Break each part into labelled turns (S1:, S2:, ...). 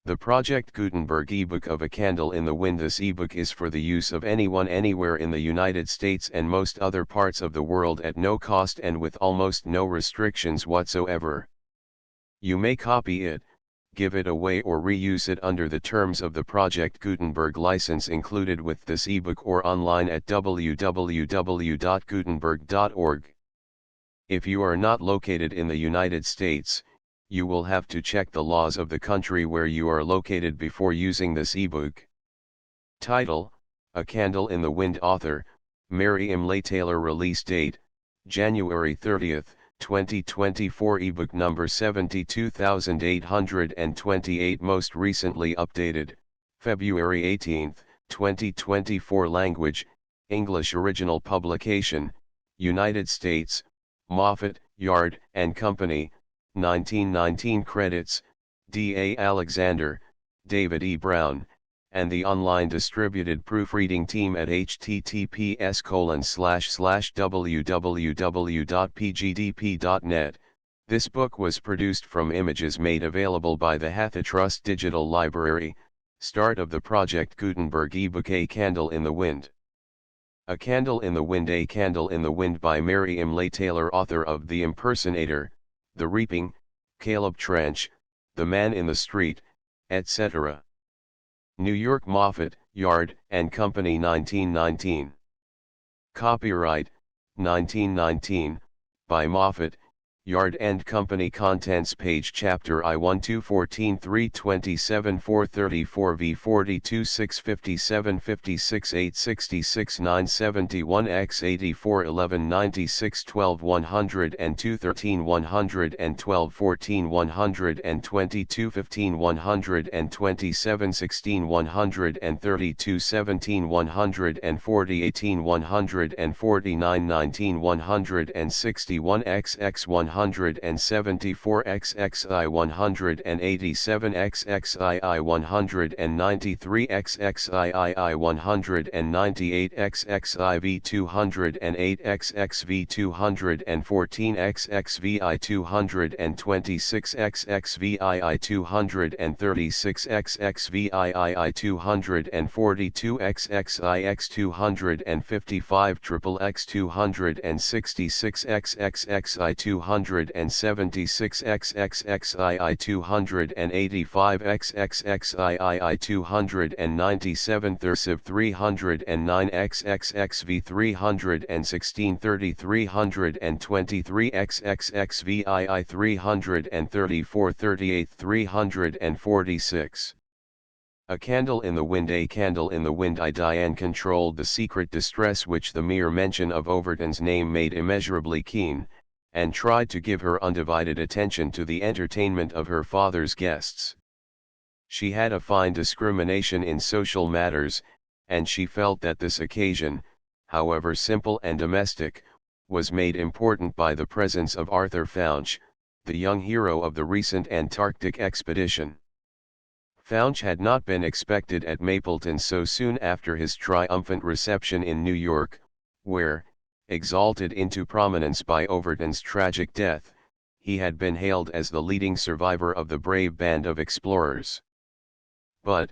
S1: The Project Gutenberg ebook of A Candle in the Wind. This ebook is for the use of anyone anywhere in the United States and most other parts of the world at no cost and with almost no restrictions whatsoever. You may copy it, give it away or reuse it under the terms of the Project Gutenberg license included with this ebook or online at www.gutenberg.org. If you are not located in the United States, you will have to check the laws of the country where you are located before using this ebook. Title: A Candle in the Wind. Author: Mary Imlay Taylor. Release date: January 30, 2024. Ebook number 72828. Most recently updated February 18, 2024. Language: English. Original publication: United States, Moffett, Yard and Company, 1919. Credits: D. A. Alexander, David E. Brown, and the online distributed proofreading team at https://www.pgdp.net. This book was produced from images made available by the Hathitrust Digital Library. Start of the Project Gutenberg ebook. A Candle in the Wind. A Candle in the Wind. A Candle in the Wind by Mary Imlay Taylor. Author of The Impersonator, The Reaping, Caleb Trench, The Man in the Street, etc. New York: Moffett, Yard and Company, 1919. Copyright: 1919, by Moffett, Yard and Company. Contents page. Chapter I. 2 14 3 27 4 34 v 42 6 57 56 8 66 9 71 x 84 11 96 12 102 13 112 14 122 15 127 16 132 17 140 18 149 19 161 xx 174 xxi 187 xxii 193 xxii 198 xxiv 208 xxv 214 xxvi 226 xxvii 236 xxvii 242 xxix 255 xxx 266 xxxi 276 xxxii 285 xxxii 297 Thursiv 309 xxxv 316 3323 xxxvii 334 38 346. A Candle in the Wind. A Candle in the Wind. Diane controlled the secret distress which the mere mention of Overton's name made immeasurably keen, and tried to give her undivided attention to the entertainment of her father's guests. She had a fine discrimination in social matters, and she felt that this occasion, however simple and domestic, was made important by the presence of Arthur Founch, the young hero of the recent Antarctic expedition. Founch had not been expected at Mapleton so soon after his triumphant reception in New York, where, exalted into prominence by Overton's tragic death, he had been hailed as the leading survivor of the brave band of explorers. But,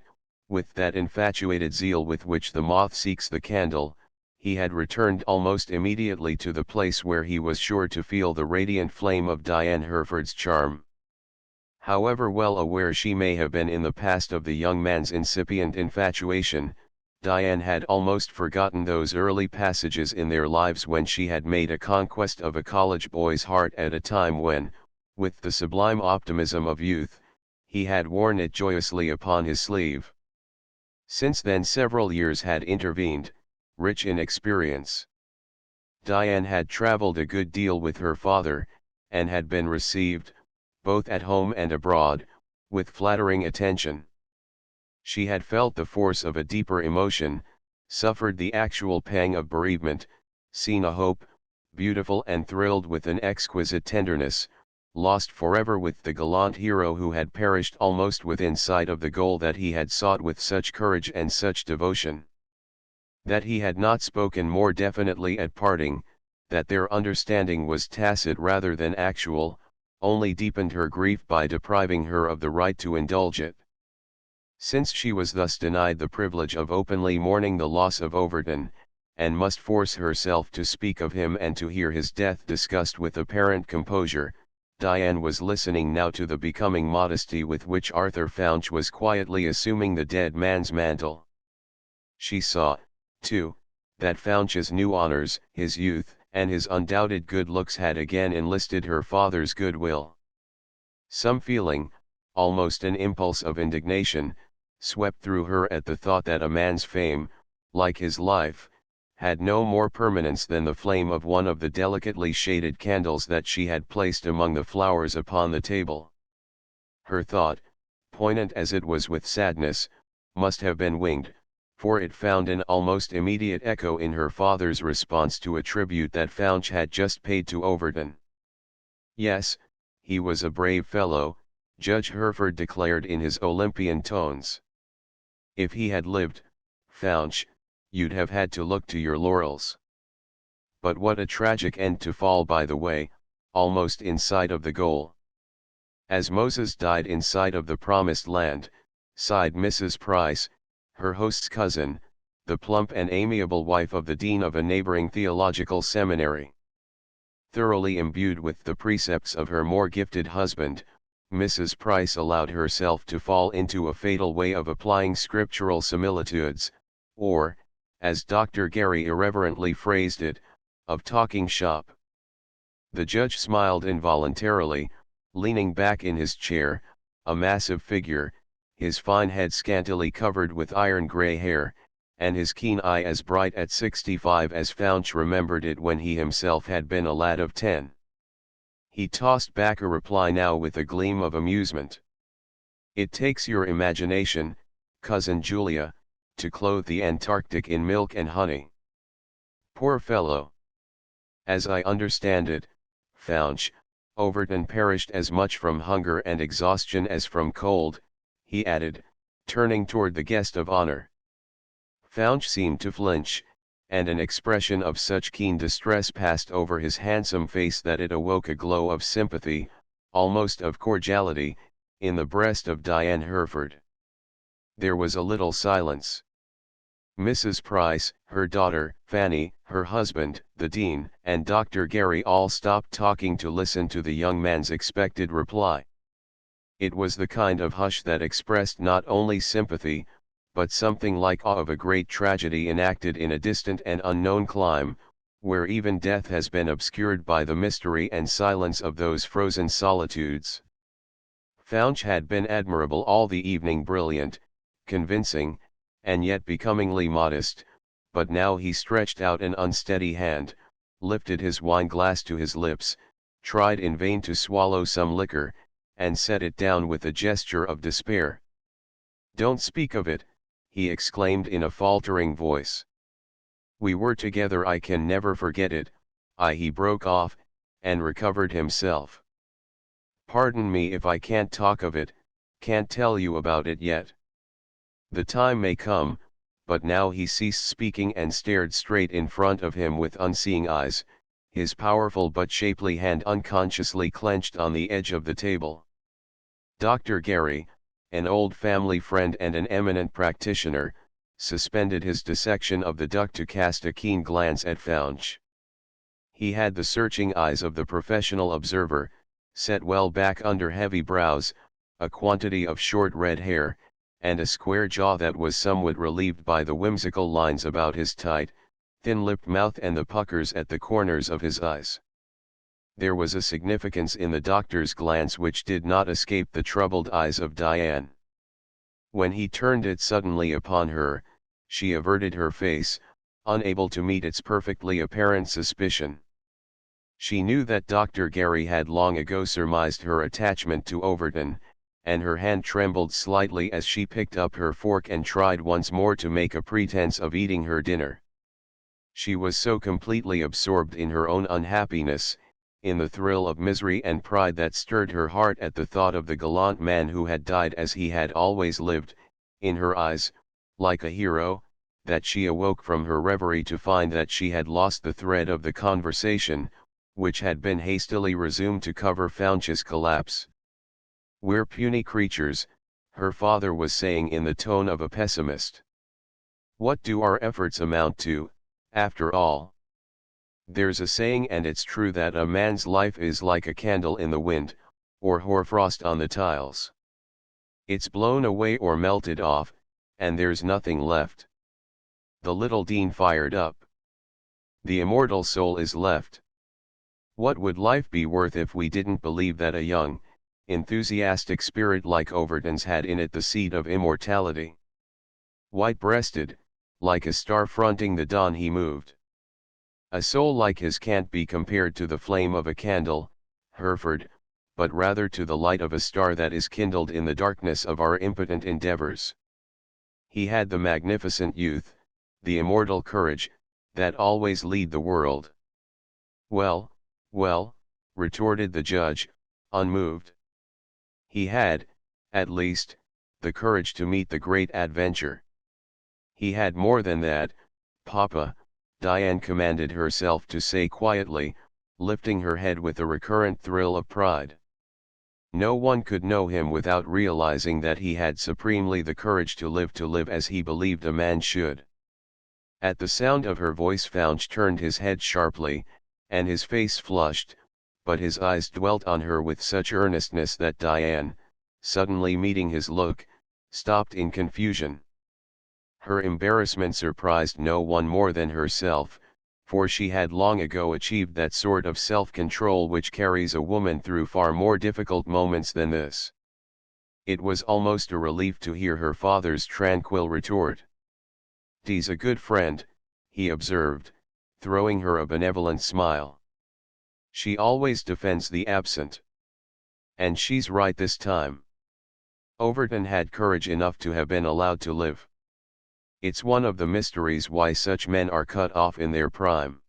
S1: with that infatuated zeal with which the moth seeks the candle, he had returned almost immediately to the place where he was sure to feel the radiant flame of Diane Hereford's charm. However well aware she may have been in the past of the young man's incipient infatuation, Diane had almost forgotten those early passages in their lives when she had made a conquest of a college boy's heart at a time when, with the sublime optimism of youth, he had worn it joyously upon his sleeve. Since then several years had intervened, rich in experience. Diane had traveled a good deal with her father, and had been received, both at home and abroad, with flattering attention. She had felt the force of a deeper emotion, suffered the actual pang of bereavement, seen a hope, beautiful and thrilled with an exquisite tenderness, lost forever with the gallant hero who had perished almost within sight of the goal that he had sought with such courage and such devotion. That he had not spoken more definitely at parting, that their understanding was tacit rather than actual, only deepened her grief by depriving her of the right to indulge it. Since she was thus denied the privilege of openly mourning the loss of Overton, and must force herself to speak of him and to hear his death discussed with apparent composure, Diane was listening now to the becoming modesty with which Arthur Founch was quietly assuming the dead man's mantle. She saw, too, that Founch's new honors, his youth, and his undoubted good looks had again enlisted her father's goodwill. Some feeling, almost an impulse of indignation, swept through her at the thought that a man's fame, like his life, had no more permanence than the flame of one of the delicately shaded candles that she had placed among the flowers upon the table. Her thought, poignant as it was with sadness, must have been winged, for it found an almost immediate echo in her father's response to a tribute that Founch had just paid to Overton. Yes, he was a brave fellow, Judge Hereford declared in his Olympian tones. If he had lived, Founch, you'd have had to look to your laurels. But what a tragic end to fall by the way, almost in sight of the goal. As Moses died in sight of the promised land, sighed Mrs. Price, her host's cousin, the plump and amiable wife of the dean of a neighboring theological seminary. Thoroughly imbued with the precepts of her more gifted husband, Mrs. Price allowed herself to fall into a fatal way of applying scriptural similitudes, or, as Dr. Gary irreverently phrased it, of talking shop. The judge smiled involuntarily, leaning back in his chair, a massive figure, his fine head scantily covered with iron gray hair, and his keen eye as bright at 65 as Founch remembered it when he himself had been a lad of 10. He tossed back a reply now with a gleam of amusement. It takes your imagination, Cousin Julia, to clothe the Antarctic in milk and honey. Poor fellow. As I understand it, Founch, Overton perished as much from hunger and exhaustion as from cold, he added, turning toward the guest of honor. Founch seemed to flinch, and an expression of such keen distress passed over his handsome face that it awoke a glow of sympathy, almost of cordiality, in the breast of Diane Hereford. There was a little silence. Mrs. Price, her daughter, Fanny, her husband, the dean, and Dr. Gary all stopped talking to listen to the young man's expected reply. It was the kind of hush that expressed not only sympathy, but something like awe of a great tragedy enacted in a distant and unknown clime, where even death has been obscured by the mystery and silence of those frozen solitudes. Founch had been admirable all the evening, brilliant, convincing, and yet becomingly modest, but now he stretched out an unsteady hand, lifted his wine glass to his lips, tried in vain to swallow some liquor, and set it down with a gesture of despair. "Don't speak of it," he exclaimed in a faltering voice. "We were together, I can never forget it." He broke off, and recovered himself. "Pardon me if I can't talk of it, can't tell you about it yet. The time may come," but now he ceased speaking and stared straight in front of him with unseeing eyes, his powerful but shapely hand unconsciously clenched on the edge of the table. Dr. Gary, an old family friend and an eminent practitioner, suspended his dissection of the duck to cast a keen glance at Founch. He had the searching eyes of the professional observer, set well back under heavy brows, a quantity of short red hair, and a square jaw that was somewhat relieved by the whimsical lines about his tight, thin-lipped mouth and the puckers at the corners of his eyes. There was a significance in the doctor's glance which did not escape the troubled eyes of Diane. When he turned it suddenly upon her, she averted her face, unable to meet its perfectly apparent suspicion. She knew that Dr. Gary had long ago surmised her attachment to Overton, and her hand trembled slightly as she picked up her fork and tried once more to make a pretense of eating her dinner. She was so completely absorbed in her own unhappiness, in the thrill of misery and pride that stirred her heart at the thought of the gallant man who had died as he had always lived, in her eyes, like a hero, that she awoke from her reverie to find that she had lost the thread of the conversation, which had been hastily resumed to cover Founch's collapse. "We're puny creatures," her father was saying in the tone of a pessimist. What do our efforts amount to, after all? There's a saying, and it's true, that a man's life is like a candle in the wind, or hoarfrost on the tiles. It's blown away or melted off, and there's nothing left. The little Dean fired up. The immortal soul is left. What would life be worth if we didn't believe that a young, enthusiastic spirit like Overton's had in it the seed of immortality? White-breasted, like a star fronting the dawn, he moved. A soul like his can't be compared to the flame of a candle, Hereford, but rather to the light of a star that is kindled in the darkness of our impotent endeavors. He had the magnificent youth, the immortal courage, that always lead the world. Well, well, retorted the judge, unmoved. He had, at least, the courage to meet the great adventure. He had more than that, Papa, Diane commanded herself to say quietly, lifting her head with a recurrent thrill of pride. No one could know him without realizing that he had supremely the courage to live as he believed a man should. At the sound of her voice Faunch turned his head sharply, and his face flushed, but his eyes dwelt on her with such earnestness that Diane, suddenly meeting his look, stopped in confusion. Her embarrassment surprised no one more than herself, for she had long ago achieved that sort of self-control which carries a woman through far more difficult moments than this. It was almost a relief to hear her father's tranquil retort. "Dee's a good friend," he observed, throwing her a benevolent smile. "She always defends the absent. And she's right this time. Overton had courage enough to have been allowed to live. It's one of the mysteries why such men are cut off in their prime."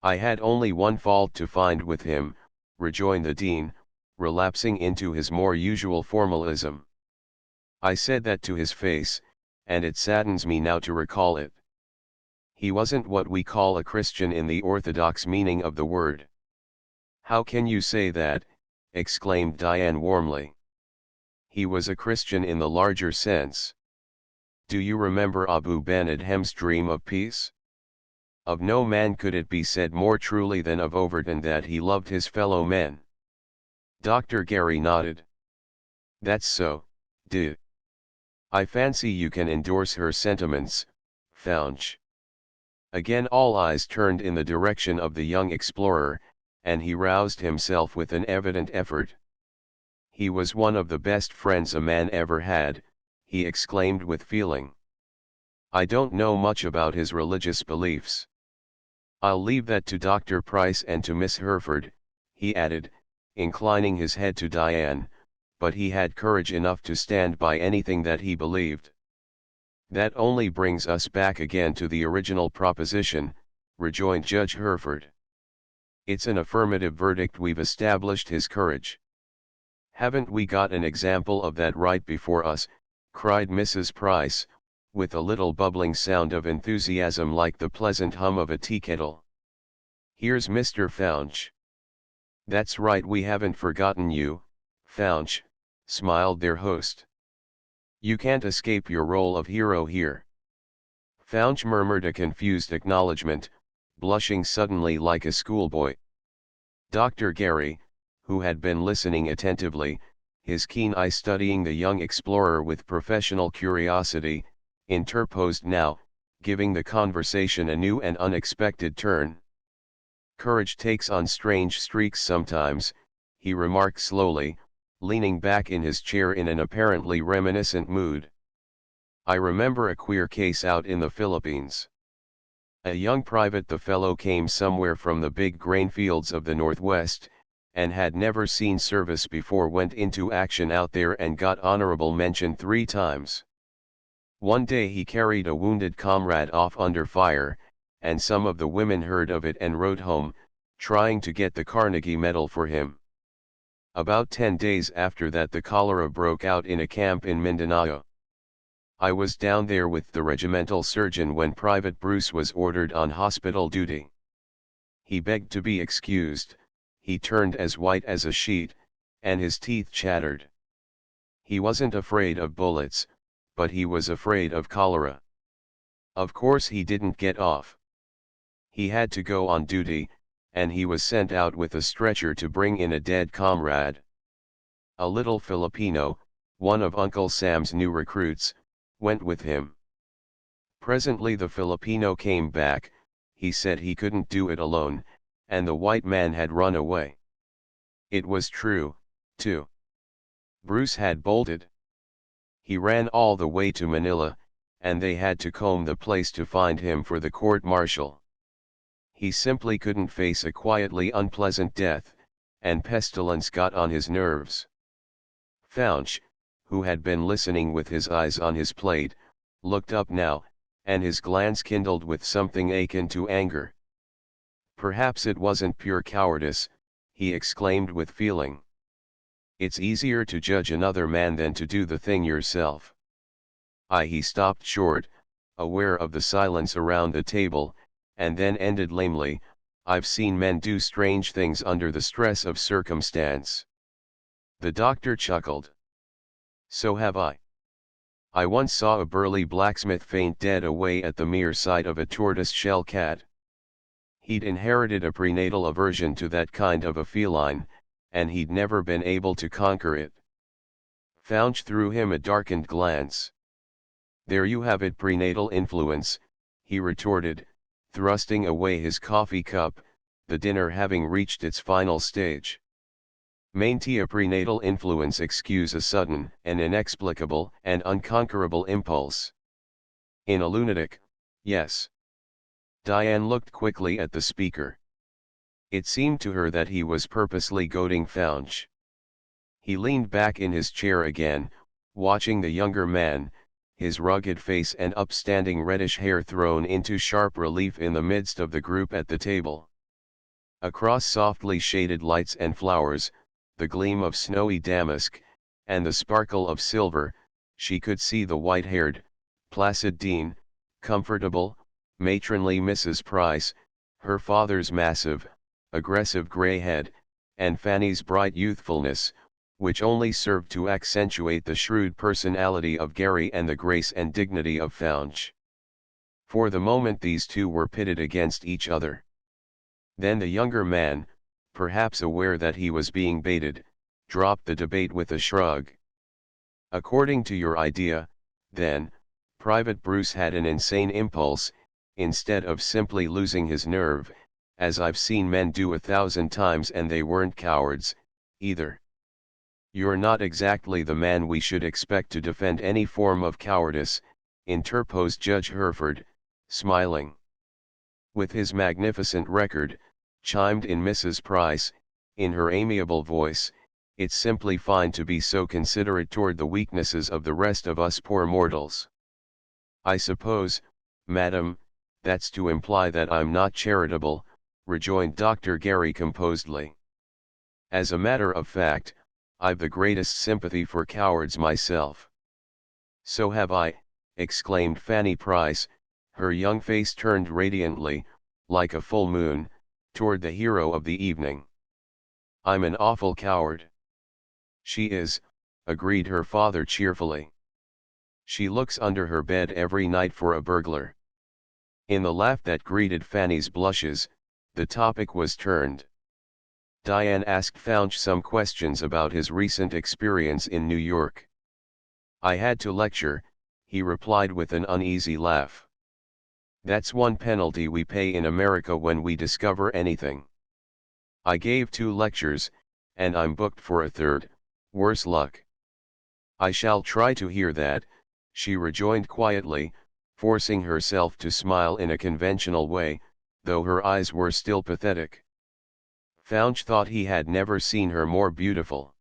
S1: "I had only one fault to find with him," rejoined the dean, relapsing into his more usual formalism. "I said that to his face, and it saddens me now to recall it. He wasn't what we call a Christian in the orthodox meaning of the word." "How can you say that?" exclaimed Diane warmly. "He was a Christian in the larger sense. Do you remember Abu Ben Adhem's dream of peace? Of no man could it be said more truly than of Overton that he loved his fellow men." Dr. Gary nodded. "That's so, de. I fancy you can endorse her sentiments, Faunch." Again all eyes turned in the direction of the young explorer, and he roused himself with an evident effort. "He was one of the best friends a man ever had," he exclaimed with feeling. "I don't know much about his religious beliefs. I'll leave that to Dr. Price and to Miss Hereford," he added, inclining his head to Diane, "but he had courage enough to stand by anything that he believed." "That only brings us back again to the original proposition," rejoined Judge Hereford. "It's an affirmative verdict. We've established his courage." "Haven't we got an example of that right before us?" cried Mrs. Price, with a little bubbling sound of enthusiasm like the pleasant hum of a tea kettle. "Here's Mr. Faunch." "That's right, we haven't forgotten you, Faunch," smiled their host. "You can't escape your role of hero here." Faunch murmured a confused acknowledgement, blushing suddenly like a schoolboy. Dr. Gary, who had been listening attentively, his keen eye studying the young explorer with professional curiosity, interposed now, giving the conversation a new and unexpected turn. "Courage takes on strange streaks sometimes," he remarked slowly, leaning back in his chair in an apparently reminiscent mood. "I remember a queer case out in the Philippines. A young private, the fellow came somewhere from the big grain fields of the Northwest, and had never seen service before, went into action out there and got honorable mention 3 times. One day he carried a wounded comrade off under fire, and some of the women heard of it and wrote home, trying to get the Carnegie Medal for him. About 10 days after that the cholera broke out in a camp in Mindanao. I was down there with the regimental surgeon when Private Bruce was ordered on hospital duty. He begged to be excused, he turned as white as a sheet, and his teeth chattered. He wasn't afraid of bullets, but he was afraid of cholera. Of course he didn't get off. He had to go on duty, and he was sent out with a stretcher to bring in a dead comrade. A little Filipino, one of Uncle Sam's new recruits, went with him. Presently the Filipino came back. He said he couldn't do it alone, and the white man had run away. It was true, too. Bruce had bolted. He ran all the way to Manila, and they had to comb the place to find him for the court-martial. He simply couldn't face a quietly unpleasant death, and pestilence got on his nerves. Faunch, who had been listening with his eyes on his plate, looked up now, and his glance kindled with something akin to anger. "Perhaps it wasn't pure cowardice," he exclaimed with feeling. "It's easier to judge another man than to do the thing yourself." He stopped short, aware of the silence around the table, and then ended lamely, "I've seen men do strange things under the stress of circumstance." The doctor chuckled. "So have I. I once saw a burly blacksmith faint dead away at the mere sight of a tortoise-shell cat. He'd inherited a prenatal aversion to that kind of a feline, and he'd never been able to conquer it." Faunch threw him a darkened glance. "There you have it, prenatal influence," he retorted, thrusting away his coffee cup, the dinner having reached its final stage. "Mayn't a prenatal influence excuse a sudden and inexplicable and unconquerable impulse? In a lunatic, yes." Diane looked quickly at the speaker. It seemed to her that he was purposely goading Faunch. He leaned back in his chair again, watching the younger man, his rugged face and upstanding reddish hair thrown into sharp relief in the midst of the group at the table. Across softly shaded lights and flowers, the gleam of snowy damask, and the sparkle of silver, she could see the white-haired, placid Dean, comfortable, matronly Mrs. Price, her father's massive, aggressive gray head, and Fanny's bright youthfulness, which only served to accentuate the shrewd personality of Gary and the grace and dignity of Faunch. For the moment these two were pitted against each other. Then the younger man, perhaps aware that he was being baited, dropped the debate with a shrug. "According to your idea, then, Private Bruce had an insane impulse, instead of simply losing his nerve, as I've seen men do 1,000 times, and they weren't cowards, either." "You're not exactly the man we should expect to defend any form of cowardice," interposed Judge Hereford, smiling. "With his magnificent record," chimed in Mrs. Price, in her amiable voice, "it's simply fine to be so considerate toward the weaknesses of the rest of us poor mortals." "I suppose, madam, that's to imply that I'm not charitable," rejoined Dr. Gary composedly. "As a matter of fact, I've the greatest sympathy for cowards myself." "So have I," exclaimed Fanny Price, her young face turned radiantly, like a full moon, toward the hero of the evening. "I'm an awful coward." "She is," agreed her father cheerfully. "She looks under her bed every night for a burglar." In the laugh that greeted Fanny's blushes, the topic was turned. Diane asked Faunch some questions about his recent experience in New York. "I had to lecture," he replied with an uneasy laugh. "That's one penalty we pay in America when we discover anything. I gave 2 lectures, and I'm booked for a third, worse luck." "I shall try to hear that," she rejoined quietly, forcing herself to smile in a conventional way, though her eyes were still pathetic. Faunch thought he had never seen her more beautiful.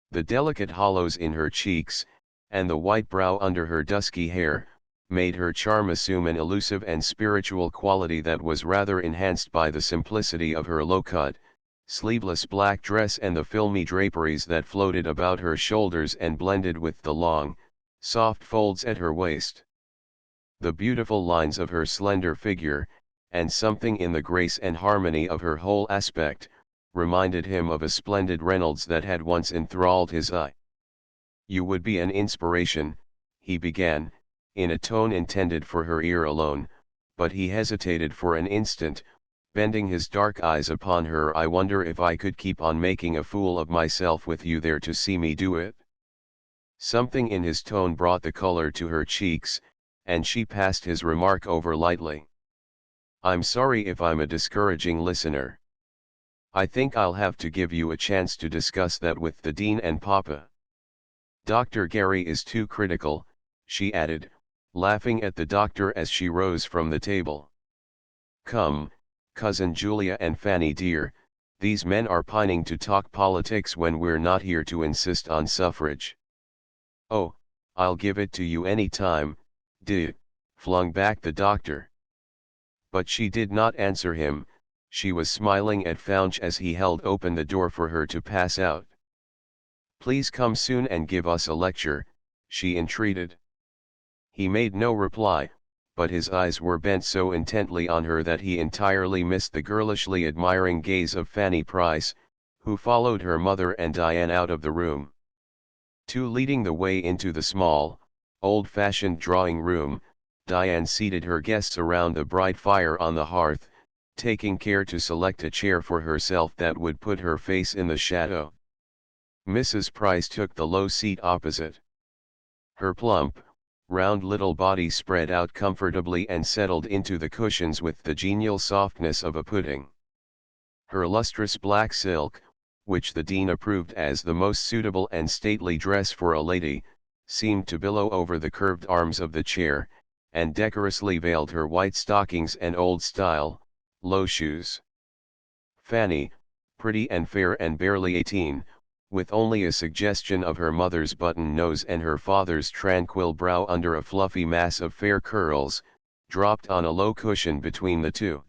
S1: The delicate hollows in her cheeks, and the white brow under her dusky hair, made her charm assume an elusive and spiritual quality that was rather enhanced by the simplicity of her low-cut, sleeveless black dress and the filmy draperies that floated about her shoulders and blended with the long, soft folds at her waist. The beautiful lines of her slender figure, and something in the grace and harmony of her whole aspect, reminded him of a splendid Reynolds that had once enthralled his eye. You would be an inspiration, he began, in a tone intended for her ear alone, but he hesitated for an instant, bending his dark eyes upon her. I wonder if I could keep on making a fool of myself with you there to see me do it? Something in his tone brought the color to her cheeks, and she passed his remark over lightly. I'm sorry if I'm a discouraging listener. I think I'll have to give you a chance to discuss that with the dean and Papa. Dr. Gary is too critical, she added, laughing at the doctor as she rose from the table. Come, Cousin Julia and Fanny dear, these men are pining to talk politics when we're not here to insist on suffrage. Oh, I'll give it to you any time, flung back the doctor. But she did not answer him. She was smiling at Founch as he held open the door for her to pass out. Please come soon and give us a lecture, she entreated. He made no reply, but his eyes were bent so intently on her that he entirely missed the girlishly admiring gaze of Fanny Price, who followed her mother and Diane out of the room. Leading the way into the small, old-fashioned drawing room, Diane seated her guests around the bright fire on the hearth, taking care to select a chair for herself that would put her face in the shadow. Mrs. Price took the low seat opposite. Her plump, round little body spread out comfortably and settled into the cushions with the genial softness of a pudding. Her lustrous black silk, which the dean approved as the most suitable and stately dress for a lady, seemed to billow over the curved arms of the chair, and decorously veiled her white stockings and old-style, low shoes. Fanny, pretty and fair and barely 18, with only a suggestion of her mother's button nose and her father's tranquil brow under a fluffy mass of fair curls, dropped on a low cushion between the two.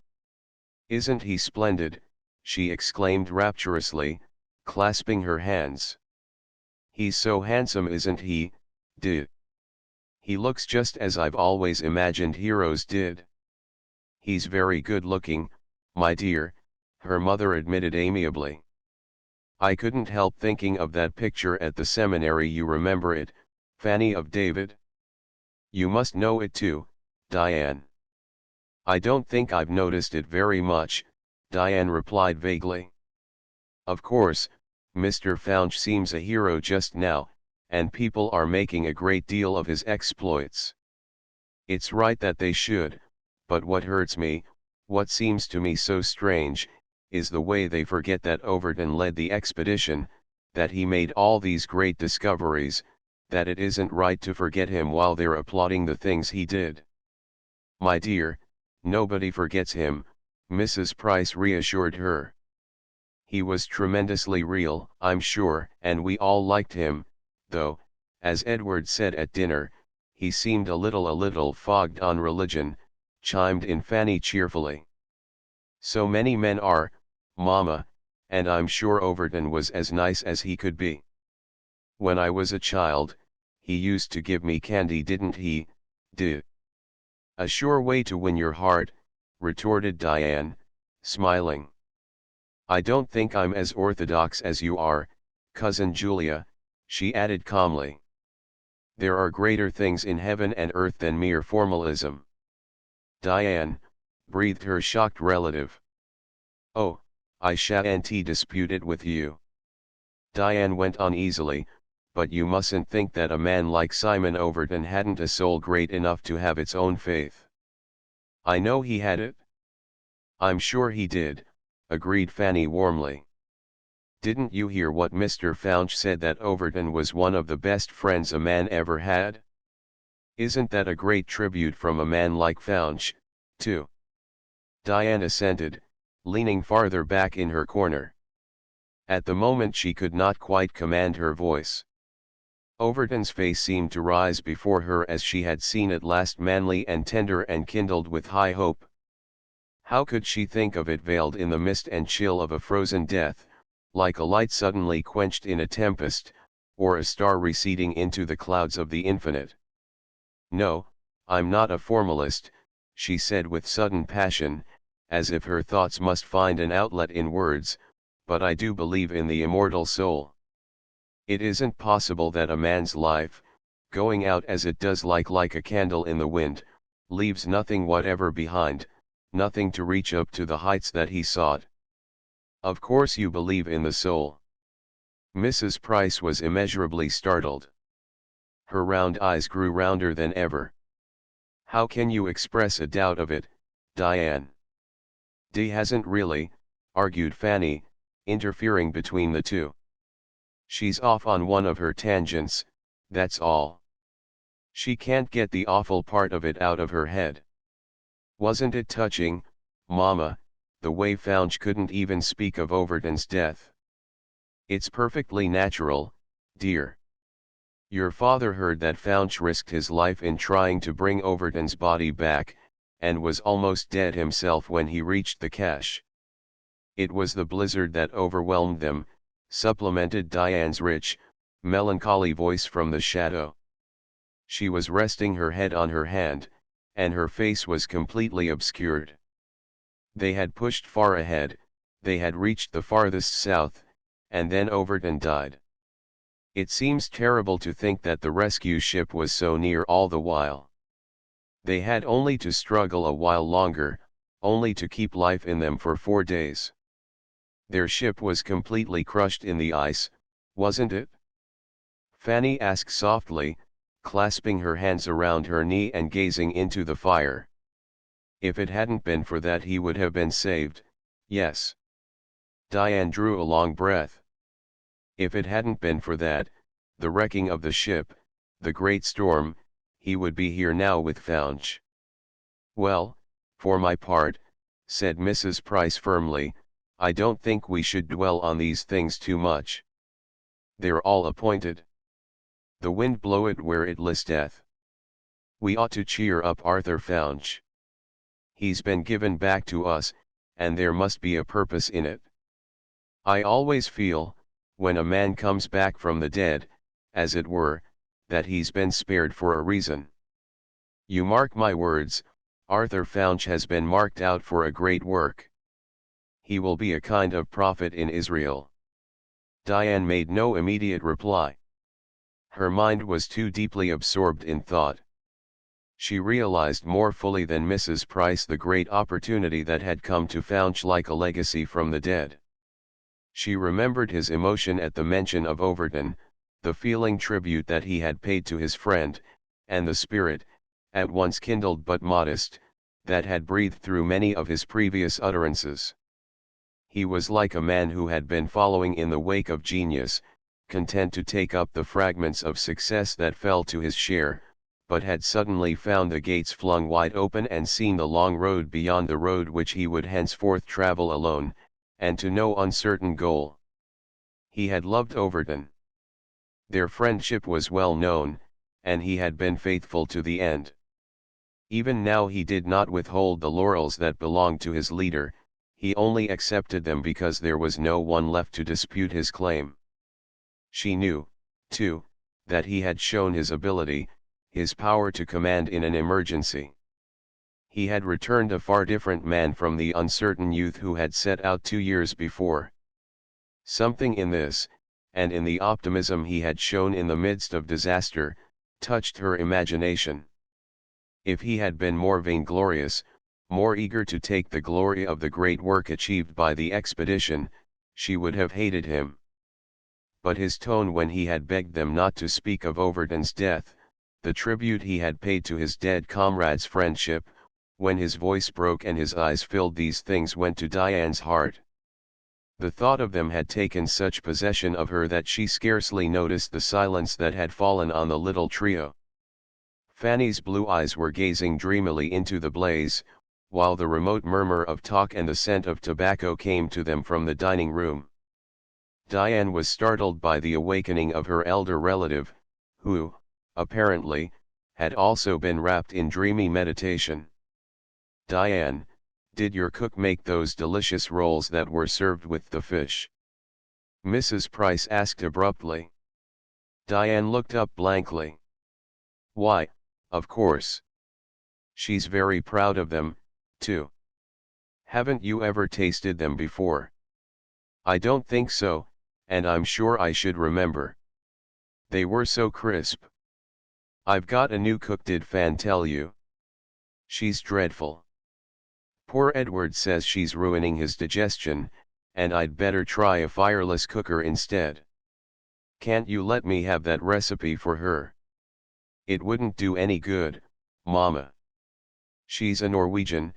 S1: Isn't he splendid, she exclaimed rapturously, clasping her hands. He's so handsome, isn't he, He looks just as I've always imagined heroes did. He's very good looking, my dear, her mother admitted amiably. I couldn't help thinking of that picture at the seminary, you remember it, Fanny, of David? You must know it too, Diane. I don't think I've noticed it very much, Diane replied vaguely. Of course, Mr. Founch seems a hero just now, and people are making a great deal of his exploits. It's right that they should, but what hurts me, what seems to me so strange, is the way they forget that Overton led the expedition, that he made all these great discoveries, that it isn't right to forget him while they're applauding the things he did. My dear, nobody forgets him, Mrs. Price reassured her. He was tremendously real, I'm sure, and we all liked him, though, as Edward said at dinner, he seemed a little fogged on religion, chimed in Fanny cheerfully. So many men are, Mama, and I'm sure Overton was as nice as he could be. When I was a child, he used to give me candy, didn't he, A sure way to win your heart, retorted Diane, smiling. I don't think I'm as orthodox as you are, Cousin Julia, she added calmly. There are greater things in heaven and earth than mere formalism. Diane, breathed her shocked relative. Oh, I shan't dispute it with you. Diane went on easily, but you mustn't think that a man like Simon Overton hadn't a soul great enough to have its own faith. I know he had it. I'm sure he did, agreed Fanny warmly. Didn't you hear what Mr. Founch said, that Overton was one of the best friends a man ever had? Isn't that a great tribute from a man like Founch, too? Diane assented, leaning farther back in her corner. At the moment she could not quite command her voice. Overton's face seemed to rise before her as she had seen it last, manly and tender and kindled with high hope. How could she think of it veiled in the mist and chill of a frozen death, like a light suddenly quenched in a tempest, or a star receding into the clouds of the infinite? No, I'm not a formalist, she said with sudden passion, as if her thoughts must find an outlet in words, but I do believe in the immortal soul. It isn't possible that a man's life, going out as it does like a candle in the wind, leaves nothing whatever behind, nothing to reach up to the heights that he sought. Of course you believe in the soul. Mrs. Price was immeasurably startled. Her round eyes grew rounder than ever. How can you express a doubt of it, Diane? Dee hasn't really, argued Fanny, interfering between the two. She's off on one of her tangents, that's all. She can't get the awful part of it out of her head. Wasn't it touching, Mama, the way Founge couldn't even speak of Overton's death? It's perfectly natural, dear. Your father heard that Founge risked his life in trying to bring Overton's body back, and was almost dead himself when he reached the cache. It was the blizzard that overwhelmed them, supplemented Diane's rich, melancholy voice from the shadow. She was resting her head on her hand, and her face was completely obscured. They had pushed far ahead, they had reached the farthest south, and then Overton died. It seems terrible to think that the rescue ship was so near all the while. They had only to struggle a while longer, only to keep life in them for 4 days. Their ship was completely crushed in the ice, wasn't it? Fanny asked softly, clasping her hands around her knee and gazing into the fire. If it hadn't been for that he would have been saved, yes. Diane drew a long breath. If it hadn't been for that, the wrecking of the ship, the great storm, he would be here now with Founge. Well, for my part, said Mrs. Price firmly, I don't think we should dwell on these things too much. They're all appointed. The wind blow it where it listeth. We ought to cheer up Arthur Founge. He's been given back to us, and there must be a purpose in it. I always feel, when a man comes back from the dead, as it were, that he's been spared for a reason. You mark my words, Arthur Founge has been marked out for a great work. He will be a kind of prophet in Israel. Diane made no immediate reply. Her mind was too deeply absorbed in thought. She realized more fully than Mrs. Price the great opportunity that had come to Founge like a legacy from the dead. She remembered his emotion at the mention of Overton, the feeling tribute that he had paid to his friend, and the spirit, at once kindled but modest, that had breathed through many of his previous utterances. He was like a man who had been following in the wake of genius, content to take up the fragments of success that fell to his share, but had suddenly found the gates flung wide open and seen the long road beyond, the road which he would henceforth travel alone, and to no uncertain goal. He had loved Overton. Their friendship was well known, and he had been faithful to the end. Even now he did not withhold the laurels that belonged to his leader, he only accepted them because there was no one left to dispute his claim. She knew, too, that he had shown his ability, his power to command in an emergency. He had returned a far different man from the uncertain youth who had set out 2 years before. Something in this, and in the optimism he had shown in the midst of disaster, touched her imagination. If he had been more vainglorious, more eager to take the glory of the great work achieved by the expedition, she would have hated him. But his tone when he had begged them not to speak of Overton's death, the tribute he had paid to his dead comrade's friendship, when his voice broke and his eyes filled, these things went to Diane's heart. The thought of them had taken such possession of her that she scarcely noticed the silence that had fallen on the little trio. Fanny's blue eyes were gazing dreamily into the blaze, while the remote murmur of talk and the scent of tobacco came to them from the dining room. Diane was startled by the awakening of her elder relative, who, apparently, had also been wrapped in dreamy meditation. Diane, did your cook make those delicious rolls that were served with the fish? Mrs. Price asked abruptly. Diane looked up blankly. Why, of course. She's very proud of them, too. Haven't you ever tasted them before? I don't think so, and I'm sure I should remember. They were so crisp. I've got a new cook, did Fan tell you? She's dreadful. Poor Edward says she's ruining his digestion, and I'd better try a fireless cooker instead. Can't you let me have that recipe for her? It wouldn't do any good, Mama. She's a Norwegian,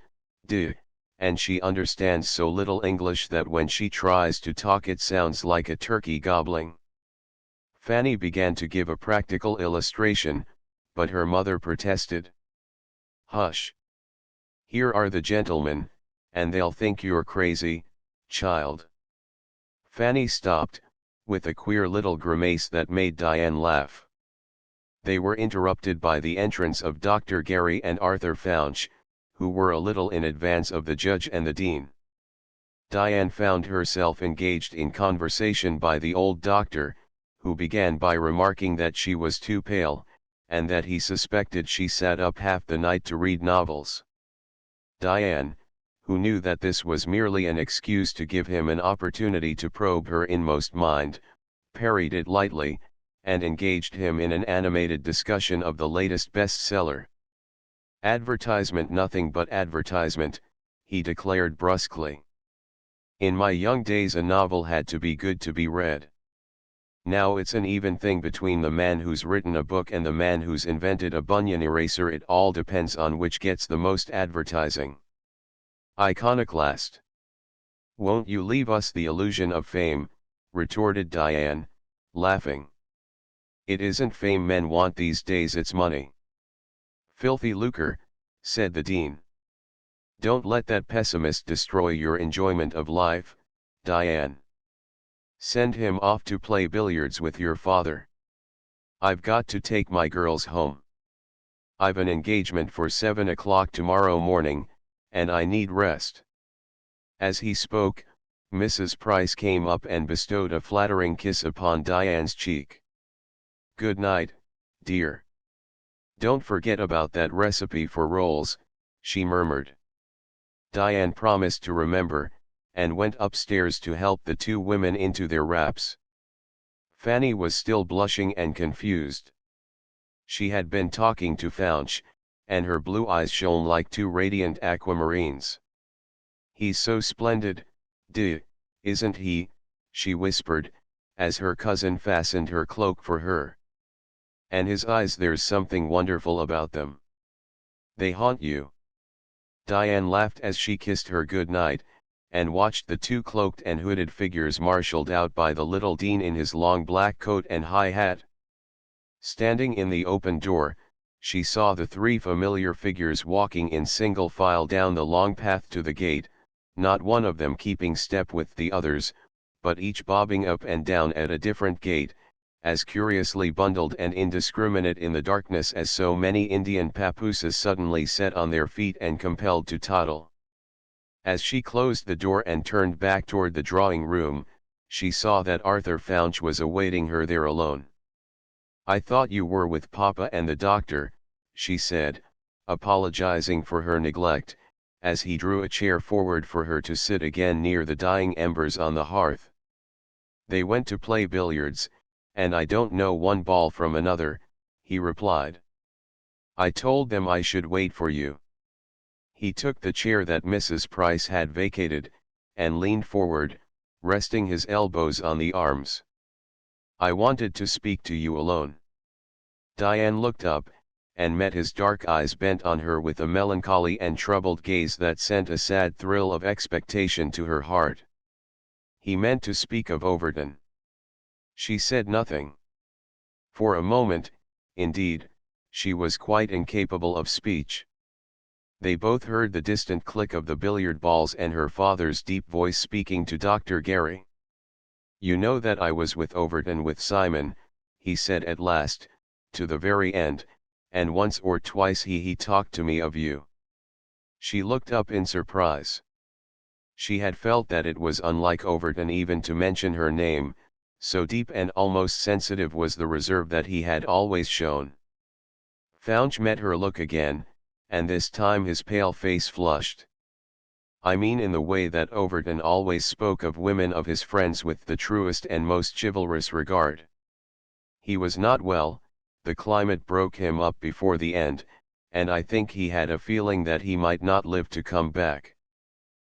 S1: and she understands so little English that when she tries to talk it sounds like a turkey gobbling. Fanny began to give a practical illustration, but her mother protested. Hush. Here are the gentlemen, and they'll think you're crazy, child. Fanny stopped, with a queer little grimace that made Diane laugh. They were interrupted by the entrance of Dr. Gary and Arthur Founch, who were a little in advance of the judge and the dean. Diane found herself engaged in conversation by the old doctor, who began by remarking that she was too pale, and that he suspected she sat up half the night to read novels. Diane, who knew that this was merely an excuse to give him an opportunity to probe her inmost mind, parried it lightly, and engaged him in an animated discussion of the latest bestseller. Advertisement, nothing but advertisement, he declared brusquely. In my young days a novel had to be good to be read. Now it's an even thing between the man who's written a book and the man who's invented a bunion eraser. It all depends on which gets the most advertising. Iconoclast. Won't you leave us the illusion of fame, retorted Diane, laughing. It isn't fame men want these days, it's money. Filthy lucre, said the dean. Don't let that pessimist destroy your enjoyment of life, Diane. Send him off to play billiards with your father. I've got to take my girls home. I've an engagement for 7 o'clock tomorrow morning, and I need rest. As he spoke, Mrs. Price came up and bestowed a flattering kiss upon Diane's cheek. Good night, dear. Don't forget about that recipe for rolls, she murmured. Diane promised to remember, and went upstairs to help the two women into their wraps. Fanny was still blushing and confused. She had been talking to Founch, and her blue eyes shone like two radiant aquamarines. He's so splendid, isn't he, she whispered, as her cousin fastened her cloak for her. And his eyes, there's something wonderful about them. They haunt you. Diane laughed as she kissed her good night, and watched the two cloaked and hooded figures marshaled out by the little dean in his long black coat and high hat. Standing in the open door, she saw the three familiar figures walking in single file down the long path to the gate, not one of them keeping step with the others, but each bobbing up and down at a different gait, as curiously bundled and indiscriminate in the darkness as so many Indian papooses suddenly set on their feet and compelled to toddle. As she closed the door and turned back toward the drawing room, she saw that Arthur Founch was awaiting her there alone. I thought you were with Papa and the doctor, she said, apologizing for her neglect, as he drew a chair forward for her to sit again near the dying embers on the hearth. They went to play billiards, and I don't know one ball from another, he replied. I told them I should wait for you. He took the chair that Mrs. Price had vacated, and leaned forward, resting his elbows on the arms. I wanted to speak to you alone. Diane looked up, and met his dark eyes bent on her with a melancholy and troubled gaze that sent a sad thrill of expectation to her heart. He meant to speak of Overton. She said nothing. For a moment, indeed, she was quite incapable of speech. They both heard the distant click of the billiard balls and her father's deep voice speaking to Dr. Gary. You know that I was with Overton with Simon, he said at last, to the very end, and once or twice he talked to me of you. She looked up in surprise. She had felt that it was unlike Overton even to mention her name, so deep and almost sensitive was the reserve that he had always shown. Founch met her look again, and this time his pale face flushed. I mean in the way that Overton always spoke of women of his friends with the truest and most chivalrous regard. He was not well, the climate broke him up before the end, and I think he had a feeling that he might not live to come back.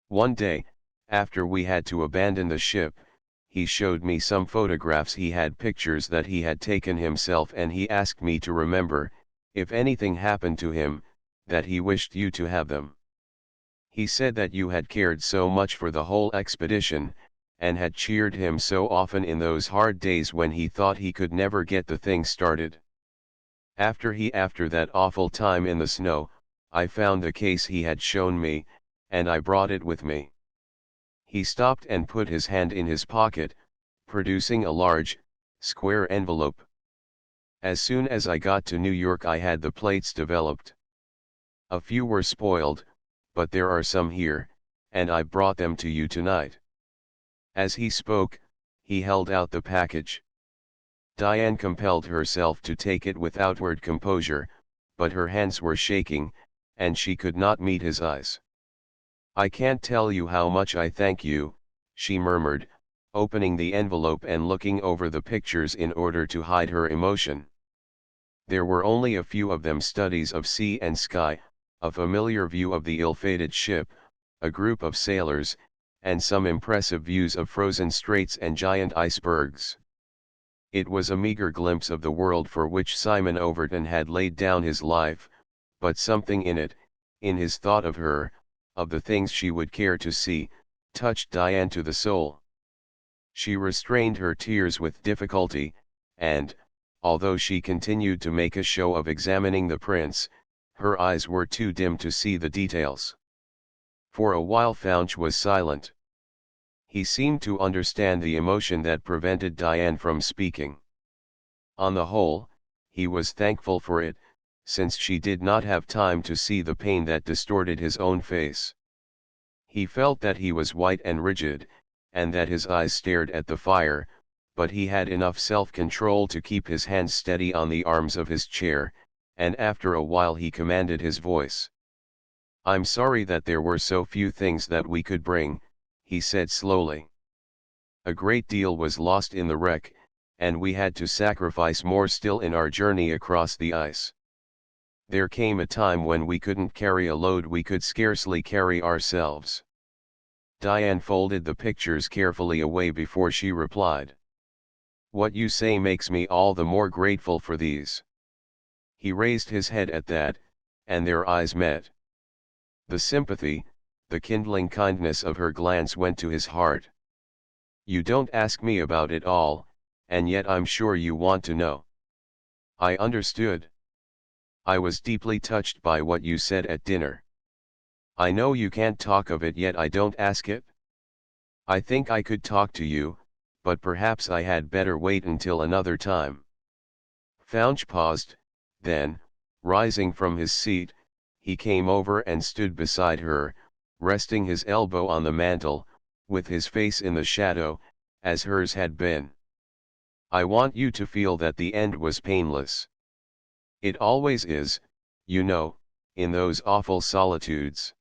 S1: One day, after we had to abandon the ship, he showed me some photographs he had, pictures that he had taken himself, and he asked me to remember, if anything happened to him, that he wished you to have them. He said that you had cared so much for the whole expedition, and had cheered him so often in those hard days when he thought he could never get the thing started. After that awful time in the snow, I found the case he had shown me, and I brought it with me. He stopped and put his hand in his pocket, producing a large, square envelope. As soon as I got to New York I had the plates developed. A few were spoiled, but there are some here, and I brought them to you tonight. As he spoke, he held out the package. Diane compelled herself to take it with outward composure, but her hands were shaking, and she could not meet his eyes. "I can't tell you how much I thank you," she murmured, opening the envelope and looking over the pictures in order to hide her emotion. There were only a few of them, studies of sea and sky, a familiar view of the ill-fated ship, a group of sailors, and some impressive views of frozen straits and giant icebergs. It was a meager glimpse of the world for which Simon Overton had laid down his life, but something in it, in his thought of her, of the things she would care to see, touched Diane to the soul. She restrained her tears with difficulty, and, although she continued to make a show of examining the prints, her eyes were too dim to see the details. For a while Faunch was silent. He seemed to understand the emotion that prevented Diane from speaking. On the whole, he was thankful for it, since she did not have time to see the pain that distorted his own face. He felt that he was white and rigid, and that his eyes stared at the fire, but he had enough self-control to keep his hands steady on the arms of his chair, and after a while he commanded his voice. "I'm sorry that there were so few things that we could bring," he said slowly. "A great deal was lost in the wreck, and we had to sacrifice more still in our journey across the ice. There came a time when we couldn't carry a load we could scarcely carry ourselves." Diane folded the pictures carefully away before she replied. "What you say makes me all the more grateful for these." He raised his head at that, and their eyes met. The sympathy, the kindling kindness of her glance went to his heart. "You don't ask me about it all, and yet I'm sure you want to know." I understood. "I was deeply touched by what you said at dinner. I know you can't talk of it, yet I don't ask it. I think I could talk to you, but perhaps I had better wait until another time." Faunch paused, then, rising from his seat, he came over and stood beside her, resting his elbow on the mantel, with his face in the shadow, as hers had been. "I want you to feel that the end was painless. It always is, you know, in those awful solitudes.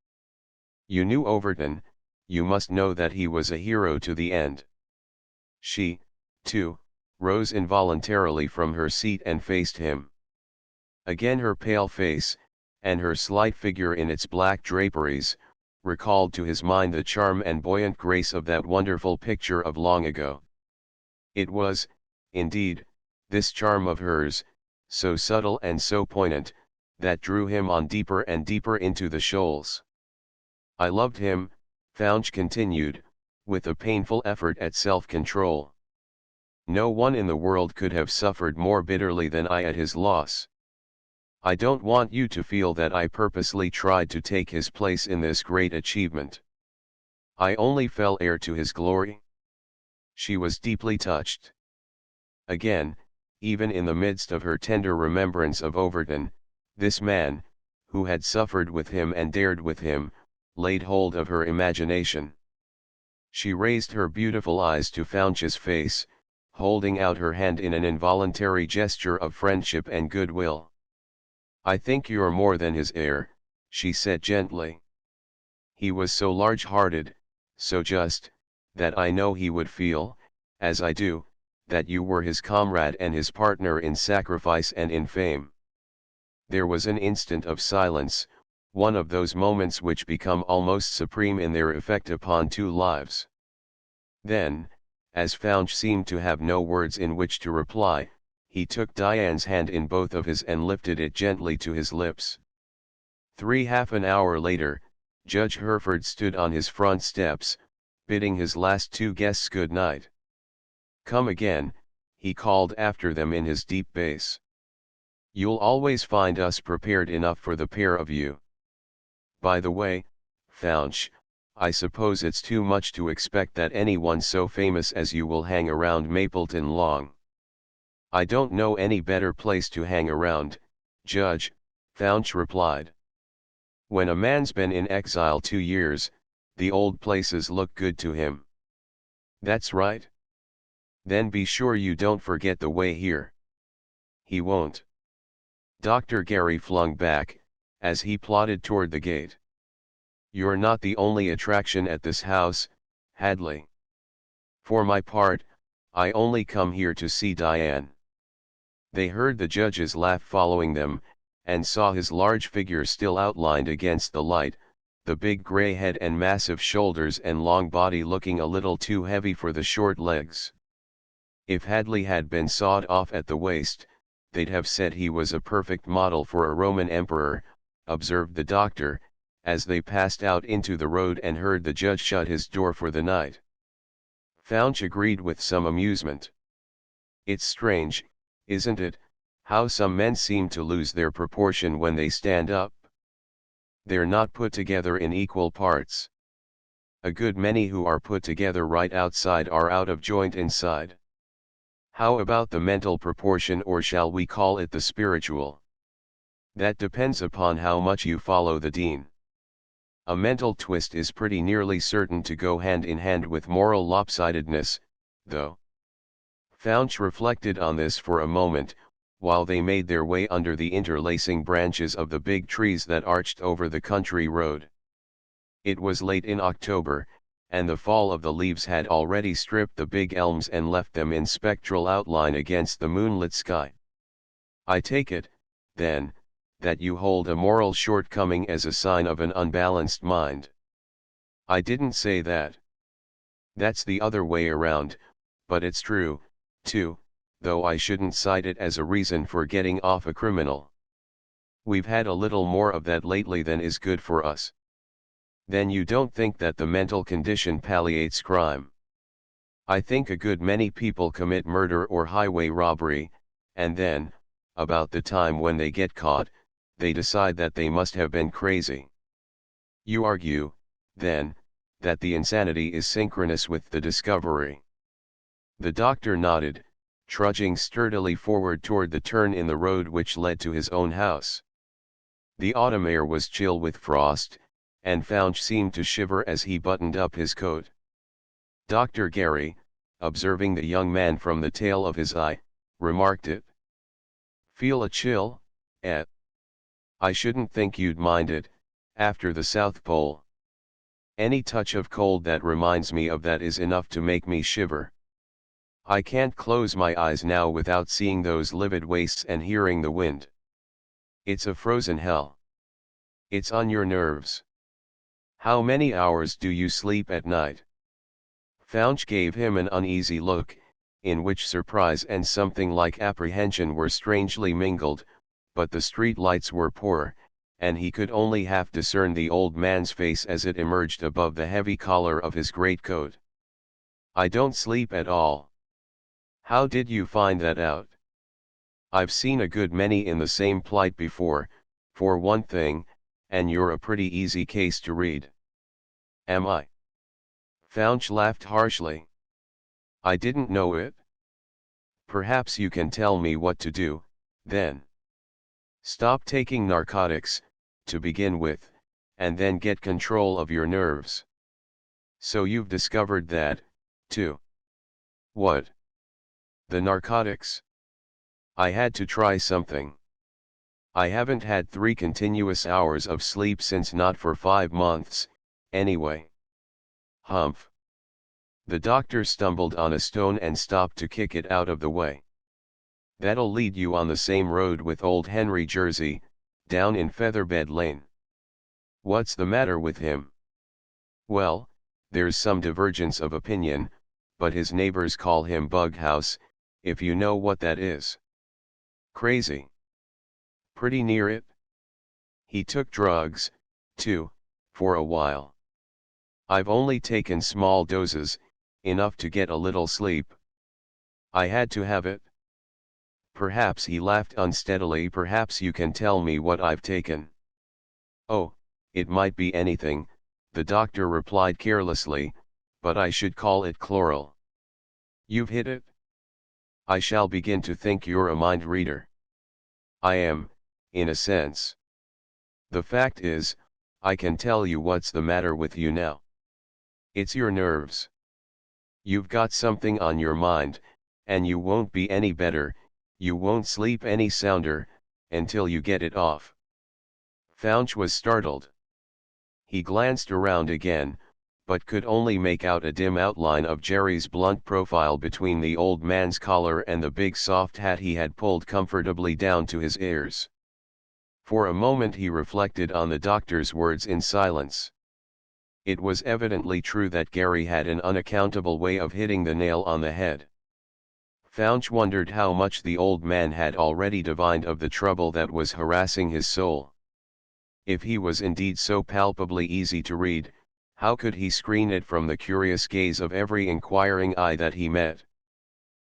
S1: You knew Overton, you must know that he was a hero to the end." She, too, rose involuntarily from her seat and faced him. Again her pale face, and her slight figure in its black draperies, recalled to his mind the charm and buoyant grace of that wonderful picture of long ago. It was, indeed, this charm of hers, so subtle and so poignant, that drew him on deeper and deeper into the shoals. "I loved him," Faunch continued, with a painful effort at self-control. "No one in the world could have suffered more bitterly than I at his loss. I don't want you to feel that I purposely tried to take his place in this great achievement. I only fell heir to his glory." She was deeply touched. Again, even in the midst of her tender remembrance of Overton, this man, who had suffered with him and dared with him, laid hold of her imagination. She raised her beautiful eyes to Faunch's face, holding out her hand in an involuntary gesture of friendship and goodwill. "I think you're more than his heir," she said gently. "He was so large-hearted, so just, that I know he would feel, as I do, that you were his comrade and his partner in sacrifice and in fame. There was an instant of silence, one of those moments which become almost supreme in their effect upon two lives. Then, as Founch seemed to have no words in which to reply, he took Diane's hand in both of his and lifted it gently to his lips. Half an hour later, Judge Hereford stood on his front steps, bidding his last two guests good night. "Come again," he called after them in his deep bass. "You'll always find us prepared enough for the pair of you. By the way, Founch, I suppose it's too much to expect that anyone so famous as you will hang around Mapleton long." "I don't know any better place to hang around, Judge," Founch replied. "When a man's been in exile 2 years, the old places look good to him." "That's right. Then be sure you don't forget the way here." "He won't." Dr. Gary flung back, as he plodded toward the gate. "You're not the only attraction at this house, Hadley. For my part, I only come here to see Diane." They heard the judge's laugh following them, and saw his large figure still outlined against the light, the big gray head and massive shoulders and long body looking a little too heavy for the short legs. If Hadley had been sawed off at the waist, they'd have said he was a perfect model for a Roman emperor, observed the doctor, as they passed out into the road and heard the judge shut his door for the night. Founch agreed with some amusement. "It's strange, isn't it, how some men seem to lose their proportion when they stand up? They're not put together in equal parts. A good many who are put together right outside are out of joint inside. How about the mental proportion, or shall we call it the spiritual? That depends upon how much you follow the Dean. A mental twist is pretty nearly certain to go hand in hand with moral lopsidedness, though." Founch reflected on this for a moment, while they made their way under the interlacing branches of the big trees that arched over the country road. It was late in October, and the fall of the leaves had already stripped the big elms and left them in spectral outline against the moonlit sky. "I take it, then, that you hold a moral shortcoming as a sign of an unbalanced mind." "I didn't say that. That's the other way around, but it's true, too, though I shouldn't cite it as a reason for getting off a criminal. We've had a little more of that lately than is good for us." "Then you don't think that the mental condition palliates crime?" "I think a good many people commit murder or highway robbery, and then, about the time when they get caught, they decide that they must have been crazy." "You argue, then, that the insanity is synchronous with the discovery?" The doctor nodded, trudging sturdily forward toward the turn in the road which led to his own house. The autumn air was chill with frost, and Founch seemed to shiver as he buttoned up his coat. Dr. Gary, observing the young man from the tail of his eye, remarked it. "Feel a chill, eh? I shouldn't think you'd mind it, after the South Pole. Any touch of cold that reminds me of that is enough to make me shiver. I can't close my eyes now without seeing those livid wastes and hearing the wind. It's a frozen hell. It's on your nerves. How many hours do you sleep at night?" Founch gave him an uneasy look, in which surprise and something like apprehension were strangely mingled, but the street lights were poor, and he could only half discern the old man's face as it emerged above the heavy collar of his greatcoat. "I don't sleep at all." "How did you find that out?" "I've seen a good many in the same plight before, for one thing, and you're a pretty easy case to read." "Am I?" Founch laughed harshly. "I didn't know it." "Perhaps you can tell me what to do, then. Stop taking narcotics, to begin with, and then get control of your nerves." "So you've discovered that, too?" "What?" "The narcotics. I had to try something. I haven't had 3 continuous hours of sleep since, not for 5 months, anyway." "Humph. The doctor stumbled on a stone and stopped to kick it out of the way. "That'll lead you on the same road with old Henry Jersey, down in Featherbed Lane." "What's the matter with him?" "Well, there's some divergence of opinion, but his neighbors call him Bughouse, if you know what that is." "Crazy?" "Pretty near it. He took drugs, too, for a while. I've only taken small doses, enough to get a little sleep. I had to have it." "Perhaps," he laughed unsteadily, "perhaps you can tell me what I've taken." "Oh, it might be anything," the doctor replied carelessly, "but I should call it chloral." "You've hit it?" "I shall begin to think you're a mind reader." "I am, in a sense. The fact is, I can tell you what's the matter with you now. It's your nerves. You've got something on your mind, and you won't be any better, you won't sleep any sounder, until you get it off." Fouch was startled. He glanced around again, but could only make out a dim outline of Jerry's blunt profile between the old man's collar and the big soft hat he had pulled comfortably down to his ears. For a moment he reflected on the doctor's words in silence. It was evidently true that Gary had an unaccountable way of hitting the nail on the head. Fouch wondered how much the old man had already divined of the trouble that was harassing his soul. If he was indeed so palpably easy to read, how could he screen it from the curious gaze of every inquiring eye that he met?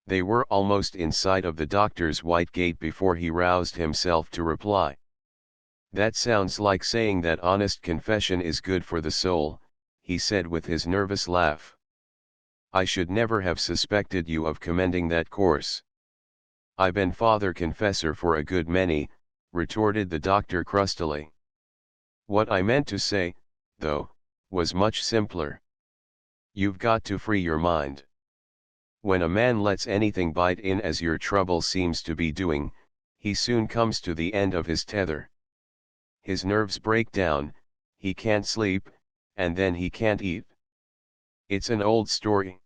S1: They were almost in sight of the doctor's white gate before he roused himself to reply. "That sounds like saying that honest confession is good for the soul," he said with his nervous laugh. "I should never have suspected you of commending that course." "I been father confessor for a good many," retorted the doctor crustily. "What I meant to say, though, was much simpler. You've got to free your mind. When a man lets anything bite in as your trouble seems to be doing, he soon comes to the end of his tether. His nerves break down, he can't sleep, and then he can't eat. It's an old story.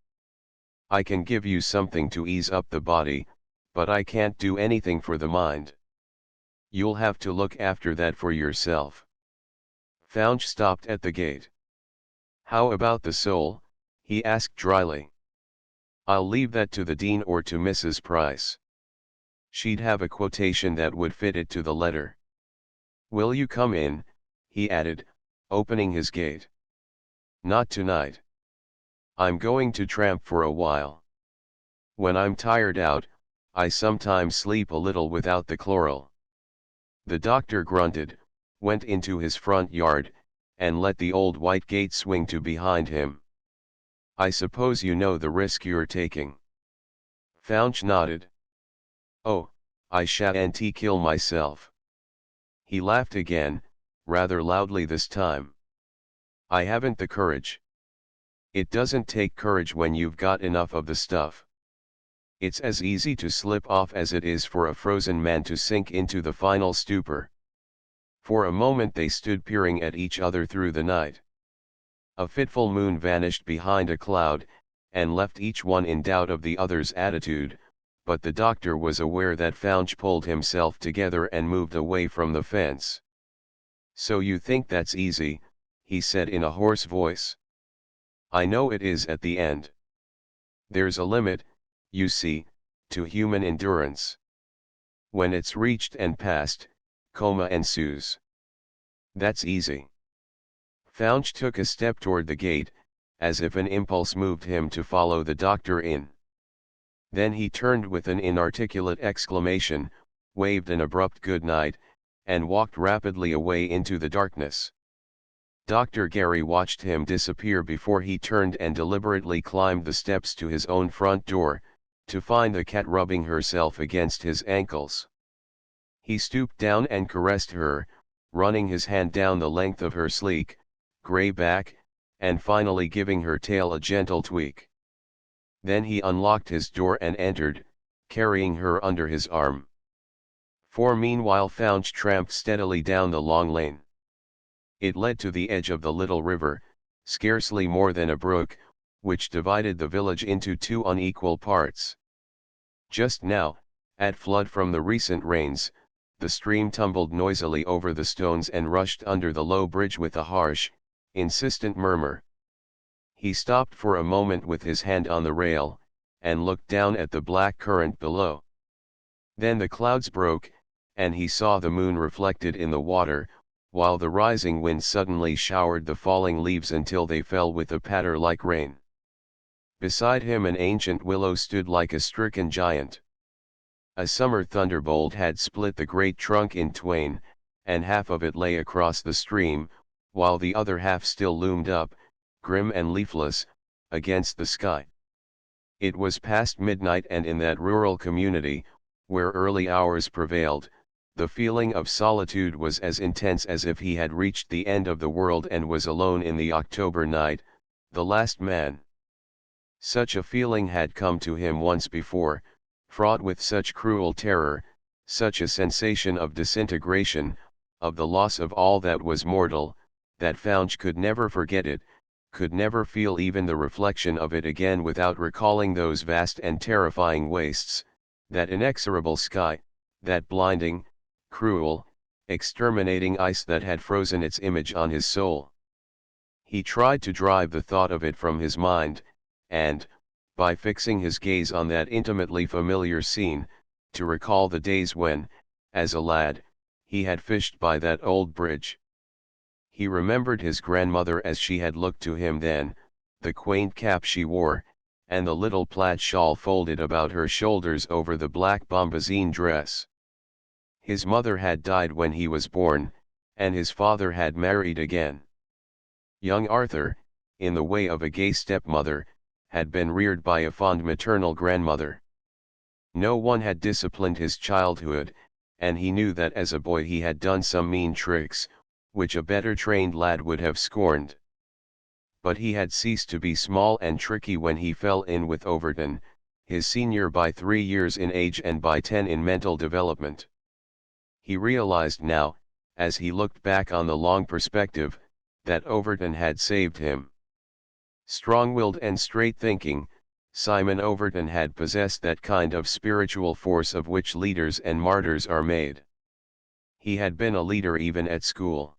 S1: I can give you something to ease up the body, but I can't do anything for the mind. You'll have to look after that for yourself." Fouch stopped at the gate. "How about the soul?" he asked dryly. "I'll leave that to the dean or to Mrs. Price. She'd have a quotation that would fit it to the letter. Will you come in?" he added, opening his gate. "Not tonight. I'm going to tramp for a while. When I'm tired out, I sometimes sleep a little without the chloral." The doctor grunted, went into his front yard, and let the old white gate swing to behind him. "I suppose you know the risk you're taking?" Fouch nodded. "Oh, I shan't kill myself." He laughed again, rather loudly this time. "I haven't the courage." "It doesn't take courage when you've got enough of the stuff. It's as easy to slip off as it is for a frozen man to sink into the final stupor." For a moment they stood peering at each other through the night. A fitful moon vanished behind a cloud, and left each one in doubt of the other's attitude, but the doctor was aware that Fouch pulled himself together and moved away from the fence. "So you think that's easy," he said in a hoarse voice. "I know it is at the end. There's a limit, you see, to human endurance. When it's reached and passed, coma ensues. That's easy." Fouch took a step toward the gate, as if an impulse moved him to follow the doctor in. Then he turned with an inarticulate exclamation, waved an abrupt good night, and walked rapidly away into the darkness. Dr. Gary watched him disappear before he turned and deliberately climbed the steps to his own front door, to find the cat rubbing herself against his ankles. He stooped down and caressed her, running his hand down the length of her sleek, gray back, and finally giving her tail a gentle tweak. Then he unlocked his door and entered, carrying her under his arm. For meanwhile Fouch tramped steadily down the long lane. It led to the edge of the little river, scarcely more than a brook, which divided the village into two unequal parts. Just now, at flood from the recent rains, the stream tumbled noisily over the stones and rushed under the low bridge with a harsh, insistent murmur. He stopped for a moment with his hand on the rail, and looked down at the black current below. Then the clouds broke, and he saw the moon reflected in the water, while the rising wind suddenly showered the falling leaves until they fell with a patter like rain. Beside him an ancient willow stood like a stricken giant. A summer thunderbolt had split the great trunk in twain, and half of it lay across the stream, while the other half still loomed up, grim and leafless, against the sky. It was past midnight, and in that rural community, where early hours prevailed, the feeling of solitude was as intense as if he had reached the end of the world and was alone in the October night, the last man. Such a feeling had come to him once before, fraught with such cruel terror, such a sensation of disintegration, of the loss of all that was mortal, that Faunch could never forget it, could never feel even the reflection of it again without recalling those vast and terrifying wastes, that inexorable sky, that blinding, cruel, exterminating ice that had frozen its image on his soul. He tried to drive the thought of it from his mind, and, by fixing his gaze on that intimately familiar scene, to recall the days when, as a lad, he had fished by that old bridge. He remembered his grandmother as she had looked to him then, the quaint cap she wore, and the little plaid shawl folded about her shoulders over the black bombazine dress. His mother had died when he was born, and his father had married again. Young Arthur, in the way of a gay stepmother, had been reared by a fond maternal grandmother. No one had disciplined his childhood, and he knew that as a boy he had done some mean tricks, which a better trained lad would have scorned. But he had ceased to be small and tricky when he fell in with Overton, his senior by 3 years in age and by 10 in mental development. He realized now, as he looked back on the long perspective, that Overton had saved him. Strong-willed and straight-thinking, Simon Overton had possessed that kind of spiritual force of which leaders and martyrs are made. He had been a leader even at school.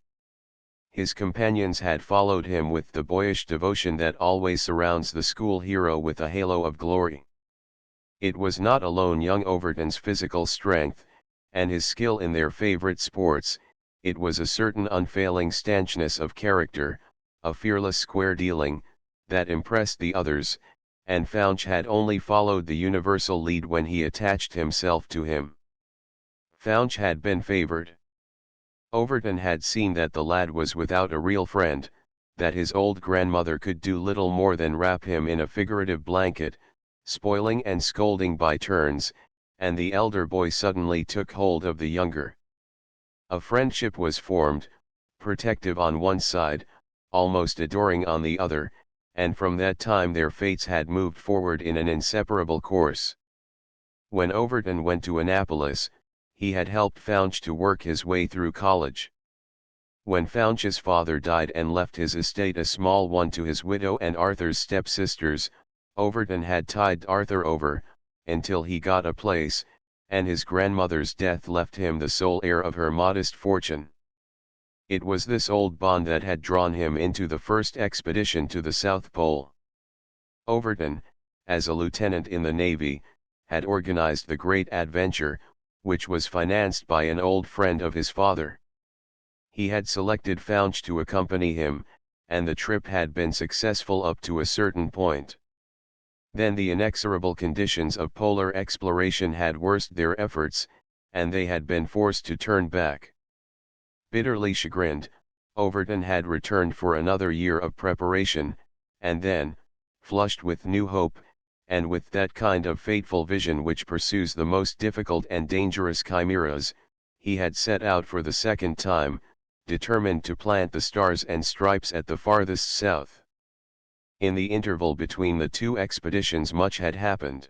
S1: His companions had followed him with the boyish devotion that always surrounds the school hero with a halo of glory. It was not alone young Overton's physical strength, and his skill in their favorite sports, it was a certain unfailing stanchness of character, a fearless square dealing, that impressed the others, and Faunch had only followed the universal lead when he attached himself to him. Faunch had been favored. Overton had seen that the lad was without a real friend, that his old grandmother could do little more than wrap him in a figurative blanket, spoiling and scolding by turns, and the elder boy suddenly took hold of the younger. A friendship was formed, protective on one side, almost adoring on the other, and from that time their fates had moved forward in an inseparable course. When Overton went to Annapolis, he had helped Faunch to work his way through college. When Faunch's father died and left his estate a small one to his widow and Arthur's stepsisters, Overton had tied Arthur over, until he got a place, and his grandmother's death left him the sole heir of her modest fortune. It was this old bond that had drawn him into the first expedition to the South Pole. Overton, as a lieutenant in the Navy, had organized the great adventure, which was financed by an old friend of his father. He had selected Faunch to accompany him, and the trip had been successful up to a certain point. Then the inexorable conditions of polar exploration had worsened their efforts, and they had been forced to turn back. Bitterly chagrined, Overton had returned for another year of preparation, and then, flushed with new hope, and with that kind of fateful vision which pursues the most difficult and dangerous chimeras, he had set out for the second time, determined to plant the stars and stripes at the farthest south. In the interval between the two expeditions much had happened.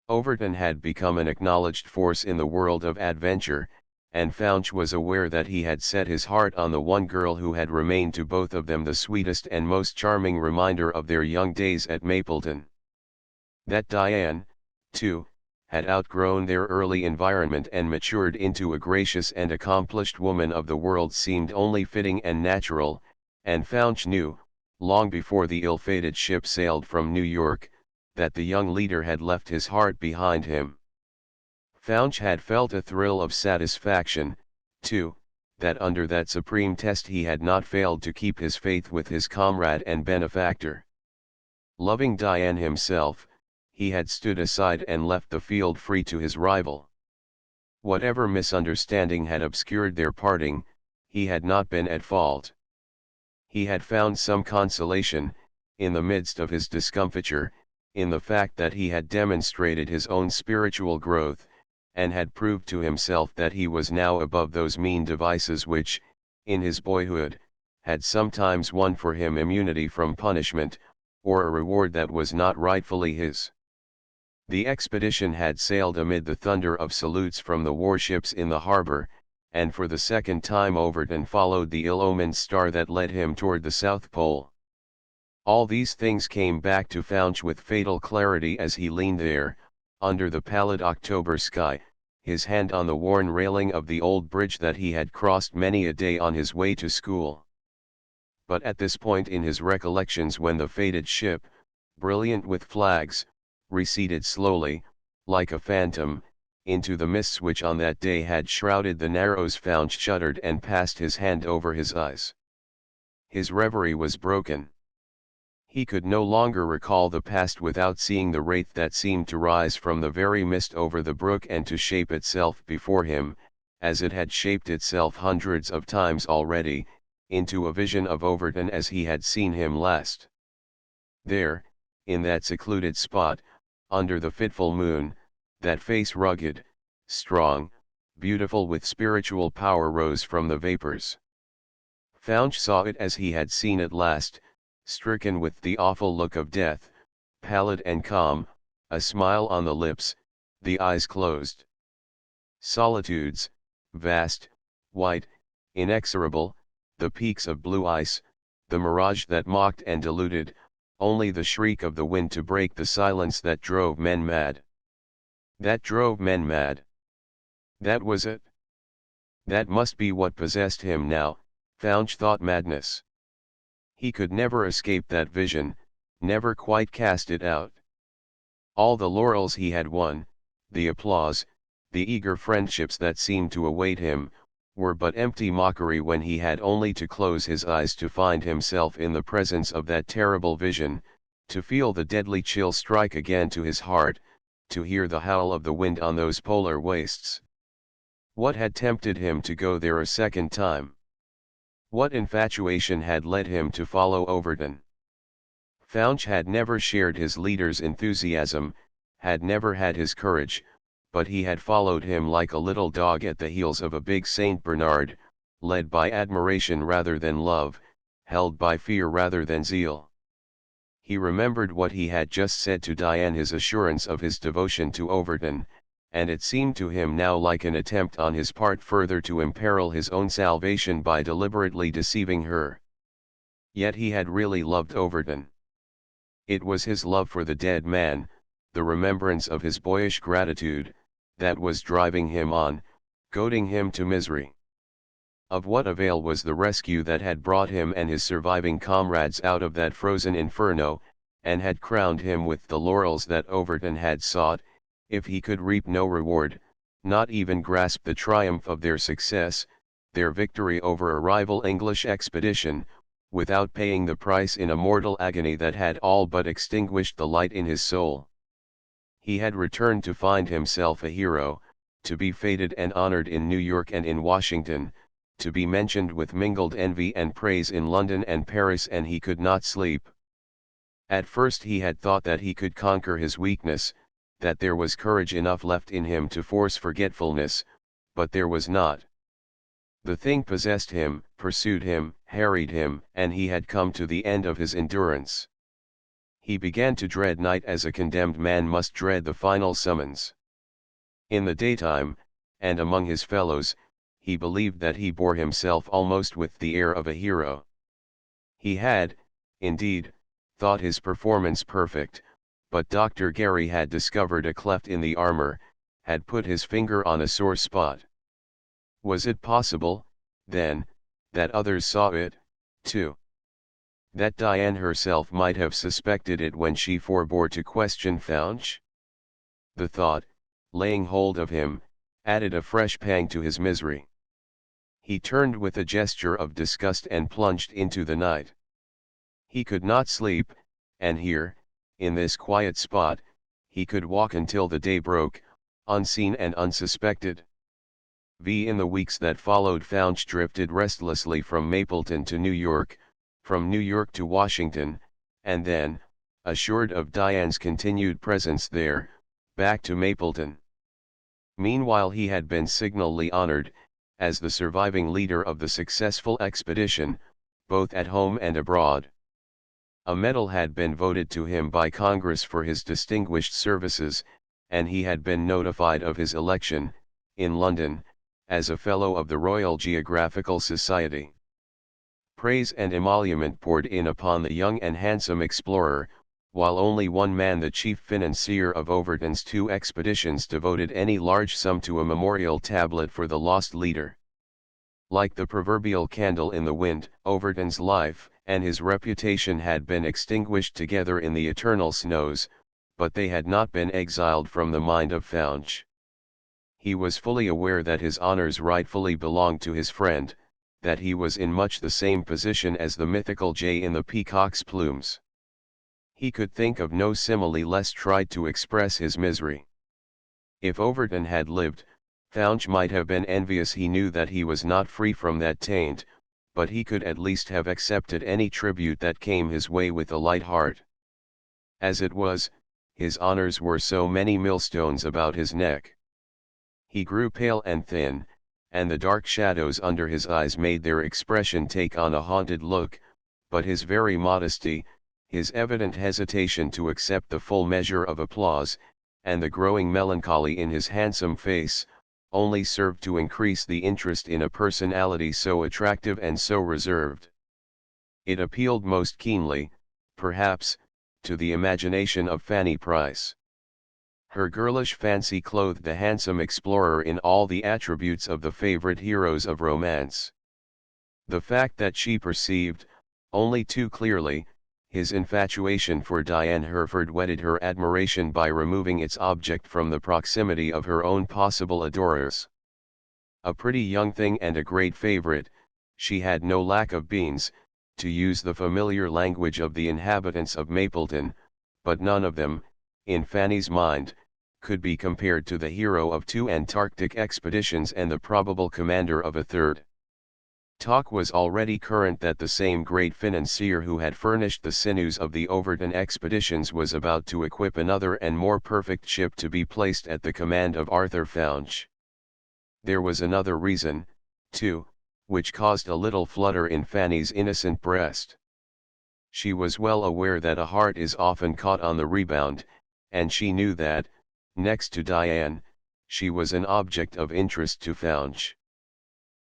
S1: Overton had become an acknowledged force in the world of adventure, and Fouch was aware that he had set his heart on the one girl who had remained to both of them the sweetest and most charming reminder of their young days at Mapleton. That Diane, too, had outgrown their early environment and matured into a gracious and accomplished woman of the world seemed only fitting and natural, and Fouch knew, long before the ill-fated ship sailed from New York, that the young leader had left his heart behind him. Fouch had felt a thrill of satisfaction, too, that under that supreme test he had not failed to keep his faith with his comrade and benefactor. Loving Diane himself, he had stood aside and left the field free to his rival. Whatever misunderstanding had obscured their parting, he had not been at fault. He had found some consolation, in the midst of his discomfiture, in the fact that he had demonstrated his own spiritual growth, and had proved to himself that he was now above those mean devices which, in his boyhood, had sometimes won for him immunity from punishment, or a reward that was not rightfully his. The expedition had sailed amid the thunder of salutes from the warships in the harbor, and for the second time Overton followed the ill-omened star that led him toward the South Pole. All these things came back to Fouch with fatal clarity as he leaned there, under the pallid October sky, his hand on the worn railing of the old bridge that he had crossed many a day on his way to school. But at this point in his recollections when the fated ship, brilliant with flags, receded slowly, like a phantom, into the mists which on that day had shrouded the Narrows, Fouch shuddered and passed his hand over his eyes. His reverie was broken. He could no longer recall the past without seeing the wraith that seemed to rise from the very mist over the brook and to shape itself before him, as it had shaped itself hundreds of times already, into a vision of Overton as he had seen him last. There, in that secluded spot, under the fitful moon, that face rugged, strong, beautiful with spiritual power rose from the vapors. Fouch saw it as he had seen it last, stricken with the awful look of death, pallid and calm, a smile on the lips, the eyes closed. Solitudes, vast, white, inexorable, the peaks of blue ice, the mirage that mocked and deluded, only the shriek of the wind to break the silence that drove men mad. That drove men mad. That was it. That must be what possessed him now, Fouch thought. Madness. He could never escape that vision, never quite cast it out. All the laurels he had won, the applause, the eager friendships that seemed to await him, were but empty mockery when he had only to close his eyes to find himself in the presence of that terrible vision, to feel the deadly chill strike again to his heart, to hear the howl of the wind on those polar wastes. What had tempted him to go there a second time? What infatuation had led him to follow Overton? Fouch had never shared his leader's enthusiasm, had never had his courage, but he had followed him like a little dog at the heels of a big Saint Bernard, led by admiration rather than love, held by fear rather than zeal. He remembered what he had just said to Diane, his assurance of his devotion to Overton, and it seemed to him now like an attempt on his part further to imperil his own salvation by deliberately deceiving her. Yet he had really loved Overton. It was his love for the dead man, the remembrance of his boyish gratitude, that was driving him on, goading him to misery. Of what avail was the rescue that had brought him and his surviving comrades out of that frozen inferno, and had crowned him with the laurels that Overton had sought, if he could reap no reward, not even grasp the triumph of their success, their victory over a rival English expedition, without paying the price in a mortal agony that had all but extinguished the light in his soul? He had returned to find himself a hero, to be feted and honored in New York and in Washington, to be mentioned with mingled envy and praise in London and Paris, and he could not sleep. At first he had thought that he could conquer his weakness, that there was courage enough left in him to force forgetfulness, but there was not. The thing possessed him, pursued him, harried him, and he had come to the end of his endurance. He began to dread night as a condemned man must dread the final summons. In the daytime, and among his fellows, he believed that he bore himself almost with the air of a hero. He had, indeed, thought his performance perfect, but Dr. Gary had discovered a cleft in the armor, had put his finger on a sore spot. Was it possible, then, that others saw it, too? That Diane herself might have suspected it when she forbore to question Founch? The thought, laying hold of him, added a fresh pang to his misery. He turned with a gesture of disgust and plunged into the night. He could not sleep, and here, in this quiet spot, he could walk until the day broke, unseen and unsuspected. In the weeks that followed, Founch drifted restlessly from Mapleton to New York, from New York to Washington, and then, assured of Diane's continued presence there, back to Mapleton. Meanwhile he had been signally honored, as the surviving leader of the successful expedition, both at home and abroad. A medal had been voted to him by Congress for his distinguished services, and he had been notified of his election, in London, as a Fellow of the Royal Geographical Society. Praise and emolument poured in upon the young and handsome explorer, while only one man, the chief financier of Overton's 2 expeditions, devoted any large sum to a memorial tablet for the lost leader. Like the proverbial candle in the wind, Overton's life and his reputation had been extinguished together in the eternal snows, but they had not been exiled from the mind of Founch. He was fully aware that his honors rightfully belonged to his friend, that he was in much the same position as the mythical jay in the peacock's plumes. He could think of no simile less tried to express his misery. If Overton had lived, Founch might have been envious. He knew that he was not free from that taint, but he could at least have accepted any tribute that came his way with a light heart. As it was, his honors were so many millstones about his neck. He grew pale and thin, and the dark shadows under his eyes made their expression take on a haunted look, but his very modesty, his evident hesitation to accept the full measure of applause, and the growing melancholy in his handsome face, only served to increase the interest in a personality so attractive and so reserved. It appealed most keenly, perhaps, to the imagination of Fanny Price. Her girlish fancy clothed the handsome explorer in all the attributes of the favorite heroes of romance. The fact that she perceived, only too clearly, his infatuation for Diane Hereford whetted her admiration by removing its object from the proximity of her own possible adorers. A pretty young thing and a great favorite, she had no lack of beans, to use the familiar language of the inhabitants of Mapleton, but none of them, in Fanny's mind, could be compared to the hero of 2 Antarctic expeditions and the probable commander of a 3rd. Talk was already current that the same great financier who had furnished the sinews of the Overton expeditions was about to equip another and more perfect ship to be placed at the command of Arthur Founch. There was another reason, too, which caused a little flutter in Fanny's innocent breast. She was well aware that a heart is often caught on the rebound, and she knew that, next to Diane, she was an object of interest to Founch.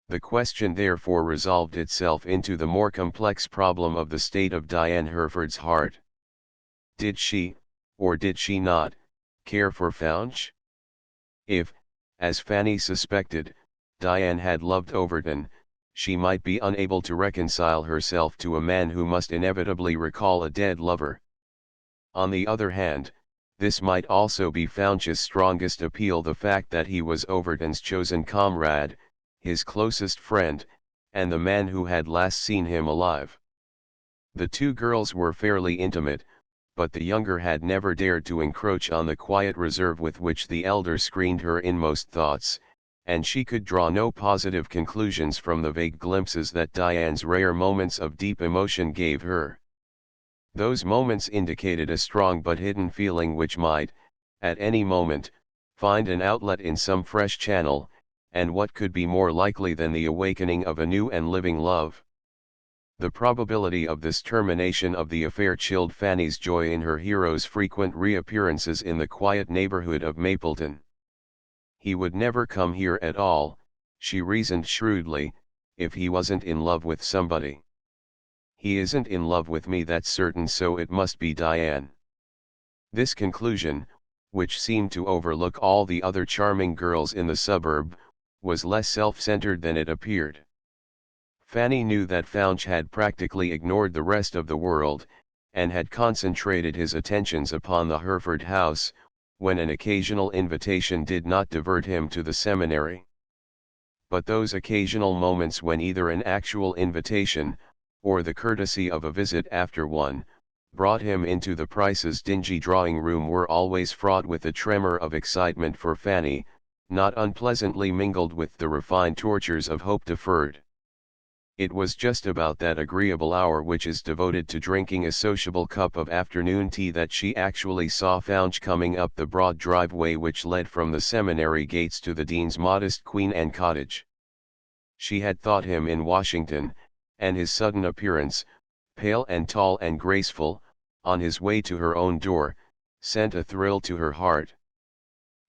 S1: The question therefore resolved itself into the more complex problem of the state of Diane Hereford's heart. Did she, or did she not, care for Founch? If, as Fanny suspected, Diane had loved Overton, she might be unable to reconcile herself to a man who must inevitably recall a dead lover. On the other hand, this might also be Founch's strongest appeal, the fact that he was Overton's chosen comrade, his closest friend, and the man who had last seen him alive. The 2 girls were fairly intimate, but the younger had never dared to encroach on the quiet reserve with which the elder screened her inmost thoughts, and she could draw no positive conclusions from the vague glimpses that Diane's rare moments of deep emotion gave her. Those moments indicated a strong but hidden feeling which might, at any moment, find an outlet in some fresh channel, and what could be more likely than the awakening of a new and living love? The probability of this termination of the affair chilled Fanny's joy in her hero's frequent reappearances in the quiet neighborhood of Mapleton. He would never come here at all, she reasoned shrewdly, if he wasn't in love with somebody. He isn't in love with me, that's certain, so it must be Diane. This conclusion, which seemed to overlook all the other charming girls in the suburb, was less self-centered than it appeared. Fanny knew that Founch had practically ignored the rest of the world, and had concentrated his attentions upon the Hereford house, when an occasional invitation did not divert him to the seminary. But those occasional moments when either an actual invitation, or the courtesy of a visit after one, brought him into the Price's dingy drawing room were always fraught with a tremor of excitement for Fanny, not unpleasantly mingled with the refined tortures of hope deferred. It was just about that agreeable hour which is devoted to drinking a sociable cup of afternoon tea that she actually saw Founch coming up the broad driveway which led from the seminary gates to the dean's modest Queen Anne cottage. She had thought him in Washington, and his sudden appearance, pale and tall and graceful, on his way to her own door, sent a thrill to her heart.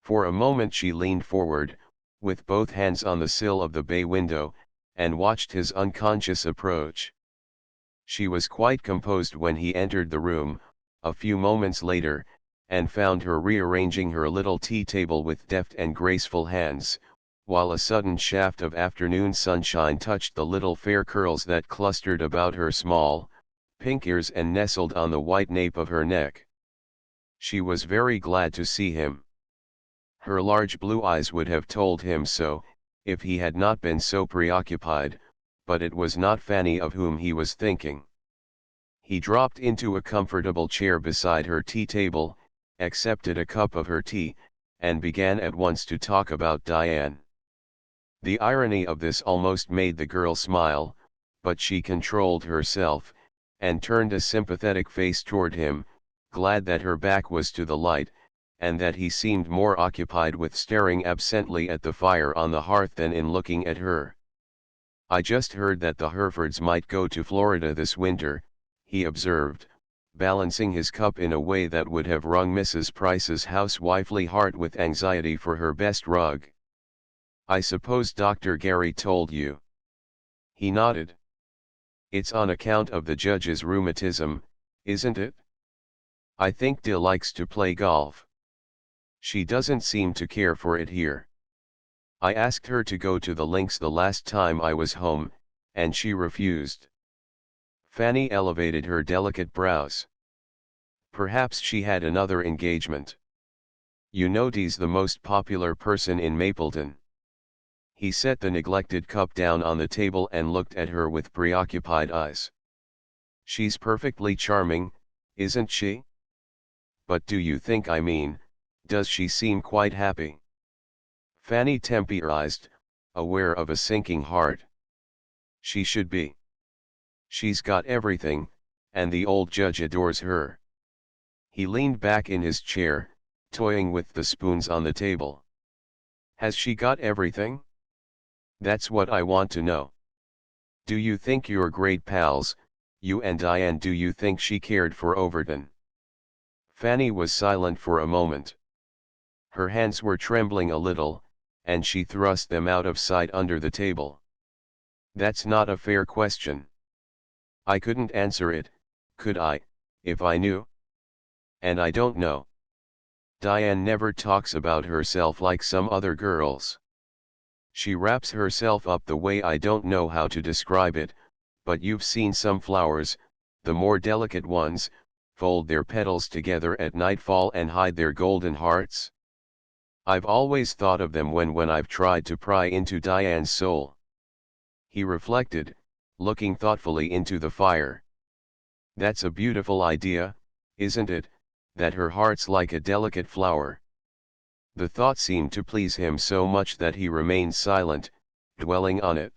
S1: For a moment she leaned forward, with both hands on the sill of the bay window, and watched his unconscious approach. She was quite composed when he entered the room, a few moments later, and found her rearranging her little tea table with deft and graceful hands, while a sudden shaft of afternoon sunshine touched the little fair curls that clustered about her small, pink ears and nestled on the white nape of her neck. She was very glad to see him. Her large blue eyes would have told him so, if he had not been so preoccupied, but it was not Fanny of whom he was thinking. He dropped into a comfortable chair beside her tea table, accepted a cup of her tea, and began at once to talk about Diane. The irony of this almost made the girl smile, but she controlled herself, and turned a sympathetic face toward him, glad that her back was to the light, and that he seemed more occupied with staring absently at the fire on the hearth than in looking at her. "I just heard that the Herefords might go to Florida this winter," he observed, balancing his cup in a way that would have wrung Mrs. Price's housewifely heart with anxiety for her best rug. "I suppose Dr. Gary told you?" He nodded. "It's on account of the judge's rheumatism, isn't it? I think Dill likes to play golf. She doesn't seem to care for it here. I asked her to go to the links the last time I was home, and she refused." Fanny elevated her delicate brows. "Perhaps she had another engagement. You know Dee's the most popular person in Mapleton." He set the neglected cup down on the table and looked at her with preoccupied eyes. "She's perfectly charming, isn't she? But do you think does she seem quite happy?" Fanny temporized, aware of a sinking heart. "She should be. She's got everything, and the old judge adores her." He leaned back in his chair, toying with the spoons on the table. "Has she got everything? That's what I want to know. Do you think you're great pals, you and Diane? Do you think she cared for Overton?" Fanny was silent for a moment. Her hands were trembling a little, and she thrust them out of sight under the table. "That's not a fair question. I couldn't answer it, could I, if I knew? And I don't know. Diane never talks about herself like some other girls. She wraps herself up the way I don't know how to describe it, but you've seen some flowers, the more delicate ones, fold their petals together at nightfall and hide their golden hearts. I've always thought of them when I've tried to pry into Diane's soul." He reflected, looking thoughtfully into the fire. "That's a beautiful idea, isn't it, that her heart's like a delicate flower?" The thought seemed to please him so much that he remained silent, dwelling on it.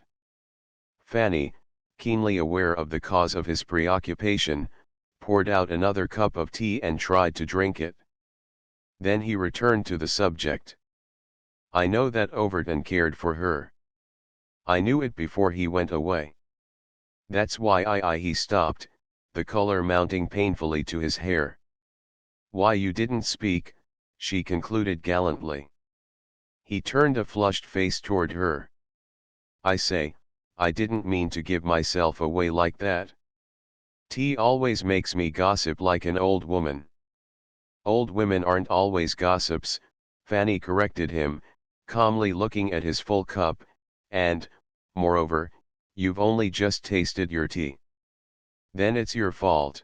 S1: Fanny, keenly aware of the cause of his preoccupation, poured out another cup of tea and tried to drink it. Then he returned to the subject. "I know that Overton cared for her. I knew it before he went away. That's why he stopped, the color mounting painfully to his hair. Why you didn't speak," she concluded gallantly. He turned a flushed face toward her. I say, I didn't mean to give myself away like that. Tea always makes me gossip like an old woman. Old women aren't always gossips, Fanny corrected him, calmly looking at his full cup, and, moreover, you've only just tasted your tea. Then it's your fault.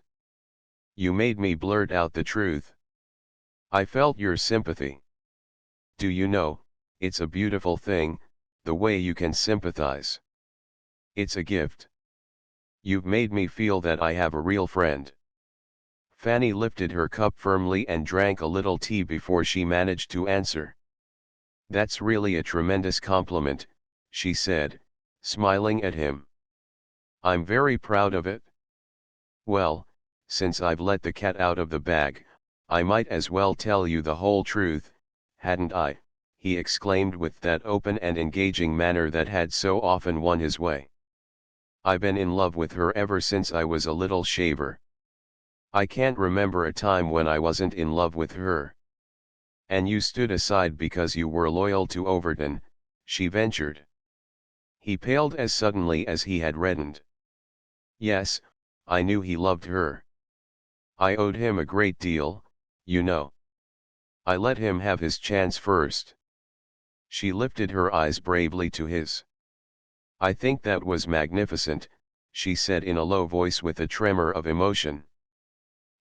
S1: You made me blurt out the truth. I felt your sympathy. Do you know, it's a beautiful thing, the way you can sympathize. It's a gift. You've made me feel that I have a real friend. Fanny lifted her cup firmly and drank a little tea before she managed to answer. That's really a tremendous compliment, she said, smiling at him. I'm very proud of it. Well, since I've let the cat out of the bag, I might as well tell you the whole truth, hadn't I? He exclaimed with that open and engaging manner that had so often won his way. I've been in love with her ever since I was a little shaver. I can't remember a time when I wasn't in love with her. And you stood aside because you were loyal to Overton, she ventured. He paled as suddenly as he had reddened. Yes, I knew he loved her. I owed him a great deal, you know. I let him have his chance first. She lifted her eyes bravely to his. I think that was magnificent, she said in a low voice with a tremor of emotion.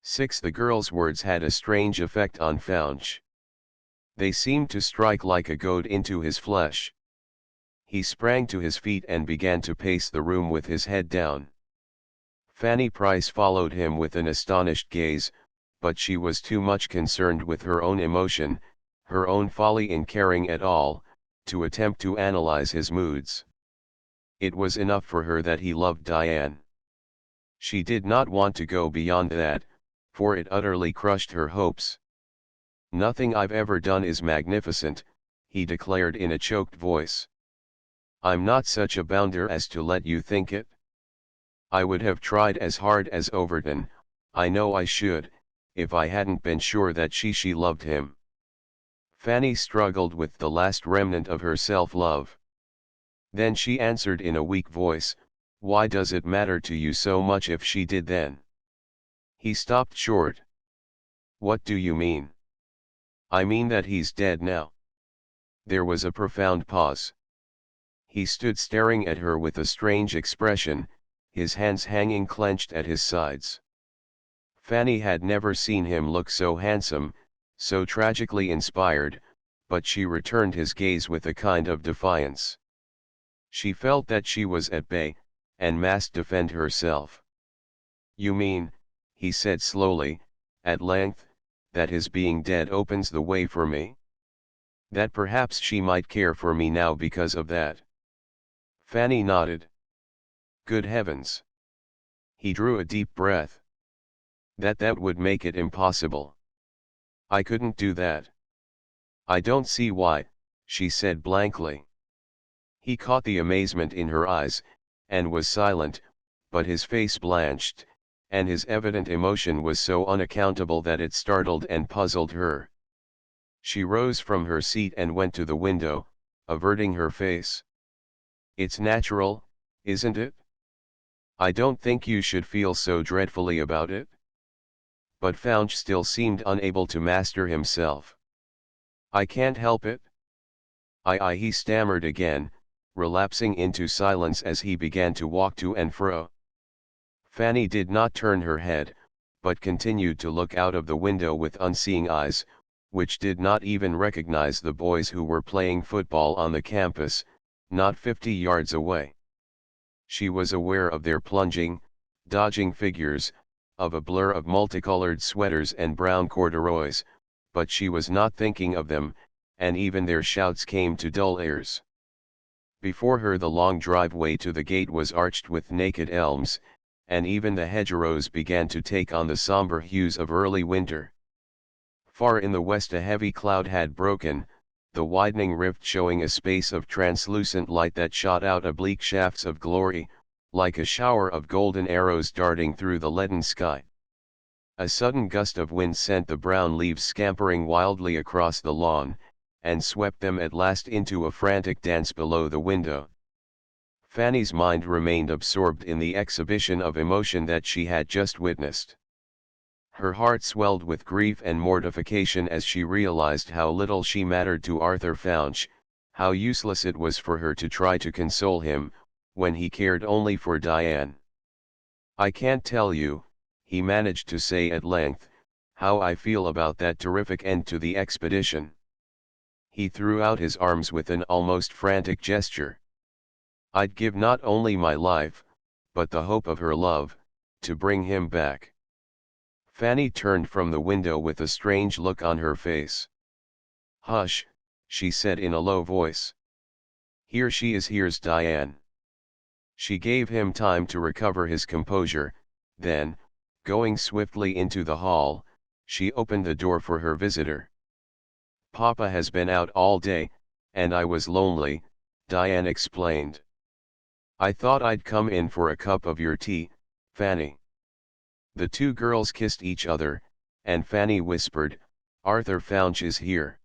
S1: The girl's words had a strange effect on Faunch. They seemed to strike like a goad into his flesh. He sprang to his feet and began to pace the room with his head down. Fanny Price followed him with an astonished gaze, but she was too much concerned with her own emotion, her own folly in caring at all, to attempt to analyze his moods. It was enough for her that he loved Diane. She did not want to go beyond that, for it utterly crushed her hopes. Nothing I've ever done is magnificent, he declared in a choked voice. I'm not such a bounder as to let you think it. I would have tried as hard as Overton, I know I should, if I hadn't been sure that she loved him. Fanny struggled with the last remnant of her self-love. Then she answered in a weak voice, why does it matter to you so much if she did then? He stopped short. What do you mean? I mean that he's dead now. There was a profound pause. He stood staring at her with a strange expression, his hands hanging clenched at his sides. Fanny had never seen him look so handsome, so tragically inspired, but she returned his gaze with a kind of defiance. She felt that she was at bay, and must defend herself. You mean, he said slowly, at length, that his being dead opens the way for me? That perhaps she might care for me now because of that? Fanny nodded. Good heavens! He drew a deep breath. That would make it impossible. I couldn't do that. I don't see why, she said blankly. He caught the amazement in her eyes, and was silent, but his face blanched, and his evident emotion was so unaccountable that it startled and puzzled her. She rose from her seat and went to the window, averting her face. It's natural, isn't it? I don't think you should feel so dreadfully about it. But Faunch still seemed unable to master himself. I can't help it. He stammered again, relapsing into silence as he began to walk to and fro. Fanny did not turn her head, but continued to look out of the window with unseeing eyes, which did not even recognize the boys who were playing football on the campus, not 50 yards away. She was aware of their plunging, dodging figures, of a blur of multicolored sweaters and brown corduroys, but she was not thinking of them, and even their shouts came to dull ears. Before her the long driveway to the gate was arched with naked elms, and even the hedgerows began to take on the somber hues of early winter. Far in the west a heavy cloud had broken, the widening rift showing a space of translucent light that shot out oblique shafts of glory, like a shower of golden arrows darting through the leaden sky. A sudden gust of wind sent the brown leaves scampering wildly across the lawn, and swept them at last into a frantic dance below the window. Fanny's mind remained absorbed in the exhibition of emotion that she had just witnessed. Her heart swelled with grief and mortification as she realized how little she mattered to Arthur Founch, how useless it was for her to try to console him, when he cared only for Diane. "I can't tell you," he managed to say at length, "how I feel about that terrific end to the expedition." He threw out his arms with an almost frantic gesture. "I'd give not only my life, but the hope of her love, to bring him back." Fanny turned from the window with a strange look on her face. "Hush," she said in a low voice. "Here she is, here's Diane." She gave him time to recover his composure, then, going swiftly into the hall, she opened the door for her visitor. "Papa has been out all day, and I was lonely," Diane explained. "I thought I'd come in for a cup of your tea, Fanny." The two girls kissed each other, and Fanny whispered, "Arthur Founch is here."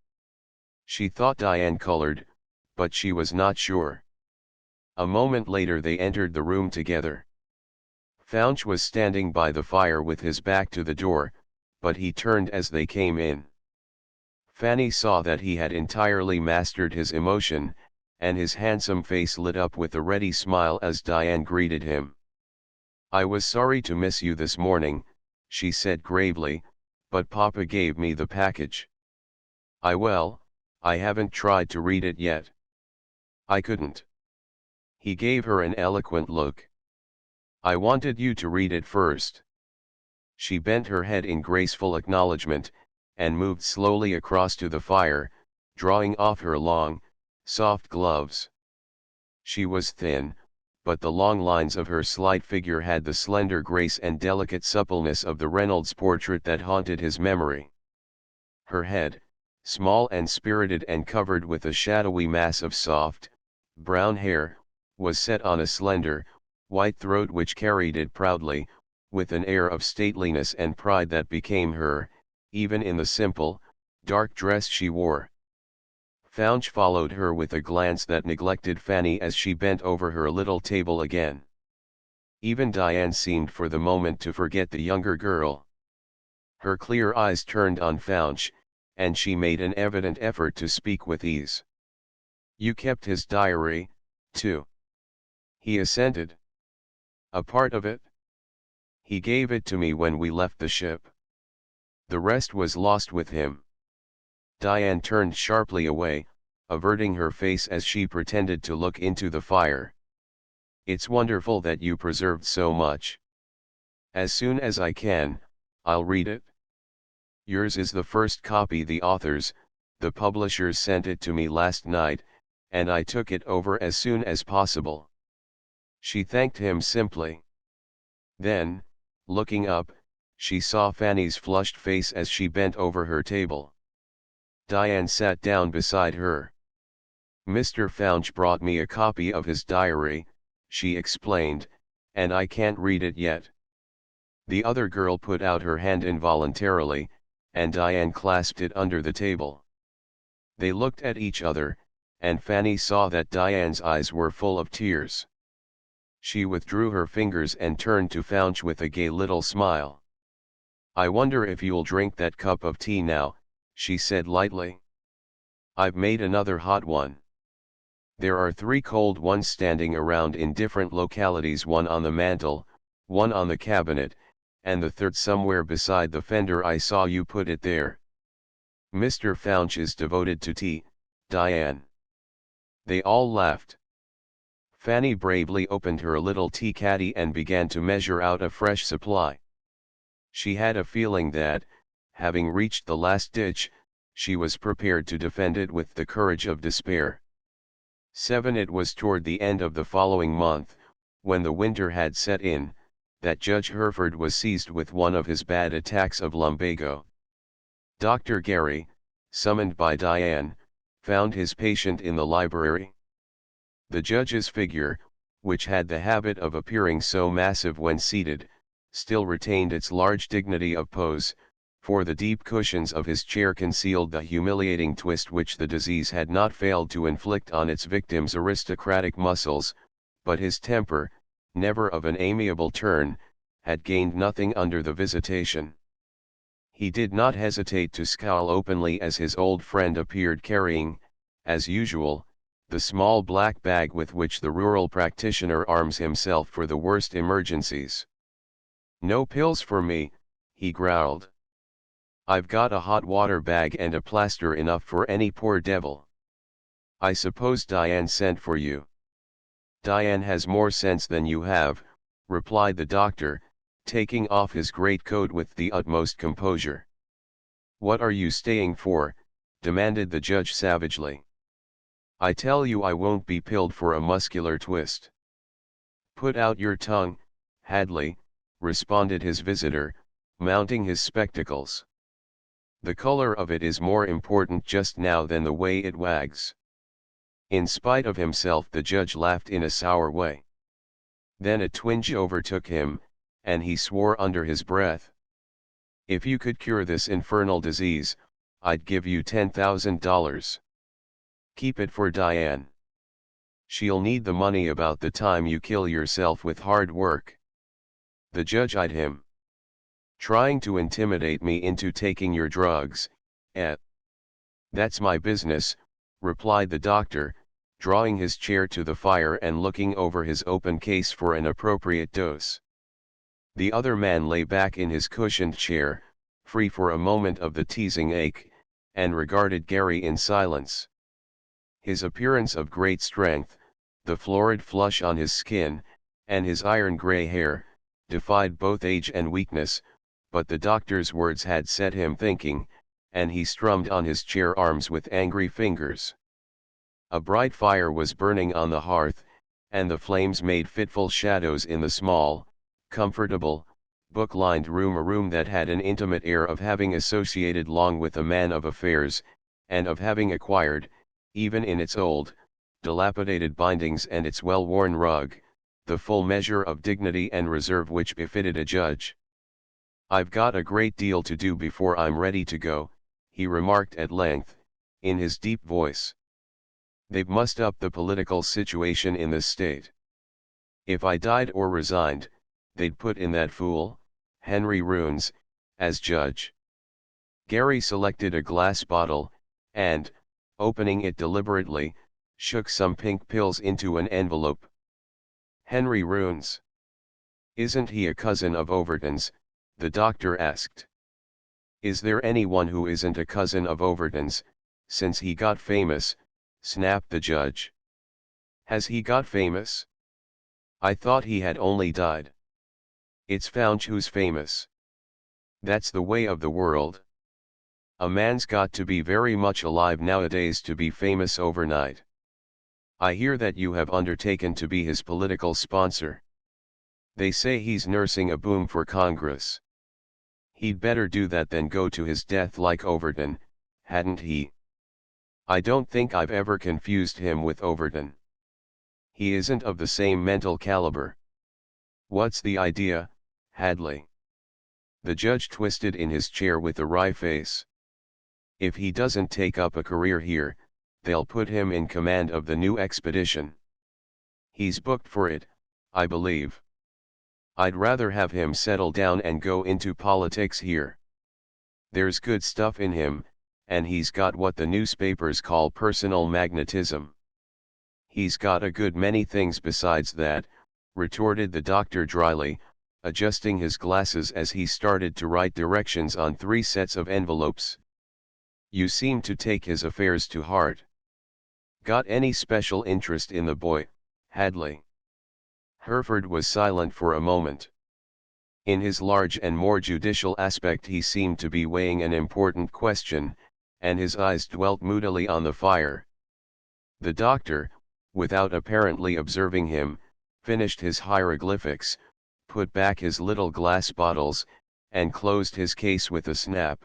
S1: She thought Diane colored, but she was not sure. A moment later they entered the room together. Founch was standing by the fire with his back to the door, but he turned as they came in. Fanny saw that he had entirely mastered his emotion, and his handsome face lit up with a ready smile as Diane greeted him. "I was sorry to miss you this morning," she said gravely, "but Papa gave me the package." I haven't tried to read it yet." "I couldn't." He gave her an eloquent look. "I wanted you to read it first." She bent her head in graceful acknowledgement, and moved slowly across to the fire, drawing off her long, soft gloves. She was thin, but the long lines of her slight figure had the slender grace and delicate suppleness of the Reynolds portrait that haunted his memory. Her head, small and spirited and covered with a shadowy mass of soft, brown hair, was set on a slender, white throat which carried it proudly, with an air of stateliness and pride that became her, even in the simple, dark dress she wore. Founch followed her with a glance that neglected Fanny as she bent over her little table again. Even Diane seemed for the moment to forget the younger girl. Her clear eyes turned on Founch, and she made an evident effort to speak with ease. "You kept his diary, too?" He assented. "A part of it? He gave it to me when we left the ship. The rest was lost with him." Diane turned sharply away, averting her face as she pretended to look into the fire. "It's wonderful that you preserved so much. As soon as I can, I'll read it. Yours is the first copy. The authors, the publishers sent it to me last night, and I took it over as soon as possible." She thanked him simply. Then, looking up, she saw Fanny's flushed face as she bent over her table. Diane sat down beside her. "Mr. Founch brought me a copy of his diary," she explained, "and I can't read it yet." The other girl put out her hand involuntarily, and Diane clasped it under the table. They looked at each other, and Fanny saw that Diane's eyes were full of tears. She withdrew her fingers and turned to Founch with a gay little smile. "I wonder if you'll drink that cup of tea now," she said lightly. "I've made another hot one. There are 3 cold ones standing around in different localities, one on the mantel, one on the cabinet, and the third somewhere beside the fender. I saw you put it there. Mr. Founch is devoted to tea, Diane." They all laughed. Fanny bravely opened her little tea caddy and began to measure out a fresh supply. She had a feeling that, having reached the last ditch, she was prepared to defend it with the courage of despair. 7 It was toward the end of the following month, when the winter had set in, that Judge Hereford was seized with one of his bad attacks of lumbago. Dr. Gary, summoned by Diane, found his patient in the library. The judge's figure, which had the habit of appearing so massive when seated, still retained its large dignity of pose, for the deep cushions of his chair concealed the humiliating twist which the disease had not failed to inflict on its victim's aristocratic muscles, but his temper, never of an amiable turn, had gained nothing under the visitation. He did not hesitate to scowl openly as his old friend appeared carrying, as usual, the small black bag with which the rural practitioner arms himself for the worst emergencies. "No pills for me," he growled. "I've got a hot water bag and a plaster enough for any poor devil." "I suppose Diane sent for you." "Diane has more sense than you have," replied the doctor, taking off his greatcoat with the utmost composure. "What are you staying for?" demanded the judge savagely. "I tell you I won't be pilled for a muscular twist." "Put out your tongue, Hadley," responded his visitor, mounting his spectacles. "The color of it is more important just now than the way it wags." In spite of himself, the judge laughed in a sour way. Then a twinge overtook him, and he swore under his breath. "If you could cure this infernal disease, I'd give you $10,000. Keep it for Diane. She'll need the money about the time you kill yourself with hard work." The judge eyed him. "Trying to intimidate me into taking your drugs, eh?" "That's my business," replied the doctor, drawing his chair to the fire and looking over his open case for an appropriate dose. The other man lay back in his cushioned chair, free for a moment of the teasing ache, and regarded Gary in silence. His appearance of great strength, the florid flush on his skin, and his iron-gray hair, defied both age and weakness, but the doctor's words had set him thinking, and he strummed on his chair arms with angry fingers. A bright fire was burning on the hearth, and the flames made fitful shadows in the small, comfortable, book-lined room, a room that had an intimate air of having associated long with a man of affairs, and of having acquired, even in its old, dilapidated bindings and its well-worn rug, the full measure of dignity and reserve which befitted a judge. "I've got a great deal to do before I'm ready to go," he remarked at length, in his deep voice. "They've mussed up the political situation in this state. If I died or resigned, they'd put in that fool, Henry Runes, as judge." Gary selected a glass bottle, and, opening it deliberately, shook some pink pills into an envelope. "Henry Runes? Isn't he a cousin of Overton's?" the doctor asked. "Is there anyone who isn't a cousin of Overton's, since he got famous?" snapped the judge. "Has he got famous? I thought he had only died." "It's Founch who's famous. That's the way of the world. A man's got to be very much alive nowadays to be famous overnight. I hear that you have undertaken to be his political sponsor. They say he's nursing a boom for Congress. He'd better do that than go to his death like Overton, hadn't he?" "I don't think I've ever confused him with Overton. He isn't of the same mental caliber." "What's the idea, Hadley?" The judge twisted in his chair with a wry face. "If he doesn't take up a career here, they'll put him in command of the new expedition. He's booked for it, I believe. I'd rather have him settle down and go into politics here. There's good stuff in him, and he's got what the newspapers call personal magnetism." "He's got a good many things besides that," retorted the doctor dryly, adjusting his glasses as he started to write directions on 3 sets of envelopes. "You seem to take his affairs to heart. Got any special interest in the boy, Hadley?" Hereford was silent for a moment. In his large and more judicial aspect he seemed to be weighing an important question, and his eyes dwelt moodily on the fire. The doctor, without apparently observing him, finished his hieroglyphics, put back his little glass bottles, and closed his case with a snap.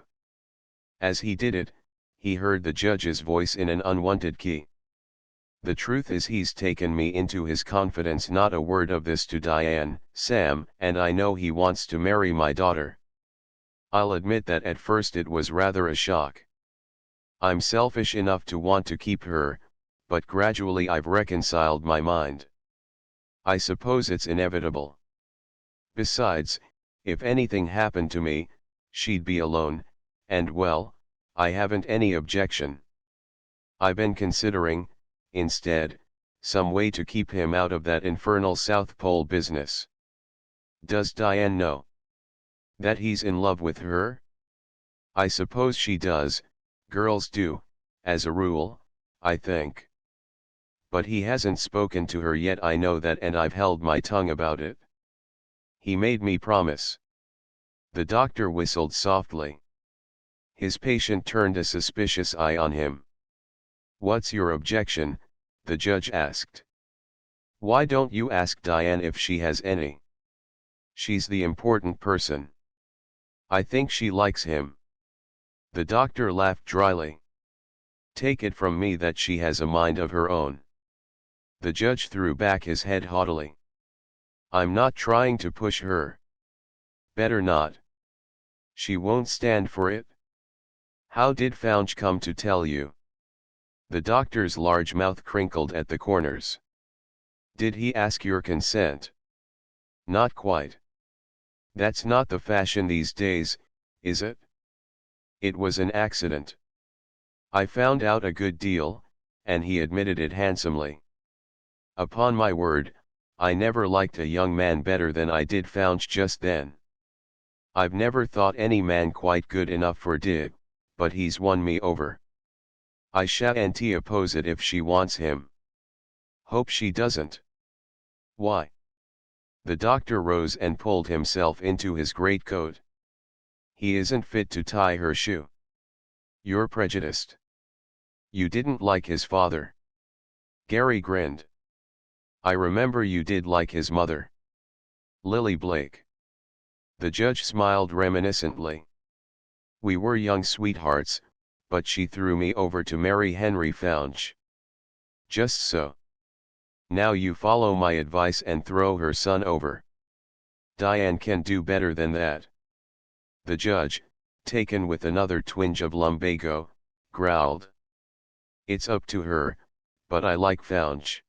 S1: As he did it, he heard the judge's voice in an unwonted key. "The truth is he's taken me into his confidence, not a word of this to Diane, Sam, and I know he wants to marry my daughter. I'll admit that at first it was rather a shock. I'm selfish enough to want to keep her, but gradually I've reconciled my mind. I suppose it's inevitable. Besides, if anything happened to me, she'd be alone, and well, I haven't any objection. I've been considering, instead, some way to keep him out of that infernal South Pole business. Does Diane know that he's in love with her? I suppose she does, girls do, as a rule, I think. But he hasn't spoken to her yet, I know that, and I've held my tongue about it. He made me promise. The doctor whistled softly. His patient turned a suspicious eye on him. What's your objection? The judge asked. Why don't you ask Diane if she has any? She's the important person. I think she likes him. The doctor laughed dryly. Take it from me that she has a mind of her own. The judge threw back his head haughtily. I'm not trying to push her. Better not. She won't stand for it. How did Fouch come to tell you? The doctor's large mouth crinkled at the corners. Did he ask your consent? Not quite. That's not the fashion these days, is it? It was an accident. I found out a good deal, and he admitted it handsomely. Upon my word, I never liked a young man better than I did Fouch just then. I've never thought any man quite good enough for Dib, but he's won me over. I shan't oppose it if she wants him. Hope she doesn't. Why? The doctor rose and pulled himself into his greatcoat. He isn't fit to tie her shoe. You're prejudiced. You didn't like his father. Gary grinned. I remember you did like his mother. Lily Blake. The judge smiled reminiscently. We were young sweethearts, but she threw me over to marry Henry Fouch. Just so. Now you follow my advice and throw her son over. Diane can do better than that. The judge, taken with another twinge of lumbago, growled. It's up to her, but I like Fouch.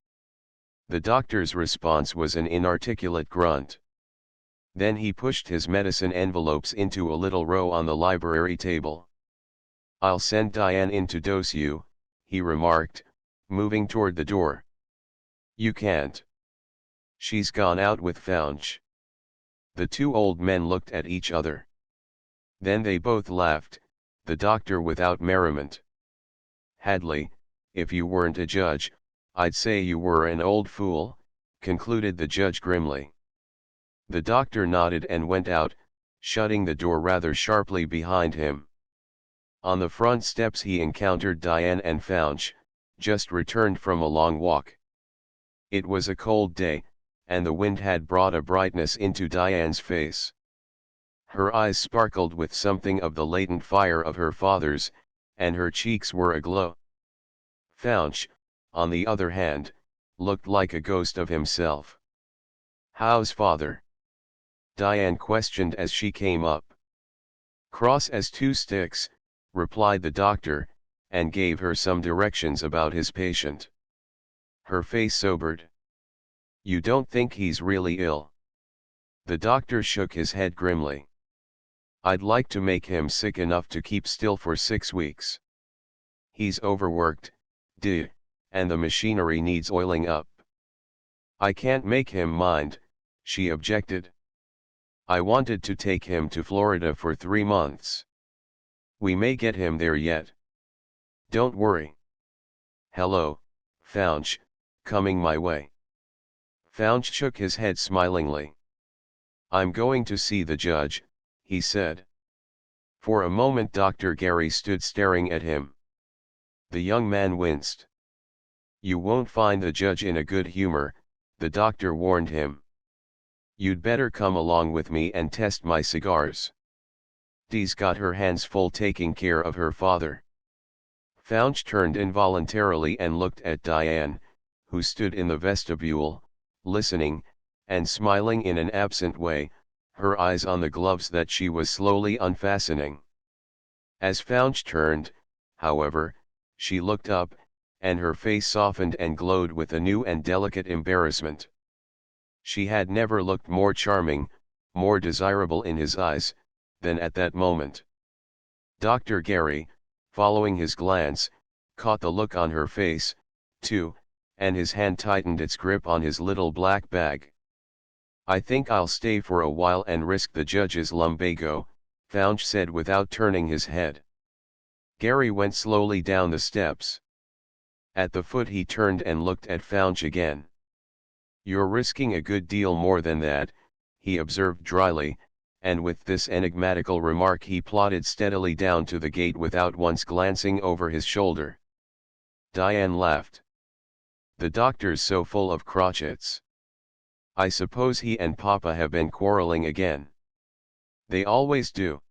S1: The doctor's response was an inarticulate grunt. Then he pushed his medicine envelopes into a little row on the library table. I'll send Diane in to dose you, he remarked, moving toward the door. You can't. She's gone out with Fouch. The two old men looked at each other. Then they both laughed, the doctor without merriment. Hadley, if you weren't a judge, I'd say you were an old fool, concluded the judge grimly. The doctor nodded and went out, shutting the door rather sharply behind him. On the front steps he encountered Diane and Fouch, just returned from a long walk. It was a cold day, and the wind had brought a brightness into Diane's face. Her eyes sparkled with something of the latent fire of her father's, and her cheeks were aglow. Fouch, on the other hand, looked like a ghost of himself. How's father? Diane questioned as she came up. Cross as two sticks, replied the doctor, and gave her some directions about his patient. Her face sobered. You don't think he's really ill? The doctor shook his head grimly. I'd like to make him sick enough to keep still for 6 weeks. He's overworked, and the machinery needs oiling up. I can't make him mind, she objected. I wanted to take him to Florida for 3 months. We may get him there yet. Don't worry. Hello, Fouch, coming my way. Fouch shook his head smilingly. I'm going to see the judge, he said. For a moment Dr. Gary stood staring at him. The young man winced. You won't find the judge in a good humor, the doctor warned him. You'd better come along with me and test my cigars. Dee's got her hands full taking care of her father. Fouch turned involuntarily and looked at Diane, who stood in the vestibule, listening, and smiling in an absent way, her eyes on the gloves that she was slowly unfastening. As Fouch turned, however, she looked up, and her face softened and glowed with a new and delicate embarrassment. She had never looked more charming, more desirable in his eyes, than at that moment. Dr. Gary, following his glance, caught the look on her face, too, and his hand tightened its grip on his little black bag. "I think I'll stay for a while and risk the judge's lumbago," Founch said without turning his head. Gary went slowly down the steps. At the foot he turned and looked at Founch again. "You're risking a good deal more than that," he observed dryly, and with this enigmatical remark he plodded steadily down to the gate without once glancing over his shoulder. Diane laughed. "The doctor's so full of crotchets. I suppose he and Papa have been quarreling again." "They always do."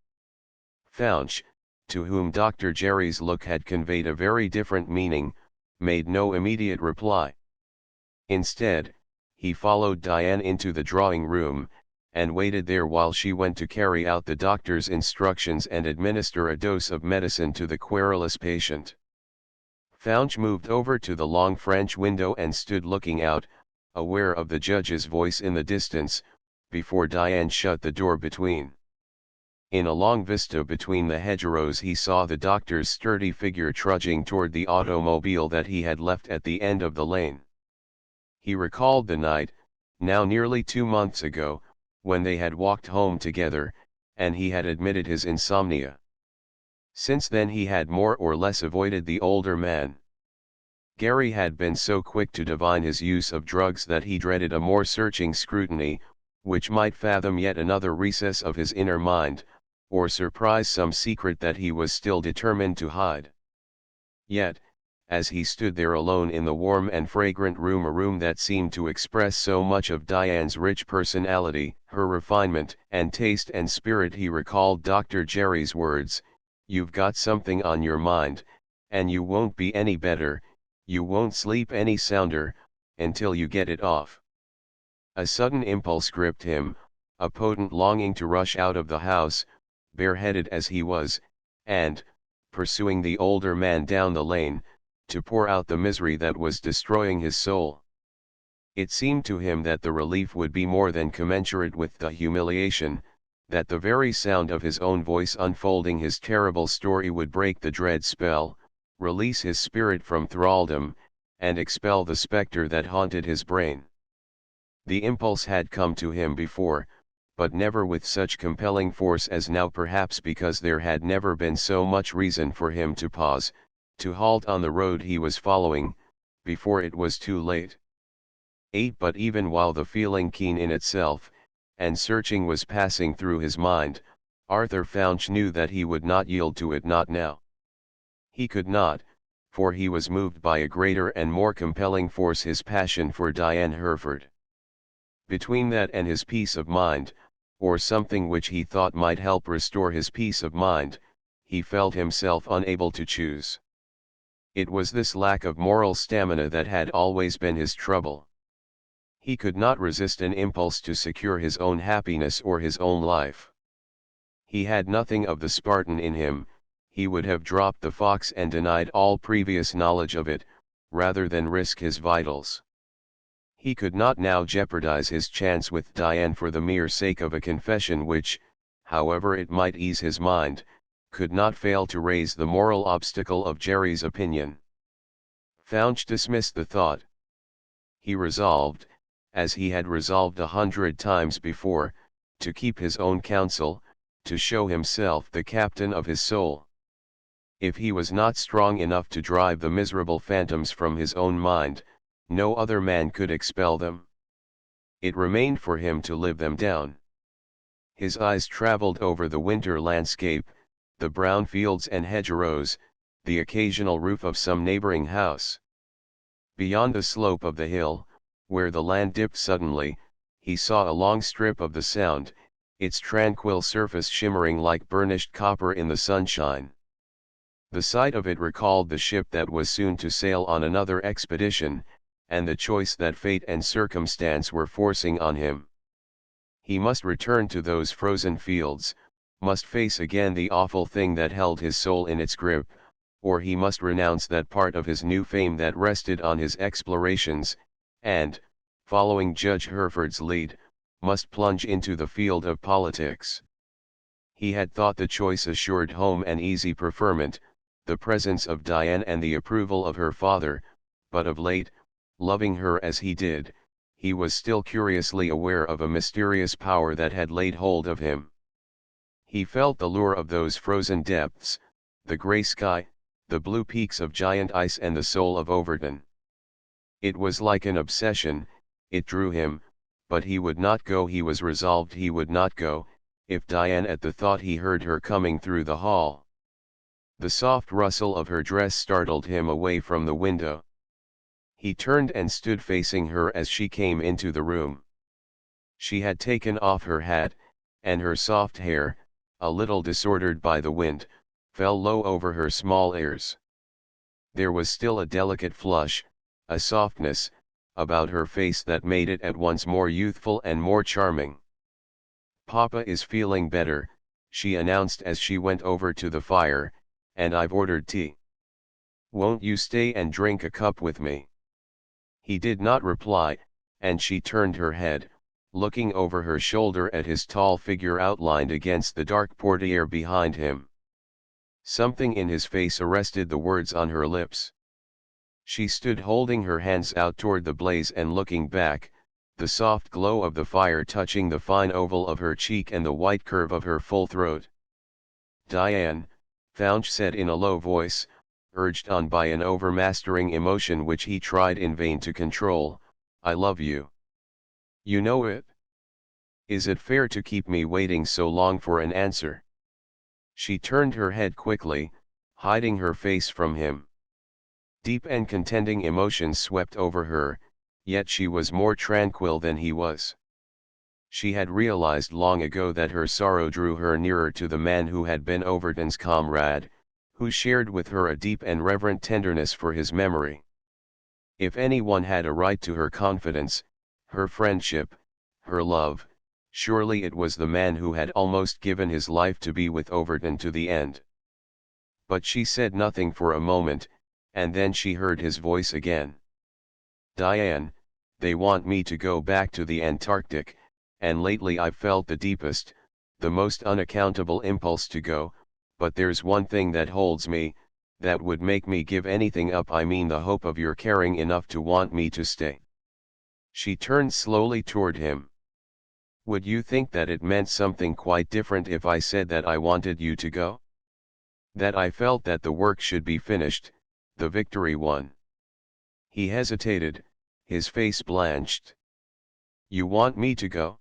S1: Founch, to whom Dr. Jerry's look had conveyed a very different meaning, made no immediate reply. Instead, he followed Diane into the drawing room, and waited there while she went to carry out the doctor's instructions and administer a dose of medicine to the querulous patient. Founch moved over to the long French window and stood looking out, aware of the judge's voice in the distance, before Diane shut the door between. In a long vista between the hedgerows he saw the doctor's sturdy figure trudging toward the automobile that he had left at the end of the lane. He recalled the night, now nearly 2 months ago, when they had walked home together, and he had admitted his insomnia. Since then he had more or less avoided the older man. Gary had been so quick to divine his use of drugs that he dreaded a more searching scrutiny, which might fathom yet another recess of his inner mind, or surprise some secret that he was still determined to hide. Yet, as he stood there alone in the warm and fragrant room, a room that seemed to express so much of Diane's rich personality, her refinement and taste and spirit, he recalled Dr. Jerry's words, "You've got something on your mind, and you won't be any better, you won't sleep any sounder, until you get it off." A sudden impulse gripped him, a potent longing to rush out of the house, bareheaded as he was, and, pursuing the older man down the lane, to pour out the misery that was destroying his soul. It seemed to him that the relief would be more than commensurate with the humiliation, that the very sound of his own voice unfolding his terrible story would break the dread spell, release his spirit from thraldom, and expel the specter that haunted his brain. The impulse had come to him before, but never with such compelling force as now, perhaps because there had never been so much reason for him to pause, to halt on the road he was following, before it was too late. But even while the feeling, keen in itself, and searching, was passing through his mind, Arthur Founch knew that he would not yield to it, not now. He could not, for he was moved by a greater and more compelling force, his passion for Diane Hereford. Between that and his peace of mind, or something which he thought might help restore his peace of mind, he felt himself unable to choose. It was this lack of moral stamina that had always been his trouble. He could not resist an impulse to secure his own happiness or his own life. He had nothing of the Spartan in him, he would have dropped the fox and denied all previous knowledge of it, rather than risk his vitals. He could not now jeopardize his chance with Diane for the mere sake of a confession which, however it might ease his mind, could not fail to raise the moral obstacle of Jerry's opinion. Founch dismissed the thought. He resolved, as he had resolved 100 times before, to keep his own counsel, to show himself the captain of his soul. If he was not strong enough to drive the miserable phantoms from his own mind, no other man could expel them. It remained for him to live them down. His eyes traveled over the winter landscape, the brown fields and hedgerows, the occasional roof of some neighboring house. Beyond the slope of the hill, where the land dipped suddenly, he saw a long strip of the Sound, its tranquil surface shimmering like burnished copper in the sunshine. The sight of it recalled the ship that was soon to sail on another expedition, and the choice that fate and circumstance were forcing on him. He must return to those frozen fields, must face again the awful thing that held his soul in its grip, or he must renounce that part of his new fame that rested on his explorations, and, following Judge Hereford's lead, must plunge into the field of politics. He had thought the choice assured home and easy preferment, the presence of Diane and the approval of her father, but of late, loving her as he did, he was still curiously aware of a mysterious power that had laid hold of him. He felt the lure of those frozen depths, the grey sky, the blue peaks of giant ice and the soul of Overton. It was like an obsession, it drew him, but he would not go. He was resolved he would not go, if Diane at the thought he heard her coming through the hall. The soft rustle of her dress startled him away from the window. He turned and stood facing her as she came into the room. She had taken off her hat, and her soft hair, a little disordered by the wind, fell low over her small ears. There was still a delicate flush, a softness, about her face that made it at once more youthful and more charming. "Papa is feeling better," she announced as she went over to the fire, "and I've ordered tea. Won't you stay and drink a cup with me?" He did not reply, and she turned her head, looking over her shoulder at his tall figure outlined against the dark portiere behind him. Something in his face arrested the words on her lips. She stood holding her hands out toward the blaze and looking back, the soft glow of the fire touching the fine oval of her cheek and the white curve of her full throat. "Diane," Fouch said in a low voice, urged on by an overmastering emotion which he tried in vain to control, "I love you. You know it? Is it fair to keep me waiting so long for an answer?" She turned her head quickly, hiding her face from him. Deep and contending emotions swept over her, yet she was more tranquil than he was. She had realized long ago that her sorrow drew her nearer to the man who had been Overton's comrade, who shared with her a deep and reverent tenderness for his memory. If anyone had a right to her confidence, her friendship, her love, surely it was the man who had almost given his life to be with Overton to the end. But she said nothing for a moment, and then she heard his voice again. "Diane, they want me to go back to the Antarctic, and lately I've felt the deepest, the most unaccountable impulse to go, but there's one thing that holds me, that would make me give anything up. I mean the hope of your caring enough to want me to stay." She turned slowly toward him. "Would you think that it meant something quite different if I said that I wanted you to go? That I felt that the work should be finished, the victory won?" He hesitated, his face blanched. "You want me to go?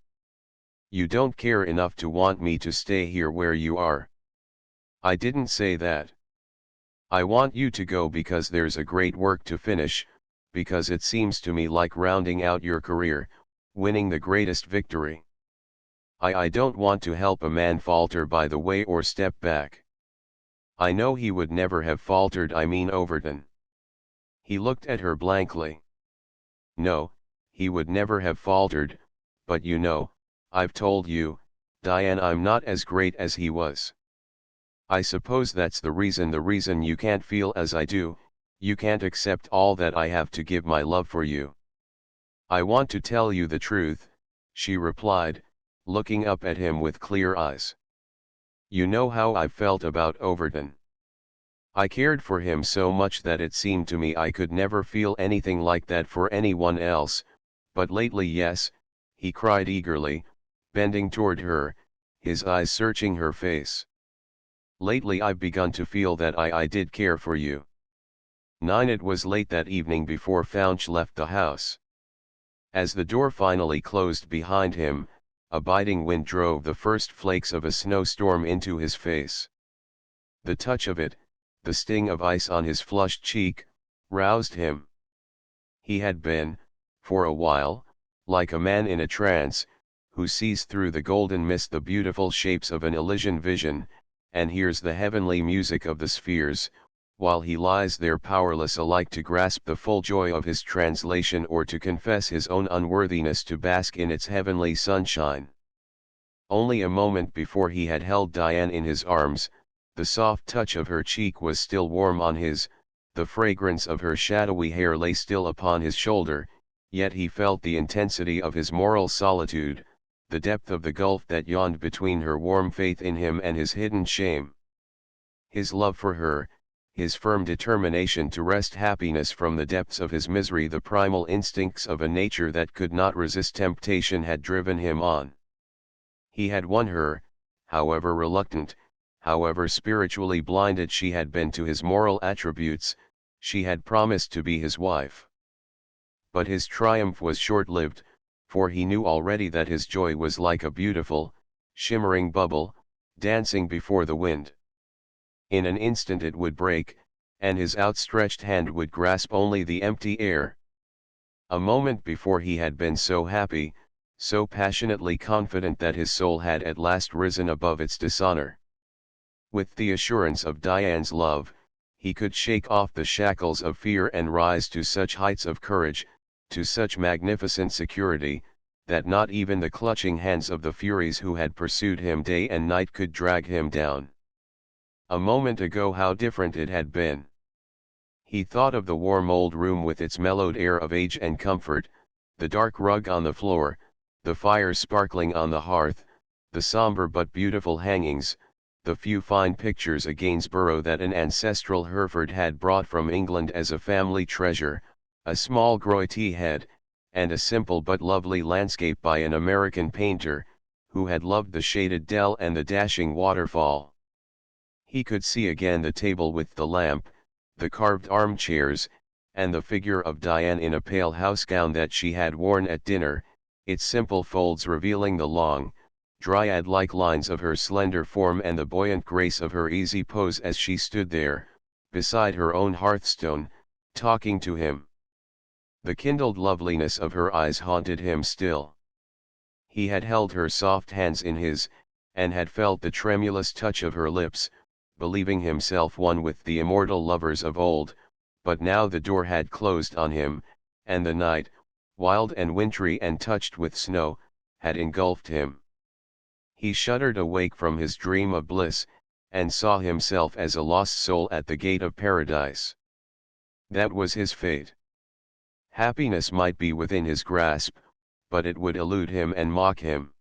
S1: You don't care enough to want me to stay here where you are?" "I didn't say that. I want you to go because there's a great work to finish, because it seems to me like rounding out your career, winning the greatest victory. I don't want to help a man falter by the way or step back. I know he would never have faltered. I mean Overton." He looked at her blankly. "No, he would never have faltered, but you know, I've told you, Diane, I'm not as great as he was. I suppose that's the reason you can't feel as I do, you can't accept all that I have to give my love for you." "I want to tell you the truth," she replied, looking up at him with clear eyes. "You know how I've felt about Overton. I cared for him so much that it seemed to me I could never feel anything like that for anyone else, but lately, yes," he cried eagerly, bending toward her, his eyes searching her face. "Lately I've begun to feel that I did care for you." 9. It was late that evening before Fouch left the house. As the door finally closed behind him, a biting wind drove the first flakes of a snowstorm into his face. The touch of it, the sting of ice on his flushed cheek, roused him. He had been, for a while, like a man in a trance, who sees through the golden mist the beautiful shapes of an Elysian vision, and hears the heavenly music of the spheres, while he lies there powerless alike to grasp the full joy of his translation or to confess his own unworthiness to bask in its heavenly sunshine. Only a moment before he had held Diane in his arms, the soft touch of her cheek was still warm on his, the fragrance of her shadowy hair lay still upon his shoulder, Yet he felt the intensity of his moral solitude, the depth of the gulf that yawned between her warm faith in him and his hidden shame. His love for her, his firm determination to wrest happiness from the depths of his misery, the primal instincts of a nature that could not resist temptation had driven him on. He had won her, however reluctant, however spiritually blinded she had been to his moral attributes, she had promised to be his wife. But his triumph was short-lived, for he knew already that his joy was like a beautiful, shimmering bubble, dancing before the wind. In an instant it would break, and his outstretched hand would grasp only the empty air. A moment before he had been so happy, so passionately confident that his soul had at last risen above its dishonor. With the assurance of Diane's love, he could shake off the shackles of fear and rise to such heights of courage, to such magnificent security, that not even the clutching hands of the Furies who had pursued him day and night could drag him down. A moment ago how different it had been. He thought of the warm old room with its mellowed air of age and comfort, the dark rug on the floor, the fire sparkling on the hearth, the somber but beautiful hangings, the few fine pictures a Gainsborough that an ancestral Hereford had brought from England as a family treasure, a small Groyte head, and a simple but lovely landscape by an American painter, who had loved the shaded dell and the dashing waterfall. He could see again the table with the lamp, the carved armchairs, and the figure of Diane in a pale housegown that she had worn at dinner, its simple folds revealing the long, dryad-like lines of her slender form and the buoyant grace of her easy pose as she stood there, beside her own hearthstone, talking to him. The kindled loveliness of her eyes haunted him still. He had held her soft hands in his, and had felt the tremulous touch of her lips, believing himself one with the immortal lovers of old, but now the door had closed on him, and the night, wild and wintry and touched with snow, had engulfed him. He shuddered awake from his dream of bliss, and saw himself as a lost soul at the gate of paradise. That was his fate. Happiness might be within his grasp, but it would elude him and mock him.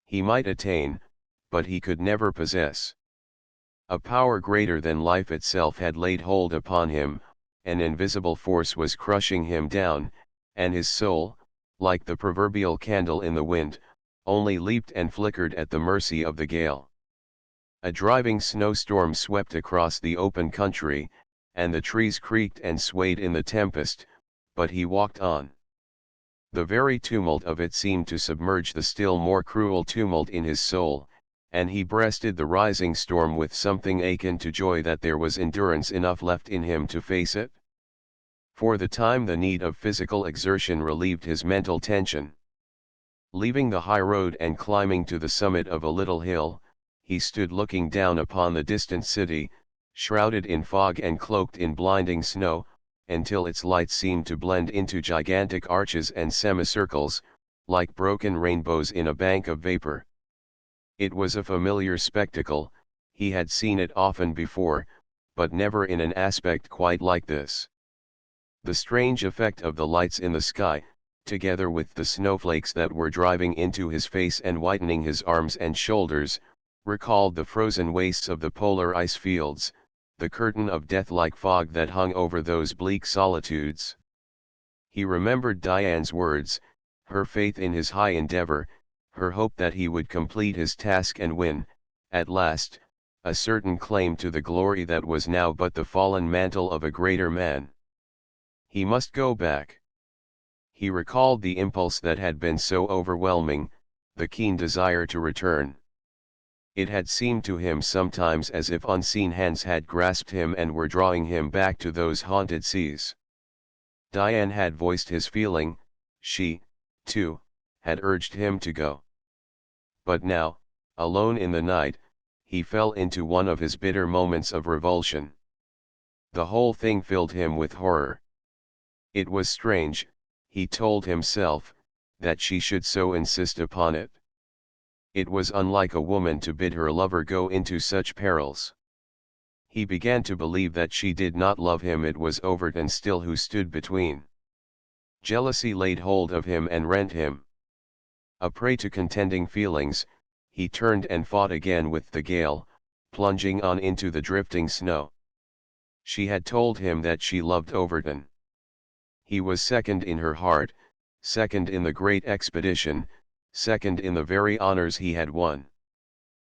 S1: He might attain, but he could never possess. A power greater than life itself had laid hold upon him, an invisible force was crushing him down, and his soul, like the proverbial candle in the wind, only leaped and flickered at the mercy of the gale. A driving snowstorm swept across the open country, and the trees creaked and swayed in the tempest, but he walked on. The very tumult of it seemed to submerge the still more cruel tumult in his soul, and he breasted the rising storm with something akin to joy that there was endurance enough left in him to face it. For the time the need of physical exertion relieved his mental tension. Leaving the high road and climbing to the summit of a little hill, he stood looking down upon the distant city, shrouded in fog and cloaked in blinding snow, until its lights seemed to blend into gigantic arches and semicircles, like broken rainbows in a bank of vapor. It was a familiar spectacle, he had seen it often before, but never in an aspect quite like this. The strange effect of the lights in the sky, together with the snowflakes that were driving into his face and whitening his arms and shoulders, recalled the frozen wastes of the polar ice fields, the curtain of death-like fog that hung over those bleak solitudes. He remembered Diane's words, her faith in his high endeavor, her hope that he would complete his task and win, at last, a certain claim to the glory that was now but the fallen mantle of a greater man. He must go back. He recalled the impulse that had been so overwhelming, the keen desire to return. It had seemed to him sometimes as if unseen hands had grasped him and were drawing him back to those haunted seas. Diane had voiced his feeling, she, too, had urged him to go. But now, alone in the night, he fell into one of his bitter moments of revulsion. The whole thing filled him with horror. It was strange, he told himself, that she should so insist upon it. It was unlike a woman to bid her lover go into such perils. He began to believe that she did not love him. It was Overton still who stood between. Jealousy laid hold of him and rent him. A prey to contending feelings, he turned and fought again with the gale, plunging on into the drifting snow. She had told him that she loved Overton. He was second in her heart, second in the great expedition, second in the very honors he had won.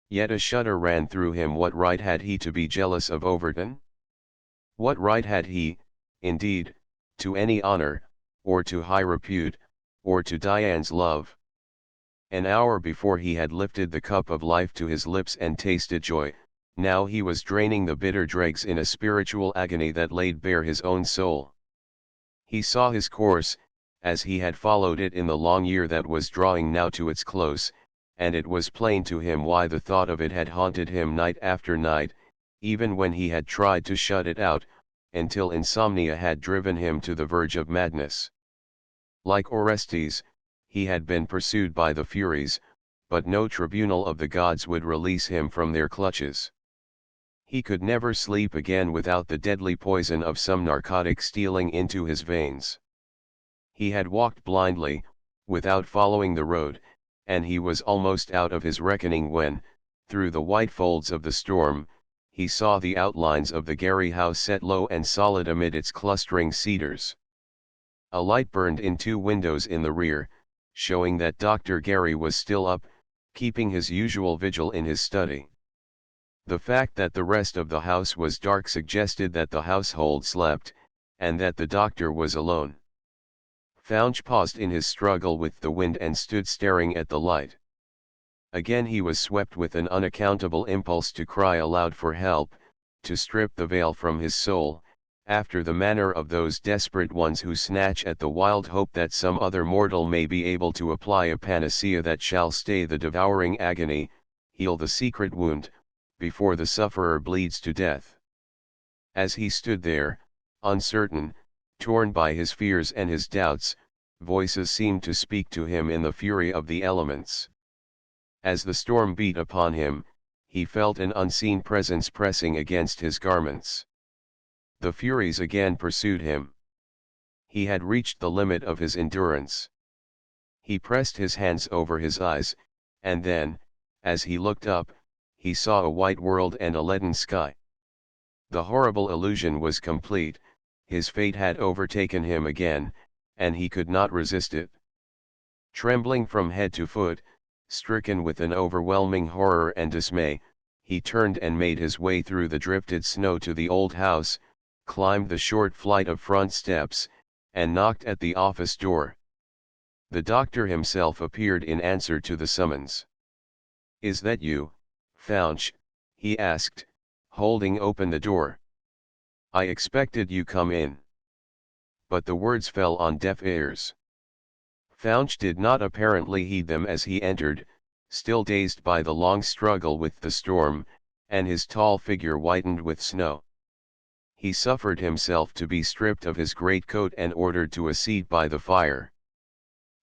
S1: Yet a shudder ran through him. What right had he to be jealous of Overton? What right had he, indeed, to any honor, or to high repute, or to Diane's love? An hour before he had lifted the cup of life to his lips and tasted joy, now he was draining the bitter dregs in a spiritual agony that laid bare his own soul. He saw his course, as he had followed it in the long year that was drawing now to its close, and it was plain to him why the thought of it had haunted him night after night, even when he had tried to shut it out, until insomnia had driven him to the verge of madness. Like Orestes, he had been pursued by the Furies, but no tribunal of the gods would release him from their clutches. He could never sleep again without the deadly poison of some narcotic stealing into his veins. He had walked blindly, without following the road, and he was almost out of his reckoning when, through the white folds of the storm, he saw the outlines of the Gary house set low and solid amid its clustering cedars. A light burned in two windows in the rear, showing that Dr. Gary was still up, keeping his usual vigil in his study. The fact that the rest of the house was dark suggested that the household slept, and that the doctor was alone. Fouch paused in his struggle with the wind and stood staring at the light. Again he was swept with an unaccountable impulse to cry aloud for help, to strip the veil from his soul, after the manner of those desperate ones who snatch at the wild hope that some other mortal may be able to apply a panacea that shall stay the devouring agony, heal the secret wound, before the sufferer bleeds to death. As he stood there, uncertain, torn by his fears and his doubts, voices seemed to speak to him in the fury of the elements. As the storm beat upon him, he felt an unseen presence pressing against his garments. The Furies again pursued him. He had reached the limit of his endurance. He pressed his hands over his eyes, and then, as he looked up, he saw a white world and a leaden sky. The horrible illusion was complete, his fate had overtaken him again, and he could not resist it. Trembling from head to foot, stricken with an overwhelming horror and dismay, he turned and made his way through the drifted snow to the old house, climbed the short flight of front steps, and knocked at the office door. The doctor himself appeared in answer to the summons. "Is that you, Fouch?" he asked, holding open the door. "I expected you come in." But the words fell on deaf ears. Fouch did not apparently heed them as he entered, still dazed by the long struggle with the storm, and his tall figure whitened with snow. He suffered himself to be stripped of his greatcoat and ordered to a seat by the fire.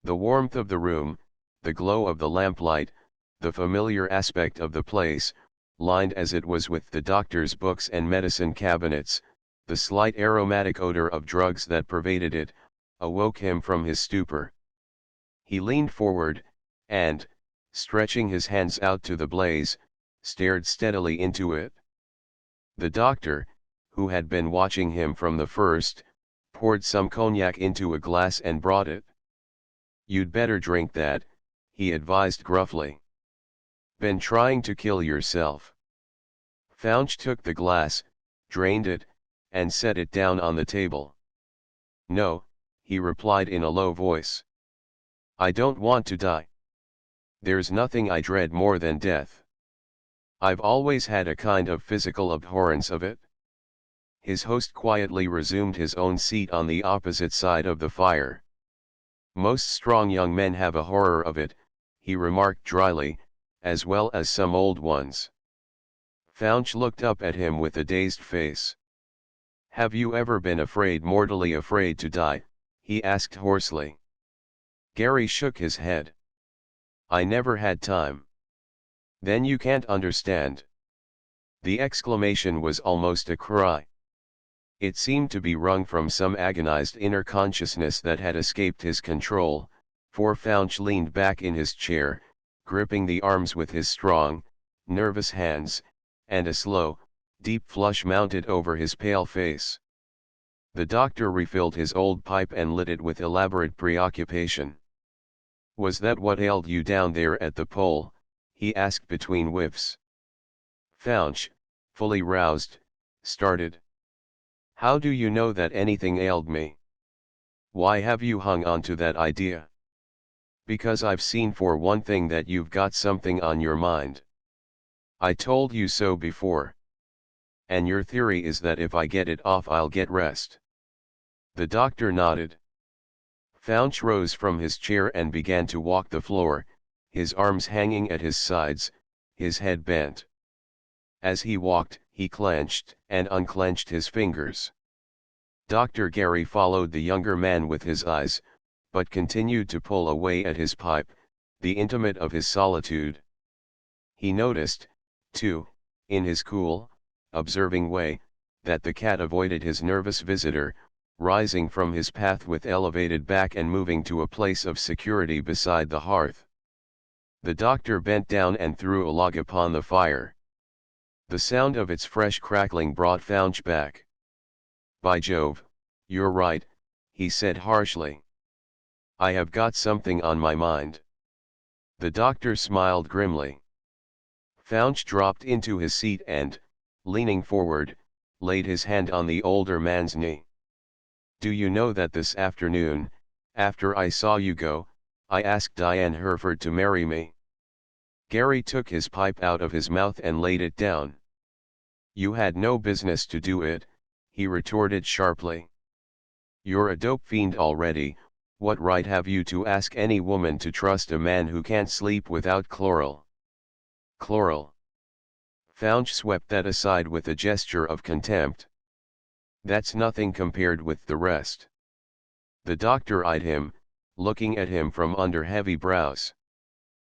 S1: The warmth of the room, the glow of the lamplight, the familiar aspect of the place, lined as it was with the doctor's books and medicine cabinets, the slight aromatic odor of drugs that pervaded it, awoke him from his stupor. He leaned forward, and, stretching his hands out to the blaze, stared steadily into it. The doctor, who had been watching him from the first, poured some cognac into a glass and brought it. "You'd better drink that," he advised gruffly. "Been trying to kill yourself?" Fouch took the glass, drained it, and set it down on the table. "No," he replied in a low voice. "I don't want to die. There's nothing I dread more than death. I've always had a kind of physical abhorrence of it." His host quietly resumed his own seat on the opposite side of the fire. "Most strong young men have a horror of it," he remarked dryly, "as well as some old ones." Fouch looked up at him with a dazed face. "Have you ever been afraid, mortally afraid to die?" he asked hoarsely. Gary shook his head. "I never had time." "Then you can't understand." The exclamation was almost a cry. It seemed to be wrung from some agonized inner consciousness that had escaped his control, for Fouch leaned back in his chair, gripping the arms with his strong, nervous hands, and a slow, deep flush mounted over his pale face. The doctor refilled his old pipe and lit it with elaborate preoccupation. "Was that what ailed you down there at the pole?" he asked between whiffs. Fouch, fully roused, started. "How do you know that anything ailed me? Why have you hung on to that idea?" "Because I've seen for one thing that you've got something on your mind. I told you so before. And your theory is that if I get it off I'll get rest." The doctor nodded. Fouch rose from his chair and began to walk the floor, his arms hanging at his sides, his head bent. As he walked, he clenched and unclenched his fingers. Dr. Gary followed the younger man with his eyes, but continued to pull away at his pipe, the intimate of his solitude. He noticed, too, in his cool, observing way, that the cat avoided his nervous visitor, rising from his path with elevated back and moving to a place of security beside the hearth. The doctor bent down and threw a log upon the fire. The sound of its fresh crackling brought Fouch back. "By Jove, you're right," he said harshly. "I have got something on my mind." The doctor smiled grimly. Fouch dropped into his seat and, leaning forward, laid his hand on the older man's knee. "Do you know that this afternoon, after I saw you go, I asked Diane Hereford to marry me?" Gary took his pipe out of his mouth and laid it down. "You had no business to do it," he retorted sharply. "You're a dope fiend already. What right have you to ask any woman to trust a man who can't sleep without chloral?" "Chloral?" Fouch swept that aside with a gesture of contempt. "That's nothing compared with the rest." The doctor eyed him, looking at him from under heavy brows.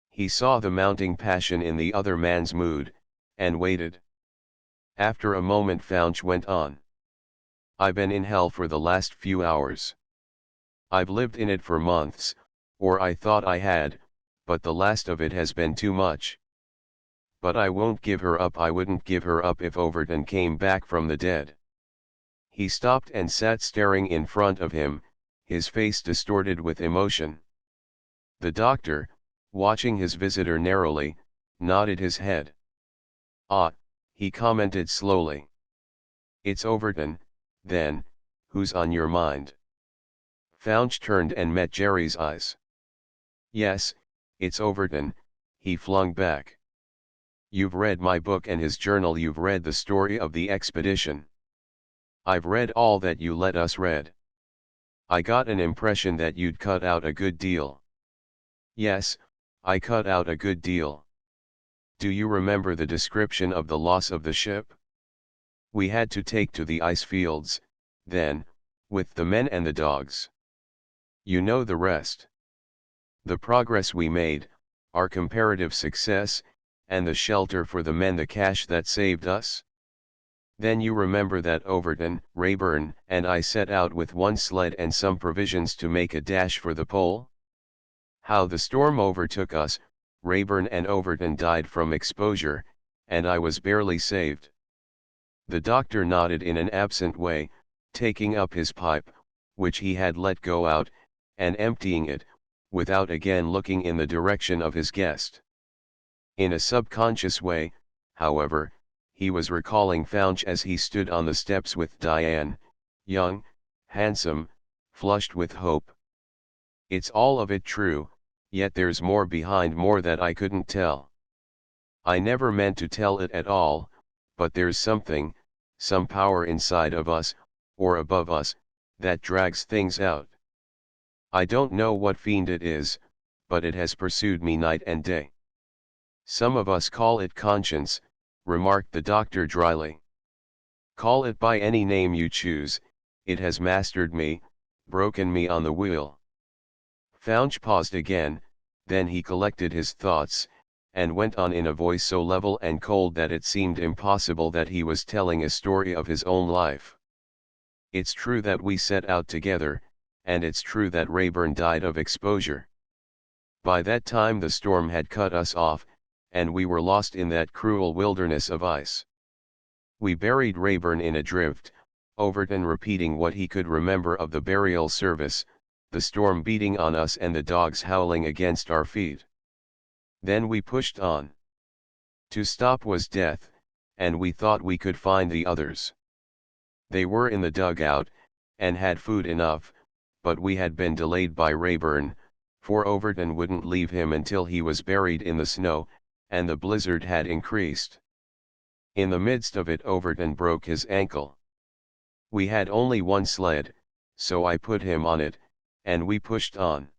S1: He saw the mounting passion in the other man's mood, and waited. After a moment Fouch went on. "I've been in hell for the last few hours. I've lived in it for months, or I thought I had, but the last of it has been too much. But I won't give her up. I wouldn't give her up if Overton came back from the dead." He stopped and sat staring in front of him, his face distorted with emotion. The doctor, watching his visitor narrowly, nodded his head. "Ah," he commented slowly. "It's Overton, then, who's on your mind?" Fouch turned and met Jerry's eyes. "Yes, it's Overton," he flung back. "You've read my book and his journal. You've read the story of the expedition. I've read all that you let us read. I got an impression that you'd cut out a good deal." "Yes, I cut out a good deal. Do you remember the description of the loss of the ship? We had to take to the ice fields, then, with the men and the dogs. You know the rest. The progress we made, our comparative success, and the shelter for the men, the cash that saved us. Then you remember that Overton, Rayburn, and I set out with one sled and some provisions to make a dash for the pole? How the storm overtook us, Rayburn and Overton died from exposure, and I was barely saved." The doctor nodded in an absent way, taking up his pipe, which he had let go out, and emptying it, without again looking in the direction of his guest. In a subconscious way, however, he was recalling Fouch as he stood on the steps with Diane, young, handsome, flushed with hope. "It's all of it true, yet there's more behind, more that I couldn't tell. I never meant to tell it at all, but there's something, some power inside of us, or above us, that drags things out. I don't know what fiend it is, but it has pursued me night and day. Some of us call it conscience," remarked the doctor dryly. "Call it by any name you choose, it has mastered me, broken me on the wheel." Fouch paused again, then he collected his thoughts, and went on in a voice so level and cold that it seemed impossible that he was telling a story of his own life. It's true that we set out together, and it's true that Rayburn died of exposure. By that time the storm had cut us off, and we were lost in that cruel wilderness of ice. We buried Rayburn in a drift, Overton repeating what he could remember of the burial service, the storm beating on us and the dogs howling against our feet. Then we pushed on. To stop was death, and we thought we could find the others. They were in the dugout, and had food enough, but we had been delayed by Rayburn, for Overton wouldn't leave him until he was buried in the snow, and the blizzard had increased. In the midst of it Overton broke his ankle. We had only one sled, so I put him on it, and we pushed on.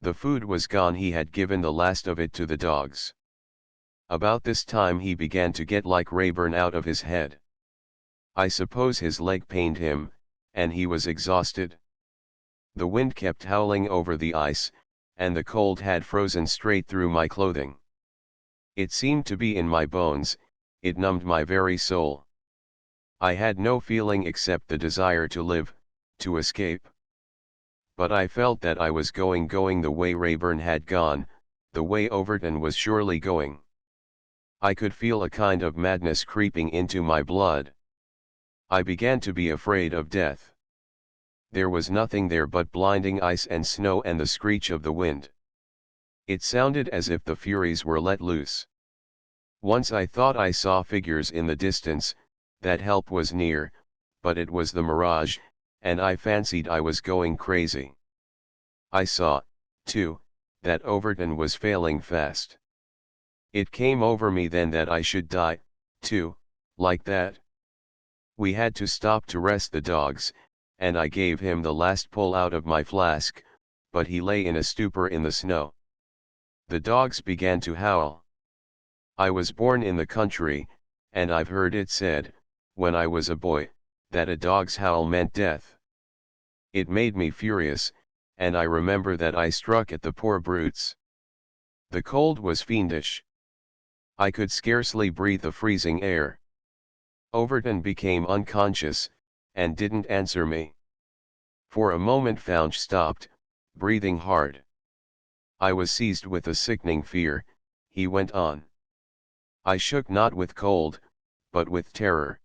S1: The food was gone, he had given the last of it to the dogs. About this time he began to get like Rayburn out of his head. I suppose his leg pained him, and he was exhausted. The wind kept howling over the ice, and the cold had frozen straight through my clothing. It seemed to be in my bones, it numbed my very soul. I had no feeling except the desire to live, to escape. But I felt that I was going the way Rayburn had gone, the way Overton was surely going. I could feel a kind of madness creeping into my blood. I began to be afraid of death. There was nothing there but blinding ice and snow and the screech of the wind. It sounded as if the Furies were let loose. Once I thought I saw figures in the distance, that help was near, but it was the mirage, and I fancied I was going crazy. I saw, too, that Overton was failing fast. It came over me then that I should die, too, like that. We had to stop to rest the dogs, and I gave him the last pull out of my flask, but he lay in a stupor in the snow. The dogs began to howl. I was born in the country, and I've heard it said, when I was a boy, that a dog's howl meant death. It made me furious, and I remember that I struck at the poor brutes. The cold was fiendish. I could scarcely breathe the freezing air. Overton became unconscious, and didn't answer me. For a moment Faunch stopped, breathing hard. I was seized with a sickening fear. He went on. I shook not with cold, but with terror.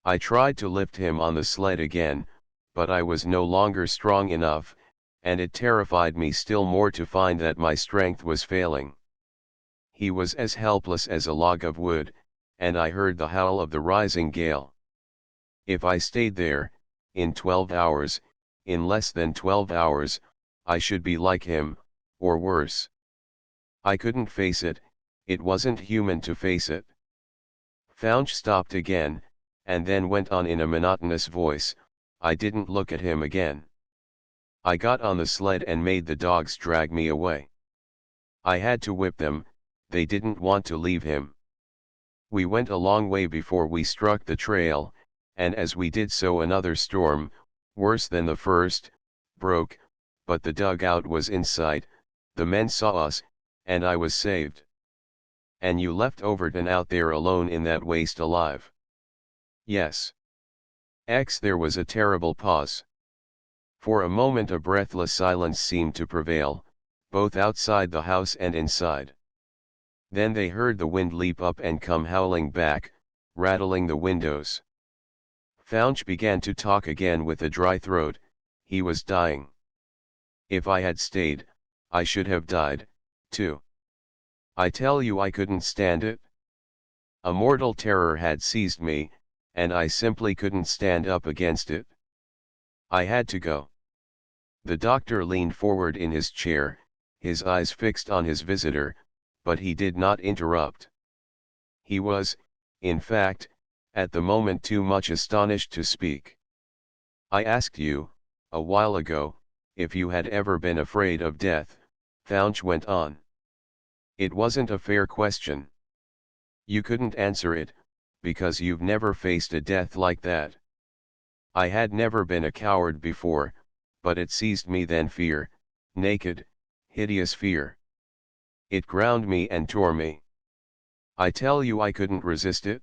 S1: I tried to lift him on the sled again, but I was no longer strong enough, and it terrified me still more to find that my strength was failing. He was as helpless as a log of wood, and I heard the howl of the rising gale. If I stayed there, in 12 hours, in less than 12 hours, I should be like him, or worse. I couldn't face it, it wasn't human to face it. Faunch stopped again, and then went on in a monotonous voice, I didn't look at him again. I got on the sled and made the dogs drag me away. I had to whip them, they didn't want to leave him. We went a long way before we struck the trail, and as we did so another storm, worse than the first, broke, but the dugout was in sight, the men saw us, and I was saved. And you left Overton out there alone in that waste alive? Yes. There was a terrible pause. For a moment a breathless silence seemed to prevail, both outside the house and inside. Then they heard the wind leap up and come howling back, rattling the windows. Faunch began to talk again with a dry throat. He was dying. If I had stayed, I should have died, too. I tell you I couldn't stand it. A mortal terror had seized me, and I simply couldn't stand up against it. I had to go. The doctor leaned forward in his chair, his eyes fixed on his visitor, but he did not interrupt. He was, in fact, at the moment too much astonished to speak. I asked you, a while ago, if you had ever been afraid of death, Faunch went on. It wasn't a fair question. You couldn't answer it, because you've never faced a death like that. I had never been a coward before, but it seized me then, fear, naked, hideous fear. It ground me and tore me. I tell you I couldn't resist it.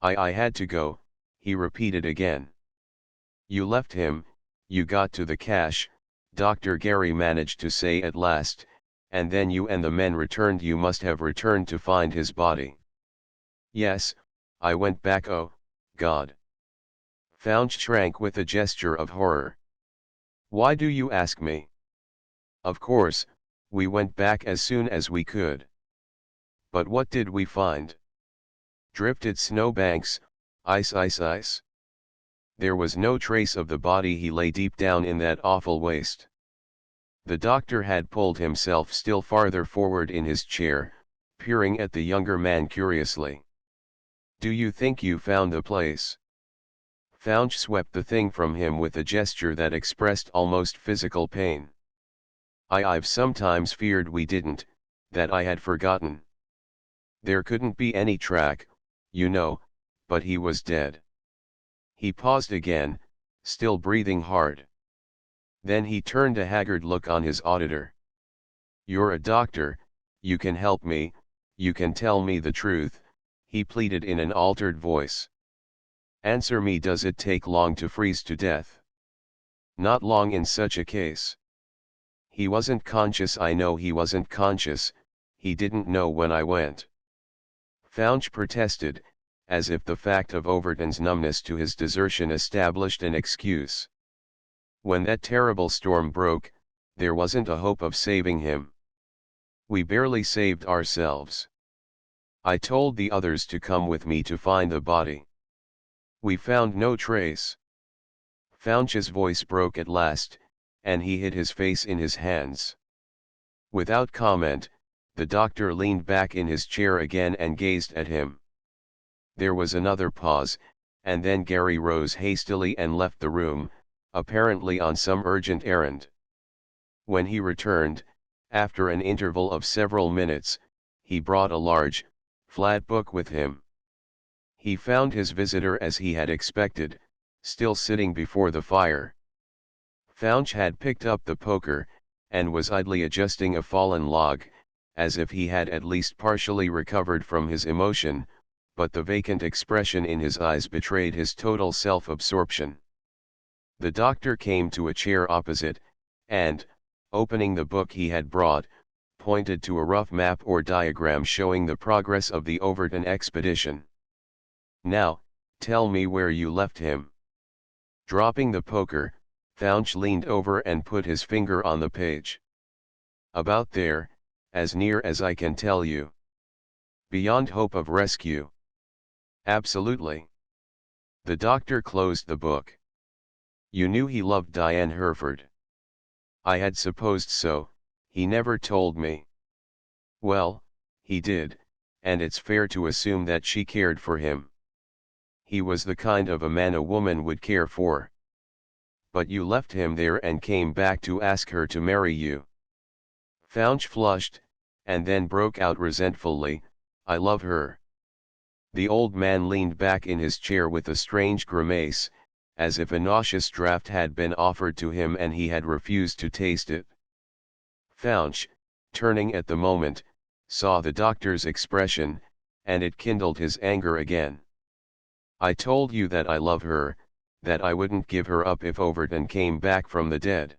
S1: I had to go, he repeated again. You left him, you got to the cache, Dr. Gary managed to say at last, and then you and the men returned. You must have returned to find his body. Yes, I went back. Oh, God. Fouch shrank with a gesture of horror. Why do you ask me? Of course, we went back as soon as we could. But what did we find? Drifted snowbanks, ice, ice, ice. There was no trace of the body. He lay deep down in that awful waste. The doctor had pulled himself still farther forward in his chair, peering at the younger man curiously. Do you think you found the place? Fouch swept the thing from him with a gesture that expressed almost physical pain. I've sometimes feared we didn't, that I had forgotten. There couldn't be any track, you know, but he was dead. He paused again, still breathing hard. Then he turned a haggard look on his auditor. You're a doctor, you can help me, you can tell me the truth, he pleaded in an altered voice. Answer me, does it take long to freeze to death? Not long in such a case. He wasn't conscious. I know he wasn't conscious, he didn't know when I went. Fouch protested, as if the fact of Overton's numbness to his desertion established an excuse. When that terrible storm broke, there wasn't a hope of saving him. We barely saved ourselves. I told the others to come with me to find the body. We found no trace. Fouch's voice broke at last, and he hid his face in his hands. Without comment, the doctor leaned back in his chair again and gazed at him. There was another pause, and then Gary rose hastily and left the room, apparently on some urgent errand. When he returned, after an interval of several minutes, he brought a large, flat book with him. He found his visitor as he had expected, still sitting before the fire. Fouch had picked up the poker, and was idly adjusting a fallen log, as if he had at least partially recovered from his emotion, but the vacant expression in his eyes betrayed his total self-absorption. The doctor came to a chair opposite, and, opening the book he had brought, pointed to a rough map or diagram showing the progress of the Overton expedition. Now, tell me where you left him. Dropping the poker, Fouch leaned over and put his finger on the page. About there, as near as I can tell you. Beyond hope of rescue. Absolutely. The doctor closed the book. You knew he loved Diane Hereford. I had supposed so, he never told me. Well, he did, and it's fair to assume that she cared for him. He was the kind of a man a woman would care for. But you left him there and came back to ask her to marry you. Fouch flushed, and then broke out resentfully, I love her. The old man leaned back in his chair with a strange grimace, as if a nauseous draught had been offered to him and he had refused to taste it. Fouch, turning at the moment, saw the doctor's expression, and it kindled his anger again. I told you that I love her, that I wouldn't give her up if Overton came back from the dead.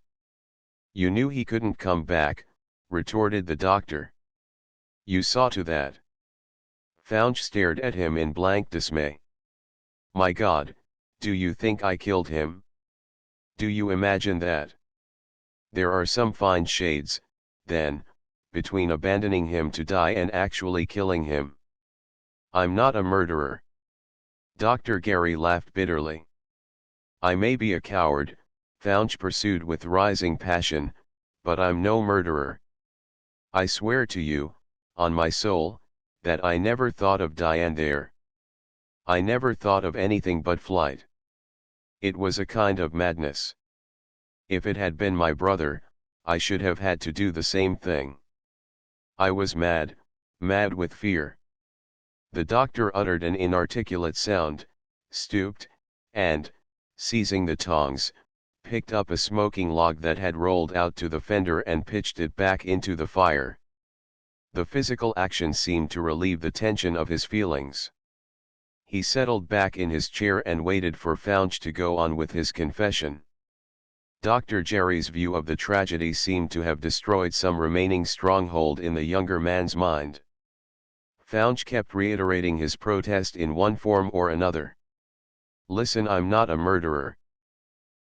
S1: You knew he couldn't come back, retorted the doctor. You saw to that. Fouch stared at him in blank dismay. My God, do you think I killed him? Do you imagine that? There are some fine shades, then, between abandoning him to die and actually killing him. I'm not a murderer. Dr. Gary laughed bitterly. I may be a coward, Fouch pursued with rising passion, but I'm no murderer. I swear to you, on my soul, that I never thought of Diane there. I never thought of anything but flight. It was a kind of madness. If it had been my brother, I should have had to do the same thing. I was mad, mad with fear. The doctor uttered an inarticulate sound, stooped, and, seizing the tongs, picked up a smoking log that had rolled out to the fender and pitched it back into the fire. The physical action seemed to relieve the tension of his feelings. He settled back in his chair and waited for Founch to go on with his confession. Dr. Jerry's view of the tragedy seemed to have destroyed some remaining stronghold in the younger man's mind. Founch kept reiterating his protest in one form or another. "Listen, I'm not a murderer.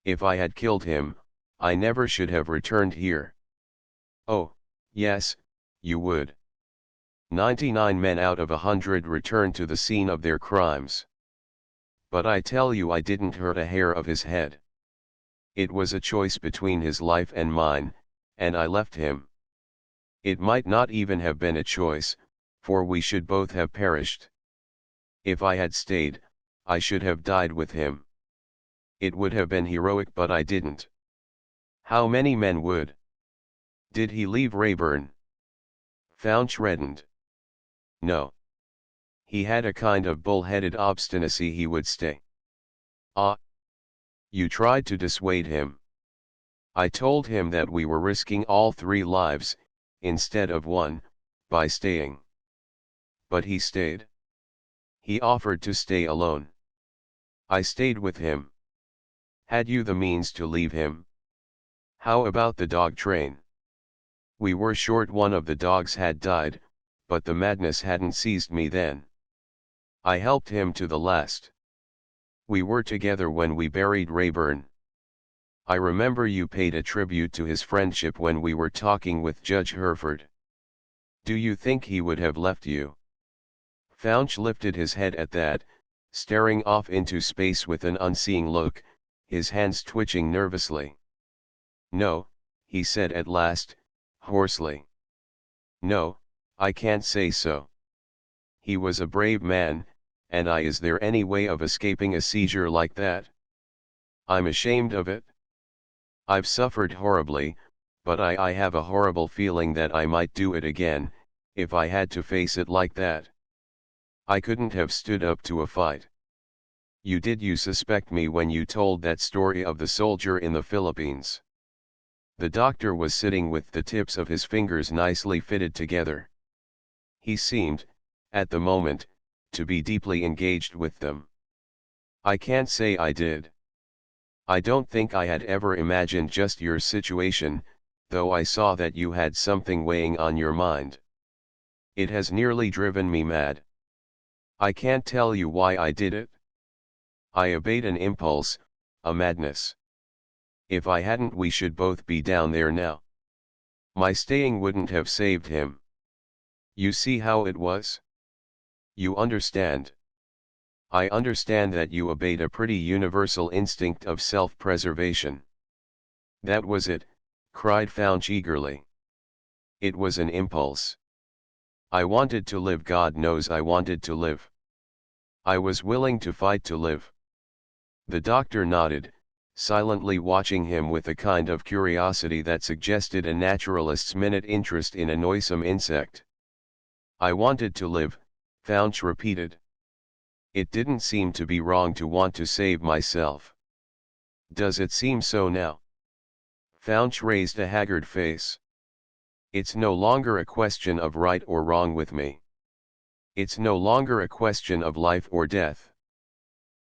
S1: If I had killed him, I never should have returned here." "Oh, yes, you would. 99 men out of 100 return to the scene of their crimes. But I tell you, I didn't hurt a hair of his head. It was a choice between his life and mine, and I left him. It might not even have been a choice, for we should both have perished. If I had stayed, I should have died with him. It would have been heroic, but I didn't." "How many men would? Did he leave Rayburn?" Founch reddened. "No. He had a kind of bull-headed obstinacy he would stay." "Ah. You tried to dissuade him." "I told him that we were risking all 3 lives, instead of 1, by staying." "But he stayed." "He offered to stay alone." "I stayed with him." "Had you the means to leave him?" "How about the dog train?" "We were short. One of the dogs had died, but the madness hadn't seized me then. I helped him to the last. We were together when we buried Rayburn. I remember you paid a tribute to his friendship when we were talking with Judge Hereford. Do you think he would have left you?" Founch lifted his head at that, staring off into space with an unseeing look, his hands twitching nervously. "No," he said at last, hoarsely. "No, I can't say so. He was a brave man, and is there any way of escaping a seizure like that? I'm ashamed of it. I've suffered horribly, but I have a horrible feeling that I might do it again, if I had to face it like that. I couldn't have stood up to a fight." Did you suspect me when you told that story of the soldier in the Philippines?" The doctor was sitting with the tips of his fingers nicely fitted together. He seemed, at the moment, to be deeply engaged with them. "I can't say I did. I don't think I had ever imagined just your situation, though I saw that you had something weighing on your mind. It has nearly driven me mad. I can't tell you why I did it. I obeyed an impulse, a madness. If I hadn't, we should both be down there now. My staying wouldn't have saved him. You see how it was? You understand?" "I understand that you obeyed a pretty universal instinct of self-preservation." "That was it," cried Founch eagerly. "It was an impulse. I wanted to live. God knows I wanted to live. I was willing to fight to live." The doctor nodded, silently watching him with a kind of curiosity that suggested a naturalist's minute interest in a noisome insect. "I wanted to live," Founch repeated. "It didn't seem to be wrong to want to save myself. Does it seem so now?" Founch raised a haggard face. "It's no longer a question of right or wrong with me. It's no longer a question of life or death.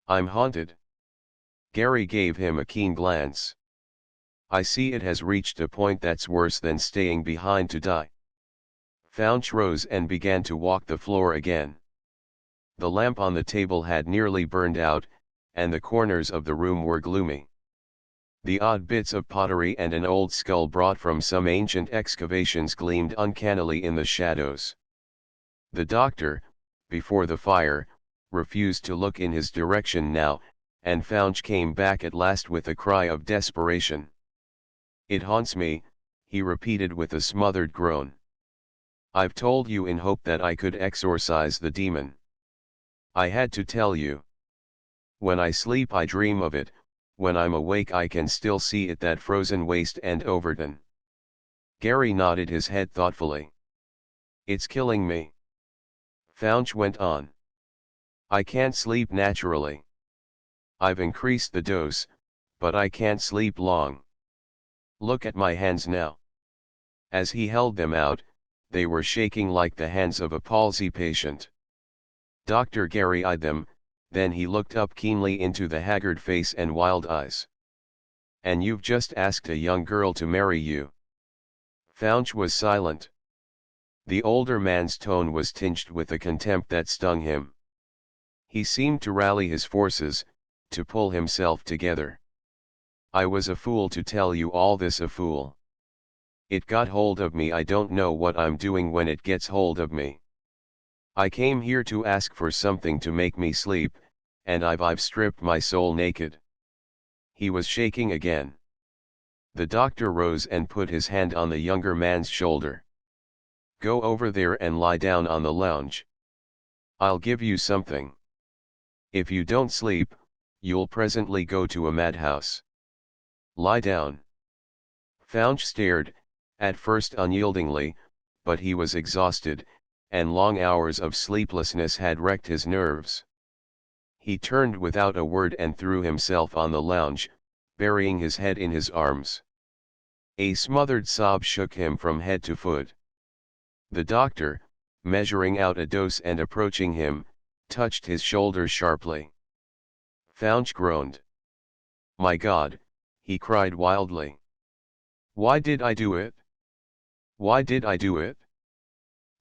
S1: I'm haunted." Gary gave him a keen glance. "I see it has reached a point that's worse than staying behind to die." Founch rose and began to walk the floor again. The lamp on the table had nearly burned out, and the corners of the room were gloomy. The odd bits of pottery and an old skull brought from some ancient excavations gleamed uncannily in the shadows. The doctor, before the fire, refused to look in his direction now, and Founch came back at last with a cry of desperation. "It haunts me," he repeated with a smothered groan. "I've told you in hope that I could exorcise the demon. I had to tell you. When I sleep I dream of it, when I'm awake I can still see it, that frozen waste and Overton." Gary nodded his head thoughtfully. "It's killing me," Founch went on. "I can't sleep naturally. I've increased the dose, but I can't sleep long. Look at my hands now." As he held them out, they were shaking like the hands of a palsy patient. Dr. Gary eyed them, Then he looked up keenly into the haggard face and wild eyes. "And you've just asked a young girl to marry you?" Fouch was silent. The older man's tone was tinged with a contempt that stung him. He seemed to rally his forces, to pull himself together. "I was a fool to tell you all this, a fool. It got hold of me. I don't know what I'm doing when it gets hold of me. I came here to ask for something to make me sleep, and I've stripped my soul naked." He was shaking again. The doctor rose and put his hand on the younger man's shoulder. "Go over there and lie down on the lounge. I'll give you something. If you don't sleep, you'll presently go to a madhouse. Lie down." Fouch stared, at first unyieldingly, but he was exhausted, and long hours of sleeplessness had wrecked his nerves. He turned without a word and threw himself on the lounge, burying his head in his arms. A smothered sob shook him from head to foot. The doctor, measuring out a dose and approaching him, touched his shoulder sharply. Fouch groaned. "My God," he cried wildly. "Why did I do it? Why did I do it?"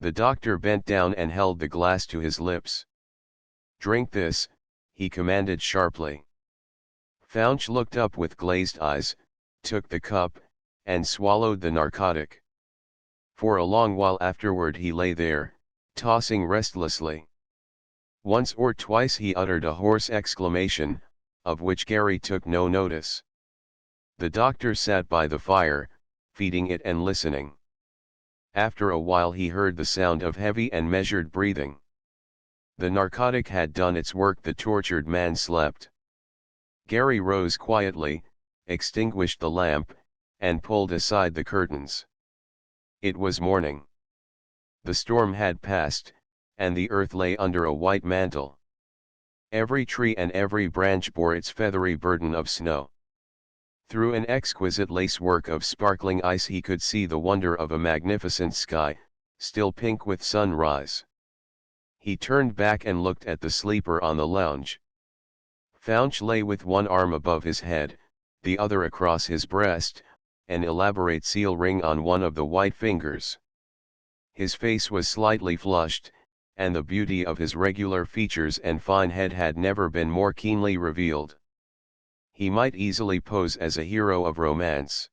S1: The doctor bent down and held the glass to his lips. "Drink this," he commanded sharply. Fouch looked up with glazed eyes, took the cup, and swallowed the narcotic. For a long while afterward he lay there, tossing restlessly. Once or twice he uttered a hoarse exclamation, of which Gary took no notice. The doctor sat by the fire, feeding it and listening. After a while he heard the sound of heavy and measured breathing. The narcotic had done its work. The tortured man slept. Gary rose quietly, extinguished the lamp, and pulled aside the curtains. It was morning. The storm had passed, and the earth lay under a white mantle. Every tree and every branch bore its feathery burden of snow. Through an exquisite lacework of sparkling ice he could see the wonder of a magnificent sky, still pink with sunrise. He turned back and looked at the sleeper on the lounge. Fouch lay with one arm above his head, the other across his breast, an elaborate seal ring on one of the white fingers. His face was slightly flushed, and the beauty of his regular features and fine head had never been more keenly revealed. He might easily pose as a hero of romance.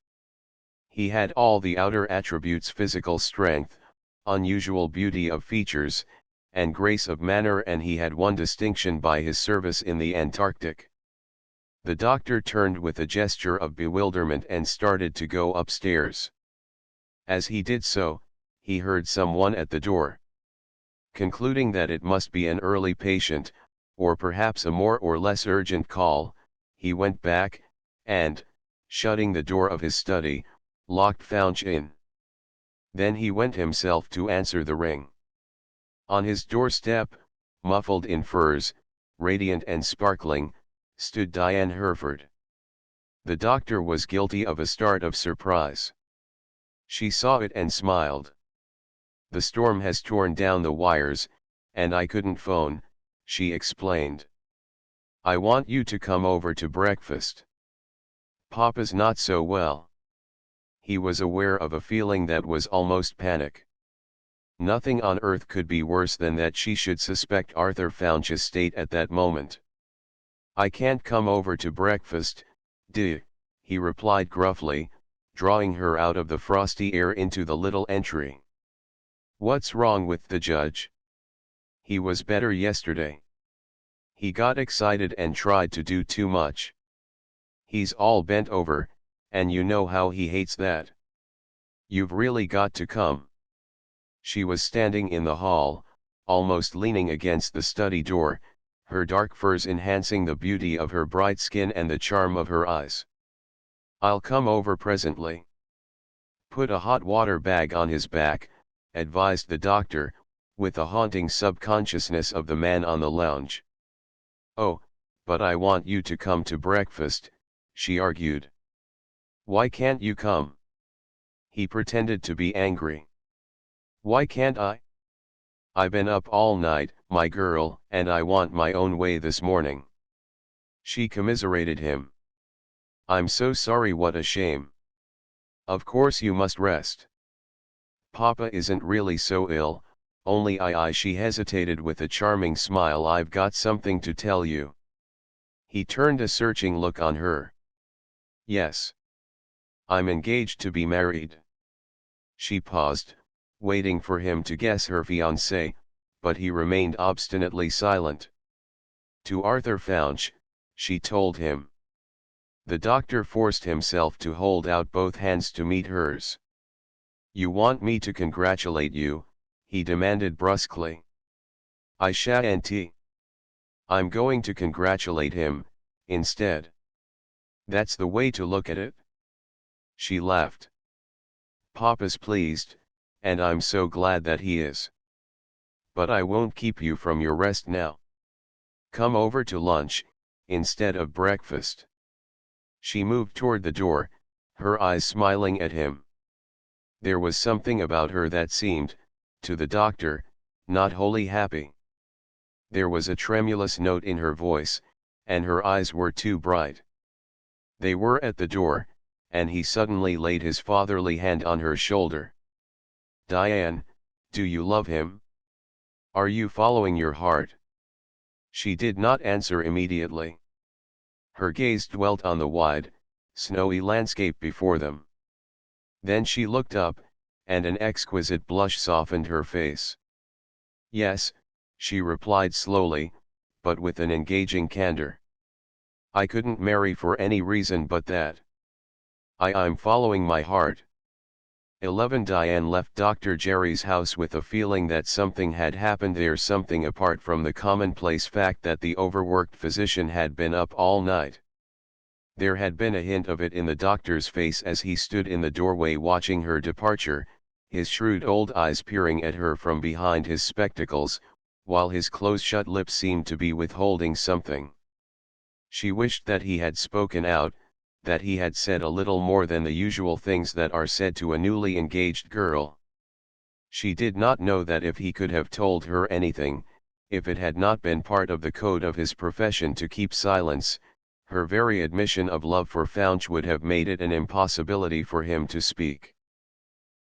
S1: He had all the outer attributes: physical strength, unusual beauty of features, and grace of manner, and he had won distinction by his service in the Antarctic. The doctor turned with a gesture of bewilderment and started to go upstairs. As he did so, he heard someone at the door. Concluding that it must be an early patient, or perhaps a more or less urgent call, he went back, and, shutting the door of his study, locked Fouch in. Then he went himself to answer the ring. On his doorstep, muffled in furs, radiant and sparkling, stood Diane Hereford. The doctor was guilty of a start of surprise. She saw it and smiled. "The storm has torn down the wires, and I couldn't phone," she explained. "I want you to come over to breakfast. Papa's not so well." He was aware of a feeling that was almost panic. Nothing on earth could be worse than that she should suspect Arthur Fouch's state at that moment. "I can't come over to breakfast, dear," he replied gruffly, drawing her out of the frosty air into the little entry. "What's wrong with the judge? He was better yesterday. He got excited and tried to do too much. He's all bent over, and you know how he hates that. You've really got to come." She was standing in the hall, almost leaning against the study door, her dark furs enhancing the beauty of her bright skin and the charm of her eyes. "I'll come over presently." "Put a hot water bag on his back," advised the doctor, with a haunting subconsciousness of the man on the lounge. "Oh, but I want you to come to breakfast," she argued. "Why can't you come?" He pretended to be angry. "Why can't I? "I've been up all night, my girl, and I want my own way this morning." She commiserated him. "I'm so sorry, what a shame." "Of course you must rest. Papa isn't really so ill, only I." She hesitated with a charming smile. "I've got something to tell you." He turned a searching look on her. "Yes. I'm engaged to be married." She paused, waiting for him to guess her fiancé, but he remained obstinately silent. "To Arthur Founch," she told him. The doctor forced himself to hold out both hands to meet hers. "You want me to congratulate you?" he demanded brusquely. "I shan't. I'm going to congratulate him, instead. That's the way to look at it." She laughed. "Papa's pleased, and I'm so glad that he is. But I won't keep you from your rest now. Come over to lunch, instead of breakfast." She moved toward the door, her eyes smiling at him. There was something about her that seemed, to the doctor, not wholly happy. There was a tremulous note in her voice, and her eyes were too bright. They were at the door, and he suddenly laid his fatherly hand on her shoulder. "Diane, do you love him? Are you following your heart?" She did not answer immediately. Her gaze dwelt on the wide, snowy landscape before them. Then she looked up, and an exquisite blush softened her face. "Yes," she replied slowly, but with an engaging candor. "I couldn't marry for any reason but that. I'm following my heart." 11 Diane left Dr. Jerry's house with a feeling that something had happened there, something apart from the commonplace fact that the overworked physician had been up all night. There had been a hint of it in the doctor's face as he stood in the doorway watching her departure, his shrewd old eyes peering at her from behind his spectacles, while his close-shut lips seemed to be withholding something. She wished that he had spoken out, that he had said a little more than the usual things that are said to a newly engaged girl. She did not know that if he could have told her anything, if it had not been part of the code of his profession to keep silence, her very admission of love for Founch would have made it an impossibility for him to speak.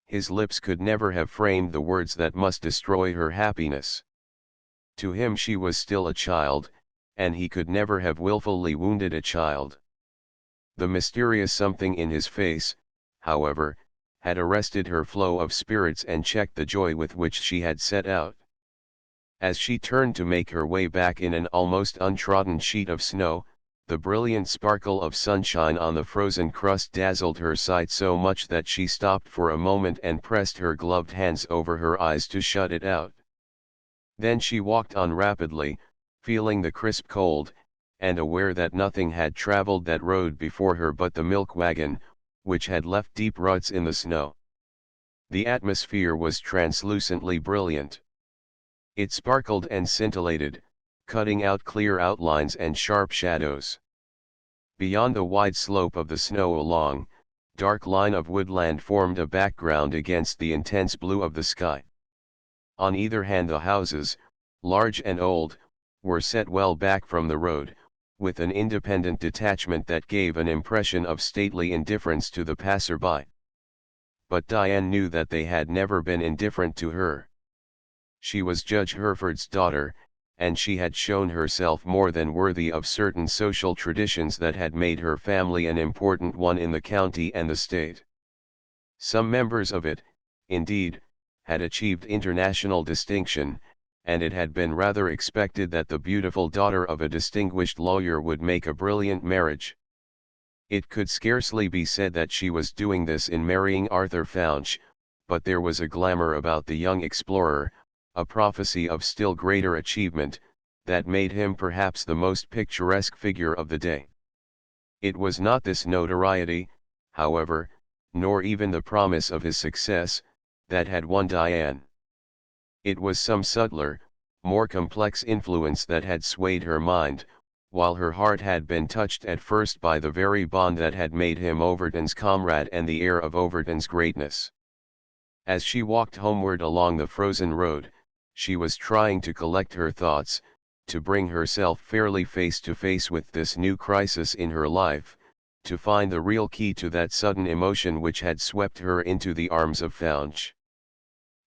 S1: His lips could never have framed the words that must destroy her happiness. To him she was still a child, and he could never have willfully wounded a child. The mysterious something in his face, however, had arrested her flow of spirits and checked the joy with which she had set out. As she turned to make her way back in an almost untrodden sheet of snow, the brilliant sparkle of sunshine on the frozen crust dazzled her sight so much that she stopped for a moment and pressed her gloved hands over her eyes to shut it out. Then she walked on rapidly, feeling the crisp cold, and aware that nothing had traveled that road before her but the milk wagon, which had left deep ruts in the snow. The atmosphere was translucently brilliant. It sparkled and scintillated, cutting out clear outlines and sharp shadows. Beyond the wide slope of the snow a long, dark line of woodland formed a background against the intense blue of the sky. On either hand the houses, large and old, were set well back from the road, with an independent detachment that gave an impression of stately indifference to the passer-by. But Diane knew that they had never been indifferent to her. She was Judge Hereford's daughter, and she had shown herself more than worthy of certain social traditions that had made her family an important one in the county and the state. Some members of it, indeed, had achieved international distinction, and it had been rather expected that the beautiful daughter of a distinguished lawyer would make a brilliant marriage. It could scarcely be said that she was doing this in marrying Arthur Founch, but there was a glamour about the young explorer, a prophecy of still greater achievement, that made him perhaps the most picturesque figure of the day. It was not this notoriety, however, nor even the promise of his success, that had won Diane. It was some subtler, more complex influence that had swayed her mind, while her heart had been touched at first by the very bond that had made him Overton's comrade and the heir of Overton's greatness. As she walked homeward along the frozen road, she was trying to collect her thoughts, to bring herself fairly face to face with this new crisis in her life, to find the real key to that sudden emotion which had swept her into the arms of Founch.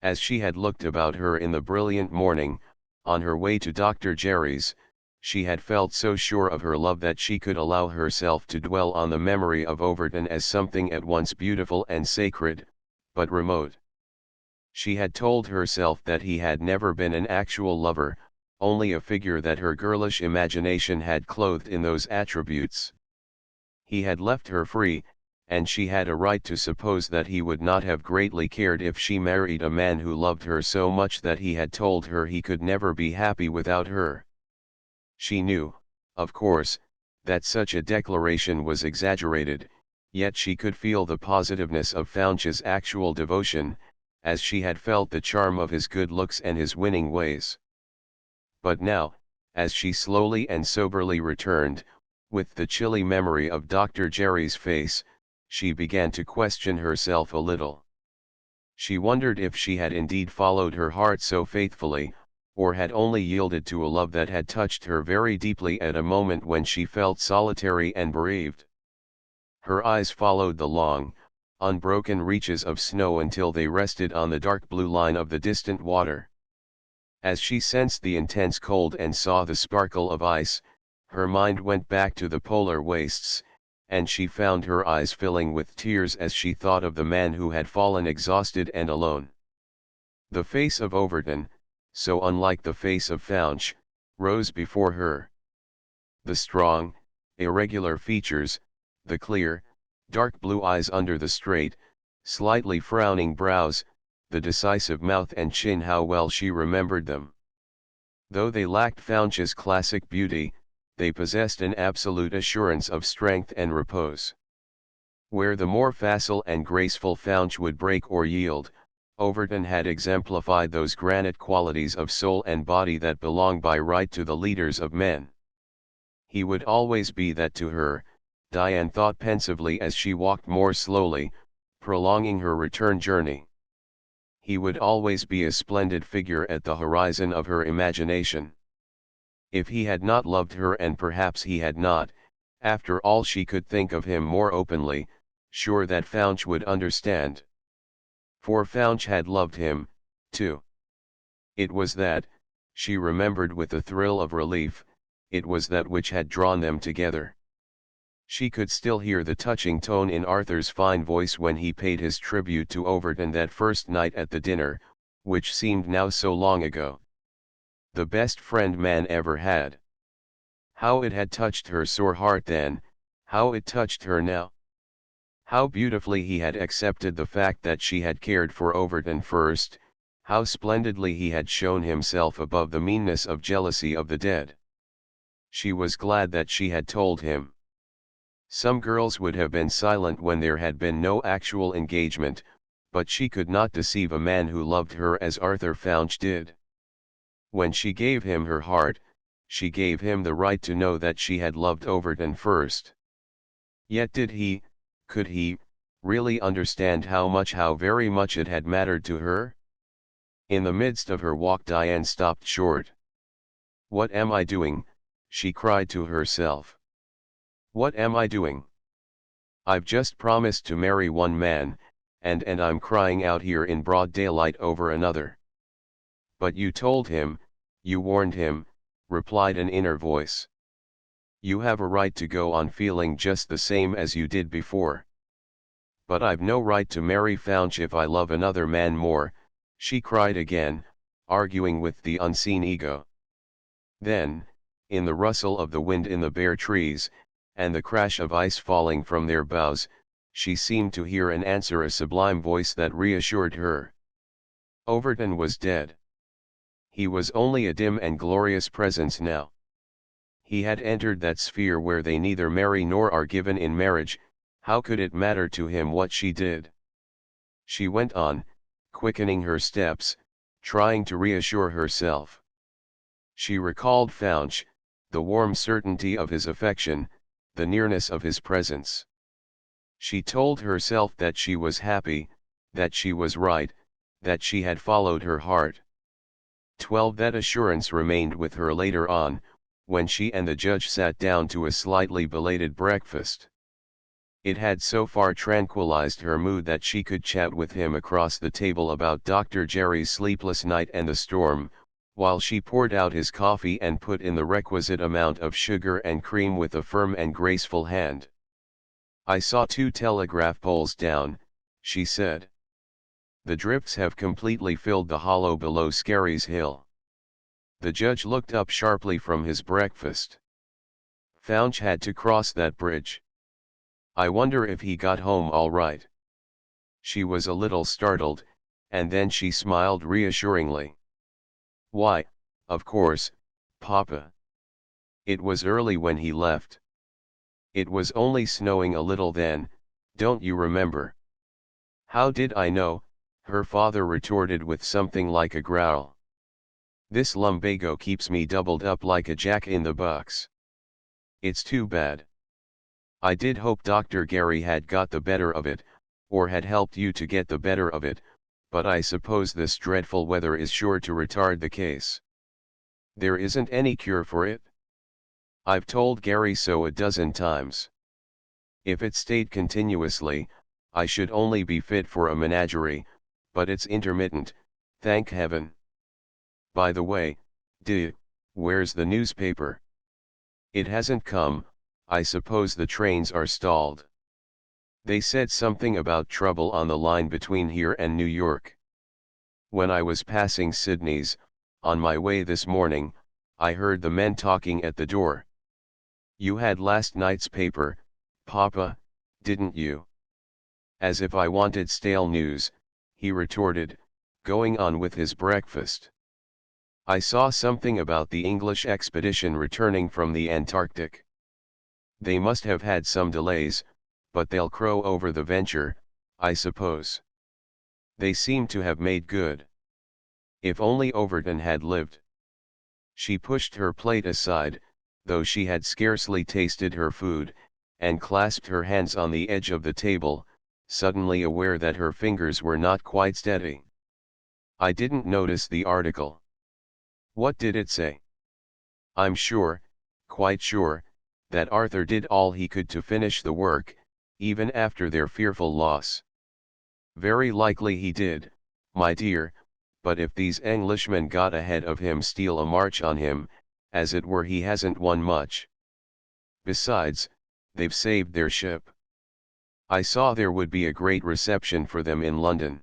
S1: As she had looked about her in the brilliant morning, on her way to Dr. Jerry's, she had felt so sure of her love that she could allow herself to dwell on the memory of Overton as something at once beautiful and sacred, but remote. She had told herself that he had never been an actual lover, only a figure that her girlish imagination had clothed in those attributes. He had left her free, and she had a right to suppose that he would not have greatly cared if she married a man who loved her so much that he had told her he could never be happy without her. She knew, of course, that such a declaration was exaggerated, yet she could feel the positiveness of Founch's actual devotion, as she had felt the charm of his good looks and his winning ways. But now, as she slowly and soberly returned, with the chilly memory of Dr. Jerry's face, she began to question herself a little. She wondered if she had indeed followed her heart so faithfully, or had only yielded to a love that had touched her very deeply at a moment when she felt solitary and bereaved. Her eyes followed the long, unbroken reaches of snow until they rested on the dark blue line of the distant water. As she sensed the intense cold and saw the sparkle of ice, her mind went back to the polar wastes, and she found her eyes filling with tears as she thought of the man who had fallen exhausted and alone. The face of Overton, so unlike the face of Founch, rose before her. The strong, irregular features, the clear, dark blue eyes under the straight, slightly frowning brows, the decisive mouth and chin, how well she remembered them. Though they lacked Founch's classic beauty, they possessed an absolute assurance of strength and repose. Where the more facile and graceful Founch would break or yield, Overton had exemplified those granite qualities of soul and body that belong by right to the leaders of men. He would always be that to her, Diane thought pensively as she walked more slowly, prolonging her return journey. He would always be a splendid figure at the horizon of her imagination. If he had not loved her, and perhaps he had not, after all she could think of him more openly, sure that Founch would understand. For Founch had loved him, too. It was that, she remembered with a thrill of relief, it was that which had drawn them together. She could still hear the touching tone in Arthur's fine voice when he paid his tribute to Overton that first night at the dinner, which seemed now so long ago. The best friend man ever had. How it had touched her sore heart then, how it touched her now. How beautifully he had accepted the fact that she had cared for Overton first, how splendidly he had shown himself above the meanness of jealousy of the dead. She was glad that she had told him. Some girls would have been silent when there had been no actual engagement, but she could not deceive a man who loved her as Arthur Founch did. When she gave him her heart, she gave him the right to know that she had loved Overton first. Yet could he, really understand how very much it had mattered to her? In the midst of her walk Diane stopped short. "What am I doing?" she cried to herself. "What am I doing? I've just promised to marry one man, and I'm crying out here in broad daylight over another." "But you told him, you warned him," replied an inner voice. "You have a right to go on feeling just the same as you did before." "But I've no right to marry Founch if I love another man more," she cried again, arguing with the unseen ego. Then, in the rustle of the wind in the bare trees, and the crash of ice falling from their boughs, she seemed to hear and answer a sublime voice that reassured her. Overton was dead. He was only a dim and glorious presence now. He had entered that sphere where they neither marry nor are given in marriage. How could it matter to him what she did? She went on, quickening her steps, trying to reassure herself. She recalled Founch, the warm certainty of his affection, the nearness of his presence. She told herself that she was happy, that she was right, that she had followed her heart. 12. That assurance remained with her later on, when she and the judge sat down to a slightly belated breakfast. It had so far tranquilized her mood that she could chat with him across the table about Dr. Jerry's sleepless night and the storm, while she poured out his coffee and put in the requisite amount of sugar and cream with a firm and graceful hand. "I saw 2 telegraph poles down," she said. "The drifts have completely filled the hollow below Scarry's Hill." The judge looked up sharply from his breakfast. "Founch had to cross that bridge. I wonder if he got home all right." She was a little startled, and then she smiled reassuringly. "Why, of course, Papa. It was early when he left. It was only snowing a little then, don't you remember?" "How did I know?" her father retorted with something like a growl. "This lumbago keeps me doubled up like a jack-in-the-box. It's too bad. I did hope Dr. Gary had got the better of it, or had helped you to get the better of it, but I suppose this dreadful weather is sure to retard the case. There isn't any cure for it? I've told Gary so a dozen times. If it stayed continuously, I should only be fit for a menagerie, but it's intermittent, thank heaven. By the way, where's the newspaper? It hasn't come. I suppose the trains are stalled. They said something about trouble on the line between here and New York. When I was passing Sydney's, on my way this morning, I heard the men talking at the door." "You had last night's paper, Papa, didn't you?" "As if I wanted stale news," he retorted, going on with his breakfast. "I saw something about the English expedition returning from the Antarctic. They must have had some delays, but they'll crow over the venture, I suppose. They seem to have made good. If only Overton had lived." She pushed her plate aside, though she had scarcely tasted her food, and clasped her hands on the edge of the table, suddenly aware that her fingers were not quite steady. "I didn't notice the article. What did it say?" "I'm sure, quite sure, that Arthur did all he could to finish the work, even after their fearful loss." "Very likely he did, my dear, but if these Englishmen got ahead of him, steal a march on him, as it were, he hasn't won much. Besides, they've saved their ship. I saw there would be a great reception for them in London.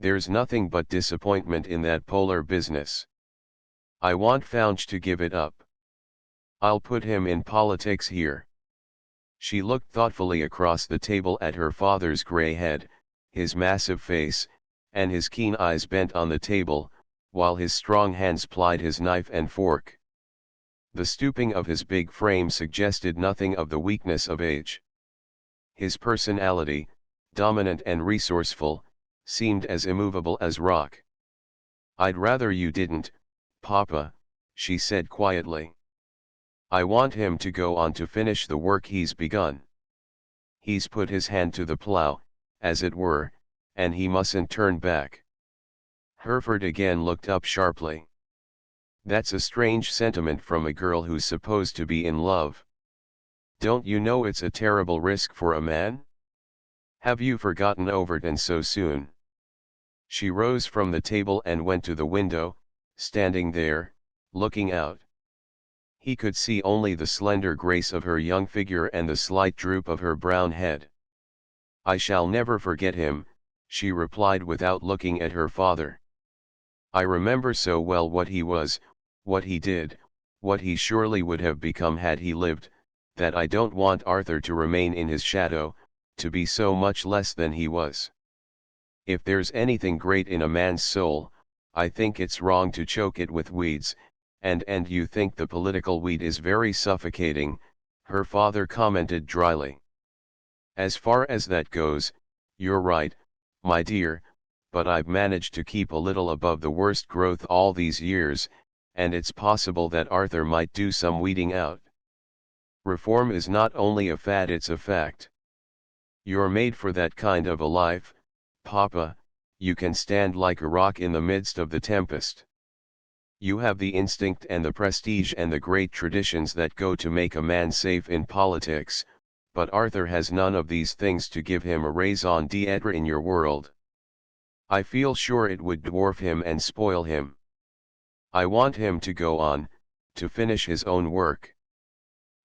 S1: There's nothing but disappointment in that polar business. I want Founch to give it up. I'll put him in politics here." She looked thoughtfully across the table at her father's grey head, his massive face, and his keen eyes bent on the table, while his strong hands plied his knife and fork. The stooping of his big frame suggested nothing of the weakness of age. His personality, dominant and resourceful, seemed as immovable as rock. "I'd rather you didn't, Papa," she said quietly. "I want him to go on to finish the work he's begun. He's put his hand to the plow, as it were, and he mustn't turn back." Hereford again looked up sharply. "That's a strange sentiment from a girl who's supposed to be in love. Don't you know it's a terrible risk for a man? Have you forgotten Overton so soon?" She rose from the table and went to the window, standing there, looking out. He could see only the slender grace of her young figure and the slight droop of her brown head. "I shall never forget him," she replied without looking at her father. "I remember so well what he was, what he did, what he surely would have become had he lived, that I don't want Arthur to remain in his shadow, to be so much less than he was. If there's anything great in a man's soul, I think it's wrong to choke it with weeds, and you think the political weed is very suffocating," her father commented dryly. "As far as that goes, you're right, my dear, but I've managed to keep a little above the worst growth all these years, and it's possible that Arthur might do some weeding out. Reform is not only a fad, it's a fact. You're made for that kind of a life, Papa. You can stand like a rock in the midst of the tempest. You have the instinct and the prestige and the great traditions that go to make a man safe in politics, but Arthur has none of these things to give him a raison d'etre in your world. I feel sure it would dwarf him and spoil him. I want him to go on, to finish his own work.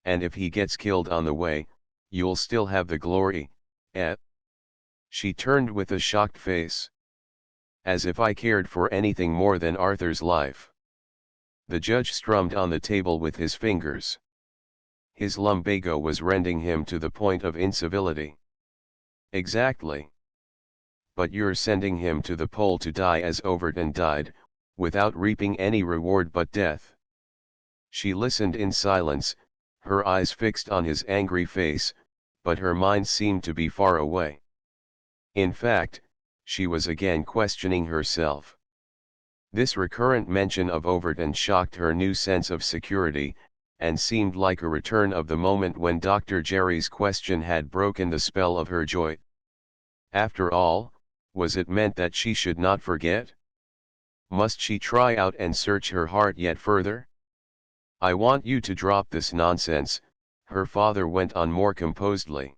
S1: And if he gets killed on the way, you'll still have the glory, eh? She turned with a shocked face. As if I cared for anything more than Arthur's life. The judge strummed on the table with his fingers. His lumbago was rending him to the point of incivility. Exactly. But you're sending him to the pole to die as Overton died, without reaping any reward but death. She listened in silence, her eyes fixed on his angry face, but her mind seemed to be far away. In fact, she was again questioning herself. This recurrent mention of Overton shocked her new sense of security, and seemed like a return of the moment when Dr. Jerry's question had broken the spell of her joy. After all, was it meant that she should not forget? Must she try out and search her heart yet further? I want you to drop this nonsense, her father went on more composedly.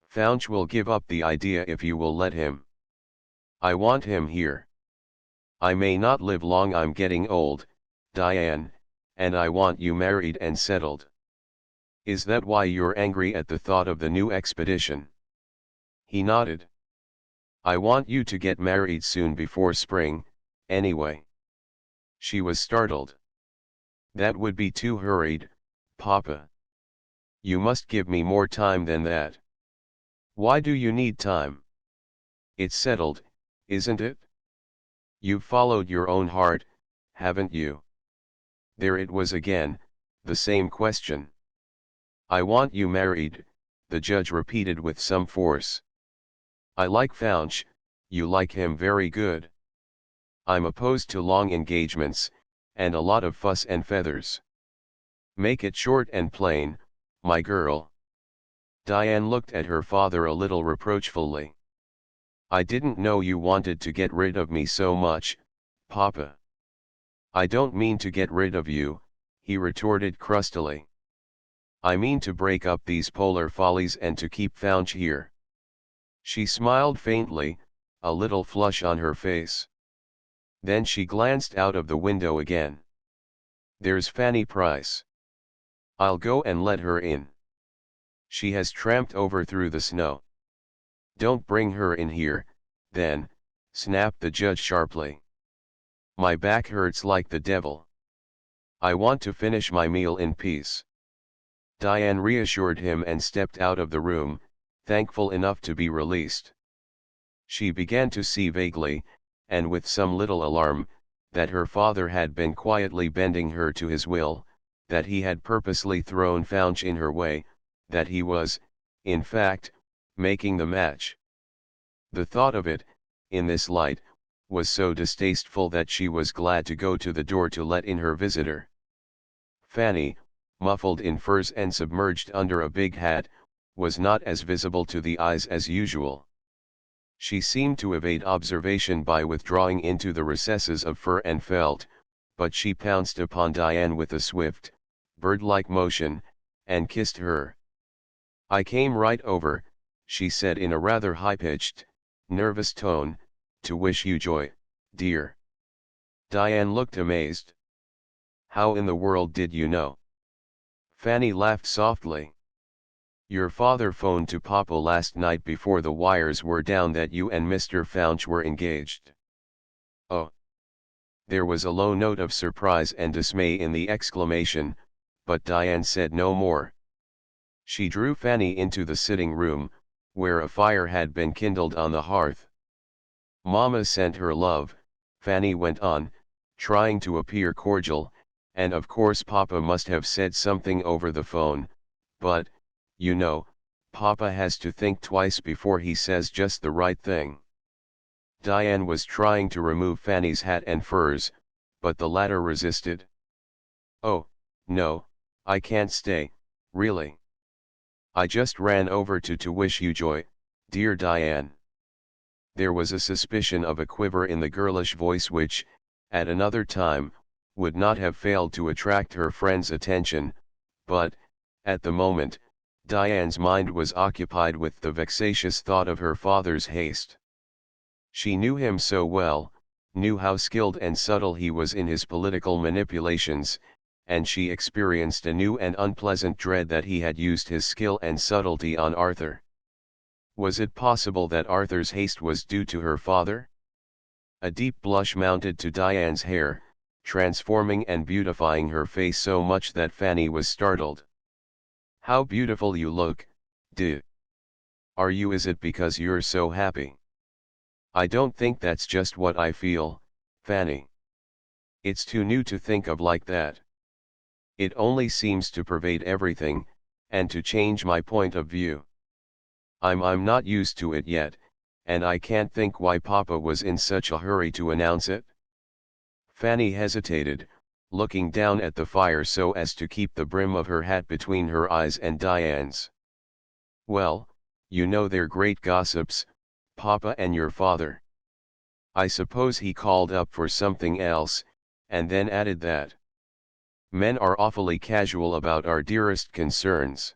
S1: Fouch will give up the idea if you will let him. I want him here. I may not live long, I'm getting old, Diane, and I want you married and settled. Is that why you're angry at the thought of the new expedition? He nodded. I want you to get married soon before spring, anyway. She was startled. That would be too hurried, Papa. You must give me more time than that. Why do you need time? It's settled, isn't it? You've followed your own heart, haven't you? There it was again, the same question. I want you married, the judge repeated with some force. I like Fouch, you like him very good. I'm opposed to long engagements, and a lot of fuss and feathers. Make it short and plain, my girl. Diane looked at her father a little reproachfully. I didn't know you wanted to get rid of me so much, Papa. I don't mean to get rid of you, he retorted crustily. I mean to break up these polar follies and to keep Fouch here. She smiled faintly, a little flush on her face. Then she glanced out of the window again. There's Fanny Price. I'll go and let her in. She has tramped over through the snow. Don't bring her in here, then, snapped the judge sharply. My back hurts like the devil. I want to finish my meal in peace. Diane reassured him and stepped out of the room, thankful enough to be released. She began to see vaguely, and with some little alarm, that her father had been quietly bending her to his will, that he had purposely thrown Fouch in her way, that he was, in fact, making the match. The thought of it, in this light, was so distasteful that she was glad to go to the door to let in her visitor. Fanny, muffled in furs and submerged under a big hat, was not as visible to the eyes as usual. She seemed to evade observation by withdrawing into the recesses of fur and felt, but she pounced upon Diane with a swift, bird-like motion, and kissed her. I came right over, she said in a rather high-pitched, nervous tone, to wish you joy, dear. Diane looked amazed. How in the world did you know? Fanny laughed softly. Your father phoned to Papa last night before the wires were down that you and Mr. Fouch were engaged. Oh. There was a low note of surprise and dismay in the exclamation, but Diane said no more. She drew Fanny into the sitting room, where a fire had been kindled on the hearth. Mama sent her love, Fanny went on, trying to appear cordial, and of course Papa must have said something over the phone, but, you know, Papa has to think twice before he says just the right thing. Diane was trying to remove Fanny's hat and furs, but the latter resisted. Oh, no, I can't stay, really. I just ran over to wish you joy, dear Diane. There was a suspicion of a quiver in the girlish voice which, at another time, would not have failed to attract her friend's attention, but, at the moment, Diane's mind was occupied with the vexatious thought of her father's haste. She knew him so well, knew how skilled and subtle he was in his political manipulations, and she experienced a new and unpleasant dread that he had used his skill and subtlety on Arthur. Was it possible that Arthur's haste was due to her father? A deep blush mounted to Diane's hair, transforming and beautifying her face so much that Fanny was startled. "How beautiful you look, Di. Are you? Is it because you're so happy?" "I don't think that's just what I feel, Fanny. It's too new to think of like that. It only seems to pervade everything, and to change my point of view. I'm not used to it yet, and I can't think why Papa was in such a hurry to announce it." Fanny hesitated, looking down at the fire so as to keep the brim of her hat between her eyes and Diane's. "Well, you know they're great gossips, Papa and your father. I suppose he called up for something else, and then added that. Men are awfully casual about our dearest concerns.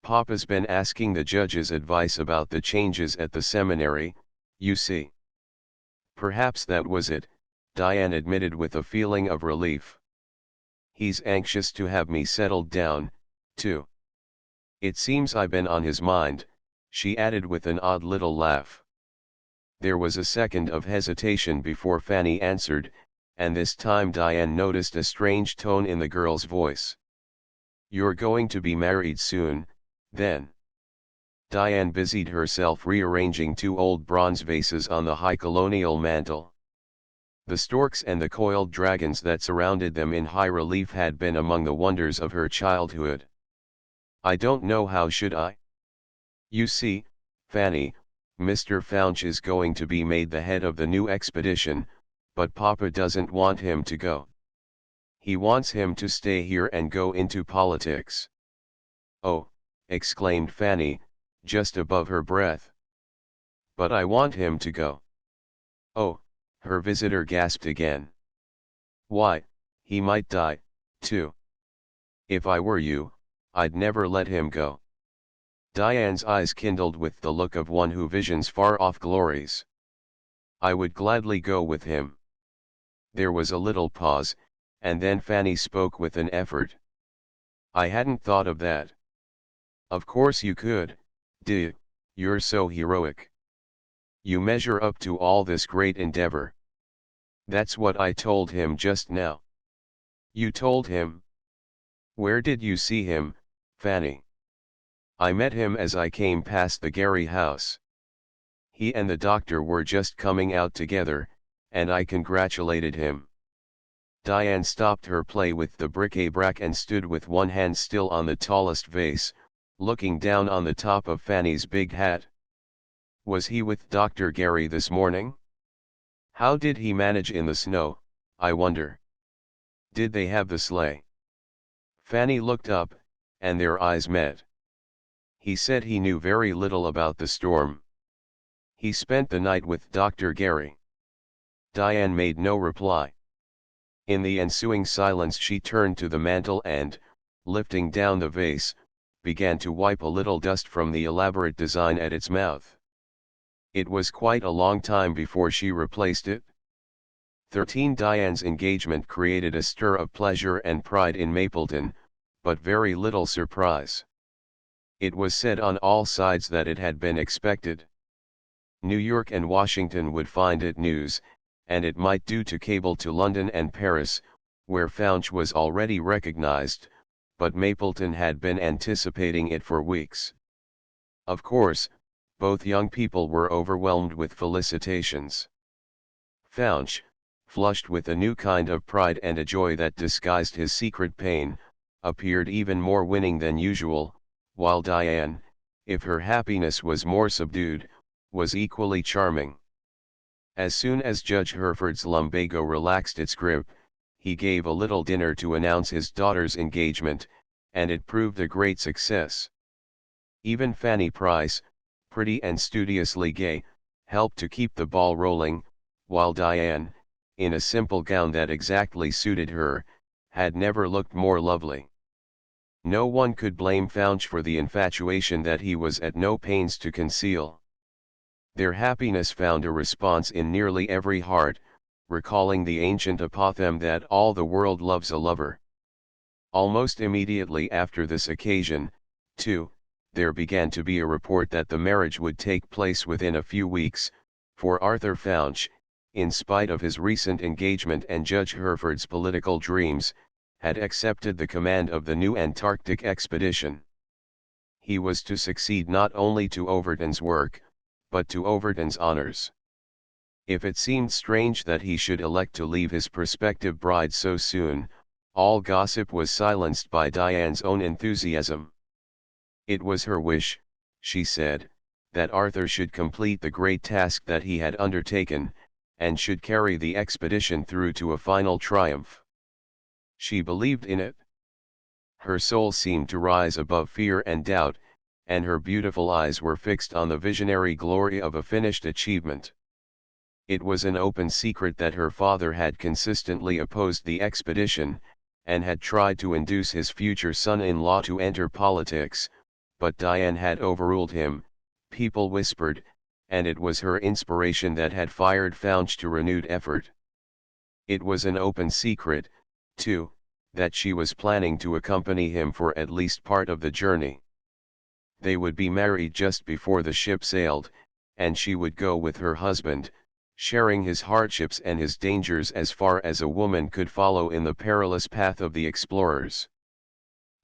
S1: Papa's been asking the judge's advice about the changes at the seminary, you see." "Perhaps that was it," Diane admitted with a feeling of relief. "He's anxious to have me settled down, too. It seems I've been on his mind," she added with an odd little laugh. There was a second of hesitation before Fanny answered, and this time Diane noticed a strange tone in the girl's voice. "You're going to be married soon, then?" Diane busied herself rearranging two old bronze vases on the high colonial mantel. The storks and the coiled dragons that surrounded them in high relief had been among the wonders of her childhood. "I don't know how should I. You see, Fanny, Mr. Founch is going to be made the head of the new expedition, but Papa doesn't want him to go. He wants him to stay here and go into politics." "Oh," exclaimed Fanny, just above her breath. "But I want him to go." "Oh," her visitor gasped again. "Why, he might die, too. If I were you, I'd never let him go." Diane's eyes kindled with the look of one who visions far-off glories. "I would gladly go with him." There was a little pause, and then Fanny spoke with an effort. "I hadn't thought of that." "Of course you could, Di, you're so heroic. You measure up to all this great endeavor." "That's what I told him just now." "You told him? Where did you see him, Fanny?" "I met him as I came past the Gary house. He and the doctor were just coming out together, and I congratulated him." Diane stopped her play with the bric-a-brac and stood with one hand still on the tallest vase, looking down on the top of Fanny's big hat. "Was he with Dr. Gary this morning? How did he manage in the snow, I wonder? Did they have the sleigh?" Fanny looked up, and their eyes met. "He said he knew very little about the storm. He spent the night with Dr. Gary." Diane made no reply. In the ensuing silence she turned to the mantel and, lifting down the vase, began to wipe a little dust from the elaborate design at its mouth. It was quite a long time before she replaced it. 13 Diane's engagement created a stir of pleasure and pride in Mapleton, but very little surprise. It was said on all sides that it had been expected. New York and Washington would find it news, and it might do to cable to London and Paris, where Founch was already recognized, but Mapleton had been anticipating it for weeks. Of course, both young people were overwhelmed with felicitations. Founch, flushed with a new kind of pride and a joy that disguised his secret pain, appeared even more winning than usual, while Diane, if her happiness was more subdued, was equally charming. As soon as Judge Hereford's lumbago relaxed its grip, he gave a little dinner to announce his daughter's engagement, and it proved a great success. Even Fanny Price, pretty and studiously gay, helped to keep the ball rolling, while Diane, in a simple gown that exactly suited her, had never looked more lovely. No one could blame Fouch for the infatuation that he was at no pains to conceal. Their happiness found a response in nearly every heart, recalling the ancient apothegm that all the world loves a lover. Almost immediately after this occasion, too, there began to be a report that the marriage would take place within a few weeks, for Arthur Fouch, in spite of his recent engagement and Judge Hereford's political dreams, had accepted the command of the new Antarctic expedition. He was to succeed not only to Overton's work, but to Overton's honors. If it seemed strange that he should elect to leave his prospective bride so soon, all gossip was silenced by Diane's own enthusiasm. It was her wish, she said, that Arthur should complete the great task that he had undertaken, and should carry the expedition through to a final triumph. She believed in it. Her soul seemed to rise above fear and doubt, and her beautiful eyes were fixed on the visionary glory of a finished achievement. It was an open secret that her father had consistently opposed the expedition, and had tried to induce his future son-in-law to enter politics, but Diane had overruled him, people whispered, and it was her inspiration that had fired Fouch to renewed effort. It was an open secret, too, that she was planning to accompany him for at least part of the journey. They would be married just before the ship sailed, and she would go with her husband, sharing his hardships and his dangers as far as a woman could follow in the perilous path of the explorers.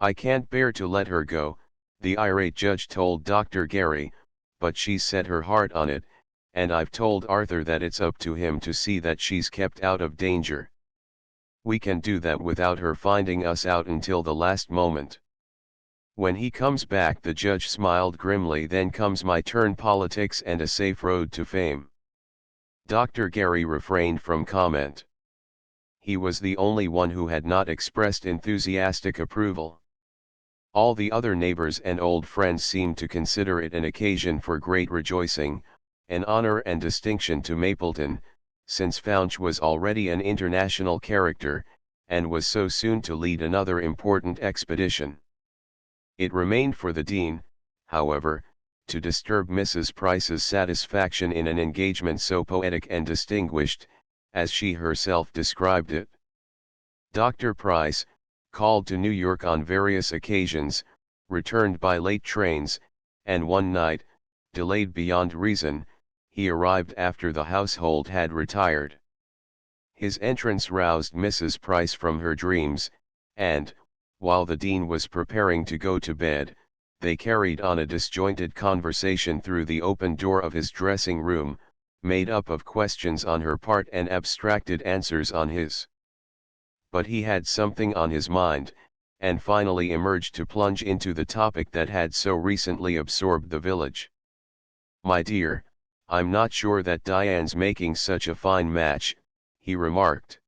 S1: "I can't bear to let her go," the irate judge told Dr. Gary, "but she's set her heart on it, and I've told Arthur that it's up to him to see that she's kept out of danger. We can do that without her finding us out until the last moment. When he comes back," the judge smiled grimly, "then comes my turn, politics and a safe road to fame." Dr. Gary refrained from comment. He was the only one who had not expressed enthusiastic approval. All the other neighbors and old friends seemed to consider it an occasion for great rejoicing, an honor and distinction to Mapleton, since Fouch was already an international character, and was so soon to lead another important expedition. It remained for the dean, however, to disturb Mrs. Price's satisfaction in an engagement so poetic and distinguished, as she herself described it. Dr. Price, called to New York on various occasions, returned by late trains, and one night, delayed beyond reason, he arrived after the household had retired. His entrance roused Mrs. Price from her dreams, and, while the dean was preparing to go to bed, they carried on a disjointed conversation through the open door of his dressing room, made up of questions on her part and abstracted answers on his. But he had something on his mind, and finally emerged to plunge into the topic that had so recently absorbed the village. "My dear, I'm not sure that Diane's making such a fine match," he remarked.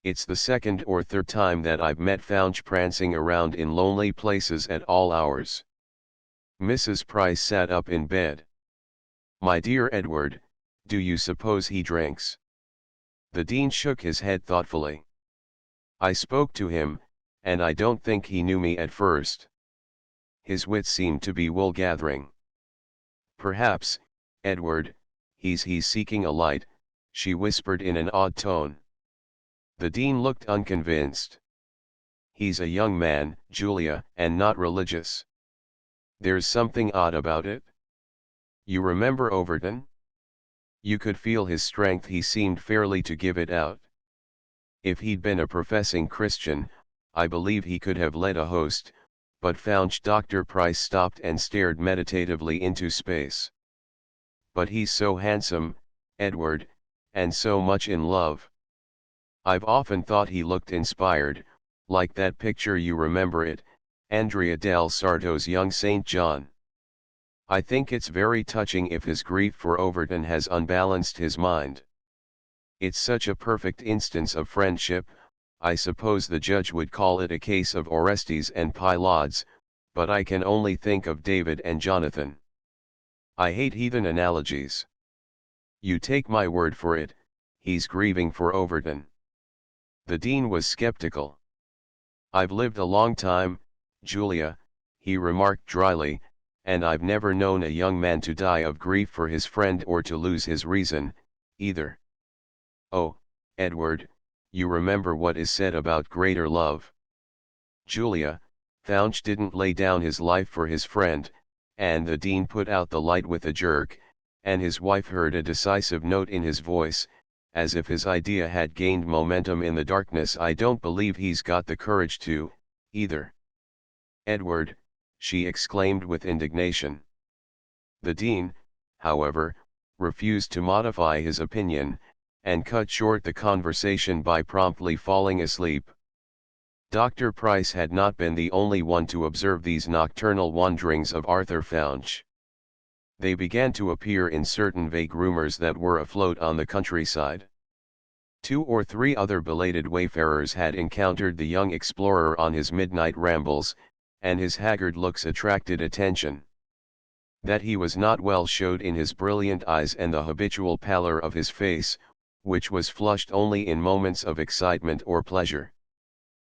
S1: "It's the second or third time that I've met Fouch prancing around in lonely places at all hours." Mrs. Price sat up in bed. "My dear Edward, do you suppose he drinks?" The dean shook his head thoughtfully. "I spoke to him, and I don't think he knew me at first. His wits seemed to be wool gathering. Perhaps, Edward, he's seeking a light," she whispered in an odd tone. The dean looked unconvinced. "He's a young man, Julia, and not religious. There's something odd about it. You remember Overton? You could feel his strength, he seemed fairly to give it out. If he'd been a professing Christian, I believe he could have led a host, but Fouch." Dr. Price stopped and stared meditatively into space. "But he's so handsome, Edward, and so much in love. I've often thought he looked inspired, like that picture, you remember it, Andrea del Sarto's Young St. John. I think it's very touching if his grief for Overton has unbalanced his mind. It's such a perfect instance of friendship. I suppose the judge would call it a case of Orestes and Pylades, but I can only think of David and Jonathan. I hate heathen analogies. You take my word for it, he's grieving for Overton. The dean was skeptical. I've lived a long time, Julia, he remarked dryly, and I've never known a young man to die of grief for his friend or to lose his reason, either. Oh, Edward, you remember what is said about greater love. Julia, Fouch didn't lay down his life for his friend, and the dean put out the light with a jerk, and his wife heard a decisive note in his voice, as if his idea had gained momentum in the darkness. I don't believe he's got the courage to, either. Edward, she exclaimed with indignation. The dean, however, refused to modify his opinion, and cut short the conversation by promptly falling asleep. Dr. Price had not been the only one to observe these nocturnal wanderings of Arthur Fouch. They began to appear in certain vague rumors that were afloat on the countryside. 2 or 3 other belated wayfarers had encountered the young explorer on his midnight rambles, and his haggard looks attracted attention. That he was not well showed in his brilliant eyes and the habitual pallor of his face, which was flushed only in moments of excitement or pleasure.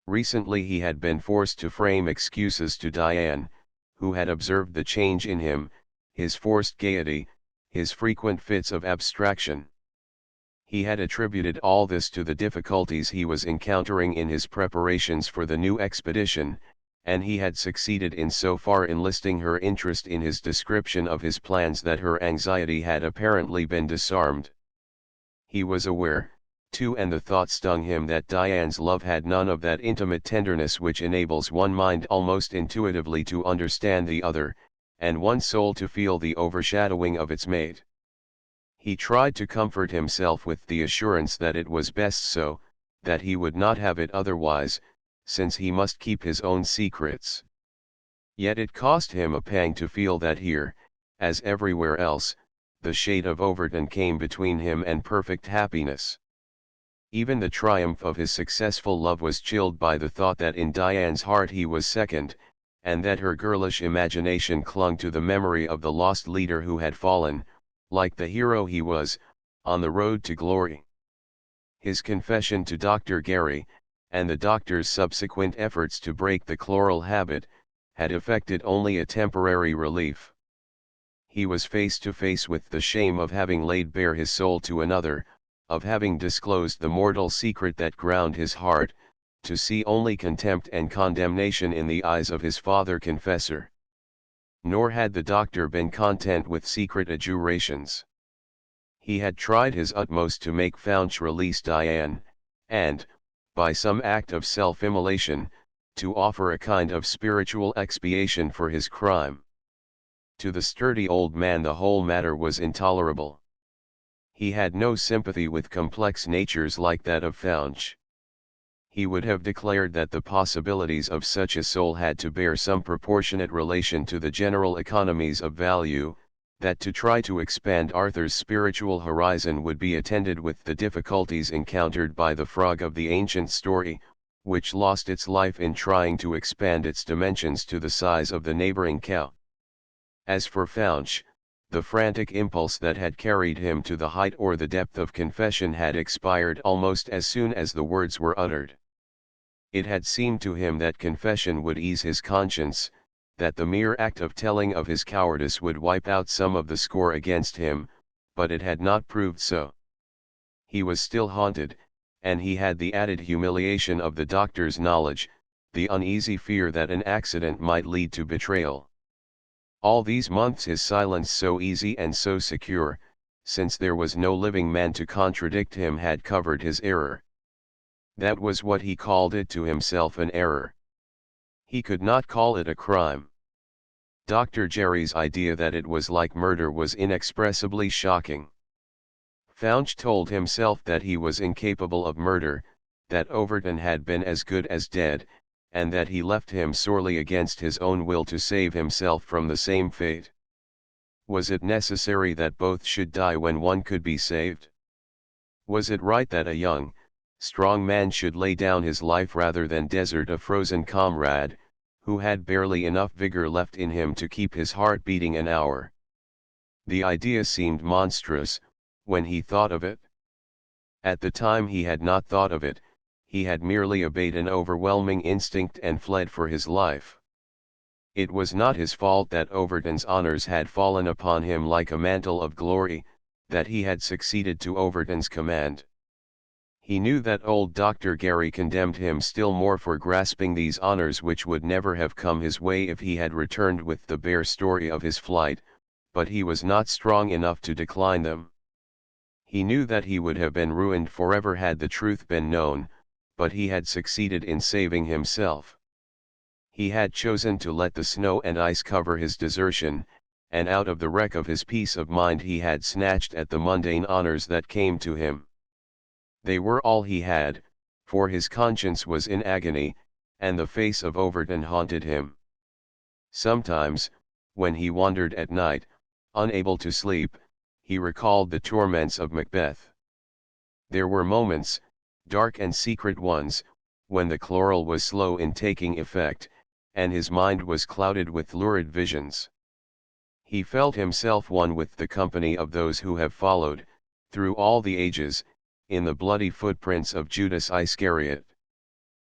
S1: Recently he had been forced to frame excuses to Diane, who had observed the change in him, his forced gaiety, his frequent fits of abstraction. He had attributed all this to the difficulties he was encountering in his preparations for the new expedition, and he had succeeded in so far enlisting her interest in his description of his plans that her anxiety had apparently been disarmed. He was aware, too, and the thought stung him, that Diane's love had none of that intimate tenderness which enables one mind almost intuitively to understand the other, and one soul to feel the overshadowing of its mate. He tried to comfort himself with the assurance that it was best so, that he would not have it otherwise, since he must keep his own secrets. Yet it cost him a pang to feel that here, as everywhere else, the shade of Overton came between him and perfect happiness. Even the triumph of his successful love was chilled by the thought that in Diane's heart he was second, and that her girlish imagination clung to the memory of the lost leader who had fallen, like the hero he was, on the road to glory. His confession to Dr. Gary, and the doctor's subsequent efforts to break the chloral habit, had effected only a temporary relief. He was face to face with the shame of having laid bare his soul to another, of having disclosed the mortal secret that ground his heart, to see only contempt and condemnation in the eyes of his father confessor. Nor had the doctor been content with secret adjurations. He had tried his utmost to make Fouch release Diane, and, by some act of self-immolation, to offer a kind of spiritual expiation for his crime. To the sturdy old man the whole matter was intolerable. He had no sympathy with complex natures like that of Fouch. He would have declared that the possibilities of such a soul had to bear some proportionate relation to the general economies of value, that to try to expand Arthur's spiritual horizon would be attended with the difficulties encountered by the frog of the ancient story, which lost its life in trying to expand its dimensions to the size of the neighboring cow. As for Fouch, the frantic impulse that had carried him to the height or the depth of confession had expired almost as soon as the words were uttered. It had seemed to him that confession would ease his conscience, that the mere act of telling of his cowardice would wipe out some of the score against him, but it had not proved so. He was still haunted, and he had the added humiliation of the doctor's knowledge, the uneasy fear that an accident might lead to betrayal. All these months his silence, so easy and so secure, since there was no living man to contradict him, had covered his error. That was what he called it to himself, an error. He could not call it a crime. Dr. Jerry's idea that it was like murder was inexpressibly shocking. Fouch told himself that he was incapable of murder, that Overton had been as good as dead, and that he left him sorely against his own will to save himself from the same fate. Was it necessary that both should die when one could be saved? Was it right that a young, strong man should lay down his life rather than desert a frozen comrade, who had barely enough vigor left in him to keep his heart beating an hour? The idea seemed monstrous, when he thought of it. At the time he had not thought of it, he had merely obeyed an overwhelming instinct and fled for his life. It was not his fault that Overton's honors had fallen upon him like a mantle of glory, that he had succeeded to Overton's command. He knew that old Dr. Gary condemned him still more for grasping these honors which would never have come his way if he had returned with the bare story of his flight, but he was not strong enough to decline them. He knew that he would have been ruined forever had the truth been known, but he had succeeded in saving himself. He had chosen to let the snow and ice cover his desertion, and out of the wreck of his peace of mind he had snatched at the mundane honors that came to him. They were all he had, for his conscience was in agony, and the face of Overton haunted him. Sometimes, when he wandered at night, unable to sleep, he recalled the torments of Macbeth. There were moments, dark and secret ones, when the chloral was slow in taking effect, and his mind was clouded with lurid visions. He felt himself one with the company of those who have followed, through all the ages, in the bloody footprints of Judas Iscariot.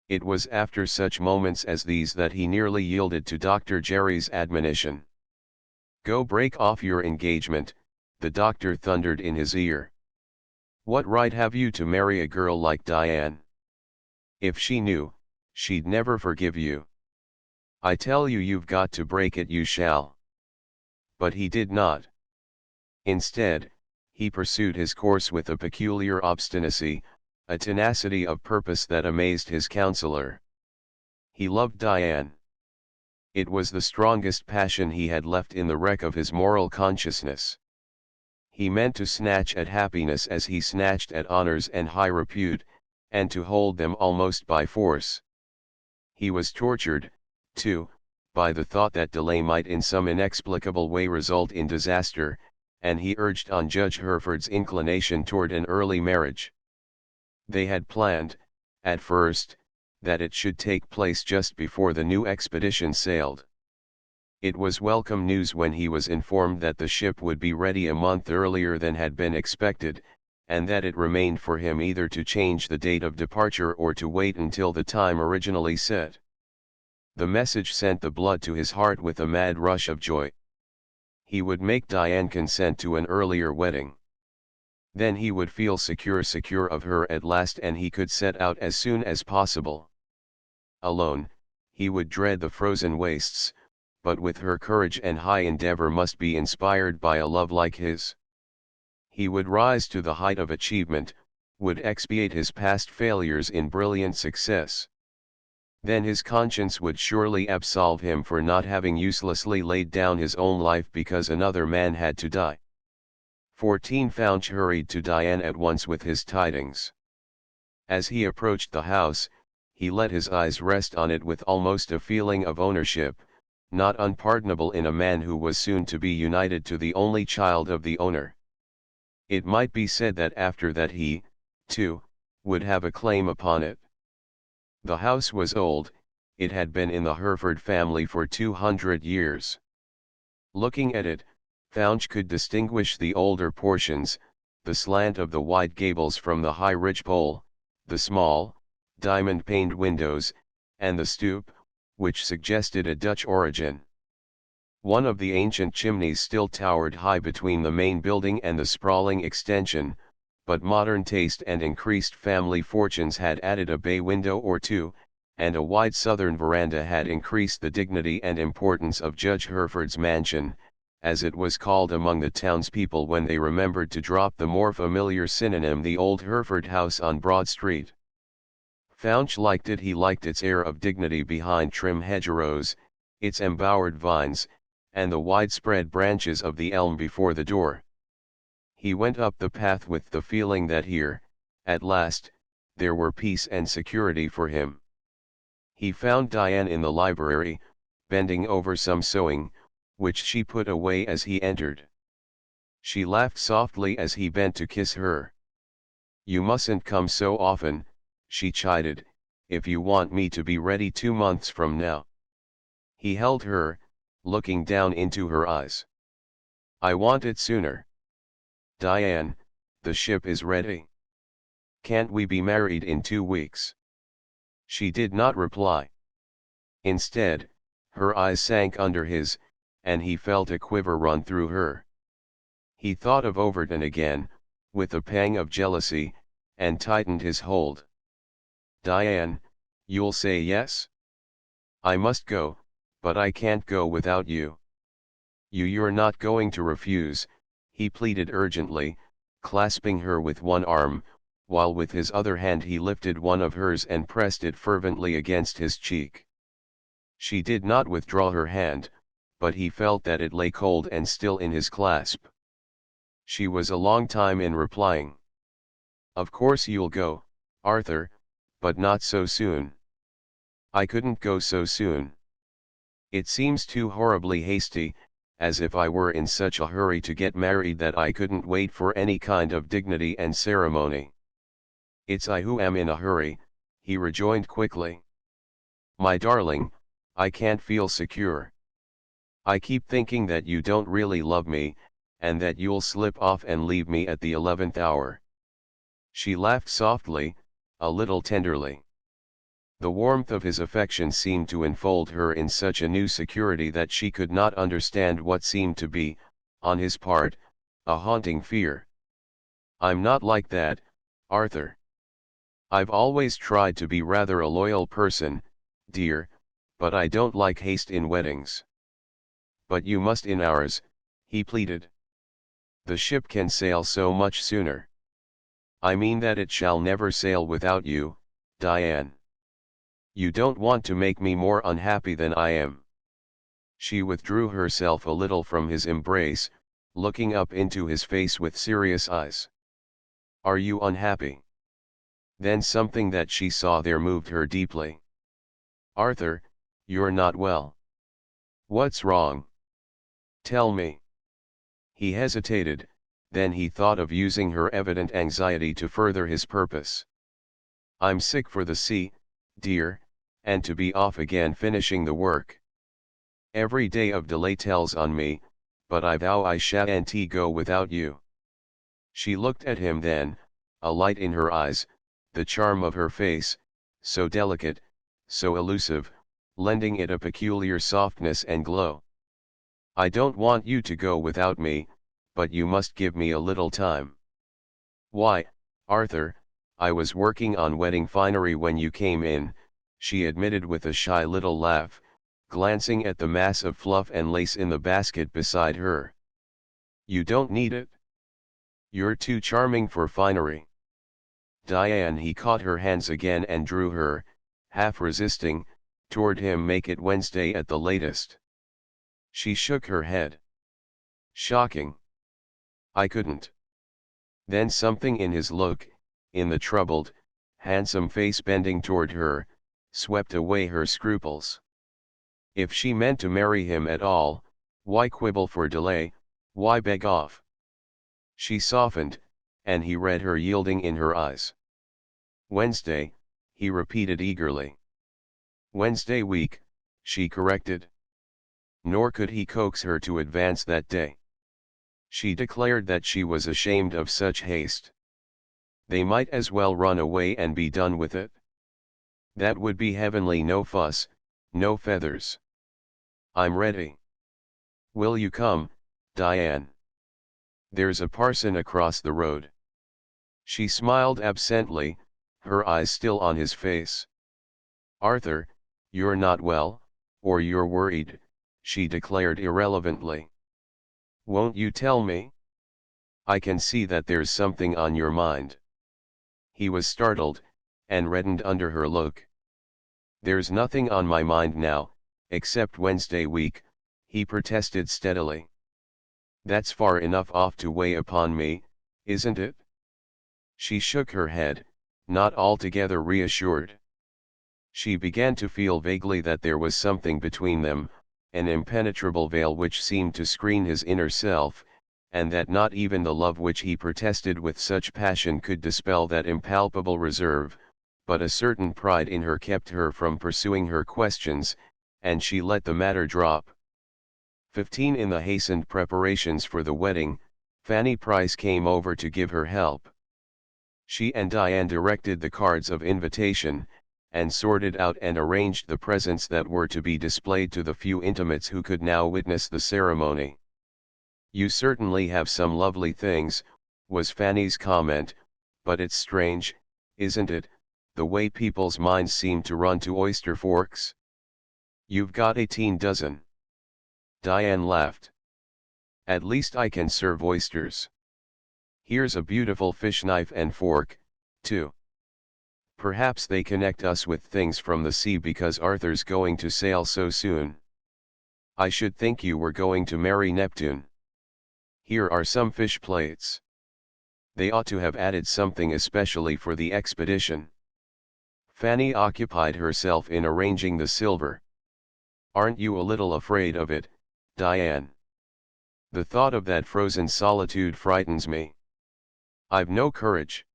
S1: It was after such moments as these that he nearly yielded to Dr. Jerry's admonition. "Go break off your engagement," the doctor thundered in his ear. "What right have you to marry a girl like Diane? If she knew, she'd never forgive you. I tell you you've got to break it, you shall." But he did not. Instead, he pursued his course with a peculiar obstinacy, a tenacity of purpose that amazed his counselor. He loved Diane. It was the strongest passion he had left in the wreck of his moral consciousness. He meant to snatch at happiness as he snatched at honors and high repute, and to hold them almost by force. He was tortured, too, by the thought that delay might in some inexplicable way result in disaster, and he urged on Judge Hereford's inclination toward an early marriage. They had planned, at first, that it should take place just before the new expedition sailed. It was welcome news when he was informed that the ship would be ready a month earlier than had been expected, and that it remained for him either to change the date of departure or to wait until the time originally set. The message sent the blood to his heart with a mad rush of joy. He would make Diane consent to an earlier wedding. Then he would feel secure of her at last, and he could set out as soon as possible. Alone, he would dread the frozen wastes, but with her courage and high endeavor must be inspired by a love like his. He would rise to the height of achievement, would expiate his past failures in brilliant success. Then his conscience would surely absolve him for not having uselessly laid down his own life because another man had to die. 14 Fouch hurried to Diane at once with his tidings. As he approached the house, he let his eyes rest on it with almost a feeling of ownership, not unpardonable in a man who was soon to be united to the only child of the owner. It might be said that after that he, too, would have a claim upon it. The house was old, it had been in the Hereford family for 200 years. Looking at it, Fouch could distinguish the older portions, the slant of the wide gables from the high ridgepole, the small, diamond-paned windows, and the stoop, which suggested a Dutch origin. One of the ancient chimneys still towered high between the main building and the sprawling extension, but modern taste and increased family fortunes had added a bay window or two, and a wide southern veranda had increased the dignity and importance of Judge Hereford's mansion, as it was called among the townspeople when they remembered to drop the more familiar synonym, the old Hereford house on Broad Street. Fouch liked it. He liked its air of dignity behind trim hedgerows, its embowered vines, and the widespread branches of the elm before the door. He went up the path with the feeling that here, at last, there were peace and security for him. He found Diane in the library, bending over some sewing, which she put away as he entered. She laughed softly as he bent to kiss her. "You mustn't come so often," she chided, "if you want me to be ready 2 months from now." He held her, looking down into her eyes. "I want it sooner. Diane, the ship is ready." Can't we be married in 2 weeks? She did not reply. Instead, her eyes sank under his, and he felt a quiver run through her. He thought of Overton again, with a pang of jealousy, and tightened his hold. Diane, you'll say yes? I must go, but I can't go without you. You're not going to refuse, he pleaded urgently, clasping her with one arm, while with his other hand he lifted one of hers and pressed it fervently against his cheek. She did not withdraw her hand, but he felt that it lay cold and still in his clasp. She was a long time in replying. Of course you'll go, Arthur, but not so soon. I couldn't go so soon. It seems too horribly hasty, as if I were in such a hurry to get married that I couldn't wait for any kind of dignity and ceremony. It's I who am in a hurry, he rejoined quickly. My darling, I can't feel secure. I keep thinking that you don't really love me, and that you'll slip off and leave me at the 11th hour. She laughed softly, a little tenderly. The warmth of his affection seemed to enfold her in such a new security that she could not understand what seemed to be, on his part, a haunting fear. I'm not like that, Arthur. I've always tried to be rather a loyal person, dear, but I don't like haste in weddings. But you must in ours, he pleaded. The ship can sail so much sooner. I mean that it shall never sail without you, Diane. You don't want to make me more unhappy than I am. She withdrew herself a little from his embrace, looking up into his face with serious eyes. Are you unhappy? Then something that she saw there moved her deeply. Arthur, you're not well. What's wrong? Tell me. He hesitated, then he thought of using her evident anxiety to further his purpose. I'm sick for the sea, dear, and to be off again finishing the work. Every day of delay tells on me, but I vow I shan't go without you. She looked at him then, a light in her eyes, the charm of her face, so delicate, so elusive, lending it a peculiar softness and glow. I don't want you to go without me, but you must give me a little time. Why, Arthur, I was working on wedding finery when you came in, she admitted with a shy little laugh, glancing at the mass of fluff and lace in the basket beside her. You don't need it. You're too charming for finery. Diane, he caught her hands again and drew her, half resisting, toward him. Make it Wednesday at the latest. She shook her head. Shocking. I couldn't. Then something in his look, in the troubled, handsome face bending toward her, swept away her scruples. If she meant to marry him at all, why quibble for delay, why beg off? She softened, and he read her yielding in her eyes. Wednesday, he repeated eagerly. Wednesday week, she corrected. Nor could he coax her to advance that day. She declared that she was ashamed of such haste. They might as well run away and be done with it. That would be heavenly. No fuss, no feathers. I'm ready. Will you come, Diane? There's a parson across the road. She smiled absently, her eyes still on his face. Arthur, you're not well, or you're worried, she declared irrelevantly. Won't you tell me? I can see that there's something on your mind. He was startled, and reddened under her look. There's nothing on my mind now, except Wednesday week, he protested steadily. That's far enough off to weigh upon me, isn't it? She shook her head, not altogether reassured. She began to feel vaguely that there was something between them, an impenetrable veil which seemed to screen his inner self, and that not even the love which he protested with such passion could dispel that impalpable reserve, but a certain pride in her kept her from pursuing her questions, and she let the matter drop. 15 In the hastened preparations for the wedding, Fanny Price came over to give her help. She and Diane directed the cards of invitation, and sorted out and arranged the presents that were to be displayed to the few intimates who could now witness the ceremony. "You certainly have some lovely things," was Fanny's comment, "but it's strange, isn't it, the way people's minds seem to run to oyster forks? You've got 18 dozen. Diane laughed. "At least I can serve oysters. Here's a beautiful fish knife and fork, too. Perhaps they connect us with things from the sea because Arthur's going to sail so soon. I should think you were going to marry Neptune. Here are some fish plates. They ought to have added something especially for the expedition." Fanny occupied herself in arranging the silver. "Aren't you a little afraid of it, Diane? The thought of that frozen solitude frightens me. I've no courage."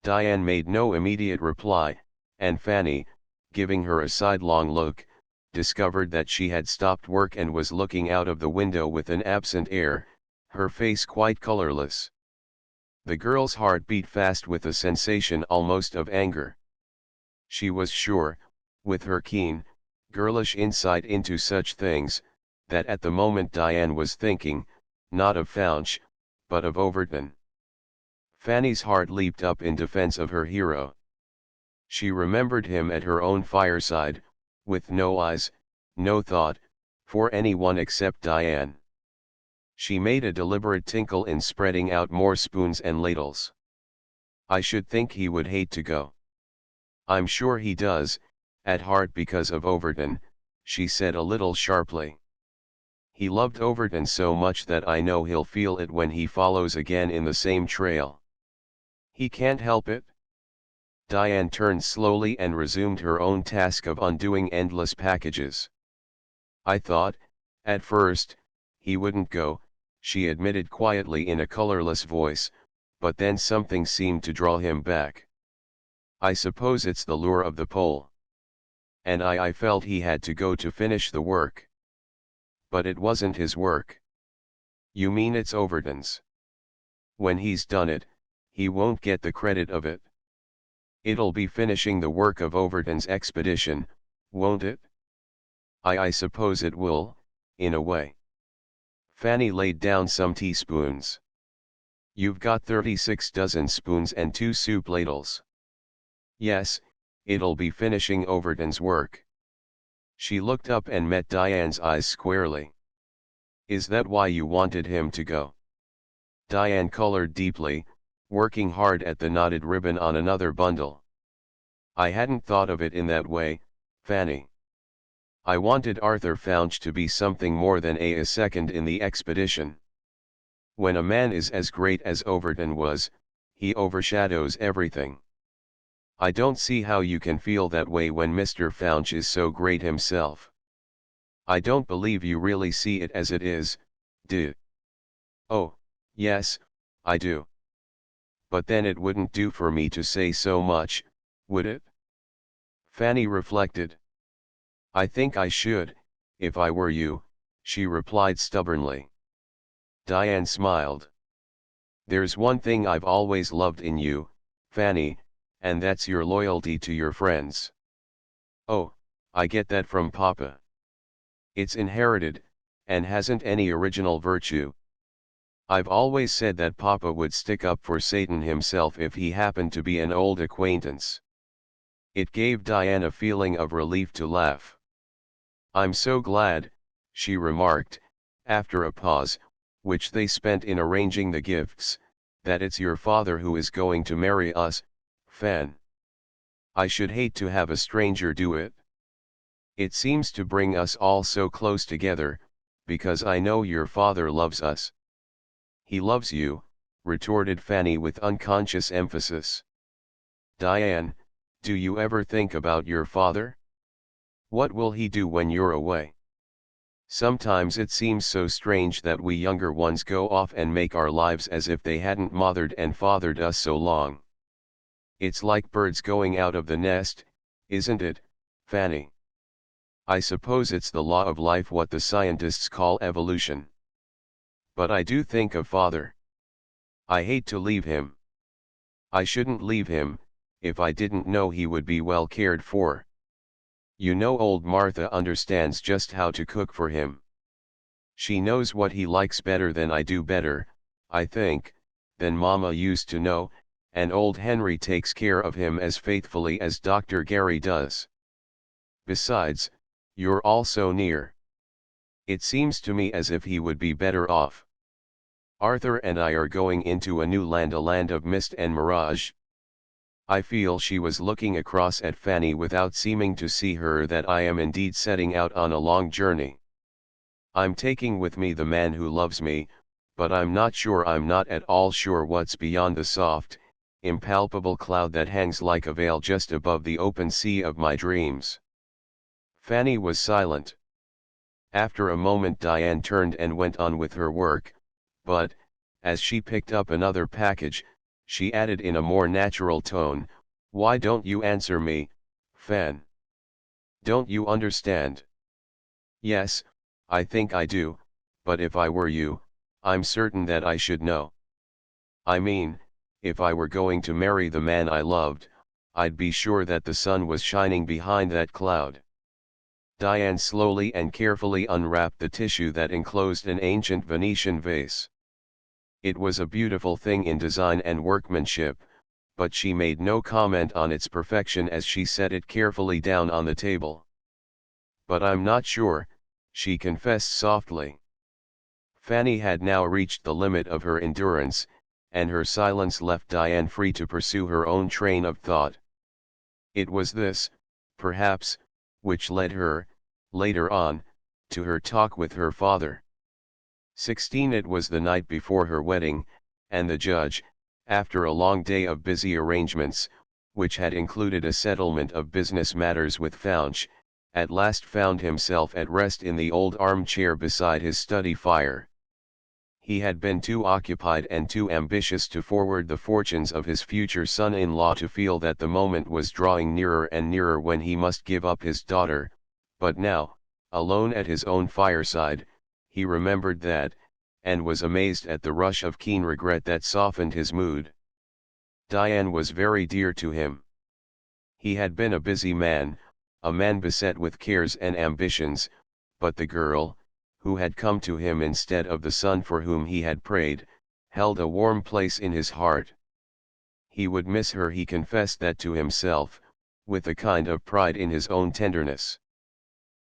S1: Diane made no immediate reply, and Fanny, giving her a sidelong look, discovered that she had stopped work and was looking out of the window with an absent air, her face quite colorless. The girl's heart beat fast with a sensation almost of anger. She was sure, with her keen, girlish insight into such things, that at the moment Diane was thinking, not of Faunch, but of Overton. Fanny's heart leaped up in defense of her hero. She remembered him at her own fireside, with no eyes, no thought, for anyone except Diane. She made a deliberate tinkle in spreading out more spoons and ladles. "I should think he would hate to go." "I'm sure he does, at heart because of Overton," she said a little sharply. "He loved Overton so much that I know he'll feel it when he follows again in the same trail. He can't help it." Diane turned slowly and resumed her own task of undoing endless packages. "I thought, at first, he wouldn't go," she admitted quietly in a colorless voice, "but then something seemed to draw him back. I suppose it's the lure of the pole. And I felt he had to go to finish the work." "But it wasn't his work." "You mean it's Overton's? When he's done it, he won't get the credit of it. It'll be finishing the work of Overton's expedition, won't it?" I suppose it will, in a way." Fanny laid down some teaspoons. "You've got 36 dozen spoons and 2 soup ladles." "Yes, it'll be finishing Overton's work." She looked up and met Diane's eyes squarely. "Is that why you wanted him to go?" Diane colored deeply, working hard at the knotted ribbon on another bundle. "I hadn't thought of it in that way, Fanny. I wanted Arthur Faunch to be something more than a second in the expedition. When a man is as great as Overton was, he overshadows everything. I don't see how you can feel that way when Mr. Faunch is so great himself. I don't believe you really see it as it is, do?" "Oh, yes, I do. But then it wouldn't do for me to say so much, would it?" Fanny reflected. "I think I should, if I were you," she replied stubbornly. Diane smiled. "There's one thing I've always loved in you, Fanny, and that's your loyalty to your friends." "Oh, I get that from Papa. It's inherited, and hasn't any original virtue. I've always said that Papa would stick up for Satan himself if he happened to be an old acquaintance." It gave Diane a feeling of relief to laugh. "I'm so glad," she remarked, after a pause, which they spent in arranging the gifts, "that it's your father who is going to marry us, Fan. I should hate to have a stranger do it. It seems to bring us all so close together, because I know your father loves us." "He loves you," retorted Fanny with unconscious emphasis. "Diane, do you ever think about your father? What will he do when you're away? Sometimes it seems so strange that we younger ones go off and make our lives as if they hadn't mothered and fathered us so long. It's like birds going out of the nest, isn't it, Fanny? I suppose it's the law of life, what the scientists call evolution. But I do think of father. I hate to leave him. I shouldn't leave him, if I didn't know he would be well cared for. You know old Martha understands just how to cook for him. She knows what he likes better than I do, better, I think, than Mama used to know, and old Henry takes care of him as faithfully as Dr. Gary does. Besides, you're all so near. It seems to me as if he would be better off. Arthur and I are going into a new land, a land of mist and mirage. I feel," she was looking across at Fanny without seeming to see her, "that I am indeed setting out on a long journey. I'm taking with me the man who loves me, but I'm not at all sure what's beyond the soft, impalpable cloud that hangs like a veil just above the open sea of my dreams." Fanny was silent. After a moment Diane turned and went on with her work, but, as she picked up another package, she added in a more natural tone, "Why don't you answer me, Fan? Don't you understand?" "Yes, I think I do, but if I were you, I'm certain that I should know. I mean, if I were going to marry the man I loved, I'd be sure that the sun was shining behind that cloud." Diane slowly and carefully unwrapped the tissue that enclosed an ancient Venetian vase. It was a beautiful thing in design and workmanship, but she made no comment on its perfection as she set it carefully down on the table. "But I'm not sure," she confessed softly. Fanny had now reached the limit of her endurance, and her silence left Diane free to pursue her own train of thought. It was this, perhaps, which led her, later on, to her talk with her father. 16. It was the night before her wedding, and the judge, after a long day of busy arrangements, which had included a settlement of business matters with Faunch, at last found himself at rest in the old armchair beside his study fire. He had been too occupied and too ambitious to forward the fortunes of his future son-in-law to feel that the moment was drawing nearer and nearer when he must give up his daughter, but now, alone at his own fireside, he remembered that, and was amazed at the rush of keen regret that softened his mood. Diane was very dear to him. He had been a busy man, a man beset with cares and ambitions, but the girl, who had come to him instead of the son for whom he had prayed, held a warm place in his heart. He would miss her, he confessed that to himself, with a kind of pride in his own tenderness.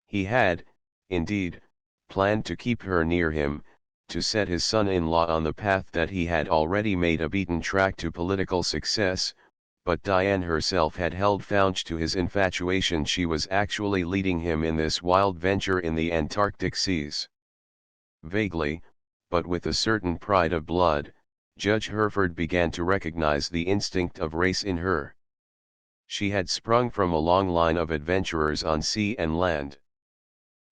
S1: He had, indeed, planned to keep her near him, to set his son-in-law on the path that he had already made a beaten track to political success, but Diane herself had held Faunch to his infatuation. She was actually leading him in this wild venture in the Antarctic seas. Vaguely, but with a certain pride of blood, Judge Hereford began to recognize the instinct of race in her. She had sprung from a long line of adventurers on sea and land.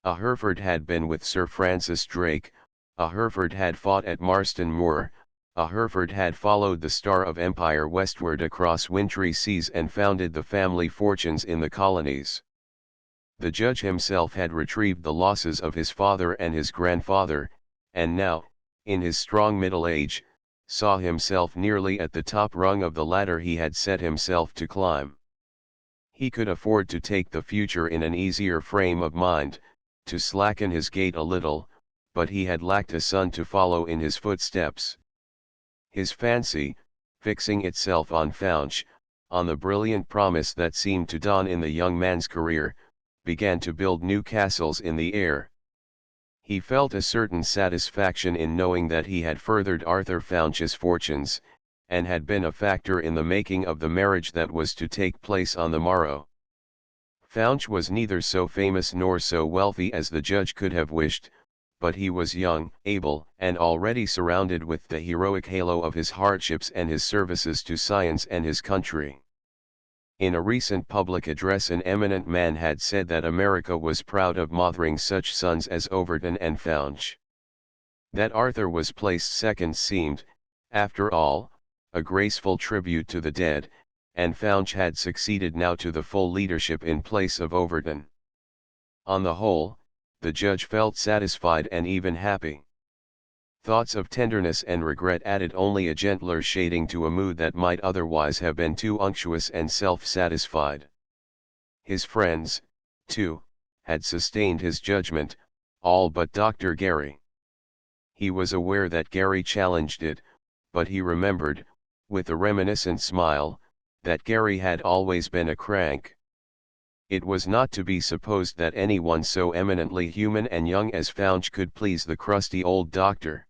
S1: A Hereford had been with Sir Francis Drake, a Hereford had fought at Marston Moor, a Hereford had followed the Star of Empire westward across wintry seas and founded the family fortunes in the colonies. The judge himself had retrieved the losses of his father and his grandfather, and now, in his strong middle age, saw himself nearly at the top rung of the ladder he had set himself to climb. He could afford to take the future in an easier frame of mind, to slacken his gait a little, but he had lacked a son to follow in his footsteps. His fancy, fixing itself on Faunch, on the brilliant promise that seemed to dawn in the young man's career, began to build new castles in the air. He felt a certain satisfaction in knowing that he had furthered Arthur Faunch's fortunes, and had been a factor in the making of the marriage that was to take place on the morrow. Faunch was neither so famous nor so wealthy as the judge could have wished, but he was young, able, and already surrounded with the heroic halo of his hardships and his services to science and his country. In a recent public address an eminent man had said that America was proud of mothering such sons as Overton and Faunch. That Arthur was placed second seemed, after all, a graceful tribute to the dead, and Faunch had succeeded now to the full leadership in place of Overton. On the whole, the judge felt satisfied and even happy. Thoughts of tenderness and regret added only a gentler shading to a mood that might otherwise have been too unctuous and self-satisfied. His friends, too, had sustained his judgment, all but Dr. Gary. He was aware that Gary challenged it, but he remembered, with a reminiscent smile, that Gary had always been a crank. It was not to be supposed that anyone so eminently human and young as Founch could please the crusty old doctor.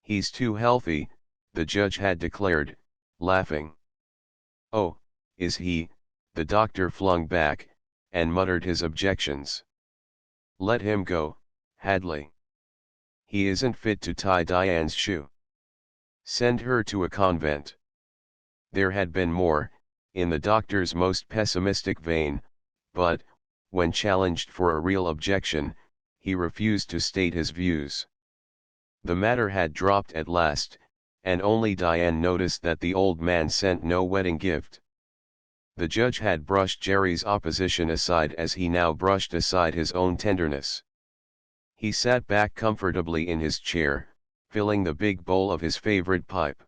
S1: "He's too healthy," the judge had declared, laughing. "Oh, is he?" the doctor flung back, and muttered his objections. "Let him go, Hadley. He isn't fit to tie Diane's shoe. Send her to a convent." There had been more, in the doctor's most pessimistic vein, but, when challenged for a real objection, he refused to state his views. The matter had dropped at last, and only Diane noticed that the old man sent no wedding gift. The judge had brushed Jerry's opposition aside as he now brushed aside his own tenderness. He sat back comfortably in his chair, filling the big bowl of his favorite pipe.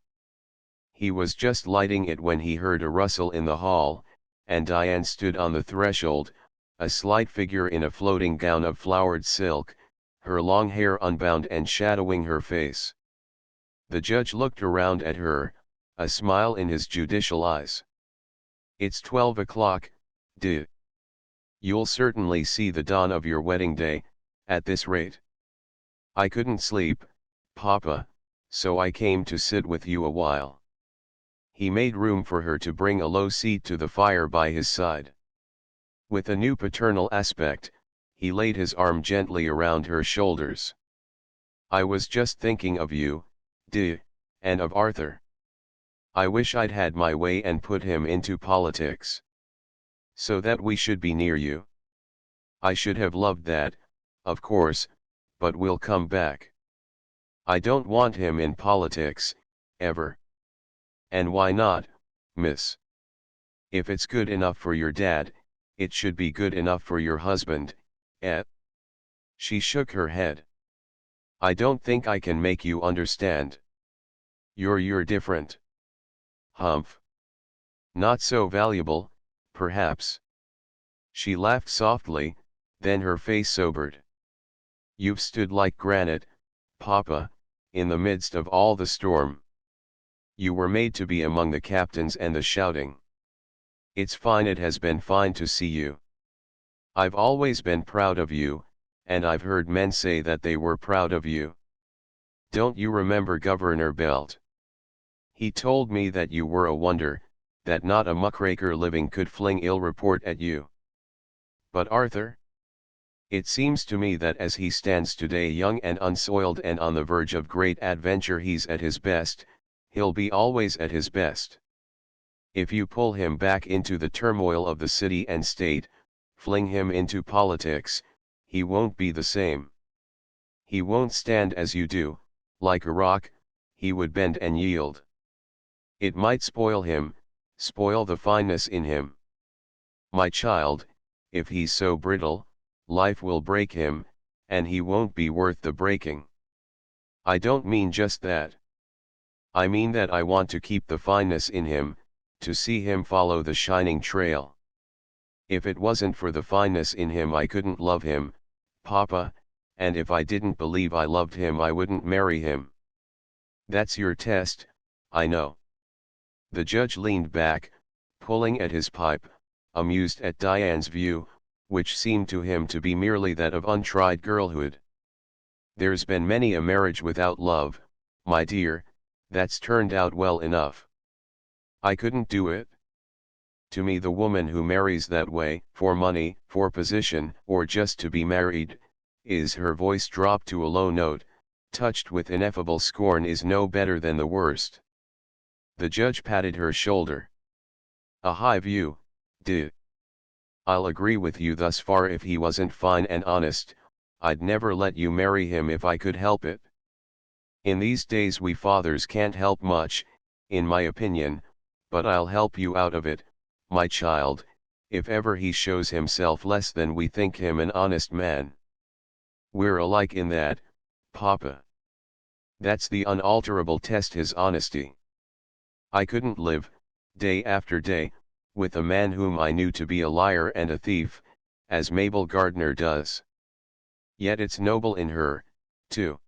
S1: He was just lighting it when he heard a rustle in the hall, and Diane stood on the threshold, a slight figure in a floating gown of flowered silk, her long hair unbound and shadowing her face. The judge looked around at her, a smile in his judicial eyes. "It's 12 o'clock, de. You'll certainly see the dawn of your wedding day, at this rate." "I couldn't sleep, Papa, so I came to sit with you a while." He made room for her to bring a low seat to the fire by his side. With a new paternal aspect, he laid his arm gently around her shoulders. "I was just thinking of you, de, and of Arthur. I wish I'd had my way and put him into politics. So that we should be near you. I should have loved that, of course, but we'll come back. I don't want him in politics, ever." "And why not, miss? If it's good enough for your dad, it should be good enough for your husband, eh?" She shook her head. "I don't think I can make you understand. You're different." "Humph. Not so valuable, perhaps." She laughed softly, then her face sobered. "You've stood like granite, Papa, in the midst of all the storm. You were made to be among the captains and the shouting. It has been fine to see you. I've always been proud of you, and I've heard men say that they were proud of you. Don't you remember Governor Belt? He told me that you were a wonder, that not a muckraker living could fling ill report at you. But Arthur? It seems to me that as he stands today young and unsoiled and on the verge of great adventure, he's at his best, he'll be always at his best. If you pull him back into the turmoil of the city and state, fling him into politics, he won't be the same. He won't stand as you do, like a rock, he would bend and yield. It might spoil him, spoil the fineness in him. My child, if he's so brittle, life will break him, and he won't be worth the breaking. I don't mean just that. I mean that I want to keep the fineness in him, to see him follow the shining trail. If it wasn't for the fineness in him I couldn't love him, Papa, and if I didn't believe I loved him I wouldn't marry him. That's your test, I know." The judge leaned back, pulling at his pipe, amused at Diane's view, which seemed to him to be merely that of untried girlhood. "There's been many a marriage without love, my dear, that's turned out well enough. I couldn't do it. To me the woman who marries that way, for money, for position, or just to be married, her voice dropped to a low note, touched with ineffable scorn, is no better than the worst." The judge patted her shoulder. "A high view, de. I'll agree with you thus far. If he wasn't fine and honest, I'd never let you marry him if I could help it. In these days we fathers can't help much, in my opinion, but I'll help you out of it, my child, if ever he shows himself less than we think him an honest man. We're alike in that, Papa." That's the unalterable test, his honesty. I couldn't live, day after day, with a man whom I knew to be a liar and a thief, as Mabel Gardner does. Yet it's noble in her, too.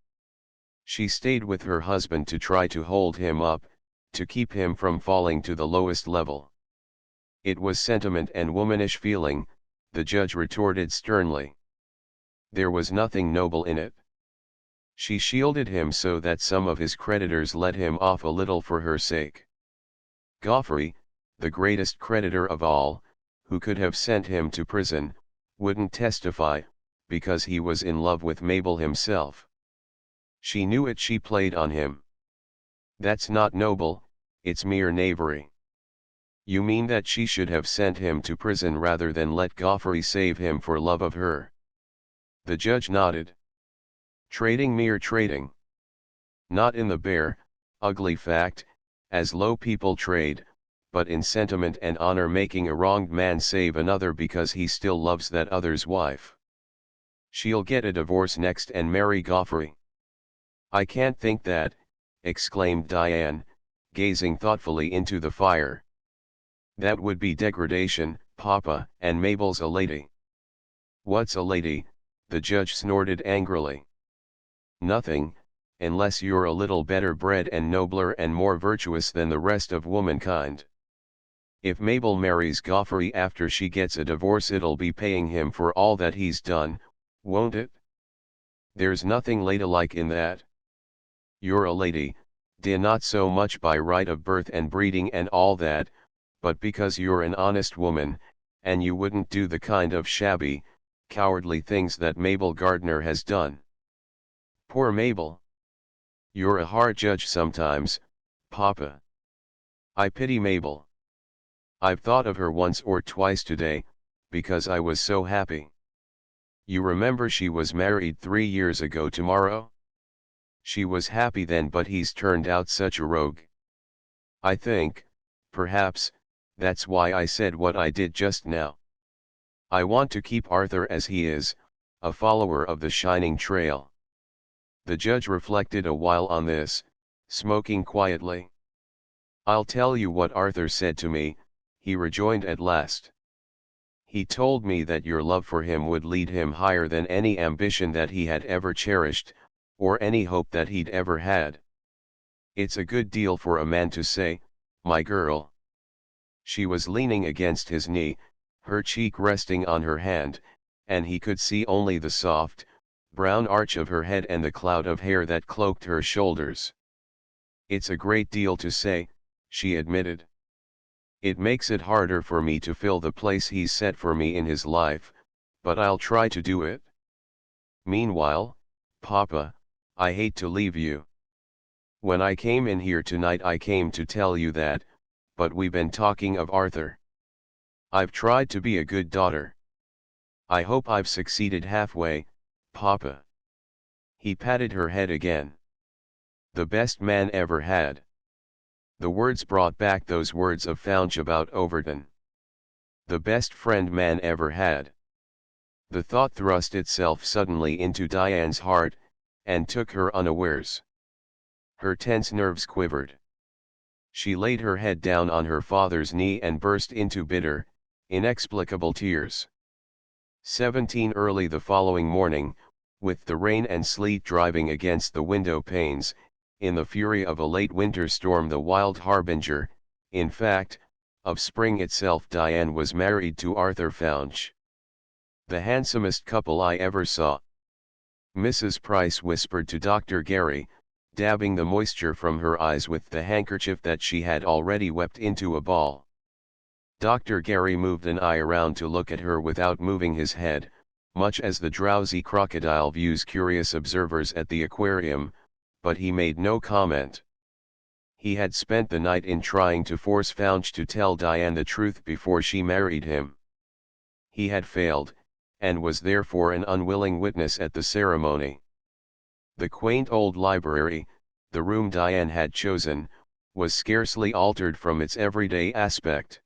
S1: She stayed with her husband to try to hold him up, to keep him from falling to the lowest level. It was sentiment and womanish feeling, the judge retorted sternly. There was nothing noble in it. She shielded him so that some of his creditors let him off a little for her sake. Geoffrey, the greatest creditor of all, who could have sent him to prison, wouldn't testify, because he was in love with Mabel himself. She knew it, she played on him. That's not noble, it's mere knavery. You mean that she should have sent him to prison rather than let Geoffrey save him for love of her? The judge nodded. Trading, mere trading. Not in the bare, ugly fact, as low people trade, but in sentiment and honor, making a wronged man save another because he still loves that other's wife. She'll get a divorce next and marry Geoffrey. I can't think that, exclaimed Diane, gazing thoughtfully into the fire. That would be degradation, Papa, and Mabel's a lady. What's a lady? The judge snorted angrily. Nothing, unless you're a little better bred and nobler and more virtuous than the rest of womankind. If Mabel marries Geoffrey after she gets a divorce, it'll be paying him for all that he's done, won't it? There's nothing ladylike in that. You're a lady, not so much by right of birth and breeding and all that, but because you're an honest woman, and you wouldn't do the kind of shabby, cowardly things that Mabel Gardner has done. Poor Mabel. You're a hard judge sometimes, Papa. I pity Mabel. I've thought of her once or twice today, because I was so happy. You remember she was married 3 years ago tomorrow? She was happy then, but he's turned out such a rogue. I think, perhaps, that's why I said what I did just now. I want to keep Arthur as he is, a follower of the shining trail. The judge reflected a while on this, smoking quietly. I'll tell you what Arthur said to me, he rejoined at last. He told me that your love for him would lead him higher than any ambition that he had ever cherished, or any hope that he'd ever had. It's a good deal for a man to say, my girl. She was leaning against his knee, her cheek resting on her hand, and he could see only the soft, brown arch of her head and the cloud of hair that cloaked her shoulders. It's a great deal to say, she admitted. It makes it harder for me to fill the place he's set for me in his life, but I'll try to do it. Meanwhile, Papa, I hate to leave you. When I came in here tonight I came to tell you that, but we've been talking of Arthur. I've tried to be a good daughter. I hope I've succeeded halfway, Papa. He patted her head again. The best man ever had. The words brought back those words of Founge about Overton. The best friend man ever had. The thought thrust itself suddenly into Diane's heart, and took her unawares. Her tense nerves quivered. She laid her head down on her father's knee and burst into bitter, inexplicable tears. 17 Early the following morning, with the rain and sleet driving against the window panes, in the fury of a late winter storm, the wild harbinger, in fact, of spring itself, Diane was married to Arthur Founge. The handsomest couple I ever saw. Mrs. Price whispered to Dr. Gary, dabbing the moisture from her eyes with the handkerchief that she had already wept into a ball. Dr. Gary moved an eye around to look at her without moving his head, much as the drowsy crocodile views curious observers at the aquarium, but he made no comment. He had spent the night in trying to force Founge to tell Diane the truth before she married him. He had failed, and was therefore an unwilling witness at the ceremony. The quaint old library, the room Diane had chosen, was scarcely altered from its everyday aspect.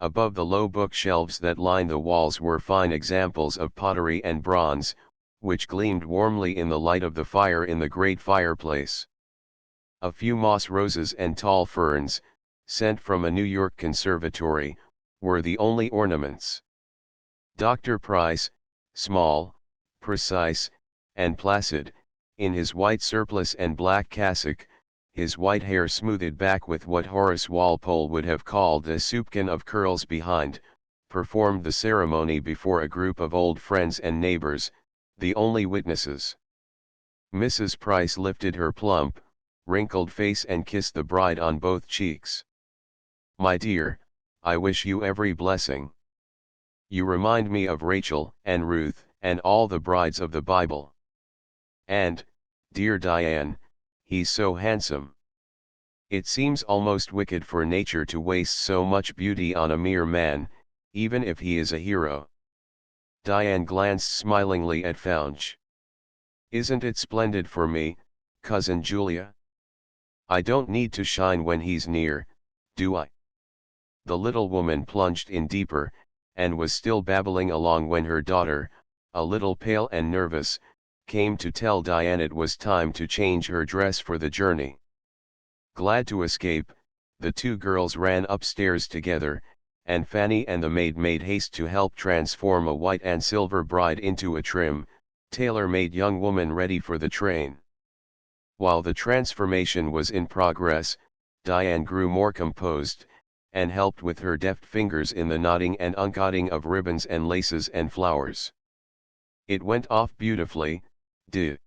S1: Above the low bookshelves that lined the walls were fine examples of pottery and bronze, which gleamed warmly in the light of the fire in the great fireplace. A few moss roses and tall ferns, sent from a New York conservatory, were the only ornaments. Dr. Price, small, precise, and placid, in his white surplice and black cassock, his white hair smoothed back with what Horace Walpole would have called a soupçon of curls behind, performed the ceremony before a group of old friends and neighbors, the only witnesses. Mrs. Price lifted her plump, wrinkled face and kissed the bride on both cheeks. "My dear, I wish you every blessing. You remind me of Rachel and Ruth and all the brides of the Bible. And, dear Diane, he's so handsome. It seems almost wicked for nature to waste so much beauty on a mere man, even if he is a hero." Diane glanced smilingly at Faunch. "Isn't it splendid for me, Cousin Julia? I don't need to shine when he's near, do I?" The little woman plunged in deeper, and was still babbling along when her daughter, a little pale and nervous, came to tell Diane it was time to change her dress for the journey. Glad to escape, the two girls ran upstairs together, and Fanny and the maid made haste to help transform a white and silver bride into a trim, tailor-made young woman ready for the train. While the transformation was in progress, Diane grew more composed, and helped with her deft fingers in the knotting and uncotting of ribbons and laces and flowers. It went off beautifully, did.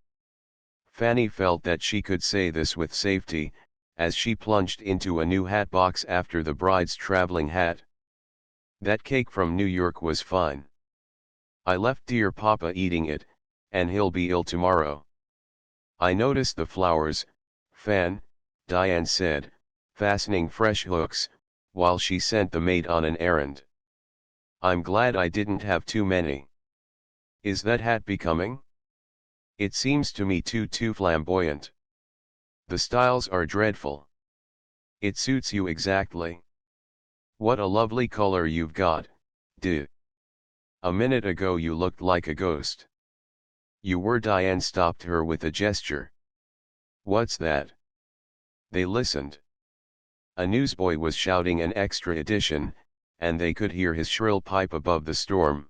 S1: Fanny felt that she could say this with safety, as she plunged into a new hat box after the bride's traveling hat. "That cake from New York was fine. I left dear Papa eating it, and he'll be ill tomorrow." "I noticed the flowers, Fan," Diane said, fastening fresh hooks, while she sent the maid on an errand. "I'm glad I didn't have too many. Is that hat becoming? It seems to me too flamboyant. The styles are dreadful. It suits you exactly. What a lovely color you've got, dear. A minute ago you looked like a ghost." "You were." Diane stopped her with a gesture. "What's that?" They listened. A newsboy was shouting an extra edition, and they could hear his shrill pipe above the storm.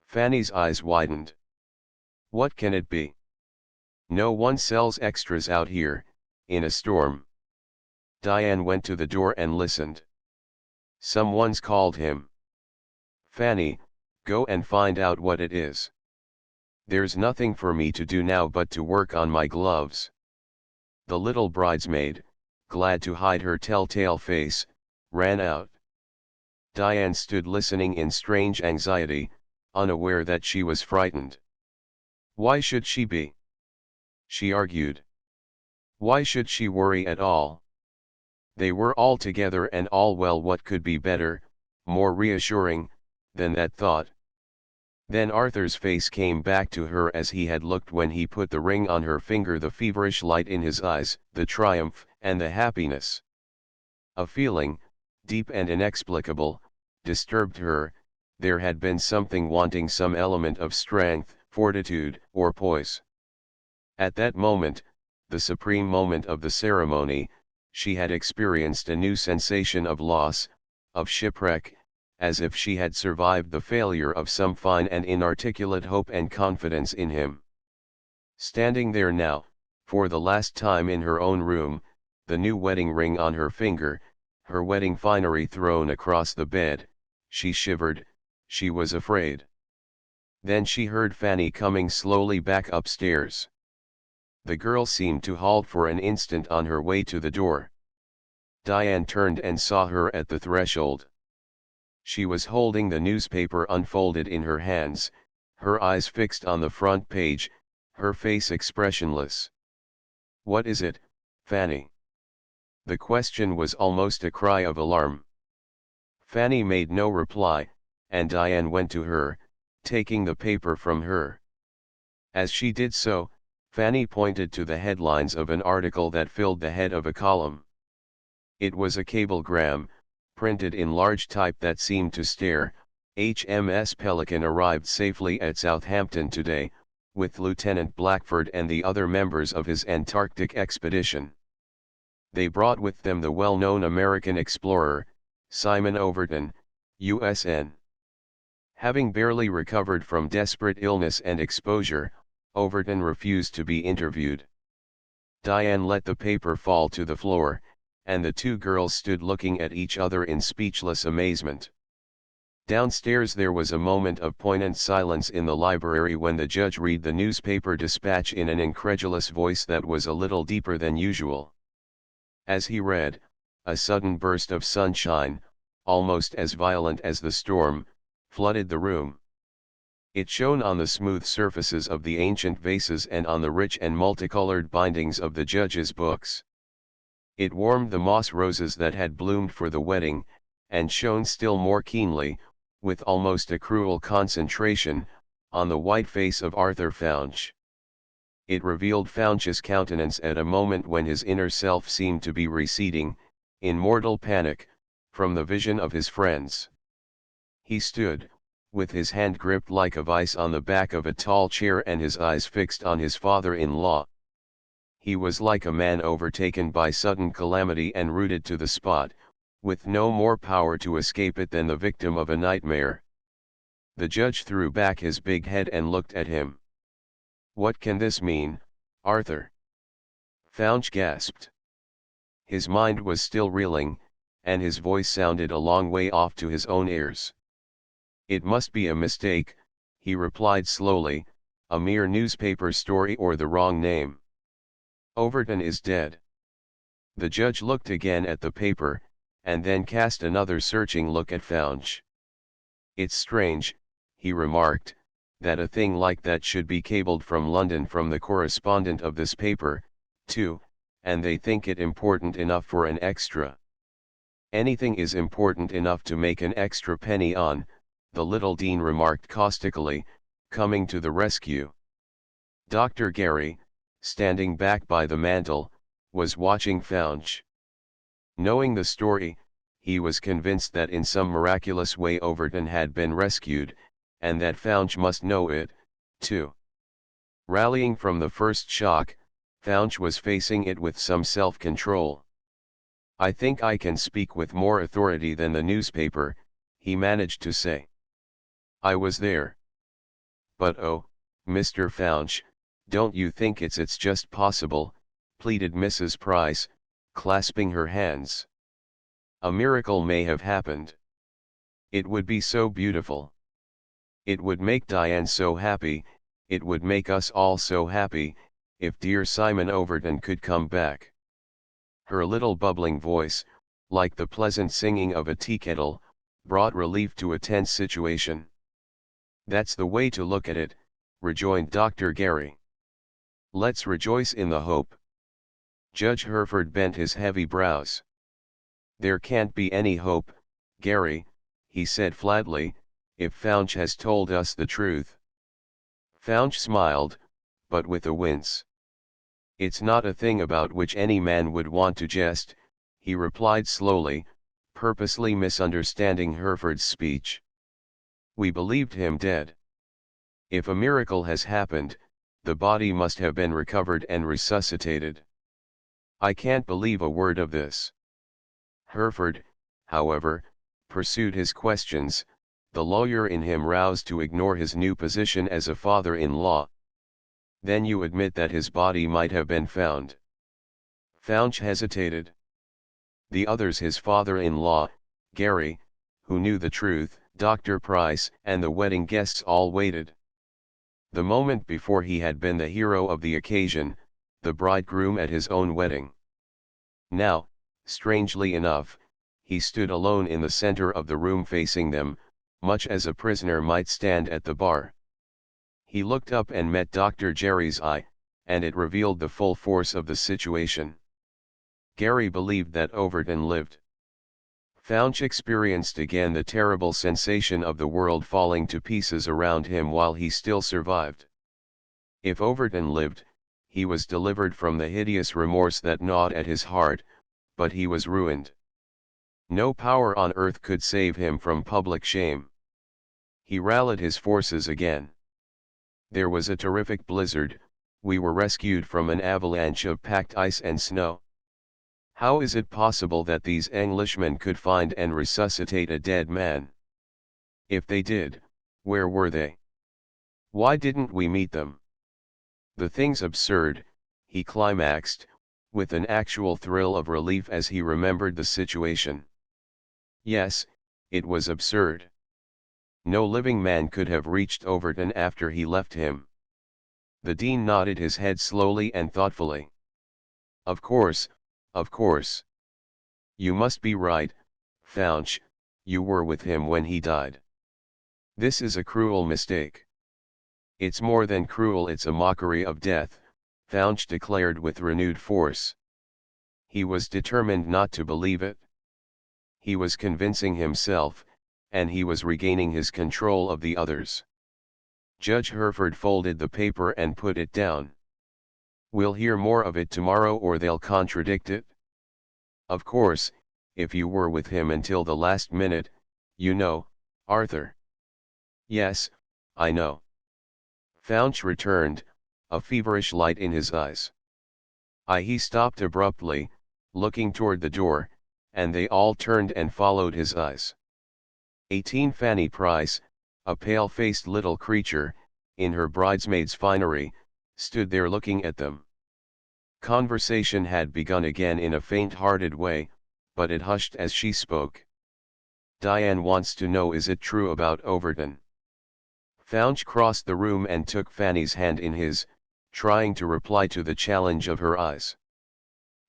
S1: Fanny's eyes widened. "What can it be? No one sells extras out here, in a storm." Diane went to the door and listened. "Someone's called him." "Fanny, go and find out what it is. There's nothing for me to do now but to work on my gloves." The little bridesmaid, glad to hide her telltale face, ran out. Diane stood listening in strange anxiety, unaware that she was frightened. Why should she be? She argued. Why should she worry at all? They were all together and all well. What could be better, more reassuring, than that thought? Then Arthur's face came back to her as he had looked when he put the ring on her finger, the feverish light in his eyes, the triumph, and the happiness. A feeling, deep and inexplicable, disturbed her. There had been something wanting, some element of strength, fortitude, or poise. At that moment, the supreme moment of the ceremony, she had experienced a new sensation of loss, of shipwreck, as if she had survived the failure of some fine and inarticulate hope and confidence in him. Standing there now, for the last time in her own room, the new wedding ring on her finger, her wedding finery thrown across the bed, she shivered, she was afraid. Then she heard Fanny coming slowly back upstairs. The girl seemed to halt for an instant on her way to the door. Diane turned and saw her at the threshold. She was holding the newspaper unfolded in her hands, her eyes fixed on the front page, her face expressionless. "What is it, Fanny?" The question was almost a cry of alarm. Fanny made no reply, and Diane went to her, taking the paper from her. As she did so, Fanny pointed to the headlines of an article that filled the head of a column. It was a cablegram, printed in large type, that seemed to stare: "HMS Pelican arrived safely at Southampton today, with Lieutenant Blackford and the other members of his Antarctic expedition. They brought with them the well-known American explorer, Simon Overton, USN. Having barely recovered from desperate illness and exposure, Overton refused to be interviewed. Diane let the paper fall to the floor, and the two girls stood looking at each other in speechless amazement. Downstairs there was a moment of poignant silence in the library when the judge read the newspaper dispatch in an incredulous voice that was a little deeper than usual. As he read, a sudden burst of sunshine, almost as violent as the storm, flooded the room. It shone on the smooth surfaces of the ancient vases and on the rich and multicolored bindings of the judge's books. It warmed the moss roses that had bloomed for the wedding, and shone still more keenly, with almost a cruel concentration, on the white face of Arthur Founch. It revealed Founch's countenance at a moment when his inner self seemed to be receding, in mortal panic, from the vision of his friends. He stood, with his hand gripped like a vice on the back of a tall chair and his eyes fixed on his father-in-law. He was like a man overtaken by sudden calamity and rooted to the spot, with no more power to escape it than the victim of a nightmare. The judge threw back his big head and looked at him. "What can this mean, Arthur?" Founch gasped. His mind was still reeling, and his voice sounded a long way off to his own ears. "It must be a mistake," he replied slowly, "a mere newspaper story or the wrong name. Overton is dead." The judge looked again at the paper, and then cast another searching look at Founch. "It's strange," he remarked, "that a thing like that should be cabled from London from the correspondent of this paper, too, and they think it important enough for an extra. Anything is important enough to make an extra penny on," the little dean remarked caustically, coming to the rescue. Dr. Gary, standing back by the mantel, was watching Founch. Knowing the story, he was convinced that in some miraculous way Overton had been rescued, and that Founch must know it, too. Rallying from the first shock, Founch was facing it with some self-control. "I think I can speak with more authority than the newspaper," he managed to say. "I was there." "But oh, Mr. Founch, don't you think it's just possible," pleaded Mrs. Price, clasping her hands. "A miracle may have happened. It would be so beautiful. It would make Diane so happy, it would make us all so happy, if dear Simon Overton could come back." Her little bubbling voice, like the pleasant singing of a teakettle, brought relief to a tense situation. "That's the way to look at it," rejoined Dr. Gary. "Let's rejoice in the hope." Judge Hereford bent his heavy brows. "There can't be any hope, Gary," he said flatly, "if Founch has told us the truth." Founch smiled, but with a wince. "It's not a thing about which any man would want to jest," he replied slowly, purposely misunderstanding Hereford's speech. "We believed him dead. If a miracle has happened, the body must have been recovered and resuscitated. I can't believe a word of this." Hereford, however, pursued his questions, the lawyer in him roused to ignore his new position as a father-in-law. "Then you admit that his body might have been found?" Founch hesitated. The others, his father-in-law, Gary, who knew the truth, Dr. Price, and the wedding guests all waited. The moment before he had been the hero of the occasion, the bridegroom at his own wedding. Now, strangely enough, he stood alone in the center of the room facing them, much as a prisoner might stand at the bar. He looked up and met Dr. Jerry's eye, and it revealed the full force of the situation. Gary believed that Overton lived. Founch experienced again the terrible sensation of the world falling to pieces around him while he still survived. If Overton lived, he was delivered from the hideous remorse that gnawed at his heart, but he was ruined. No power on earth could save him from public shame. He rallied his forces again. There was a terrific blizzard, we were rescued from an avalanche of packed ice and snow. How is it possible that these Englishmen could find and resuscitate a dead man? If they did, where were they? Why didn't we meet them? The thing's absurd, he climaxed, with an actual thrill of relief as he remembered the situation. Yes, it was absurd. No living man could have reached Overton after he left him. The Dean nodded his head slowly and thoughtfully. Of course, of course. You must be right, Faunch, you were with him when he died. This is a cruel mistake. It's more than cruel, it's a mockery of death, Faunch declared with renewed force. He was determined not to believe it. He was convincing himself, and he was regaining his control of the others. Judge Hereford folded the paper and put it down. We'll hear more of it tomorrow or they'll contradict it. Of course, if you were with him until the last minute, you know, Arthur. Yes, I know. Faunch returned, a feverish light in his eyes. He stopped abruptly, looking toward the door, and they all turned and followed his eyes. 18 Fanny Price, a pale-faced little creature, in her bridesmaid's finery, stood there looking at them. Conversation had begun again in a faint-hearted way, but it hushed as she spoke. Diane wants to know, is it true about Overton? Faunch crossed the room and took Fanny's hand in his, trying to reply to the challenge of her eyes.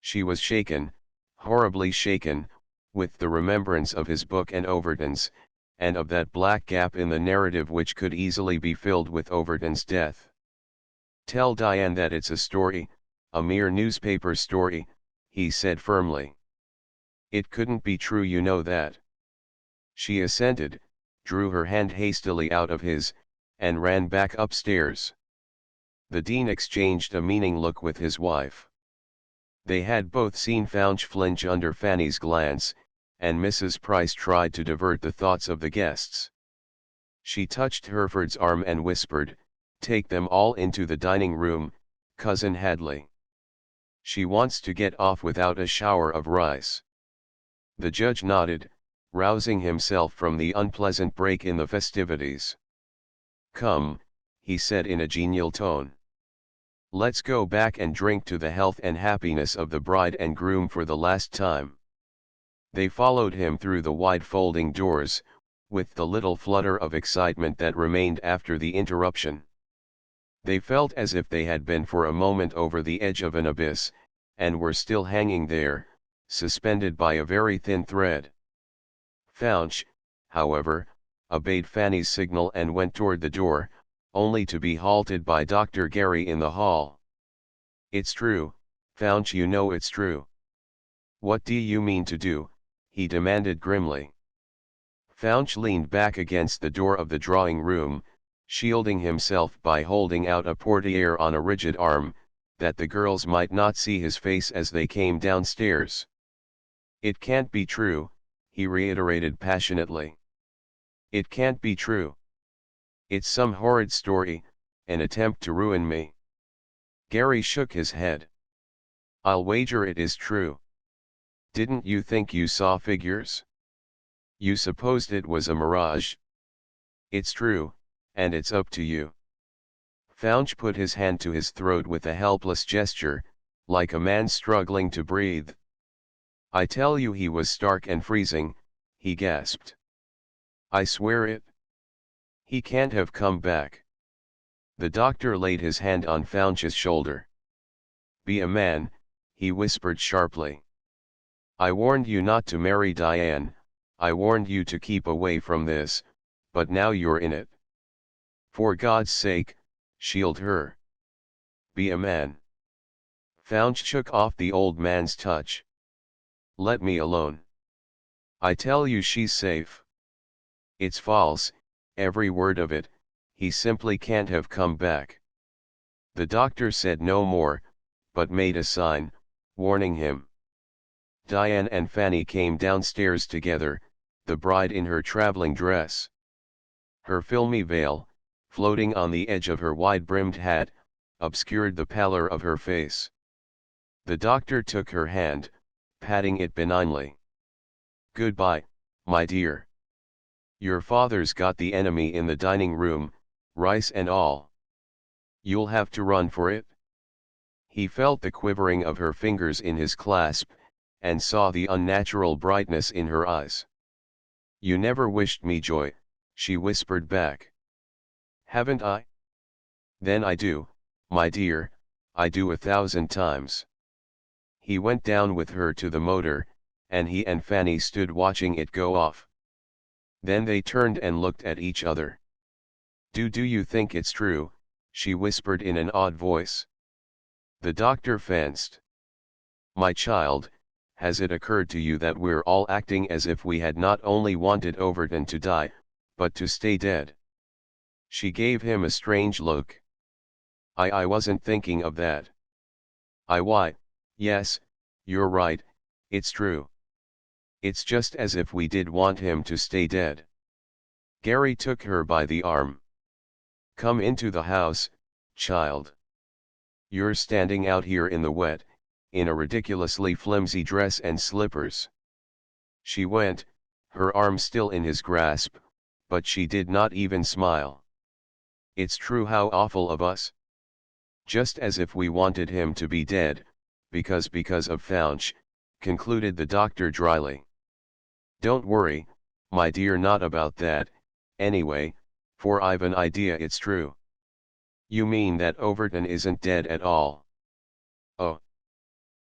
S1: She was shaken, horribly shaken, with the remembrance of his book and Overton's, and of that black gap in the narrative which could easily be filled with Overton's death. Tell Diane that it's a story, a mere newspaper story, he said firmly. It couldn't be true, you know that. She assented, drew her hand hastily out of his, and ran back upstairs. The Dean exchanged a meaning look with his wife. They had both seen Faunch flinch under Fanny's glance, and Mrs. Price tried to divert the thoughts of the guests. She touched Hereford's arm and whispered, "Take them all into the dining room, Cousin Hadley. She wants to get off without a shower of rice." The judge nodded, rousing himself from the unpleasant break in the festivities. "Come," he said in a genial tone. "Let's go back and drink to the health and happiness of the bride and groom for the last time." They followed him through the wide folding doors, with the little flutter of excitement that remained after the interruption. They felt as if they had been for a moment over the edge of an abyss, and were still hanging there, suspended by a very thin thread. Faunch, however, obeyed Fanny's signal and went toward the door, only to be halted by Dr. Gary in the hall. "It's true, Faunch, you know it's true." "What do you mean to do?" he demanded grimly. Faunch leaned back against the door of the drawing room, shielding himself by holding out a portiere on a rigid arm, that the girls might not see his face as they came downstairs. "It can't be true," he reiterated passionately. "It can't be true. It's some horrid story, an attempt to ruin me." Gary shook his head. "I'll wager it is true. Didn't you think you saw figures? You supposed it was a mirage. It's true, and it's up to you." Faunch put his hand to his throat with a helpless gesture, like a man struggling to breathe. "I tell you he was stark and freezing," he gasped. "I swear it. He can't have come back." The doctor laid his hand on Faunch's shoulder. "Be a man," he whispered sharply. "I warned you not to marry Diane, I warned you to keep away from this, but now you're in it. For God's sake, shield her. Be a man." Faunch shook off the old man's touch. "Let me alone. I tell you she's safe. It's false, every word of it, he simply can't have come back." The doctor said no more, but made a sign, warning him. Diane and Fanny came downstairs together, the bride in her traveling dress. Her filmy veil, floating on the edge of her wide-brimmed hat, obscured the pallor of her face. The doctor took her hand, patting it benignly. "Goodbye, my dear. Your father's got the enemy in the dining room, rice and all. You'll have to run for it." He felt the quivering of her fingers in his clasp, and saw the unnatural brightness in her eyes. "You never wished me joy," she whispered back. "Haven't I? Then I do, my dear, I do 1,000 times." He went down with her to the motor, and he and Fanny stood watching it go off. Then they turned and looked at each other. Do you think it's true?" she whispered in an odd voice. The doctor fenced. "My child, has it occurred to you that we're all acting as if we had not only wanted Overton to die, but to stay dead?" She gave him a strange look. I wasn't thinking of that." Why, yes, you're right, it's true. It's just as if we did want him to stay dead." Gary took her by the arm. "Come into the house, child. You're standing out here in the wet, in a ridiculously flimsy dress and slippers." She went, her arm still in his grasp, but she did not even smile. "It's true, how awful of us. Just as if we wanted him to be dead, because of Faunch," concluded the doctor dryly. "Don't worry, my dear, not about that, anyway, for I've an idea it's true." "You mean that Overton isn't dead at all?" "Oh."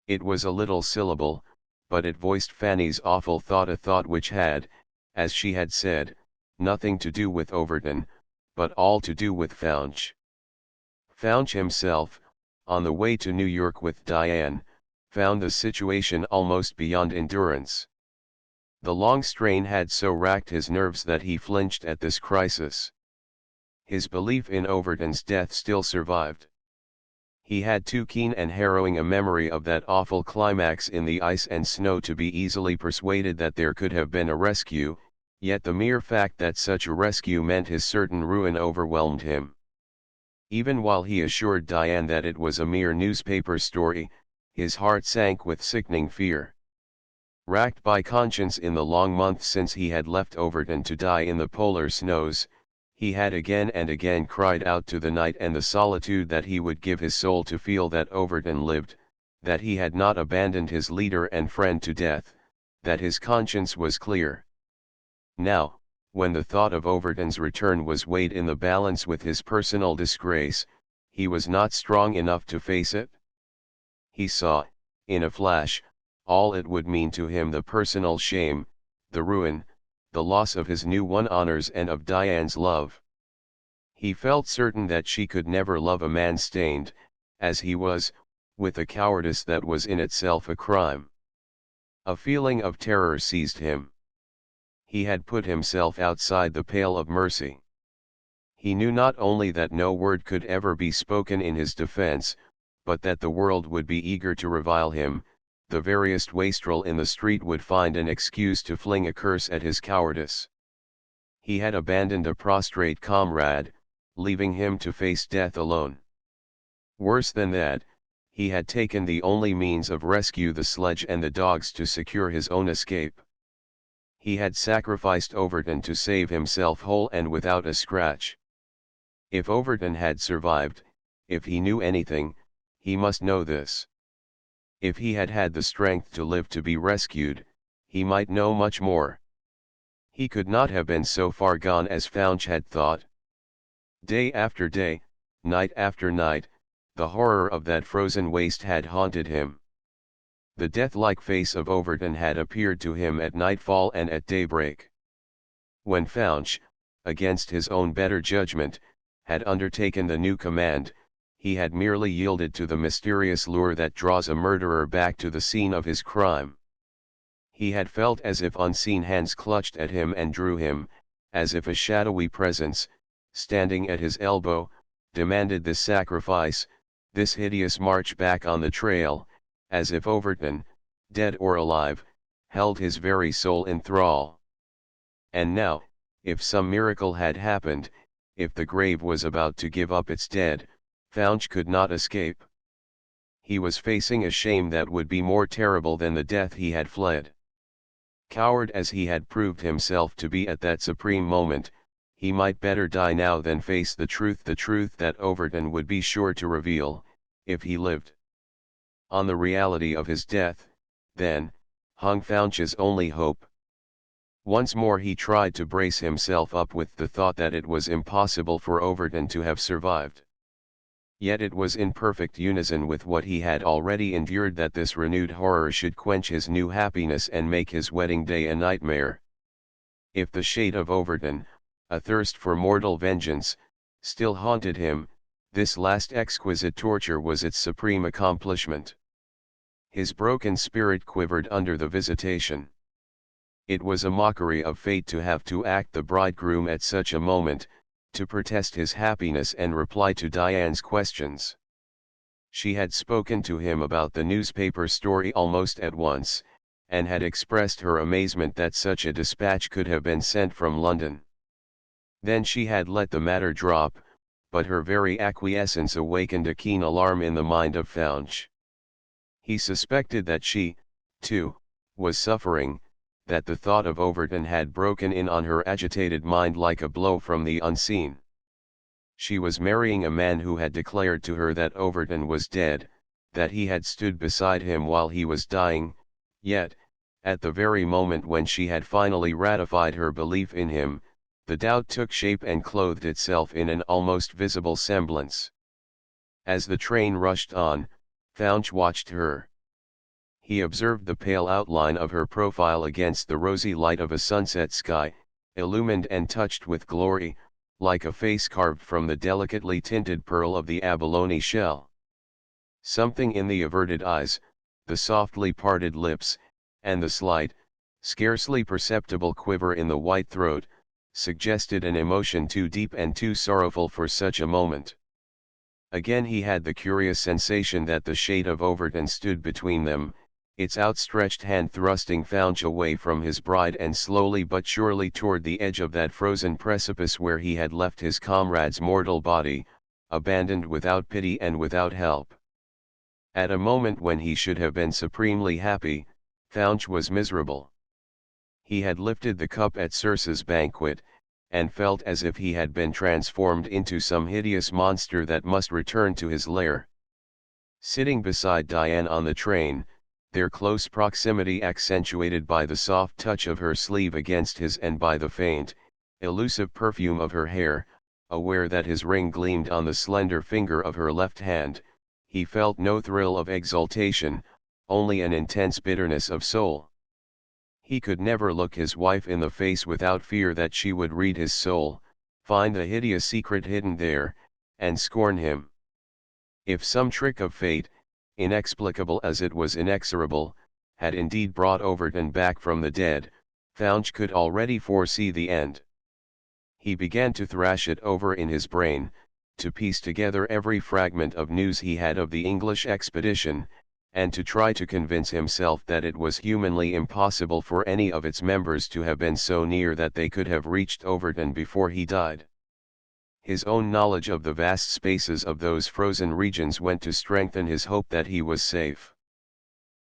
S1: It was a little syllable, but it voiced Fanny's awful thought, a thought which had, as she had said, nothing to do with Overton, but all to do with Faunch. Faunch himself, on the way to New York with Diane, found the situation almost beyond endurance. The long strain had so racked his nerves that he flinched at this crisis. His belief in Overton's death still survived. He had too keen and harrowing a memory of that awful climax in the ice and snow to be easily persuaded that there could have been a rescue, yet the mere fact that such a rescue meant his certain ruin overwhelmed him. Even while he assured Diane that it was a mere newspaper story, his heart sank with sickening fear. Racked by conscience in the long months since he had left Overton to die in the polar snows, he had again and again cried out to the night and the solitude that he would give his soul to feel that Overton lived, that he had not abandoned his leader and friend to death, that his conscience was clear. Now, when the thought of Overton's return was weighed in the balance with his personal disgrace, he was not strong enough to face it. He saw, in a flash, all it would mean to him: the personal shame, the ruin, the loss of his new won honors and of Diane's love. He felt certain that she could never love a man stained, as he was, with a cowardice that was in itself a crime. A feeling of terror seized him. He had put himself outside the pale of mercy. He knew not only that no word could ever be spoken in his defense, but that the world would be eager to revile him. The veriest wastrel in the street would find an excuse to fling a curse at his cowardice. He had abandoned a prostrate comrade, leaving him to face death alone. Worse than that, he had taken the only means of rescue, the sledge and the dogs, to secure his own escape. He had sacrificed Overton to save himself whole and without a scratch. If Overton had survived, if he knew anything, he must know this. If he had had the strength to live to be rescued, he might know much more. He could not have been so far gone as Faunch had thought. Day after day, night after night, the horror of that frozen waste had haunted him. The death-like face of Overton had appeared to him at nightfall and at daybreak. When Faunch, against his own better judgment, had undertaken the new command, he had merely yielded to the mysterious lure that draws a murderer back to the scene of his crime. He had felt as if unseen hands clutched at him and drew him, as if a shadowy presence, standing at his elbow, demanded this sacrifice, this hideous march back on the trail, as if Overton, dead or alive, held his very soul in thrall. And now, if some miracle had happened, if the grave was about to give up its dead, Fouch could not escape. He was facing a shame that would be more terrible than the death he had fled. Coward as he had proved himself to be at that supreme moment, he might better die now than face the truth that Overton would be sure to reveal, if he lived. On the reality of his death, then, hung Fouch's only hope. Once more he tried to brace himself up with the thought that it was impossible for Overton to have survived. Yet it was in perfect unison with what he had already endured that this renewed horror should quench his new happiness and make his wedding day a nightmare. If the shade of Overton, a thirst for mortal vengeance, still haunted him, this last exquisite torture was its supreme accomplishment. His broken spirit quivered under the visitation. It was a mockery of fate to have to act the bridegroom at such a moment, to protest his happiness and reply to Diane's questions. She had spoken to him about the newspaper story almost at once, and had expressed her amazement that such a dispatch could have been sent from London. Then she had let the matter drop, but her very acquiescence awakened a keen alarm in the mind of Fouch. He suspected that she, too, was suffering, that the thought of Overton had broken in on her agitated mind like a blow from the unseen. She was marrying a man who had declared to her that Overton was dead, that he had stood beside him while he was dying, yet, at the very moment when she had finally ratified her belief in him, the doubt took shape and clothed itself in an almost visible semblance. As the train rushed on, Fouch watched her. He observed the pale outline of her profile against the rosy light of a sunset sky, illumined and touched with glory, like a face carved from the delicately tinted pearl of the abalone shell. Something in the averted eyes, the softly parted lips, and the slight, scarcely perceptible quiver in the white throat, suggested an emotion too deep and too sorrowful for such a moment. Again he had the curious sensation that the shade of Overton stood between them, its outstretched hand thrusting Fouch away from his bride and slowly but surely toward the edge of that frozen precipice where he had left his comrade's mortal body, abandoned without pity and without help. At a moment when he should have been supremely happy, Fouch was miserable. He had lifted the cup at Circe's banquet, and felt as if he had been transformed into some hideous monster that must return to his lair. Sitting beside Diane on the train, their close proximity accentuated by the soft touch of her sleeve against his and by the faint, elusive perfume of her hair, aware that his ring gleamed on the slender finger of her left hand, he felt no thrill of exultation, only an intense bitterness of soul. He could never look his wife in the face without fear that she would read his soul, find the hideous secret hidden there, and scorn him. If some trick of fate, inexplicable as it was inexorable, had indeed brought Overton back from the dead, Fouch could already foresee the end. He began to thrash it over in his brain, to piece together every fragment of news he had of the English expedition, and to try to convince himself that it was humanly impossible for any of its members to have been so near that they could have reached Overton before he died. His own knowledge of the vast spaces of those frozen regions went to strengthen his hope that he was safe.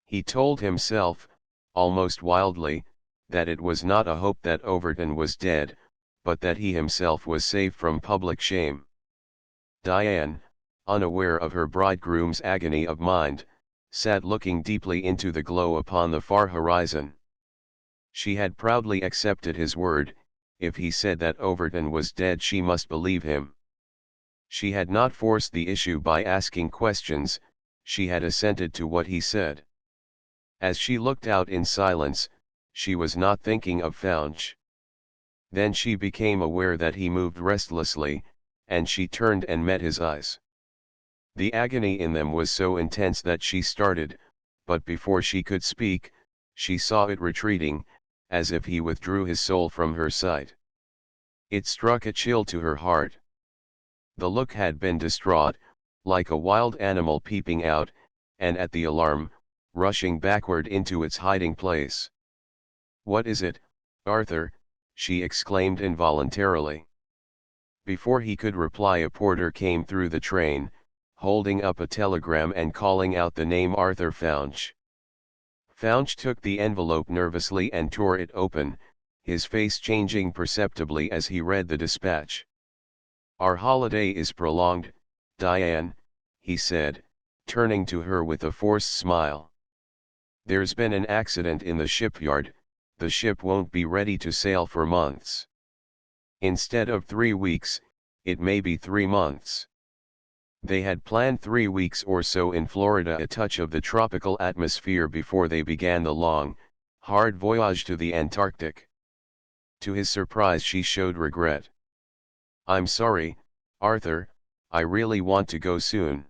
S1: He told himself, almost wildly, that it was not a hope that Overton was dead, but that he himself was safe from public shame. Diane, unaware of her bridegroom's agony of mind, sat looking deeply into the glow upon the far horizon. She had proudly accepted his word. If he said that Overton was dead, she must believe him. She had not forced the issue by asking questions, she had assented to what he said. As she looked out in silence, she was not thinking of Fouch. Then she became aware that he moved restlessly, and she turned and met his eyes. The agony in them was so intense that she started, but before she could speak, she saw it retreating, as if he withdrew his soul from her sight. It struck a chill to her heart. The look had been distraught, like a wild animal peeping out, and at the alarm, rushing backward into its hiding place. "What is it, Arthur?" she exclaimed involuntarily. Before he could reply, a porter came through the train, holding up a telegram and calling out the name Arthur Founch. Founch took the envelope nervously and tore it open, his face changing perceptibly as he read the dispatch. "Our holiday is prolonged, Diane," he said, turning to her with a forced smile. "There's been an accident in the shipyard, the ship won't be ready to sail for months. Instead of 3 weeks, it may be 3 months." They had planned 3 weeks or so in Florida, a touch of the tropical atmosphere before they began the long, hard voyage to the Antarctic. To his surprise, she showed regret. "I'm sorry, Arthur, I really want to go soon.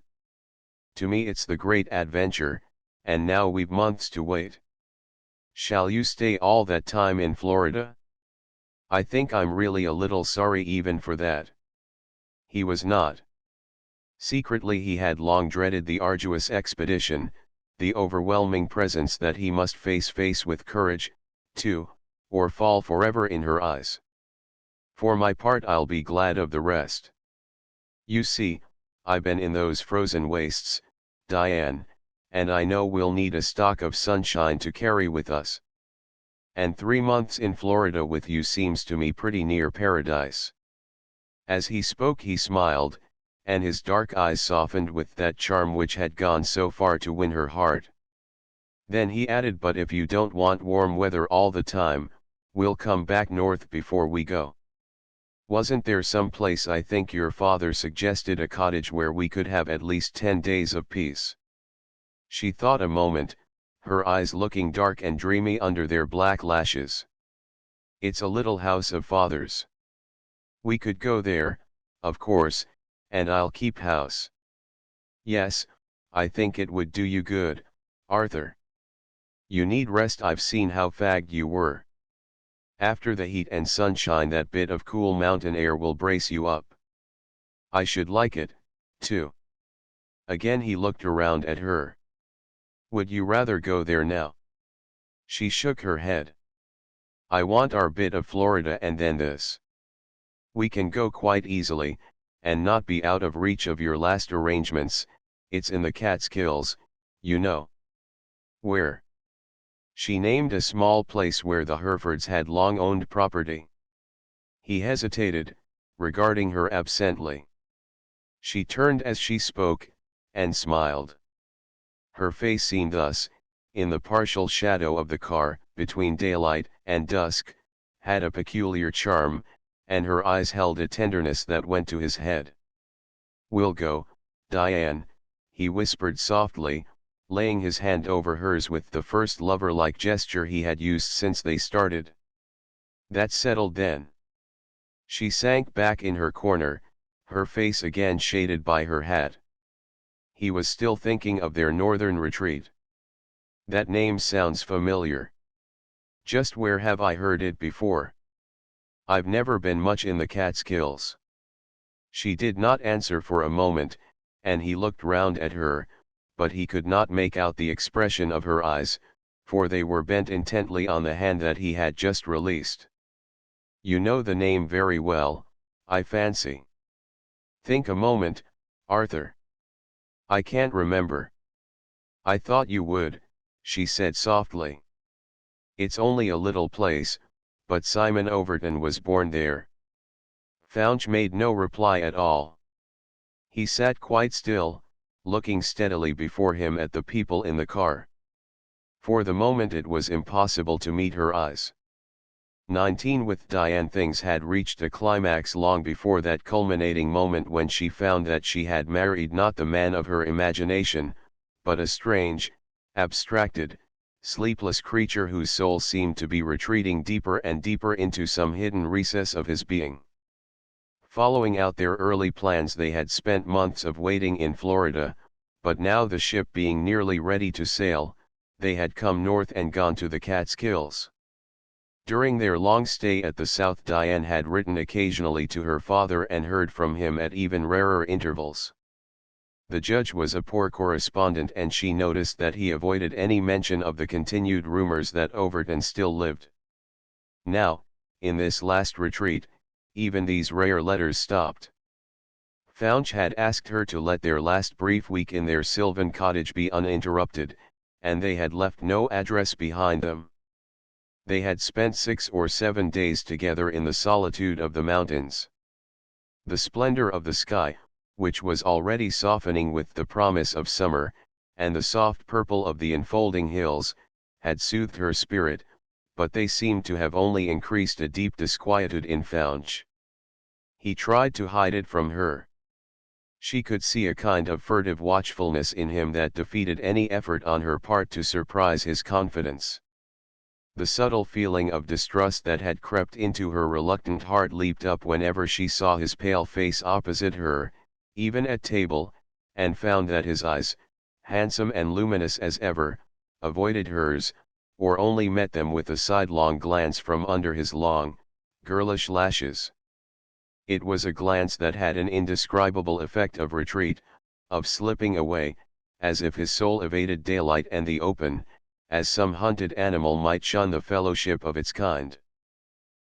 S1: To me it's the great adventure, and now we've months to wait. Shall you stay all that time in Florida? I think I'm really a little sorry even for that." He was not. Secretly he had long dreaded the arduous expedition, the overwhelming presence that he must face with courage, too, or fall forever in her eyes. "For my part I'll be glad of the rest. You see, I've been in those frozen wastes, Diane, and I know we'll need a stock of sunshine to carry with us. And 3 months in Florida with you seems to me pretty near paradise." As he spoke he smiled, and his dark eyes softened with that charm which had gone so far to win her heart. Then he added, "But if you don't want warm weather all the time, we'll come back north before we go. Wasn't there some place, I think your father suggested, a cottage where we could have at least 10 days of peace?" She thought a moment, her eyes looking dark and dreamy under their black lashes. "It's a little house of father's. We could go there, of course, and I'll keep house." "Yes, I think it would do you good, Arthur. You need rest. I've seen how fagged you were. After the heat and sunshine, that bit of cool mountain air will brace you up. I should like it, too." Again he looked around at her. "Would you rather go there now?" She shook her head. "I want our bit of Florida and then this. We can go quite easily, and not be out of reach of your last arrangements. It's in the Catskills, you know." "Where?" She named a small place where the Herefords had long owned property. He hesitated, regarding her absently. She turned as she spoke, and smiled. Her face seemed thus, in the partial shadow of the car, between daylight and dusk, had a peculiar charm, and her eyes held a tenderness that went to his head. "We'll go, Diane," he whispered softly, laying his hand over hers with the first lover-like gesture he had used since they started. "That's settled then." She sank back in her corner, her face again shaded by her hat. He was still thinking of their northern retreat. "That name sounds familiar. Just where have I heard it before? I've never been much in the Catskills." She did not answer for a moment, and he looked round at her, but he could not make out the expression of her eyes, for they were bent intently on the hand that he had just released. "You know the name very well, I fancy." "Think a moment, Arthur." "I can't remember." "I thought you would," she said softly. "It's only a little place, but Simon Overton was born there." Founch made no reply at all. He sat quite still, looking steadily before him at the people in the car. For the moment it was impossible to meet her eyes. 19 With Diane things had reached a climax long before that culminating moment when she found that she had married not the man of her imagination, but a strange, abstracted, sleepless creature whose soul seemed to be retreating deeper and deeper into some hidden recess of his being. Following out their early plans, they had spent months of waiting in Florida, but now, the ship being nearly ready to sail, they had come north and gone to the Catskills. During their long stay at the South, Diane had written occasionally to her father and heard from him at even rarer intervals. The judge was a poor correspondent, and she noticed that he avoided any mention of the continued rumors that Overton still lived. Now, in this last retreat, even these rare letters stopped. Founch had asked her to let their last brief week in their sylvan cottage be uninterrupted, and they had left no address behind them. They had spent 6 or 7 days together in the solitude of the mountains. The splendor of the sky, which was already softening with the promise of summer, and the soft purple of the enfolding hills, had soothed her spirit, but they seemed to have only increased a deep disquietude in Founch. He tried to hide it from her. She could see a kind of furtive watchfulness in him that defeated any effort on her part to surprise his confidence. The subtle feeling of distrust that had crept into her reluctant heart leaped up whenever she saw his pale face opposite her, even at table, and found that his eyes, handsome and luminous as ever, avoided hers, or only met them with a sidelong glance from under his long, girlish lashes. It was a glance that had an indescribable effect of retreat, of slipping away, as if his soul evaded daylight and the open, as some hunted animal might shun the fellowship of its kind.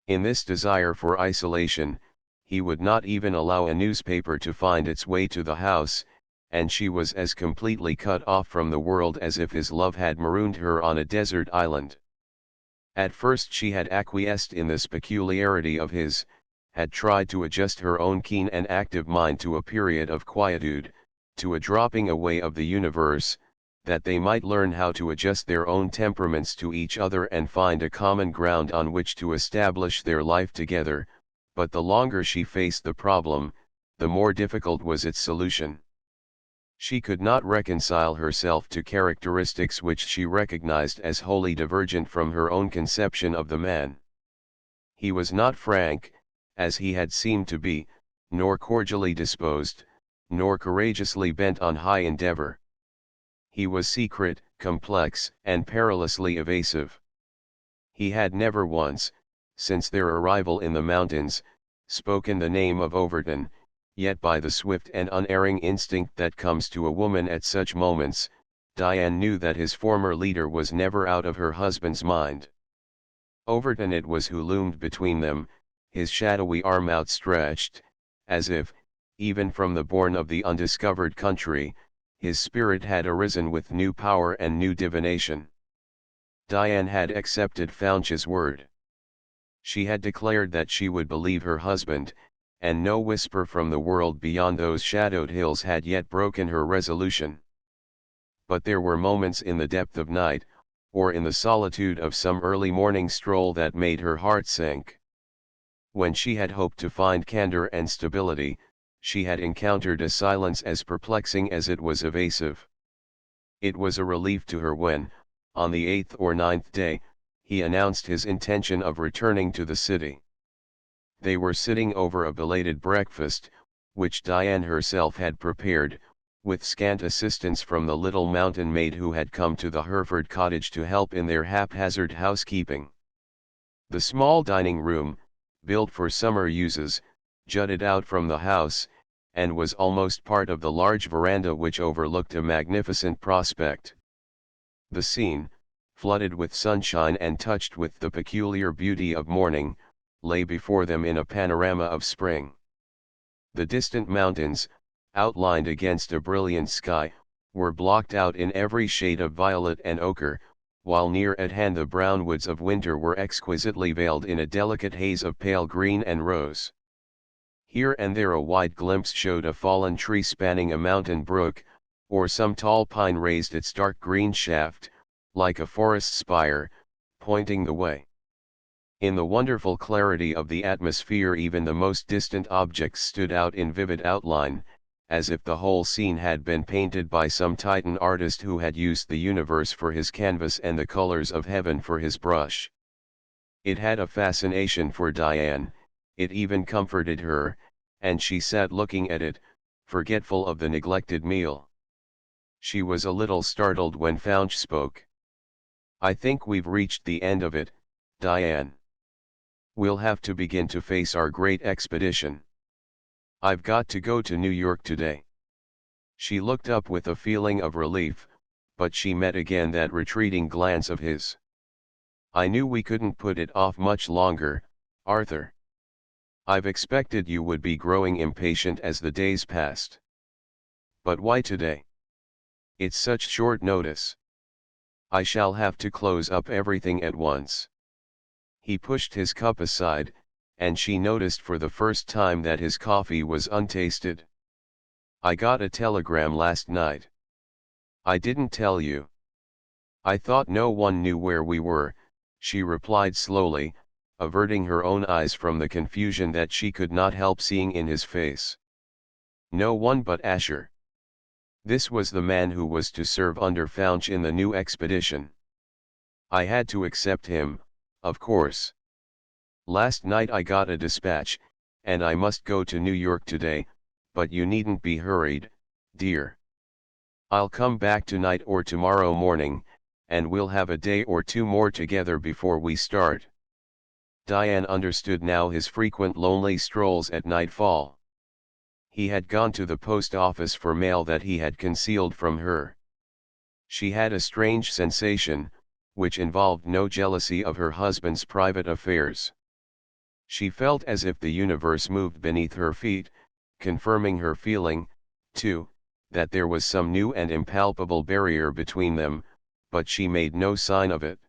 S1: In this desire for isolation, he would not even allow a newspaper to find its way to the house, and she was as completely cut off from the world as if his love had marooned her on a desert island. At first she had acquiesced in this peculiarity of his, had tried to adjust her own keen and active mind to a period of quietude, to a dropping away of the universe, that they might learn how to adjust their own temperaments to each other and find a common ground on which to establish their life together, but the longer she faced the problem, the more difficult was its solution. She could not reconcile herself to characteristics which she recognized as wholly divergent from her own conception of the man. He was not frank, as he had seemed to be, nor cordially disposed, nor courageously bent on high endeavor. He was secret, complex, and perilously evasive. He had never once, since their arrival in the mountains, spoken the name of Overton, yet by the swift and unerring instinct that comes to a woman at such moments, Diane knew that his former leader was never out of her husband's mind. Overton it was who loomed between them, his shadowy arm outstretched, as if, even from the bourne of the undiscovered country, his spirit had arisen with new power and new divination. Diane had accepted Founch's word. She had declared that she would believe her husband, and no whisper from the world beyond those shadowed hills had yet broken her resolution. But there were moments in the depth of night, or in the solitude of some early morning stroll that made her heart sink. When she had hoped to find candor and stability, she had encountered a silence as perplexing as it was evasive. It was a relief to her when, on the 8th or 9th day, he announced his intention of returning to the city. They were sitting over a belated breakfast, which Diane herself had prepared, with scant assistance from the little mountain maid who had come to the Hereford cottage to help in their haphazard housekeeping. The small dining room, built for summer uses, jutted out from the house, and was almost part of the large veranda which overlooked a magnificent prospect. The scene, flooded with sunshine and touched with the peculiar beauty of morning, lay before them in a panorama of spring. The distant mountains, outlined against a brilliant sky, were blocked out in every shade of violet and ochre, while near at hand the brown woods of winter were exquisitely veiled in a delicate haze of pale green and rose. Here and there a wide glimpse showed a fallen tree spanning a mountain brook, or some tall pine raised its dark green shaft, like a forest spire, pointing the way. In the wonderful clarity of the atmosphere even the most distant objects stood out in vivid outline, as if the whole scene had been painted by some Titan artist who had used the universe for his canvas and the colors of heaven for his brush. It had a fascination for Diane, it even comforted her, and she sat looking at it, forgetful of the neglected meal. She was a little startled when Founch spoke. "I think we've reached the end of it, Diane. We'll have to begin to face our great expedition. I've got to go to New York today." She looked up with a feeling of relief, but she met again that retreating glance of his. "I knew we couldn't put it off much longer, Arthur." I've expected you would be growing impatient as the days passed. But why today? It's such short notice. I shall have to close up everything at once. He pushed his cup aside, and she noticed for the first time that his coffee was untasted. I got a telegram last night. I didn't tell you. I thought no one knew where we were, she replied slowly, averting her own eyes from the confusion that she could not help seeing in his face. No one but Asher. This was the man who was to serve under Faunch in the new expedition. I had to accept him, of course. Last night I got a dispatch, and I must go to New York today, but you needn't be hurried, dear. I'll come back tonight or tomorrow morning, and we'll have a day or two more together before we start. Diane understood now his frequent lonely strolls at nightfall. He had gone to the post office for mail that he had concealed from her. She had a strange sensation, which involved no jealousy of her husband's private affairs. She felt as if the universe moved beneath her feet, confirming her feeling, too, that there was some new and impalpable barrier between them, but she made no sign of it.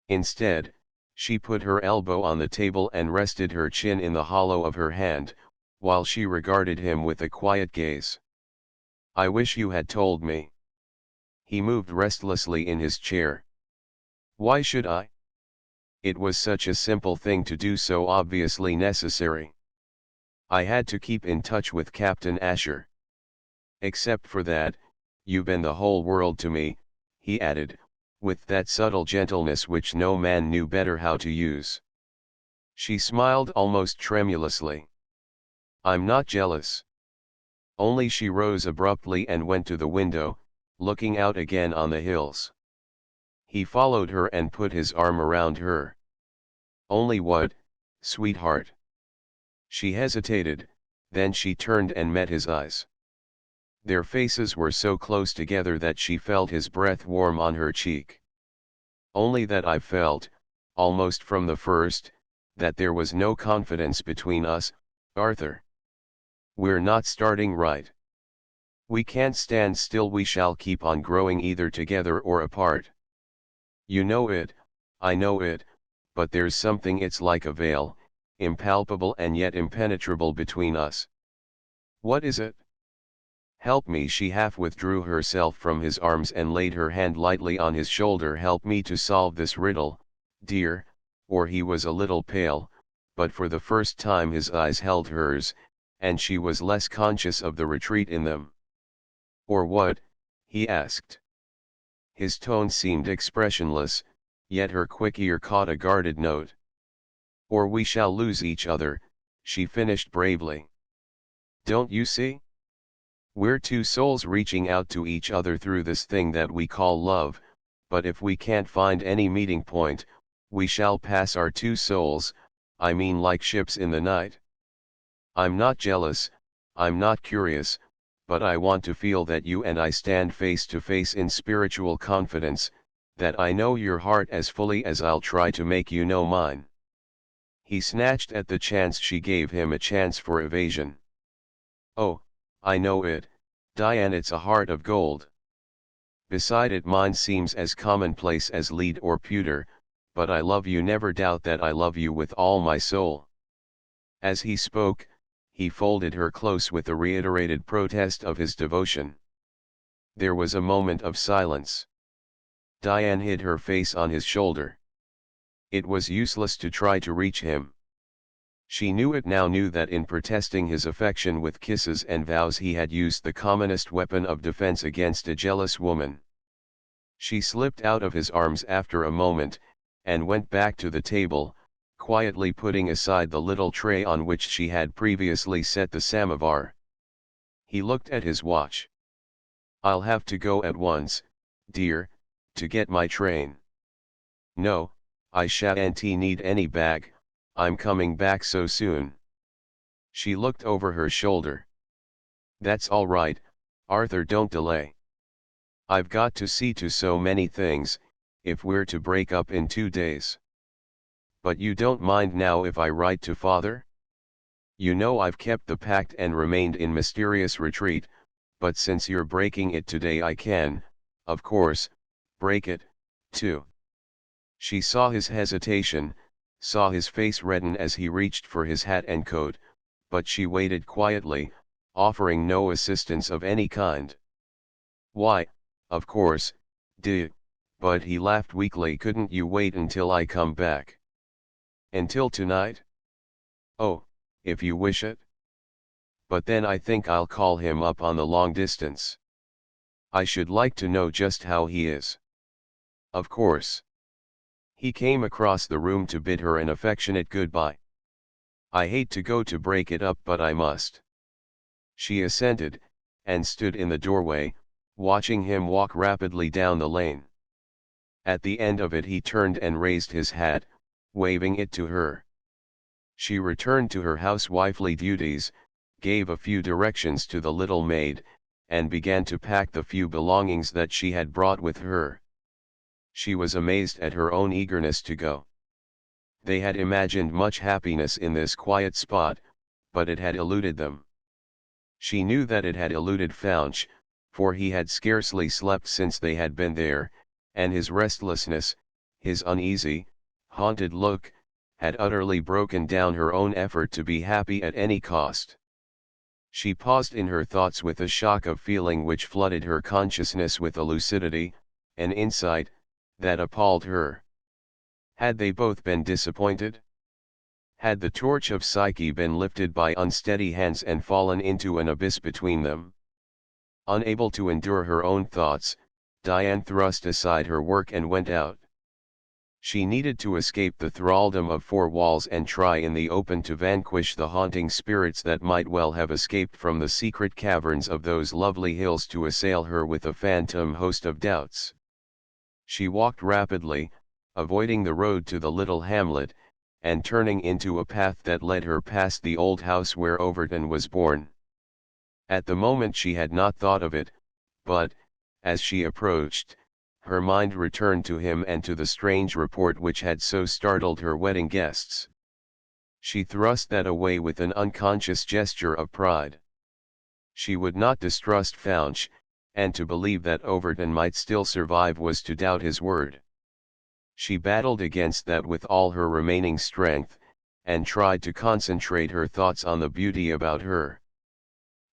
S1: Instead, she put her elbow on the table and rested her chin in the hollow of her hand, while she regarded him with a quiet gaze. I wish you had told me. He moved restlessly in his chair. Why should I? It was such a simple thing to do, so obviously necessary. I had to keep in touch with Captain Asher. Except for that, you've been the whole world to me, he added, with that subtle gentleness which no man knew better how to use. She smiled almost tremulously. I'm not jealous. Only she rose abruptly and went to the window, looking out again on the hills. He followed her and put his arm around her. Only what, sweetheart? She hesitated, then she turned and met his eyes. Their faces were so close together that she felt his breath warm on her cheek. Only that I felt, almost from the first, that there was no confidence between us, Arthur. We're not starting right. We can't stand still, we shall keep on growing either together or apart. You know it, I know it, but there's something, it's like a veil, impalpable and yet impenetrable between us. What is it? Help me. She half withdrew herself from his arms and laid her hand lightly on his shoulder. Help me to solve this riddle, dear, or he was a little pale, but for the first time his eyes held hers, and she was less conscious of the retreat in them. Or what? He asked. His tone seemed expressionless, yet her quick ear caught a guarded note. Or we shall lose each other, she finished bravely. Don't you see? We're two souls reaching out to each other through this thing that we call love, but if we can't find any meeting point, we shall pass our two souls, I mean like ships in the night. I'm not jealous, I'm not curious, but I want to feel that you and I stand face to face in spiritual confidence, that I know your heart as fully as I'll try to make you know mine. He snatched at the chance she gave him, a chance for evasion. Oh, I know it, Diane, it's a heart of gold. Beside it mine seems as commonplace as lead or pewter, but I love you, never doubt that I love you with all my soul. As he spoke, he folded her close with a reiterated protest of his devotion. There was a moment of silence. Diane hid her face on his shoulder. It was useless to try to reach him. She knew it now, knew that in protesting his affection with kisses and vows he had used the commonest weapon of defense against a jealous woman. She slipped out of his arms after a moment, and went back to the table, quietly putting aside the little tray on which she had previously set the samovar. He looked at his watch. I'll have to go at once, dear, to get my train. No, I shan't need any bag, I'm coming back so soon. She looked over her shoulder. That's all right, Arthur, don't delay. I've got to see to so many things, if we're to break up in 2 days. But you don't mind now if I write to father? You know I've kept the pact and remained in mysterious retreat, but since you're breaking it today I can, of course, break it, too. She saw his hesitation, saw his face redden as he reached for his hat and coat, but she waited quietly, offering no assistance of any kind. Why, of course, but he laughed weakly. Couldn't you wait until I come back? Until tonight? Oh, if you wish it. But then I think I'll call him up on the long distance. I should like to know just how he is. Of course. He came across the room to bid her an affectionate goodbye. I hate to go to break it up, but I must. She assented, and stood in the doorway, watching him walk rapidly down the lane. At the end of it he turned and raised his hat, waving it to her. She returned to her housewifely duties, gave a few directions to the little maid, and began to pack the few belongings that she had brought with her. She was amazed at her own eagerness to go. They had imagined much happiness in this quiet spot, but it had eluded them. She knew that it had eluded Faunch, for he had scarcely slept since they had been there, and his restlessness, his uneasy, haunted look, had utterly broken down her own effort to be happy at any cost. She paused in her thoughts with a shock of feeling which flooded her consciousness with a lucidity, an insight, that appalled her. Had they both been disappointed? Had the torch of Psyche been lifted by unsteady hands and fallen into an abyss between them? Unable to endure her own thoughts, Diane thrust aside her work and went out. She needed to escape the thraldom of four walls and try in the open to vanquish the haunting spirits that might well have escaped from the secret caverns of those lovely hills to assail her with a phantom host of doubts. She walked rapidly, avoiding the road to the little hamlet, and turning into a path that led her past the old house where Overton was born. At the moment she had not thought of it, but, as she approached, her mind returned to him and to the strange report which had so startled her wedding guests. She thrust that away with an unconscious gesture of pride. She would not distrust Faunch, and to believe that Overton might still survive was to doubt his word. She battled against that with all her remaining strength, and tried to concentrate her thoughts on the beauty about her.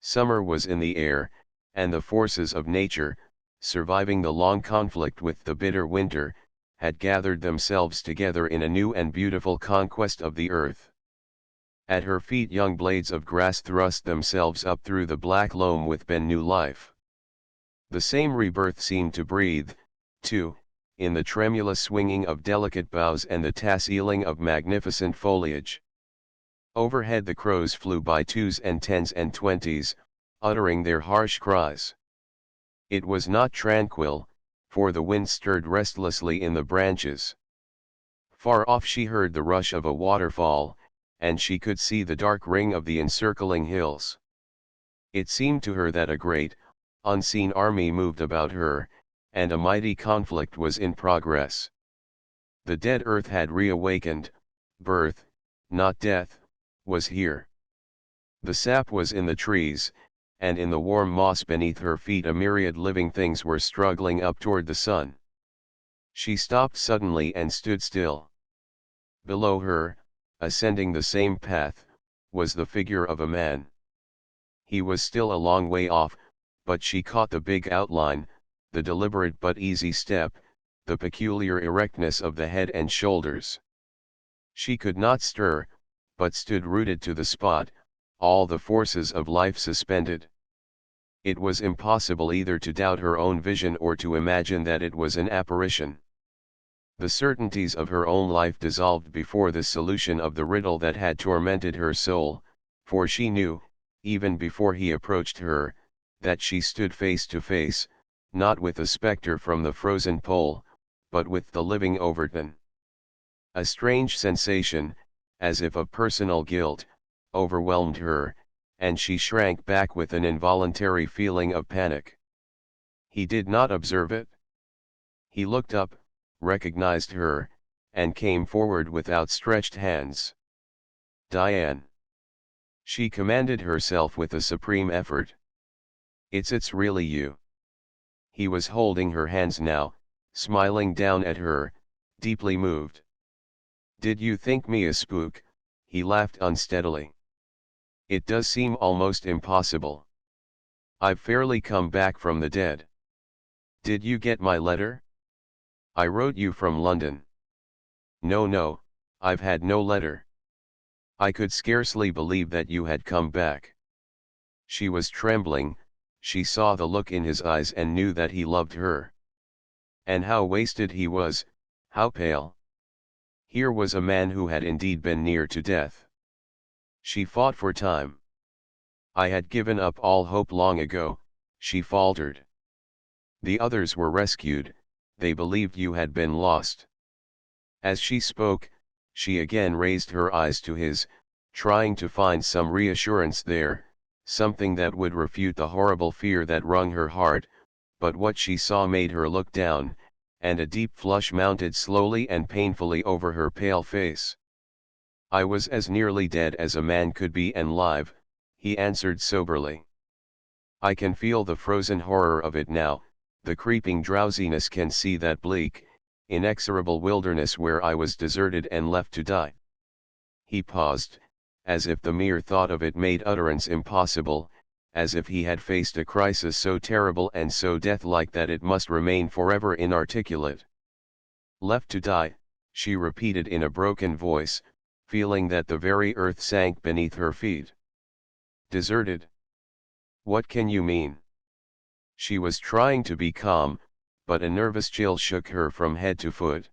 S1: Summer was in the air, and the forces of nature, surviving the long conflict with the bitter winter, had gathered themselves together in a new and beautiful conquest of the earth. At her feet young blades of grass thrust themselves up through the black loam with new life. The same rebirth seemed to breathe, too, in the tremulous swinging of delicate boughs and the tasseling of magnificent foliage. Overhead the crows flew by twos and tens and twenties, uttering their harsh cries. It was not tranquil, for the wind stirred restlessly in the branches. Far off she heard the rush of a waterfall, and she could see the dark ring of the encircling hills. It seemed to her that a great, unseen army moved about her, and a mighty conflict was in progress. The dead earth had reawakened, birth, not death, was here. The sap was in the trees, and in the warm moss beneath her feet a myriad living things were struggling up toward the sun. She stopped suddenly and stood still. Below her, ascending the same path, was the figure of a man. He was still a long way off, but she caught the big outline, the deliberate but easy step, the peculiar erectness of the head and shoulders. She could not stir, but stood rooted to the spot, all the forces of life suspended. It was impossible either to doubt her own vision or to imagine that it was an apparition. The certainties of her own life dissolved before the solution of the riddle that had tormented her soul, for she knew, even before he approached her, that she stood face to face, not with a spectre from the frozen pole, but with the living Overton. A strange sensation, as if of personal guilt, overwhelmed her, and she shrank back with an involuntary feeling of panic. He did not observe it. He looked up, recognized her, and came forward with outstretched hands. "Diane." She commanded herself with a supreme effort. It's really you. He was holding her hands now, smiling down at her, deeply moved. Did you think me a spook? He laughed unsteadily. It does seem almost impossible. I've fairly come back from the dead. Did you get my letter? I wrote you from London. No, I've had no letter. I could scarcely believe that you had come back. She was trembling, she saw the look in his eyes and knew that he loved her. And how wasted he was, how pale. Here was a man who had indeed been near to death. She fought for time. I had given up all hope long ago, she faltered. The others were rescued, they believed you had been lost. As she spoke, she again raised her eyes to his, trying to find some reassurance there, something that would refute the horrible fear that wrung her heart, but what she saw made her look down, and a deep flush mounted slowly and painfully over her pale face. I was as nearly dead as a man could be and live, he answered soberly. I can feel the frozen horror of it now, the creeping drowsiness, can see that bleak, inexorable wilderness where I was deserted and left to die. He paused, as if the mere thought of it made utterance impossible, as if he had faced a crisis so terrible and so death-like that it must remain forever inarticulate. Left to die, she repeated in a broken voice, feeling that the very earth sank beneath her feet. Deserted? What can you mean? She was trying to be calm, but a nervous chill shook her from head to foot.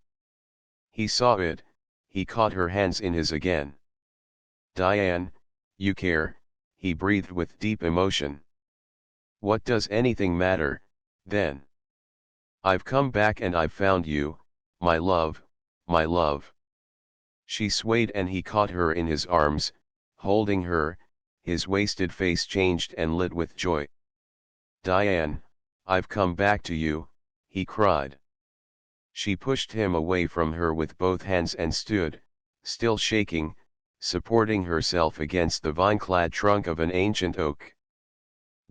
S1: He saw it, he caught her hands in his again. Diane, you care, he breathed with deep emotion. What does anything matter, then? I've come back and I've found you, my love, my love. She swayed and he caught her in his arms, holding her, his wasted face changed and lit with joy. Diane, I've come back to you, he cried. She pushed him away from her with both hands and stood, still shaking, supporting herself against the vine-clad trunk of an ancient oak.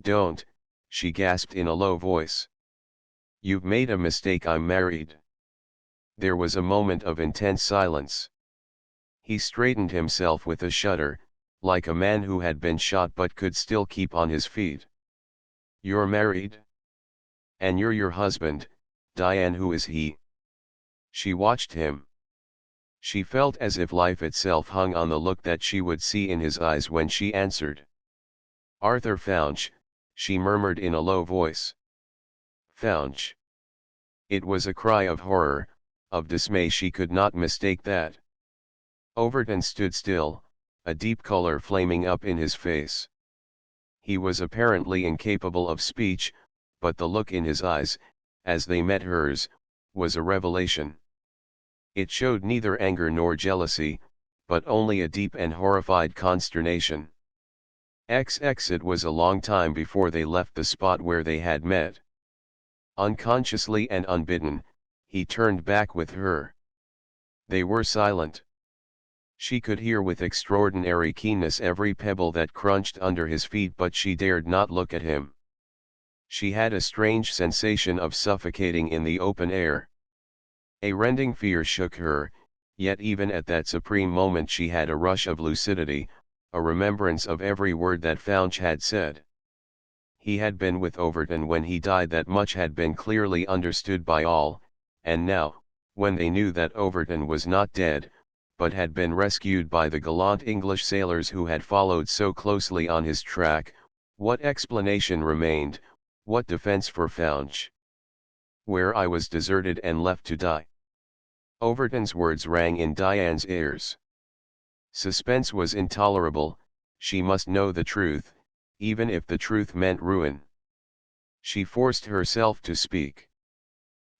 S1: Don't, she gasped in a low voice. You've made a mistake, I'm married. There was a moment of intense silence. He straightened himself with a shudder, like a man who had been shot but could still keep on his feet. You're married? And you're your husband, Diane. Who is he? She watched him. She felt as if life itself hung on the look that she would see in his eyes when she answered. Arthur Founch, she murmured in a low voice. Founch. It was a cry of horror, of dismay. She could not mistake that. Overton stood still, a deep color flaming up in his face. He was apparently incapable of speech, but the look in his eyes, as they met hers, was a revelation. It showed neither anger nor jealousy, but only a deep and horrified consternation. It was a long time before they left the spot where they had met. Unconsciously and unbidden, he turned back with her. They were silent. She could hear with extraordinary keenness every pebble that crunched under his feet, but she dared not look at him. She had a strange sensation of suffocating in the open air. A rending fear shook her, yet even at that supreme moment she had a rush of lucidity, a remembrance of every word that Founch had said. He had been with Overton when he died, that much had been clearly understood by all, and now, when they knew that Overton was not dead, but had been rescued by the gallant English sailors who had followed so closely on his track, what explanation remained, what defense for Founch? Where I was deserted and left to die. Overton's words rang in Diane's ears. Suspense was intolerable, she must know the truth, even if the truth meant ruin. She forced herself to speak.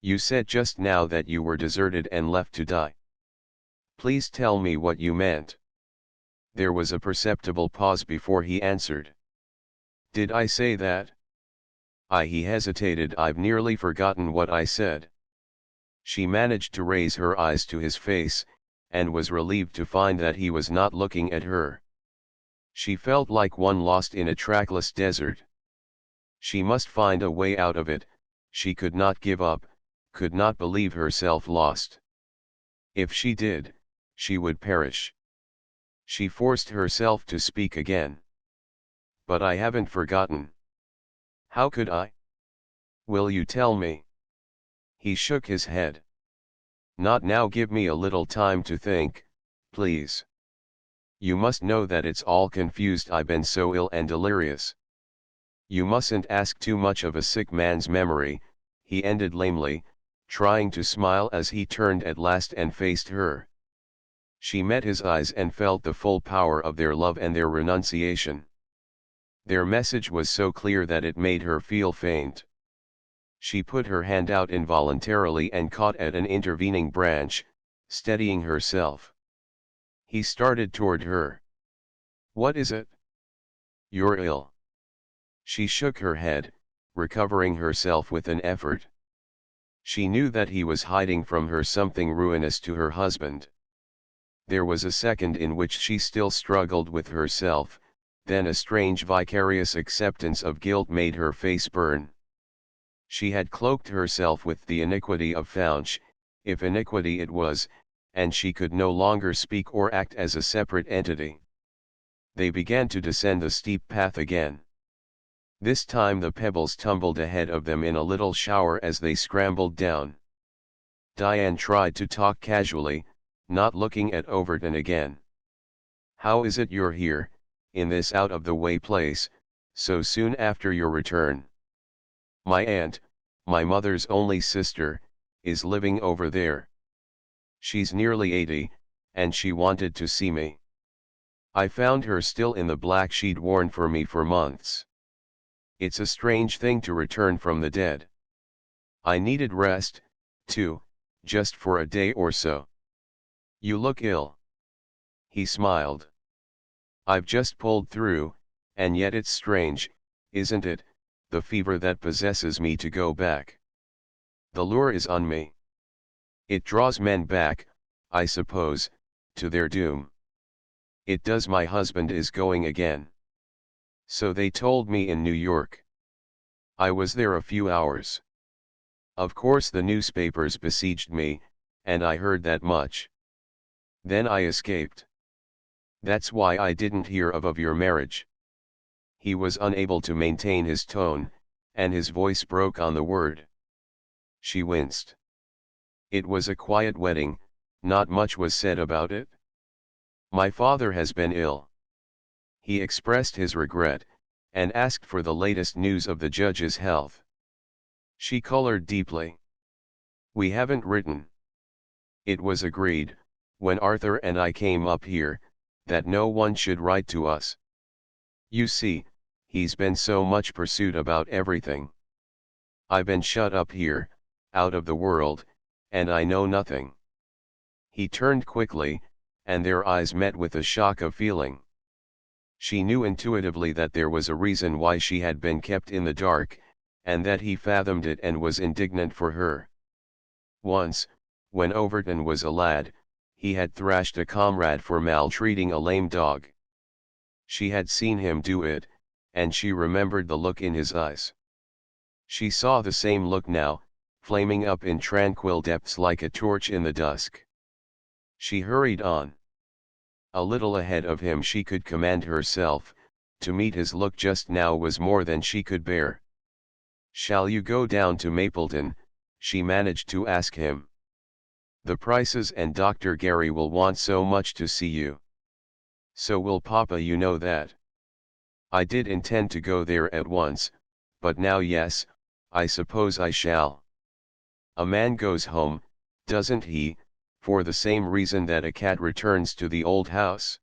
S1: You said just now that you were deserted and left to die. Please tell me what you meant. There was a perceptible pause before he answered. Did I say that? He hesitated. I've nearly forgotten what I said. She managed to raise her eyes to his face, and was relieved to find that he was not looking at her. She felt like one lost in a trackless desert. She must find a way out of it, she could not give up, could not believe herself lost. If she did, she would perish. She forced herself to speak again. But I haven't forgotten. How could I? Will you tell me? He shook his head. Not now, give me a little time to think, please. You must know that it's all confused, I've been so ill and delirious. You mustn't ask too much of a sick man's memory, he ended lamely, trying to smile as he turned at last and faced her. She met his eyes and felt the full power of their love and their renunciation. Their message was so clear that it made her feel faint. She put her hand out involuntarily and caught at an intervening branch, steadying herself. He started toward her. What is it? You're ill. She shook her head, recovering herself with an effort. She knew that he was hiding from her something ruinous to her husband. There was a second in which she still struggled with herself, then a strange vicarious acceptance of guilt made her face burn. She had cloaked herself with the iniquity of Faunch, if iniquity it was, and she could no longer speak or act as a separate entity. They began to descend the steep path again. This time the pebbles tumbled ahead of them in a little shower as they scrambled down. Diane tried to talk casually, not looking at Overton again. How is it you're here, in this out-of-the-way place, so soon after your return? My aunt, my mother's only sister, is living over there. She's nearly 80, and she wanted to see me. I found her still in the black she'd worn for me for months. It's a strange thing to return from the dead. I needed rest, too, just for a day or so. You look ill. He smiled. I've just pulled through, and yet it's strange, isn't it, the fever that possesses me to go back. The lure is on me. It draws men back, I suppose, to their doom. It does. My husband is going again. So they told me in New York. I was there a few hours. Of course the newspapers besieged me, and I heard that much. Then I escaped. That's why I didn't hear of your marriage. He was unable to maintain his tone, and his voice broke on the word. She winced. It was a quiet wedding, not much was said about it. My father has been ill. He expressed his regret, and asked for the latest news of the judge's health. She colored deeply. We haven't written. It was agreed, when Arthur and I came up here, that no one should write to us. You see, he's been so much pursued about everything. I've been shut up here, out of the world, and I know nothing. He turned quickly, and their eyes met with a shock of feeling. She knew intuitively that there was a reason why she had been kept in the dark, and that he fathomed it and was indignant for her. Once, when Overton was a lad, he had thrashed a comrade for maltreating a lame dog. She had seen him do it, and she remembered the look in his eyes. She saw the same look now, flaming up in tranquil depths like a torch in the dusk. She hurried on. A little ahead of him she could command herself, to meet his look just now was more than she could bear. Shall you go down to Mapleton? She managed to ask him. The Prices and Dr. Gary will want so much to see you. So will Papa, you know that. I did intend to go there at once, but now yes, I suppose I shall. A man goes home, doesn't he, for the same reason that a cat returns to the old house?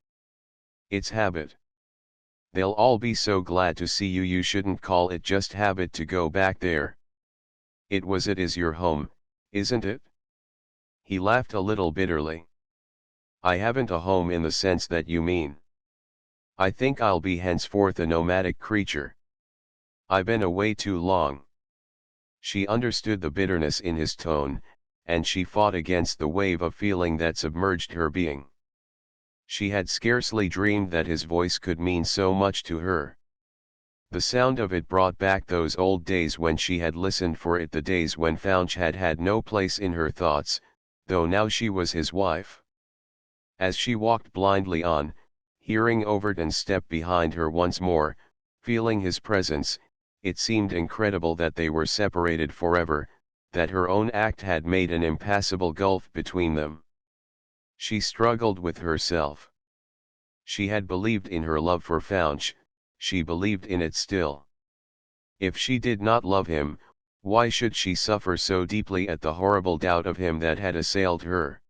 S1: It's habit. They'll all be so glad to see you, you shouldn't call it just habit to go back there. It is your home, isn't it? He laughed a little bitterly. I haven't a home in the sense that you mean. I think I'll be henceforth a nomadic creature. I've been away too long. She understood the bitterness in his tone, and she fought against the wave of feeling that submerged her being. She had scarcely dreamed that his voice could mean so much to her. The sound of it brought back those old days when she had listened for it, the days when Founch had had no place in her thoughts, though now she was his wife. As she walked blindly on, hearing Overton's step behind her once more, feeling his presence, it seemed incredible that they were separated forever, that her own act had made an impassable gulf between them. She struggled with herself. She had believed in her love for Founch, she believed in it still. If she did not love him, why should she suffer so deeply at the horrible doubt of him that had assailed her?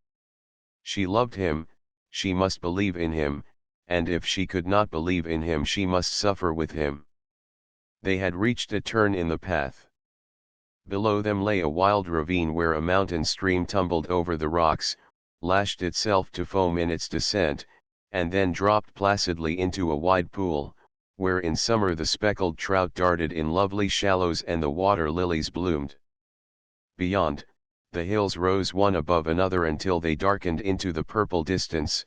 S1: She loved him, she must believe in him, and if she could not believe in him she must suffer with him. They had reached a turn in the path. Below them lay a wild ravine where a mountain stream tumbled over the rocks, lashed itself to foam in its descent, and then dropped placidly into a wide pool, where in summer the speckled trout darted in lovely shallows and the water lilies bloomed. Beyond, the hills rose one above another until they darkened into the purple distance,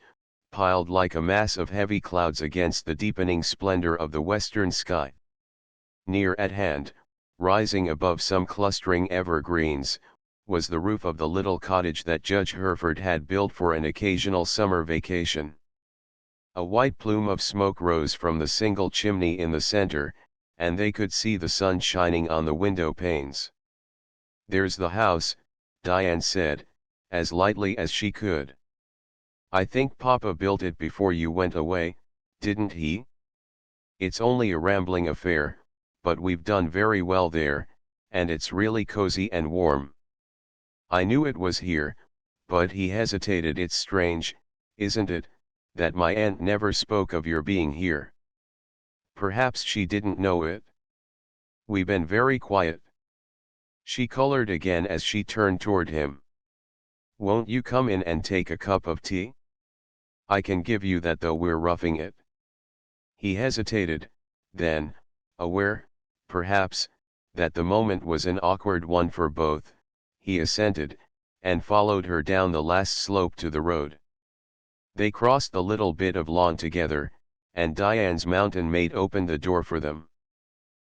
S1: piled like a mass of heavy clouds against the deepening splendor of the western sky. Near at hand, rising above some clustering evergreens, was the roof of the little cottage that Judge Hereford had built for an occasional summer vacation. A white plume of smoke rose from the single chimney in the center, and they could see the sun shining on the window panes. "There's the house," Diane said, as lightly as she could. "I think Papa built it before you went away, didn't he? It's only a rambling affair, but we've done very well there, and it's really cozy and warm. I knew it was here," but he hesitated. "It's strange, isn't it, that my aunt never spoke of your being here? Perhaps she didn't know it. We've been very quiet." She colored again as she turned toward him. "Won't you come in and take a cup of tea? I can give you that, though we're roughing it." He hesitated, then, aware, perhaps, that the moment was an awkward one for both, he assented, and followed her down the last slope to the road. They crossed the little bit of lawn together, and Diane's mountain maid opened the door for them.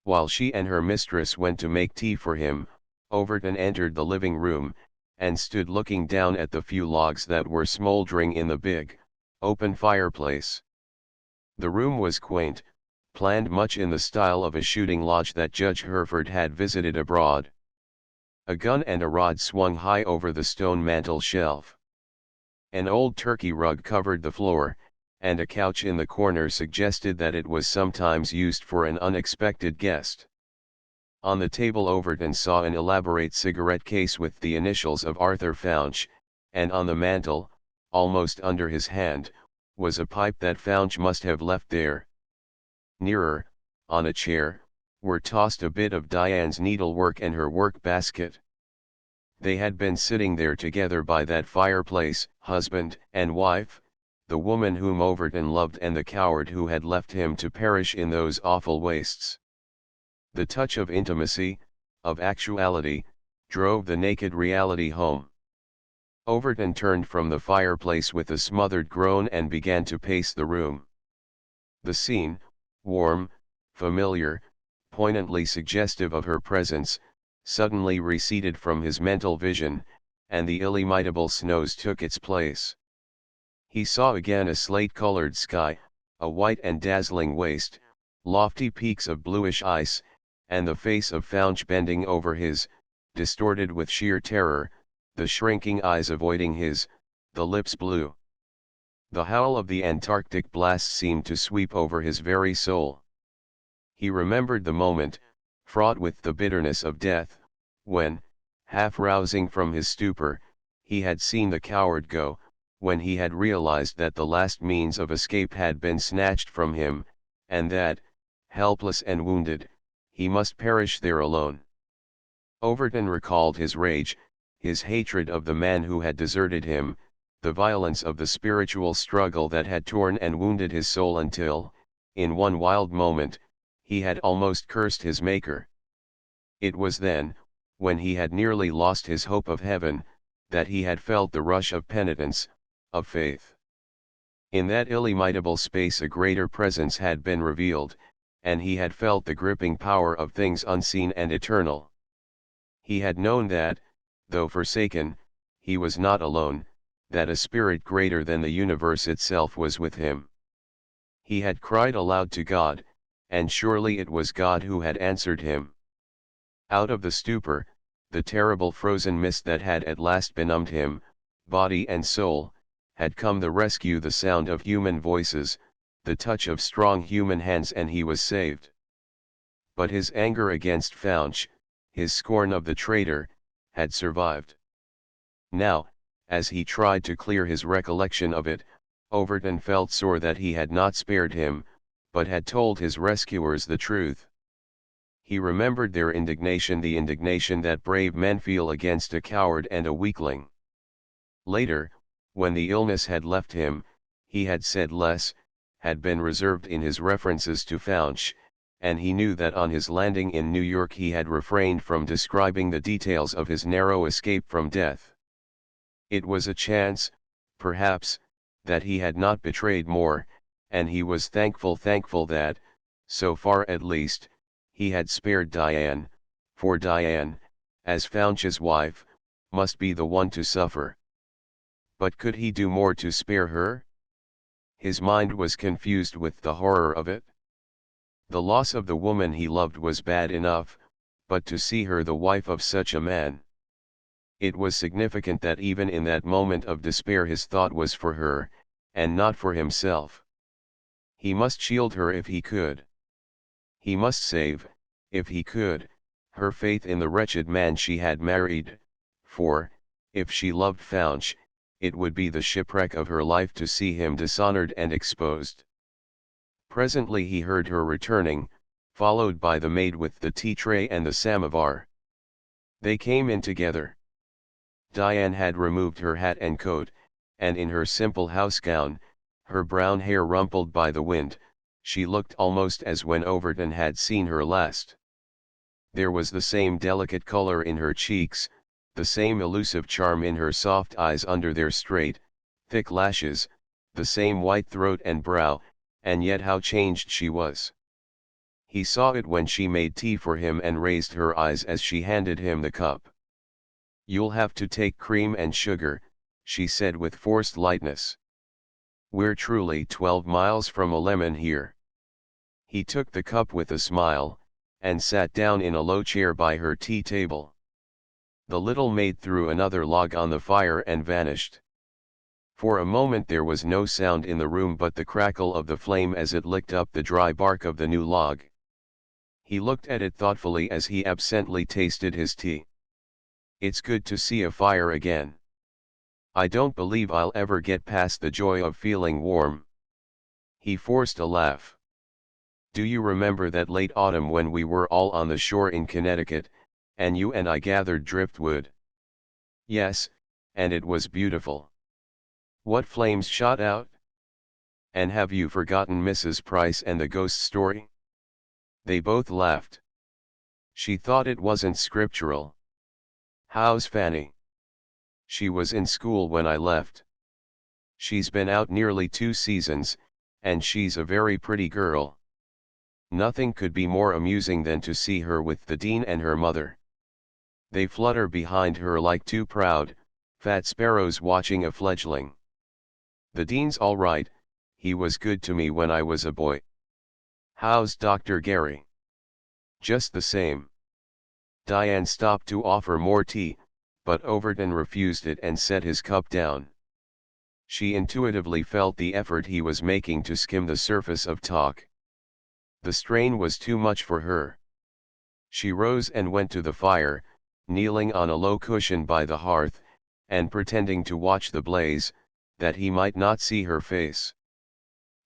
S1: While she and her mistress went to make tea for him, Overton entered the living room, and stood looking down at the few logs that were smoldering in the big, open fireplace. The room was quaint, planned much in the style of a shooting lodge that Judge Hereford had visited abroad. A gun and a rod swung high over the stone mantel shelf. An old turkey rug covered the floor, and a couch in the corner suggested that it was sometimes used for an unexpected guest. On the table Overton saw an elaborate cigarette case with the initials of Arthur Founch, and on the mantel, almost under his hand, was a pipe that Founch must have left there. Nearer, on a chair, were tossed a bit of Diane's needlework and her work basket. They had been sitting there together by that fireplace, husband and wife, the woman whom Overton loved and the coward who had left him to perish in those awful wastes. The touch of intimacy, of actuality, drove the naked reality home. Overton turned from the fireplace with a smothered groan and began to pace the room. The scene, warm, familiar, poignantly suggestive of her presence, suddenly receded from his mental vision, and the illimitable snows took its place. He saw again a slate-colored sky, a white and dazzling waste, lofty peaks of bluish ice, and the face of Founch bending over his, distorted with sheer terror, the shrinking eyes avoiding his, the lips blue. The howl of the Antarctic blast seemed to sweep over his very soul. He remembered the moment, fraught with the bitterness of death, when, half rousing from his stupor, he had seen the coward go, when he had realized that the last means of escape had been snatched from him, and that, helpless and wounded, he must perish there alone. Overton recalled his rage, his hatred of the man who had deserted him, the violence of the spiritual struggle that had torn and wounded his soul until, in one wild moment, he had almost cursed his Maker. It was then, when he had nearly lost his hope of heaven, that he had felt the rush of penitence, of faith. In that illimitable space a greater presence had been revealed, and he had felt the gripping power of things unseen and eternal. He had known that, though forsaken, he was not alone, that a spirit greater than the universe itself was with him. He had cried aloud to God, and surely it was God who had answered him. Out of the stupor, the terrible frozen mist that had at last benumbed him, body and soul, had come the rescue, the sound of human voices, the touch of strong human hands, and he was saved. But his anger against Faunch, his scorn of the traitor, had survived. Now, as he tried to clear his recollection of it, Overton felt sore that he had not spared him, but had told his rescuers the truth. He remembered their indignation, the indignation that brave men feel against a coward and a weakling. Later, when the illness had left him, he had said less, had been reserved in his references to Faunch, and he knew that on his landing in New York he had refrained from describing the details of his narrow escape from death. It was a chance, perhaps, that he had not betrayed more, and he was thankful that, so far at least, he had spared Diane, for Diane, as Faunch's wife, must be the one to suffer. But could he do more to spare her? His mind was confused with the horror of it. The loss of the woman he loved was bad enough, but to see her the wife of such a man. It was significant that even in that moment of despair his thought was for her, and not for himself. He must shield her if he could. He must save, if he could, her faith in the wretched man she had married, for, if she loved Faunch, it would be the shipwreck of her life to see him dishonored and exposed. Presently he heard her returning, followed by the maid with the tea tray and the samovar. They came in together. Diane had removed her hat and coat, and in her simple house gown, her brown hair rumpled by the wind, she looked almost as when Overton had seen her last. There was the same delicate color in her cheeks, the same elusive charm in her soft eyes under their straight, thick lashes, the same white throat and brow, and yet how changed she was. He saw it when she made tea for him and raised her eyes as she handed him the cup. "You'll have to take cream and sugar," she said with forced lightness. "We're truly 12 miles from a lemon here." He took the cup with a smile, and sat down in a low chair by her tea table. The little maid threw another log on the fire and vanished. For a moment there was no sound in the room but the crackle of the flame as it licked up the dry bark of the new log. He looked at it thoughtfully as he absently tasted his tea. "It's good to see a fire again. I don't believe I'll ever get past the joy of feeling warm." He forced a laugh. "Do you remember that late autumn when we were all on the shore in Connecticut, and you and I gathered driftwood?" "Yes, and it was beautiful." "What flames shot out? And have you forgotten Mrs. Price and the ghost story?" They both laughed. "She thought it wasn't scriptural." "How's Fanny?" "She was in school when I left. She's been out nearly 2 seasons, and she's a very pretty girl. Nothing could be more amusing than to see her with the dean and her mother. They flutter behind her like 2 proud, fat sparrows watching a fledgling. The dean's all right, he was good to me when I was a boy." "How's Dr. Gary?" "Just the same." Diane stopped to offer more tea, but Overton refused it and set his cup down. She intuitively felt the effort he was making to skim the surface of talk. The strain was too much for her. She rose and went to the fire, kneeling on a low cushion by the hearth, and pretending to watch the blaze, that he might not see her face.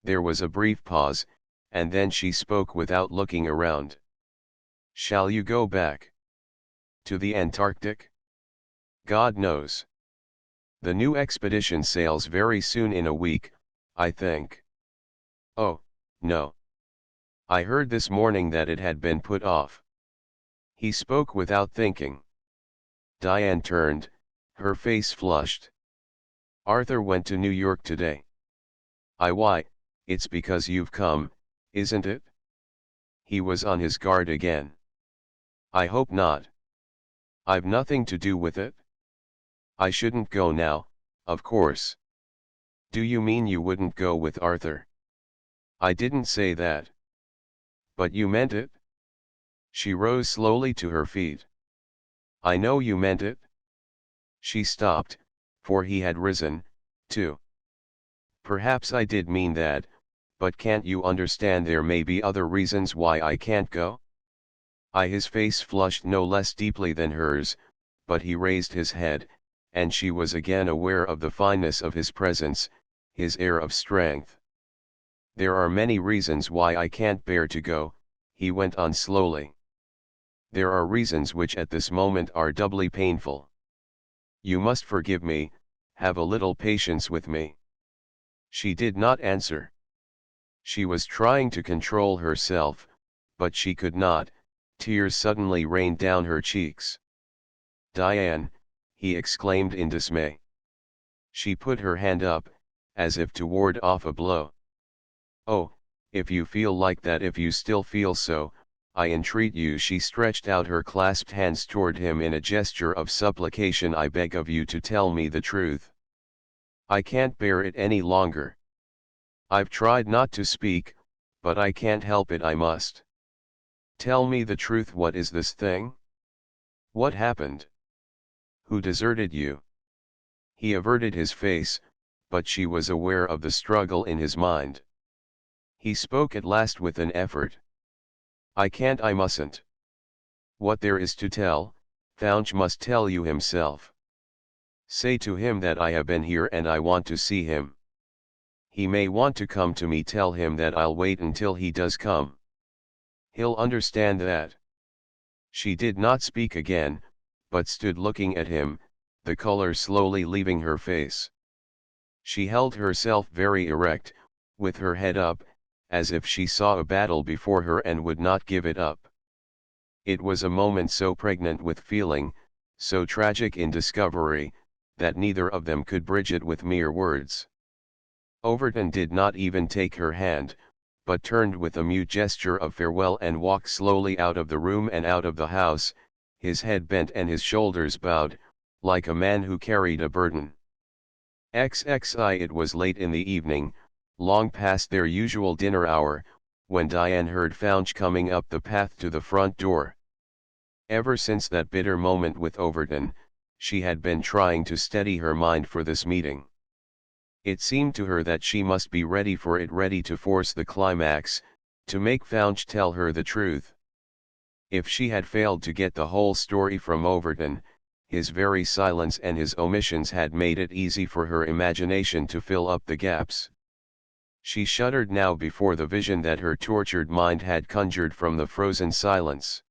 S1: There was a brief pause, and then she spoke without looking around. "Shall you go back? To the Antarctic?" "God knows. The new expedition sails very soon, in a week, I think." "Oh, no. I heard this morning that it had been put off." He spoke without thinking. Diane turned, her face flushed. "Arthur went to New York today." Why, it's because you've come, isn't it? He was on his guard again. I hope not. I've nothing to do with it. I shouldn't go now, of course. Do you mean you wouldn't go with Arthur? I didn't say that. But you meant it? She rose slowly to her feet. I know you meant it. She stopped, for he had risen, too. Perhaps I did mean that, but can't you understand there may be other reasons why I can't go? His face flushed no less deeply than hers, but he raised his head, and she was again aware of the fineness of his presence, his air of strength. There are many reasons why I can't bear to go, he went on slowly. There are reasons which at this moment are doubly painful. You must forgive me, have a little patience with me. She did not answer. She was trying to control herself, but she could not. Tears suddenly rained down her cheeks. Diane, he exclaimed in dismay. She put her hand up, as if to ward off a blow. Oh, if you feel like that, if you still feel so, I entreat you. She stretched out her clasped hands toward him in a gesture of supplication. I beg of you to tell me the truth. I can't bear it any longer. I've tried not to speak, but I can't help it, I must. Tell me the truth. What is this thing? What happened? Who deserted you? He averted his face, but she was aware of the struggle in his mind. He spoke at last with an effort. I can't, I mustn't. What there is to tell, Fouch must tell you himself. Say to him that I have been here and I want to see him. He may want to come to me. Tell him that I'll wait until he does come. He'll understand that. She did not speak again, but stood looking at him, the color slowly leaving her face. She held herself very erect, with her head up, as if she saw a battle before her and would not give it up. It was a moment so pregnant with feeling, so tragic in discovery, that neither of them could bridge it with mere words. Overton did not even take her hand, but turned with a mute gesture of farewell and walked slowly out of the room and out of the house, his head bent and his shoulders bowed, like a man who carried a burden. XXI. It was late in the evening, long past their usual dinner hour, when Diane heard Fouch coming up the path to the front door. Ever since that bitter moment with Overton, she had been trying to steady her mind for this meeting. It seemed to her that she must be ready for it, ready to force the climax, to make Fouch tell her the truth. If she had failed to get the whole story from Overton, his very silence and his omissions had made it easy for her imagination to fill up the gaps. She shuddered now before the vision that her tortured mind had conjured from the frozen silence.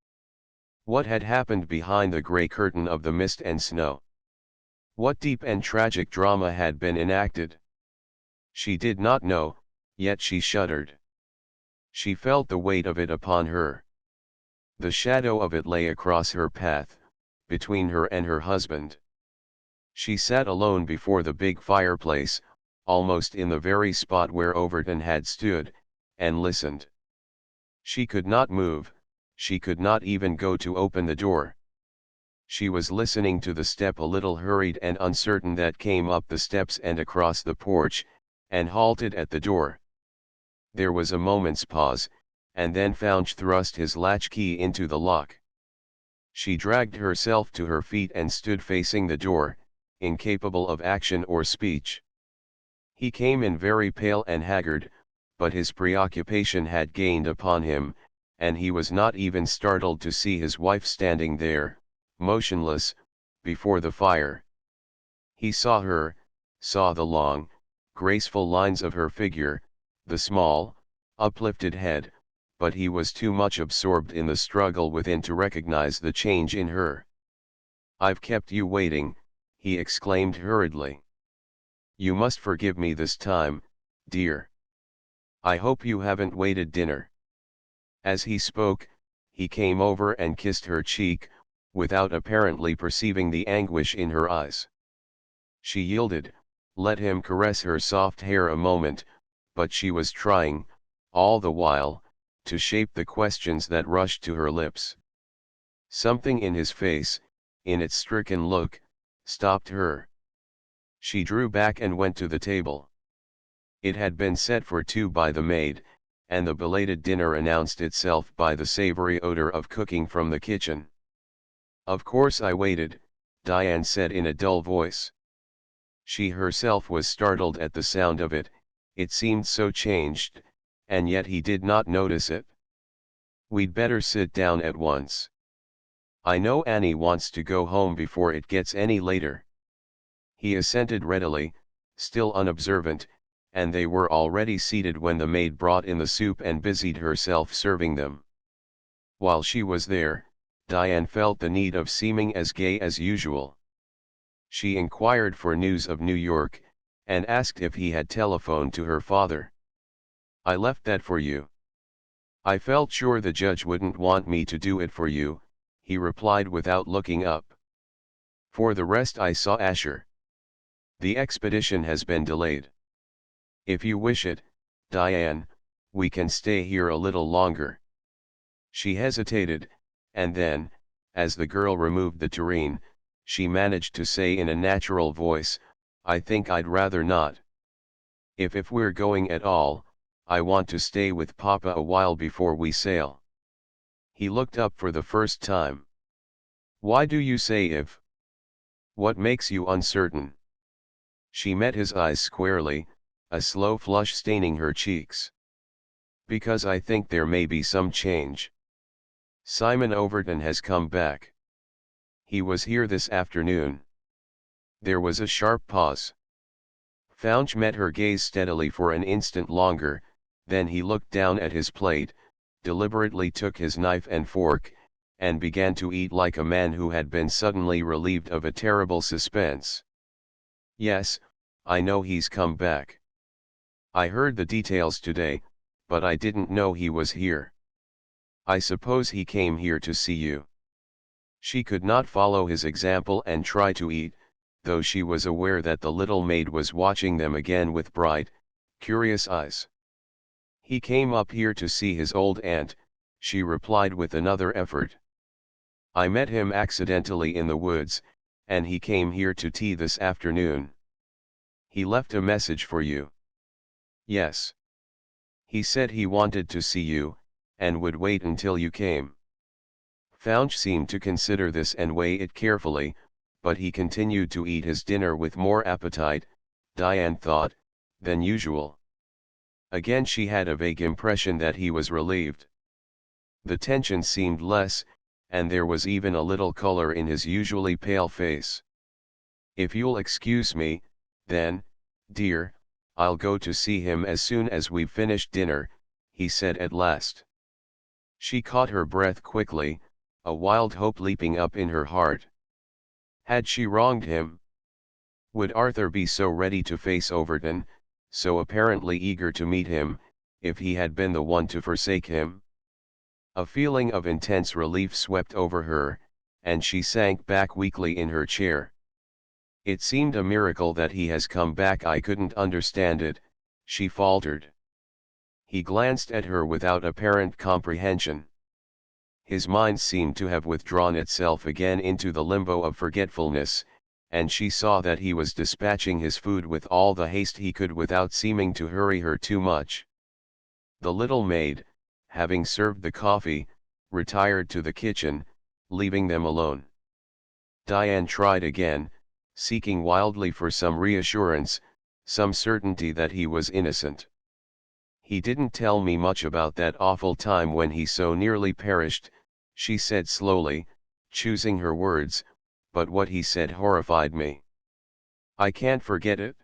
S1: What had happened behind the grey curtain of the mist and snow? What deep and tragic drama had been enacted? She did not know, yet she shuddered. She felt the weight of it upon her. The shadow of it lay across her path, between her and her husband. She sat alone before the big fireplace, almost in the very spot where Overton had stood, and listened. She could not move, she could not even go to open the door. She was listening to the step, a little hurried and uncertain, that came up the steps and across the porch, and halted at the door. There was a moment's pause, and then Fouch thrust his latchkey into the lock. She dragged herself to her feet and stood facing the door, incapable of action or speech. He came in very pale and haggard, but his preoccupation had gained upon him, and he was not even startled to see his wife standing there, motionless, before the fire. He saw her, saw the long, graceful lines of her figure, the small, uplifted head, but he was too much absorbed in the struggle within to recognize the change in her. "I've kept you waiting," he exclaimed hurriedly. "You must forgive me this time, dear. I hope you haven't waited dinner." As he spoke, he came over and kissed her cheek, without apparently perceiving the anguish in her eyes. She yielded, let him caress her soft hair a moment, but she was trying, all the while, to shape the questions that rushed to her lips. Something in his face, in its stricken look, stopped her. She drew back and went to the table. It had been set for two by the maid, and the belated dinner announced itself by the savory odor of cooking from the kitchen. "Of course I waited," Diane said in a dull voice. She herself was startled at the sound of it, it seemed so changed, and yet he did not notice it. "We'd better sit down at once. I know Annie wants to go home before it gets any later." He assented readily, still unobservant, and they were already seated when the maid brought in the soup and busied herself serving them. While she was there, Diane felt the need of seeming as gay as usual. She inquired for news of New York, and asked if he had telephoned to her father. "I left that for you. I felt sure the judge wouldn't want me to do it for you," he replied without looking up. "For the rest, I saw Asher. The expedition has been delayed. If you wish it, Diane, we can stay here a little longer." She hesitated, and then, as the girl removed the tureen, she managed to say in a natural voice, "I think I'd rather not. If we're going at all, I want to stay with Papa a while before we sail." He looked up for the first time. "Why do you say if? What makes you uncertain?" She met his eyes squarely, a slow flush staining her cheeks. "Because I think there may be some change. Simon Overton has come back. He was here this afternoon." There was a sharp pause. Fouch met her gaze steadily for an instant longer, then he looked down at his plate, deliberately took his knife and fork, and began to eat like a man who had been suddenly relieved of a terrible suspense. "Yes, I know he's come back. I heard the details today, but I didn't know he was here. I suppose he came here to see you." She could not follow his example and try to eat, though she was aware that the little maid was watching them again with bright, curious eyes. "He came up here to see his old aunt," she replied with another effort. "I met him accidentally in the woods, and he came here to tea this afternoon." "He left a message for you?" "Yes. He said he wanted to see you, and would wait until you came." Fouch seemed to consider this and weigh it carefully, but he continued to eat his dinner with more appetite, Diane thought, than usual. Again she had a vague impression that he was relieved. The tension seemed less, and there was even a little color in his usually pale face. "If you'll excuse me, then, dear, I'll go to see him as soon as we've finished dinner," he said at last. She caught her breath quickly, a wild hope leaping up in her heart. Had she wronged him? Would Arthur be so ready to face Overton, so apparently eager to meet him, if he had been the one to forsake him? A feeling of intense relief swept over her, and she sank back weakly in her chair. "It seemed a miracle that he has come back. I couldn't understand it," she faltered. He glanced at her without apparent comprehension. His mind seemed to have withdrawn itself again into the limbo of forgetfulness, and she saw that he was dispatching his food with all the haste he could without seeming to hurry her too much. The little maid, having served the coffee, retired to the kitchen, leaving them alone. Diane tried again, seeking wildly for some reassurance, some certainty that he was innocent. "He didn't tell me much about that awful time when he so nearly perished," she said slowly, choosing her words, "but what he said horrified me. I can't forget it."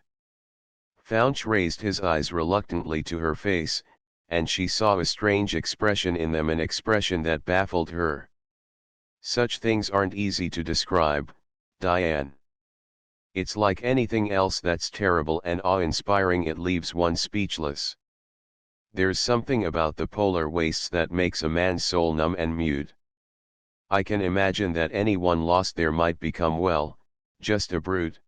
S1: Fouch raised his eyes reluctantly to her face, and she saw a strange expression in them, an expression that baffled her. "Such things aren't easy to describe, Diane. It's like anything else that's terrible and awe-inspiring, it leaves one speechless. There's something about the polar wastes that makes a man's soul numb and mute. I can imagine that anyone lost there might become, well, just a brute."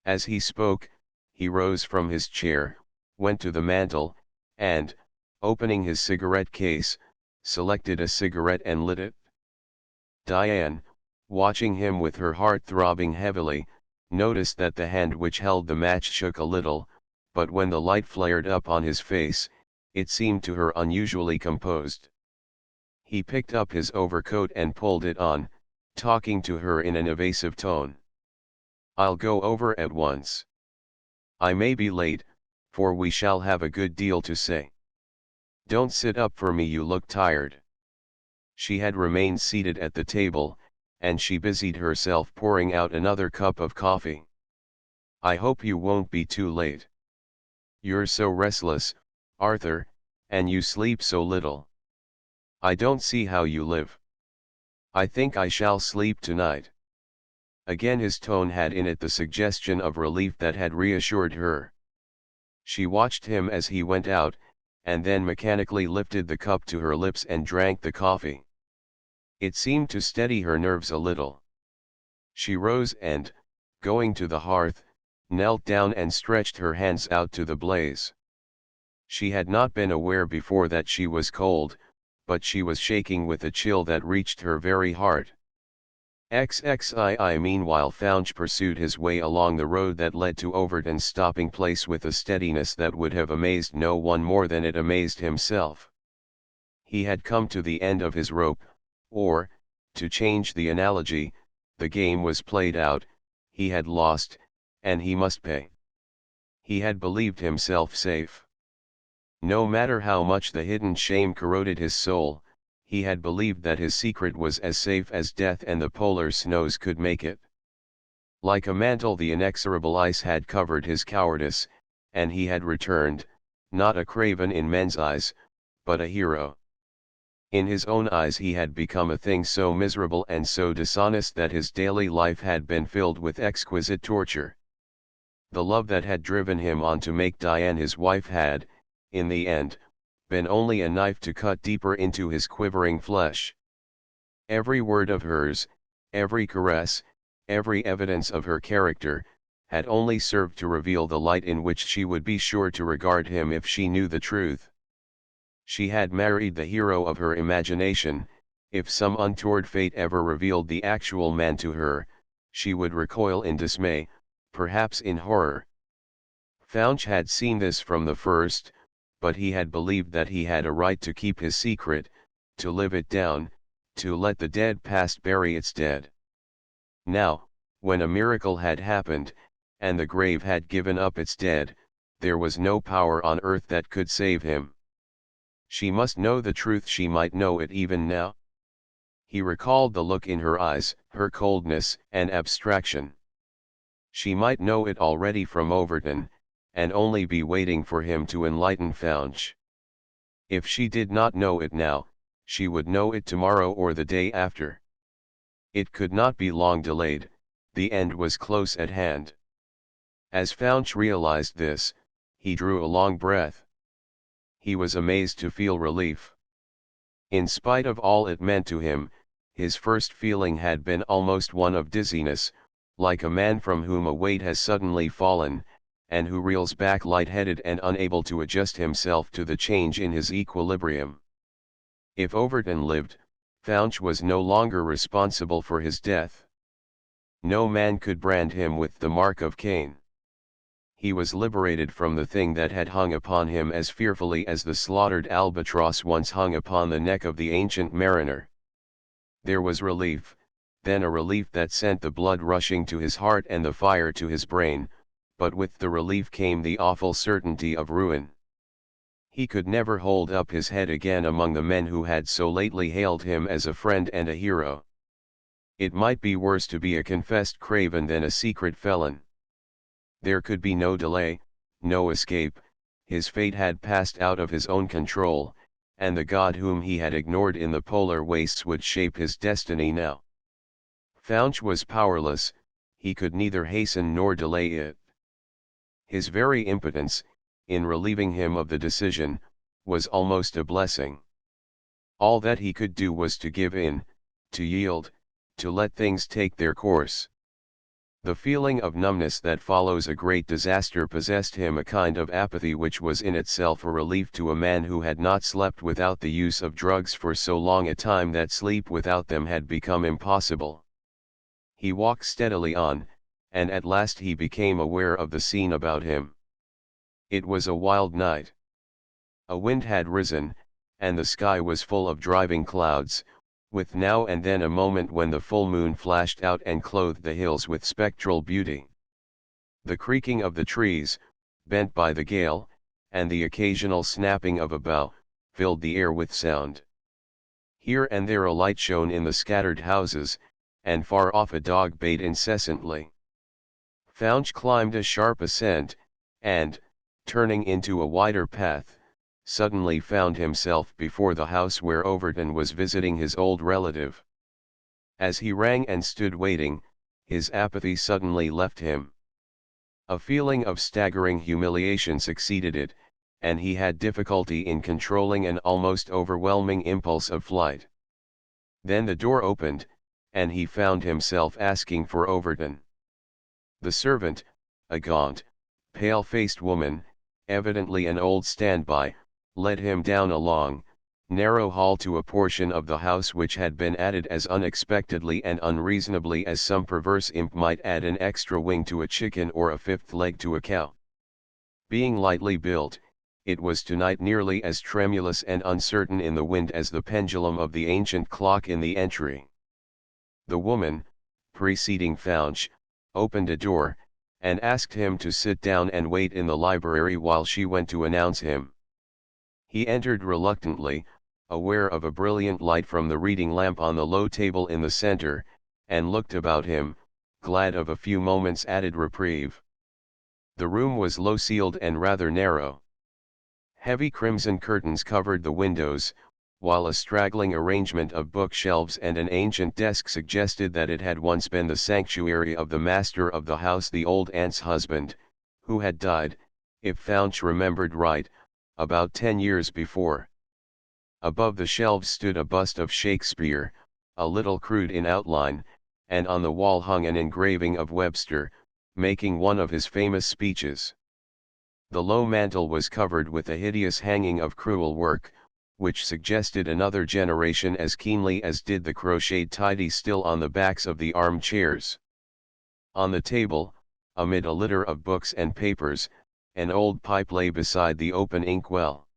S1: As he spoke, he rose from his chair, went to the mantel, and, opening his cigarette case, selected a cigarette and lit it. Diane, watching him with her heart throbbing heavily, noticed that the hand which held the match shook a little, but when the light flared up on his face, it seemed to her unusually composed. He picked up his overcoat and pulled it on, talking to her in an evasive tone. "I'll go over at once. I may be late, for we shall have a good deal to say. Don't sit up for me, you look tired." She had remained seated at the table, and she busied herself pouring out another cup of coffee. "I hope you won't be too late. You're so restless, Arthur, and you sleep so little. I don't see how you live." "I think I shall sleep tonight." Again his tone had in it the suggestion of relief that had reassured her. She watched him as he went out, and then mechanically lifted the cup to her lips and drank the coffee. It seemed to steady her nerves a little. She rose and, going to the hearth, knelt down and stretched her hands out to the blaze. She had not been aware before that she was cold, but she was shaking with a chill that reached her very heart. XXII. Meanwhile Founch pursued his way along the road that led to Overton's stopping place with a steadiness that would have amazed no one more than it amazed himself. He had come to the end of his rope, or, to change the analogy, the game was played out, he had lost, and he must pay. He had believed himself safe. No matter how much the hidden shame corroded his soul, he had believed that his secret was as safe as death and the polar snows could make it. Like a mantle the inexorable ice had covered his cowardice, and he had returned, not a craven in men's eyes, but a hero. In his own eyes he had become a thing so miserable and so dishonest that his daily life had been filled with exquisite torture. The love that had driven him on to make Diane his wife had, in the end, been only a knife to cut deeper into his quivering flesh. Every word of hers, every caress, every evidence of her character, had only served to reveal the light in which she would be sure to regard him if she knew the truth. She had married the hero of her imagination. If some untoward fate ever revealed the actual man to her, she would recoil in dismay, perhaps in horror. Founch had seen this from the first, but he had believed that he had a right to keep his secret, to live it down, to let the dead past bury its dead. Now, when a miracle had happened, and the grave had given up its dead, there was no power on earth that could save him. She must know the truth. She might know it even now. He recalled the look in her eyes, her coldness and abstraction. She might know it already from Overton, and only be waiting for him to enlighten Founch. If she did not know it now, she would know it tomorrow or the day after. It could not be long delayed, the end was close at hand. As Founch realized this, he drew a long breath. He was amazed to feel relief. In spite of all it meant to him, his first feeling had been almost one of dizziness, like a man from whom a weight has suddenly fallen, and who reels back light-headed and unable to adjust himself to the change in his equilibrium. If Overton lived, Founch was no longer responsible for his death. No man could brand him with the mark of Cain. He was liberated from the thing that had hung upon him as fearfully as the slaughtered albatross once hung upon the neck of the ancient mariner. There was relief, then a relief that sent the blood rushing to his heart and the fire to his brain, but with the relief came the awful certainty of ruin. He could never hold up his head again among the men who had so lately hailed him as a friend and a hero. It might be worse to be a confessed craven than a secret felon. There could be no delay, no escape. His fate had passed out of his own control, and the God whom he had ignored in the polar wastes would shape his destiny now. Founch was powerless, he could neither hasten nor delay it. His very impotence, in relieving him of the decision, was almost a blessing. All that he could do was to give in, to yield, to let things take their course. The feeling of numbness that follows a great disaster possessed him, a kind of apathy which was in itself a relief to a man who had not slept without the use of drugs for so long a time that sleep without them had become impossible. He walked steadily on, and at last he became aware of the scene about him. It was a wild night. A wind had risen, and the sky was full of driving clouds, with now and then a moment when the full moon flashed out and clothed the hills with spectral beauty. The creaking of the trees, bent by the gale, and the occasional snapping of a bough, filled the air with sound. Here and there a light shone in the scattered houses, and far off a dog bayed incessantly. Fouch climbed a sharp ascent, and, turning into a wider path, suddenly found himself before the house where Overton was visiting his old relative. As he rang and stood waiting, his apathy suddenly left him. A feeling of staggering humiliation succeeded it, and he had difficulty in controlling an almost overwhelming impulse of flight. Then the door opened, and he found himself asking for Overton. The servant, a gaunt, pale-faced woman, evidently an old standby, led him down a long, narrow hall to a portion of the house which had been added as unexpectedly and unreasonably as some perverse imp might add an extra wing to a chicken or a fifth leg to a cow. Being lightly built, it was tonight nearly as tremulous and uncertain in the wind as the pendulum of the ancient clock in the entry. The woman, preceding Fouch, opened a door, and asked him to sit down and wait in the library while she went to announce him. He entered reluctantly, aware of a brilliant light from the reading lamp on the low table in the center, and looked about him, glad of a few moments' added reprieve. The room was low-ceiled and rather narrow. Heavy crimson curtains covered the windows, while a straggling arrangement of bookshelves and an ancient desk suggested that it had once been the sanctuary of the master of the house, the old aunt's husband, who had died, if Fouch remembered right, about 10 years before. Above the shelves stood a bust of Shakespeare, a little crude in outline, and on the wall hung an engraving of Webster, making one of his famous speeches. The low mantel was covered with a hideous hanging of crewel work, which suggested another generation as keenly as did the crocheted tidy still on the backs of the armchairs. On the table, amid a litter of books and papers, an old pipe lay beside the open inkwell.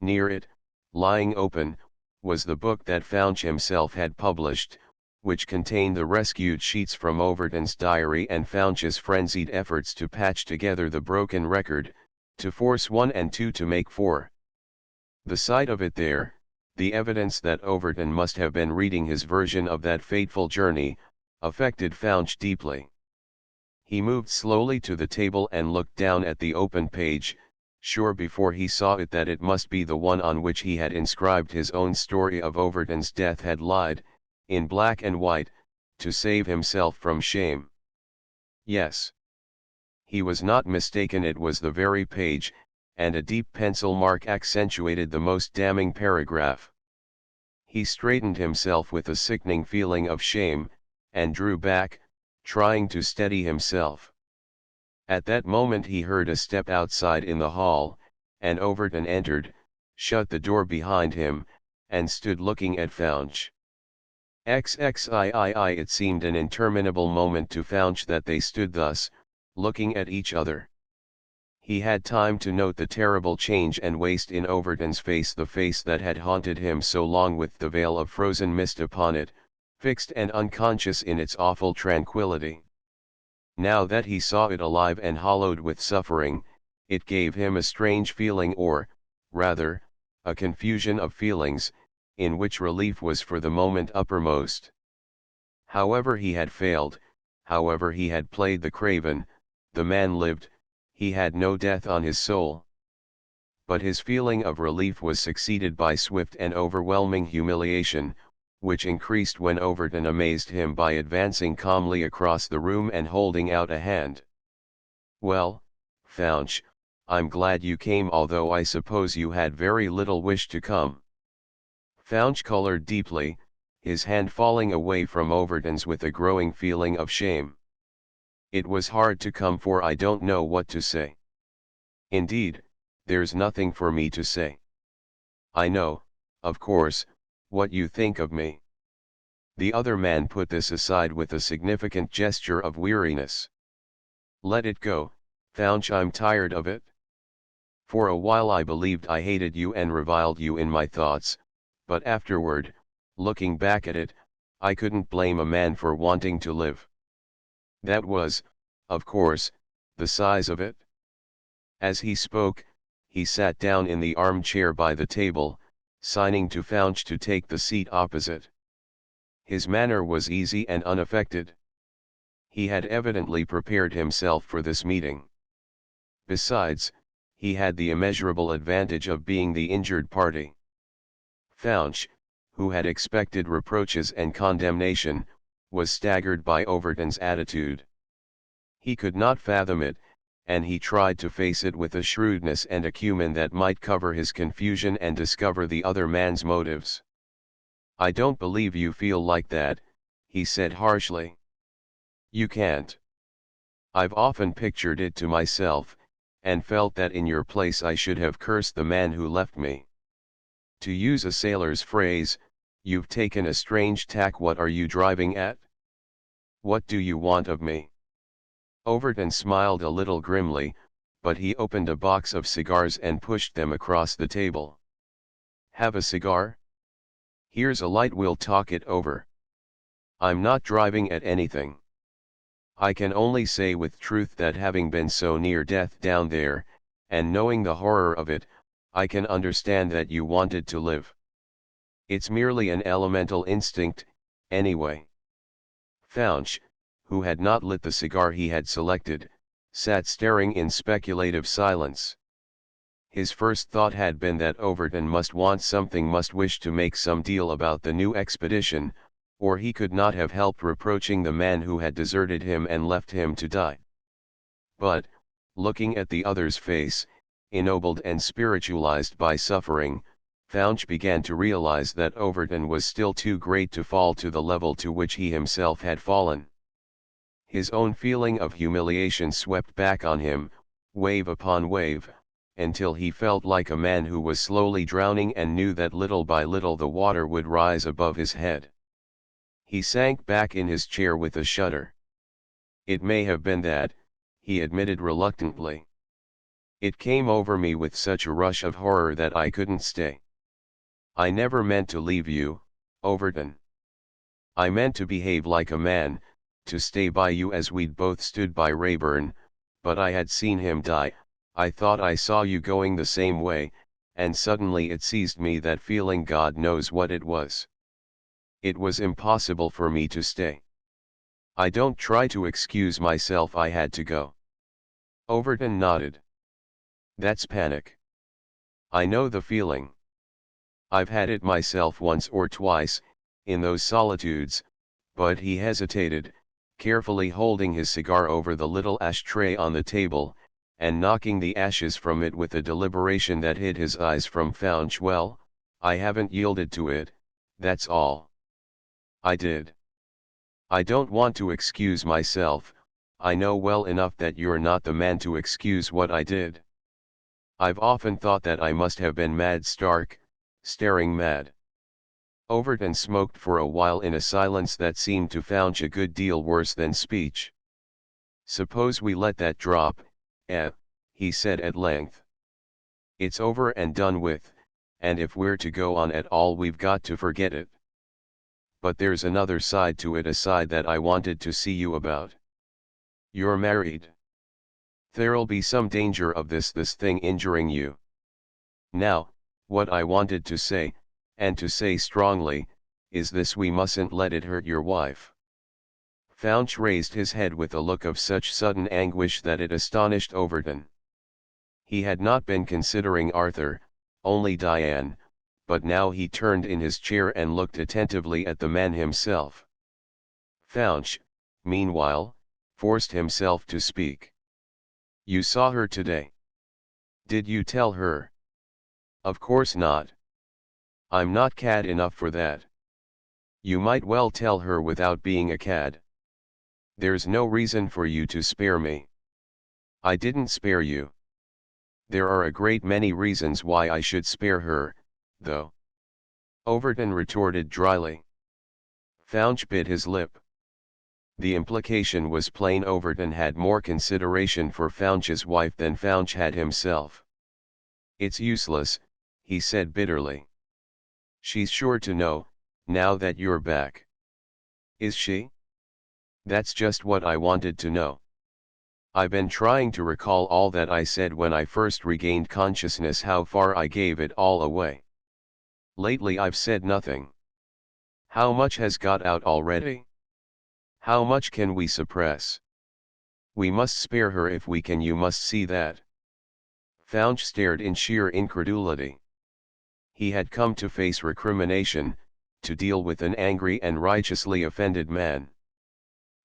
S1: Near it, lying open, was the book that Fouch himself had published, which contained the rescued sheets from Overton's diary and Fouch's frenzied efforts to patch together the broken record, to force 1 and 2 to make 4. The sight of it there, the evidence that Overton must have been reading his version of that fateful journey, affected Fouch deeply. He moved slowly to the table and looked down at the open page, sure before he saw it that it must be the one on which he had inscribed his own story of Overton's death, had lied, in black and white, to save himself from shame. Yes. He was not mistaken, it was the very page, and a deep pencil mark accentuated the most damning paragraph. He straightened himself with a sickening feeling of shame, and drew back, trying to steady himself. At that moment he heard a step outside in the hall, and Overton entered, shut the door behind him, and stood looking at Fouch. XXIII. It seemed an interminable moment to Fouch that they stood thus, looking at each other. He had time to note the terrible change and waste in Overton's face, the face that had haunted him so long with the veil of frozen mist upon it, fixed and unconscious in its awful tranquility. Now that he saw it alive and hollowed with suffering, it gave him a strange feeling, or, rather, a confusion of feelings, in which relief was for the moment uppermost. However he had failed, however he had played the craven, the man lived, he had no death on his soul. But his feeling of relief was succeeded by swift and overwhelming humiliation, which increased when Overton amazed him by advancing calmly across the room and holding out a hand. "Well, Fouch, I'm glad you came, although I suppose you had very little wish to come." Fouch colored deeply, his hand falling away from Overton's with a growing feeling of shame. It was hard to come, for I don't know what to say. Indeed, there's nothing for me to say. I know, of course, what you think of me. The other man put this aside with a significant gesture of weariness. Let it go, Founch, I'm tired of it. For a while I believed I hated you and reviled you in my thoughts, but afterward, looking back at it, I couldn't blame a man for wanting to live. That was, of course, the size of it. As he spoke, he sat down in the armchair by the table, signing to Founch to take the seat opposite. His manner was easy and unaffected. He had evidently prepared himself for this meeting. Besides, he had the immeasurable advantage of being the injured party. Founch, who had expected reproaches and condemnation, was staggered by Overton's attitude. He could not fathom it, and he tried to face it with a shrewdness and acumen that might cover his confusion and discover the other man's motives. I don't believe you feel like that, he said harshly. You can't. I've often pictured it to myself, and felt that in your place I should have cursed the man who left me. To use a sailor's phrase, you've taken a strange tack. What are you driving at? What do you want of me? Overton smiled a little grimly, but he opened a box of cigars and pushed them across the table. Have a cigar? Here's a light, we'll talk it over. I'm not driving at anything. I can only say with truth that having been so near death down there, and knowing the horror of it, I can understand that you wanted to live. It's merely an elemental instinct, anyway. Founch, who had not lit the cigar he had selected, sat staring in speculative silence. His first thought had been that Overton must want something, must wish to make some deal about the new expedition, or he could not have helped reproaching the man who had deserted him and left him to die. But, looking at the other's face, ennobled and spiritualized by suffering, Founch began to realize that Overton was still too great to fall to the level to which he himself had fallen. His own feeling of humiliation swept back on him, wave upon wave, until he felt like a man who was slowly drowning and knew that little by little the water would rise above his head. He sank back in his chair with a shudder. It may have been that, he admitted reluctantly. It came over me with such a rush of horror that I couldn't stay. I never meant to leave you, Overton. I meant to behave like a man, to stay by you as we'd both stood by Rayburn, but I had seen him die. I thought I saw you going the same way, and suddenly it seized me, that feeling, God knows what it was. It was impossible for me to stay. I don't try to excuse myself, I had to go. Overton nodded. That's panic. I know the feeling. I've had it myself once or twice, in those solitudes, but he hesitated, carefully holding his cigar over the little ashtray on the table, and knocking the ashes from it with a deliberation that hid his eyes from Founch. Well, I haven't yielded to it, that's all. I did. I don't want to excuse myself, I know well enough that you're not the man to excuse what I did. I've often thought that I must have been mad, stark, staring mad. Overton smoked for a while in a silence that seemed to Founch a good deal worse than speech. Suppose we let that drop, he said at length. It's over and done with, and if we're to go on at all we've got to forget it. But there's another side to it, a side that I wanted to see you about. You're married. There'll be some danger of this thing injuring you. Now, what I wanted to say, and to say strongly, is this: we mustn't let it hurt your wife. Founch raised his head with a look of such sudden anguish that it astonished Overton. He had not been considering Arthur, only Diane, but now he turned in his chair and looked attentively at the man himself. Founch, meanwhile, forced himself to speak. You saw her today. Did you tell her? Of course not. I'm not cad enough for that. You might well tell her without being a cad. There's no reason for you to spare me. I didn't spare you. There are a great many reasons why I should spare her, though. Overton retorted dryly. Fouch bit his lip. The implication was plain. Overton had more consideration for Fouch's wife than Fouch had himself. It's useless, he said bitterly. She's sure to know, now that you're back. Is she? That's just what I wanted to know. I've been trying to recall all that I said when I first regained consciousness, how far I gave it all away. Lately I've said nothing. How much has got out already? How much can we suppress? We must spare her if we can, you must see that. Fouch stared in sheer incredulity. He had come to face recrimination, to deal with an angry and righteously offended man.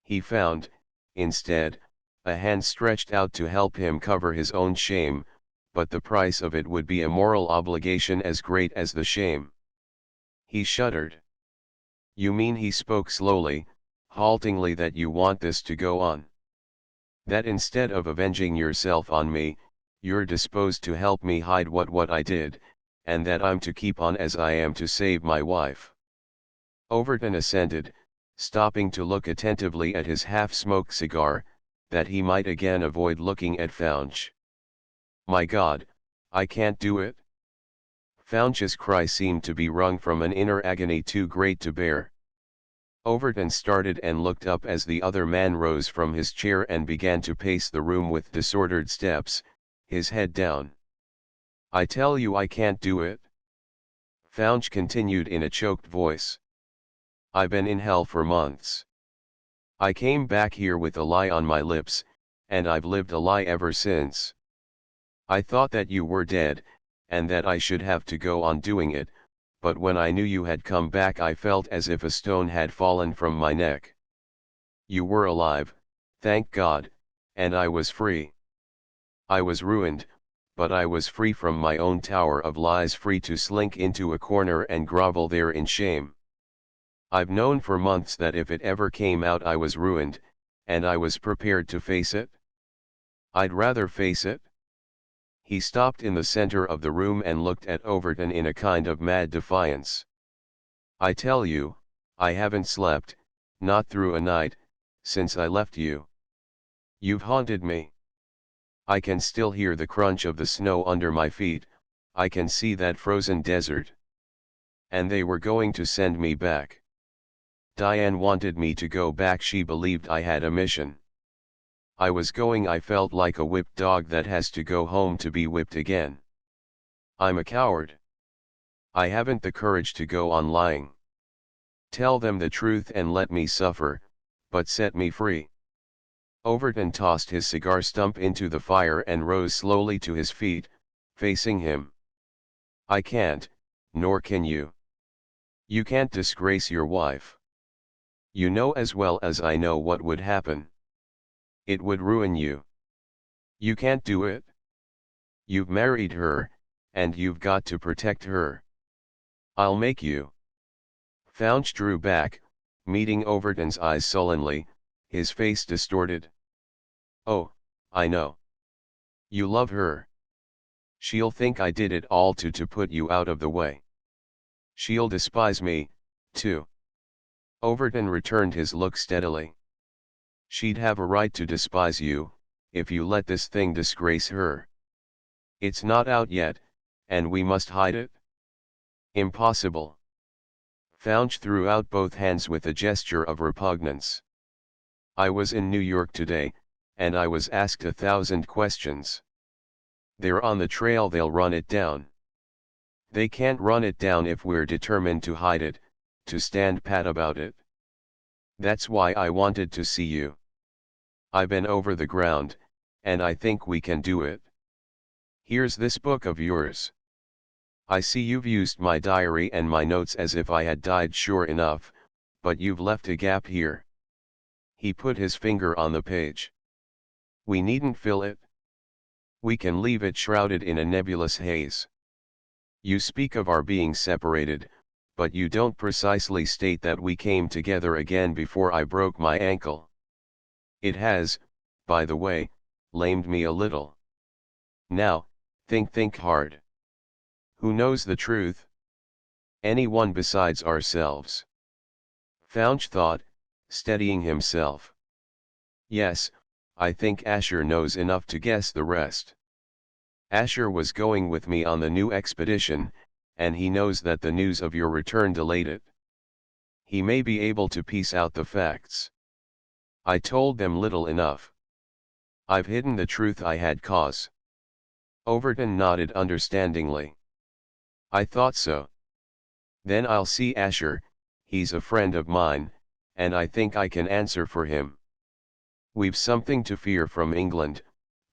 S1: He found, instead, a hand stretched out to help him cover his own shame, but the price of it would be a moral obligation as great as the shame. He shuddered. You mean, he spoke slowly, haltingly, that you want this to go on? That instead of avenging yourself on me, you're disposed to help me hide what I did, and that I'm to keep on as I am to save my wife? Overton assented, stopping to look attentively at his half-smoked cigar, that he might again avoid looking at Fouch. My God, I can't do it. Fouch's cry seemed to be wrung from an inner agony too great to bear. Overton started and looked up as the other man rose from his chair and began to pace the room with disordered steps, his head down. I tell you I can't do it. Fouch continued in a choked voice. I've been in hell for months. I came back here with a lie on my lips, and I've lived a lie ever since. I thought that you were dead, and that I should have to go on doing it, but when I knew you had come back I felt as if a stone had fallen from my neck. You were alive, thank God, and I was free. I was ruined, but I was free from my own tower of lies, free to slink into a corner and grovel there in shame. I've known for months that if it ever came out I was ruined, and I was prepared to face it. I'd rather face it. He stopped in the center of the room and looked at Overton in a kind of mad defiance. I tell you, I haven't slept, not through a night, since I left you. You've haunted me. I can still hear the crunch of the snow under my feet, I can see that frozen desert. And they were going to send me back. Diane wanted me to go back, she believed I had a mission. I was going, I felt like a whipped dog that has to go home to be whipped again. I'm a coward. I haven't the courage to go on lying. Tell them the truth and let me suffer, but set me free. Overton tossed his cigar stump into the fire and rose slowly to his feet, facing him. I can't, nor can you. You can't disgrace your wife. You know as well as I know what would happen. It would ruin you. You can't do it. You've married her, and you've got to protect her. I'll make you. Fouch drew back, meeting Overton's eyes sullenly, his face distorted. Oh, I know. You love her. She'll think I did it all to put you out of the way. She'll despise me, too. Overton returned his look steadily. She'd have a right to despise you, if you let this thing disgrace her. It's not out yet, and we must hide it? Impossible. Fouch threw out both hands with a gesture of repugnance. I was in New York today, and I was asked 1,000 questions. They're on the trail, they'll run it down. They can't run it down if we're determined to hide it, to stand pat about it. That's why I wanted to see you. I've been over the ground, and I think we can do it. Here's this book of yours. I see you've used my diary and my notes as if I had died, sure enough, but you've left a gap here. He put his finger on the page. We needn't fill it. We can leave it shrouded in a nebulous haze. You speak of our being separated, but you don't precisely state that we came together again before I broke my ankle. It has, by the way, lamed me a little. Now, think hard. Who knows the truth? Anyone besides ourselves. Fouch thought, steadying himself. Yes, I think Asher knows enough to guess the rest. Asher was going with me on the new expedition, and he knows that the news of your return delayed it. He may be able to piece out the facts. I told them little enough. I've hidden the truth I had cause. Overton nodded understandingly. I thought so. Then I'll see Asher, he's a friend of mine, and I think I can answer for him. We've something to fear from England,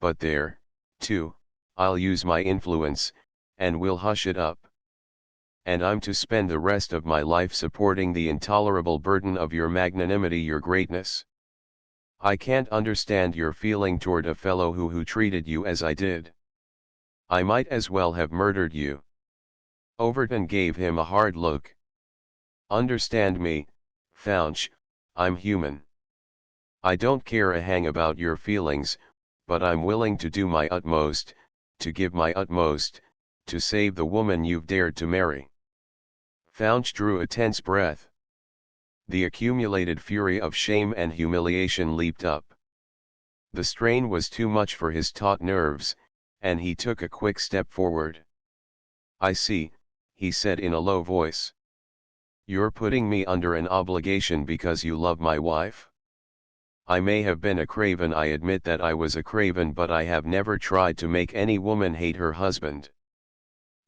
S1: but there, too, I'll use my influence, and we'll hush it up. And I'm to spend the rest of my life supporting the intolerable burden of your magnanimity, your greatness. I can't understand your feeling toward a fellow who treated you as I did. I might as well have murdered you. Overton gave him a hard look. Understand me, Fouch, I'm human. I don't care a hang about your feelings, but I'm willing to do my utmost, to give my utmost, to save the woman you've dared to marry. Fouch drew a tense breath. The accumulated fury of shame and humiliation leaped up. The strain was too much for his taut nerves, and he took a quick step forward. I see, he said in a low voice. You're putting me under an obligation because you love my wife? I may have been a craven, I admit that I was a craven, but I have never tried to make any woman hate her husband.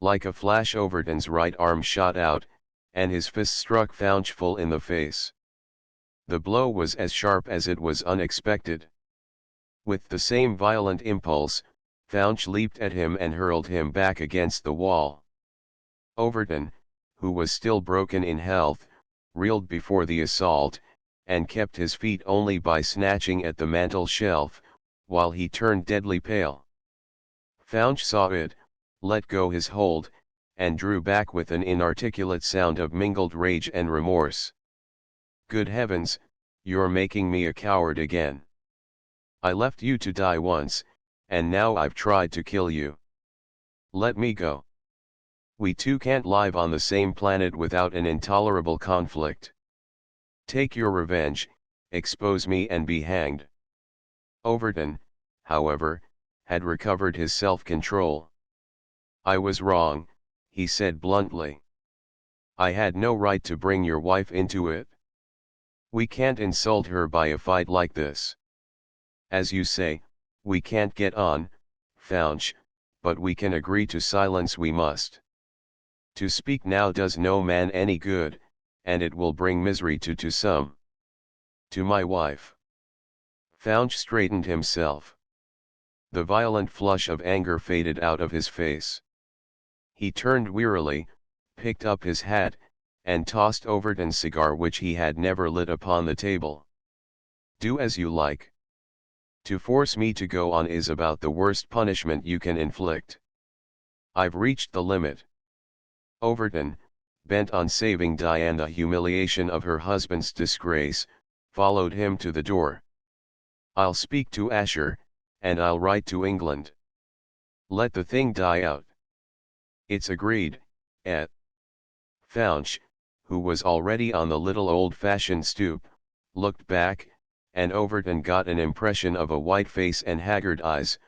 S1: Like a flash Overton's right arm shot out, and his fist struck Fouch full in the face. The blow was as sharp as it was unexpected. With the same violent impulse, Fouch leaped at him and hurled him back against the wall. Overton, who was still broken in health, reeled before the assault, and kept his feet only by snatching at the mantel shelf, while he turned deadly pale. Fouch saw it, let go his hold, and drew back with an inarticulate sound of mingled rage and remorse. Good heavens, you're making me a coward again. I left you to die once, and now I've tried to kill you. Let me go. We two can't live on the same planet without an intolerable conflict. Take your revenge, expose me and be hanged. Overton, however, had recovered his self-control. I was wrong, he said bluntly. I had no right to bring your wife into it. We can't insult her by a fight like this. As you say, we can't get on, Fouch, but we can agree to silence, we must. To speak now does no man any good, and it will bring misery to some. To my wife. Fouch straightened himself. The violent flush of anger faded out of his face. He turned wearily, picked up his hat, and tossed Overton's cigar, which he had never lit, upon the table. Do as you like. To force me to go on is about the worst punishment you can inflict. I've reached the limit. Overton, bent on saving Diane the humiliation of her husband's disgrace, followed him to the door. I'll speak to Asher, and I'll write to England. Let the thing die out. It's agreed, Fouch, who was already on the little old-fashioned stoop, looked back, and Overton got an impression of a white face and haggard eyes,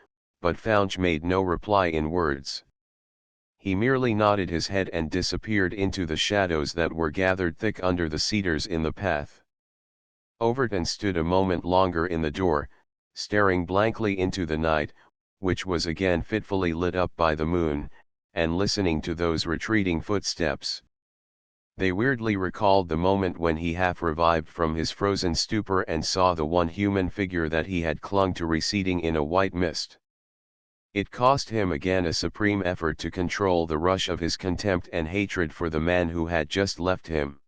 S1: but Fouch made no reply in words. He merely nodded his head and disappeared into the shadows that were gathered thick under the cedars in the path. Overton stood a moment longer in the door, staring blankly into the night, which was again fitfully lit up by the moon, and listening to those retreating footsteps. They weirdly recalled the moment when he half revived from his frozen stupor and saw the one human figure that he had clung to receding in a white mist. It cost him again a supreme effort to control the rush of his contempt and hatred for the man who had just left him.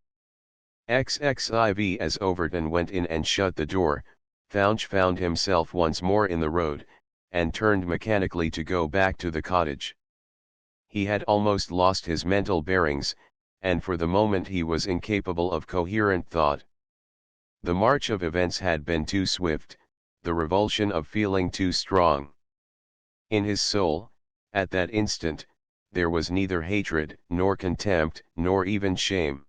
S1: XXIV As Overton went in and shut the door, Fouch found himself once more in the road, and turned mechanically to go back to the cottage. He had almost lost his mental bearings, and for the moment he was incapable of coherent thought. The march of events had been too swift, the revulsion of feeling too strong. In his soul, at that instant, there was neither hatred, nor contempt, nor even shame.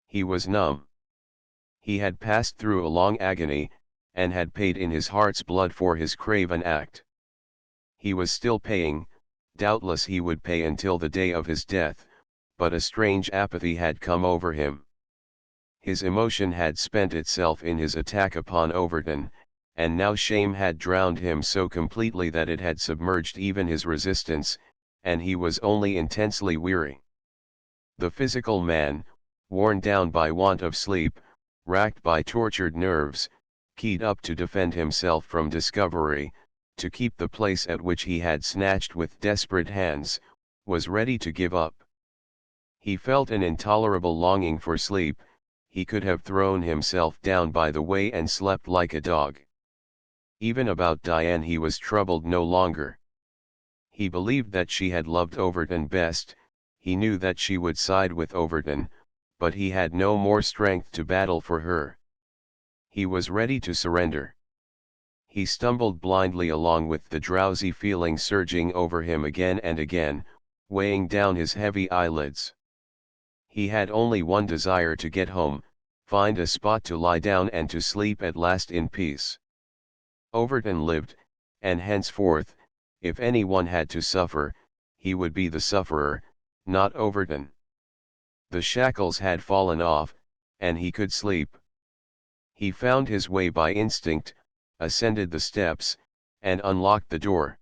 S1: He was numb. He had passed through a long agony, and had paid in his heart's blood for his craven act. He was still paying, doubtless he would pay until the day of his death, but a strange apathy had come over him. His emotion had spent itself in his attack upon Overton, and now shame had drowned him so completely that it had submerged even his resistance, and he was only intensely weary. The physical man, worn down by want of sleep, racked by tortured nerves, keyed up to defend himself from discovery, to keep the place at which he had snatched with desperate hands, was ready to give up. He felt an intolerable longing for sleep. He could have thrown himself down by the way and slept like a dog. Even about Diane he was troubled no longer. He believed that she had loved Overton best, he knew that she would side with Overton, but he had no more strength to battle for her. He was ready to surrender. He stumbled blindly along with the drowsy feeling surging over him again and again, weighing down his heavy eyelids. He had only one desire: to get home, find a spot to lie down and to sleep at last in peace. Overton lived, and henceforth, if anyone had to suffer, he would be the sufferer, not Overton. The shackles had fallen off, and he could sleep. He found his way by instinct, ascended the steps, and unlocked the door.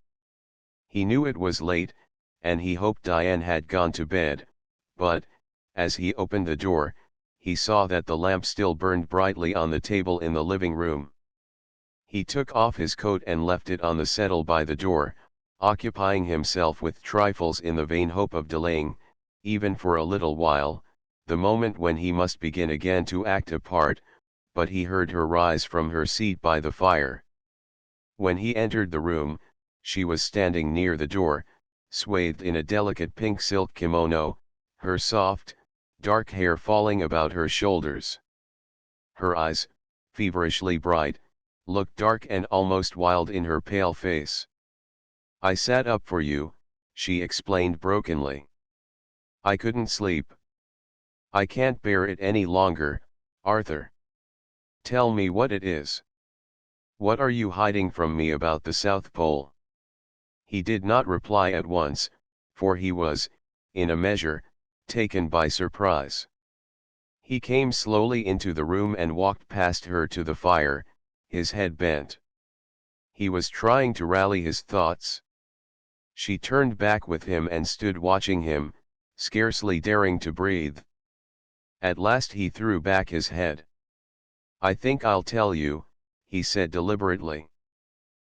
S1: He knew it was late, and he hoped Diane had gone to bed, but, as he opened the door, he saw that the lamp still burned brightly on the table in the living room. He took off his coat and left it on the settle by the door, occupying himself with trifles in the vain hope of delaying, even for a little while, the moment when he must begin again to act a part, but he heard her rise from her seat by the fire. When he entered the room, she was standing near the door, swathed in a delicate pink silk kimono, her soft, dark hair falling about her shoulders. Her eyes, feverishly bright, looked dark and almost wild in her pale face. "I sat up for you," she explained brokenly. "I couldn't sleep. I can't bear it any longer, Arthur. Tell me what it is. What are you hiding from me about the South Pole?" He did not reply at once, for he was, in a measure, taken by surprise. He came slowly into the room and walked past her to the fire, his head bent. He was trying to rally his thoughts. She turned back with him and stood watching him, scarcely daring to breathe. At last he threw back his head. "I think I'll tell you," he said deliberately.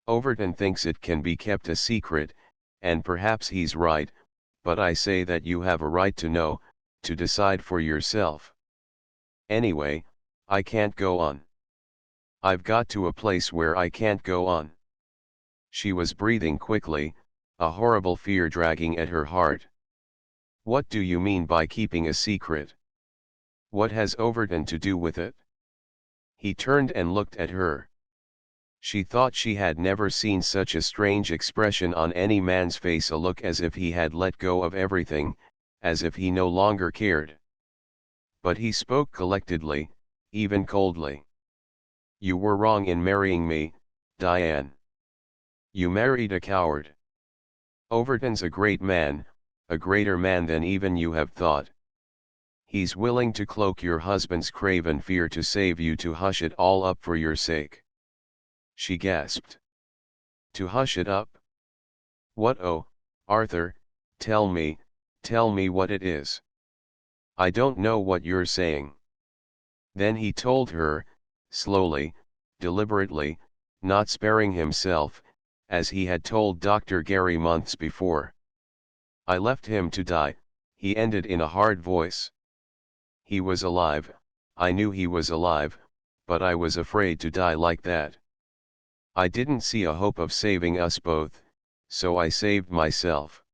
S1: "Overton thinks it can be kept a secret, and perhaps he's right, but I say that you have a right to know, to decide for yourself. Anyway, I can't go on. I've got to a place where I can't go on." She was breathing quickly, a horrible fear dragging at her heart. "What do you mean by keeping a secret? What has Overton to do with it?" He turned and looked at her. She thought she had never seen such a strange expression on any man's face, a look as if he had let go of everything, as if he no longer cared. But he spoke collectedly, even coldly. "You were wrong in marrying me, Diane. You married a coward. Overton's a great man, a greater man than even you have thought. He's willing to cloak your husband's craven fear to save you, to hush it all up for your sake." She gasped. "To hush it up? What? Oh, Arthur, tell me what it is. I don't know what you're saying." Then he told her, slowly, deliberately, not sparing himself, as he had told Dr. Gary months before. "I left him to die," he ended in a hard voice. "He was alive, I knew he was alive, but I was afraid to die like that. I didn't see a hope of saving us both, so I saved myself."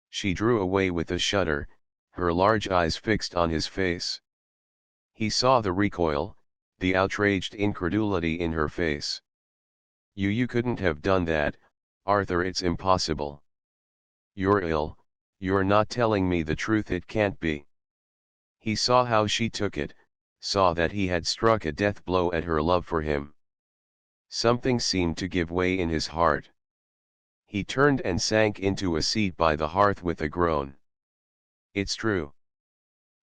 S1: She drew away with a shudder, her large eyes fixed on his face. He saw the recoil, the outraged incredulity in her face. You couldn't have done that, Arthur, it's impossible. You're ill, you're not telling me the truth, it can't be. He saw how she took it, saw that he had struck a death blow at her love for him. Something seemed to give way in his heart. He turned and sank into a seat by the hearth with a groan. It's true.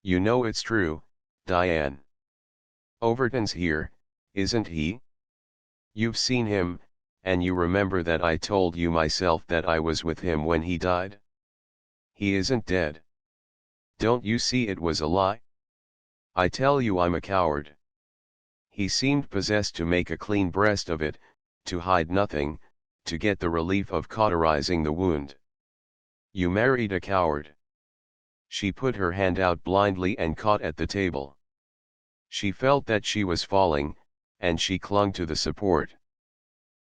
S1: You know it's true, Diane. Overton's here, isn't he? You've seen him, and you remember that I told you myself that I was with him when he died? He isn't dead. Don't you see it was a lie? I tell you I'm a coward. He seemed possessed to make a clean breast of it, to hide nothing, to get the relief of cauterizing the wound. You married a coward. She put her hand out blindly and caught at the table. She felt that she was falling, and she clung to the support.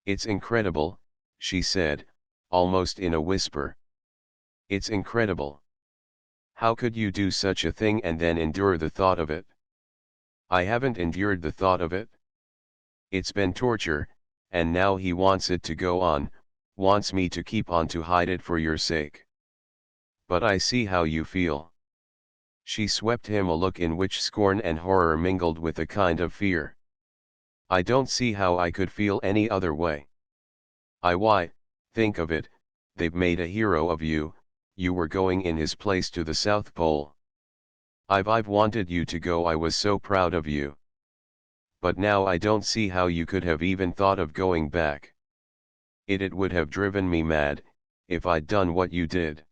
S1: It's incredible, she said, almost in a whisper. It's incredible. How could you do such a thing and then endure the thought of it? I haven't endured the thought of it. It's been torture, and now he wants it to go on, wants me to keep on to hide it for your sake. But I see how you feel. She swept him a look in which scorn and horror mingled with a kind of fear. I don't see how I could feel any other way. Why, think of it, they've made a hero of you, you were going in his place to the South Pole. I've wanted you to go, I was so proud of you. But now I don't see how you could have even thought of going back. It would have driven me mad, if I'd done what you did.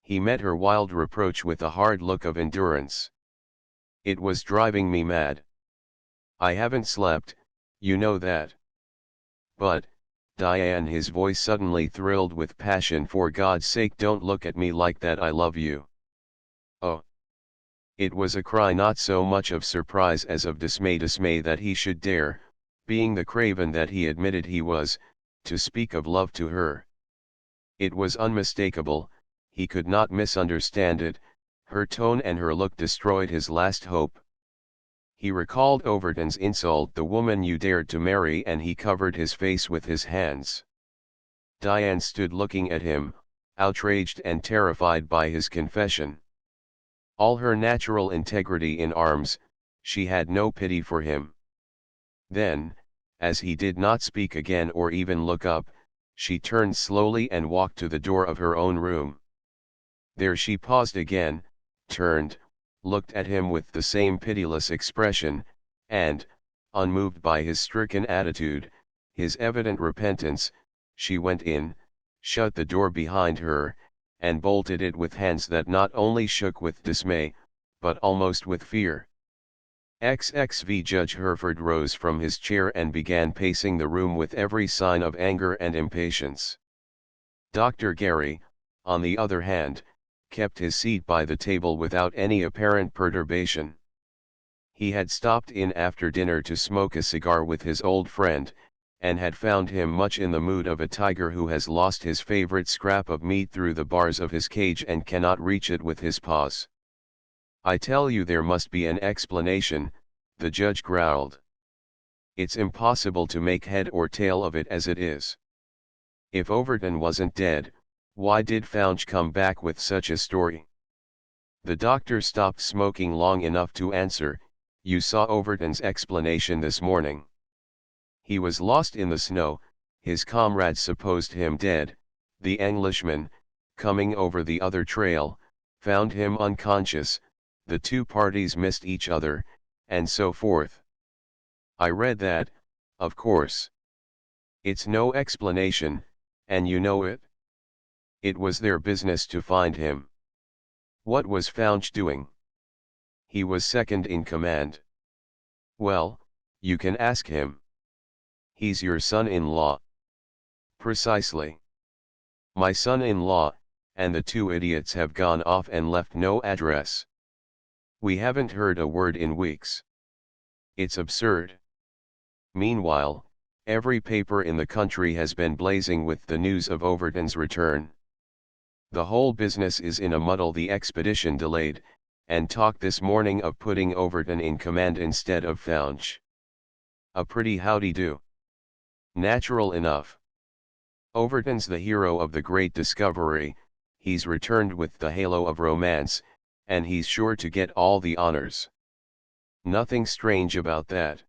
S1: He met her wild reproach with a hard look of endurance. It was driving me mad. I haven't slept, you know that. But, Diane, his voice suddenly thrilled with passion, for God's sake don't look at me like that, I love you. Oh. It was a cry not so much of surprise as of dismay that he should dare, being the craven that he admitted he was, to speak of love to her. It was unmistakable, he could not misunderstand it, her tone and her look destroyed his last hope. He recalled Overton's insult, the woman you dared to marry, and he covered his face with his hands. Diane stood looking at him, outraged and terrified by his confession. All her natural integrity in arms, she had no pity for him. Then, as he did not speak again or even look up, she turned slowly and walked to the door of her own room. There she paused again, turned, looked at him with the same pitiless expression, and, unmoved by his stricken attitude, his evident repentance, she went in, shut the door behind her, and bolted it with hands that not only shook with dismay, but almost with fear. XXV Judge Hereford rose from his chair and began pacing the room with every sign of anger and impatience. Dr. Gary, on the other hand, kept his seat by the table without any apparent perturbation. He had stopped in after dinner to smoke a cigar with his old friend, and had found him much in the mood of a tiger who has lost his favorite scrap of meat through the bars of his cage and cannot reach it with his paws. I tell you there must be an explanation, the judge growled. It's impossible to make head or tail of it as it is. If Overton wasn't dead, why did Founch come back with such a story? The doctor stopped smoking long enough to answer, you saw Overton's explanation this morning. He was lost in the snow, his comrades supposed him dead, the Englishman, coming over the other trail, found him unconscious, the two parties missed each other, and so forth. I read that, of course. It's no explanation, and you know it. It was their business to find him. What was Founch doing? He was second in command. Well, you can ask him. He's your son-in-law. Precisely. My son-in-law, and the two idiots have gone off and left no address. We haven't heard a word in weeks. It's absurd. Meanwhile, every paper in the country has been blazing with the news of Overton's return. The whole business is in a muddle, the expedition delayed, and talk this morning of putting Overton in command instead of Founch. A pretty howdy-do. Natural enough. Overton's the hero of the great discovery, he's returned with the halo of romance, and he's sure to get all the honors. Nothing strange about that.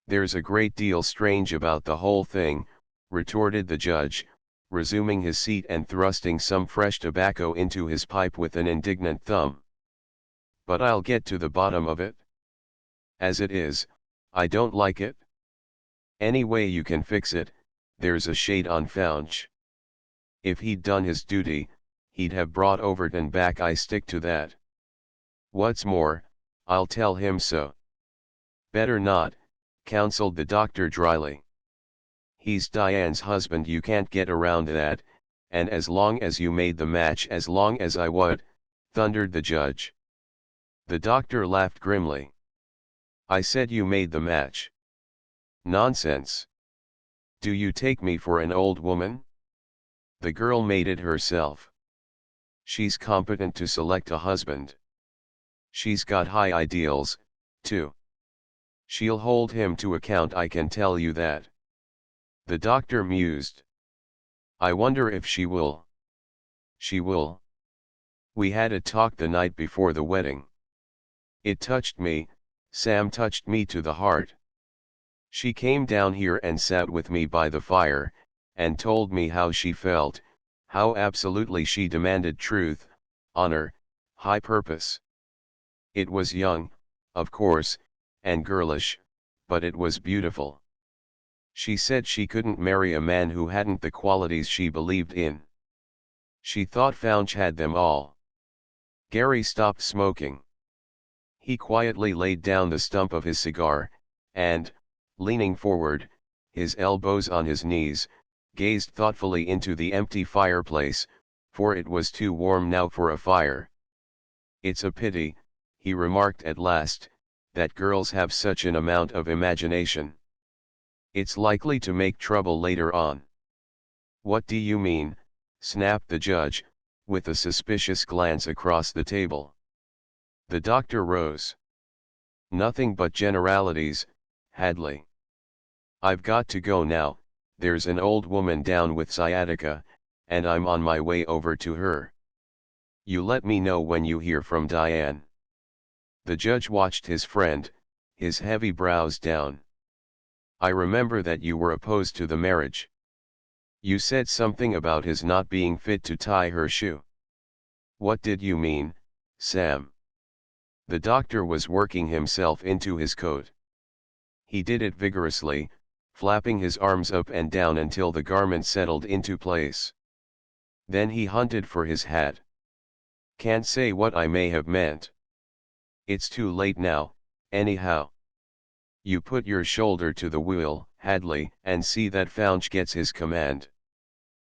S1: There's a great deal strange about the whole thing, retorted the judge, resuming his seat and thrusting some fresh tobacco into his pipe with an indignant thumb. But I'll get to the bottom of it. As it is, I don't like it. Any way you can fix it, there's a shade on Founch. If he'd done his duty, he'd have brought Overton back, I stick to that. What's more, I'll tell him so. Better not, counseled the doctor dryly. He's Diane's husband, you can't get around that, and as long as you made the match, as long as I would, thundered the judge. The doctor laughed grimly. I said you made the match. Nonsense. Do you take me for an old woman? The girl made it herself. She's competent to select a husband. She's got high ideals, too. She'll hold him to account, I can tell you that. The doctor mused. I wonder if she will. She will. We had a talk the night before the wedding. It touched me, Sam touched me to the heart. She came down here and sat with me by the fire, and told me how she felt, how absolutely she demanded truth, honor, high purpose. It was young, of course, and girlish, but it was beautiful. She said she couldn't marry a man who hadn't the qualities she believed in. She thought Founch had them all. Gary stopped smoking. He quietly laid down the stump of his cigar, and, leaning forward, his elbows on his knees, gazed thoughtfully into the empty fireplace, for it was too warm now for a fire. It's a pity, he remarked at last, that girls have such an amount of imagination. It's likely to make trouble later on. What do you mean? Snapped the judge, with a suspicious glance across the table. The doctor rose. Nothing but generalities, Hadley. I've got to go now, there's an old woman down with sciatica, and I'm on my way over to her. You let me know when you hear from Diane. The judge watched his friend, his heavy brows down. I remember that you were opposed to the marriage. You said something about his not being fit to tie her shoe. What did you mean, Sam? The doctor was working himself into his coat. He did it vigorously, flapping his arms up and down until the garment settled into place. Then he hunted for his hat. Can't say what I may have meant. It's too late now, anyhow. You put your shoulder to the wheel, Hadley, and see that Founch gets his command.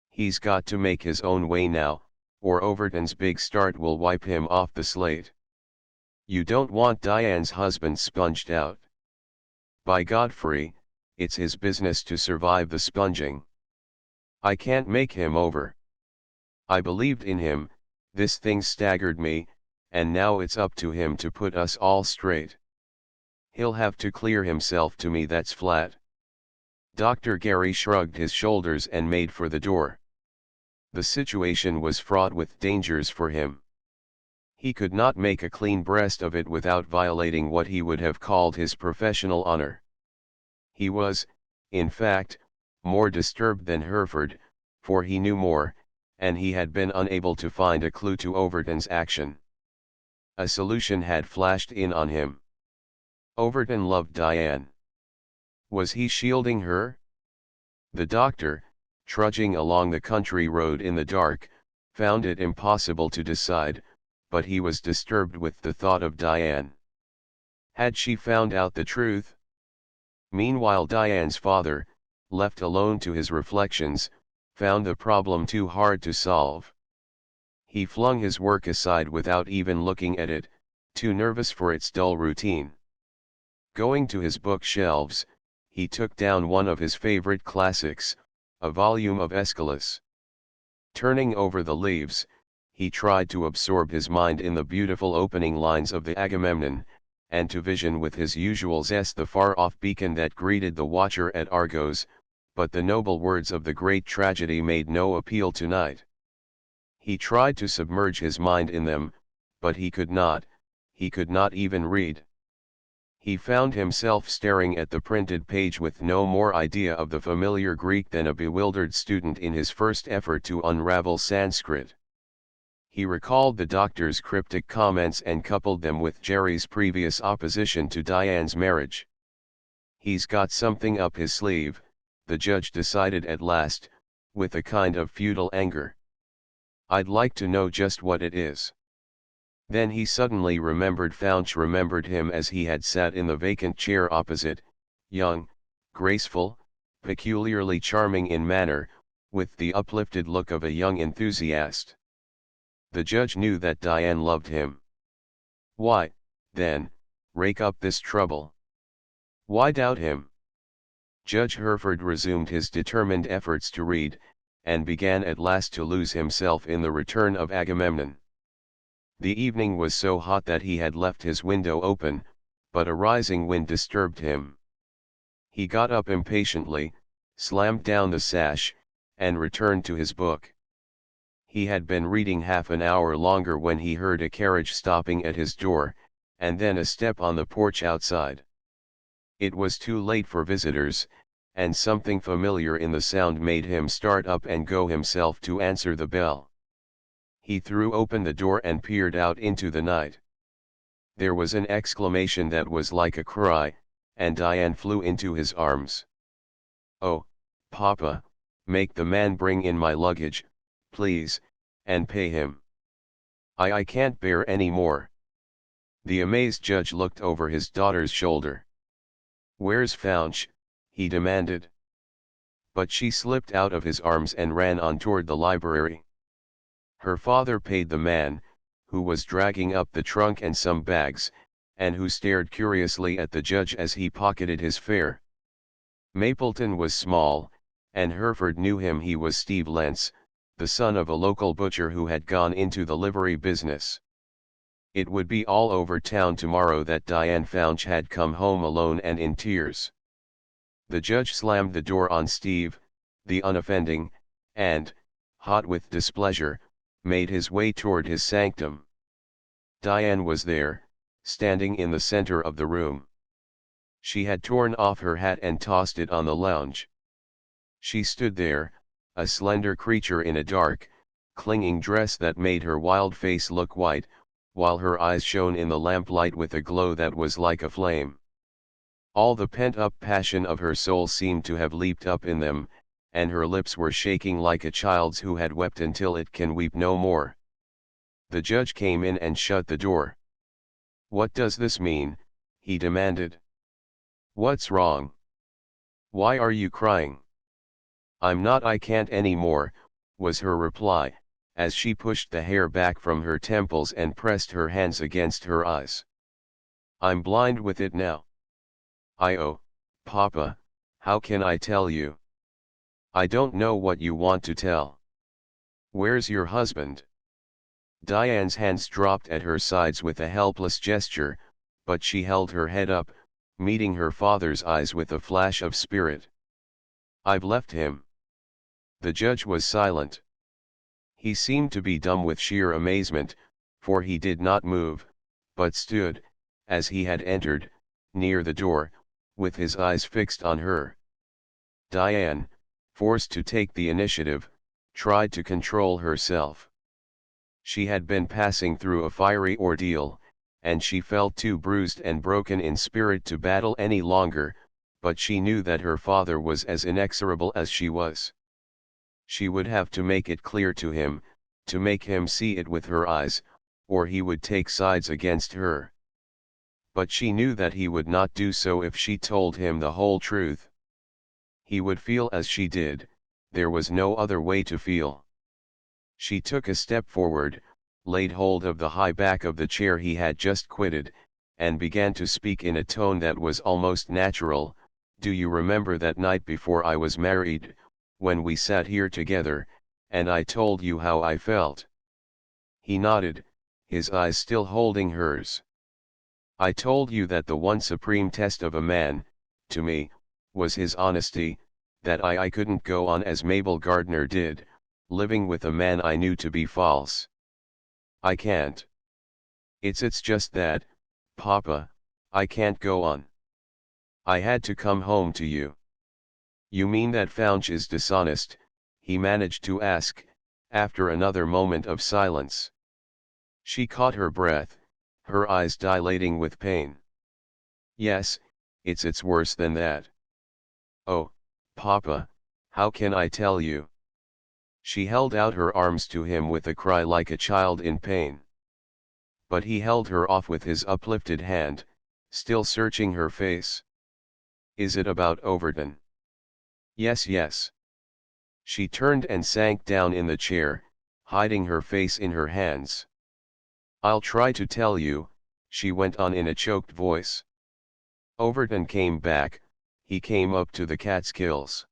S1: He's got to make his own way now, or Overton's big start will wipe him off the slate. You don't want Diane's husband sponged out. By Godfrey, it's his business to survive the sponging. I can't make him over. I believed in him, this thing staggered me, and now it's up to him to put us all straight. He'll have to clear himself to me, that's flat. Dr. Gary shrugged his shoulders and made for the door. The situation was fraught with dangers for him. He could not make a clean breast of it without violating what he would have called his professional honor. He was, in fact, more disturbed than Hereford, for he knew more, and he had been unable to find a clue to Overton's action. A solution had flashed in on him. Overton loved Diane. Was he shielding her? The doctor, trudging along the country road in the dark, found it impossible to decide, but he was disturbed with the thought of Diane. Had she found out the truth? Meanwhile Diane's father, left alone to his reflections, found the problem too hard to solve. He flung his work aside without even looking at it, too nervous for its dull routine. Going to his bookshelves, he took down one of his favorite classics, a volume of Aeschylus. Turning over the leaves, he tried to absorb his mind in the beautiful opening lines of the Agamemnon, and to vision with his usual zest the far-off beacon that greeted the watcher at Argos, but the noble words of the great tragedy made no appeal tonight. He tried to submerge his mind in them, but he could not even read. He found himself staring at the printed page with no more idea of the familiar Greek than a bewildered student in his first effort to unravel Sanskrit. He recalled the doctor's cryptic comments and coupled them with Jerry's previous opposition to Diane's marriage. He's got something up his sleeve, the judge decided at last, with a kind of futile anger. I'd like to know just what it is. Then he suddenly remembered Fouch remembered him as he had sat in the vacant chair opposite, young, graceful, peculiarly charming in manner, with the uplifted look of a young enthusiast. The judge knew that Diane loved him. Why, then, rake up this trouble? Why doubt him? Judge Hereford resumed his determined efforts to read, and began at last to lose himself in the return of Agamemnon. The evening was so hot that he had left his window open, but a rising wind disturbed him. He got up impatiently, slammed down the sash, and returned to his book. He had been reading half an hour longer when he heard a carriage stopping at his door, and then a step on the porch outside. It was too late for visitors, and something familiar in the sound made him start up and go himself to answer the bell. He threw open the door and peered out into the night. There was an exclamation that was like a cry, and Diane flew into his arms. "Oh, Papa, make the man bring in my luggage, please, and pay him. I can't bear any more." The amazed judge looked over his daughter's shoulder. "Where's Fouch?" he demanded. But she slipped out of his arms and ran on toward the library. Her father paid the man, who was dragging up the trunk and some bags, and who stared curiously at the judge as he pocketed his fare. Mapleton was small, and Hereford knew him. He was Steve Lentz, the son of a local butcher who had gone into the livery business. It would be all over town tomorrow that Diane Fouch had come home alone and in tears. The judge slammed the door on Steve, the unoffending, and, hot with displeasure, made his way toward his sanctum. Diane was there, standing in the center of the room. She had torn off her hat and tossed it on the lounge. She stood there, a slender creature in a dark, clinging dress that made her wild face look white, while her eyes shone in the lamplight with a glow that was like a flame. All the pent-up passion of her soul seemed to have leaped up in them, and her lips were shaking like a child's who had wept until it can weep no more. The judge came in and shut the door. "What does this mean?" he demanded. "What's wrong? Why are you crying?" "I'm not. I can't any more," was her reply, as she pushed the hair back from her temples and pressed her hands against her eyes. "I'm blind with it now. Oh, Papa, how can I tell you? I don't know what you want to tell. Where's your husband?" Diane's hands dropped at her sides with a helpless gesture, but she held her head up, meeting her father's eyes with a flash of spirit. "I've left him." The judge was silent. He seemed to be dumb with sheer amazement, for he did not move, but stood, as he had entered, near the door, with his eyes fixed on her. Diane, forced to take the initiative, tried to control herself. She had been passing through a fiery ordeal, and she felt too bruised and broken in spirit to battle any longer, but she knew that her father was as inexorable as she was. She would have to make it clear to him, to make him see it with her eyes, or he would take sides against her. But she knew that he would not do so if she told him the whole truth. He would feel as she did, there was no other way to feel. She took a step forward, laid hold of the high back of the chair he had just quitted, and began to speak in a tone that was almost natural. "Do you remember that night before I was married, when we sat here together, and I told you how I felt?" He nodded, his eyes still holding hers. "I told you that the one supreme test of a man, to me, was his honesty, that I couldn't go on as Mabel Gardner did, living with a man I knew to be false. I can't. It's just that, Papa, I can't go on. I had to come home to you. You mean that Founch is dishonest? He managed to ask, after another moment of silence. She caught her breath, her eyes dilating with pain. Yes, it's worse than that. Oh, Papa, how can I tell you? She held out her arms to him with a cry like a child in pain. But he held her off with his uplifted hand, still searching her face. Is it about Overton? Yes, yes. She turned and sank down in the chair, hiding her face in her hands. I'll try to tell you, she went on in a choked voice. Overton came back, he came up to the Catskills.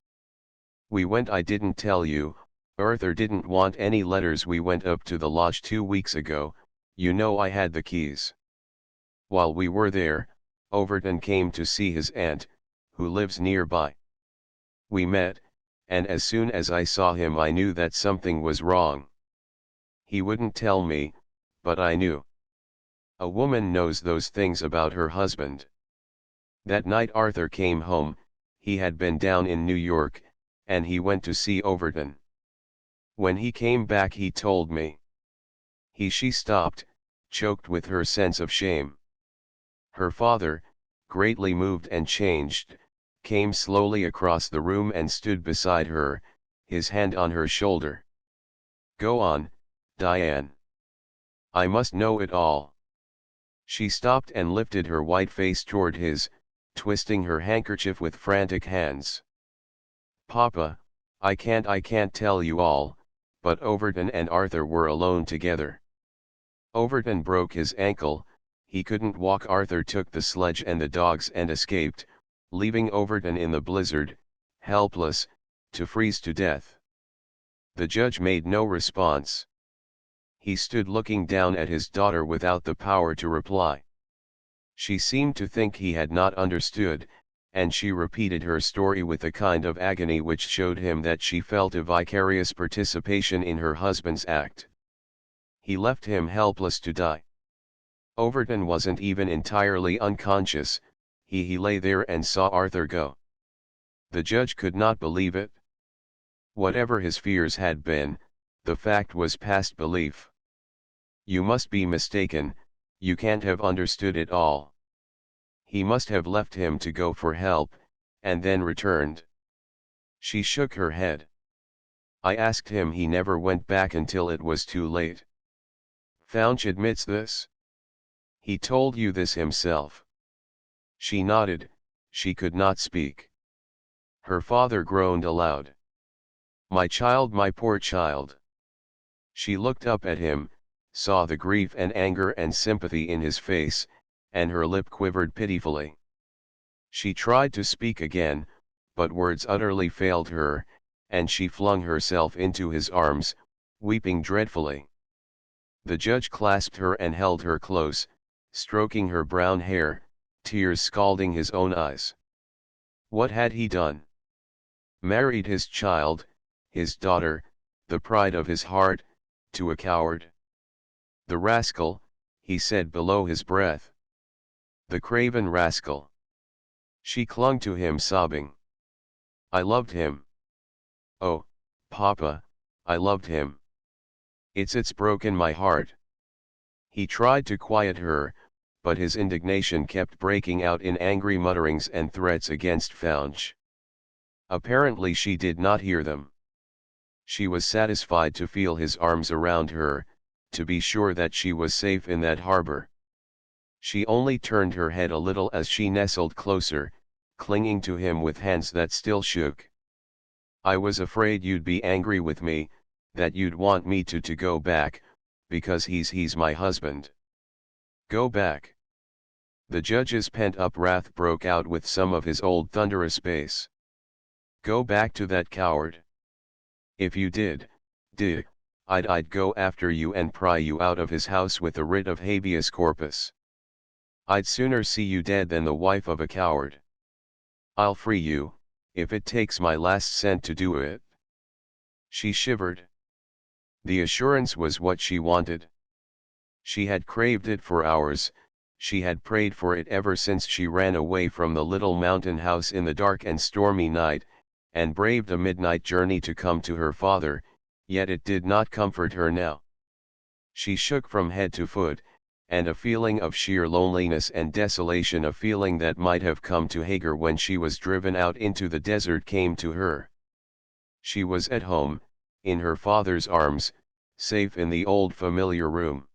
S1: We went, I didn't tell you, Arthur didn't want any letters. We went up to the lodge 2 weeks ago, you know I had the keys. While we were there, Overton came to see his aunt, who lives nearby. We met, and as soon as I saw him I knew that something was wrong. He wouldn't tell me, but I knew. A woman knows those things about her husband. That night Arthur came home, he had been down in New York, and he went to see Overton. When he came back he told me. She stopped, choked with her sense of shame. Her father, greatly moved and changed, came slowly across the room and stood beside her, his hand on her shoulder. Go on, Diane. I must know it all. She stopped and lifted her white face toward his, twisting her handkerchief with frantic hands. Papa, I can't tell you all, but Overton and Arthur were alone together. Overton broke his ankle, he couldn't walk. Arthur took the sledge and the dogs and escaped, leaving Overton in the blizzard, helpless, to freeze to death. The judge made no response. He stood looking down at his daughter without the power to reply. She seemed to think he had not understood, and she repeated her story with a kind of agony which showed him that she felt a vicarious participation in her husband's act. He left him helpless to die. Overton wasn't even entirely unconscious, he lay there and saw Arthur go. The judge could not believe it. Whatever his fears had been, the fact was past belief. You must be mistaken, you can't have understood it all. He must have left him to go for help, and then returned. She shook her head. I asked him, he never went back until it was too late. Founch admits this? He told you this himself? She nodded, she could not speak. Her father groaned aloud. My child, my poor child. She looked up at him, saw the grief and anger and sympathy in his face, and her lip quivered pitifully. She tried to speak again, but words utterly failed her, and she flung herself into his arms, weeping dreadfully. The judge clasped her and held her close, stroking her brown hair, tears scalding his own eyes. What had he done? Married his child, his daughter, the pride of his heart, to a coward? The rascal, he said below his breath. The craven rascal. She clung to him sobbing. I loved him. Oh, Papa, I loved him. It's broken my heart. He tried to quiet her, but his indignation kept breaking out in angry mutterings and threats against Founch. Apparently she did not hear them. She was satisfied to feel his arms around her, to be sure that she was safe in that harbor. She only turned her head a little as she nestled closer, clinging to him with hands that still shook. I was afraid you'd be angry with me, that you'd want me to go back, because he's my husband. Go back. The judge's pent-up wrath broke out with some of his old thunderous bass. Go back to that coward. If you did, I'd go after you and pry you out of his house with a writ of habeas corpus. I'd sooner see you dead than the wife of a coward. I'll free you, if it takes my last cent to do it. She shivered. The assurance was what she wanted. She had craved it for hours, she had prayed for it ever since she ran away from the little mountain house in the dark and stormy night, and braved a midnight journey to come to her father, yet it did not comfort her now. She shook from head to foot, and a feeling of sheer loneliness and desolation, a feeling that might have come to Hagar when she was driven out into the desert, came to her. She was at home, in her father's arms, safe in the old familiar room.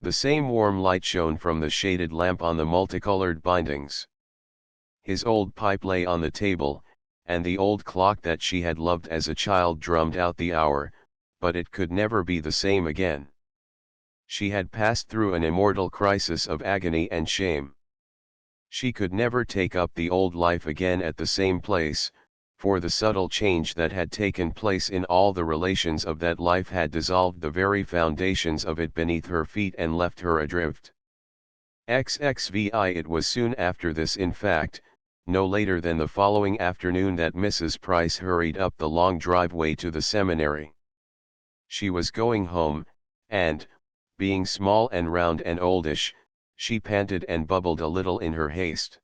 S1: The same warm light shone from the shaded lamp on the multicolored bindings. His old pipe lay on the table, and the old clock that she had loved as a child drummed out the hour, but it could never be the same again. She had passed through an immortal crisis of agony and shame. She could never take up the old life again at the same place, for the subtle change that had taken place in all the relations of that life had dissolved the very foundations of it beneath her feet and left her adrift. XXVI It was soon after this, in fact, no later than the following afternoon, that Mrs. Price hurried up the long driveway to the seminary. She was going home, and, being small and round and oldish, she panted and bubbled a little in her haste.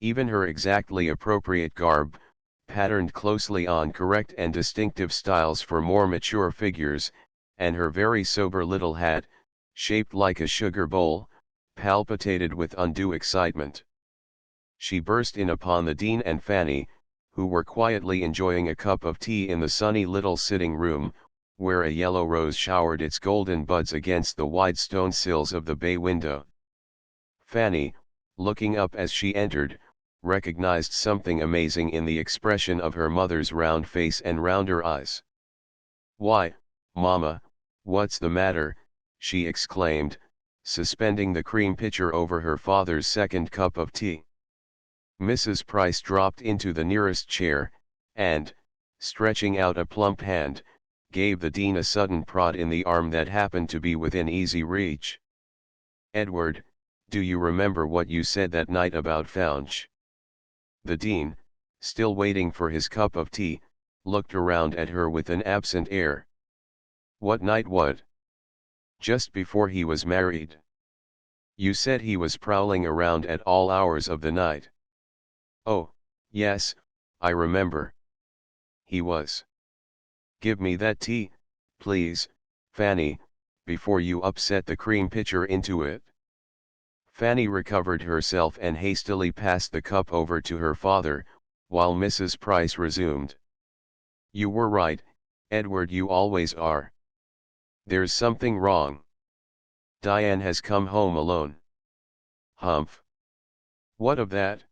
S1: Even her exactly appropriate garb, patterned closely on correct and distinctive styles for more mature figures, and her very sober little hat, shaped like a sugar bowl, palpitated with undue excitement. She burst in upon the Dean and Fanny, who were quietly enjoying a cup of tea in the sunny little sitting room, where a yellow rose showered its golden buds against the wide stone sills of the bay window. Fanny, looking up as she entered, recognized something amazing in the expression of her mother's round face and rounder eyes. "Why, Mamma, what's the matter?" she exclaimed, suspending the cream pitcher over her father's second cup of tea. Mrs. Price dropped into the nearest chair, and, stretching out a plump hand, gave the Dean a sudden prod in the arm that happened to be within easy reach. "Edward, do you remember what you said that night about Founch?" The Dean, still waiting for his cup of tea, looked around at her with an absent air. "What night? What?" "Just before he was married. You said he was prowling around at all hours of the night." "Oh, yes, I remember. He was. Give me that tea, please, Fanny, before you upset the cream pitcher into it." Fanny recovered herself and hastily passed the cup over to her father, while Mrs. Price resumed. "You were right, Edward, you always are. There's something wrong. Diane has come home alone." "Humph. What of that?"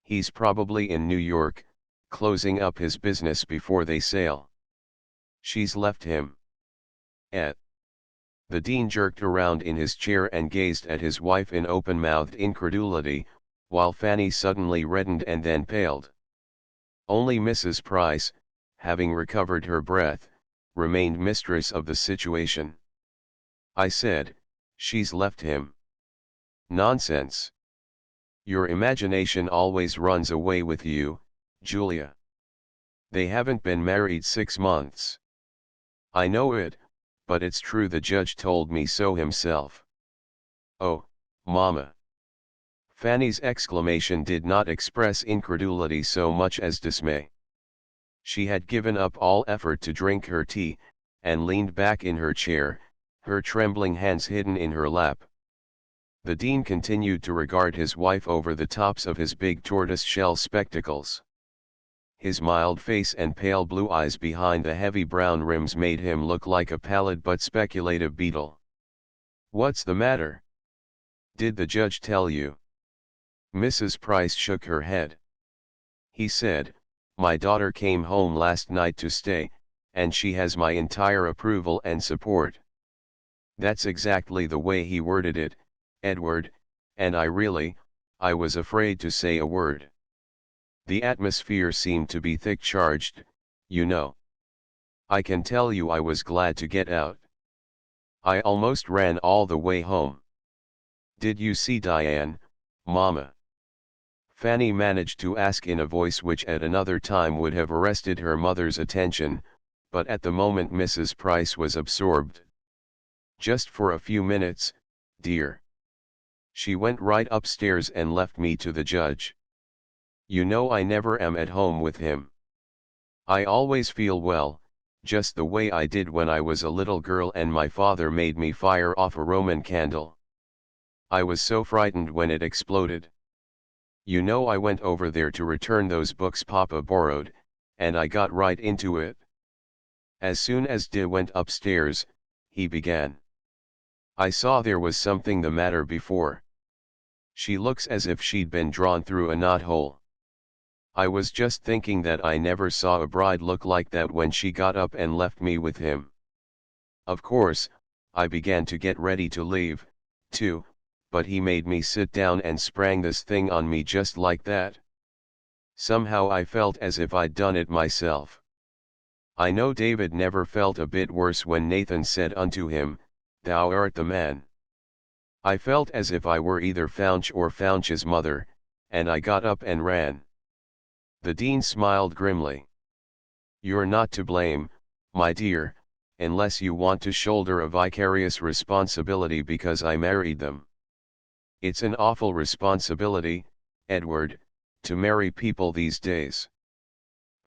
S1: "He's probably in New York, closing up his business before they sail." "She's left him." "Eh?" The Dean jerked around in his chair and gazed at his wife in open-mouthed incredulity, while Fanny suddenly reddened and then paled. Only Mrs. Price, having recovered her breath, remained mistress of the situation. "I said, she's left him." "Nonsense. Your imagination always runs away with you, Julia. They haven't been married 6 months. I know it, but it's true, the judge told me so himself." "Oh, Mama." Fanny's exclamation did not express incredulity so much as dismay. She had given up all effort to drink her tea, and leaned back in her chair, her trembling hands hidden in her lap. The Dean continued to regard his wife over the tops of his big tortoise-shell spectacles. His mild face and pale blue eyes behind the heavy brown rims made him look like a pallid but speculative beetle. "What's the matter? Did the judge tell you?" Mrs. Price shook her head. "He said, my daughter came home last night to stay, and she has my entire approval and support." "That's exactly the way he worded it, Edward, and I was afraid to say a word. The atmosphere seemed to be thick-charged, you know. I can tell you I was glad to get out. I almost ran all the way home." "Did you see Diane, Mama?" Fanny managed to ask in a voice which at another time would have arrested her mother's attention, but at the moment Mrs. Price was absorbed. "Just for a few minutes, dear." She went right upstairs and left me to the judge. "You know I never am at home with him. I always feel well, just the way I did when I was a little girl and my father made me fire off a Roman candle. I was so frightened when it exploded. You know I went over there to return those books Papa borrowed, and I got right into it. As soon as De went upstairs, he began. I saw there was something the matter before. She looks as if she'd been drawn through a knothole. I was just thinking that I never saw a bride look like that when she got up and left me with him. Of course, I began to get ready to leave, too, but he made me sit down and sprang this thing on me just like that. Somehow I felt as if I'd done it myself. I know David never felt a bit worse when Nathan said unto him, Thou art the man. I felt as if I were either Founch or Founch's mother, and I got up and ran." The dean smiled grimly. "You're not to blame, my dear, unless you want to shoulder a vicarious responsibility because I married them. It's an awful responsibility, Edward, to marry people these days.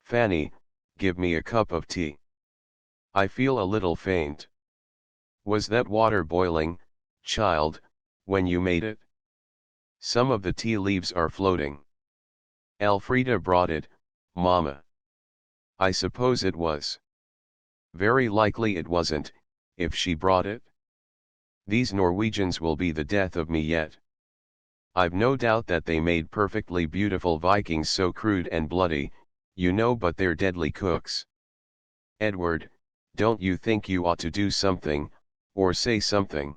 S1: Fanny, give me a cup of tea. I feel a little faint. Was that water boiling, child, when you made it? Some of the tea leaves are floating." "Elfrida brought it, Mama." "I suppose it was. Very likely it wasn't, if she brought it. These Norwegians will be the death of me yet. I've no doubt that they made perfectly beautiful Vikings so crude and bloody, you know, but they're deadly cooks. Edward, don't you think you ought to do something, or say something?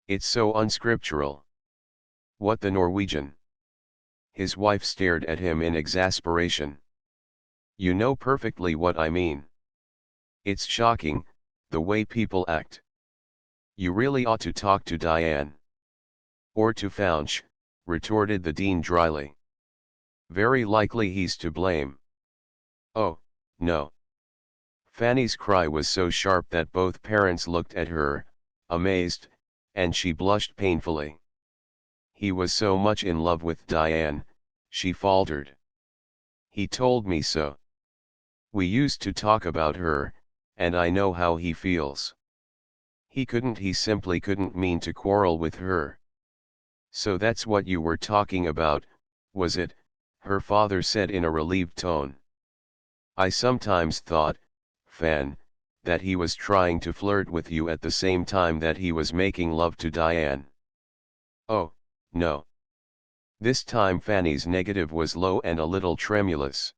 S1: It's so unscriptural." "What, the Norwegian?" His wife stared at him in exasperation. "You know perfectly what I mean. It's shocking, the way people act. You really ought to talk to Diane." "Or to Founch," retorted the dean dryly. "Very likely he's to blame." "Oh, no." Fanny's cry was so sharp that both parents looked at her, amazed, and she blushed painfully. "He was so much in love with Diane," she faltered. "He told me so. We used to talk about her, and I know how he feels. He simply couldn't mean to quarrel with her." "So that's what you were talking about, was it?" her father said in a relieved tone. "I sometimes thought, Fan, that he was trying to flirt with you at the same time that he was making love to Diane." "Oh, no." This time Fanny's negative was low and a little tremulous.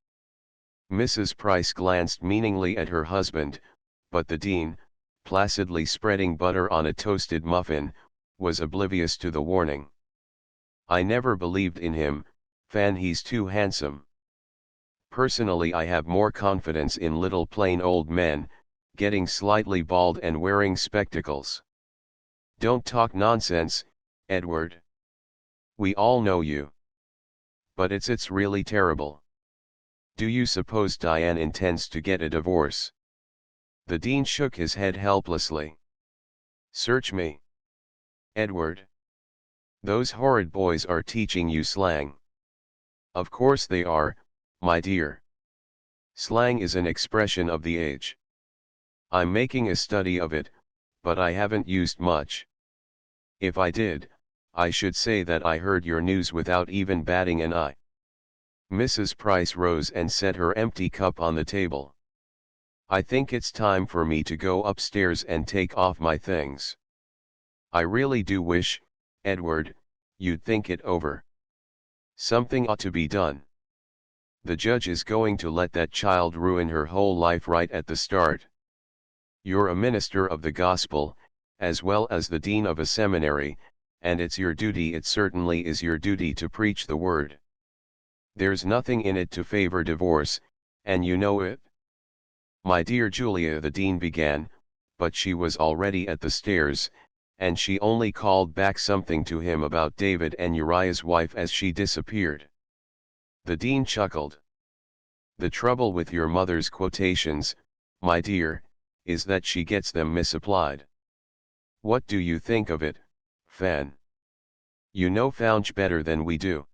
S1: Mrs. Price glanced meaningly at her husband, but the dean, placidly spreading butter on a toasted muffin, was oblivious to the warning. "I never believed in him, Fan, he's too handsome. Personally, I have more confidence in little plain old men, getting slightly bald and wearing spectacles." "Don't talk nonsense, Edward. We all know you. But it's really terrible. Do you suppose Diane intends to get a divorce?" The dean shook his head helplessly. "Search me. Edward. Those horrid boys are teaching you slang." "Of course they are, my dear. Slang is an expression of the age. I'm making a study of it, but I haven't used much. If I did, I should say that I heard your news without even batting an eye." Mrs. Price rose and set her empty cup on the table. "I think it's time for me to go upstairs and take off my things. I really do wish, Edward, you'd think it over. Something ought to be done. The judge is going to let that child ruin her whole life right at the start. You're a minister of the gospel, as well as the dean of a seminary, and it certainly is your duty to preach the word. There's nothing in it to favor divorce, and you know it." "My dear Julia," the dean began, but she was already at the stairs, and she only called back something to him about David and Uriah's wife as she disappeared. The dean chuckled. The trouble with your mother's quotations, my dear, is that she gets them misapplied. What do you think of it, Fan? You know Founch better than we do.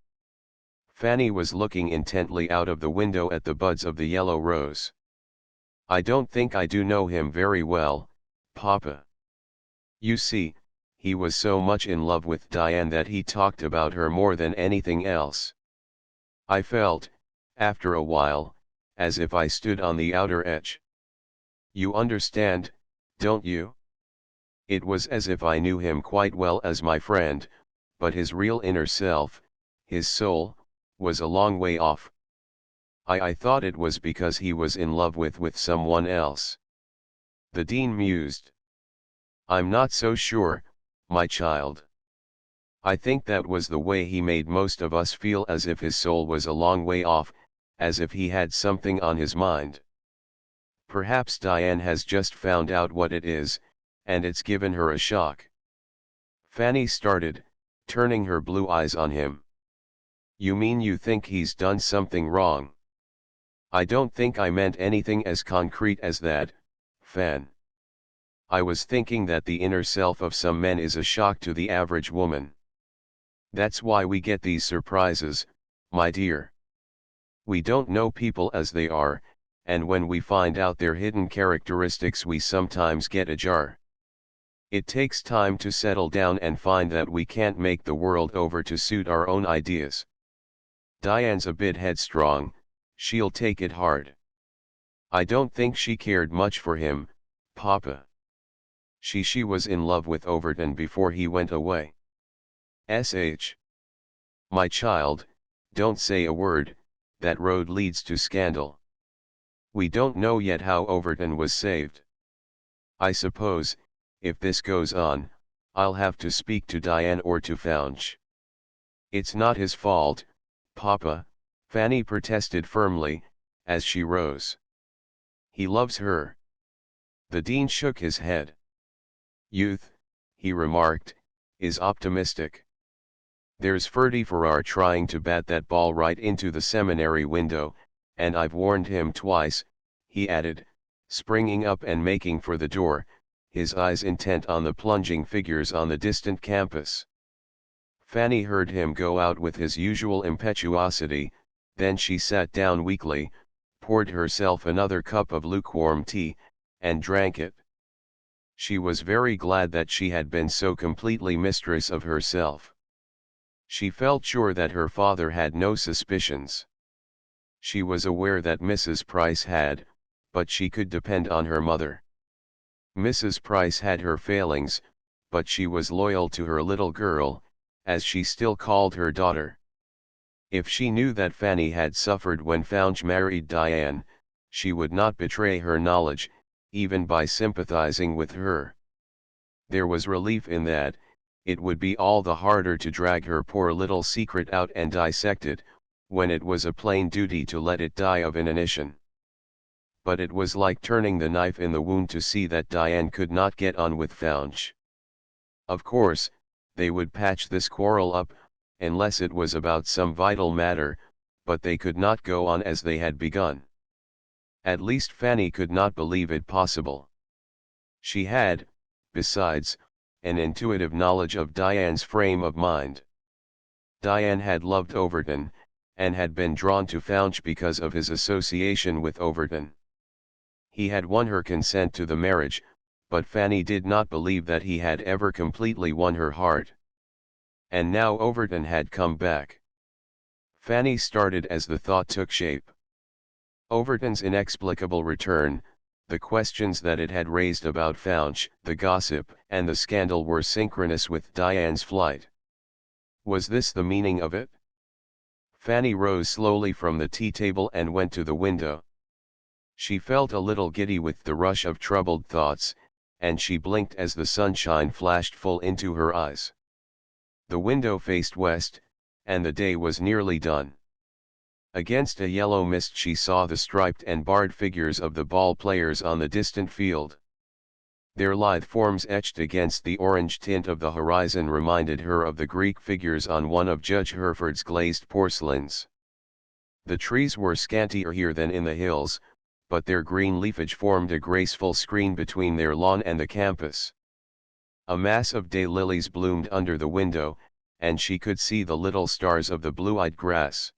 S1: Fanny was looking intently out of the window at the buds of the yellow rose. I don't think I do know him very well, Papa. You see, he was so much in love with Diane that he talked about her more than anything else. I felt, after a while, as if I stood on the outer edge. You understand, don't you? It was as if I knew him quite well as my friend, but his real inner self, his soul, was a long way off. I thought it was because he was in love with someone else. The dean mused. I'm not so sure, my child. I think that was the way he made most of us feel, as if his soul was a long way off, as if he had something on his mind. Perhaps Diane has just found out what it is, and it's given her a shock. Fanny started, turning her blue eyes on him. You mean you think he's done something wrong? I don't think I meant anything as concrete as that, Fan. I was thinking that the inner self of some men is a shock to the average woman. That's why we get these surprises, my dear. We don't know people as they are, and when we find out their hidden characteristics we sometimes get a jar. It takes time to settle down and find that we can't make the world over to suit our own ideas. Diane's a bit headstrong, she'll take it hard. I don't think she cared much for him, Papa. She was in love with Overton before he went away. Sh. My child, don't say a word, that road leads to scandal. We don't know yet how Overton was saved. I suppose, if this goes on, I'll have to speak to Diane or to Founch. It's not his fault, Papa, Fanny protested firmly, as she rose. He loves her. The dean shook his head. Youth, he remarked, is optimistic. There's Ferdy Farrar trying to bat that ball right into the seminary window, and I've warned him twice, he added, springing up and making for the door, his eyes intent on the plunging figures on the distant campus. Fanny heard him go out with his usual impetuosity, then she sat down weakly, poured herself another cup of lukewarm tea, and drank it. She was very glad that she had been so completely mistress of herself. She felt sure that her father had no suspicions. She was aware that Mrs. Price had, but she could depend on her mother. Mrs. Price had her failings, but she was loyal to her little girl, as she still called her daughter. If she knew that Fanny had suffered when Founch married Diane, she would not betray her knowledge, even by sympathizing with her. There was relief in that. It would be all the harder to drag her poor little secret out and dissect it, when it was a plain duty to let it die of inanition. But it was like turning the knife in the wound to see that Diane could not get on with Founch. Of course, they would patch this quarrel up, unless it was about some vital matter, but they could not go on as they had begun. At least Fanny could not believe it possible. She had, besides, an intuitive knowledge of Diane's frame of mind. Diane had loved Overton, and had been drawn to Founch because of his association with Overton. He had won her consent to the marriage, but Fanny did not believe that he had ever completely won her heart. And now Overton had come back. Fanny started as the thought took shape. Overton's inexplicable return, the questions that it had raised about Founch, the gossip, and the scandal were synchronous with Diane's flight. Was this the meaning of it? Fanny rose slowly from the tea table and went to the window. She felt a little giddy with the rush of troubled thoughts, and she blinked as the sunshine flashed full into her eyes. The window faced west, and the day was nearly done. Against a yellow mist she saw the striped and barred figures of the ball players on the distant field. Their lithe forms etched against the orange tint of the horizon reminded her of the Greek figures on one of Judge Hereford's glazed porcelains. The trees were scantier here than in the hills, but their green leafage formed a graceful screen between their lawn and the campus. A mass of daylilies bloomed under the window, and she could see the little stars of the blue-eyed grass.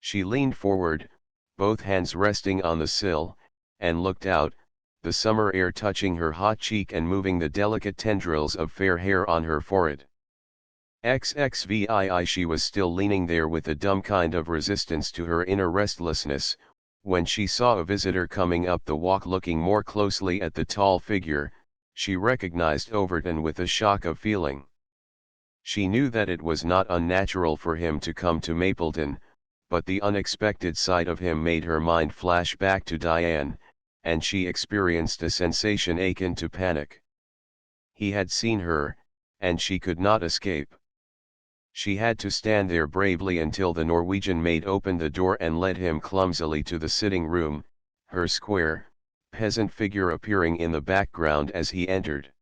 S1: She leaned forward, both hands resting on the sill, and looked out, the summer air touching her hot cheek and moving the delicate tendrils of fair hair on her forehead. XXVII. She was still leaning there with a dumb kind of resistance to her inner restlessness, when she saw a visitor coming up the walk. Looking more closely at the tall figure, she recognized Overton with a shock of feeling. She knew that it was not unnatural for him to come to Mapleton, but the unexpected sight of him made her mind flash back to Diane, and she experienced a sensation akin to panic. He had seen her, and she could not escape. She had to stand there bravely until the Norwegian maid opened the door and led him clumsily to the sitting room, her square, peasant figure appearing in the background as he entered.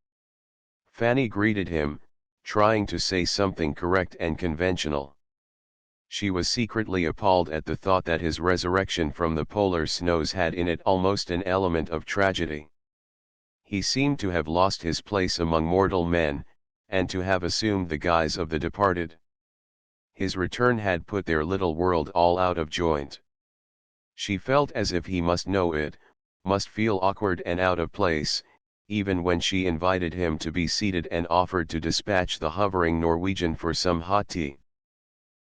S1: Fanny greeted him, trying to say something correct and conventional. She was secretly appalled at the thought that his resurrection from the polar snows had in it almost an element of tragedy. He seemed to have lost his place among mortal men, and to have assumed the guise of the departed. His return had put their little world all out of joint. She felt as if he must know it, must feel awkward and out of place, even when she invited him to be seated and offered to dispatch the hovering Norwegian for some hot tea.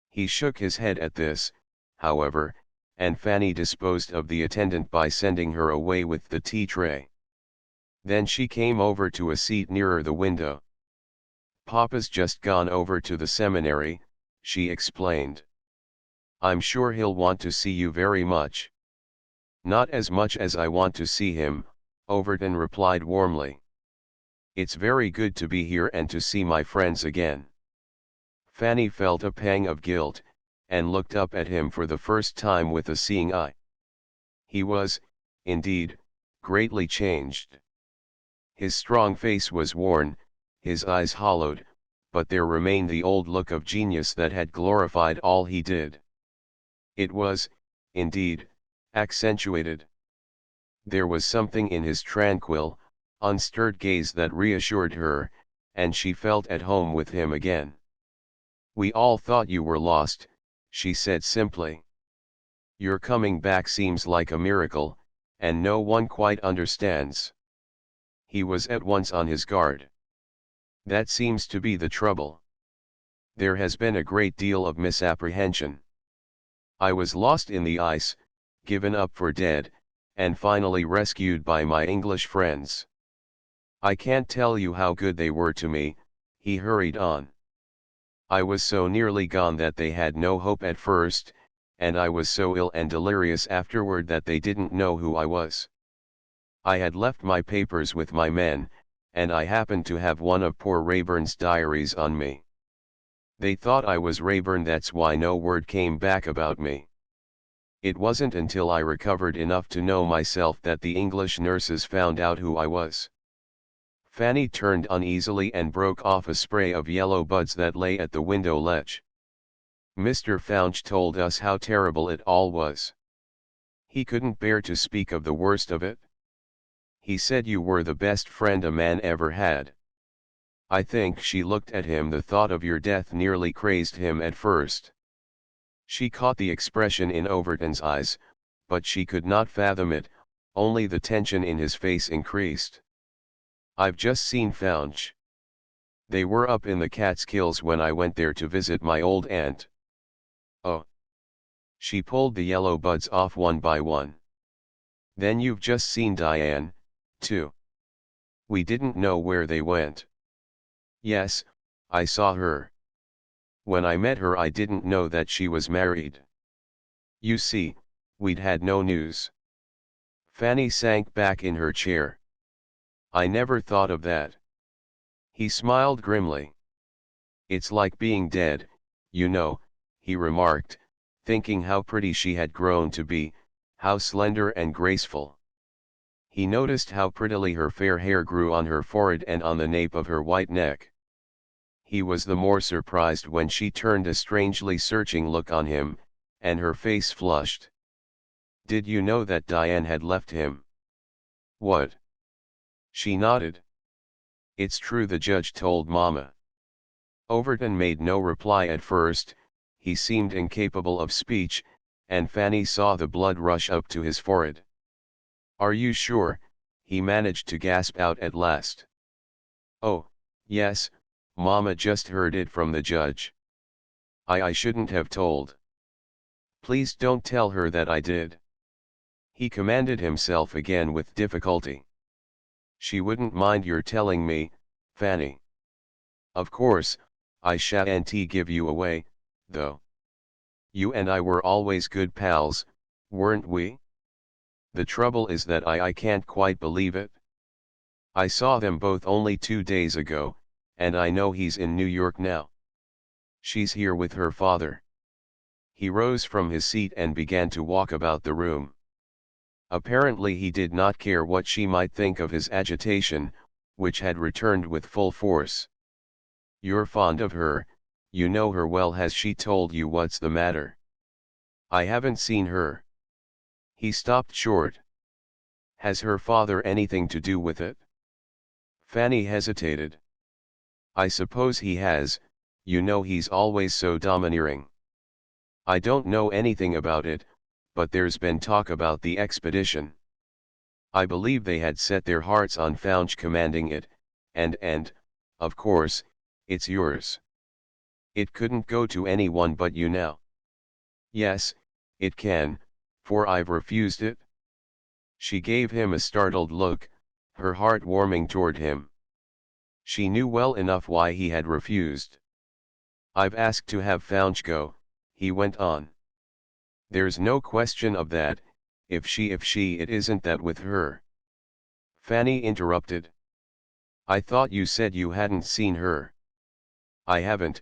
S1: He shook his head at this, however, and Fanny disposed of the attendant by sending her away with the tea tray. Then she came over to a seat nearer the window. "Papa's just gone over to the seminary," she explained. "I'm sure he'll want to see you very much." "Not as much as I want to see him," Overton replied warmly. "It's very good to be here and to see my friends again." Fanny felt a pang of guilt, and looked up at him for the first time with a seeing eye. He was, indeed, greatly changed. His strong face was worn, his eyes hollowed, but there remained the old look of genius that had glorified all he did. It was, indeed, accentuated. There was something in his tranquil, unstirred gaze that reassured her, and she felt at home with him again. "We all thought you were lost," she said simply. "Your coming back seems like a miracle, and no one quite understands." He was at once on his guard. "That seems to be the trouble. There has been a great deal of misapprehension. I was lost in the ice, given up for dead, and finally rescued by my English friends. I can't tell you how good they were to me," he hurried on. "I was so nearly gone that they had no hope at first, and I was so ill and delirious afterward that they didn't know who I was. I had left my papers with my men, and I happened to have one of poor Rayburn's diaries on me. They thought I was Rayburn, that's why no word came back about me. It wasn't until I recovered enough to know myself that the English nurses found out who I was." Fanny turned uneasily and broke off a spray of yellow buds that lay at the window ledge. "Mr. Founch told us how terrible it all was. He couldn't bear to speak of the worst of it. He said you were the best friend a man ever had. I think," she looked at him, "the thought of your death nearly crazed him at first." She caught the expression in Overton's eyes, but she could not fathom it, only the tension in his face increased. "I've just seen Founch. They were up in the Catskills when I went there to visit my old aunt." "Oh." She pulled the yellow buds off one by one. "Then you've just seen Diane, too?" "We didn't know where they went." "Yes, I saw her. When I met her I didn't know that she was married. You see, we'd had no news." Fanny sank back in her chair. "I never thought of that." He smiled grimly. "It's like being dead, you know," he remarked, thinking how pretty she had grown to be, how slender and graceful. He noticed how prettily her fair hair grew on her forehead and on the nape of her white neck. He was the more surprised when she turned a strangely searching look on him, and her face flushed. "Did you know that Diane had left him?" "What?" She nodded. "It's true," the judge told Mama. Overton made no reply at first. He seemed incapable of speech, and Fanny saw the blood rush up to his forehead. "Are you sure?" he managed to gasp out at last. "Oh, yes, Mama just heard it from the judge. I shouldn't have told. Please don't tell her that I did." He commanded himself again with difficulty. "She wouldn't mind your telling me, Fanny. Of course, I shan't give you away, though. You and I were always good pals, weren't we? The trouble is that I can't quite believe it. I saw them both only 2 days ago, and I know he's in New York now. She's here with her father." He rose from his seat and began to walk about the room. Apparently he did not care what she might think of his agitation, which had returned with full force. "You're fond of her, you know her well. Has she told you what's the matter?" "I haven't seen her." He stopped short. "Has her father anything to do with it?" Fanny hesitated. "I suppose he has, you know he's always so domineering." "I don't know anything about it, but there's been talk about the expedition. I believe they had set their hearts on Founch commanding it, and, of course, it's yours. It couldn't go to anyone but you now." "Yes, it can, for I've refused it." She gave him a startled look, her heart warming toward him. She knew well enough why he had refused. "I've asked to have Founch go," he went on. "There's no question of that, if she it isn't that with her." Fanny interrupted. "I thought you said you hadn't seen her." "I haven't,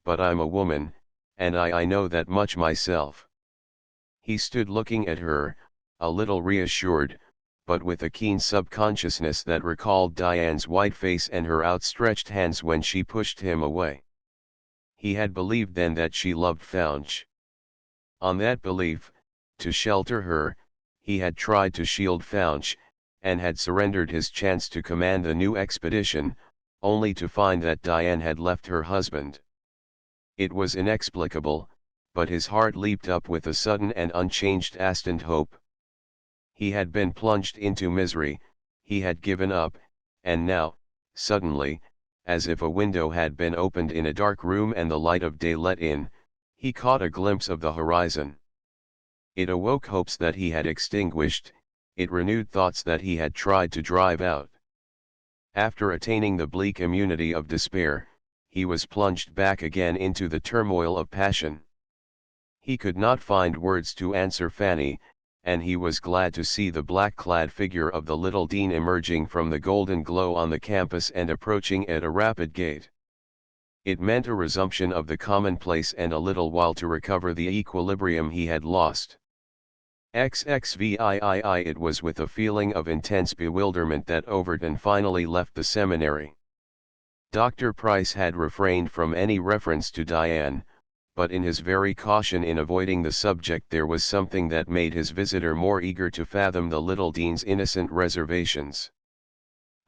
S1: but I'm a woman, and I know that much myself." He stood looking at her, a little reassured, but with a keen subconsciousness that recalled Diane's white face and her outstretched hands when she pushed him away. He had believed then that she loved Founch. On that belief, to shelter her, he had tried to shield Founch, and had surrendered his chance to command the new expedition, only to find that Diane had left her husband. It was inexplicable, but his heart leaped up with a sudden and unchanged astoned hope. He had been plunged into misery, he had given up, and now, suddenly, as if a window had been opened in a dark room and the light of day let in, he caught a glimpse of the horizon. It awoke hopes that he had extinguished, it renewed thoughts that he had tried to drive out. After attaining the bleak immunity of despair, he was plunged back again into the turmoil of passion. He could not find words to answer Fanny, and he was glad to see the black-clad figure of the little dean emerging from the golden glow on the campus and approaching at a rapid gait. It meant a resumption of the commonplace and a little while to recover the equilibrium he had lost. XXVIII. It was with a feeling of intense bewilderment that Overton finally left the seminary. Dr. Price had refrained from any reference to Diane, but in his very caution in avoiding the subject there was something that made his visitor more eager to fathom the little dean's innocent reservations.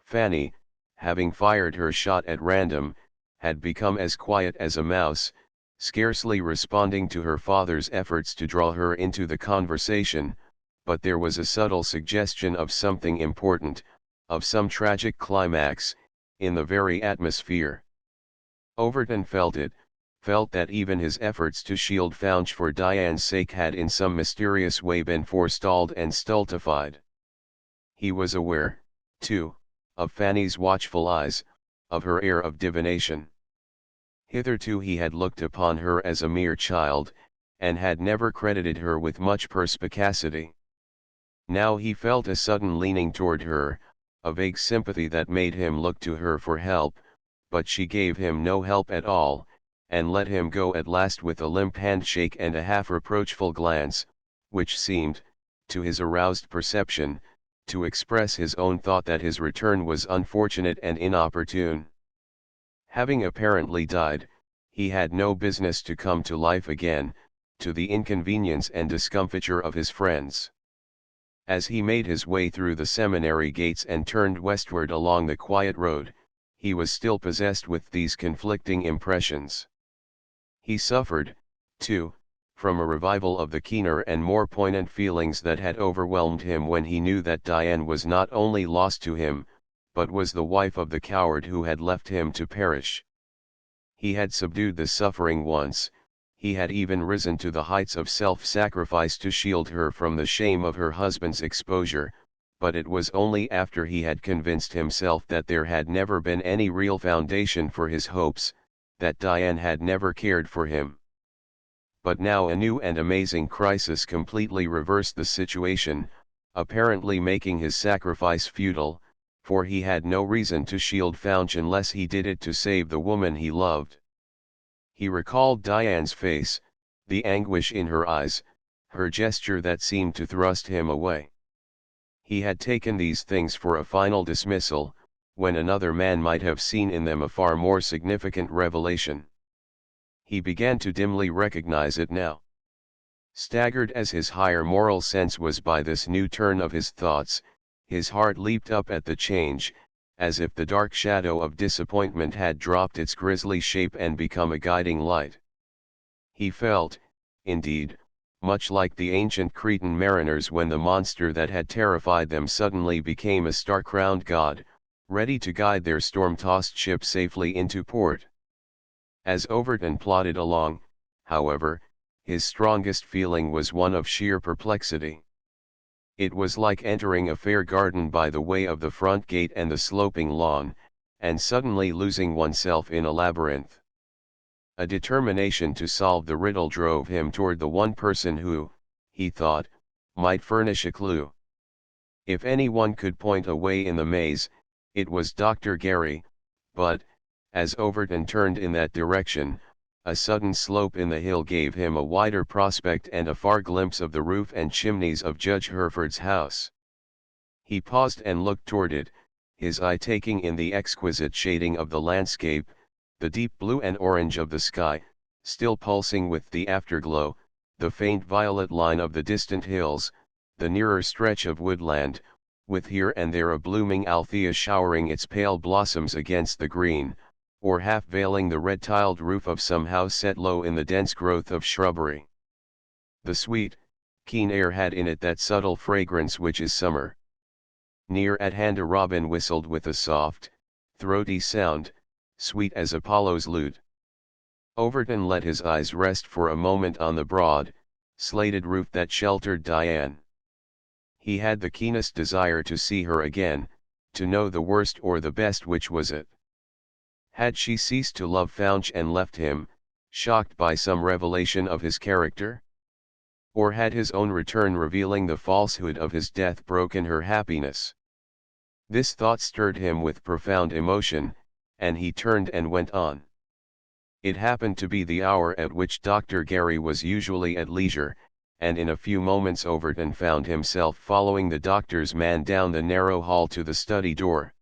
S1: Fanny, having fired her shot at random, had become as quiet as a mouse, scarcely responding to her father's efforts to draw her into the conversation, but there was a subtle suggestion of something important, of some tragic climax, in the very atmosphere. Overton felt it, felt that even his efforts to shield Founch for Diane's sake had in some mysterious way been forestalled and stultified. He was aware, too, of Fanny's watchful eyes, of her air of divination. Hitherto he had looked upon her as a mere child, and had never credited her with much perspicacity. Now he felt a sudden leaning toward her, a vague sympathy that made him look to her for help, but she gave him no help at all, and let him go at last with a limp handshake and a half-reproachful glance, which seemed, to his aroused perception, to express his own thought that his return was unfortunate and inopportune. Having apparently died, he had no business to come to life again, to the inconvenience and discomfiture of his friends. As he made his way through the seminary gates and turned westward along the quiet road, he was still possessed with these conflicting impressions. He suffered, too, from a revival of the keener and more poignant feelings that had overwhelmed him when he knew that Diane was not only lost to him, but was the wife of the coward who had left him to perish. He had subdued the suffering once, he had even risen to the heights of self-sacrifice to shield her from the shame of her husband's exposure, but it was only after he had convinced himself that there had never been any real foundation for his hopes, that Diane had never cared for him. But now a new and amazing crisis completely reversed the situation, apparently making his sacrifice futile, for he had no reason to shield Founch unless he did it to save the woman he loved. He recalled Diane's face, the anguish in her eyes, her gesture that seemed to thrust him away. He had taken these things for a final dismissal, when another man might have seen in them a far more significant revelation. He began to dimly recognize it now. Staggered as his higher moral sense was by this new turn of his thoughts, his heart leaped up at the change, as if the dark shadow of disappointment had dropped its grisly shape and become a guiding light. He felt, indeed, much like the ancient Cretan mariners when the monster that had terrified them suddenly became a star-crowned god, ready to guide their storm-tossed ship safely into port. As Overton plodded along, however, his strongest feeling was one of sheer perplexity. It was like entering a fair garden by the way of the front gate and the sloping lawn, and suddenly losing oneself in a labyrinth. A determination to solve the riddle drove him toward the one person who, he thought, might furnish a clue. If anyone could point a way in the maze, it was Dr. Gary, but, as Overton turned in that direction, a sudden slope in the hill gave him a wider prospect and a far glimpse of the roof and chimneys of Judge Hereford's house. He paused and looked toward it, his eye taking in the exquisite shading of the landscape, the deep blue and orange of the sky, still pulsing with the afterglow, the faint violet line of the distant hills, the nearer stretch of woodland, with here and there a blooming althea showering its pale blossoms against the green, or half veiling the red-tiled roof of some house set low in the dense growth of shrubbery. The sweet, keen air had in it that subtle fragrance which is summer. Near at hand a robin whistled with a soft, throaty sound, sweet as Apollo's lute. Overton let his eyes rest for a moment on the broad, slated roof that sheltered Diane. He had the keenest desire to see her again, to know the worst or the best which was it. Had she ceased to love Founch and left him, shocked by some revelation of his character? Or had his own return revealing the falsehood of his death broken her happiness? This thought stirred him with profound emotion, and he turned and went on. It happened to be the hour at which Dr. Gary was usually at leisure, and in a few moments Overton found himself following the doctor's man down the narrow hall to the study door.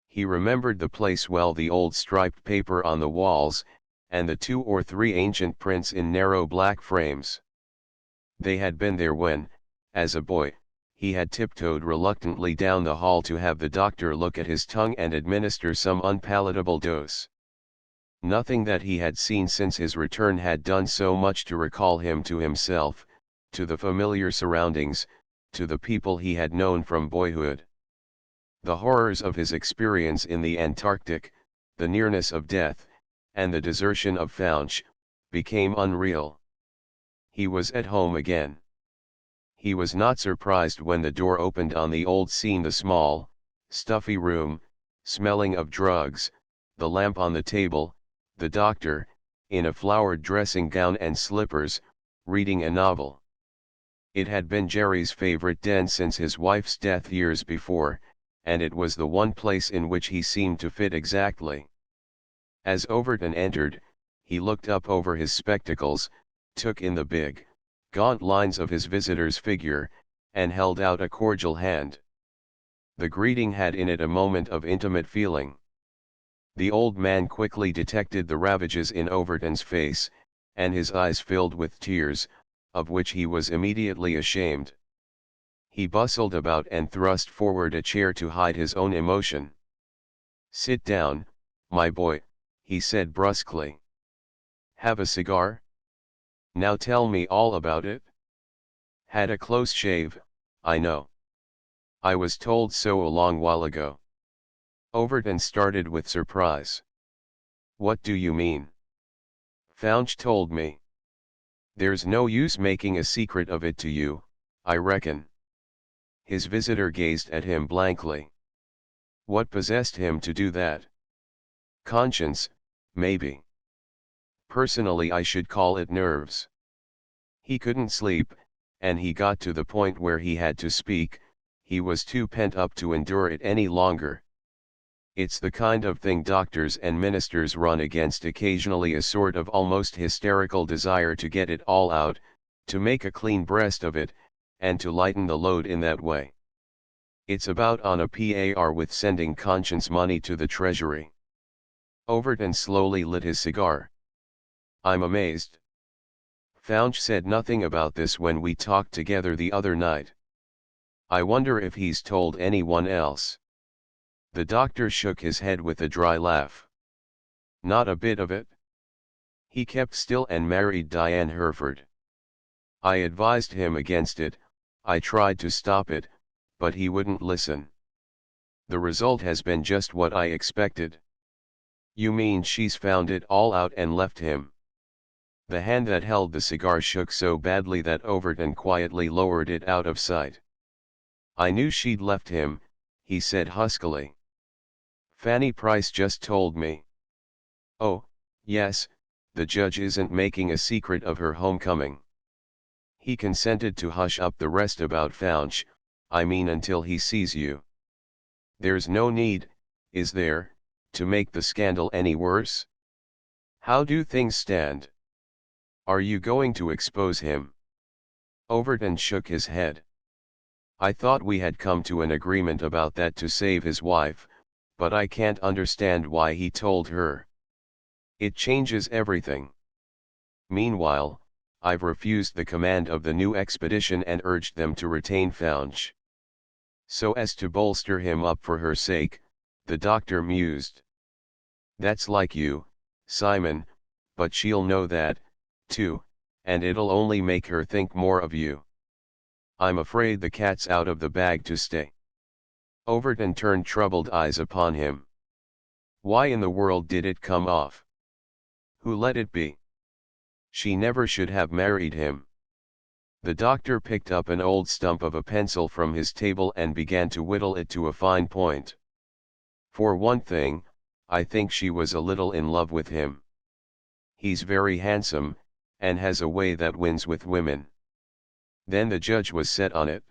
S1: He remembered the place well, the old striped paper on the walls, and the 2 or 3 ancient prints in narrow black frames. They had been there when, as a boy, he had tiptoed reluctantly down the hall to have the doctor look at his tongue and administer some unpalatable dose. Nothing that he had seen since his return had done so much to recall him to himself, to the familiar surroundings, to the people he had known from boyhood. The horrors of his experience in the Antarctic, the nearness of death, and the desertion of Founch, became unreal. He was at home again. He was not surprised when the door opened on the old scene, the small, stuffy room, smelling of drugs, the lamp on the table, the doctor, in a flowered dressing gown and slippers, reading a novel. It had been Jerry's favorite den since his wife's death years before, and it was the one place in which he seemed to fit exactly. As Overton entered, he looked up over his spectacles, took in the big, gaunt lines of his visitor's figure, and held out a cordial hand. The greeting had in it a moment of intimate feeling. The old man quickly detected the ravages in Overton's face, and his eyes filled with tears, of which he was immediately ashamed. He bustled about and thrust forward a chair to hide his own emotion. "Sit down, my boy," he said brusquely. "Have a cigar? Now tell me all about it." "Had a close shave, I know. I was told so a long while ago." Overton started with surprise. "What do you mean?" "Founch told me." "There's no use making a secret of it to you, I reckon." His visitor gazed at him blankly. What possessed him to do that? Conscience, maybe. Personally, I should call it nerves. He couldn't sleep, and he got to the point where he had to speak. He was too pent up to endure it any longer. It's the kind of thing doctors and ministers run against occasionally, a sort of almost hysterical desire to get it all out, to make a clean breast of it, and to lighten the load in that way. It's about on a par with sending conscience money to the treasury. Overton slowly lit his cigar. "I'm amazed. Founch said nothing about this when we talked together the other night. I wonder if he's told anyone else." The doctor shook his head with a dry laugh. "Not a bit of it. He kept still and married Diane Hereford. I advised him against it, I tried to stop it, but he wouldn't listen. The result has been just what I expected." "You mean she's found it all out and left him?" The hand that held the cigar shook so badly that Overton quietly lowered it out of sight. "I knew she'd left him," he said huskily. "Fanny Price just told me." "Oh, yes, the judge isn't making a secret of her homecoming. He consented to hush up the rest about Founch, I mean until he sees you. There's no need, is there, to make the scandal any worse? How do things stand? Are you going to expose him?" Overton shook his head. "I thought we had come to an agreement about that to save his wife, but I can't understand why he told her. It changes everything. Meanwhile, I've refused the command of the new expedition and urged them to retain Founch. So as to bolster him up for her sake," the doctor mused. "That's like you, Simon, but she'll know that, too, and it'll only make her think more of you. I'm afraid the cat's out of the bag to stay." Overton turned troubled eyes upon him. "Why in the world did it come off? Who let it be? She never should have married him." The doctor picked up an old stump of a pencil from his table and began to whittle it to a fine point. "For one thing, I think she was a little in love with him. He's very handsome, and has a way that wins with women. Then the judge was set on it.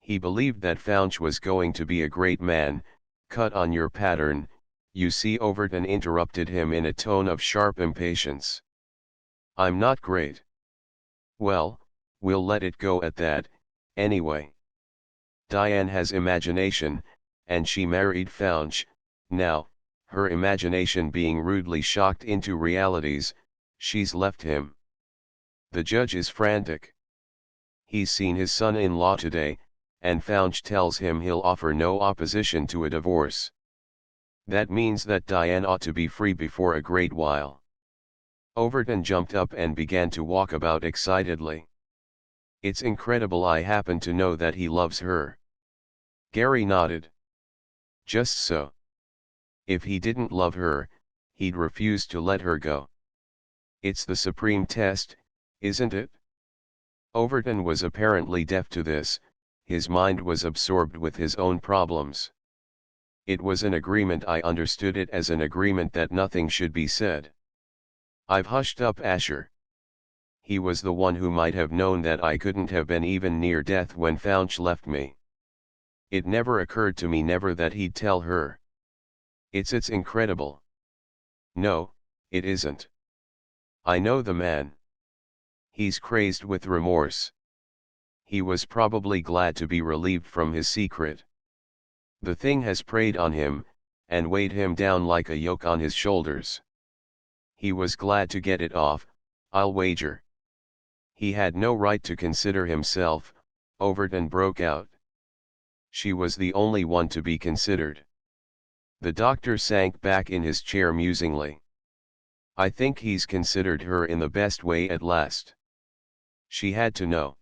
S1: He believed that Founch was going to be a great man, cut on your pattern, you see." Overton interrupted him in a tone of sharp impatience. "I'm not great." "Well, we'll let it go at that, anyway. Diane has imagination, and she married Founch. Now, her imagination being rudely shocked into realities, she's left him. The judge is frantic. He's seen his son-in-law today, and Founch tells him he'll offer no opposition to a divorce. That means that Diane ought to be free before a great while." Overton jumped up and began to walk about excitedly. "It's incredible. I happen to know that he loves her." Gary nodded. "Just so. If he didn't love her, he'd refuse to let her go. It's the supreme test, isn't it?" Overton was apparently deaf to this, his mind was absorbed with his own problems. "It was an agreement. I understood it as an agreement that nothing should be said. I've hushed up Asher. He was the one who might have known that I couldn't have been even near death when Founch left me. It never occurred to me never that he'd tell her. It's incredible." "No, it isn't. I know the man. He's crazed with remorse. He was probably glad to be relieved from his secret. The thing has preyed on him, and weighed him down like a yoke on his shoulders. He was glad to get it off, I'll wager. He had no right to consider himself, Overton broke out. She was the only one to be considered. The doctor sank back in his chair musingly. I think he's considered her in the best way at last. She had to know.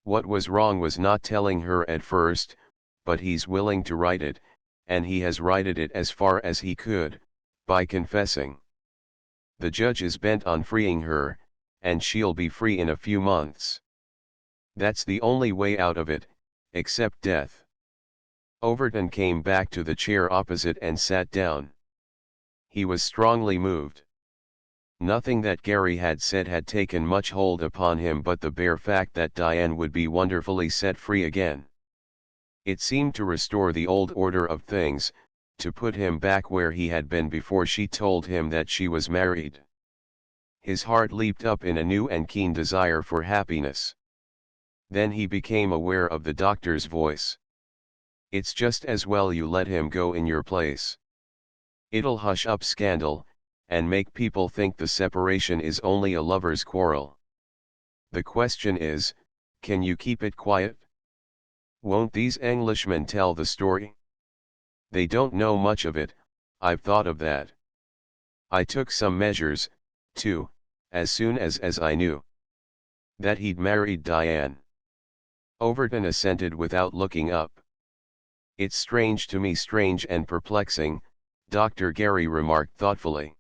S1: What was wrong was not telling her at first, but he's willing to right it, and he has righted it as far as he could, by confessing. The judge is bent on freeing her, and she'll be free in a few months. That's the only way out of it, except death. Overton came back to the chair opposite and sat down. He was strongly moved. Nothing that Gary had said had taken much hold upon him but the bare fact that Diane would be wonderfully set free again. It seemed to restore the old order of things, to put him back where he had been before she told him that she was married. His heart leaped up in a new and keen desire for happiness. Then he became aware of the doctor's voice. It's just as well you let him go in your place. It'll hush up scandal, and make people think the separation is only a lover's quarrel. The question is, can you keep it quiet? Won't these Englishmen tell the story? They don't know much of it, I've thought of that. I took some measures, too, as soon as I knew that he'd married Diane. Overton assented without looking up. It's strange to me, strange and perplexing, Dr. Gary remarked thoughtfully.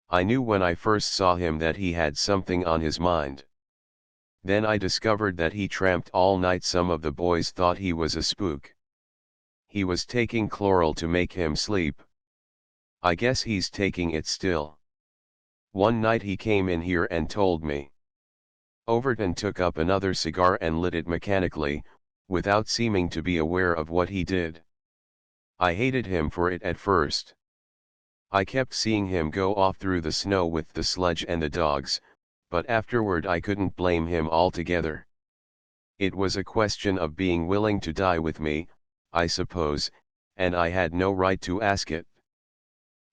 S1: I knew when I first saw him that he had something on his mind. Then I discovered that he tramped all night. Some of the boys thought he was a spook. He was taking chloral to make him sleep. I guess he's taking it still. One night he came in here and told me. Overton took up another cigar and lit it mechanically, without seeming to be aware of what he did. I hated him for it at first. I kept seeing him go off through the snow with the sledge and the dogs, but afterward I couldn't blame him altogether. It was a question of being willing to die with me, I suppose, and I had no right to ask it.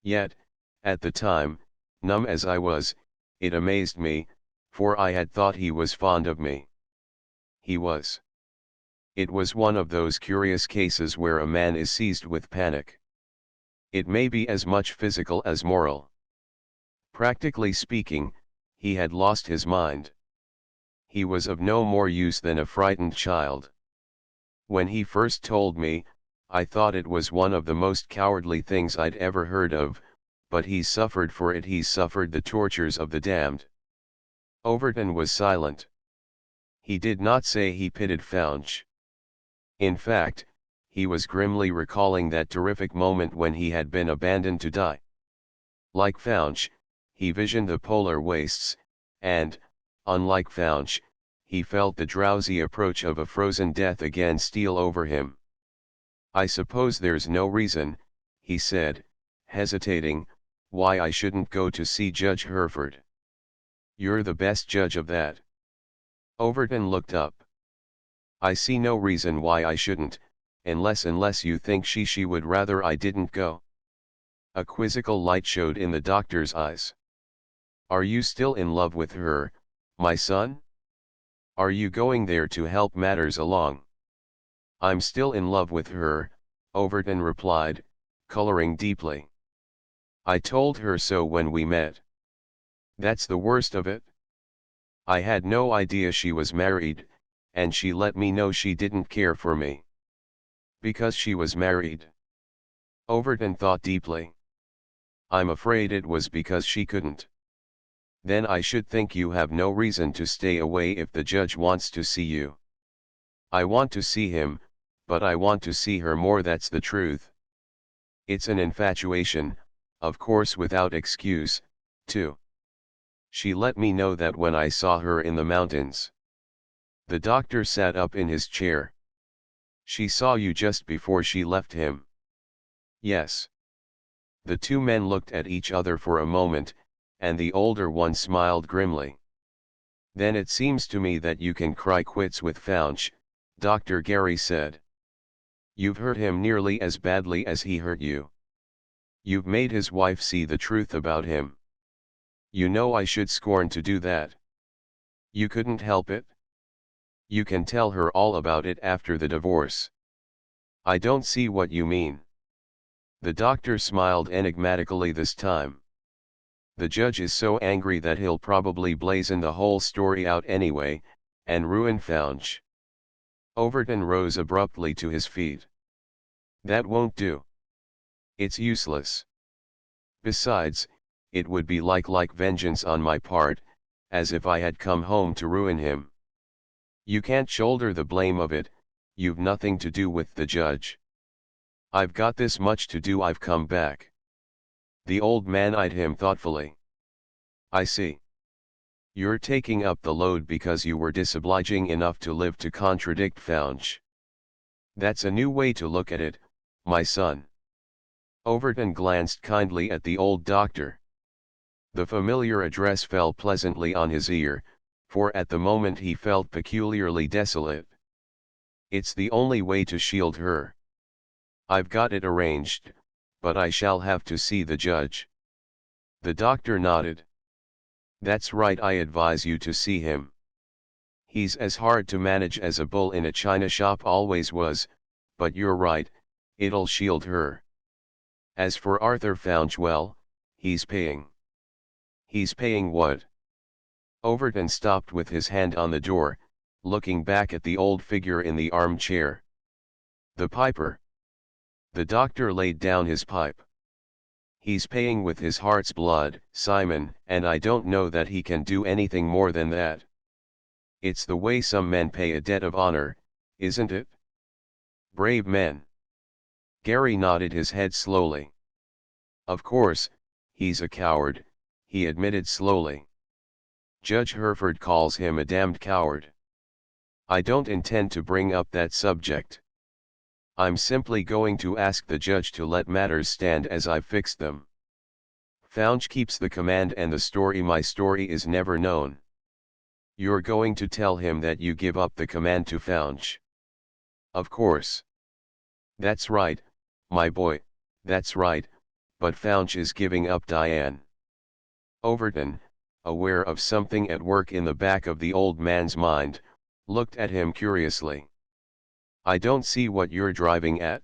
S1: Yet, at the time, numb as I was, it amazed me, for I had thought he was fond of me. He was. It was one of those curious cases where a man is seized with panic. It may be as much physical as moral. Practically speaking, he had lost his mind. He was of no more use than a frightened child. When he first told me, I thought it was one of the most cowardly things I'd ever heard of, but he's suffered for it. He's suffered the tortures of the damned. Overton was silent. He did not say he pitied Faunch. In fact, he was grimly recalling that terrific moment when he had been abandoned to die. Like Faunch, he visioned the polar wastes, and, unlike Faunch, he felt the drowsy approach of a frozen death again steal over him. I suppose there's no reason, he said, hesitating, why I shouldn't go to see Judge Hereford. You're the best judge of that. Overton looked up. I see no reason why I shouldn't, unless you think she would rather I didn't go. A quizzical light showed in the doctor's eyes. Are you still in love with her, my son? Are you going there to help matters along? I'm still in love with her, Overton replied, coloring deeply. I told her so when we met. That's the worst of it. I had no idea she was married, and she let me know she didn't care for me. Because she was married. Overton thought deeply. I'm afraid it was because she couldn't. Then I should think you have no reason to stay away if the judge wants to see you. I want to see him, but I want to see her more, that's the truth. It's an infatuation, of course without excuse, too. She let me know that when I saw her in the mountains. The doctor sat up in his chair. She saw you just before she left him. Yes. The two men looked at each other for a moment, and the older one smiled grimly. Then it seems to me that you can cry quits with Faunch, Dr. Gary said. You've hurt him nearly as badly as he hurt you. You've made his wife see the truth about him. You know I should scorn to do that. You couldn't help it? You can tell her all about it after the divorce. I don't see what you mean. The doctor smiled enigmatically this time. The judge is so angry that he'll probably blazon the whole story out anyway, and ruin Founch. Overton rose abruptly to his feet. That won't do. It's useless. Besides, it would be like vengeance on my part, as if I had come home to ruin him. You can't shoulder the blame of it, you've nothing to do with the judge. I've got this much to do, I've come back. The old man eyed him thoughtfully. I see. You're taking up the load because you were disobliging enough to live to contradict Founch. That's a new way to look at it, my son. Overton glanced kindly at the old doctor. The familiar address fell pleasantly on his ear, for at the moment he felt peculiarly desolate. It's the only way to shield her. I've got it arranged, but I shall have to see the judge. The doctor nodded. That's right, I advise you to see him. He's as hard to manage as a bull in a china shop always was, but you're right, it'll shield her. As for Arthur Founch, well, he's paying. He's paying what? Overton stopped with his hand on the door, looking back at the old figure in the armchair. The piper. The doctor laid down his pipe. He's paying with his heart's blood, Simon, and I don't know that he can do anything more than that. It's the way some men pay a debt of honor, isn't it? Brave men. Gary nodded his head slowly. Of course, he's a coward, he admitted slowly. Judge Hereford calls him a damned coward. I don't intend to bring up that subject. I'm simply going to ask the judge to let matters stand as I've fixed them. Founch keeps the command and my story is never known. You're going to tell him that you give up the command to Founch. Of course. That's right, my boy, that's right, but Founch is giving up Diane. Overton, aware of something at work in the back of the old man's mind, looked at him curiously. I don't see what you're driving at.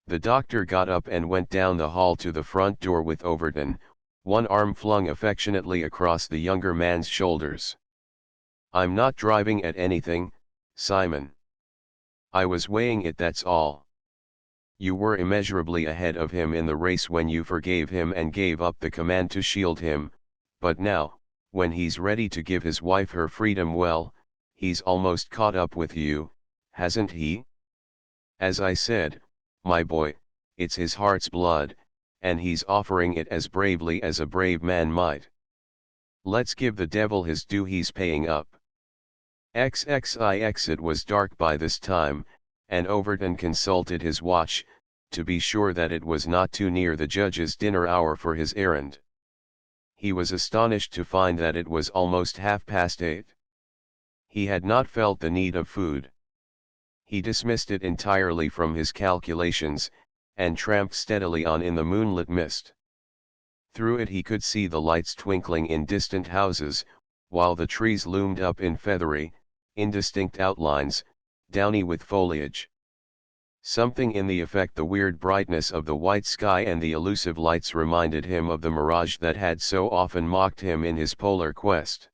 S1: The doctor got up and went down the hall to the front door with Overton, one arm flung affectionately across the younger man's shoulders. I'm not driving at anything, Simon. I was weighing it, that's all. You were immeasurably ahead of him in the race when you forgave him and gave up the command to shield him, but now, when he's ready to give his wife her freedom, well, he's almost caught up with you, hasn't he? As I said, my boy, it's his heart's blood, and he's offering it as bravely as a brave man might. Let's give the devil his due, he's paying up. XXIX. It was dark by this time, and Overton consulted his watch, to be sure that it was not too near the judge's dinner hour for his errand. He was astonished to find that it was almost 8:30. He had not felt the need of food. He dismissed it entirely from his calculations, and tramped steadily on in the moonlit mist. Through it he could see the lights twinkling in distant houses, while the trees loomed up in feathery, indistinct outlines, downy with foliage. Something in the effect, the weird brightness of the white sky and the elusive lights, reminded him of the mirage that had so often mocked him in his polar quest.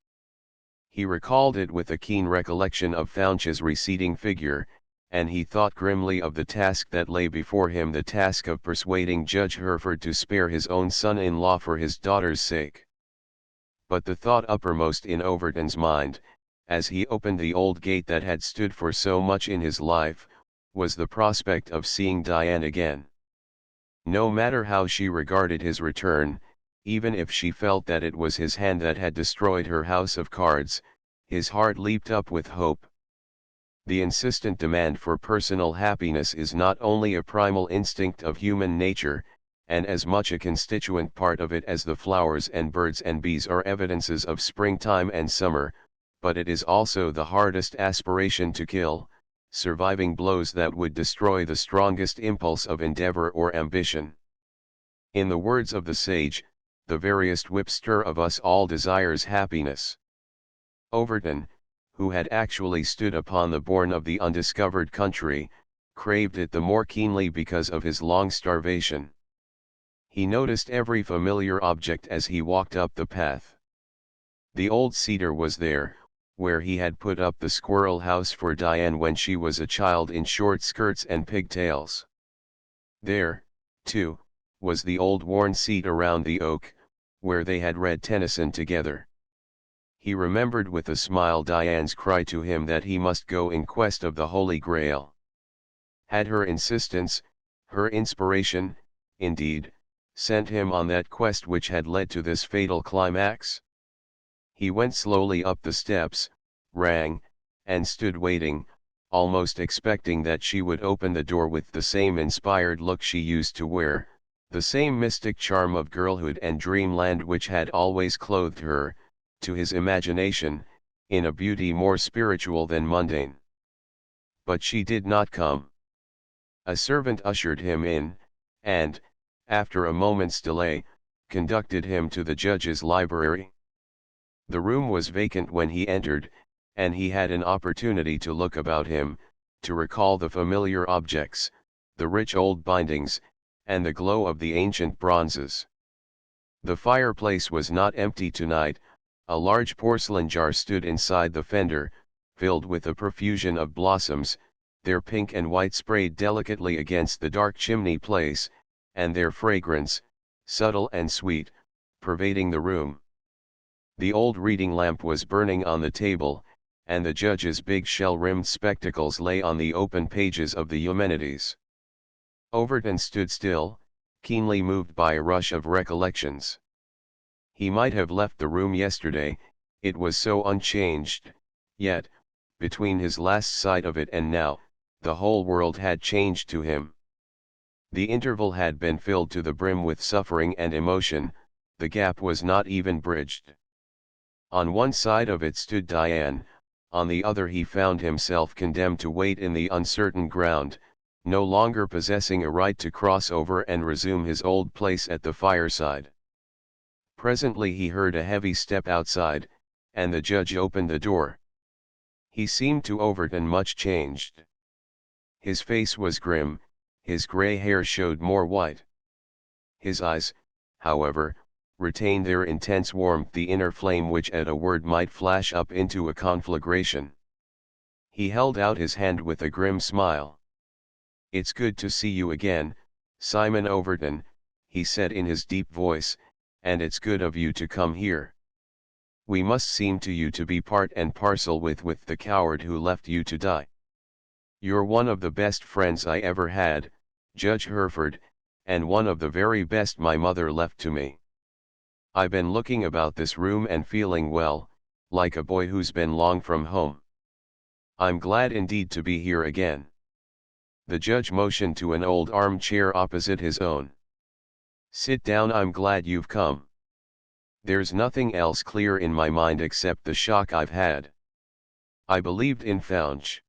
S1: He recalled it with a keen recollection of Founch's receding figure, and he thought grimly of the task that lay before him, the task of persuading Judge Hereford to spare his own son-in-law for his daughter's sake. But the thought uppermost in Overton's mind, as he opened the old gate that had stood for so much in his life, was the prospect of seeing Diane again. No matter how she regarded his return, even if she felt that it was his hand that had destroyed her house of cards, his heart leaped up with hope. The insistent demand for personal happiness is not only a primal instinct of human nature, and as much a constituent part of it as the flowers and birds and bees are evidences of springtime and summer, but it is also the hardest aspiration to kill, surviving blows that would destroy the strongest impulse of endeavor or ambition. In the words of the sage, the veriest whipster of us all desires happiness. Overton, who had actually stood upon the bourne of the undiscovered country, craved it the more keenly because of his long starvation. He noticed every familiar object as he walked up the path. The old cedar was there, where he had put up the squirrel house for Diane when she was a child in short skirts and pigtails. There, too, was the old worn seat around the oak, where they had read Tennyson together. He remembered with a smile Diane's cry to him that he must go in quest of the Holy Grail. Had her insistence, her inspiration, indeed, sent him on that quest which had led to this fatal climax? He went slowly up the steps, rang, and stood waiting, almost expecting that she would open the door with the same inspired look she used to wear, the same mystic charm of girlhood and dreamland which had always clothed her, to his imagination, in a beauty more spiritual than mundane. But she did not come. A servant ushered him in, and, after a moment's delay, conducted him to the judge's library. The room was vacant when he entered, and he had an opportunity to look about him, to recall the familiar objects, the rich old bindings, and the glow of the ancient bronzes. The fireplace was not empty tonight. A large porcelain jar stood inside the fender, filled with a profusion of blossoms, their pink and white sprayed delicately against the dark chimney place, and their fragrance, subtle and sweet, pervading the room. The old reading lamp was burning on the table, and the judge's big shell-rimmed spectacles lay on the open pages of the Eumenides. Overton stood still, keenly moved by a rush of recollections. He might have left the room yesterday, it was so unchanged, yet, between his last sight of it and now, the whole world had changed to him. The interval had been filled to the brim with suffering and emotion, the gap was not even bridged. On one side of it stood Diane, on the other he found himself condemned to wait in the uncertain ground, no longer possessing a right to cross over and resume his old place at the fireside. Presently he heard a heavy step outside, and the judge opened the door. He seemed to Overton much changed. His face was grim, his grey hair showed more white. His eyes, however, retained their intense warmth, the inner flame which at a word might flash up into a conflagration. He held out his hand with a grim smile. "It's good to see you again, Simon Overton," he said in his deep voice, "and it's good of you to come here. We must seem to you to be part and parcel with the coward who left you to die. You're one of the best friends I ever had, Judge Hereford, and one of the very best my mother left to me. I've been looking about this room and feeling well, like a boy who's been long from home. I'm glad indeed to be here again." The judge motioned to an old armchair opposite his own. "Sit down, I'm glad you've come. There's nothing else clear in my mind except the shock I've had. I believed in Founch.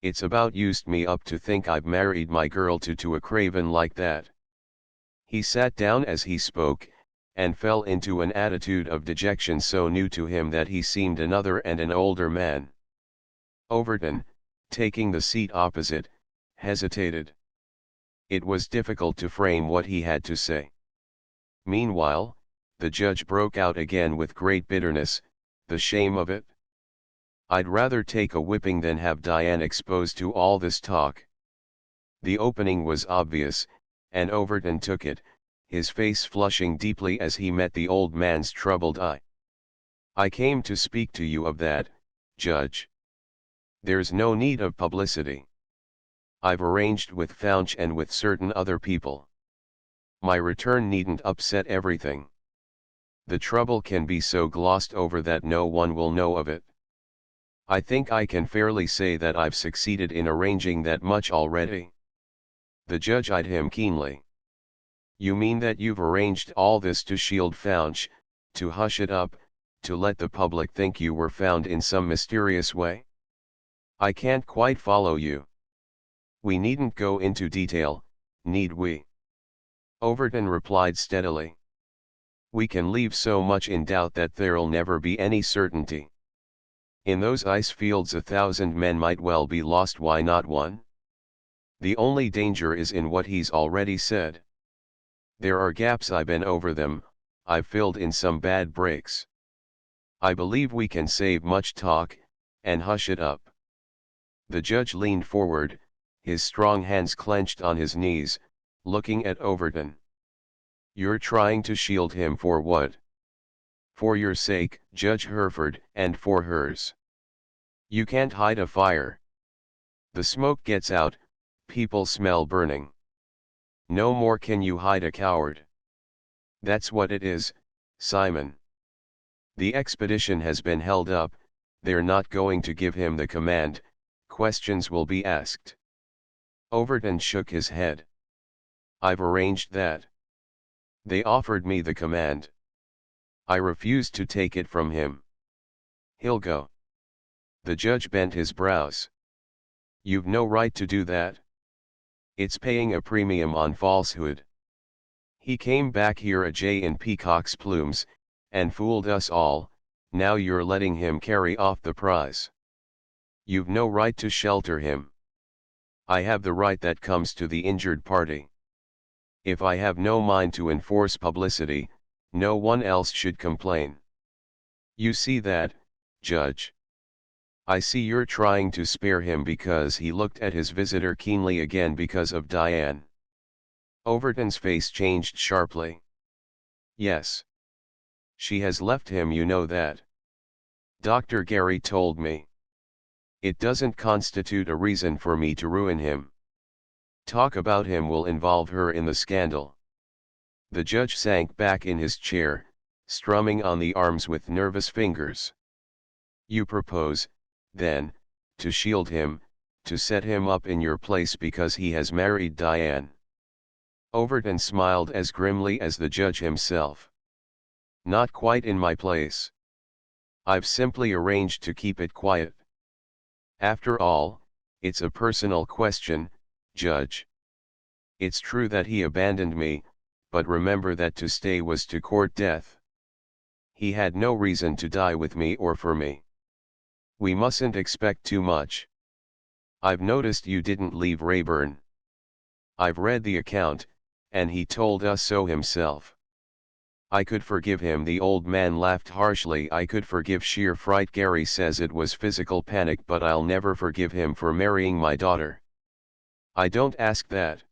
S1: It's about used me up to think I've married my girl to a craven like that." He sat down as he spoke, and fell into an attitude of dejection so new to him that he seemed another and an older man. Overton, taking the seat opposite, hesitated. It was difficult to frame what he had to say. Meanwhile, the judge broke out again with great bitterness, "The shame of it! I'd rather take a whipping than have Diane exposed to all this talk." The opening was obvious, and Overton took it, his face flushing deeply as he met the old man's troubled eye. "I came to speak to you of that, Judge. There's no need of publicity. I've arranged with Founch and with certain other people. My return needn't upset everything. The trouble can be so glossed over that no one will know of it. I think I can fairly say that I've succeeded in arranging that much already." The judge eyed him keenly. "You mean that you've arranged all this to shield Founch, to hush it up, to let the public think you were found in some mysterious way? I can't quite follow you. We needn't go into detail, need we?" Overton replied steadily. We can leave so much in doubt that there'll never be any certainty. In those ice fields 1,000 men might well be lost, why not one? The only danger is in what he's already said. There are gaps, I've been over them, I've filled in some bad breaks. I believe we can save much talk, and hush it up. The judge leaned forward, his strong hands clenched on his knees, looking at Overton. You're trying to shield him for what? For your sake, Judge Hereford, and for hers. You can't hide a fire. The smoke gets out, people smell burning. No more can you hide a coward. That's what it is, Simon. The expedition has been held up, they're not going to give him the command, questions will be asked. Overton shook his head. I've arranged that. They offered me the command. I refused to take it from him. He'll go. The judge bent his brows. You've no right to do that. It's paying a premium on falsehood. He came back here a jay in peacock's plumes, and fooled us all, now you're letting him carry off the prize. You've no right to shelter him. I have the right that comes to the injured party. If I have no mind to enforce publicity, no one else should complain. You see that, Judge? I see you're trying to spare him. Because he looked at his visitor keenly again. Because of Diane. Overton's face changed sharply. Yes. She has left him, you know that. Dr. Gary told me. It doesn't constitute a reason for me to ruin him. Talk about him will involve her in the scandal. The judge sank back in his chair, strumming on the arms with nervous fingers. You propose, then, to shield him, to set him up in your place because he has married Diane. Overton smiled as grimly as the judge himself. Not quite in my place. I've simply arranged to keep it quiet. After all, it's a personal question, Judge. It's true that he abandoned me, but remember that to stay was to court death. He had no reason to die with me or for me. We mustn't expect too much. I've noticed you didn't leave Rayburn. I've read the account, and he told us so himself. I could forgive him. The old man laughed harshly. I could forgive sheer fright. Gary says it was physical panic, but I'll never forgive him for marrying my daughter. I don't ask that.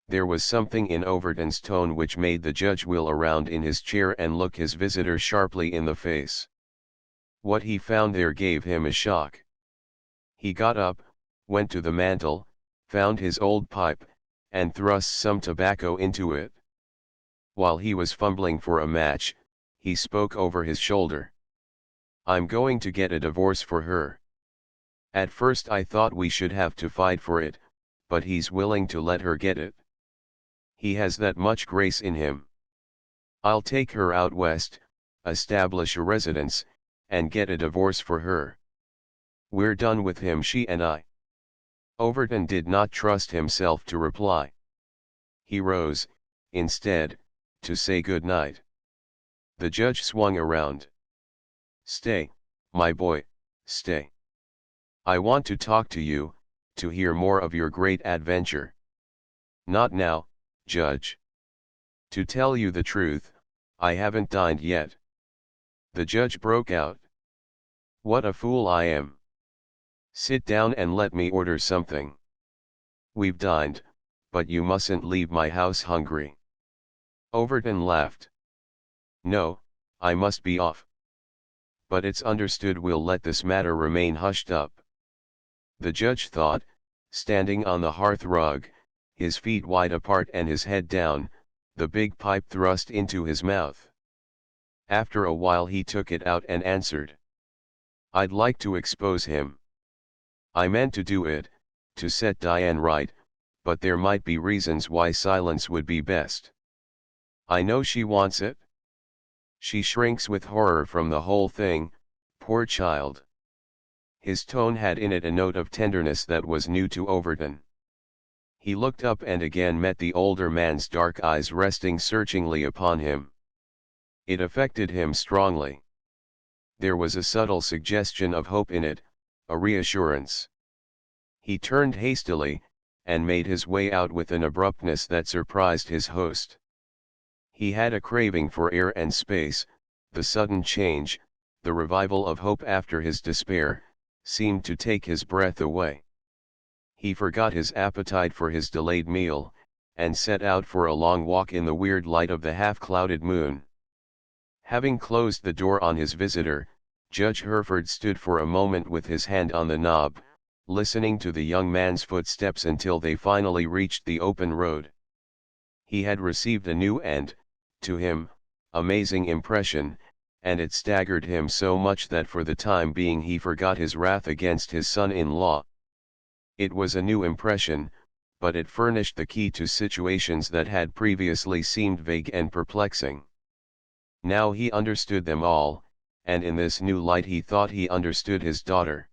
S1: There was something in Overton's tone which made the judge wheel around in his chair and look his visitor sharply in the face. What he found there gave him a shock. He got up, went to the mantel, found his old pipe, and thrust some tobacco into it. While he was fumbling for a match, he spoke over his shoulder. I'm going to get a divorce for her. At first I thought we should have to fight for it, but he's willing to let her get it. He has that much grace in him. I'll take her out west, establish a residence, and get a divorce for her. We're done with him, she and I. Overton did not trust himself to reply. He rose, instead, to say good night. The judge swung around. Stay, my boy, stay. I want to talk to you, to hear more of your great adventure. Not now, Judge. To tell you the truth, I haven't dined yet. The judge broke out. What a fool I am. Sit down and let me order something. We've dined, but you mustn't leave my house hungry. Overton laughed. No, I must be off. But it's understood we'll let this matter remain hushed up. The judge thought, standing on the hearth rug, his feet wide apart and his head down, the big pipe thrust into his mouth. After a while he took it out and answered. I'd like to expose him. I meant to do it, to set Diane right, but there might be reasons why silence would be best. I know she wants it. She shrinks with horror from the whole thing, poor child. His tone had in it a note of tenderness that was new to Overton. He looked up and again met the older man's dark eyes resting searchingly upon him. It affected him strongly. There was a subtle suggestion of hope in it, a reassurance. He turned hastily, and made his way out with an abruptness that surprised his host. He had a craving for air and space. The sudden change, the revival of hope after his despair, seemed to take his breath away. He forgot his appetite for his delayed meal, and set out for a long walk in the weird light of the half-clouded moon. Having closed the door on his visitor, Judge Hereford stood for a moment with his hand on the knob, listening to the young man's footsteps until they finally reached the open road. He had received a new and, to him, amazing impression, and it staggered him so much that for the time being he forgot his wrath against his son-in-law. It was a new impression, but it furnished the key to situations that had previously seemed vague and perplexing. Now he understood them all, and in this new light he thought he understood his daughter.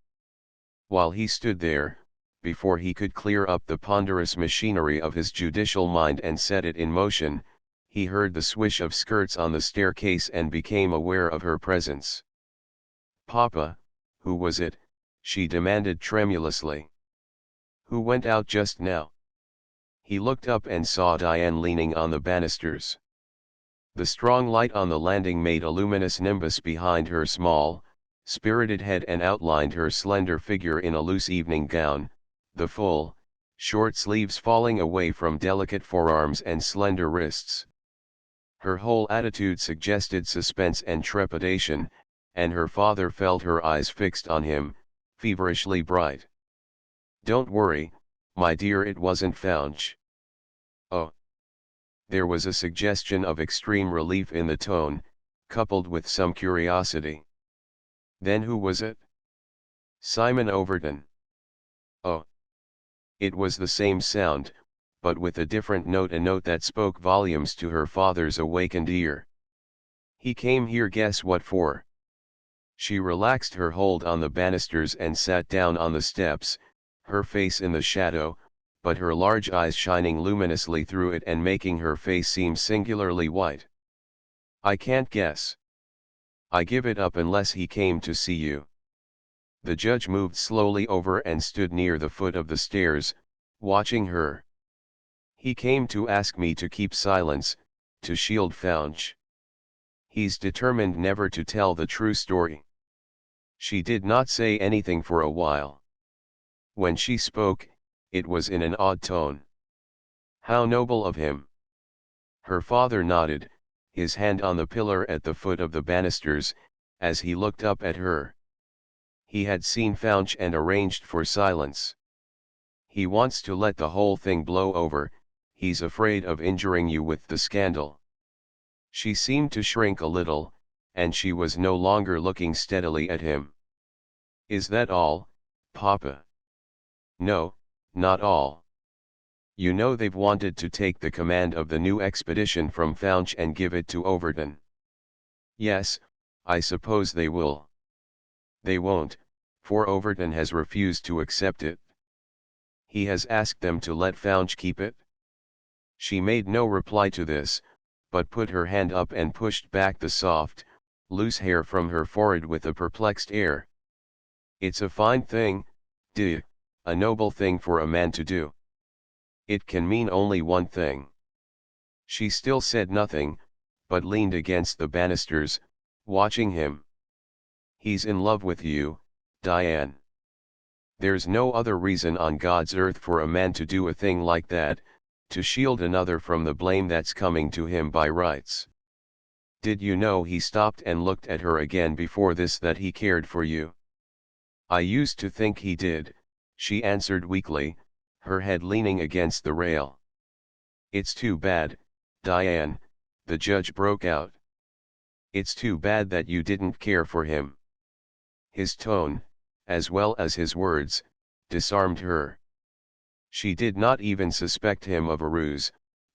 S1: While he stood there, before he could clear up the ponderous machinery of his judicial mind and set it in motion, he heard the swish of skirts on the staircase and became aware of her presence. "Papa, who was it?" she demanded tremulously. "Who went out just now?" He looked up and saw Diane leaning on the banisters. The strong light on the landing made a luminous nimbus behind her small, spirited head and outlined her slender figure in a loose evening gown, the full, short sleeves falling away from delicate forearms and slender wrists. Her whole attitude suggested suspense and trepidation, and her father felt her eyes fixed on him, feverishly bright. "Don't worry, my dear, it wasn't Fouch." "Oh." There was a suggestion of extreme relief in the tone, coupled with some curiosity. "Then who was it?" "Simon Overton." "Oh." It was the same sound, but with a different note, a note that spoke volumes to her father's awakened ear. "He came here, guess what for?" She relaxed her hold on the banisters and sat down on the steps, her face in the shadow, but her large eyes shining luminously through it and making her face seem singularly white. "I can't guess. I give it up unless he came to see you." The judge moved slowly over and stood near the foot of the stairs, watching her. "He came to ask me to keep silence, to shield Fouch. He's determined never to tell the true story." She did not say anything for a while. When she spoke, it was in an odd tone. "How noble of him." Her father nodded, his hand on the pillar at the foot of the banisters, as he looked up at her. He had seen Fouch and arranged for silence. "He wants to let the whole thing blow over, he's afraid of injuring you with the scandal." She seemed to shrink a little, and she was no longer looking steadily at him. "Is that all, Papa?" "No, not all. You know they've wanted to take the command of the new expedition from Fouch and give it to Overton." "Yes, I suppose they will." "They won't, for Overton has refused to accept it." "He has asked them to let Fouch keep it?" She made no reply to this, but put her hand up and pushed back the soft, loose hair from her forehead with a perplexed air. "It's a fine thing, a noble thing for a man to do. It can mean only one thing." She still said nothing, but leaned against the banisters, watching him. "He's in love with you, Diane. There's no other reason on God's earth for a man to do a thing like that, to shield another from the blame that's coming to him by rights. Did you know," he stopped and looked at her again before this, "that he cared for you?" "I used to think he did," she answered weakly, her head leaning against the rail. "It's too bad, Diane," the judge broke out. "It's too bad that you didn't care for him." His tone, as well as his words, disarmed her. She did not even suspect him of a ruse,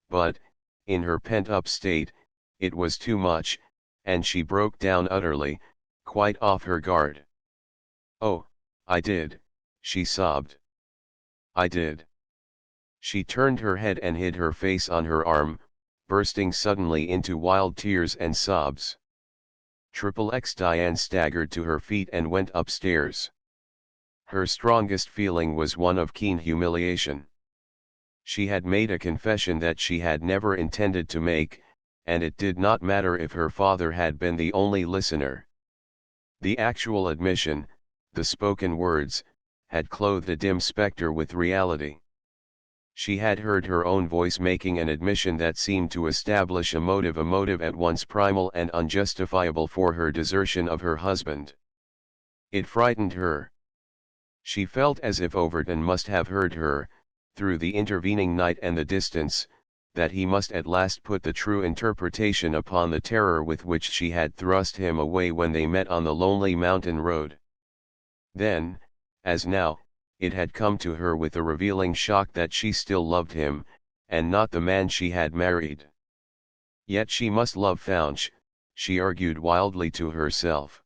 S1: but, in her pent-up state, it was too much, and she broke down utterly, quite off her guard. "Oh, I did," she sobbed. "I did." She turned her head and hid her face on her arm, bursting suddenly into wild tears and sobs. XXX Diane staggered to her feet and went upstairs. Her strongest feeling was one of keen humiliation. She had made a confession that she had never intended to make, and it did not matter if her father had been the only listener. The actual admission, the spoken words, had clothed a dim specter with reality. She had heard her own voice making an admission that seemed to establish a motive at once primal and unjustifiable for her desertion of her husband. It frightened her. She felt as if Overton must have heard her, through the intervening night and the distance, that he must at last put the true interpretation upon the terror with which she had thrust him away when they met on the lonely mountain road. Then, as now, it had come to her with a revealing shock that she still loved him, and not the man she had married. Yet she must love Faunch, she argued wildly to herself.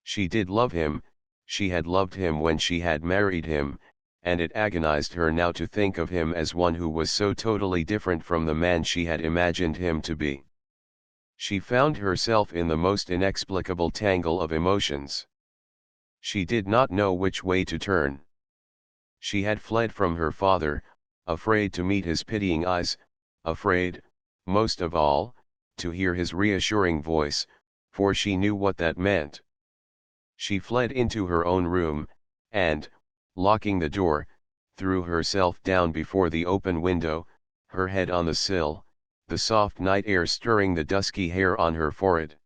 S1: She did love him, she had loved him when she had married him, and it agonized her now to think of him as one who was so totally different from the man she had imagined him to be. She found herself in the most inexplicable tangle of emotions. She did not know which way to turn. She had fled from her father, afraid to meet his pitying eyes, afraid, most of all, to hear his reassuring voice, for she knew what that meant. She fled into her own room, and, locking the door, threw herself down before the open window, her head on the sill, the soft night air stirring the dusky hair on her forehead.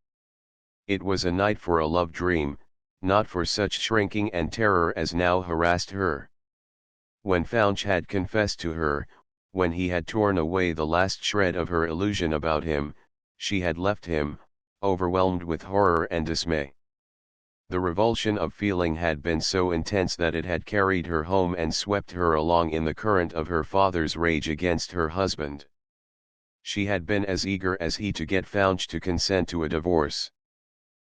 S1: It was a night for a love dream, not for such shrinking and terror as now harassed her. When Faunch had confessed to her, when he had torn away the last shred of her illusion about him, she had left him, overwhelmed with horror and dismay. The revulsion of feeling had been so intense that it had carried her home and swept her along in the current of her father's rage against her husband. She had been as eager as he to get Faunch to consent to a divorce.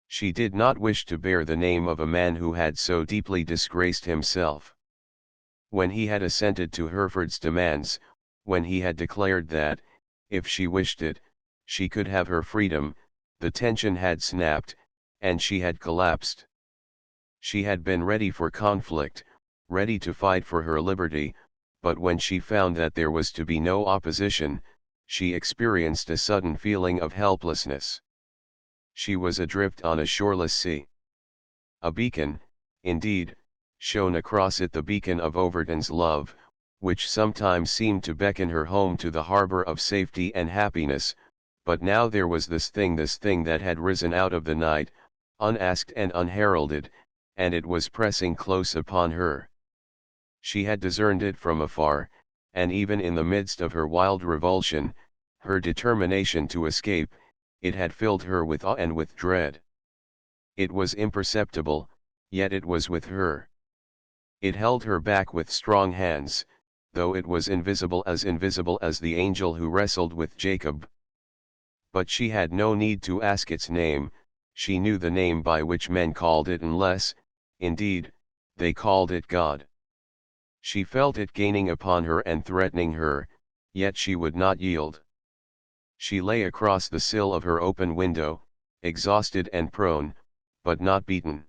S1: She did not wish to bear the name of a man who had so deeply disgraced himself. When he had assented to Hereford's demands, when he had declared that, if she wished it, she could have her freedom, the tension had snapped, and she had collapsed. She had been ready for conflict, ready to fight for her liberty, but when she found that there was to be no opposition, she experienced a sudden feeling of helplessness. She was adrift on a shoreless sea. A beacon, indeed, shone across it, the beacon of Overton's love, which sometimes seemed to beckon her home to the harbor of safety and happiness, but now there was this thing that had risen out of the night, unasked and unheralded, and it was pressing close upon her. She had discerned it from afar, and even in the midst of her wild revulsion, her determination to escape, it had filled her with awe and with dread. It was imperceptible, yet it was with her. It held her back with strong hands, though it was invisible as the angel who wrestled with Jacob. But she had no need to ask its name, she knew the name by which men called it, unless, indeed, they called it God. She felt it gaining upon her and threatening her, yet she would not yield. She lay across the sill of her open window, exhausted and prone, but not beaten.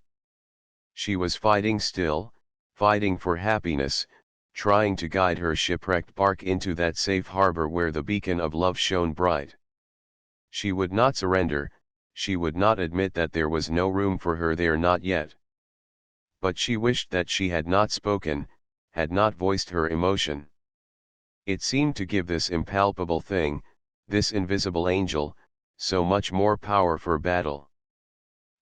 S1: She was fighting still, fighting for happiness, trying to guide her shipwrecked bark into that safe harbor where the beacon of love shone bright. She would not surrender, she would not admit that there was no room for her there, not yet. But she wished that she had not spoken, had not voiced her emotion. It seemed to give this impalpable thing, this invisible angel, so much more power for battle.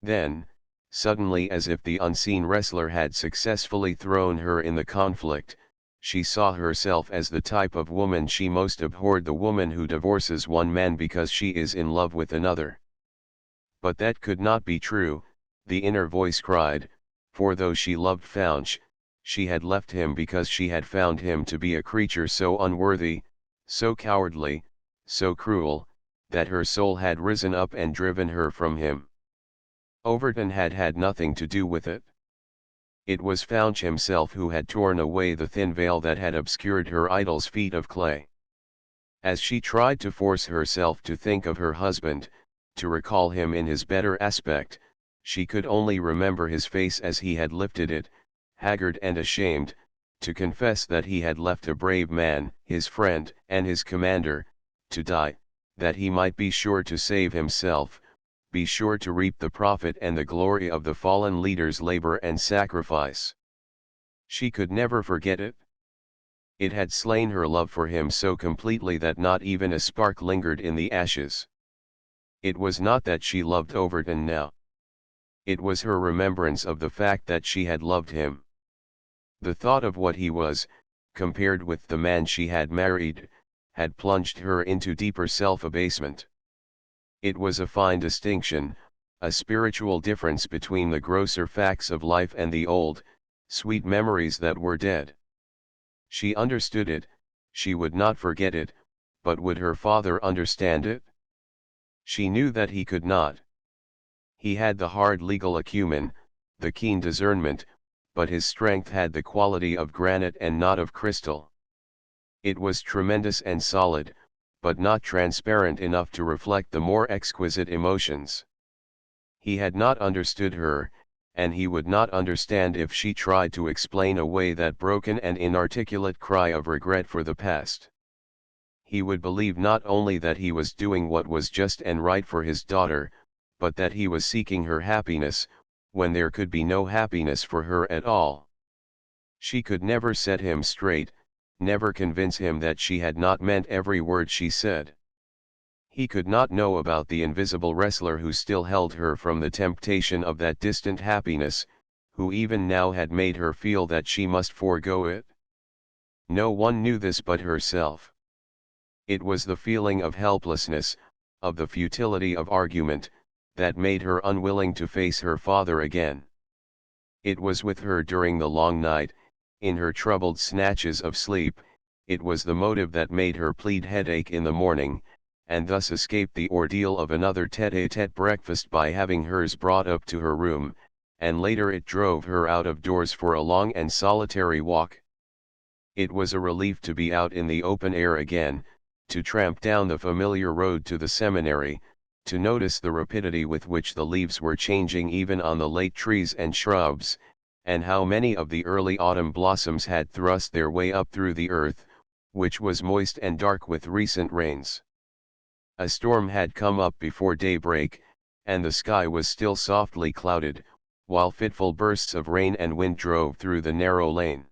S1: Then, suddenly, as if the unseen wrestler had successfully thrown her in the conflict, she saw herself as the type of woman she most abhorred, the woman who divorces one man because she is in love with another. But that could not be true, the inner voice cried, for though she loved Faunch, she had left him because she had found him to be a creature so unworthy, so cowardly, so cruel, that her soul had risen up and driven her from him. Overton had had nothing to do with it. It was Faunch himself who had torn away the thin veil that had obscured her idol's feet of clay. As she tried to force herself to think of her husband, to recall him in his better aspect, she could only remember his face as he had lifted it, haggard and ashamed, to confess that he had left a brave man, his friend and his commander, to die, that he might be sure to save himself, be sure to reap the profit and the glory of the fallen leader's labor and sacrifice. She could never forget it. It had slain her love for him so completely that not even a spark lingered in the ashes. It was not that she loved Overton now. It was her remembrance of the fact that she had loved him. The thought of what he was, compared with the man she had married, had plunged her into deeper self-abasement. It was a fine distinction, a spiritual difference between the grosser facts of life and the old, sweet memories that were dead. She understood it, she would not forget it, but would her father understand it? She knew that he could not. He had the hard legal acumen, the keen discernment, but his strength had the quality of granite and not of crystal. It was tremendous and solid, but not transparent enough to reflect the more exquisite emotions. He had not understood her, and he would not understand if she tried to explain away that broken and inarticulate cry of regret for the past. He would believe not only that he was doing what was just and right for his daughter, but that he was seeking her happiness, when there could be no happiness for her at all. She could never set him straight, never convince him that she had not meant every word she said. He could not know about the invisible wrestler who still held her from the temptation of that distant happiness, who even now had made her feel that she must forego it. No one knew this but herself. It was the feeling of helplessness, of the futility of argument, that made her unwilling to face her father again. It was with her during the long night, in her troubled snatches of sleep, it was the motive that made her plead headache in the morning, and thus escape the ordeal of another tete-a-tete breakfast by having hers brought up to her room, and later it drove her out of doors for a long and solitary walk. It was a relief to be out in the open air again, to tramp down the familiar road to the seminary, to notice the rapidity with which the leaves were changing even on the late trees and shrubs, and how many of the early autumn blossoms had thrust their way up through the earth, which was moist and dark with recent rains. A storm had come up before daybreak, and the sky was still softly clouded, while fitful bursts of rain and wind drove through the narrow lane.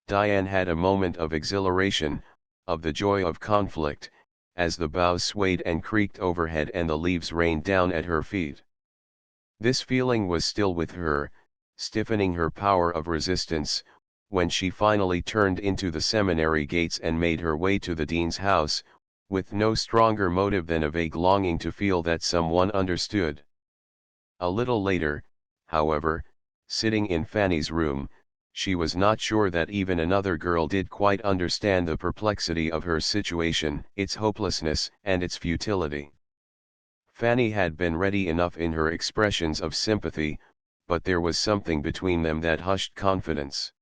S1: Diane had a moment of exhilaration, of the joy of conflict, as the boughs swayed and creaked overhead and the leaves rained down at her feet. This feeling was still with her, stiffening her power of resistance, when she finally turned into the seminary gates and made her way to the dean's house, with no stronger motive than a vague longing to feel that someone understood. A little later, however, sitting in Fanny's room, she was not sure that even another girl did quite understand the perplexity of her situation, its hopelessness and its futility. Fanny had been ready enough in her expressions of sympathy, but there was something between them that hushed confidence.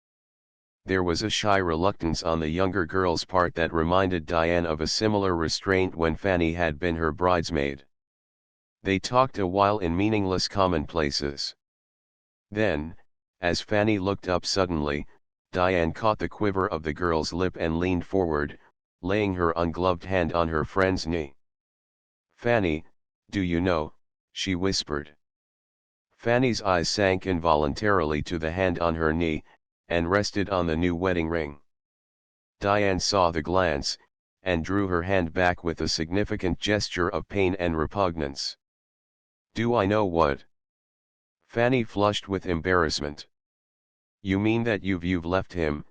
S1: There was a shy reluctance on the younger girl's part that reminded Diane of a similar restraint when Fanny had been her bridesmaid. They talked a while in meaningless commonplaces. Then, as Fanny looked up suddenly, Diane caught the quiver of the girl's lip and leaned forward, laying her ungloved hand on her friend's knee. "Fanny, do you know," she whispered. Fanny's eyes sank involuntarily to the hand on her knee, and rested on the new wedding ring. Diane saw the glance, and drew her hand back with a significant gesture of pain and repugnance. "Do I know what?" Fanny flushed with embarrassment. "You mean that you've left him,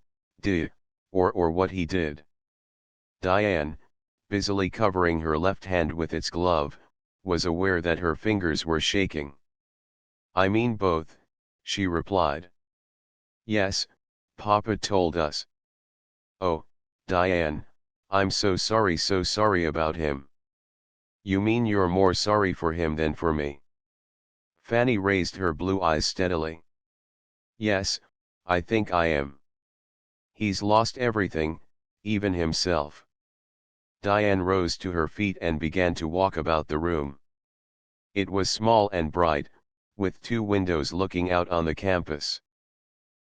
S1: or what he did?" Diane, busily covering her left hand with its glove, was aware that her fingers were shaking. "I mean both," she replied. "Yes, Papa told us." "Oh, Diane, I'm so sorry about him." "You mean you're more sorry for him than for me?" Fanny raised her blue eyes steadily. "Yes, I think I am. He's lost everything, even himself." Diane rose to her feet and began to walk about the room. It was small and bright, with 2 windows looking out on the campus.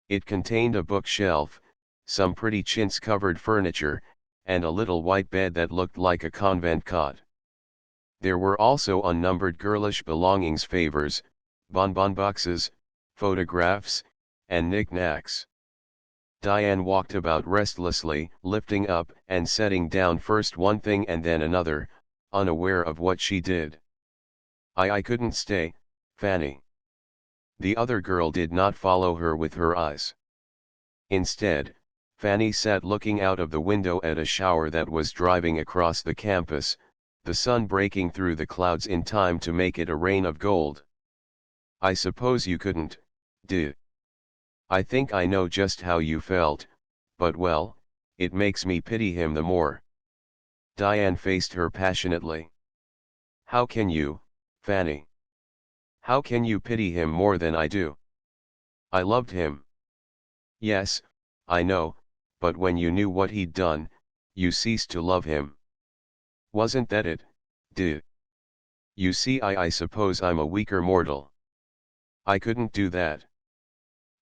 S1: It contained a bookshelf, some pretty chintz-covered furniture, and a little white bed that looked like a convent cot. There were also unnumbered girlish belongings, favors, bonbon boxes, photographs, and knickknacks. Diane walked about restlessly, lifting up and setting down first one thing and then another, unaware of what she did. I couldn't stay, Fanny." The other girl did not follow her with her eyes. Instead, Fanny sat looking out of the window at a shower that was driving across the campus, the sun breaking through the clouds in time to make it a rain of gold. "I suppose you couldn't, did. I think I know just how you felt, but well, it makes me pity him the more." Diane faced her passionately. "How can you, Fanny? How can you pity him more than I do? I loved him." "Yes, I know, but when you knew what he'd done, you ceased to love him. Wasn't that it, did? You see, I suppose I'm a weaker mortal. I couldn't do that.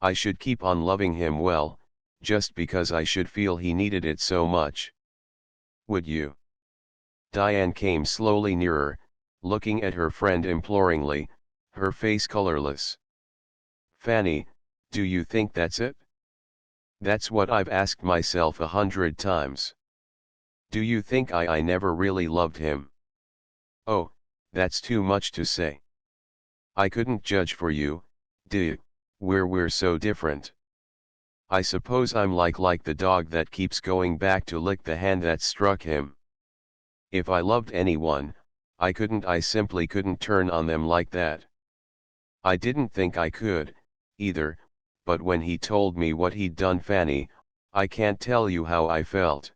S1: I should keep on loving him well, just because I should feel he needed it so much. Would you?" Diane came slowly nearer, looking at her friend imploringly, her face colorless. "Fanny, do you think that's it? That's what I've asked myself 100 times. Do you think I never really loved him? Oh, that's too much to say. I couldn't judge for you, did, we're so different. I suppose I'm like the dog that keeps going back to lick the hand that struck him. If I loved anyone, I simply couldn't turn on them like that. I didn't think I could, either, but when he told me what he'd done, Fanny, I can't tell you how I felt.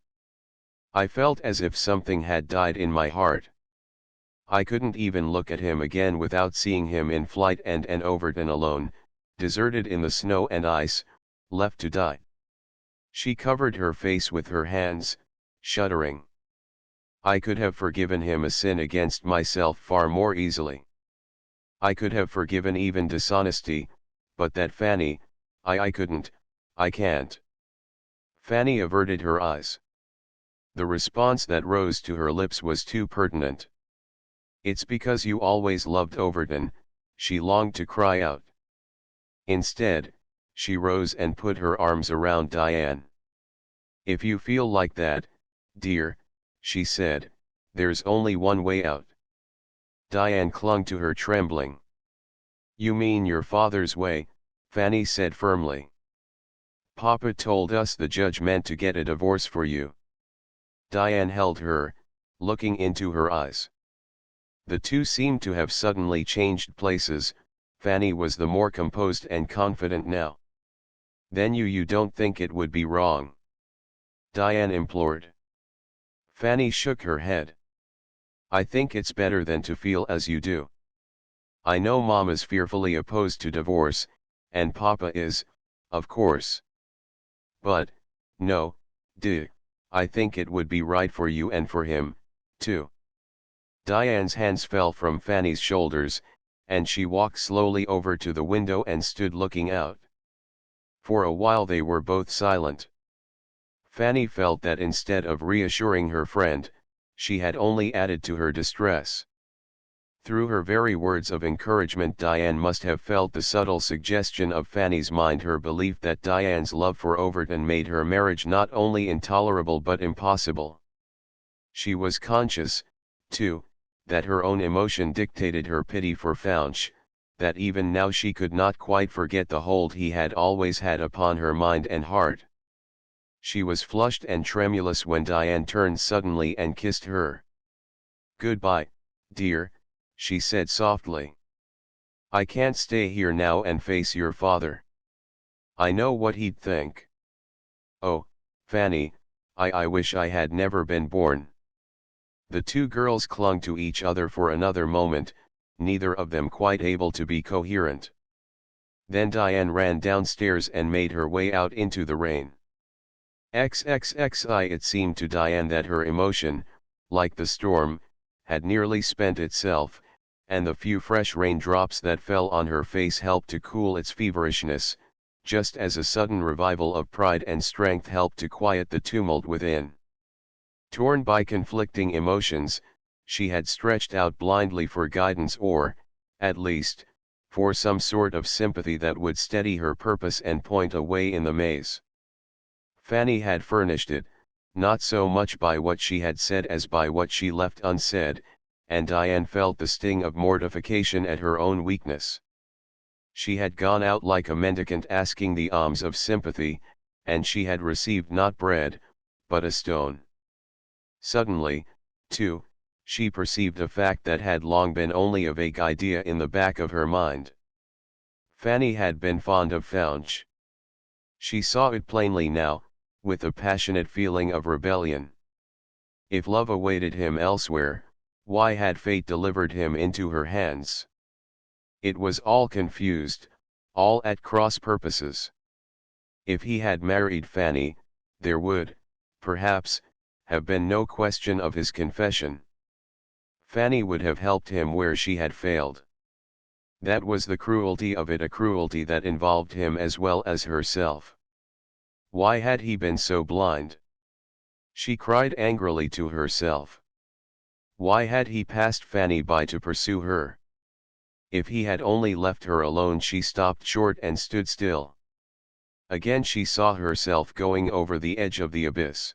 S1: I felt as if something had died in my heart. I couldn't even look at him again without seeing him in flight and Overton alone, deserted in the snow and ice, left to die." She covered her face with her hands, shuddering. "I could have forgiven him a sin against myself far more easily. I could have forgiven even dishonesty, but that, Fanny, I couldn't, I can't." Fanny averted her eyes. The response that rose to her lips was too pertinent. "It's because you always loved Overton," she longed to cry out. Instead, she rose and put her arms around Diane. "If you feel like that, dear," she said, "there's only one way out." Diane clung to her, trembling. "You mean your father's way," Fanny said firmly. "Papa told us the judge meant to get a divorce for you." Diane held her, looking into her eyes. The two seemed to have suddenly changed places. Fanny was the more composed and confident now. "Then you don't think it would be wrong?" Diane implored. Fanny shook her head. "I think it's better than to feel as you do. I know Mama's fearfully opposed to divorce, and Papa is, of course. But, no, dear, I think it would be right for you and for him, too." Diane's hands fell from Fanny's shoulders, and she walked slowly over to the window and stood looking out. For a while they were both silent. Fanny felt that instead of reassuring her friend, she had only added to her distress. Through her very words of encouragement, Diane must have felt the subtle suggestion of Fanny's mind, her belief that Diane's love for Overton made her marriage not only intolerable but impossible. She was conscious, too, that her own emotion dictated her pity for Faunch, that even now she could not quite forget the hold he had always had upon her mind and heart. She was flushed and tremulous when Diane turned suddenly and kissed her. "Goodbye, dear," she said softly. "I can't stay here now and face your father. I know what he'd think. Oh, Fanny, I wish I had never been born." The two girls clung to each other for another moment, neither of them quite able to be coherent. Then Diane ran downstairs and made her way out into the rain. XXXI. It seemed to Diane that her emotion, like the storm, had nearly spent itself, and the few fresh raindrops that fell on her face helped to cool its feverishness, just as a sudden revival of pride and strength helped to quiet the tumult within. Torn by conflicting emotions, she had stretched out blindly for guidance or, at least, for some sort of sympathy that would steady her purpose and point a way in the maze. Fanny had furnished it, not so much by what she had said as by what she left unsaid, and Diane felt the sting of mortification at her own weakness. She had gone out like a mendicant asking the alms of sympathy, and she had received not bread, but a stone. Suddenly, too, she perceived a fact that had long been only a vague idea in the back of her mind. Fanny had been fond of Faunch. She saw it plainly now, with a passionate feeling of rebellion. If love awaited him elsewhere, why had fate delivered him into her hands? It was all confused, all at cross purposes. If he had married Fanny, there would, perhaps, have been no question of his confession. Fanny would have helped him where she had failed. That was the cruelty of it, a cruelty that involved him as well as herself. Why had he been so blind? She cried angrily to herself. Why had he passed Fanny by to pursue her? If he had only left her alone, she stopped short and stood still. Again she saw herself going over the edge of the abyss.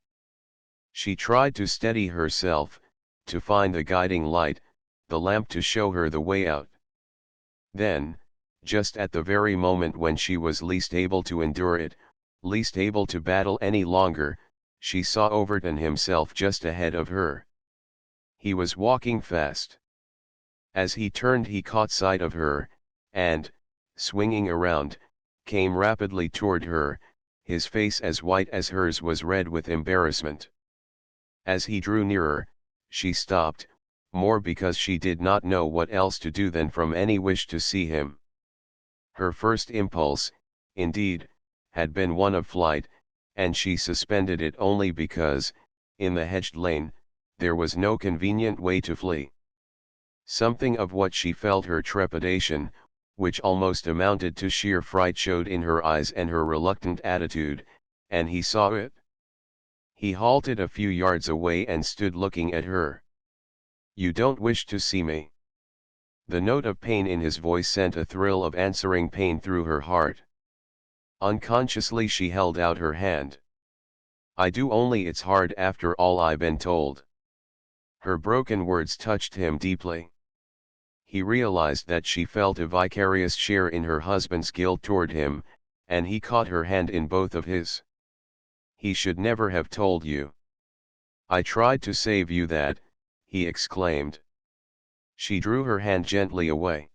S1: She tried to steady herself, to find the guiding light, the lamp to show her the way out. Then, just at the very moment when she was least able to endure it, least able to battle any longer, she saw Overton himself just ahead of her. He was walking fast. As he turned he caught sight of her, and, swinging around, came rapidly toward her, his face as white as hers was red with embarrassment. As he drew nearer, she stopped, more because she did not know what else to do than from any wish to see him. Her first impulse, indeed, had been one of flight, and she suspended it only because, in the hedged lane, there was no convenient way to flee. Something of what she felt, her trepidation, which almost amounted to sheer fright, showed in her eyes and her reluctant attitude, and he saw it. He halted a few yards away and stood looking at her. "You don't wish to see me?" The note of pain in his voice sent a thrill of answering pain through her heart. Unconsciously she held out her hand. "I do, only it's hard after all I've been told." Her broken words touched him deeply. He realized that she felt a vicarious share in her husband's guilt toward him, and he caught her hand in both of his. "He should never have told you. I tried to save you that," he exclaimed. She drew her hand gently away.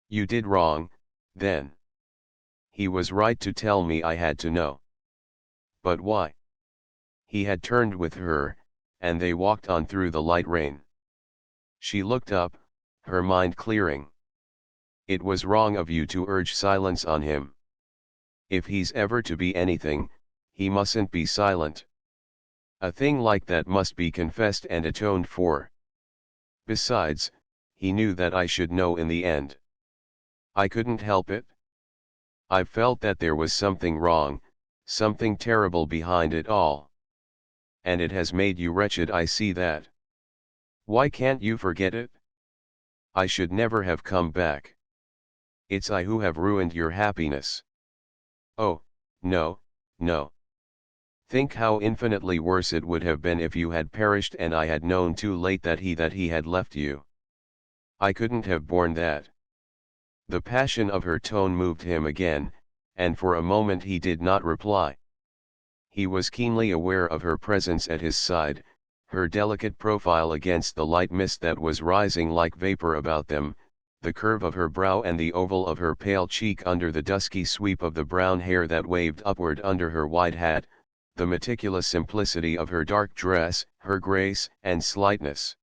S1: "You did wrong, then. He was right to tell me, I had to know." "But why?" He had turned with her, and they walked on through the light rain. She looked up, her mind clearing. "It was wrong of you to urge silence on him. If he's ever to be anything, he mustn't be silent. A thing like that must be confessed and atoned for. Besides, he knew that I should know in the end. I couldn't help it. I've felt that there was something wrong, something terrible behind it all. And it has made you wretched, I see that. Why can't you forget it? I should never have come back. It's I who have ruined your happiness." "Oh, no, no. Think how infinitely worse it would have been if you had perished and I had known too late that he had left you. I couldn't have borne that." The passion of her tone moved him again, and for a moment he did not reply. He was keenly aware of her presence at his side, her delicate profile against the light mist that was rising like vapor about them, the curve of her brow and the oval of her pale cheek under the dusky sweep of the brown hair that waved upward under her wide hat, the meticulous simplicity of her dark dress, her grace and slightness.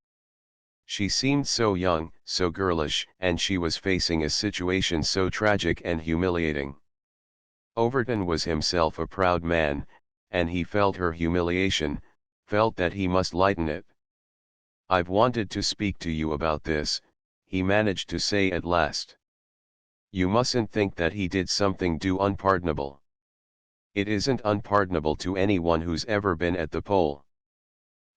S1: She seemed so young, so girlish, and she was facing a situation so tragic and humiliating. Overton was himself a proud man, and he felt her humiliation, felt that he must lighten it. "I've wanted to speak to you about this," he managed to say at last. "You mustn't think that he did something unpardonable. It isn't unpardonable to anyone who's ever been at the pole.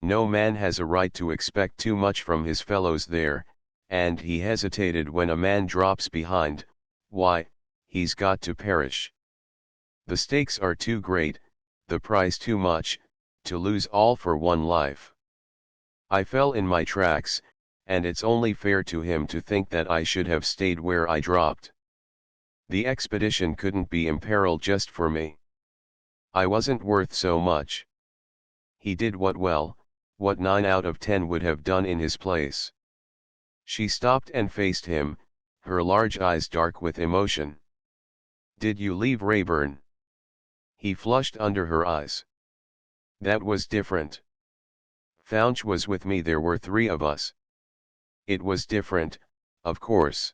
S1: No man has a right to expect too much from his fellows there," and he hesitated. "When a man drops behind, why, he's got to perish. The stakes are too great, the price too much, to lose all for one life. I fell in my tracks, and it's only fair to him to think that I should have stayed where I dropped. The expedition couldn't be imperiled just for me. I wasn't worth so much. He did what 9 out of 10 would have done in his place." She stopped and faced him, her large eyes dark with emotion. "Did you leave Rayburn?" He flushed under her eyes. "That was different. Faunch was with me. There were 3 of us. It was different, of course.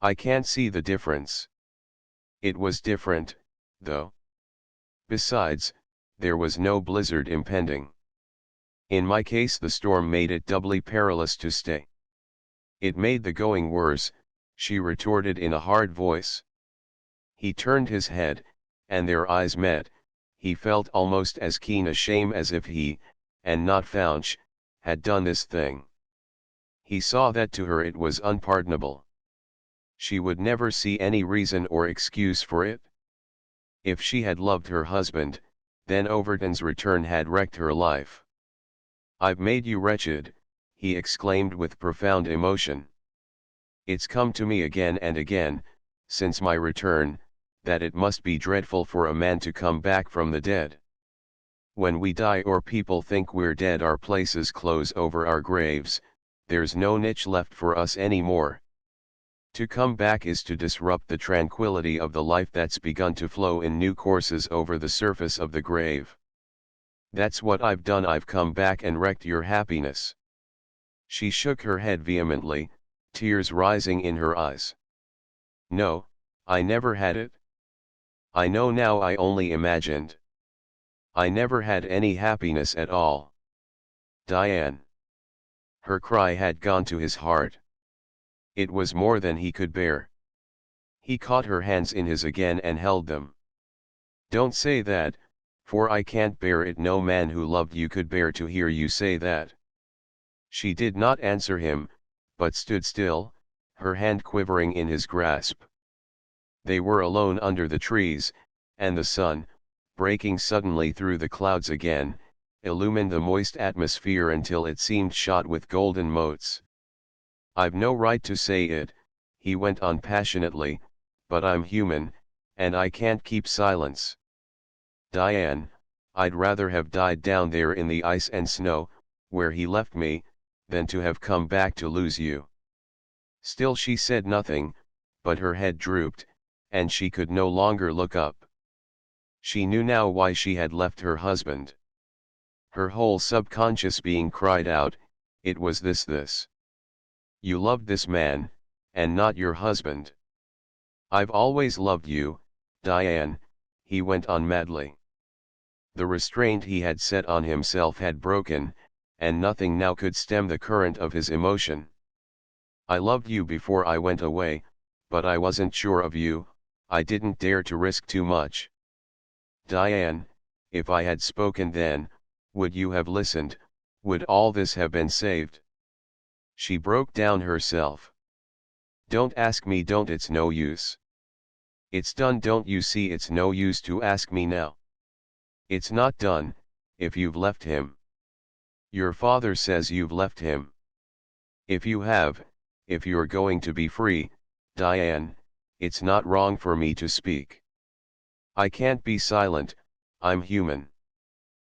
S1: I can't see the difference. It was different, though. Besides, there was no blizzard impending. In my case the storm made it doubly perilous to stay." "It made the going worse," she retorted in a hard voice. He turned his head, and their eyes met. He felt almost as keen a shame as if he, and not Faunch, had done this thing. He saw that to her it was unpardonable. She would never see any reason or excuse for it. If she had loved her husband, then Overton's return had wrecked her life. "I've made you wretched," he exclaimed with profound emotion. "It's come to me again and again, since my return, that it must be dreadful for a man to come back from the dead. When we die or people think we're dead, our places close over our graves, there's no niche left for us anymore. To come back is to disrupt the tranquility of the life that's begun to flow in new courses over the surface of the grave. That's what I've done. I've come back and wrecked your happiness." She shook her head vehemently, tears rising in her eyes. "No, I never had it. I know now, I only imagined. I never had any happiness at all. Diane." Her cry had gone to his heart. It was more than he could bear. He caught her hands in his again and held them. "Don't say that, for I can't bear it. No man who loved you could bear to hear you say that." She did not answer him, but stood still, her hand quivering in his grasp. They were alone under the trees, and the sun, breaking suddenly through the clouds again, illumined the moist atmosphere until it seemed shot with golden motes. "I've no right to say it," he went on passionately, "but I'm human, and I can't keep silence. Diane, I'd rather have died down there in the ice and snow, where he left me, than to have come back to lose you." Still she said nothing, but her head drooped, and she could no longer look up. She knew now why she had left her husband. Her whole subconscious being cried out, it was this. "You loved this man, and not your husband." "I've always loved you, Diane," he went on madly. The restraint he had set on himself had broken, and nothing now could stem the current of his emotion. "I loved you before I went away, but I wasn't sure of you, I didn't dare to risk too much. Diane, if I had spoken then, would you have listened, would all this have been saved?" She broke down herself. "Don't ask me, don't, it's no use. It's done, don't you see? It's no use to ask me now. It's not done, if you've left him. Your father says you've left him. If you have, if you're going to be free, Diane, it's not wrong for me to speak. I can't be silent, I'm human.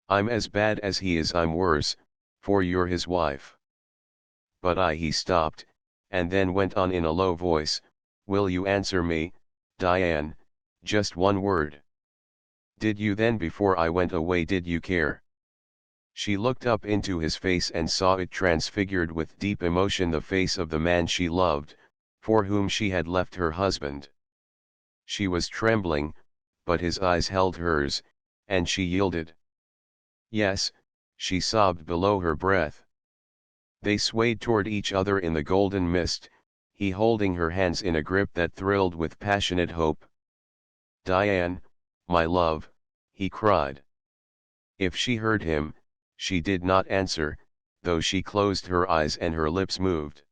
S1: I'm as bad as he is, I'm worse, for you're his wife. But he stopped, and then went on in a low voice, "Will you answer me, Diane, just one word? Did you then, before I went away, did you care?" She looked up into his face and saw it transfigured with deep emotion, the face of the man she loved, for whom she had left her husband. She was trembling, but his eyes held hers, and she yielded. "Yes," she sobbed below her breath. They swayed toward each other in the golden mist, he holding her hands in a grip that thrilled with passionate hope. "Diane, my love," he cried. If she heard him, she did not answer, though she closed her eyes and her lips moved.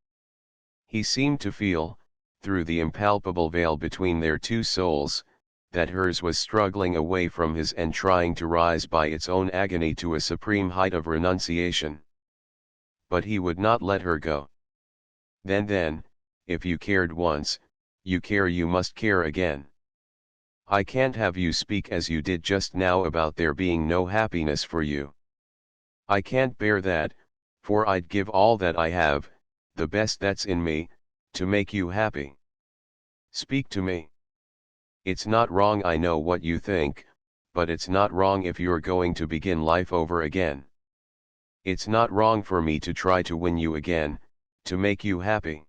S1: He seemed to feel, through the impalpable veil between their two souls, that hers was struggling away from his and trying to rise by its own agony to a supreme height of renunciation. But he would not let her go. Then, if you cared once, you must care again. I can't have you speak as you did just now about there being no happiness for you. I can't bear that, for I'd give all that I have, the best that's in me, to make you happy. Speak to me. It's not wrong, I know what you think, but it's not wrong if you're going to begin life over again. It's not wrong for me to try to win you again, to make you happy."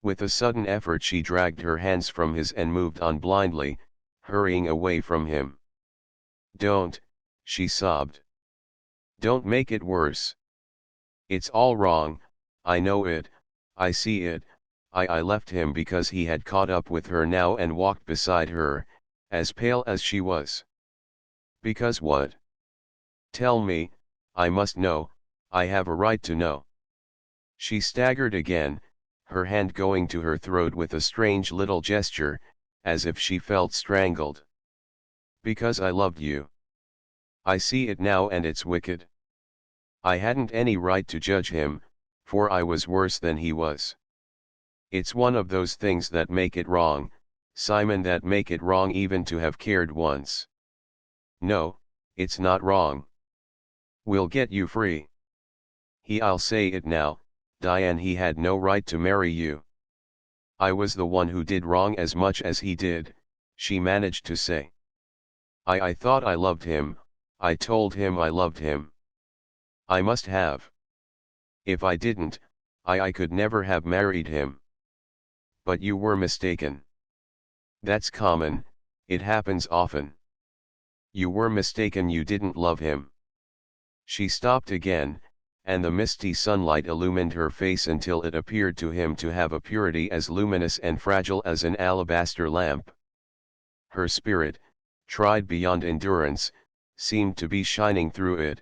S1: With a sudden effort she dragged her hands from his and moved on blindly, hurrying away from him. "Don't," she sobbed. "Don't make it worse. It's all wrong, I know it, I see it, I left him because he had caught up with her now and walked beside her, as pale as she was." "Because what? Tell me, I must know, I have a right to know." She staggered again, her hand going to her throat with a strange little gesture, as if she felt strangled. "Because I loved you. I see it now and it's wicked. I hadn't any right to judge him, for I was worse than he was. It's one of those things that make it wrong, Simon, that make it wrong even to have cared once. No, it's not wrong. We'll get you free. I'll say it now, Diane, he had no right to marry you. I was the one who did wrong as much as he did," she managed to say. I thought I loved him, I told him I loved him. I must have. If I didn't, I could never have married him. But you were mistaken. That's common, it happens often. You were mistaken, you didn't love him." She stopped again, and the misty sunlight illumined her face until it appeared to him to have a purity as luminous and fragile as an alabaster lamp. Her spirit, tried beyond endurance, seemed to be shining through it,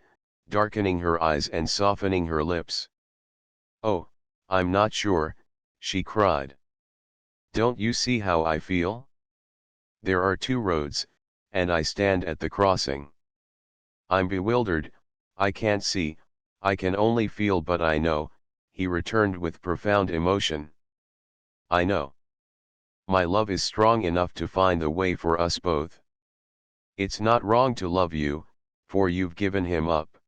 S1: darkening her eyes and softening her lips. "Oh, I'm not sure," she cried. "Don't you see how I feel? There are two roads, and I stand at the crossing. I'm bewildered, I can't see, I can only feel, but I know," he returned with profound emotion. "I know. My love is strong enough to find the way for us both. It's not wrong to love you, for you've given him up."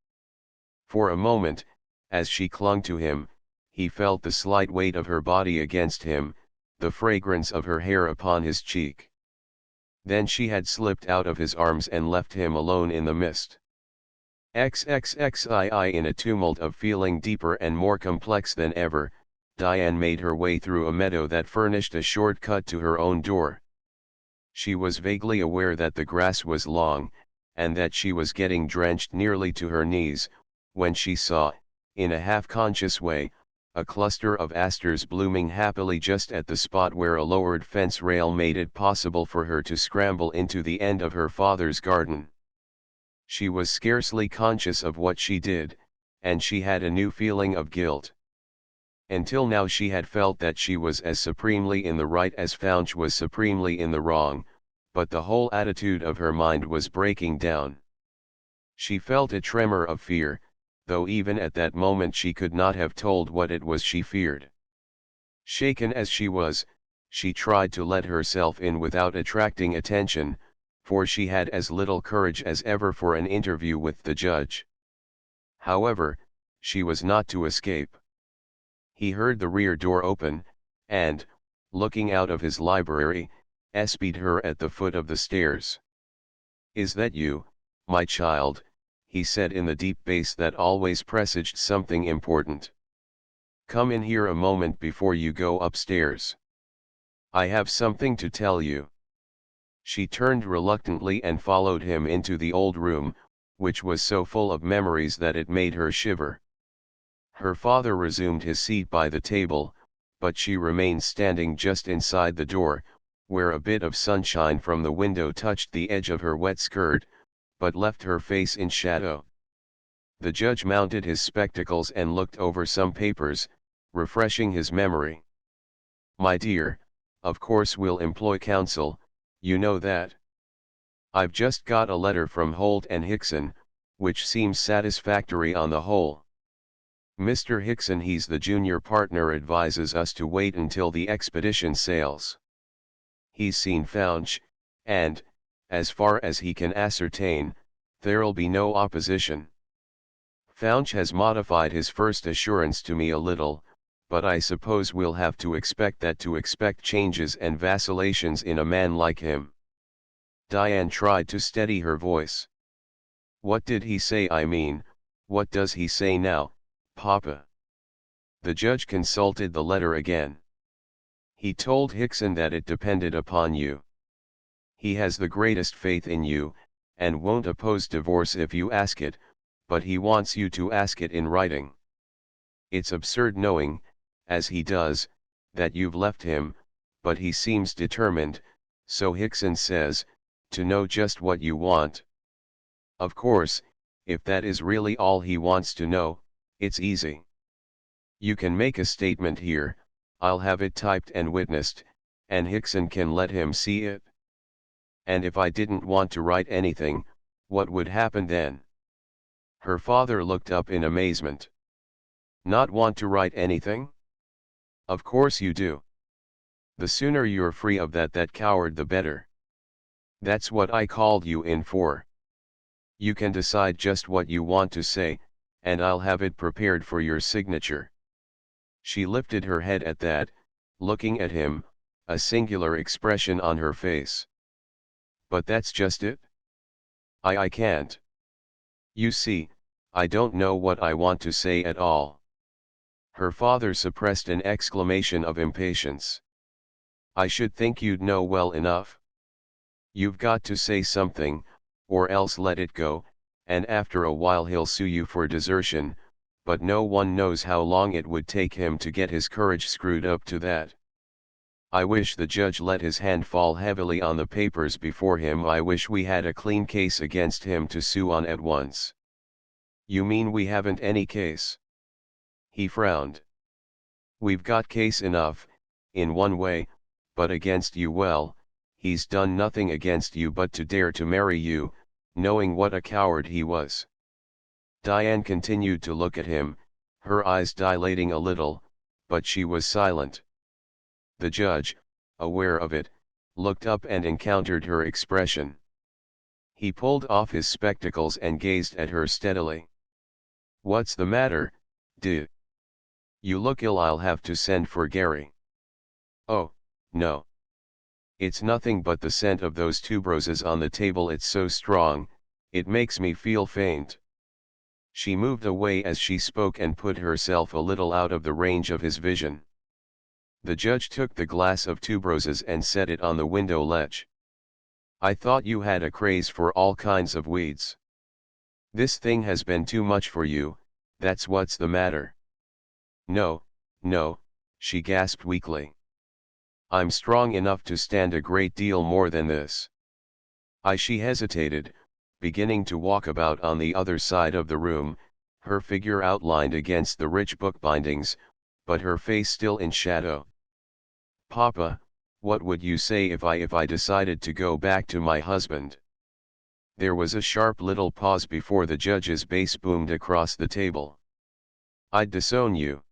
S1: For a moment, as she clung to him, he felt the slight weight of her body against him, the fragrance of her hair upon his cheek. Then she had slipped out of his arms and left him alone in the mist. XXXII. In a tumult of feeling deeper and more complex than ever, Diane made her way through a meadow that furnished a short cut to her own door. She was vaguely aware that the grass was long, and that she was getting drenched nearly to her knees, when she saw, in a half-conscious way, a cluster of asters blooming happily just at the spot where a lowered fence rail made it possible for her to scramble into the end of her father's garden. She was scarcely conscious of what she did, and she had a new feeling of guilt. Until now she had felt that she was as supremely in the right as Faunch was supremely in the wrong, but the whole attitude of her mind was breaking down. She felt a tremor of fear, though even at that moment she could not have told what it was she feared. Shaken as she was, she tried to let herself in without attracting attention, for she had as little courage as ever for an interview with the judge. However, she was not to escape. He heard the rear door open, and, looking out of his library, espied her at the foot of the stairs. "Is that you, my child?" he said in the deep bass that always presaged something important. "Come in here a moment before you go upstairs. I have something to tell you." She turned reluctantly and followed him into the old room, which was so full of memories that it made her shiver. Her father resumed his seat by the table, but she remained standing just inside the door, where a bit of sunshine from the window touched the edge of her wet skirt, but left her face in shadow. The judge mounted his spectacles and looked over some papers, refreshing his memory. "My dear, of course we'll employ counsel, you know that. I've just got a letter from Holt and Hickson, which seems satisfactory on the whole. Mr. Hickson, he's the junior partner, advises us to wait until the expedition sails. He's seen Founch, and, as far as he can ascertain, there'll be no opposition. Founch has modified his first assurance to me a little, but I suppose we'll have to expect changes and vacillations in a man like him." Diane tried to steady her voice. "What did he say? I mean, what does he say now, Papa?" The judge consulted the letter again. "He told Hickson that it depended upon you. He has the greatest faith in you, and won't oppose divorce if you ask it, but he wants you to ask it in writing. It's absurd knowing, as he does, that you've left him, but he seems determined, so Hickson says, to know just what you want. Of course, if that is really all he wants to know, it's easy. You can make a statement here, I'll have it typed and witnessed, and Hickson can let him see it. And if I didn't want to write anything, what would happen then?" Her father looked up in amazement. "Not want to write anything? Of course you do. The sooner you're free of that coward the better. That's what I called you in for. You can decide just what you want to say, and I'll have it prepared for your signature." She lifted her head at that, looking at him, a singular expression on her face. "But that's just it. I can't. You see, I don't know what I want to say at all." Her father suppressed an exclamation of impatience. "I should think you'd know well enough. You've got to say something, or else let it go, and after a while he'll sue you for desertion, but no one knows how long it would take him to get his courage screwed up to that. I wish," the judge let his hand fall heavily on the papers before him, "I wish we had a clean case against him to sue on at once." "You mean we haven't any case?" He frowned. "We've got case enough, in one way, but against you, well, he's done nothing against you but to dare to marry you, knowing what a coward he was." Diane continued to look at him, her eyes dilating a little, but she was silent. The judge, aware of it, looked up and encountered her expression. He pulled off his spectacles and gazed at her steadily. "What's the matter, dear? You look ill. I'll have to send for Gary." "Oh, no. It's nothing but the scent of those tuberoses on the table. It's so strong, it makes me feel faint." She moved away as she spoke and put herself a little out of the range of his vision. The judge took the glass of tuberoses and set it on the window ledge. "I thought you had a craze for all kinds of weeds. This thing has been too much for you, that's what's the matter." "No, no," she gasped weakly. "I'm strong enough to stand a great deal more than this." She hesitated, beginning to walk about on the other side of the room, her figure outlined against the rich bookbindings, but her face still in shadow. "Papa, what would you say if I decided to go back to my husband?" There was a sharp little pause before the judge's bass boomed across the table. "I'd disown you.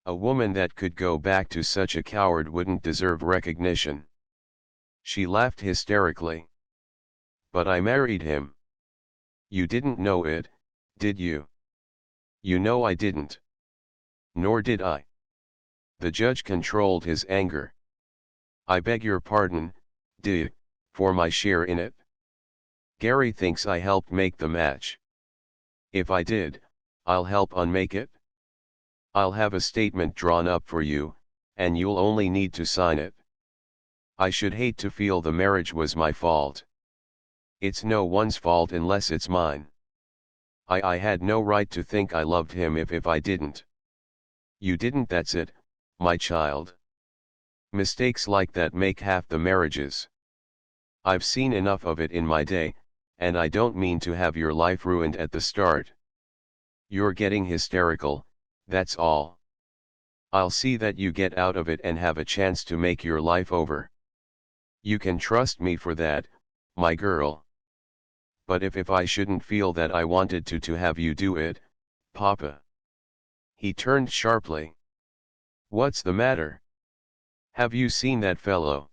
S1: A woman that could go back to such a coward wouldn't deserve recognition." She laughed hysterically. "But I married him. You didn't know it, did you?" "You know I didn't." "Nor did I." The judge controlled his anger. "I beg your pardon, dear, for my share in it. Gary thinks I helped make the match. If I did, I'll help unmake it. I'll have a statement drawn up for you, and you'll only need to sign it. I should hate to feel the marriage was my fault. It's no one's fault unless it's mine. I had no right to think I loved him if I didn't. You didn't, that's it, my child. Mistakes like that make half the marriages. I've seen enough of it in my day, and I don't mean to have your life ruined at the start. You're getting hysterical, that's all. I'll see that you get out of it and have a chance to make your life over. You can trust me for that, my girl. But if I shouldn't feel that I wanted to have you do it, Papa. He turned sharply. What's the matter? Have you seen that fellow?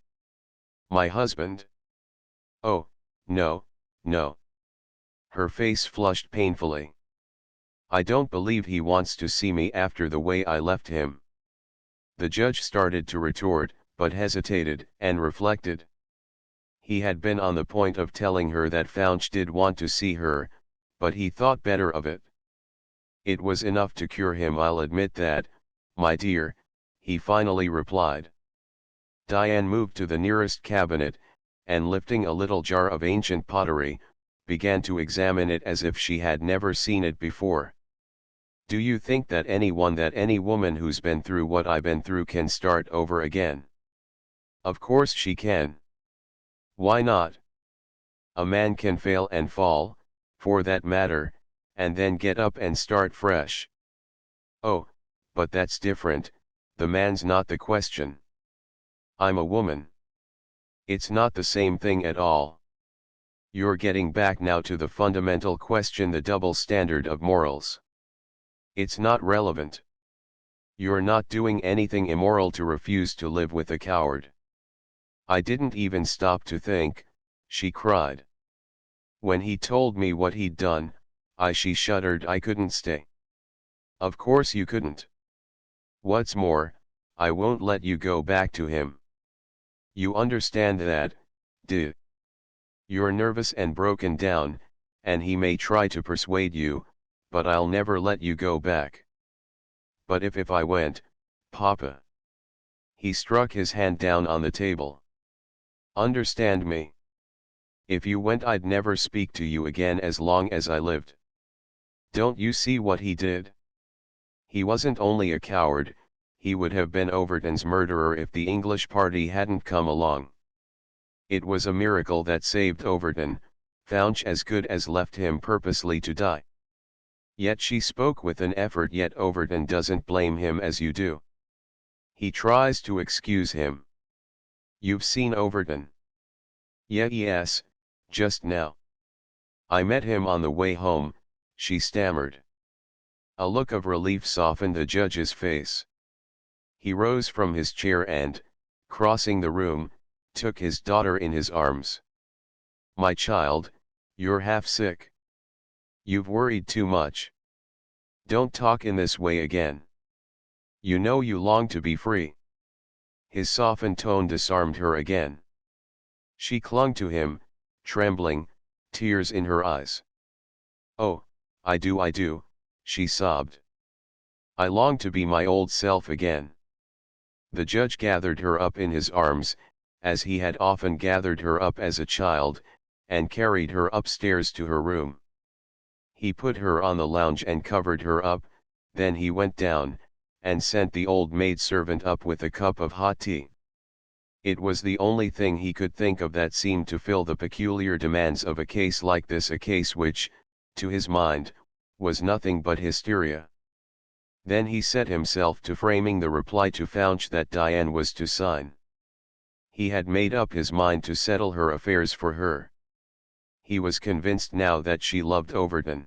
S1: My husband? Oh, no, no. Her face flushed painfully. I don't believe he wants to see me after the way I left him. The judge started to retort, but hesitated and reflected. He had been on the point of telling her that Fouch did want to see her, but he thought better of it. It was enough to cure him, I'll admit that, my dear, he finally replied. Diane moved to the nearest cabinet, and lifting a little jar of ancient pottery, began to examine it as if she had never seen it before. Do you think that any woman who's been through what I've been through can start over again? Of course she can. Why not? A man can fail and fall, for that matter, and then get up and start fresh. Oh, but that's different, the man's not the question. I'm a woman. It's not the same thing at all. You're getting back now to the fundamental question, the double standard of morals. It's not relevant. You're not doing anything immoral to refuse to live with a coward. I didn't even stop to think, she cried. When he told me what he'd done, she shuddered. I couldn't stay. Of course you couldn't. What's more, I won't let you go back to him. You understand that, do? You're nervous and broken down, and he may try to persuade you, but I'll never let you go back. But if I went, Papa. He struck his hand down on the table. Understand me. If you went, I'd never speak to you again as long as I lived. Don't you see what he did? He wasn't only a coward, he would have been Overton's murderer if the English party hadn't come along. It was a miracle that saved Overton. Fouch as good as left him purposely to die. Yet she spoke with an effort. Yet Overton doesn't blame him as you do. He tries to excuse him. You've seen Overton? Yes, just now. I met him on the way home, she stammered. A look of relief softened the judge's face. He rose from his chair and, crossing the room, took his daughter in his arms. My child, you're half sick. You've worried too much. Don't talk in this way again. You know you long to be free. His softened tone disarmed her again. She clung to him, trembling, tears in her eyes. Oh, I do, she sobbed. I long to be my old self again. The judge gathered her up in his arms, as he had often gathered her up as a child, and carried her upstairs to her room. He put her on the lounge and covered her up, then he went down, and sent the old maidservant up with a cup of hot tea. It was the only thing he could think of that seemed to fill the peculiar demands of a case like this, a case which, to his mind, was nothing but hysteria. Then he set himself to framing the reply to Fouch that Diane was to sign. He had made up his mind to settle her affairs for her. He was convinced now that she loved Overton.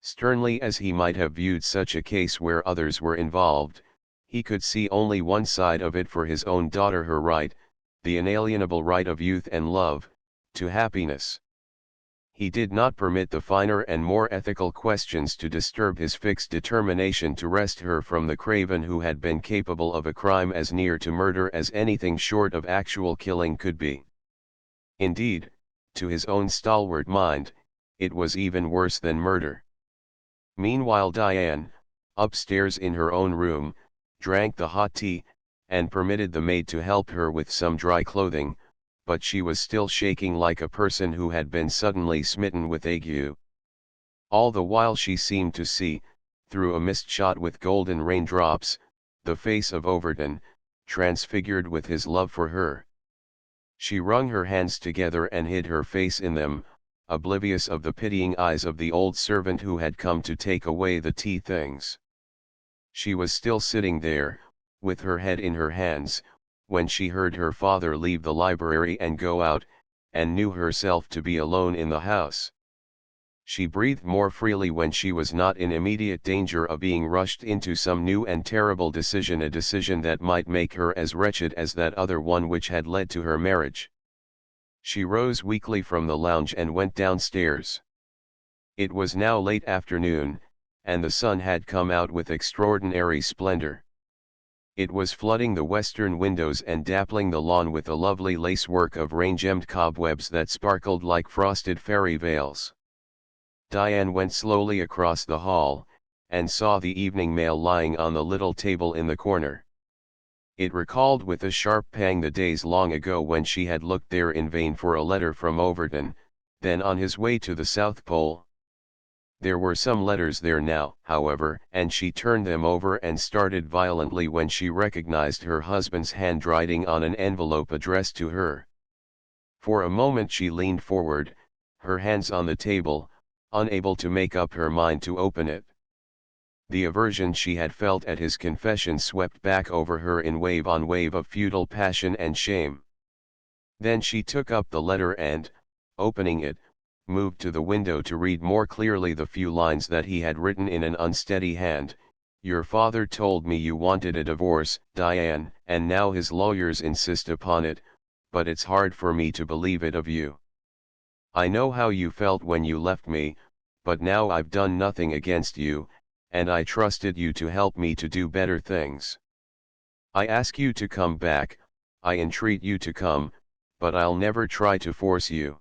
S1: Sternly as he might have viewed such a case where others were involved, he could see only one side of it for his own daughter, her right, the inalienable right of youth and love, to happiness. He did not permit the finer and more ethical questions to disturb his fixed determination to wrest her from the craven who had been capable of a crime as near to murder as anything short of actual killing could be. Indeed, to his own stalwart mind, it was even worse than murder. Meanwhile Diane, upstairs in her own room, drank the hot tea, and permitted the maid to help her with some dry clothing, but she was still shaking like a person who had been suddenly smitten with ague. All the while she seemed to see, through a mist shot with golden raindrops, the face of Overton, transfigured with his love for her. She wrung her hands together and hid her face in them, oblivious of the pitying eyes of the old servant who had come to take away the tea things. She was still sitting there, with her head in her hands, when she heard her father leave the library and go out, and knew herself to be alone in the house. She breathed more freely when she was not in immediate danger of being rushed into some new and terrible decision, a decision that might make her as wretched as that other one which had led to her marriage. She rose weakly from the lounge and went downstairs. It was now late afternoon, and the sun had come out with extraordinary splendor. It was flooding the western windows and dappling the lawn with a lovely lacework of rain-gemmed cobwebs that sparkled like frosted fairy veils. Diane went slowly across the hall, and saw the evening mail lying on the little table in the corner. It recalled with a sharp pang the days long ago when she had looked there in vain for a letter from Overton, then on his way to the South Pole. There were some letters there now, however, and she turned them over and started violently when she recognized her husband's handwriting on an envelope addressed to her. For a moment she leaned forward, her hands on the table, unable to make up her mind to open it. The aversion she had felt at his confession swept back over her in wave on wave of futile passion and shame. Then she took up the letter and, opening it, moved to the window to read more clearly the few lines that he had written in an unsteady hand. "Your father told me you wanted a divorce, Diane, and now his lawyers insist upon it, but it's hard for me to believe it of you. I know how you felt when you left me, but now I've done nothing against you, and I trusted you to help me to do better things. I ask you to come back, I entreat you to come, but I'll never try to force you.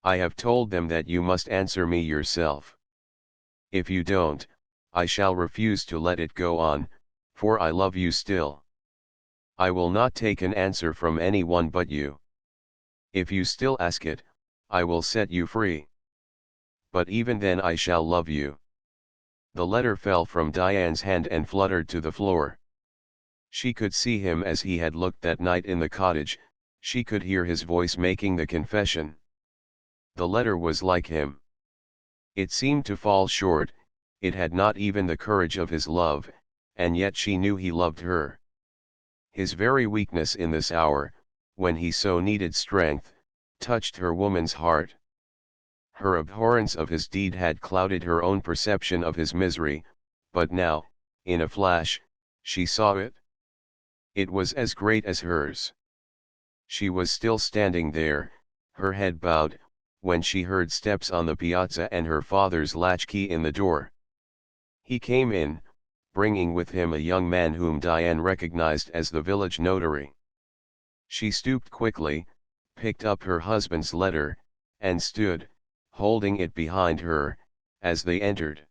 S1: I have told them that you must answer me yourself. If you don't, I shall refuse to let it go on, for I love you still. I will not take an answer from anyone but you. If you still ask it, I will set you free. But even then I shall love you." The letter fell from Diane's hand and fluttered to the floor. She could see him as he had looked that night in the cottage, she could hear his voice making the confession. The letter was like him. It seemed to fall short, it had not even the courage of his love, and yet she knew he loved her. His very weakness in this hour, when he so needed strength, touched her woman's heart. Her abhorrence of his deed had clouded her own perception of his misery, but now, in a flash, she saw it. It was as great as hers. She was still standing there, her head bowed, when she heard steps on the piazza and her father's latchkey in the door. He came in, bringing with him a young man whom Diane recognized as the village notary. She stooped quickly, picked up her husband's letter, and stood, holding it behind her, as they entered.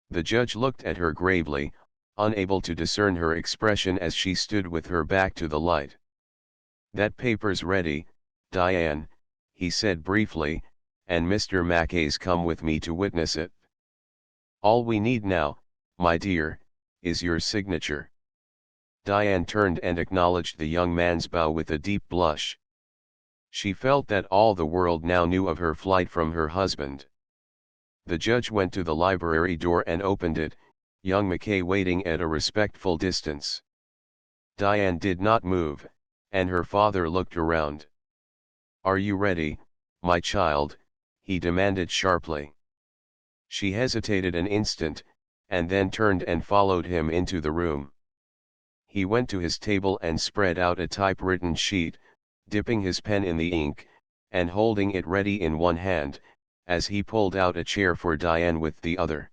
S1: The judge looked at her gravely, unable to discern her expression as she stood with her back to the light. "That paper's ready, Diane," he said briefly, "and Mr. Mackay's come with me to witness it. All we need now, my dear, is your signature." Diane turned and acknowledged the young man's bow with a deep blush. She felt that all the world now knew of her flight from her husband. The judge went to the library door and opened it, young Mackay waiting at a respectful distance. Diane did not move, and her father looked around. "Are you ready, my child?" he demanded sharply. She hesitated an instant, and then turned and followed him into the room. He went to his table and spread out a typewritten sheet, dipping his pen in the ink, and holding it ready in one hand, as he pulled out a chair for Diane with the other.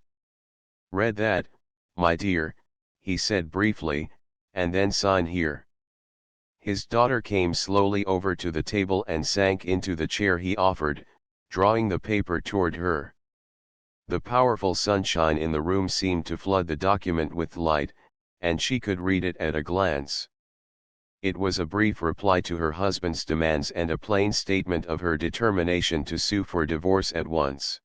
S1: "Read that, my dear," he said briefly, "and then sign here." His daughter came slowly over to the table and sank into the chair he offered, drawing the paper toward her. The powerful sunshine in the room seemed to flood the document with light, and she could read it at a glance. It was a brief reply to her husband's demands and a plain statement of her determination to sue for divorce at once.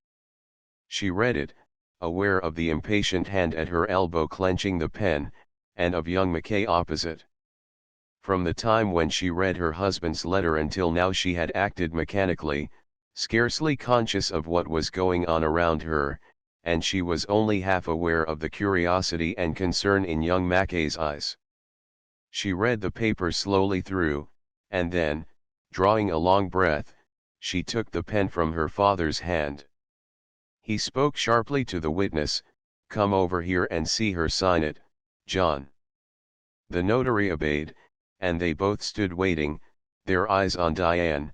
S1: She read it, aware of the impatient hand at her elbow clenching the pen, and of young Mackay opposite. From the time when she read her husband's letter until now she had acted mechanically, scarcely conscious of what was going on around her, and she was only half aware of the curiosity and concern in young Mackay's eyes. She read the paper slowly through, and then, drawing a long breath, she took the pen from her father's hand. He spoke sharply to the witness, "Come over here and see her sign it, John." The notary obeyed, and they both stood waiting, their eyes on Diane,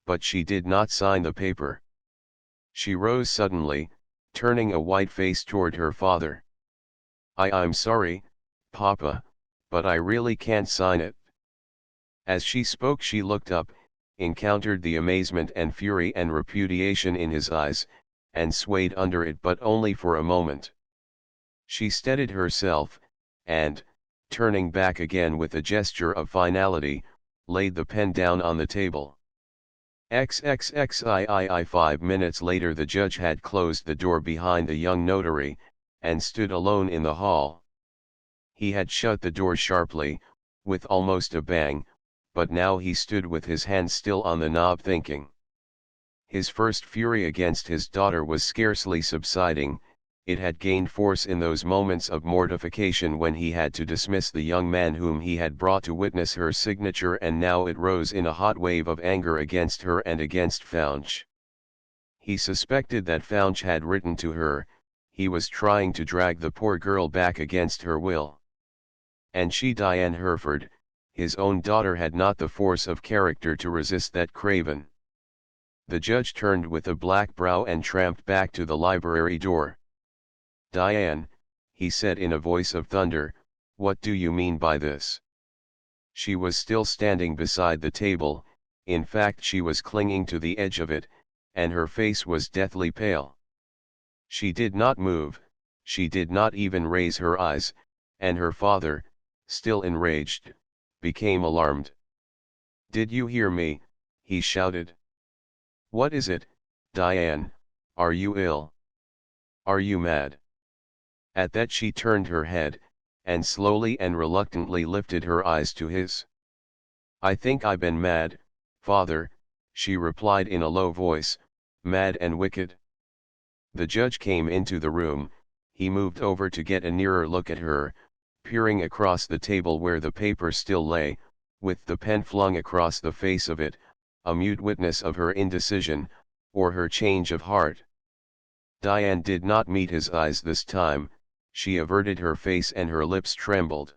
S1: but she did not sign the paper. She rose suddenly, turning a white face toward her father. I'm sorry, Papa, but I really can't sign it." As she spoke she looked up, encountered the amazement and fury and repudiation in his eyes, and swayed under it but only for a moment. She steadied herself, and, turning back again with a gesture of finality, laid the pen down on the table. XXXIII 5 minutes later the judge had closed the door behind the young notary, and stood alone in the hall. He had shut the door sharply, with almost a bang, but now he stood with his hand still on the knob thinking. His first fury against his daughter was scarcely subsiding. It had gained force in those moments of mortification when he had to dismiss the young man whom he had brought to witness her signature, and now it rose in a hot wave of anger against her and against Faunch. He suspected that Faunch had written to her, he was trying to drag the poor girl back against her will. And she, Diane Hereford, his own daughter, had not the force of character to resist that craven. The judge turned with a black brow and tramped back to the library door. "Diane," he said in a voice of thunder, "what do you mean by this?" She was still standing beside the table, in fact she was clinging to the edge of it, and her face was deathly pale. She did not move, she did not even raise her eyes, and her father, still enraged, became alarmed. "Did you hear me?" he shouted. "What is it, Diane? Are you ill? Are you mad?" At that she turned her head, and slowly and reluctantly lifted her eyes to his. "I think I've been mad, father," she replied in a low voice, "mad and wicked." The judge came into the room. He moved over to get a nearer look at her, peering across the table where the paper still lay, with the pen flung across the face of it, a mute witness of her indecision, or her change of heart. Diane did not meet his eyes this time. She averted her face and her lips trembled.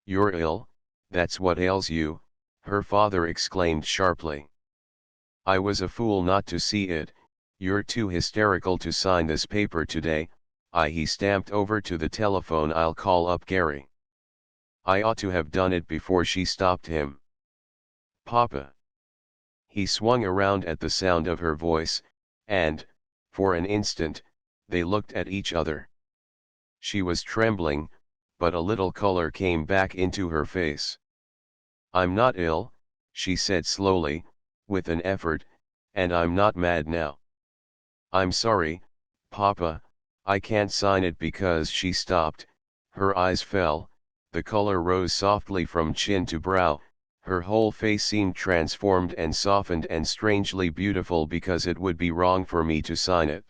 S1: "You're ill, that's what ails you," her father exclaimed sharply. "I was a fool not to see it. You're too hysterical to sign this paper today." He stamped over to the telephone. "I'll call up Gary. I ought to have done it before she stopped him." "Papa." He swung around at the sound of her voice, and, for an instant, they looked at each other. She was trembling, but a little color came back into her face. "I'm not ill," she said slowly, with an effort, "and I'm not mad now. I'm sorry, Papa, I can't sign it because..." She stopped, her eyes fell, the color rose softly from chin to brow, her whole face seemed transformed and softened and strangely beautiful. "Because it would be wrong for me to sign it."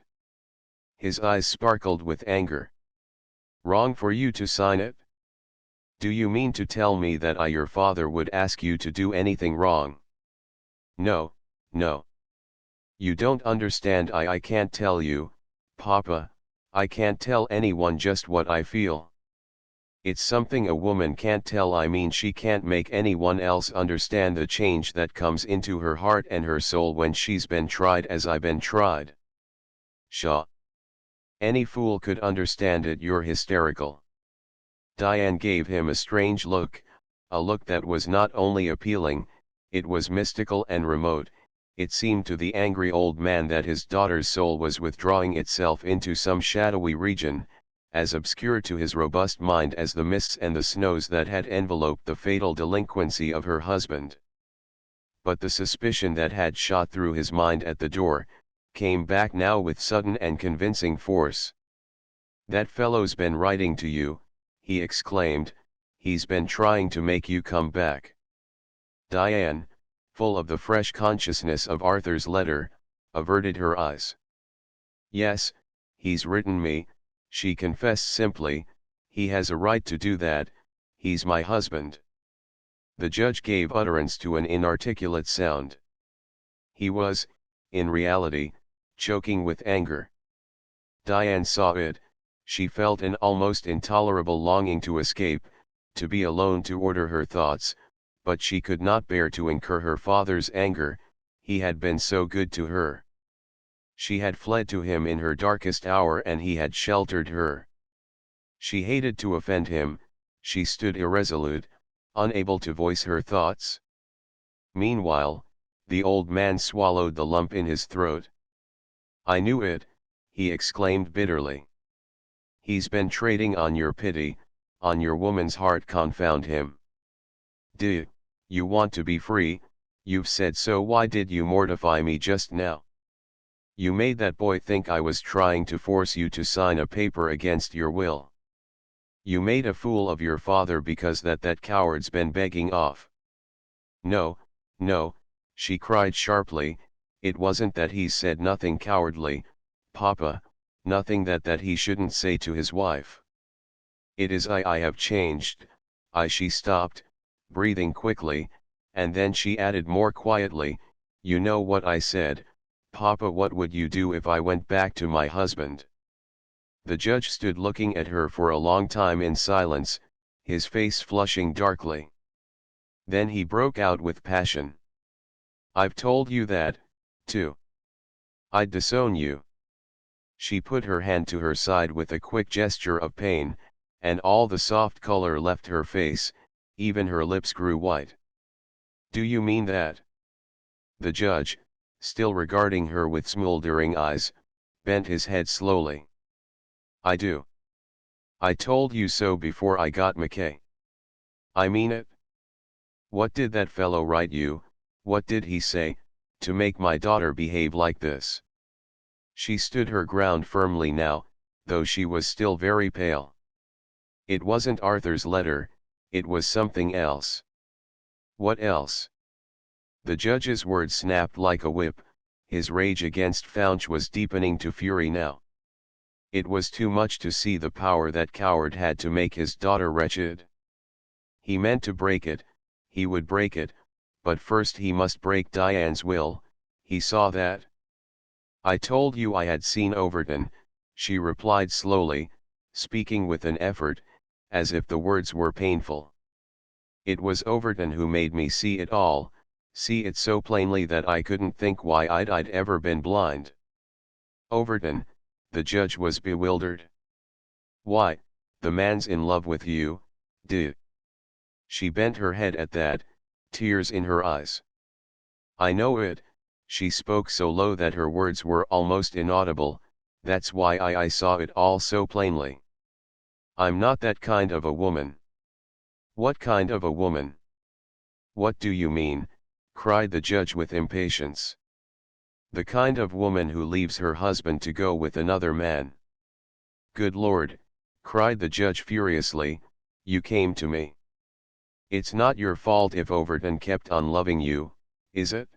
S1: His eyes sparkled with anger. "Wrong for you to sign it? Do you mean to tell me that I, your father, would ask you to do anything wrong?" "No, no. You don't understand. I can't tell you, Papa, I can't tell anyone just what I feel. It's something a woman can't tell. I mean she can't make anyone else understand the change that comes into her heart and her soul when she's been tried as I've been tried." "Pshaw. Any fool could understand it. You're hysterical." Diane gave him a strange look, a look that was not only appealing, it was mystical and remote. It seemed to the angry old man that his daughter's soul was withdrawing itself into some shadowy region, as obscure to his robust mind as the mists and the snows that had enveloped the fatal delinquency of her husband. But the suspicion that had shot through his mind at the door, came back now with sudden and convincing force. "That fellow's been writing to you," he exclaimed, "he's been trying to make you come back." Diane, full of the fresh consciousness of Arthur's letter, averted her eyes. "Yes, he's written me," she confessed simply, "he has a right to do that, he's my husband." The judge gave utterance to an inarticulate sound. He was, in reality, choking with anger. Diane saw it. She felt an almost intolerable longing to escape, to be alone, to order her thoughts, but she could not bear to incur her father's anger. He had been so good to her. She had fled to him in her darkest hour and he had sheltered her. She hated to offend him. She stood irresolute, unable to voice her thoughts. Meanwhile, the old man swallowed the lump in his throat. "I knew it," he exclaimed bitterly. "He's been trading on your pity, on your woman's heart, confound him. Do you want to be free? You've said so. Why did you mortify me just now? You made that boy think I was trying to force you to sign a paper against your will. You made a fool of your father because that coward's been begging off." "No, no," she cried sharply, "it wasn't that. He said nothing cowardly, Papa, nothing that he shouldn't say to his wife. It is I have changed, I." She stopped, breathing quickly, and then she added more quietly, "You know what I said, Papa. What would you do if I went back to my husband?" The judge stood looking at her for a long time in silence, his face flushing darkly. Then he broke out with passion. "I've told you that, too. I'd disown you." She put her hand to her side with a quick gesture of pain, and all the soft color left her face, even her lips grew white. "Do you mean that?" The judge, still regarding her with smoldering eyes, bent his head slowly. "I do. I told you so before I got McKay. I mean it. What did that fellow write you? What did he say, to make my daughter behave like this?" She stood her ground firmly now, though she was still very pale. "It wasn't Arthur's letter, it was something else." "What else?" The judge's words snapped like a whip. His rage against Fouch was deepening to fury now. It was too much to see the power that coward had to make his daughter wretched. He meant to break it, he would break it, but first he must break Diane's will. He saw that. "I told you I had seen Overton," she replied slowly, speaking with an effort, as if the words were painful. "It was Overton who made me see it all, see it so plainly that I couldn't think why I'd ever been blind." "Overton?" The judge was bewildered. "Why, the man's in love with you, duh." She bent her head at that, tears in her eyes. "I know it," she spoke so low that her words were almost inaudible, "that's why I saw it all so plainly. I'm not that kind of a woman." "What kind of a woman? What do you mean?" cried the judge with impatience. "The kind of woman who leaves her husband to go with another man." "Good Lord," cried the judge furiously, "you came to me. It's not your fault if Overton kept on loving you, is it?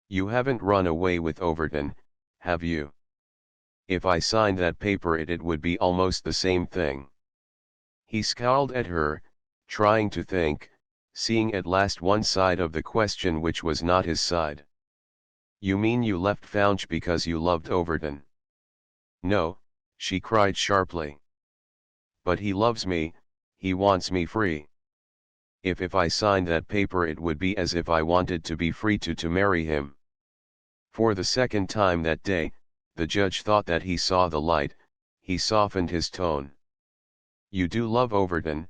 S1: You haven't run away with Overton, have you? If I signed that paper it would be almost the same thing." He scowled at her, trying to think, seeing at last one side of the question which was not his side. "You mean you left Fouch because you loved Overton?" "No," she cried sharply. "But he loves me, he wants me free. If I signed that paper it would be as if I wanted to be free to marry him." For the second time that day, the judge thought that he saw the light. He softened his tone. "You do love Overton,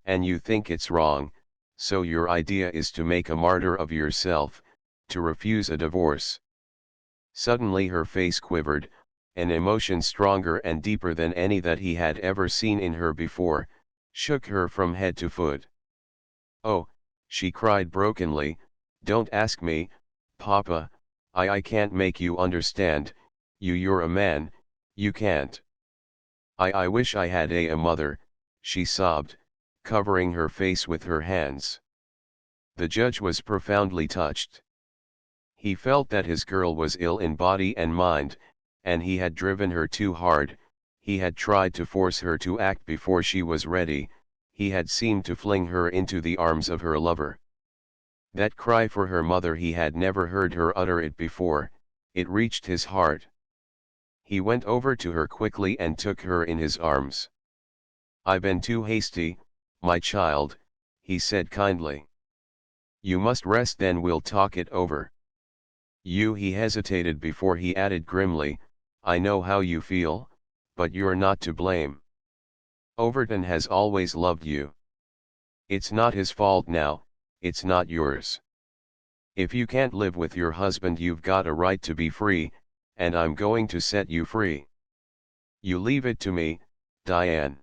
S1: and you think it's wrong, so your idea is to make a martyr of yourself, to refuse a divorce." Suddenly her face quivered, an emotion stronger and deeper than any that he had ever seen in her before, shook her from head to foot. "Oh," she cried brokenly, "don't ask me, Papa, I can't make you understand, you're a man, you can't. I wish I had a mother, she sobbed, covering her face with her hands. The judge was profoundly touched. He felt that his girl was ill in body and mind, and he had driven her too hard, he had tried to force her to act before she was ready, he had seemed to fling her into the arms of her lover. That cry for her mother, he had never heard her utter it before, it reached his heart. He went over to her quickly and took her in his arms. "I've been too hasty, my child," he said kindly. "You must rest, then we'll talk it over." He hesitated before he added grimly, "I know how you feel, but you're not to blame. Overton has always loved you. It's not his fault now, it's not yours. If you can't live with your husband, you've got a right to be free, and I'm going to set you free. You leave it to me, Diane."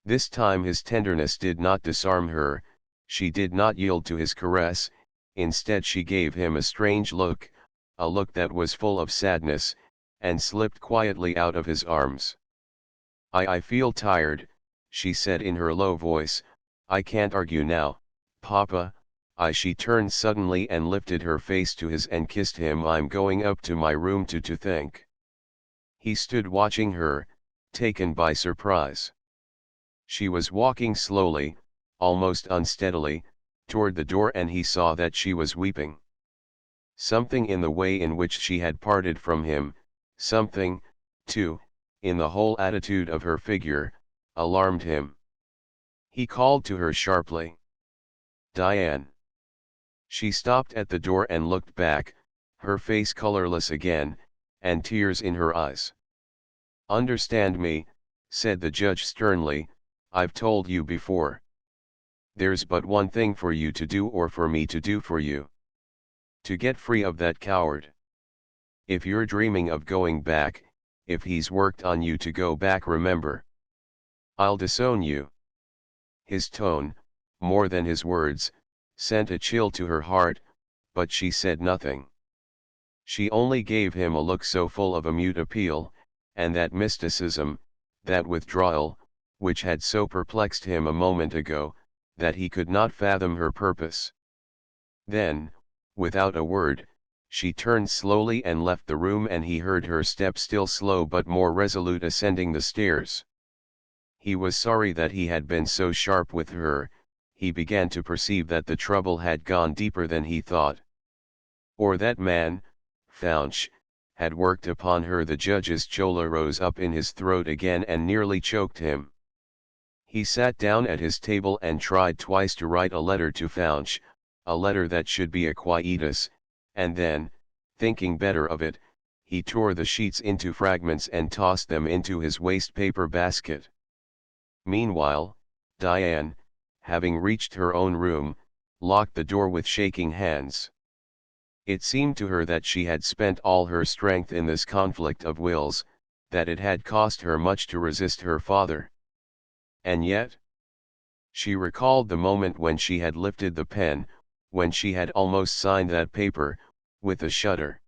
S1: This time his tenderness did not disarm her, she did not yield to his caress, instead she gave him a strange look, a look that was full of sadness, and slipped quietly out of his arms. I feel tired," she said in her low voice, "I can't argue now, Papa." She turned suddenly and lifted her face to his and kissed him. "I'm going up to my room to think." He stood watching her, taken by surprise. She was walking slowly, almost unsteadily, toward the door, and he saw that she was weeping. Something in the way in which she had parted from him, something, too, in the whole attitude of her figure, alarmed him. He called to her sharply, "Diane." She stopped at the door and looked back, her face colorless again, and tears in her eyes. "Understand me," said the judge sternly, "I've told you before. There's but one thing for you to do, or for me to do for you. To get free of that coward. If you're dreaming of going back, if he's worked on you to go back, remember, I'll disown you." His tone, more than his words, sent a chill to her heart, but she said nothing. She only gave him a look so full of a mute appeal, and that mysticism, that withdrawal, which had so perplexed him a moment ago, that he could not fathom her purpose. Then, without a word, she turned slowly and left the room, and he heard her step, still slow but more resolute, ascending the stairs. He was sorry that he had been so sharp with her, he began to perceive that the trouble had gone deeper than he thought. Or that man, Faunch, had worked upon her. The judge's choler rose up in his throat again and nearly choked him. He sat down at his table and tried twice to write a letter to Faunch, a letter that should be a quietus, and then, thinking better of it, he tore the sheets into fragments and tossed them into his waste paper basket. Meanwhile, Diane, having reached her own room, locked the door with shaking hands. It seemed to her that she had spent all her strength in this conflict of wills, that it had cost her much to resist her father. And yet, she recalled the moment when she had lifted the pen, when she had almost signed that paper, with a shudder.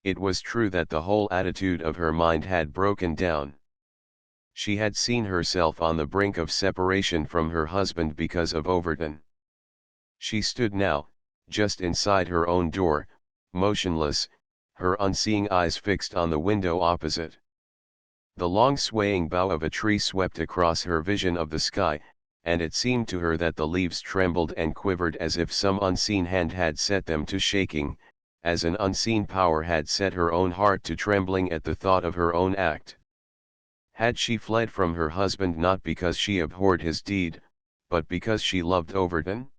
S1: It was true that the whole attitude of her mind had broken down. She had seen herself on the brink of separation from her husband because of Overton. She stood now, just inside her own door, motionless, her unseeing eyes fixed on the window opposite. The long swaying bough of a tree swept across her vision of the sky, and it seemed to her that the leaves trembled and quivered as if some unseen hand had set them to shaking, as an unseen power had set her own heart to trembling at the thought of her own act. Had she fled from her husband not because she abhorred his deed, but because she loved Overton?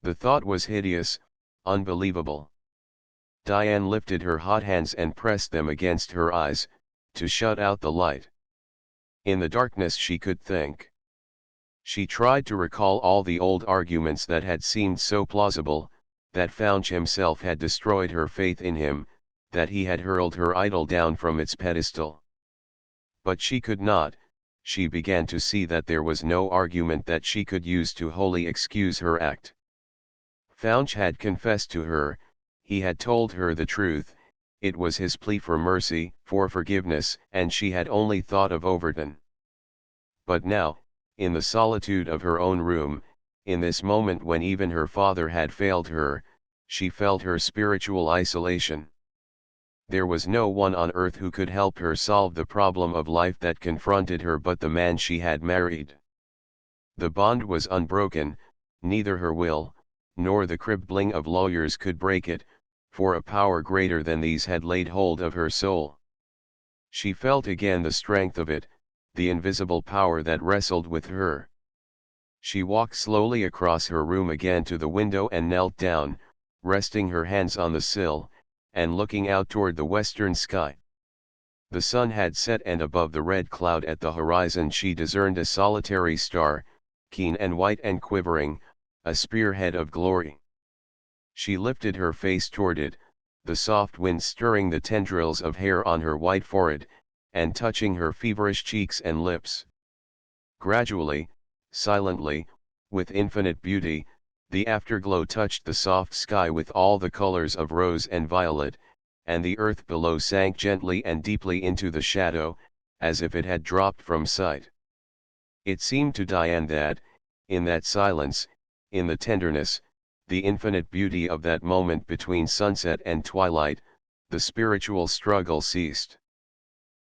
S1: The thought was hideous, unbelievable. Diane lifted her hot hands and pressed them against her eyes, to shut out the light. In the darkness she could think. She tried to recall all the old arguments that had seemed so plausible, that Faunch himself had destroyed her faith in him, that he had hurled her idol down from its pedestal. But she could not. She began to see that there was no argument that she could use to wholly excuse her act. Faunch had confessed to her, He had told her the truth, it was his plea for mercy, for forgiveness, and she had only thought of Overton. But now, in the solitude of her own room, in this moment when even her father had failed her, she felt her spiritual isolation. There was no one on earth who could help her solve the problem of life that confronted her but the man she had married. The bond was unbroken, neither her will, nor the crippling of lawyers could break it, for a power greater than these had laid hold of her soul. She felt again the strength of it, the invisible power that wrestled with her. She walked slowly across her room again to the window and knelt down, resting her hands on the sill, and looking out toward the western sky. The sun had set, and above the red cloud at the horizon she discerned a solitary star, keen and white and quivering, a spearhead of glory. She lifted her face toward it, the soft wind stirring the tendrils of hair on her white forehead, and touching her feverish cheeks and lips. Gradually, silently, with infinite beauty, the afterglow touched the soft sky with all the colors of rose and violet, and the earth below sank gently and deeply into the shadow, as if it had dropped from sight. It seemed to Diane that, in that silence, in the tenderness, the infinite beauty of that moment between sunset and twilight, the spiritual struggle ceased.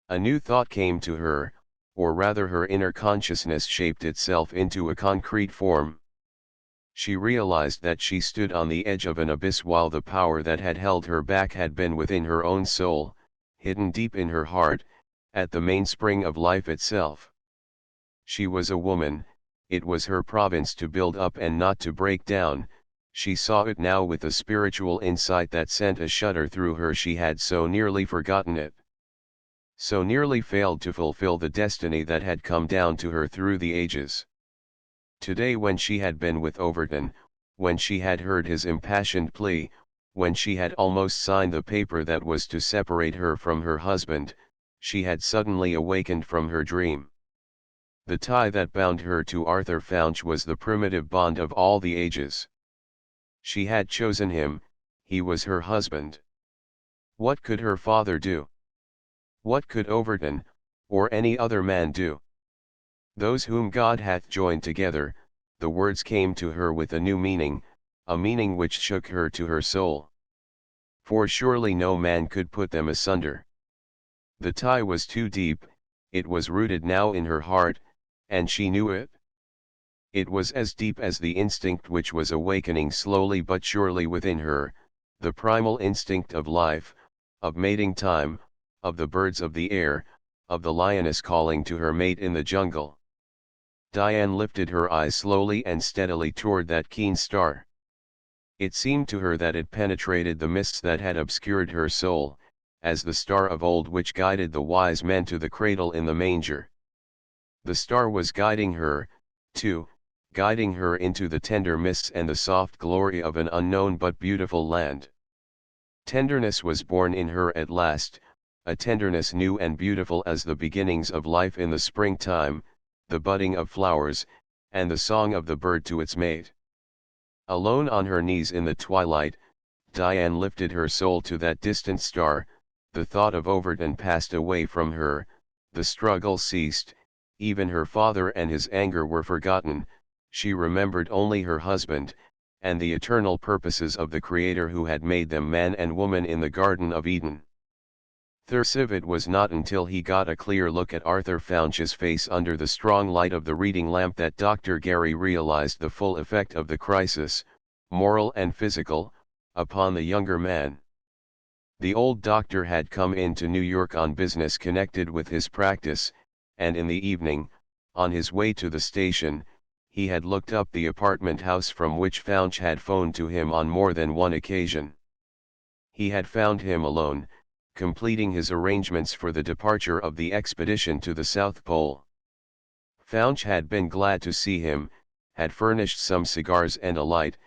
S1: A new thought came to her, or rather her inner consciousness shaped itself into a concrete form. She realized that she stood on the edge of an abyss while the power that had held her back had been within her own soul, hidden deep in her heart, at the mainspring of life itself. She was a woman, it was her province to build up and not to break down. She saw it now with a spiritual insight that sent a shudder through her. She had so nearly forgotten it. So nearly failed to fulfill the destiny that had come down to her through the ages. Today, when she had been with Overton, when she had heard his impassioned plea, when she had almost signed the paper that was to separate her from her husband, she had suddenly awakened from her dream. The tie that bound her to Arthur Founch was the primitive bond of all the ages. She had chosen him, he was her husband. What could her father do? What could Overton, or any other man do? Those whom God hath joined together, the words came to her with a new meaning, a meaning which shook her to her soul. For surely no man could put them asunder. The tie was too deep, it was rooted now in her heart, and she knew it. It was as deep as the instinct which was awakening slowly but surely within her, the primal instinct of life, of mating time, of the birds of the air, of the lioness calling to her mate in the jungle. Diane lifted her eyes slowly and steadily toward that keen star. It seemed to her that it penetrated the mists that had obscured her soul, as the star of old which guided the wise men to the cradle in the manger. The star was guiding her, too, guiding her into the tender mists and the soft glory of an unknown but beautiful land. Tenderness was born in her at last, a tenderness new and beautiful as the beginnings of life in the springtime, the budding of flowers, and the song of the bird to its mate. Alone on her knees in the twilight, Diane lifted her soul to that distant star, the thought of Overton passed away from her, the struggle ceased, even her father and his anger were forgotten, she remembered only her husband, and the eternal purposes of the Creator who had made them man and woman in the Garden of Eden. It was not until he got a clear look at Arthur Founch's face under the strong light of the reading lamp that Dr. Gary realized the full effect of the crisis, moral and physical, upon the younger man. The old doctor had come into New York on business connected with his practice, and in the evening, on his way to the station, he had looked up the apartment house from which Founch had phoned to him on more than one occasion. He had found him alone, completing his arrangements for the departure of the expedition to the South Pole. Founch had been glad to see him, had furnished some cigars and a light,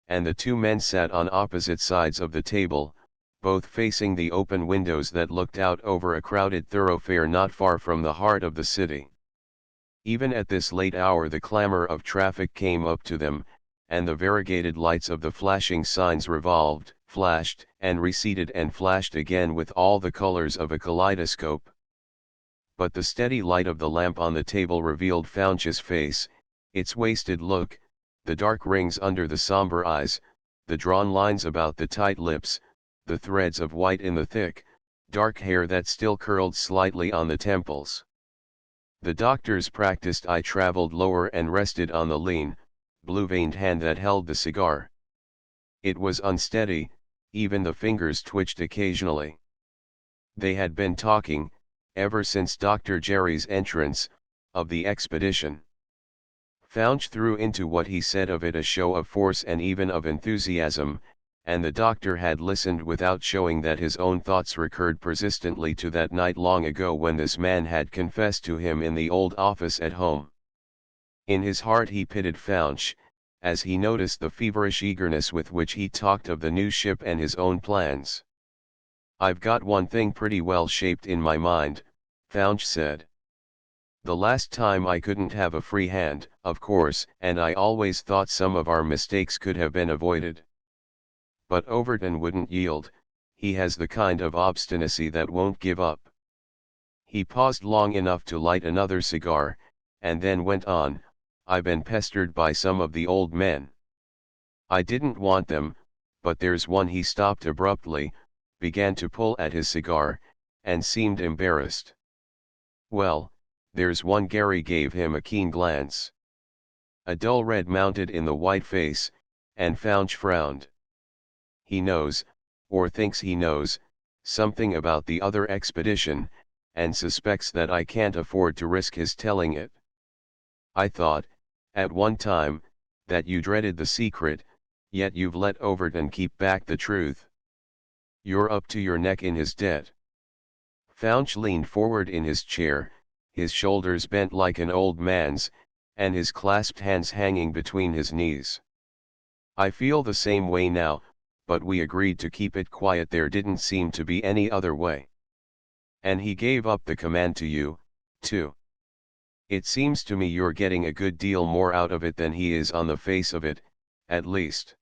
S1: and the two men sat on opposite sides of the table, both facing the open windows that looked out over a crowded thoroughfare not far from the heart of the city. Even at this late hour the clamor of traffic came up to them, and the variegated lights of the flashing signs revolved, flashed, and receded and flashed again with all the colors of a kaleidoscope. But the steady light of the lamp on the table revealed Faunch's face, its wasted look, the dark rings under the somber eyes, the drawn lines about the tight lips, the threads of white in the thick, dark hair that still curled slightly on the temples. The doctor's practiced eye traveled lower and rested on the lean, blue-veined hand that held the cigar. It was unsteady, even the fingers twitched occasionally. They had been talking, ever since Dr. Jerry's entrance, of the expedition. Faunch threw into what he said of it a show of force and even of enthusiasm, and the doctor had listened without showing that his own thoughts recurred persistently to that night long ago when this man had confessed to him in the old office at home. In his heart he pitied Faunch, as he noticed the feverish eagerness with which he talked of the new ship and his own plans. "I've got one thing pretty well shaped in my mind," Faunch said. "The last time I couldn't have a free hand, of course, and I always thought some of our mistakes could have been avoided. But Overton wouldn't yield, he has the kind of obstinacy that won't give up." He paused long enough to light another cigar, and then went on, "I've been pestered by some of the old men. I didn't want them, but there's one." He stopped abruptly, began to pull at his cigar, and seemed embarrassed. "Well, there's one." Gary gave him a keen glance. A dull red mounted in the white face, and Faunch frowned. "He knows, or thinks he knows, something about the other expedition, and suspects that I can't afford to risk his telling it. I thought, at one time, that you dreaded the secret, yet you've let Overton keep back the truth. You're up to your neck in his debt." Faunch leaned forward in his chair, his shoulders bent like an old man's, and his clasped hands hanging between his knees. "I feel the same way now, but we agreed to keep it quiet. There didn't seem to be any other way. And he gave up the command to you, too. It seems to me you're getting a good deal more out of it than he is on the face of it, at least.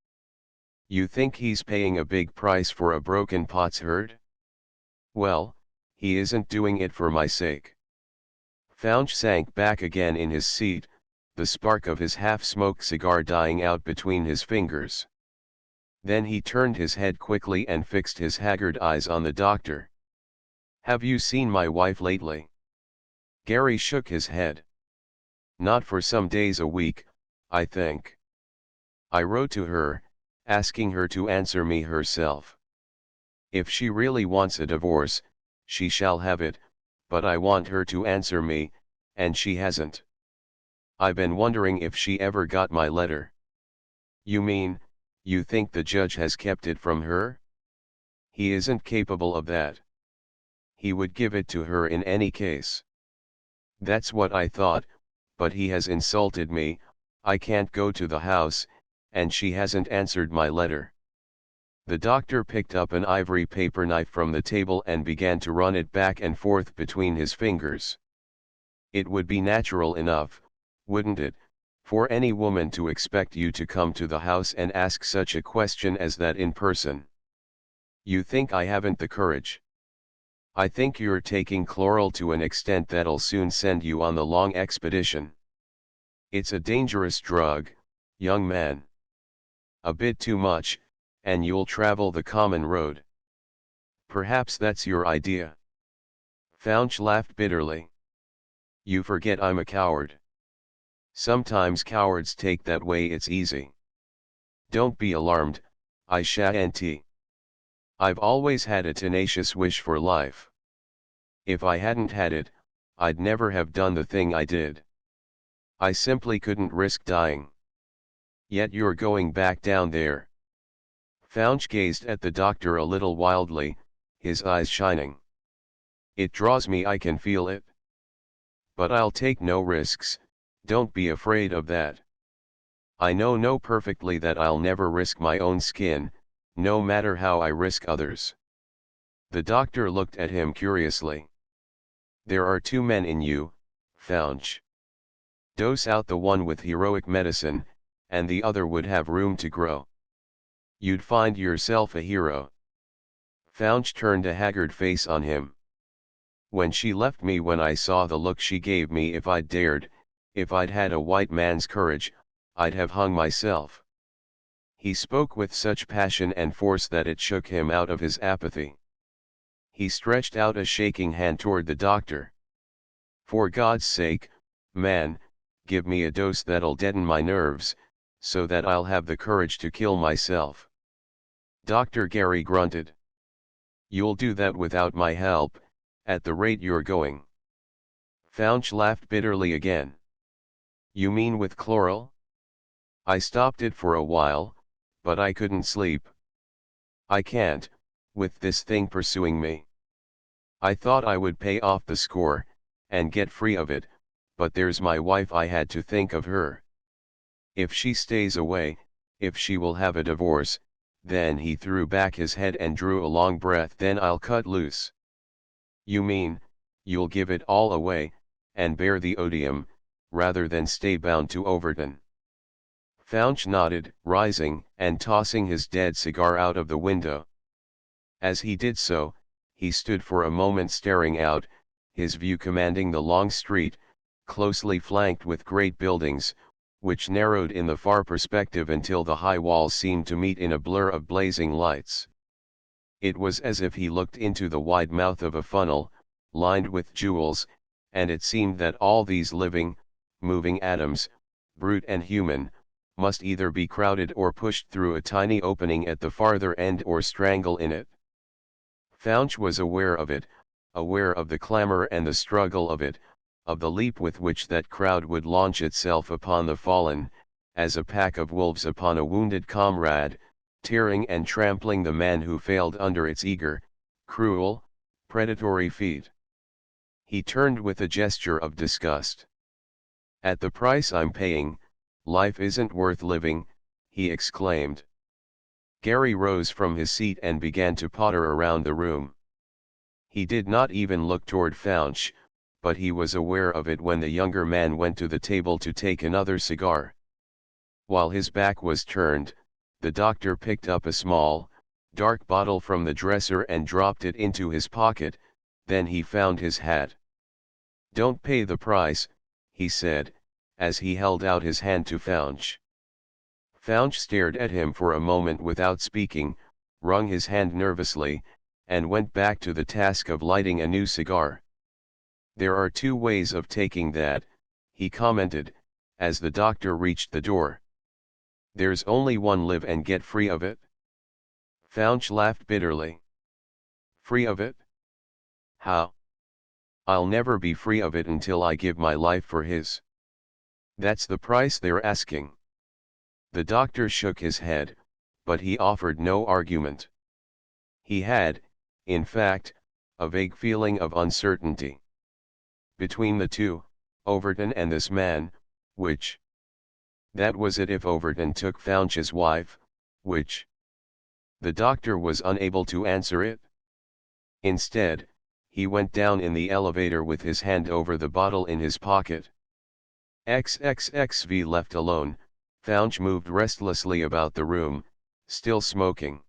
S1: You think he's paying a big price for a broken potsherd? Well, he isn't doing it for my sake." Faunch sank back again in his seat, the spark of his half-smoked cigar dying out between his fingers. Then he turned his head quickly and fixed his haggard eyes on the doctor. "Have you seen my wife lately?" Gary shook his head. "Not for some days a week, I think. I wrote to her, asking her to answer me herself. If she really wants a divorce, she shall have it, but I want her to answer me, and she hasn't. I've been wondering if she ever got my letter." "You mean, you think the judge has kept it from her?" "He isn't capable of that. He would give it to her in any case." "That's what I thought, but he has insulted me. I can't go to the house, and she hasn't answered my letter." The doctor picked up an ivory paper knife from the table and began to run it back and forth between his fingers. "It would be natural enough, wouldn't it, for any woman to expect you to come to the house and ask such a question as that in person? You think I haven't the courage? I think you're taking chloral to an extent that'll soon send you on the long expedition. It's a dangerous drug, young man. A bit too much, and you'll travel the common road. Perhaps that's your idea." Faunch laughed bitterly. "You forget I'm a coward. Sometimes cowards take that way. It's easy. Don't be alarmed, I shan't. I've always had a tenacious wish for life. If I hadn't had it, I'd never have done the thing I did. I simply couldn't risk dying. Yet you're going back down there." Faunch gazed at the doctor a little wildly, his eyes shining. "It draws me. I can feel it. But I'll take no risks, don't be afraid of that. I know perfectly that I'll never risk my own skin, no matter how I risk others." The doctor looked at him curiously. "There are two men in you, Faunch. Dose out the one with heroic medicine, and the other would have room to grow. You'd find yourself a hero." Fouch turned a haggard face on him. When she left me, when I saw the look she gave me, if I'd dared, if I'd had a white man's courage, I'd have hung myself. He spoke with such passion and force that it shook him out of his apathy. He stretched out a shaking hand toward the doctor. For God's sake, man, give me a dose that'll deaden my nerves, so that I'll have the courage to kill myself. Dr. Gary grunted. You'll do that without my help, at the rate you're going. Fouch laughed bitterly again. You mean with chloral? I stopped it for a while, but I couldn't sleep. I can't, with this thing pursuing me. I thought I would pay off the score, and get free of it, but there's my wife. I had to think of her. If she stays away, if she will have a divorce, then he threw back his head and drew a long breath. Then I'll cut loose. You mean, you'll give it all away, and bear the odium, rather than stay bound to Overton? Fouch nodded, rising and tossing his dead cigar out of the window. As he did so, he stood for a moment staring out, his view commanding the long street, closely flanked with great buildings, which narrowed in the far perspective until the high walls seemed to meet in a blur of blazing lights. It was as if he looked into the wide mouth of a funnel, lined with jewels, and it seemed that all these living, moving atoms, brute and human, must either be crowded or pushed through a tiny opening at the farther end or strangle in it. Fouch was aware of it, aware of the clamor and the struggle of it, of the leap with which that crowd would launch itself upon the fallen, as a pack of wolves upon a wounded comrade, tearing and trampling the man who failed under its eager, cruel, predatory feet. He turned with a gesture of disgust. At the price I'm paying, life isn't worth living, he exclaimed. Gary rose from his seat and began to potter around the room. He did not even look toward Fouch, but he was aware of it when the younger man went to the table to take another cigar. While his back was turned, the doctor picked up a small, dark bottle from the dresser and dropped it into his pocket. Then he found his hat. Don't pay the price, he said, as he held out his hand to Fouch. Fouch stared at him for a moment without speaking, wrung his hand nervously, and went back to the task of lighting a new cigar. There are two ways of taking that, he commented, as the doctor reached the door. There's only one: live and get free of it. Fouch laughed bitterly. Free of it? How? I'll never be free of it until I give my life for his. That's the price they're asking. The doctor shook his head, but he offered no argument. He had, in fact, a vague feeling of uncertainty. Between the two, Overton and this man, which? That was it. If Overton took Fouch's wife, which? The doctor was unable to answer it. Instead, he went down in the elevator with his hand over the bottle in his pocket. XXXV left alone, Fouch moved restlessly about the room, still smoking.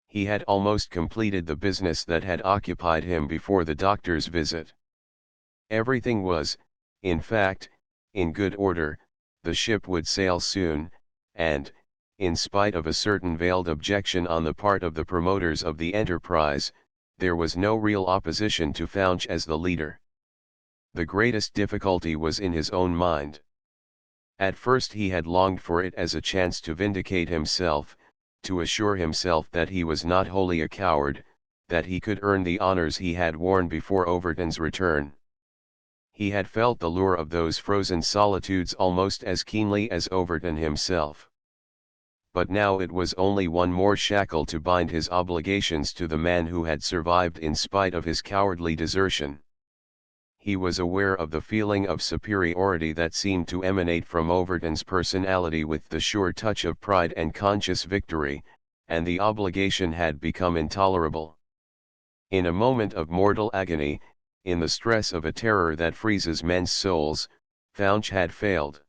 S1: He had almost completed the business that had occupied him before the doctor's visit. Everything was, in fact, in good order. The ship would sail soon, and, in spite of a certain veiled objection on the part of the promoters of the enterprise, there was no real opposition to Fouch as the leader. The greatest difficulty was in his own mind. At first he had longed for it as a chance to vindicate himself, to assure himself that he was not wholly a coward, that he could earn the honors he had worn before Overton's return. He had felt the lure of those frozen solitudes almost as keenly as Overton himself. But now it was only one more shackle to bind his obligations to the man who had survived in spite of his cowardly desertion. He was aware of the feeling of superiority that seemed to emanate from Overton's personality with the sure touch of pride and conscious victory, and the obligation had become intolerable. In a moment of mortal agony, in the stress of a terror that freezes men's souls, Fouch had failed.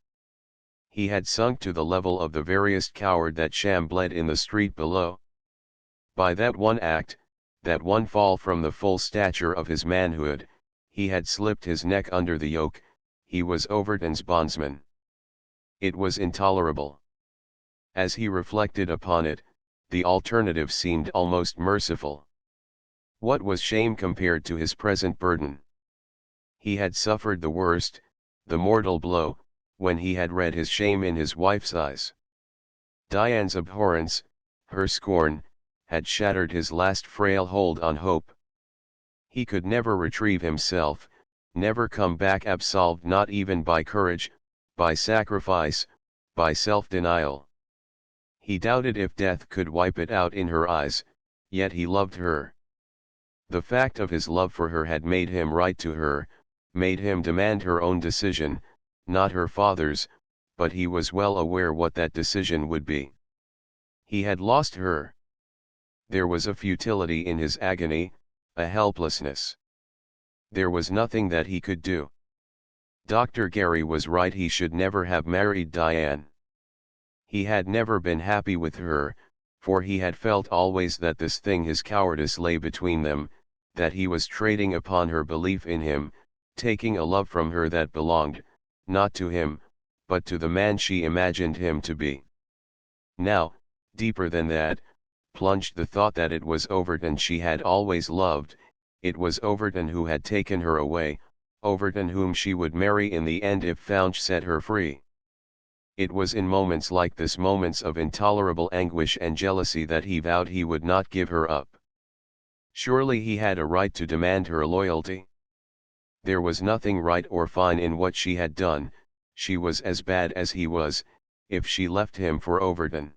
S1: He had sunk to the level of the veriest coward that shambled in the street below. By that one act, that one fall from the full stature of his manhood, he had slipped his neck under the yoke, he was Overton's bondsman. It was intolerable. As he reflected upon it, the alternative seemed almost merciful. What was shame compared to his present burden? He had suffered the worst, the mortal blow, when he had read his shame in his wife's eyes. Diane's abhorrence, her scorn, had shattered his last frail hold on hope. He could never retrieve himself, never come back absolved, not even by courage, by sacrifice, by self-denial. He doubted if death could wipe it out in her eyes, yet he loved her. The fact of his love for her had made him write to her, made him demand her own decision, not her father's, but he was well aware what that decision would be. He had lost her. There was a futility in his agony, a helplessness. There was nothing that he could do. Dr. Gary was right, he should never have married Diane. He had never been happy with her, for he had felt always that this thing, his cowardice, lay between them, that he was trading upon her belief in him, taking a love from her that belonged, not to him, but to the man she imagined him to be. Now, deeper than that, plunged the thought that it was Overton she had always loved, it was Overton who had taken her away, Overton whom she would marry in the end if Fouch set her free. It was in moments like this, moments of intolerable anguish and jealousy, that he vowed he would not give her up. Surely he had a right to demand her loyalty. There was nothing right or fine in what she had done, she was as bad as he was, if she left him for Overton.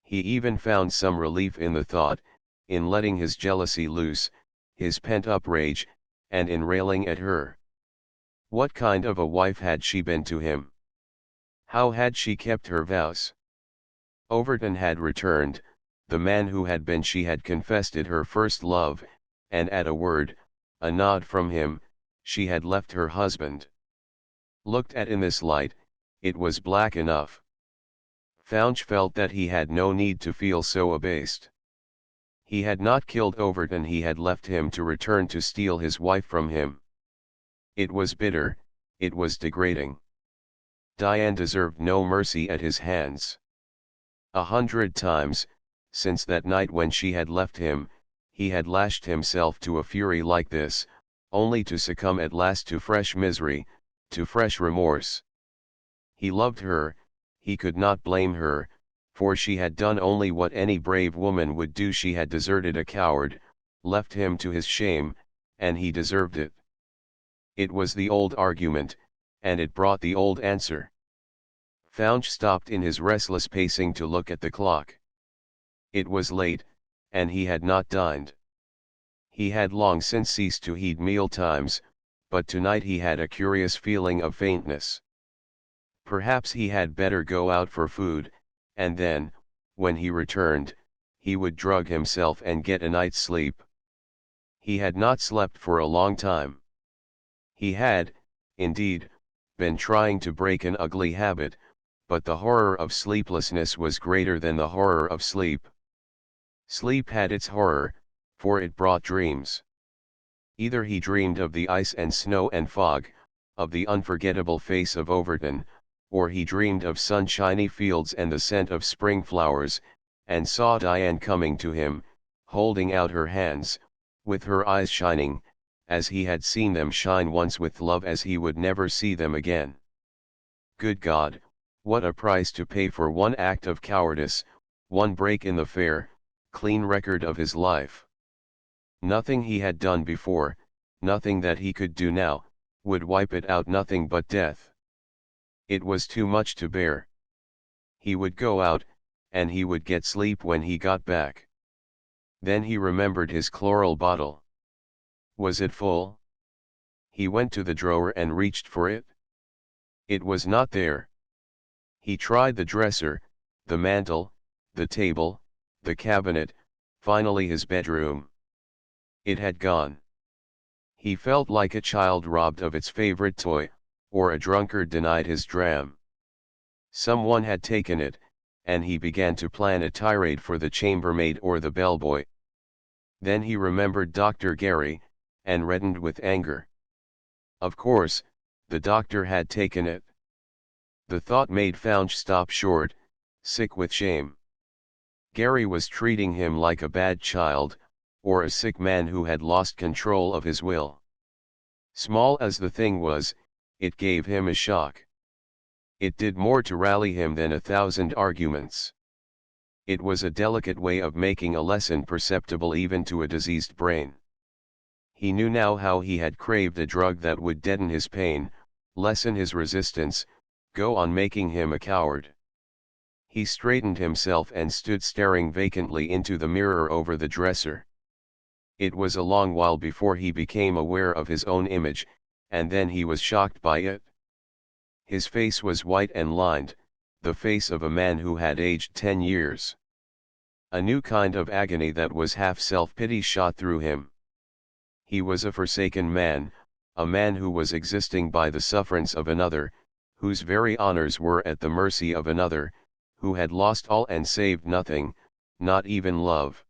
S1: He even found some relief in the thought, in letting his jealousy loose, his pent-up rage, and in railing at her. What kind of a wife had she been to him? How had she kept her vows? Overton had returned, the man who had been, she had confessed it, her first love, and at a word, a nod from him, she had left her husband. Looked at in this light, it was black enough. Fouch felt that he had no need to feel so abased. He had not killed Overton, he had left him to return to steal his wife from him. It was bitter, it was degrading. Diane deserved no mercy at his hands. 100 times, since that night when she had left him, he had lashed himself to a fury like this, only to succumb at last to fresh misery, to fresh remorse. He loved her, he could not blame her, for she had done only what any brave woman would do. She had deserted a coward, left him to his shame, and he deserved it. It was the old argument, and it brought the old answer. Fouch stopped in his restless pacing to look at the clock. It was late, and he had not dined. He had long since ceased to heed meal times, but tonight he had a curious feeling of faintness. Perhaps he had better go out for food, and then, when he returned, he would drug himself and get a night's sleep. He had not slept for a long time. He had, indeed, been trying to break an ugly habit, but the horror of sleeplessness was greater than the horror of sleep. Sleep had its horror, for it brought dreams. Either he dreamed of the ice and snow and fog, of the unforgettable face of Overton, or he dreamed of sunshiny fields and the scent of spring flowers, and saw Diane coming to him, holding out her hands, with her eyes shining, as he had seen them shine once, with love as he would never see them again. Good God, what a price to pay for one act of cowardice, one break in the fair, clean record of his life. Nothing he had done before, nothing that he could do now, would wipe it out, nothing but death. It was too much to bear. He would go out, and he would get sleep when he got back. Then he remembered his chloral bottle. Was it full? He went to the drawer and reached for it. It was not there. He tried the dresser, the mantel, the table, the cabinet, finally his bedroom. It had gone. He felt like a child robbed of its favorite toy, or a drunkard denied his dram. Someone had taken it, and he began to plan a tirade for the chambermaid or the bellboy. Then he remembered Dr. Gary, and reddened with anger. Of course, the doctor had taken it. The thought made Founch stop short, sick with shame. Gary was treating him like a bad child, or a sick man who had lost control of his will. Small as the thing was, it gave him a shock. It did more to rally him than 1,000 arguments. It was a delicate way of making a lesson perceptible even to a diseased brain. He knew now how he had craved a drug that would deaden his pain, lessen his resistance, go on making him a coward. He straightened himself and stood staring vacantly into the mirror over the dresser. It was a long while before he became aware of his own image, and then he was shocked by it. His face was white and lined, the face of a man who had aged 10 years. A new kind of agony that was half self-pity shot through him. He was a forsaken man, a man who was existing by the sufferance of another, whose very honors were at the mercy of another, who had lost all and saved nothing, not even love.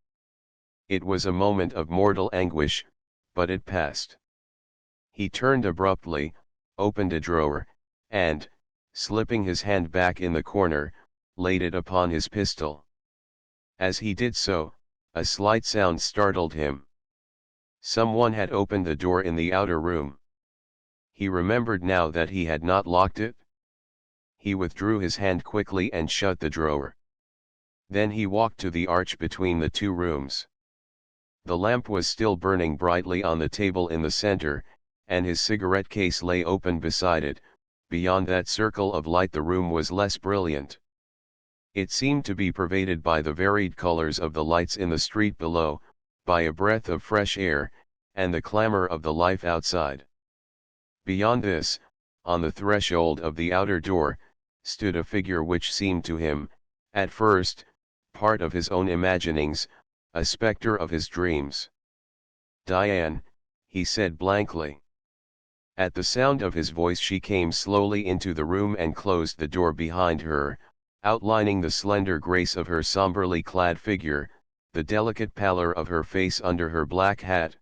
S1: It was a moment of mortal anguish, but it passed. He turned abruptly, opened a drawer, and, slipping his hand back in the corner, laid it upon his pistol. As he did so, a slight sound startled him. Someone had opened the door in the outer room. He remembered now that he had not locked it. He withdrew his hand quickly and shut the drawer. Then he walked to the arch between the two rooms. The lamp was still burning brightly on the table in the center, and his cigarette case lay open beside it. Beyond that circle of light the room was less brilliant. It seemed to be pervaded by the varied colors of the lights in the street below, by a breath of fresh air, and the clamor of the life outside. Beyond this, on the threshold of the outer door, stood a figure which seemed to him, at first, part of his own imaginings, a specter of his dreams. "Diane," he said blankly. At the sound of his voice she came slowly into the room and closed the door behind her, outlining the slender grace of her somberly clad figure, the delicate pallor of her face under her black hat.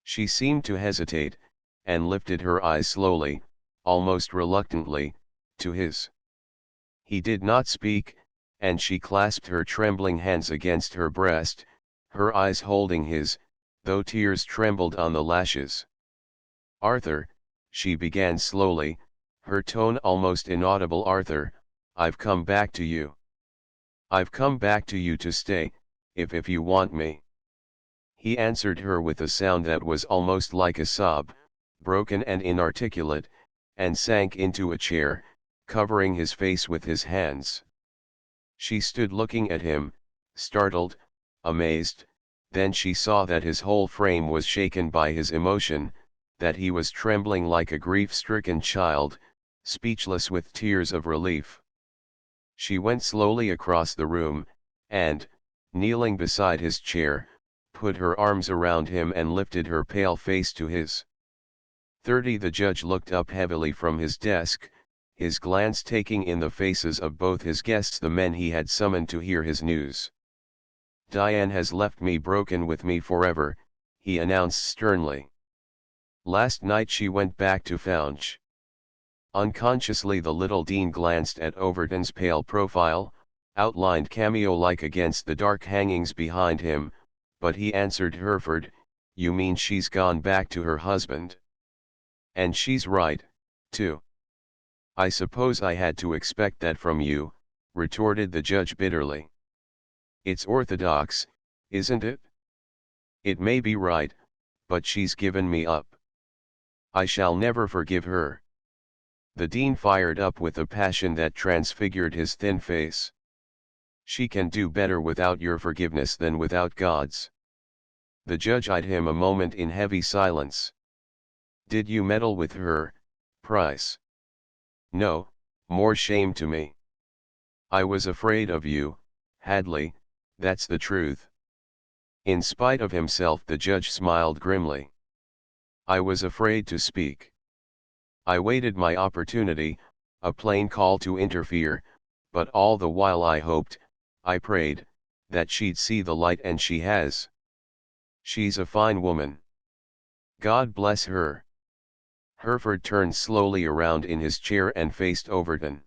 S1: She seemed to hesitate, and lifted her eyes slowly, almost reluctantly, to his. He did not speak, and she clasped her trembling hands against her breast, her eyes holding his, though tears trembled on the lashes. "Arthur," she began slowly, her tone almost inaudible. "Arthur, I've come back to you. I've come back to you to stay, if you want me." He answered her with a sound that was almost like a sob, broken and inarticulate, and sank into a chair, covering his face with his hands. She stood looking at him, startled, amazed, then she saw that his whole frame was shaken by his emotion, that he was trembling like a grief-stricken child, speechless with tears of relief. She went slowly across the room, and, kneeling beside his chair, put her arms around him and lifted her pale face to his. The judge looked up heavily from his desk, his glance taking in the faces of both his guests, the men he had summoned to hear his news. "Diane has left me, broken with me forever," he announced sternly. "Last night she went back to Founch." Unconsciously the little dean glanced at Overton's pale profile, outlined cameo-like against the dark hangings behind him, but he answered Hereford, "You mean she's gone back to her husband? And she's right, too." "I suppose I had to expect that from you," retorted the judge bitterly. "It's orthodox, isn't it? It may be right, but she's given me up. I shall never forgive her." The dean fired up with a passion that transfigured his thin face. "She can do better without your forgiveness than without God's." The judge eyed him a moment in heavy silence. "Did you meddle with her, Price?" "No, more shame to me." "I was afraid of you, Hadley, that's the truth." In spite of himself the judge smiled grimly. "I was afraid to speak. I waited my opportunity, a plain call to interfere, but all the while I hoped, I prayed, that she'd see the light, and she has." She's a fine woman. God bless her. Hereford turned slowly around in his chair and faced Overton.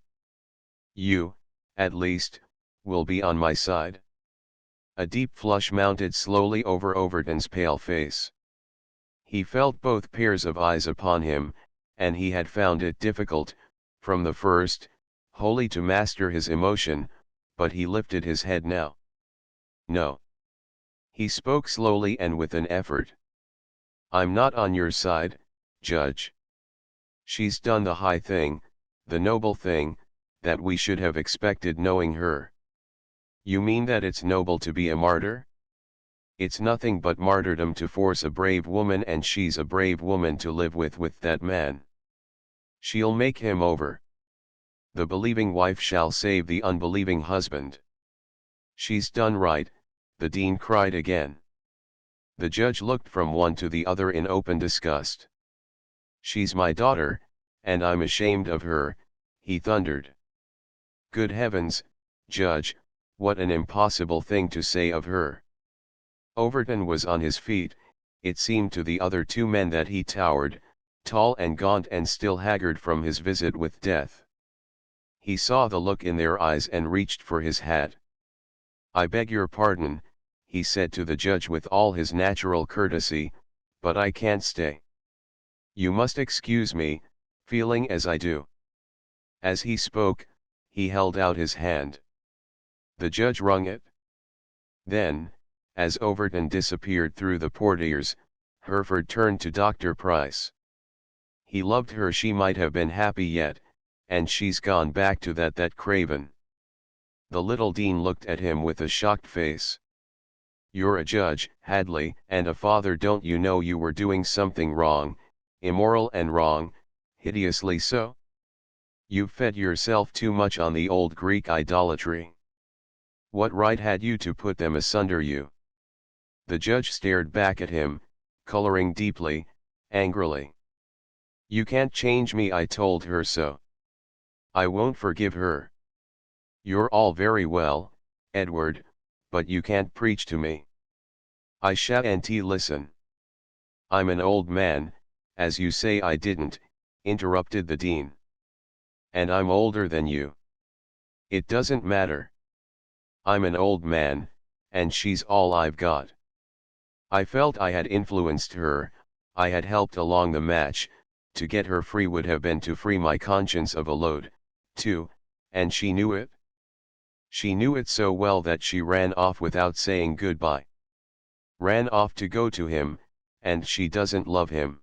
S1: You, at least, will be on my side. A deep flush mounted slowly over Overton's pale face. He felt both pairs of eyes upon him, and he had found it difficult, from the first, wholly to master his emotion, but he lifted his head now. No. He spoke slowly and with an effort. I'm not on your side, Judge. She's done the high thing, the noble thing, that we should have expected knowing her. You mean that it's noble to be a martyr? It's nothing but martyrdom to force a brave woman, and she's a brave woman to live with that man. She'll make him over. The believing wife shall save the unbelieving husband. She's done right, the dean cried again. The judge looked from one to the other in open disgust. She's my daughter, and I'm ashamed of her, he thundered. Good heavens, Judge, what an impossible thing to say of her. Overton was on his feet. It seemed to the other two men that he towered, tall and gaunt and still haggard from his visit with death. He saw the look in their eyes and reached for his hat. I beg your pardon, he said to the judge with all his natural courtesy, but I can't stay. You must excuse me, feeling as I do. As he spoke, he held out his hand. The judge wrung it. Then, as Overton disappeared through the portieres, Hereford turned to Dr. Price. He loved her, she might have been happy yet, and she's gone back to that craven. The little dean looked at him with a shocked face. You're a judge, Hadley, and a father. Don't you know you were doing something wrong, immoral and wrong, hideously so? You've fed yourself too much on the old Greek idolatry. What right had you to put them asunder you? The judge stared back at him, coloring deeply, angrily. You can't change me, I told her so. I won't forgive her. You're all very well, Edward, but you can't preach to me. I shan't listen. I'm an old man, as you say. I didn't, interrupted the dean. And I'm older than you. It doesn't matter. I'm an old man, and she's all I've got. I felt I had influenced her, I had helped along the match. To get her free would have been to free my conscience of a load, too, and she knew it. She knew it so well that she ran off without saying goodbye. Ran off to go to him, and she doesn't love him.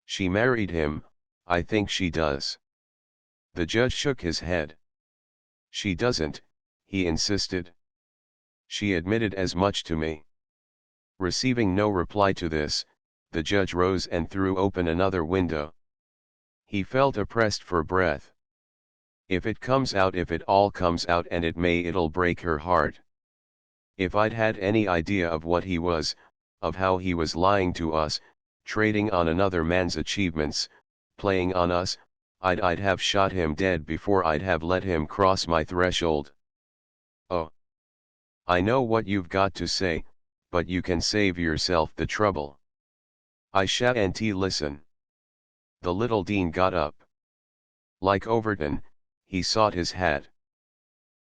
S1: She married him, I think she does. The judge shook his head. She doesn't, he insisted. She admitted as much to me. Receiving no reply to this, the judge rose and threw open another window. He felt oppressed for breath. If it comes out, if it all comes out, and it may, it'll break her heart. If I'd had any idea of what he was, of how he was lying to us, trading on another man's achievements, playing on us, I'd have shot him dead before I'd have let him cross my threshold. Oh. I know what you've got to say, but you can save yourself the trouble. I shan't listen. The little dean got up. Like Overton, he sought his hat.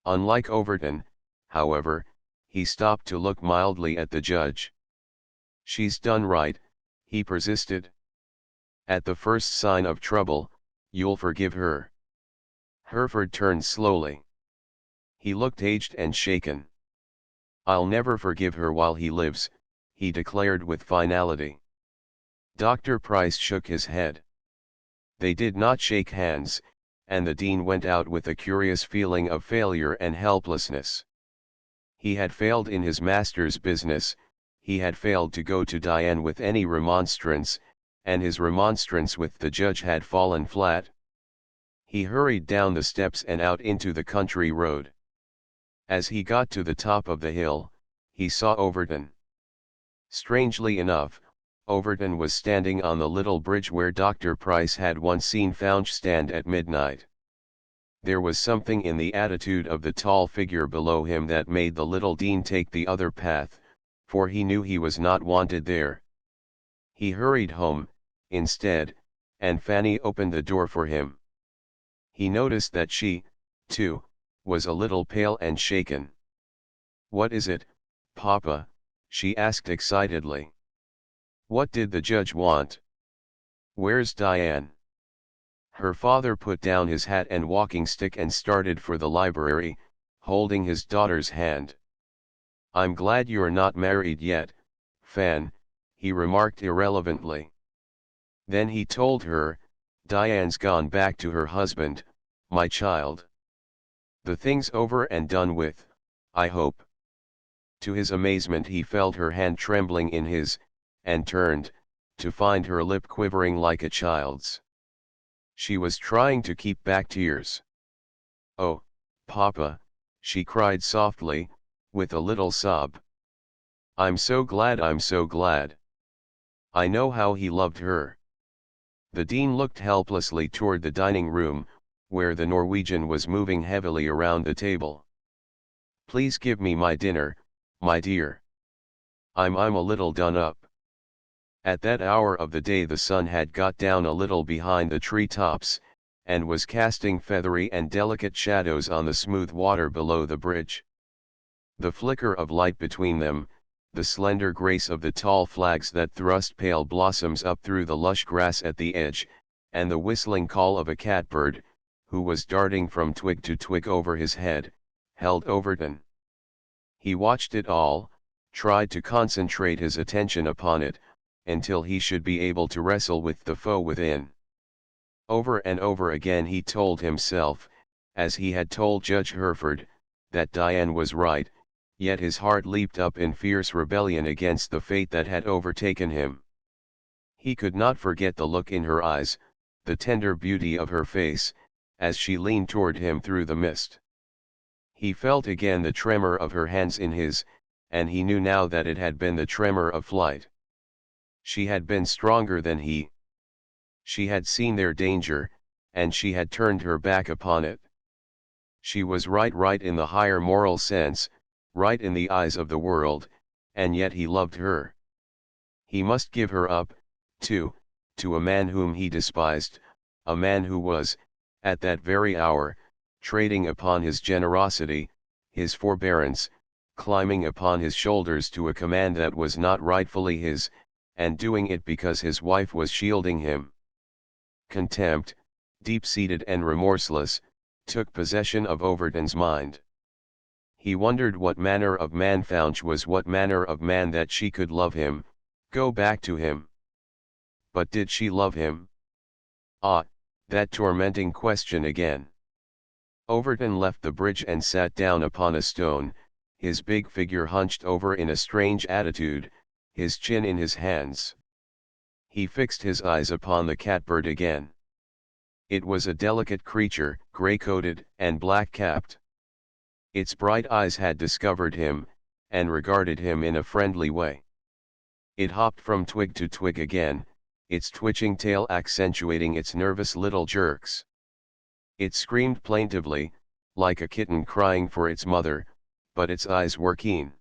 S1: Unlike Overton, however, he stopped to look mildly at the judge. She's done right, he persisted. At the first sign of trouble, you'll forgive her. Hereford turned slowly. He looked aged and shaken. I'll never forgive her while he lives, he declared with finality. Dr. Price shook his head. They did not shake hands, and the dean went out with a curious feeling of failure and helplessness. He had failed in his master's business, he had failed to go to Diane with any remonstrance, and his remonstrance with the judge had fallen flat. He hurried down the steps and out into the country road. As he got to the top of the hill, he saw Overton. Strangely enough, Overton was standing on the little bridge where Dr. Price had once seen Faunch stand at midnight. There was something in the attitude of the tall figure below him that made the little dean take the other path, for he knew he was not wanted there. He hurried home, instead, and Fanny opened the door for him. He noticed that she, too, was a little pale and shaken. "What is it, Papa?" she asked excitedly. "What did the judge want? Where's Diane?" Her father put down his hat and walking stick and started for the library, holding his daughter's hand. "I'm glad you're not married yet, Fan," he remarked irrelevantly. Then he told her, "Diane's gone back to her husband, my child. The thing's over and done with, I hope." To his amazement he felt her hand trembling in his, and turned, to find her lip quivering like a child's. She was trying to keep back tears. "Oh, Papa," she cried softly, with a little sob. I'm so glad. I know how he loved her." The dean looked helplessly toward the dining room, where the Norwegian was moving heavily around the table. "Please give me my dinner, my dear. I'm a little done up." At that hour of the day the sun had got down a little behind the tree tops, and was casting feathery and delicate shadows on the smooth water below the bridge. The flicker of light between them, the slender grace of the tall flags that thrust pale blossoms up through the lush grass at the edge, and the whistling call of a catbird, who was darting from twig to twig over his head, held Overton. He watched it all, tried to concentrate his attention upon it, until he should be able to wrestle with the foe within. Over and over again he told himself, as he had told Judge Hereford, that Diane was right, yet his heart leaped up in fierce rebellion against the fate that had overtaken him. He could not forget the look in her eyes, the tender beauty of her face, as she leaned toward him through the mist. He felt again the tremor of her hands in his, and he knew now that it had been the tremor of flight. She had been stronger than he. She had seen their danger, and she had turned her back upon it. She was right in the higher moral sense, right in the eyes of the world, and yet he loved her. He must give her up, too, to a man whom he despised, a man who was, at that very hour, trading upon his generosity, his forbearance, climbing upon his shoulders to a command that was not rightfully his, and doing it because his wife was shielding him. Contempt, deep-seated and remorseless, took possession of Overton's mind. He wondered what manner of man Faunch was, what manner of man that she could love him, go back to him. But did she love him? Ah, that tormenting question again. Overton left the bridge and sat down upon a stone, his big figure hunched over in a strange attitude, his chin in his hands. He fixed his eyes upon the catbird again. It was a delicate creature, grey-coated and black-capped. Its bright eyes had discovered him, and regarded him in a friendly way. It hopped from twig to twig again, its twitching tail accentuating its nervous little jerks. It screamed plaintively, like a kitten crying for its mother, but its eyes were keen.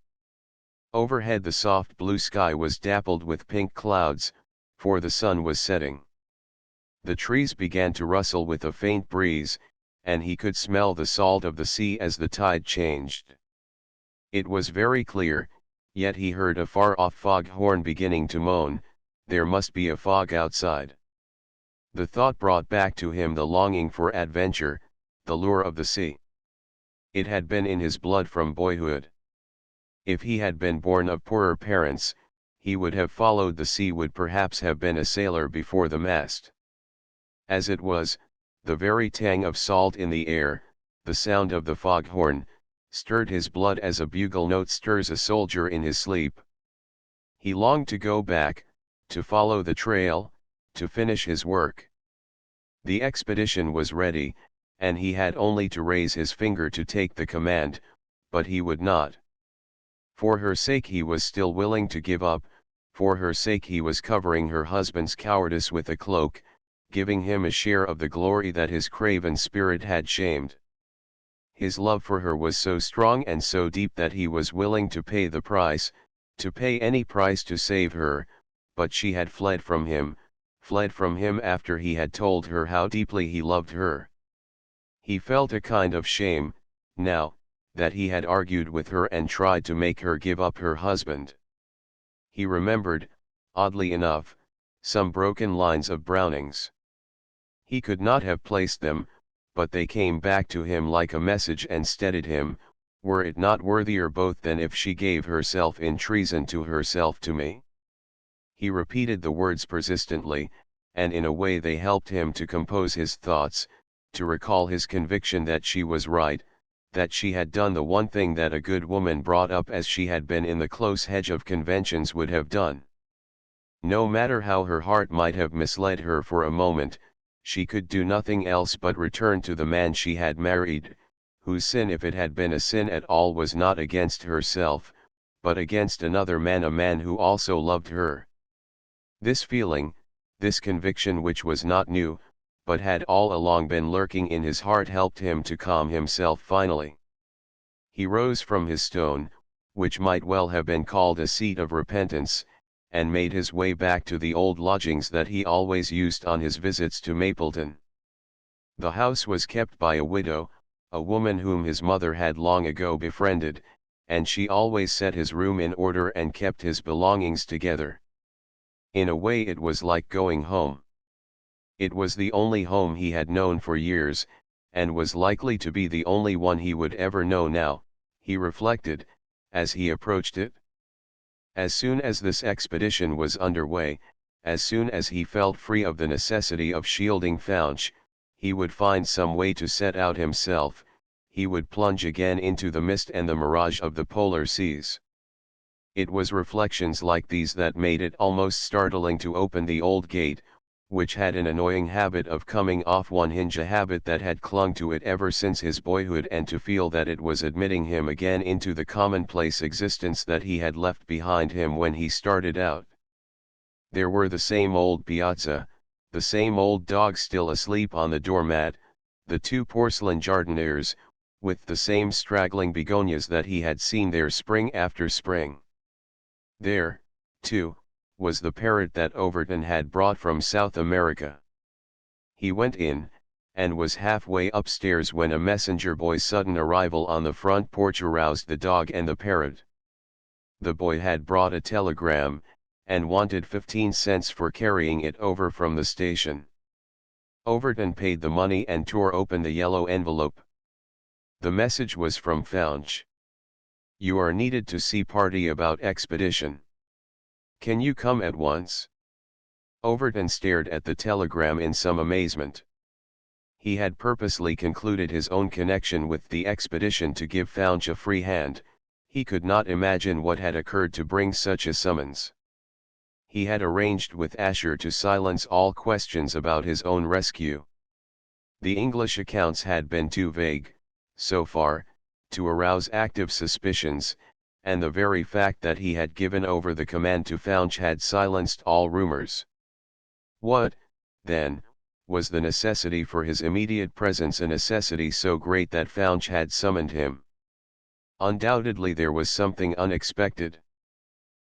S1: Overhead the soft blue sky was dappled with pink clouds, for the sun was setting. The trees began to rustle with a faint breeze, and he could smell the salt of the sea as the tide changed. It was very clear, yet he heard a far-off foghorn beginning to moan, there must be a fog outside. The thought brought back to him the longing for adventure, the lure of the sea. It had been in his blood from boyhood. If he had been born of poorer parents, he would have followed the sea, would perhaps have been a sailor before the mast. As it was, the very tang of salt in the air, the sound of the foghorn, stirred his blood as a bugle note stirs a soldier in his sleep. He longed to go back, to follow the trail, to finish his work. The expedition was ready, and he had only to raise his finger to take the command, but he would not. For her sake he was still willing to give up, for her sake he was covering her husband's cowardice with a cloak, giving him a share of the glory that his craven spirit had shamed. His love for her was so strong and so deep that he was willing to pay the price, to pay any price to save her, but she had fled from him after he had told her how deeply he loved her. He felt a kind of shame, now, that he had argued with her and tried to make her give up her husband. He remembered, oddly enough, some broken lines of Browning's. He could not have placed them, but they came back to him like a message and steadied him, were it not worthier both than if she gave herself in treason to herself to me. He repeated the words persistently, and in a way they helped him to compose his thoughts, to recall his conviction that she was right, that she had done the one thing that a good woman brought up as she had been in the close hedge of conventions would have done. No matter how her heart might have misled her for a moment, she could do nothing else but return to the man she had married, whose sin, if it had been a sin at all, was not against herself, but against another man, a man who also loved her. This feeling, this conviction, which was not new, but had all along been lurking in his heart, helped him to calm himself finally. He rose from his stone, which might well have been called a seat of repentance, and made his way back to the old lodgings that he always used on his visits to Mapleton. The house was kept by a widow, a woman whom his mother had long ago befriended, and she always set his room in order and kept his belongings together. In a way it was like going home. It was the only home he had known for years, and was likely to be the only one he would ever know now, he reflected, as he approached it. As soon as this expedition was underway, as soon as he felt free of the necessity of shielding Faunch, he would find some way to set out himself, he would plunge again into the mist and the mirage of the polar seas. It was reflections like these that made it almost startling to open the old gate, which had an annoying habit of coming off one hinge, a habit that had clung to it ever since his boyhood, and to feel that it was admitting him again into the commonplace existence that he had left behind him when he started out. There were the same old piazza, the same old dog still asleep on the doormat, the two porcelain jardinières, with the same straggling begonias that he had seen there spring after spring. There, too, was the parrot that Overton had brought from South America. He went in, and was halfway upstairs when a messenger boy's sudden arrival on the front porch aroused the dog and the parrot. The boy had brought a telegram, and wanted 15 cents for carrying it over from the station. Overton paid the money and tore open the yellow envelope. The message was from Faunch. "You are needed to see party about expedition. Can you come at once?" Overton stared at the telegram in some amazement. He had purposely concluded his own connection with the expedition to give Faunch a free hand. He could not imagine what had occurred to bring such a summons. He had arranged with Asher to silence all questions about his own rescue. The English accounts had been too vague, so far, to arouse active suspicions, and the very fact that he had given over the command to Faunch had silenced all rumors. What, then, was the necessity for his immediate presence, a necessity so great that Faunch had summoned him? Undoubtedly there was something unexpected.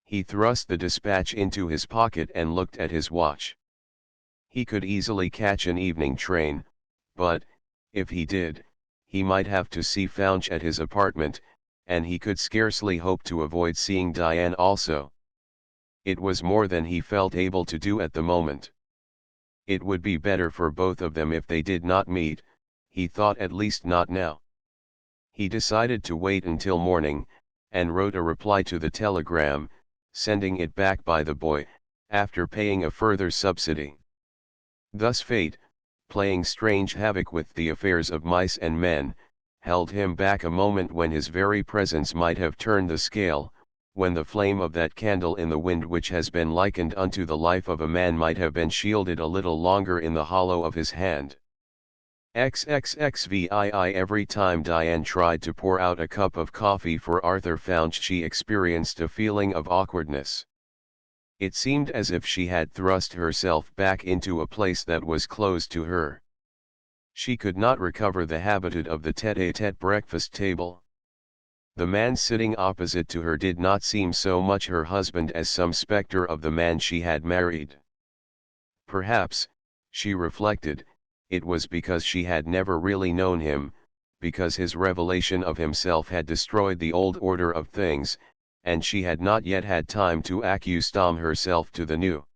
S1: He thrust the dispatch into his pocket and looked at his watch. He could easily catch an evening train, but, if he did, he might have to see Faunch at his apartment, and he could scarcely hope to avoid seeing Diane also. It was more than he felt able to do at the moment. It would be better for both of them if they did not meet, he thought, at least not now. He decided to wait until morning, and wrote a reply to the telegram, sending it back by the boy, after paying a further subsidy. Thus fate, playing strange havoc with the affairs of mice and men, held him back a moment when his very presence might have turned the scale, when the flame of that candle in the wind which has been likened unto the life of a man might have been shielded a little longer in the hollow of his hand. XXXVII. Every time Diane tried to pour out a cup of coffee for Arthur Faunch, she experienced a feeling of awkwardness. It seemed as if she had thrust herself back into a place that was closed to her. She could not recover the habitude of the tête-à-tête breakfast table. The man sitting opposite to her did not seem so much her husband as some specter of the man she had married. Perhaps, she reflected, it was because she had never really known him, because his revelation of himself had destroyed the old order of things, and she had not yet had time to accustom herself to the new.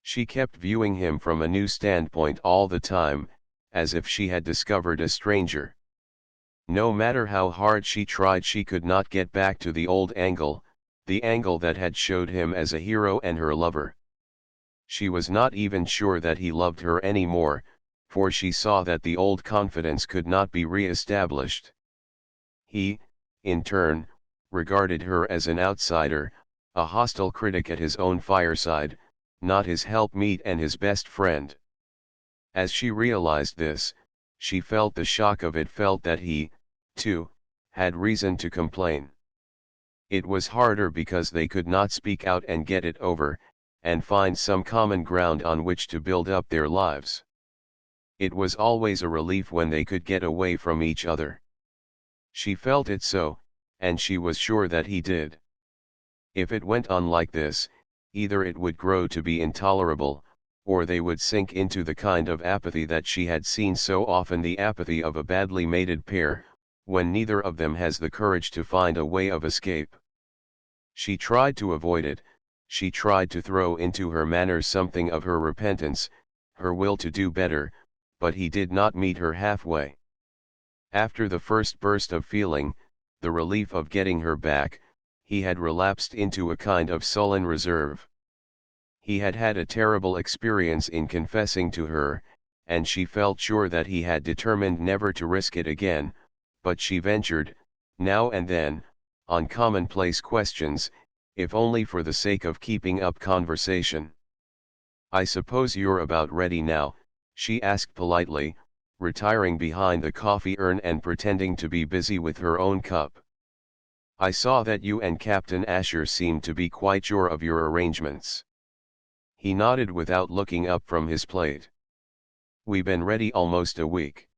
S1: She kept viewing him from a new standpoint all the time, as if she had discovered a stranger. No matter how hard she tried, she could not get back to the old angle, the angle that had showed him as a hero and her lover. She was not even sure that he loved her anymore, for she saw that the old confidence could not be re-established. He, in turn, regarded her as an outsider, a hostile critic at his own fireside, not his helpmeet and his best friend. As she realized this, she felt the shock of it, felt that he, too, had reason to complain. It was harder because they could not speak out and get it over, and find some common ground on which to build up their lives. It was always a relief when they could get away from each other. She felt it so, and she was sure that he did. If it went on like this, either it would grow to be intolerable, or they would sink into the kind of apathy that she had seen so often, the apathy of a badly mated pair, when neither of them has the courage to find a way of escape. She tried to avoid it, she tried to throw into her manner something of her repentance, her will to do better, but he did not meet her halfway. After the first burst of feeling, the relief of getting her back, he had relapsed into a kind of sullen reserve. He had had a terrible experience in confessing to her, and she felt sure that he had determined never to risk it again, but she ventured, now and then, on commonplace questions, if only for the sake of keeping up conversation. "I suppose you're about ready now," she asked politely, retiring behind the coffee urn and pretending to be busy with her own cup. "I saw that you and Captain Asher seemed to be quite sure of your arrangements." He nodded without looking up from his plate. "We've been ready almost a week.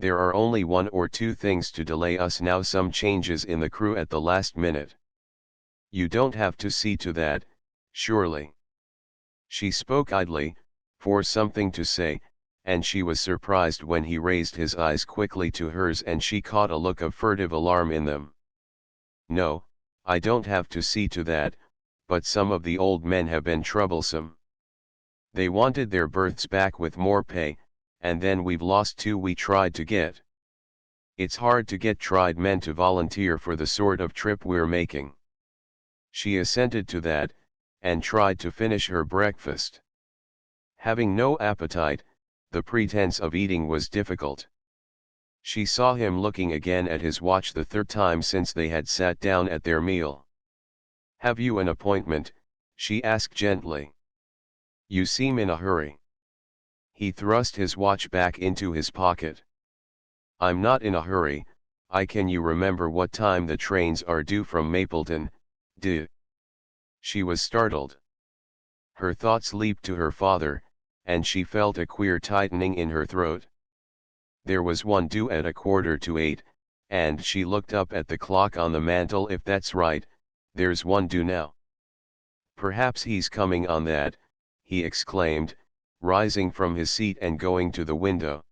S1: There are only one or two things to delay us now, some changes in the crew at the last minute. You don't have to see to that, surely?" She spoke idly, for something to say, and she was surprised when he raised his eyes quickly to hers and she caught a look of furtive alarm in them. "No, I don't have to see to that, but some of the old men have been troublesome. They wanted their berths back with more pay, and then we've lost two we tried to get. It's hard to get tried men to volunteer for the sort of trip we're making." She assented to that, and tried to finish her breakfast. Having no appetite, the pretense of eating was difficult. She saw him looking again at his watch, the third time since they had sat down at their meal. "Have you an appointment?" she asked gently. "You seem in a hurry." He thrust his watch back into his pocket. "I'm not in a hurry. Can you remember what time the trains are due from Mapleton, She was startled. Her thoughts leaped to her father, and she felt a queer tightening in her throat. There was one due at 7:15, and she looked up at the clock on the mantel. "If that's right, there's one due now." "Perhaps he's coming on that," he exclaimed, rising from his seat and going to the window.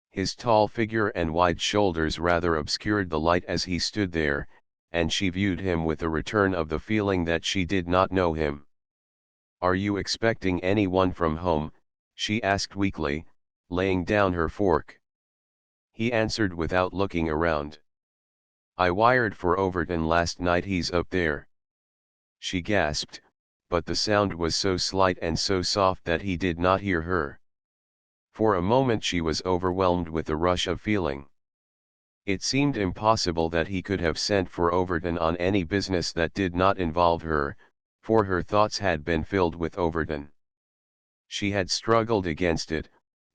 S1: His tall figure and wide shoulders rather obscured the light as he stood there, and she viewed him with a return of the feeling that she did not know him. "Are you expecting anyone from home?" she asked weakly, laying down her fork. He answered without looking around. "I wired for Overton last night, he's up there." She gasped, but the sound was so slight and so soft that he did not hear her. For a moment she was overwhelmed with a rush of feeling. It seemed impossible that he could have sent for Overton on any business that did not involve her, for her thoughts had been filled with Overton. She had struggled against it,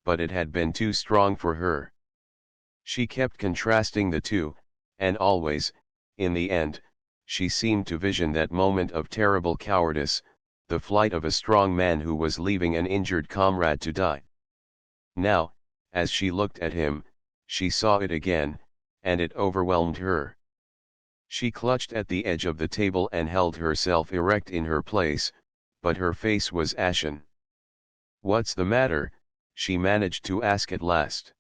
S1: but it had been too strong for her. She kept contrasting the two, and always, in the end, she seemed to vision that moment of terrible cowardice, the flight of a strong man who was leaving an injured comrade to die. Now, as she looked at him, she saw it again, and it overwhelmed her. She clutched at the edge of the table and held herself erect in her place, but her face was ashen. "What's the matter?" she managed to ask at last.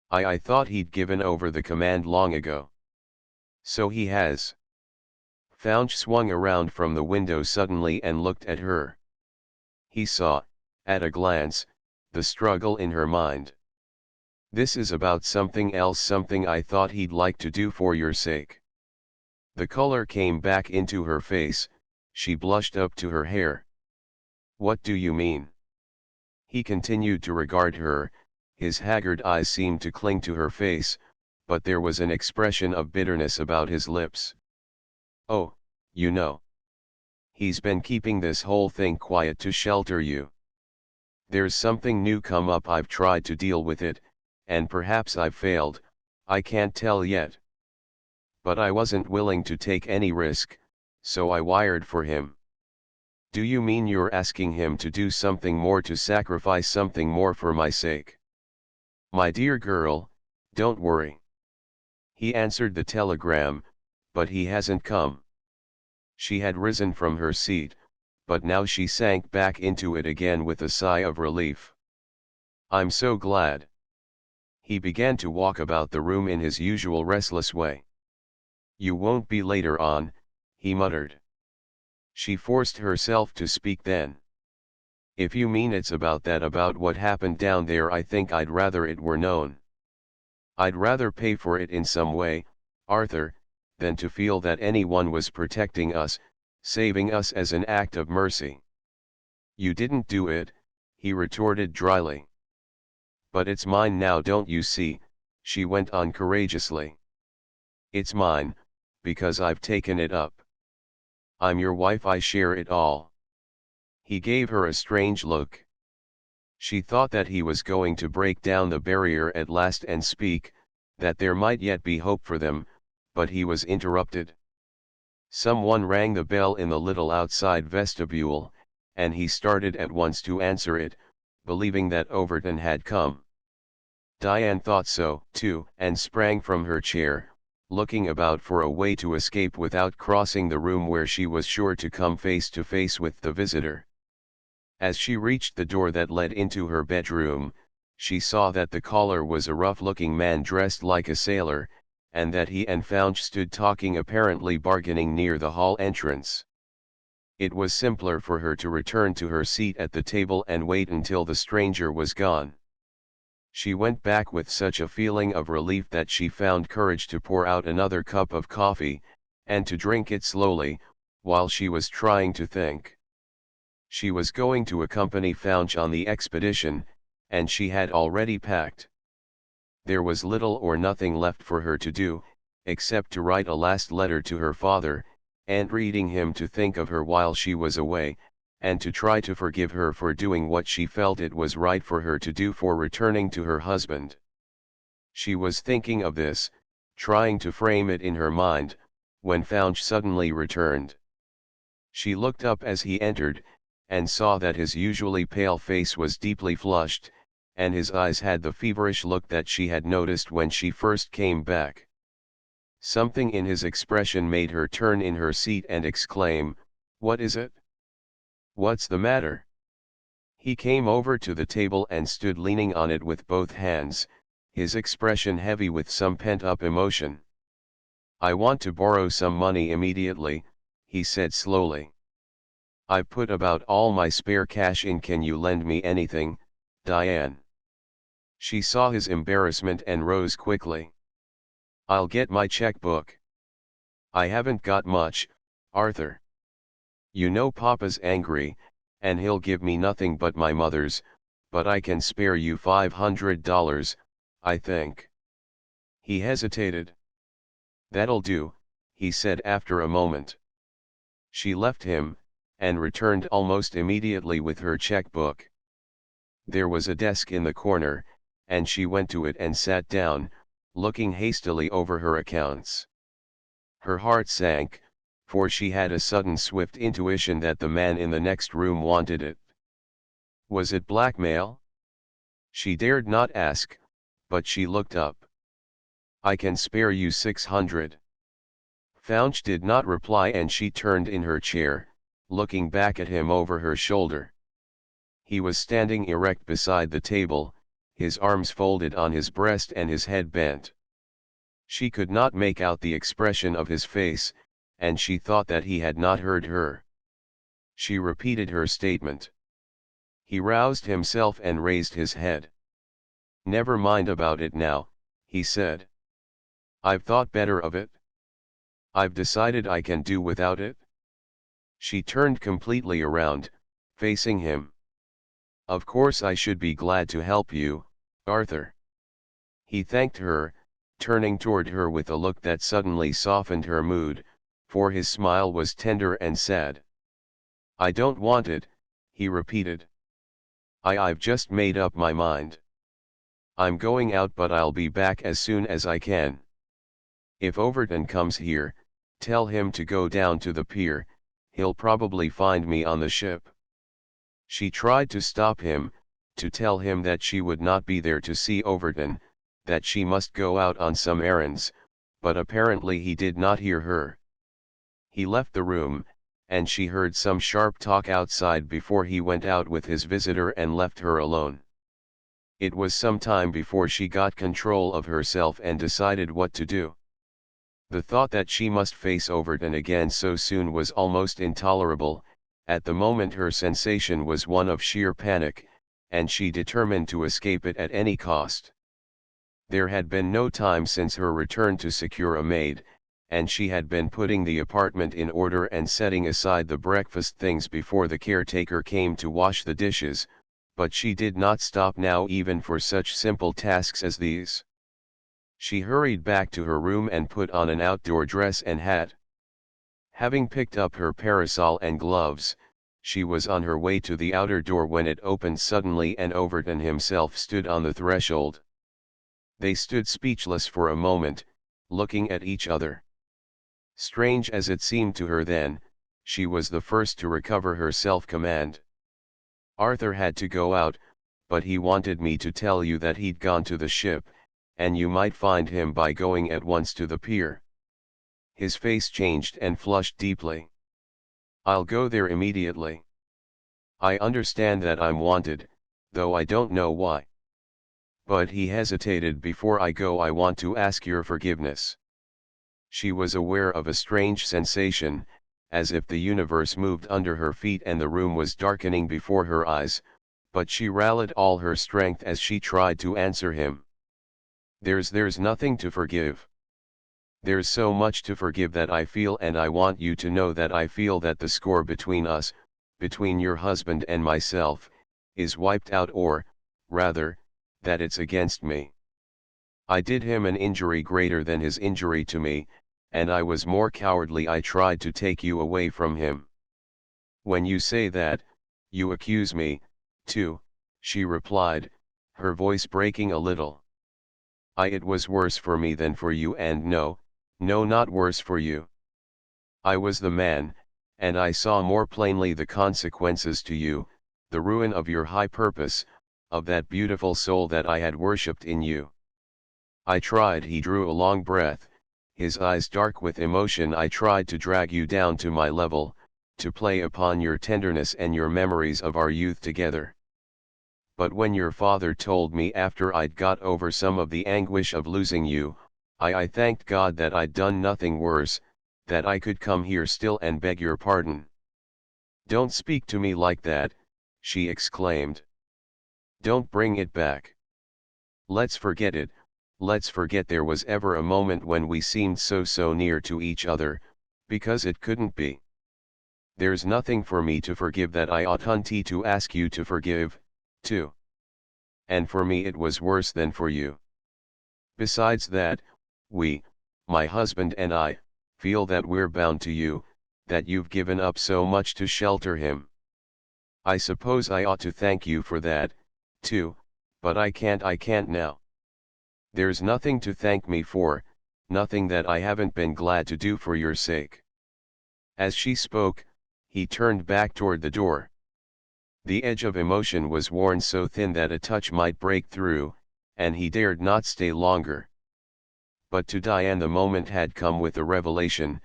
S1: I thought he'd given over the command long ago." "So he has." Founch swung around from the window suddenly and looked at her. He saw, at a glance, the struggle in her mind. "This is about something else, something I thought he'd like to do for your sake." The color came back into her face, she blushed up to her hair. "What do you mean?" He continued to regard her, his haggard eyes seemed to cling to her face, but there was an expression of bitterness about his lips. "Oh, you know. He's been keeping this whole thing quiet to shelter you. There's something new come up, I've tried to deal with it, and perhaps I've failed, I can't tell yet. But I wasn't willing to take any risk, so I wired for him." "Do you mean you're asking him to do something more, to sacrifice something more for my sake?" "My dear girl, don't worry. He answered the telegram, but he hasn't come." She had risen from her seat, but now she sank back into it again with a sigh of relief. "I'm so glad." He began to walk about the room in his usual restless way. "You won't be later on," he muttered. She forced herself to speak then. "If you mean it's about that, about what happened down there, I think I'd rather it were known. I'd rather pay for it in some way, Arthur, than to feel that anyone was protecting us, saving us as an act of mercy." "You didn't do it," he retorted dryly. "But it's mine now, don't you see?" she went on courageously. "It's mine, because I've taken it up. I'm your wife, I share it all." He gave her a strange look. She thought that he was going to break down the barrier at last and speak, that there might yet be hope for them, but he was interrupted. Someone rang the bell in the little outside vestibule, and he started at once to answer it, believing that Overton had come. Diane thought so, too, and sprang from her chair, looking about for a way to escape without crossing the room where she was sure to come face to face with the visitor. As she reached the door that led into her bedroom, she saw that the caller was a rough-looking man dressed like a sailor, and that he and Founch stood talking, apparently bargaining, near the hall entrance. It was simpler for her to return to her seat at the table and wait until the stranger was gone. She went back with such a feeling of relief that she found courage to pour out another cup of coffee, and to drink it slowly, while she was trying to think. She was going to accompany Founch on the expedition, and she had already packed. There was little or nothing left for her to do, except to write a last letter to her father, entreating him to think of her while she was away, and to try to forgive her for doing what she felt it was right for her to do, for returning to her husband. She was thinking of this, trying to frame it in her mind, when Founch suddenly returned. She looked up as he entered, and saw that his usually pale face was deeply flushed, and his eyes had the feverish look that she had noticed when she first came back. Something in his expression made her turn in her seat and exclaim, "What is it? What's the matter?" He came over to the table and stood leaning on it with both hands, his expression heavy with some pent-up emotion. "I want to borrow some money immediately," he said slowly. "I've put about all my spare cash in. Can you lend me anything, Diane?" She saw his embarrassment and rose quickly. "I'll get my checkbook." "I haven't got much, Arthur. You know Papa's angry, and he'll give me nothing but my mother's, but I can spare you $500, I think." He hesitated. "That'll do," he said after a moment. She left him, and returned almost immediately with her checkbook. There was a desk in the corner, and she went to it and sat down, looking hastily over her accounts. Her heart sank, for she had a sudden swift intuition that the man in the next room wanted it. Was it blackmail? She dared not ask, but she looked up. "I can spare you 600. Faunch did not reply, and she turned in her chair, looking back at him over her shoulder. He was standing erect beside the table, his arms folded on his breast and his head bent. She could not make out the expression of his face, and she thought that he had not heard her. She repeated her statement. He roused himself and raised his head. "Never mind about it now," he said. "I've thought better of it. I've decided I can do without it." She turned completely around, facing him. "Of course I should be glad to help you, Arthur." He thanked her, turning toward her with a look that suddenly softened her mood, for his smile was tender and sad. "I don't want it," he repeated. I've just made up my mind. I'm going out, but I'll be back as soon as I can. If Overton comes here, tell him to go down to the pier, he'll probably find me on the ship." She tried to stop him, to tell him that she would not be there to see Overton, that she must go out on some errands, but apparently he did not hear her. He left the room, and she heard some sharp talk outside before he went out with his visitor and left her alone. It was some time before she got control of herself and decided what to do. The thought that she must face Overton again so soon was almost intolerable. At the moment her sensation was one of sheer panic, and she determined to escape it at any cost. There had been no time since her return to secure a maid, and she had been putting the apartment in order and setting aside the breakfast things before the caretaker came to wash the dishes, but she did not stop now even for such simple tasks as these. She hurried back to her room and put on an outdoor dress and hat. Having picked up her parasol and gloves, she was on her way to the outer door when it opened suddenly and Overton himself stood on the threshold. They stood speechless for a moment, looking at each other. Strange as it seemed to her then, she was the first to recover her self-command. "Arthur had to go out, but he wanted me to tell you that he'd gone to the ship, and you might find him by going at once to the pier." His face changed and flushed deeply. "I'll go there immediately. I understand that I'm wanted, though I don't know why. But," he hesitated, "before I go I want to ask your forgiveness." She was aware of a strange sensation, as if the universe moved under her feet and the room was darkening before her eyes, but she rallied all her strength as she tried to answer him. There's nothing to forgive. There's so much to forgive that I feel, and I want you to know that I feel that the score between us, between your husband and myself, is wiped out, or, rather, that it's against me. I did him an injury greater than his injury to me, and I was more cowardly. I tried to take you away from him. When you say that, you accuse me, too," she replied, her voice breaking a little. It was worse for me than for you, and no, not worse for you. I was the man, and I saw more plainly the consequences to you, the ruin of your high purpose, of that beautiful soul that I had worshipped in you. I tried," he drew a long breath, his eyes dark with emotion, "I tried to drag you down to my level, to play upon your tenderness and your memories of our youth together. But when your father told me after I'd got over some of the anguish of losing you, I thanked God that I'd done nothing worse, that I could come here still and beg your pardon." "Don't speak to me like that," she exclaimed. "Don't bring it back. Let's forget it, let's forget there was ever a moment when we seemed so near to each other, because it couldn't be. There's nothing for me to forgive that I oughtn't to ask you to forgive, too. And for me it was worse than for you. Besides that, my husband and I, feel that we're bound to you, that you've given up so much to shelter him. I suppose I ought to thank you for that, too, but I can't now. There's nothing to thank me for, nothing that I haven't been glad to do for your sake." As she spoke, he turned back toward the door. The edge of emotion was worn so thin that a touch might break through, and he dared not stay longer. But to Diane the moment had come with the revelation,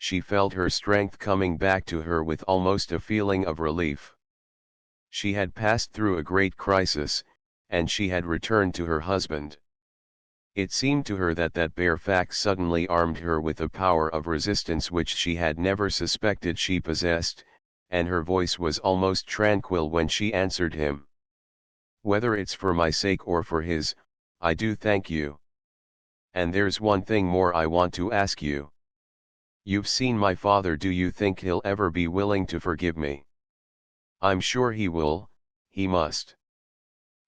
S1: she felt her strength coming back to her with almost a feeling of relief. She had passed through a great crisis, and she had returned to her husband. It seemed to her that that bare fact suddenly armed her with a power of resistance which she had never suspected she possessed, and her voice was almost tranquil when she answered him. "Whether it's for my sake or for his, I do thank you. And there's one thing more I want to ask you. You've seen my father, do you think he'll ever be willing to forgive me?" "I'm sure he will, he must.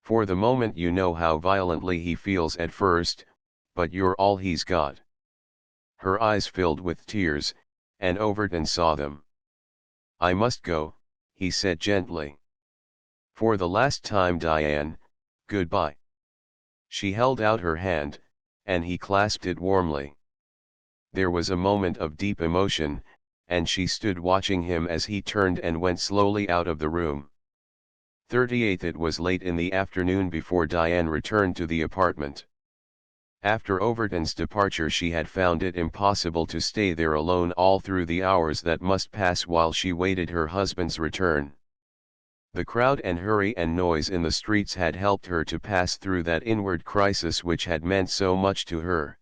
S1: For the moment you know how violently he feels at first, but you're all he's got." Her eyes filled with tears, and Overton saw them. "I must go," he said gently. "For the last time, Diane, goodbye." She held out her hand, and he clasped it warmly. There was a moment of deep emotion, and she stood watching him as he turned and went slowly out of the room. 38. It was late in the afternoon before Diane returned to the apartment. After Overton's departure she had found it impossible to stay there alone all through the hours that must pass while she waited her husband's return. The crowd and hurry and noise in the streets had helped her to pass through that inward crisis which had meant so much to her.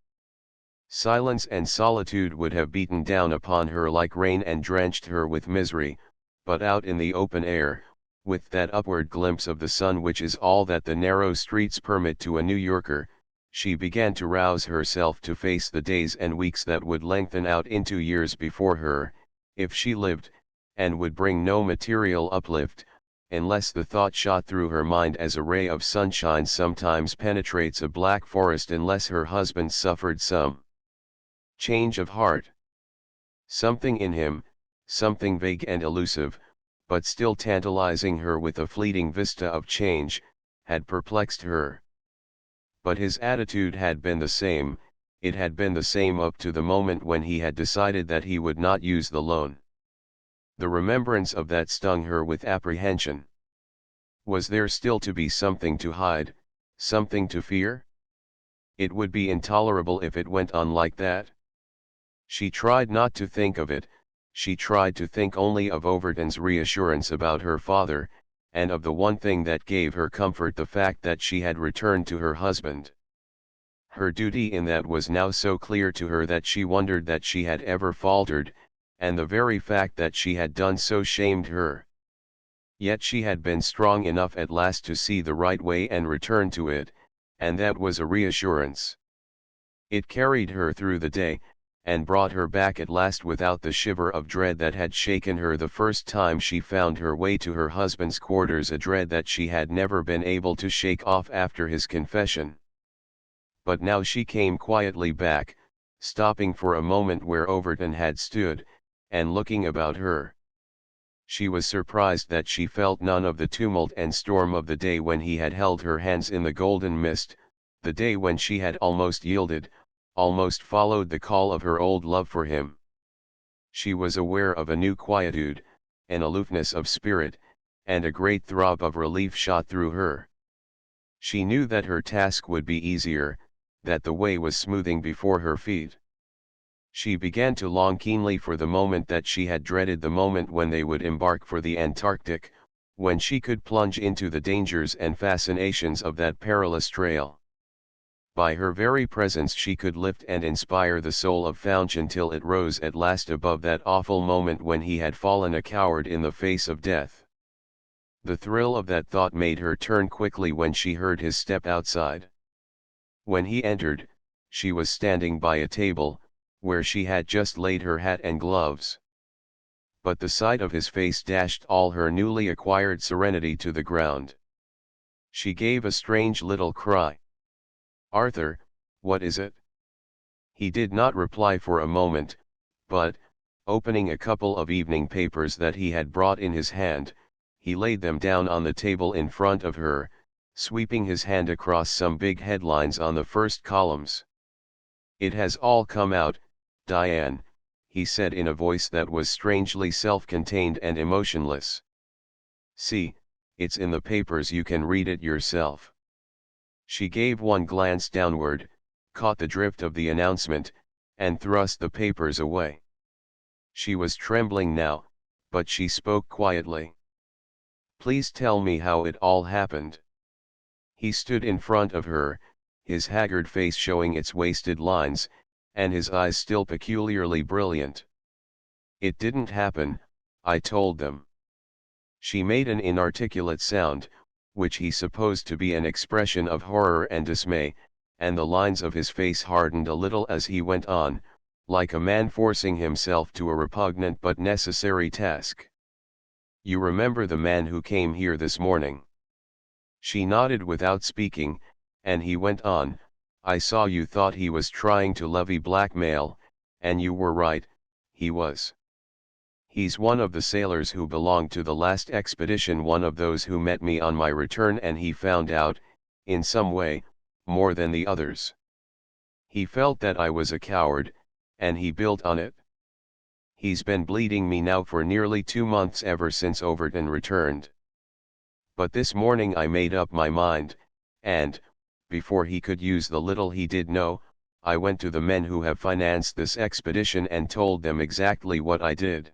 S1: Silence and solitude would have beaten down upon her like rain and drenched her with misery, but out in the open air, with that upward glimpse of the sun which is all that the narrow streets permit to a New Yorker, she began to rouse herself to face the days and weeks that would lengthen out into years before her, if she lived, and would bring no material uplift, unless the thought shot through her mind as a ray of sunshine sometimes penetrates a black forest, unless her husband suffered some change of heart. Something in him, something vague and elusive, but still tantalizing her with a fleeting vista of change, had perplexed her. But his attitude had been the same, it had been the same up to the moment when he had decided that he would not use the loan. The remembrance of that stung her with apprehension. Was there still to be something to hide, something to fear? It would be intolerable if it went on like that. She tried not to think of it, she tried to think only of Overton's reassurance about her father, and of the one thing that gave her comfort, the fact that she had returned to her husband. Her duty in that was now so clear to her that she wondered that she had ever faltered, and the very fact that she had done so shamed her. Yet she had been strong enough at last to see the right way and return to it, and that was a reassurance. It carried her through the day, and brought her back at last without the shiver of dread that had shaken her the first time she found her way to her husband's quarters, a dread that she had never been able to shake off after his confession. But now she came quietly back, stopping for a moment where Overton had stood, and looking about her. She was surprised that she felt none of the tumult and storm of the day when he had held her hands in the golden mist, the day when she had almost yielded, almost followed the call of her old love for him. She was aware of a new quietude, an aloofness of spirit, and a great throb of relief shot through her. She knew that her task would be easier, that the way was smoothing before her feet. She began to long keenly for the moment that she had dreaded, the moment when they would embark for the Antarctic, when she could plunge into the dangers and fascinations of that perilous trail. By her very presence she could lift and inspire the soul of Fouch until it rose at last above that awful moment when he had fallen a coward in the face of death. The thrill of that thought made her turn quickly when she heard his step outside. When he entered, she was standing by a table, where she had just laid her hat and gloves. But the sight of his face dashed all her newly acquired serenity to the ground. She gave a strange little cry. "Arthur, what is it?" He did not reply for a moment, but, opening a couple of evening papers that he had brought in his hand, he laid them down on the table in front of her, sweeping his hand across some big headlines on the first columns. "It has all come out, Diane," he said in a voice that was strangely self-contained and emotionless. "See, it's in the papers, you can read it yourself." She gave one glance downward, caught the drift of the announcement, and thrust the papers away. She was trembling now, but she spoke quietly. Please tell me how it all happened. He stood in front of her, his haggard face showing its wasted lines, and his eyes still peculiarly brilliant. It didn't happen, I told them. She made an inarticulate sound, which he supposed to be an expression of horror and dismay, and the lines of his face hardened a little as he went on, like a man forcing himself to a repugnant but necessary task. You remember the man who came here this morning? She nodded without speaking, and he went on, I saw you thought he was trying to levy blackmail, and you were right, he was. He's one of the sailors who belonged to the last expedition, one of those who met me on my return, and he found out, in some way, more than the others. He felt that I was a coward, and he built on it. He's been bleeding me now for nearly 2 months ever since Overton returned. But this morning I made up my mind, and, before he could use the little he did know, I went to the men who have financed this expedition and told them exactly what I did.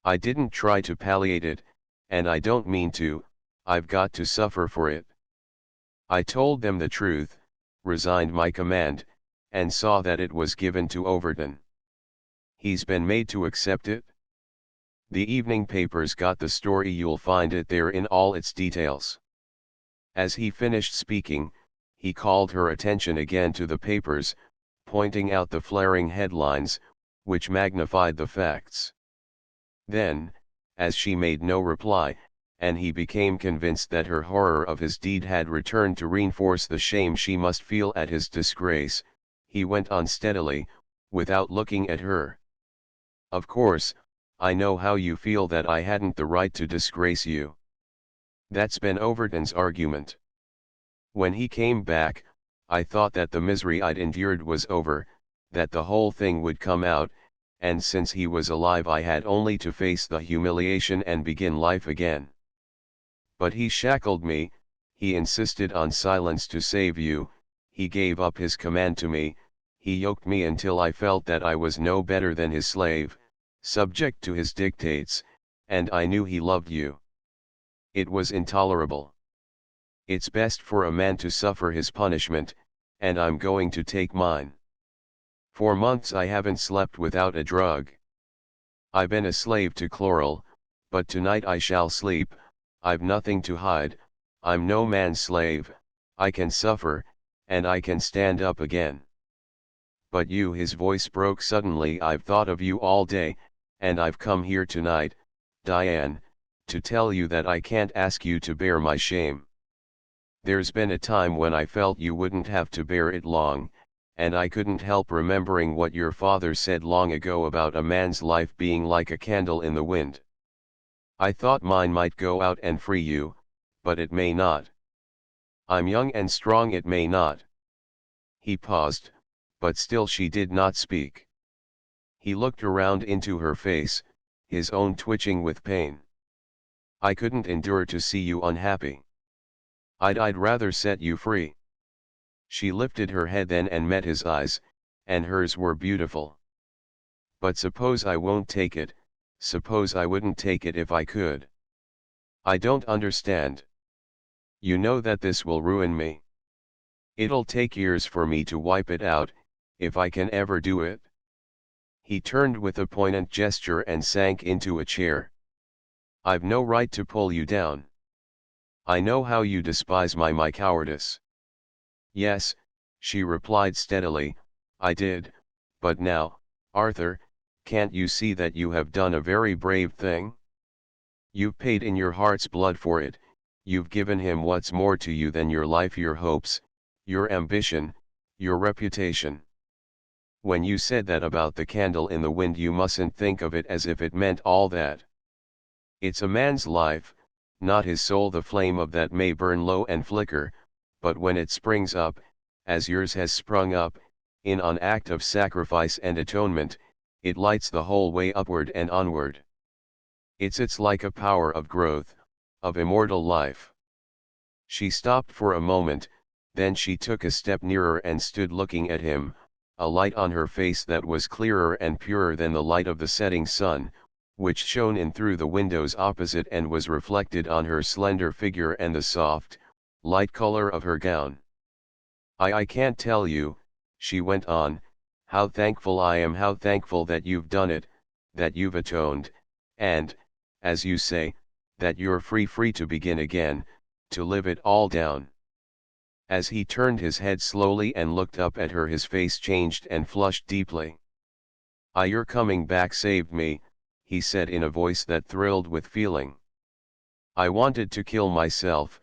S1: I didn't try to palliate it, and I don't mean to. I've got to suffer for it. I told them the truth, resigned my command, and saw that it was given to Overton. He's been made to accept it. The evening papers got the story, you'll find it there in all its details. As he finished speaking, he called her attention again to the papers, pointing out the flaring headlines, which magnified the facts. Then, as she made no reply, and he became convinced that her horror of his deed had returned to reinforce the shame she must feel at his disgrace, he went on steadily, without looking at her. Of course, I know how you feel, that I hadn't the right to disgrace you. That's been Overton's argument. When he came back, I thought that the misery I'd endured was over, that the whole thing would come out, and since he was alive I had only to face the humiliation and begin life again. But he shackled me, he insisted on silence to save you, he gave up his command to me, he yoked me until I felt that I was no better than his slave, subject to his dictates, and I knew he loved you. It was intolerable. It's best for a man to suffer his punishment, and I'm going to take mine. For months I haven't slept without a drug. I've been a slave to chloral, but tonight I shall sleep. I've nothing to hide, I'm no man's slave, I can suffer, and I can stand up again. But you, his voice broke suddenly, I've thought of you all day, and I've come here tonight, Diane, to tell you that I can't ask you to bear my shame. There's been a time when I felt you wouldn't have to bear it long, and I couldn't help remembering what your father said long ago about a man's life being like a candle in the wind. I thought mine might go out and free you, but it may not. I'm young and strong, it may not. He paused, but still she did not speak. He looked around into her face, his own twitching with pain. I couldn't endure to see you unhappy. I'd rather set you free. She lifted her head then and met his eyes, and hers were beautiful. But suppose I won't take it, suppose I wouldn't take it if I could. I don't understand. You know that this will ruin me. It'll take years for me to wipe it out, if I can ever do it. He turned with a poignant gesture and sank into a chair. I've no right to pull you down. I know how you despise my cowardice. Yes, she replied steadily, I did, but now, Arthur, can't you see that you have done a very brave thing? You've paid in your heart's blood for it, you've given him what's more to you than your life, your hopes, your ambition, your reputation. When you said that about the candle in the wind, you mustn't think of it as if it meant all that. It's a man's life, not his soul, the flame of that may burn low and flicker, but when it springs up, as yours has sprung up, in an act of sacrifice and atonement, it lights the whole way upward and onward. It's like a power of growth, of immortal life. She stopped for a moment, then she took a step nearer and stood looking at him, a light on her face that was clearer and purer than the light of the setting sun, which shone in through the windows opposite and was reflected on her slender figure and the soft, light color of her gown. I can't tell you," she went on, "how thankful I am, how thankful that you've done it, that you've atoned, and, as you say, that you're free to begin again, to live it all down." As he turned his head slowly and looked up at her, his face changed and flushed deeply. Your coming back saved me," he said in a voice that thrilled with feeling. "I wanted to kill myself,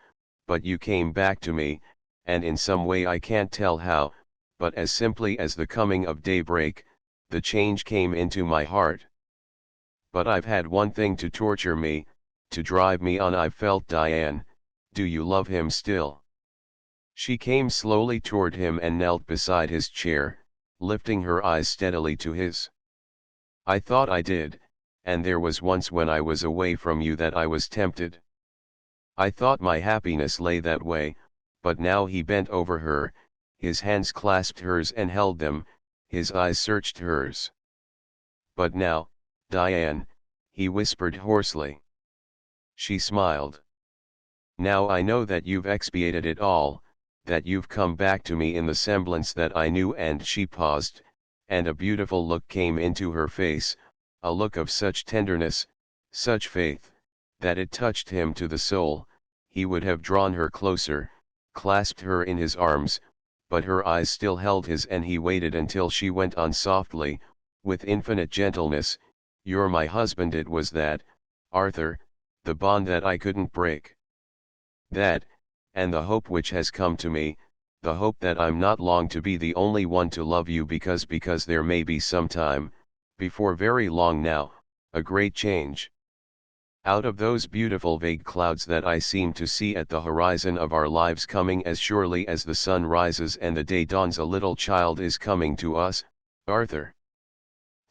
S1: but you came back to me, and in some way I can't tell how, but as simply as the coming of daybreak, the change came into my heart. But I've had one thing to torture me, to drive me on. I've felt, Diane, do you love him still?" She came slowly toward him and knelt beside his chair, lifting her eyes steadily to his. "I thought I did, and there was once when I was away from you that I was tempted. I thought my happiness lay that way, but now." He bent over her, his hands clasped hers and held them, his eyes searched hers. "But now, Diane," he whispered hoarsely. She smiled. "Now I know that you've expiated it all, that you've come back to me in the semblance that I knew." And she paused, and a beautiful look came into her face, a look of such tenderness, such faith, that it touched him to the soul. He would have drawn her closer, clasped her in his arms, but her eyes still held his, and he waited until she went on softly, with infinite gentleness, "You're my husband. It was that, Arthur, the bond that I couldn't break. That, and the hope which has come to me, the hope that I'm not long to be the only one to love you, because there may be some time, before very long now, a great change. Out of those beautiful vague clouds that I seem to see at the horizon of our lives, coming as surely as the sun rises and the day dawns, a little child is coming to us, Arthur."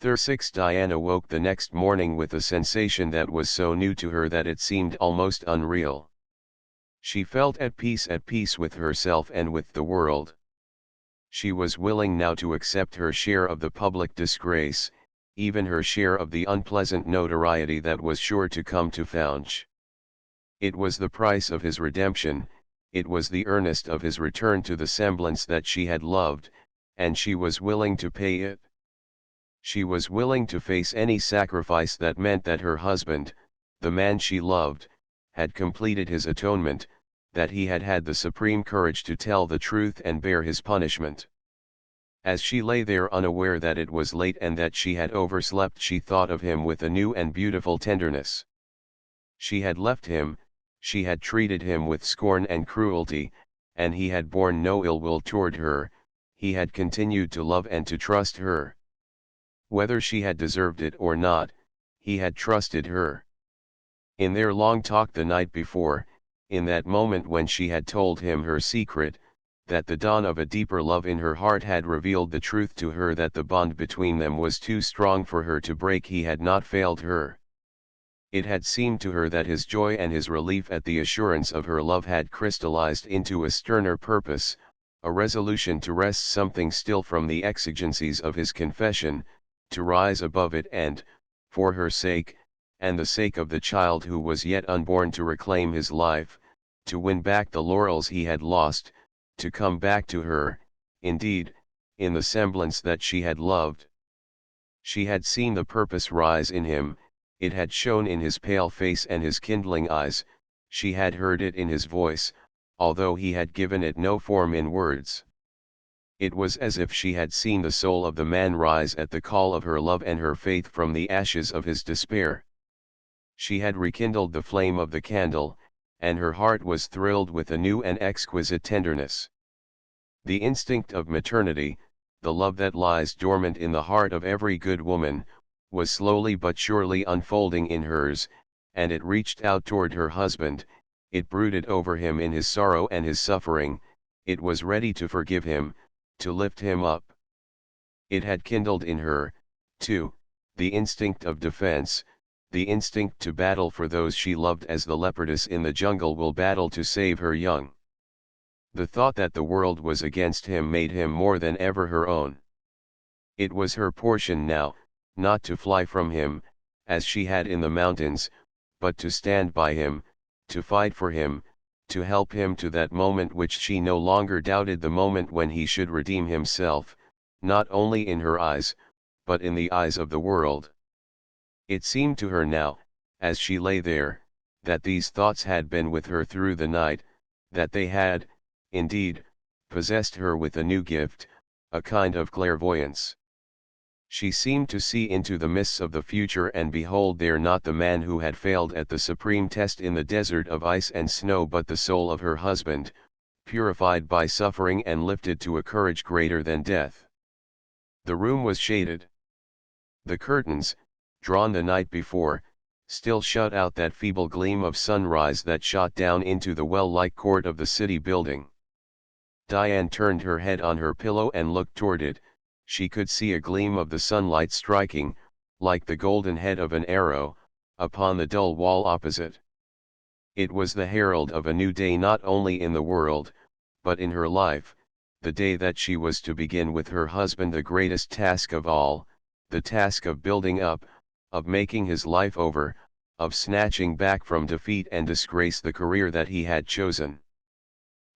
S1: 6 Diana woke the next morning with a sensation that was so new to her that it seemed almost unreal. She felt at peace with herself and with the world. She was willing now to accept her share of the public disgrace, even her share of the unpleasant notoriety that was sure to come to Faunch. It was the price of his redemption, it was the earnest of his return to the semblance that she had loved, and she was willing to pay it. She was willing to face any sacrifice that meant that her husband, the man she loved, had completed his atonement, that he had had the supreme courage to tell the truth and bear his punishment. As she lay there unaware that it was late and that she had overslept, she thought of him with a new and beautiful tenderness. She had left him, she had treated him with scorn and cruelty, and he had borne no ill will toward her, he had continued to love and to trust her. Whether she had deserved it or not, he had trusted her. In their long talk the night before, in that moment when she had told him her secret, that the dawn of a deeper love in her heart had revealed the truth to her, that the bond between them was too strong for her to break, he had not failed her. It had seemed to her that his joy and his relief at the assurance of her love had crystallized into a sterner purpose, a resolution to wrest something still from the exigencies of his confession, to rise above it and, for her sake, and the sake of the child who was yet unborn, to reclaim his life, to win back the laurels he had lost, to come back to her, indeed, in the semblance that she had loved. She had seen the purpose rise in him, it had shone in his pale face and his kindling eyes, she had heard it in his voice, although he had given it no form in words. It was as if she had seen the soul of the man rise at the call of her love and her faith from the ashes of his despair. She had rekindled the flame of the candle, and her heart was thrilled with a new and exquisite tenderness. The instinct of maternity, the love that lies dormant in the heart of every good woman, was slowly but surely unfolding in hers, and it reached out toward her husband, it brooded over him in his sorrow and his suffering, it was ready to forgive him, to lift him up. It had kindled in her, too, the instinct of defense, the instinct to battle for those she loved as the leopardess in the jungle will battle to save her young. The thought that the world was against him made him more than ever her own. It was her portion now, not to fly from him, as she had in the mountains, but to stand by him, to fight for him, to help him to that moment which she no longer doubted, the moment when he should redeem himself, not only in her eyes, but in the eyes of the world. It seemed to her now, as she lay there, that these thoughts had been with her through the night, that they had, indeed, possessed her with a new gift, a kind of clairvoyance. She seemed to see into the mists of the future, and behold there not the man who had failed at the supreme test in the desert of ice and snow, but the soul of her husband, purified by suffering and lifted to a courage greater than death. The room was shaded. The curtains, drawn the night before, still shut out that feeble gleam of sunrise that shot down into the well-like court of the city building. Diane turned her head on her pillow and looked toward it. She could see a gleam of the sunlight striking, like the golden head of an arrow, upon the dull wall opposite. It was the herald of a new day, not only in the world, but in her life, the day that she was to begin with her husband the greatest task of all, the task of building up, of making his life over, of snatching back from defeat and disgrace the career that he had chosen.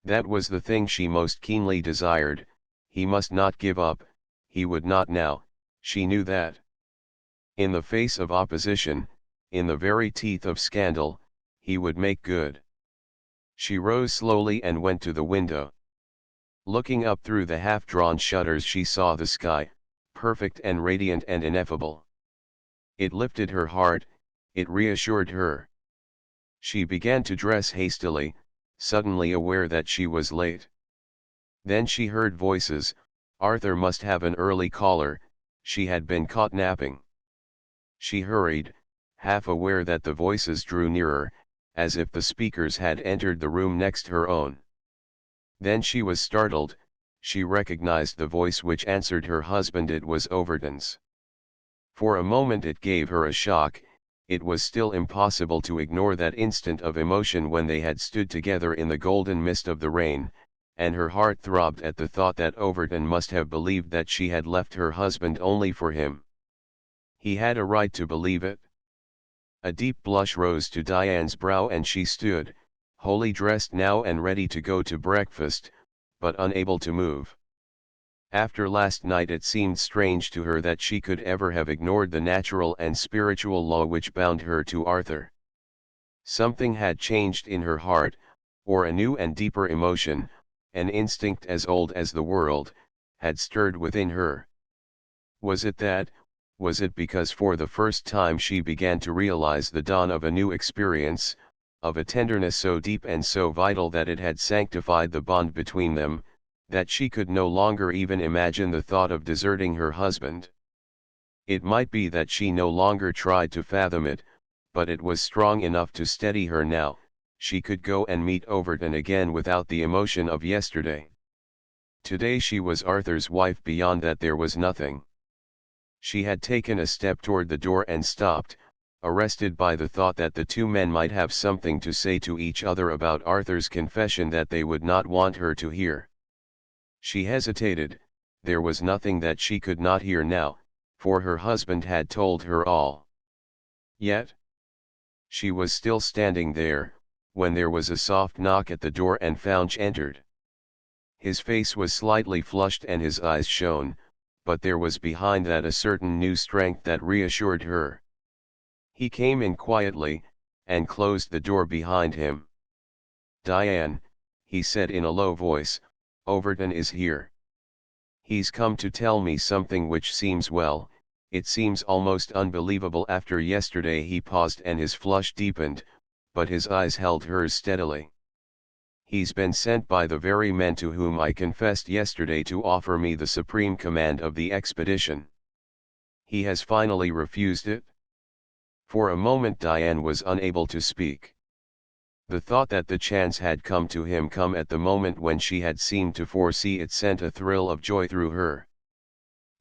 S1: That was the thing she most keenly desired. He must not give up. He would not now, she knew that. In the face of opposition, in the very teeth of scandal, he would make good. She rose slowly and went to the window. Looking up through the half-drawn shutters, she saw the sky, perfect and radiant and ineffable. It lifted her heart, it reassured her. She began to dress hastily, suddenly aware that she was late. Then she heard voices. Arthur must have an early caller, she had been caught napping. She hurried, half aware that the voices drew nearer, as if the speakers had entered the room next her own. Then she was startled. She recognized the voice which answered her husband. It was Overton's. For a moment it gave her a shock. It was still impossible to ignore that instant of emotion when they had stood together in the golden mist of the rain, and her heart throbbed at the thought that Overton must have believed that she had left her husband only for him. He had a right to believe it. A deep blush rose to Diane's brow, and she stood, wholly dressed now and ready to go to breakfast, but unable to move. After last night it seemed strange to her that she could ever have ignored the natural and spiritual law which bound her to Arthur. Something had changed in her heart, or a new and deeper emotion, an instinct as old as the world, had stirred within her. Was it that? Was it because for the first time she began to realize the dawn of a new experience, of a tenderness so deep and so vital that it had sanctified the bond between them, that she could no longer even imagine the thought of deserting her husband? It might be that she no longer tried to fathom it, but it was strong enough to steady her now. She could go and meet Overton again without the emotion of yesterday. Today she was Arthur's wife. Beyond that there was nothing. She had taken a step toward the door and stopped, arrested by the thought that the two men might have something to say to each other about Arthur's confession that they would not want her to hear. She hesitated. There was nothing that she could not hear now, for her husband had told her all. Yet she was still standing there, when there was a soft knock at the door and Founch entered. His face was slightly flushed and his eyes shone, but there was behind that a certain new strength that reassured her. He came in quietly, and closed the door behind him. "Diane," he said in a low voice, "Overton is here. He's come to tell me something which seems, well, it seems almost unbelievable after yesterday." He paused and his flush deepened, but his eyes held hers steadily. "He's been sent by the very men to whom I confessed yesterday to offer me the supreme command of the expedition. He has finally refused it?" For a moment Diane was unable to speak. The thought that the chance had come to him come at the moment when she had seemed to foresee it sent a thrill of joy through her.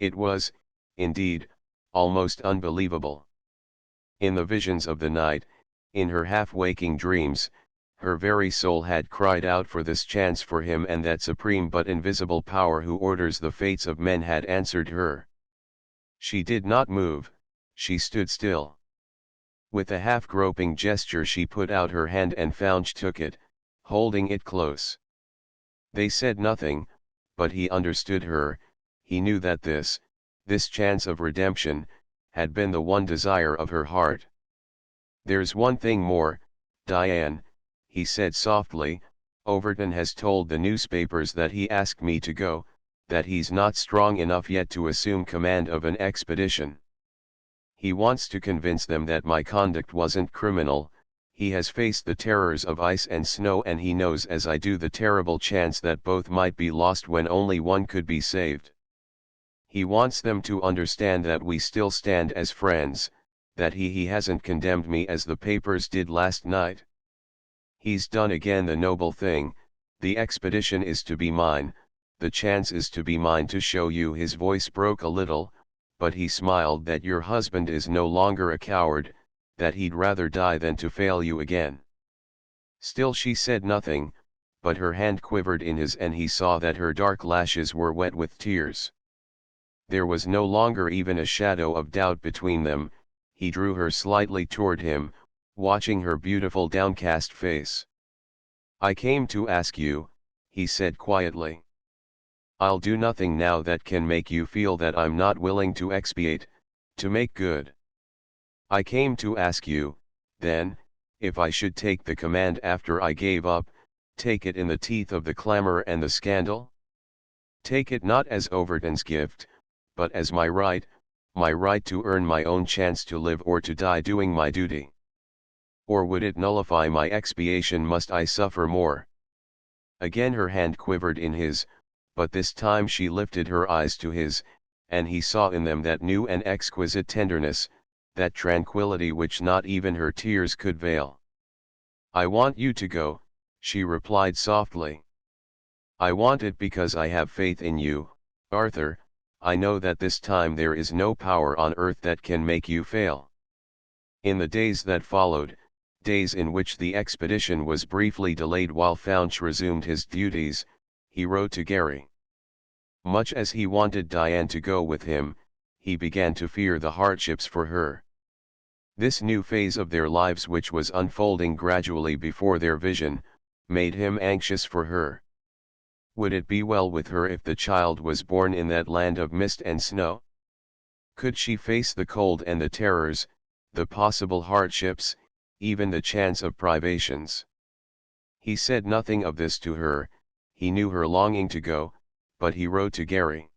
S1: It was, indeed, almost unbelievable. In the visions of the night, in her half-waking dreams, her very soul had cried out for this chance for him, and that supreme but invisible power who orders the fates of men had answered her. She did not move, she stood still. With a half-groping gesture she put out her hand and Faunch took it, holding it close. They said nothing, but he understood her. He knew that this chance of redemption, had been the one desire of her heart. "There's one thing more, Diane," he said softly. "Overton has told the newspapers that he asked me to go, that he's not strong enough yet to assume command of an expedition. He wants to convince them that my conduct wasn't criminal. He has faced the terrors of ice and snow and he knows as I do the terrible chance that both might be lost when only one could be saved. He wants them to understand that we still stand as friends, that he hasn't condemned me as the papers did last night. He's done again the noble thing. The expedition is to be mine, the chance is to be mine to show you." His voice broke a little, but he smiled. "That your husband is no longer a coward, that he'd rather die than to fail you again." Still she said nothing, but her hand quivered in his and he saw that her dark lashes were wet with tears. There was no longer even a shadow of doubt between them. He drew her slightly toward him, watching her beautiful downcast face. "I came to ask you," he said quietly. "I'll do nothing now that can make you feel that I'm not willing to expiate, to make good. I came to ask you, then, if I should take the command after I gave up, take it in the teeth of the clamor and the scandal? Take it not as Overton's gift, but as my right to earn my own chance to live or to die doing my duty. Or would it nullify my expiation? Must I suffer more?" Again her hand quivered in his, but this time she lifted her eyes to his, and he saw in them that new and exquisite tenderness, that tranquility which not even her tears could veil. "I want you to go," she replied softly. "I want it because I have faith in you, Arthur. I know that this time there is no power on earth that can make you fail." In the days that followed, days in which the expedition was briefly delayed while Faunch resumed his duties, he wrote to Gary. Much as he wanted Diane to go with him, he began to fear the hardships for her. This new phase of their lives which was unfolding gradually before their vision, made him anxious for her. Would it be well with her if the child was born in that land of mist and snow? Could she face the cold and the terrors, the possible hardships, even the chance of privations? He said nothing of this to her. He knew her longing to go, but he wrote to Gary.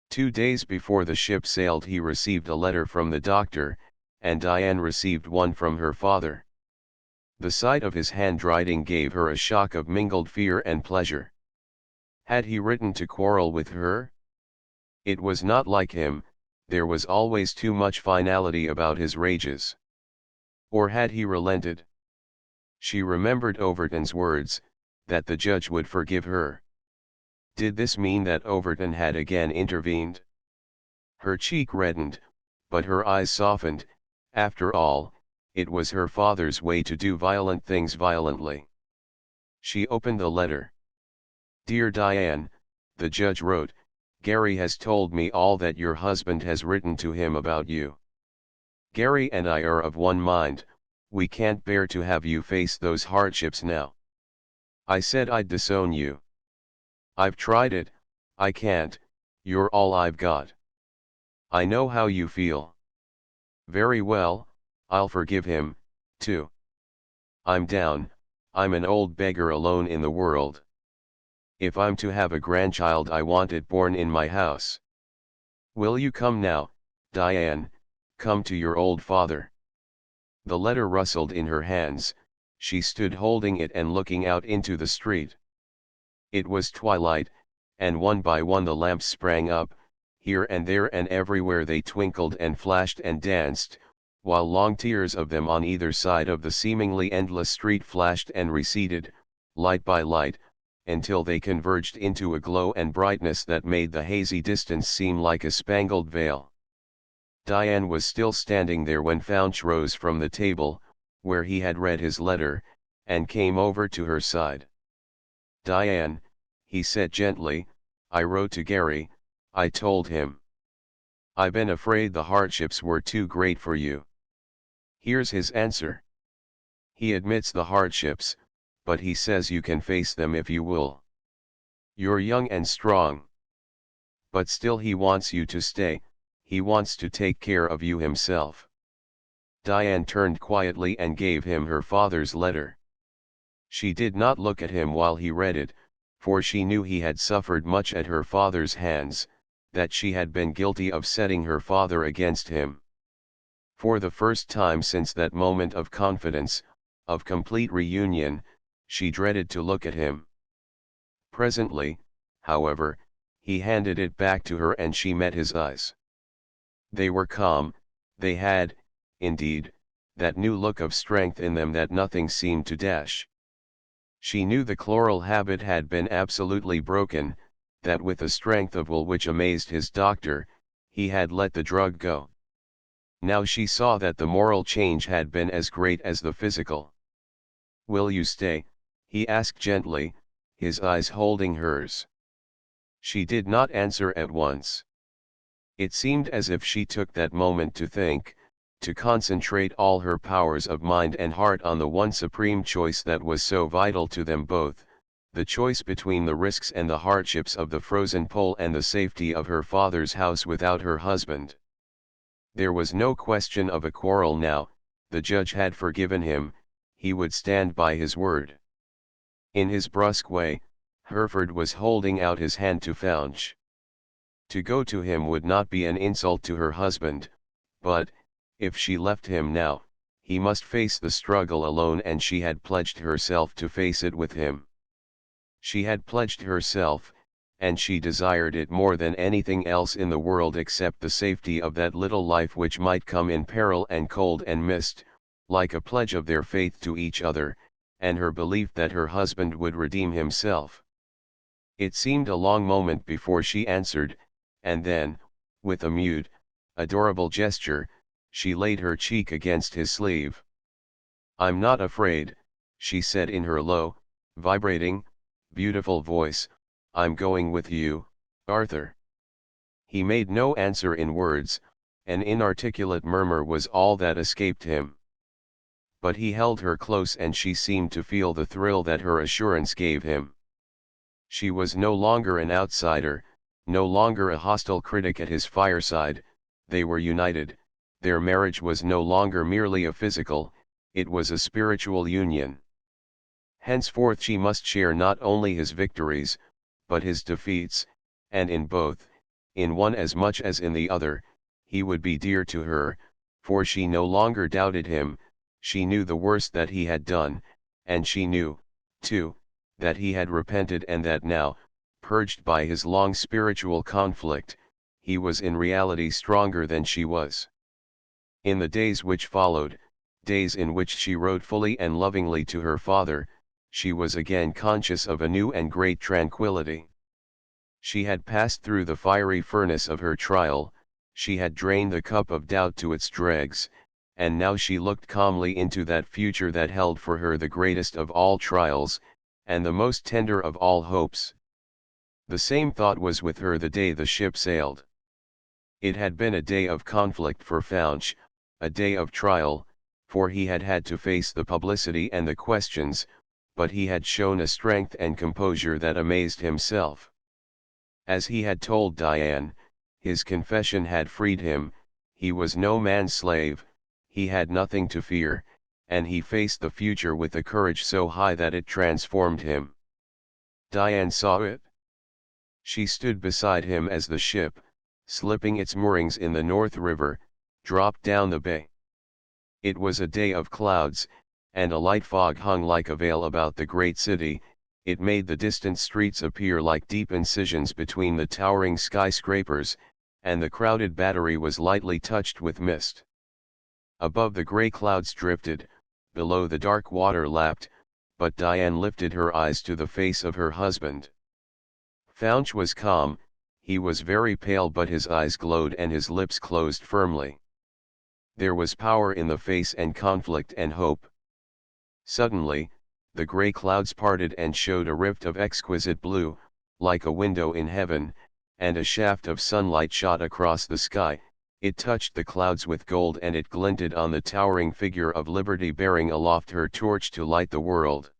S1: 2 days before the ship sailed he received a letter from the doctor, and Diane received one from her father. The sight of his handwriting gave her a shock of mingled fear and pleasure. Had he written to quarrel with her? It was not like him, there was always too much finality about his rages. Or had he relented? She remembered Overton's words, that the judge would forgive her. Did this mean that Overton had again intervened? Her cheek reddened, but her eyes softened. After all, it was her father's way to do violent things violently. She opened the letter. "Dear Diane," the judge wrote, "Gary has told me all that your husband has written to him about you. Gary and I are of one mind. We can't bear to have you face those hardships now. I said I'd disown you. I've tried it, I can't, you're all I've got. I know how you feel. Very well, I'll forgive him, too. I'm down, I'm an old beggar alone in the world. If I'm to have a grandchild I want it born in my house. Will you come now, Diane, come to your old father?" The letter rustled in her hands, she stood holding it and looking out into the street. It was twilight, and one by one the lamps sprang up, here and there and everywhere they twinkled and flashed and danced, while long tiers of them on either side of the seemingly endless street flashed and receded, light by light, until they converged into a glow and brightness that made the hazy distance seem like a spangled veil. Diane was still standing there when Faunch rose from the table, where he had read his letter, and came over to her side. "Diane," he said gently, "I wrote to Gary, I told him. I've been afraid the hardships were too great for you. Here's his answer. He admits the hardships, but he says you can face them if you will. You're young and strong. But still he wants you to stay, he wants to take care of you himself. Diane turned quietly and gave him her father's letter. She did not look at him while he read it, for she knew he had suffered much at her father's hands, that she had been guilty of setting her father against him. For the first time since that moment of confidence, of complete reunion, she dreaded to look at him. Presently, however, he handed it back to her and she met his eyes. They were calm, they had, indeed, that new look of strength in them that nothing seemed to dash. She knew the chloral habit had been absolutely broken, that with a strength of will which amazed his doctor, he had let the drug go. Now she saw that the moral change had been as great as the physical. "Will you stay?" he asked gently, his eyes holding hers. She did not answer at once. It seemed as if she took that moment to think, to concentrate all her powers of mind and heart on the one supreme choice that was so vital to them both, the choice between the risks and the hardships of the frozen pole and the safety of her father's house without her husband. There was no question of a quarrel now, the judge had forgiven him, he would stand by his word. In his brusque way, Hereford was holding out his hand to Faunch. To go to him would not be an insult to her husband, but, if she left him now, he must face the struggle alone, and she had pledged herself to face it with him. She had pledged herself, and she desired it more than anything else in the world except the safety of that little life which might come in peril and cold and mist, like a pledge of their faith to each other, and her belief that her husband would redeem himself. It seemed a long moment before she answered, and then, with a mute, adorable gesture, she laid her cheek against his sleeve. "I'm not afraid," she said in her low, vibrating, beautiful voice, "I'm going with you, Arthur." He made no answer in words, an inarticulate murmur was all that escaped him. But he held her close and she seemed to feel the thrill that her assurance gave him. She was no longer an outsider, no longer a hostile critic at his fireside, they were united, their marriage was no longer merely a physical, it was a spiritual union. Henceforth she must share not only his victories, but his defeats, and in both, in one as much as in the other, he would be dear to her, for she no longer doubted him, she knew the worst that he had done, and she knew, too, that he had repented and that now, purged by his long spiritual conflict, he was in reality stronger than she was. In the days which followed, days in which she wrote fully and lovingly to her father, she was again conscious of a new and great tranquility. She had passed through the fiery furnace of her trial, she had drained the cup of doubt to its dregs, and now she looked calmly into that future that held for her the greatest of all trials, and the most tender of all hopes. The same thought was with her the day the ship sailed. It had been a day of conflict for Faunch, a day of trial, for he had had to face the publicity and the questions, but he had shown a strength and composure that amazed himself. As he had told Diane, his confession had freed him, he was no man's slave, he had nothing to fear, and he faced the future with a courage so high that it transformed him. Diane saw it. She stood beside him as the ship, slipping its moorings in the North River, dropped down the bay. It was a day of clouds, and a light fog hung like a veil about the great city, it made the distant streets appear like deep incisions between the towering skyscrapers, and the crowded Battery was lightly touched with mist. Above the grey clouds drifted, below the dark water lapped, but Diane lifted her eyes to the face of her husband. Faunch was calm, he was very pale but his eyes glowed and his lips closed firmly. There was power in the face and conflict and hope. Suddenly, the grey clouds parted and showed a rift of exquisite blue, like a window in heaven, and a shaft of sunlight shot across the sky, It touched the clouds with gold, and it glinted on the towering figure of Liberty bearing aloft her torch to light the world.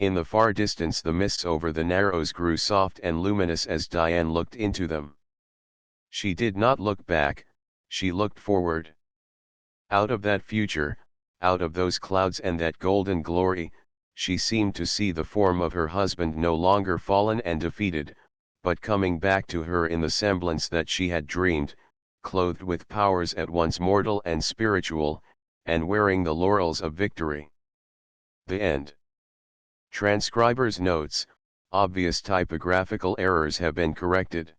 S1: In the far distance the mists over the Narrows grew soft and luminous as Diane looked into them. She did not look back, she looked forward. Out of that future, out of those clouds and that golden glory, she seemed to see the form of her husband no longer fallen and defeated, but coming back to her in the semblance that she had dreamed, clothed with powers at once mortal and spiritual, and wearing the laurels of victory. The end. Transcriber's notes: obvious typographical errors have been corrected.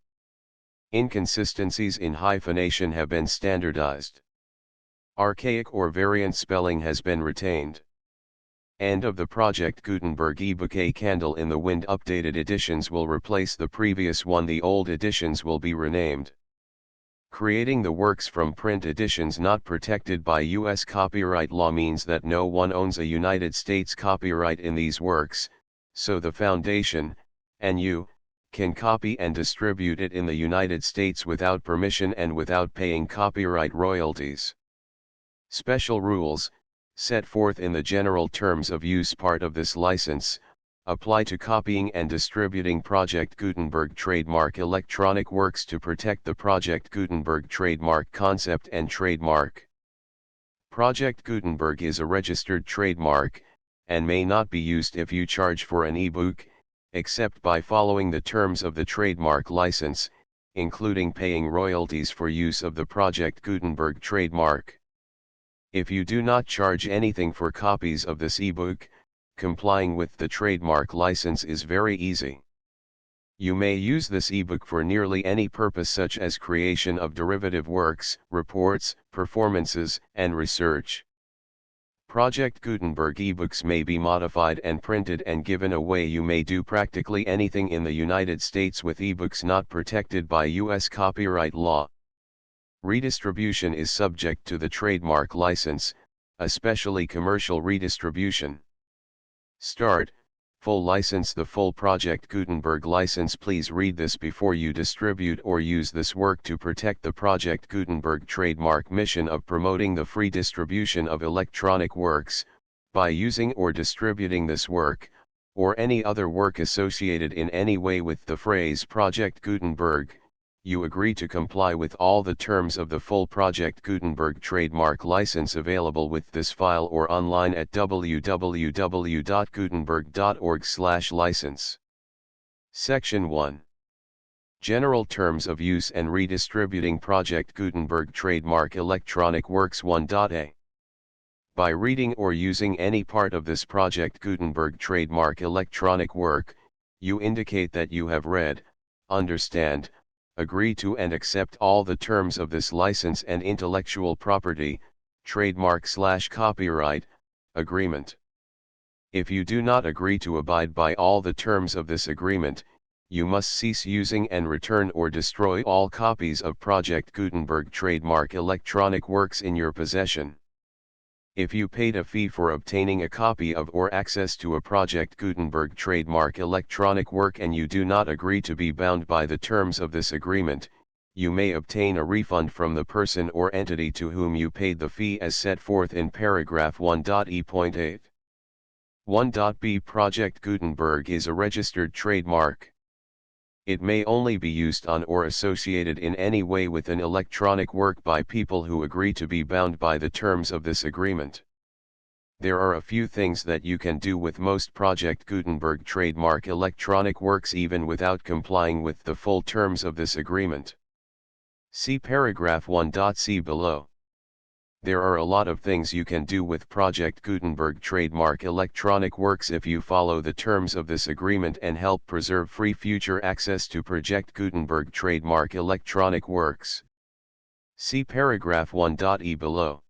S1: Inconsistencies in hyphenation have been standardized. Archaic or variant spelling has been retained. End of the Project Gutenberg ebook. A Candle in the Wind updated editions will replace the previous one. The old editions will be renamed. Creating the works from print editions not protected by U.S. copyright law means that no one owns a United States copyright in these works, so the Foundation, and you, can copy and distribute it in the United States without permission and without paying copyright royalties. Special rules, set forth in the General Terms of Use part of this license, apply to copying and distributing Project Gutenberg trademark electronic works to protect the Project Gutenberg trademark concept and trademark. Project Gutenberg is a registered trademark, and may not be used if you charge for an ebook, except by following the terms of the trademark license, including paying royalties for use of the Project Gutenberg trademark. If you do not charge anything for copies of this ebook, complying with the trademark license is very easy. You may use this ebook for nearly any purpose, such as creation of derivative works, reports, performances, and research. Project Gutenberg ebooks may be modified and printed and given away. You may do practically anything in the United States with ebooks not protected by U.S. copyright law. Redistribution is subject to the trademark license, especially commercial redistribution. Start, full license. The full Project Gutenberg license. Please read this before you distribute or use this work to protect the Project Gutenberg trademark mission of promoting the free distribution of electronic works. By using or distributing this work, or any other work associated in any way with the phrase Project Gutenberg, you agree to comply with all the terms of the full Project Gutenberg trademark license available with this file or online at www.gutenberg.org/license. Section 1. General Terms of Use and Redistributing Project Gutenberg Trademark Electronic Works 1.a. By reading or using any part of this Project Gutenberg trademark electronic work, you indicate that you have read, understand, agree to and accept all the terms of this license and intellectual property, trademark/copyright, agreement. If you do not agree to abide by all the terms of this agreement, you must cease using and return or destroy all copies of Project Gutenberg trademark electronic works in your possession. If you paid a fee for obtaining a copy of or access to a Project Gutenberg trademark electronic work and you do not agree to be bound by the terms of this agreement, you may obtain a refund from the person or entity to whom you paid the fee as set forth in paragraph 1.e.8. 1.b. Project Gutenberg is a registered trademark. It may only be used on or associated in any way with an electronic work by people who agree to be bound by the terms of this agreement. There are a few things that you can do with most Project Gutenberg trademark electronic works even without complying with the full terms of this agreement. See paragraph 1.c below. There are a lot of things you can do with Project Gutenberg trademark electronic works if you follow the terms of this agreement and help preserve free future access to Project Gutenberg trademark electronic works. See paragraph 1.e below.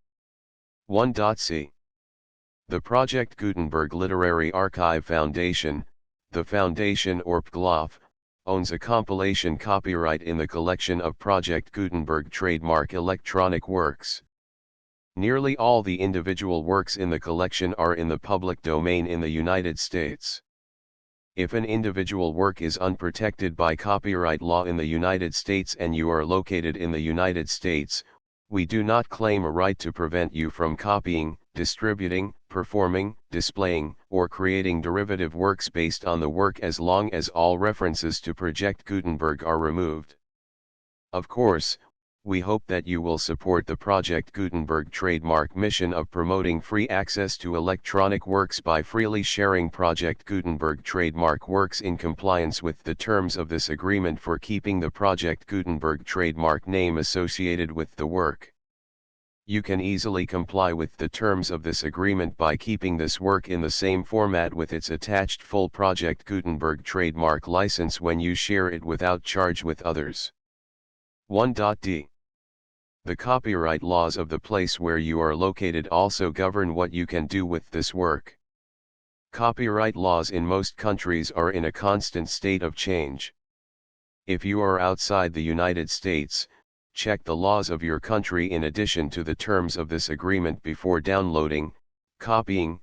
S1: 1.c. The Project Gutenberg Literary Archive Foundation, the Foundation or PGLOF, owns a compilation copyright in the collection of Project Gutenberg trademark electronic works. Nearly all the individual works in the collection are in the public domain in the United States. If an individual work is unprotected by copyright law in the United States and you are located in the United States, we do not claim a right to prevent you from copying, distributing, performing, displaying, or creating derivative works based on the work as long as all references to Project Gutenberg are removed. Of course, we hope that you will support the Project Gutenberg trademark mission of promoting free access to electronic works by freely sharing Project Gutenberg trademark works in compliance with the terms of this agreement for keeping the Project Gutenberg trademark name associated with the work. You can easily comply with the terms of this agreement by keeping this work in the same format with its attached full Project Gutenberg trademark license when you share it without charge with others. 1.d. The copyright laws of the place where you are located also govern what you can do with this work. Copyright laws in most countries are in a constant state of change. If you are outside the United States, check the laws of your country in addition to the terms of this agreement before downloading, copying,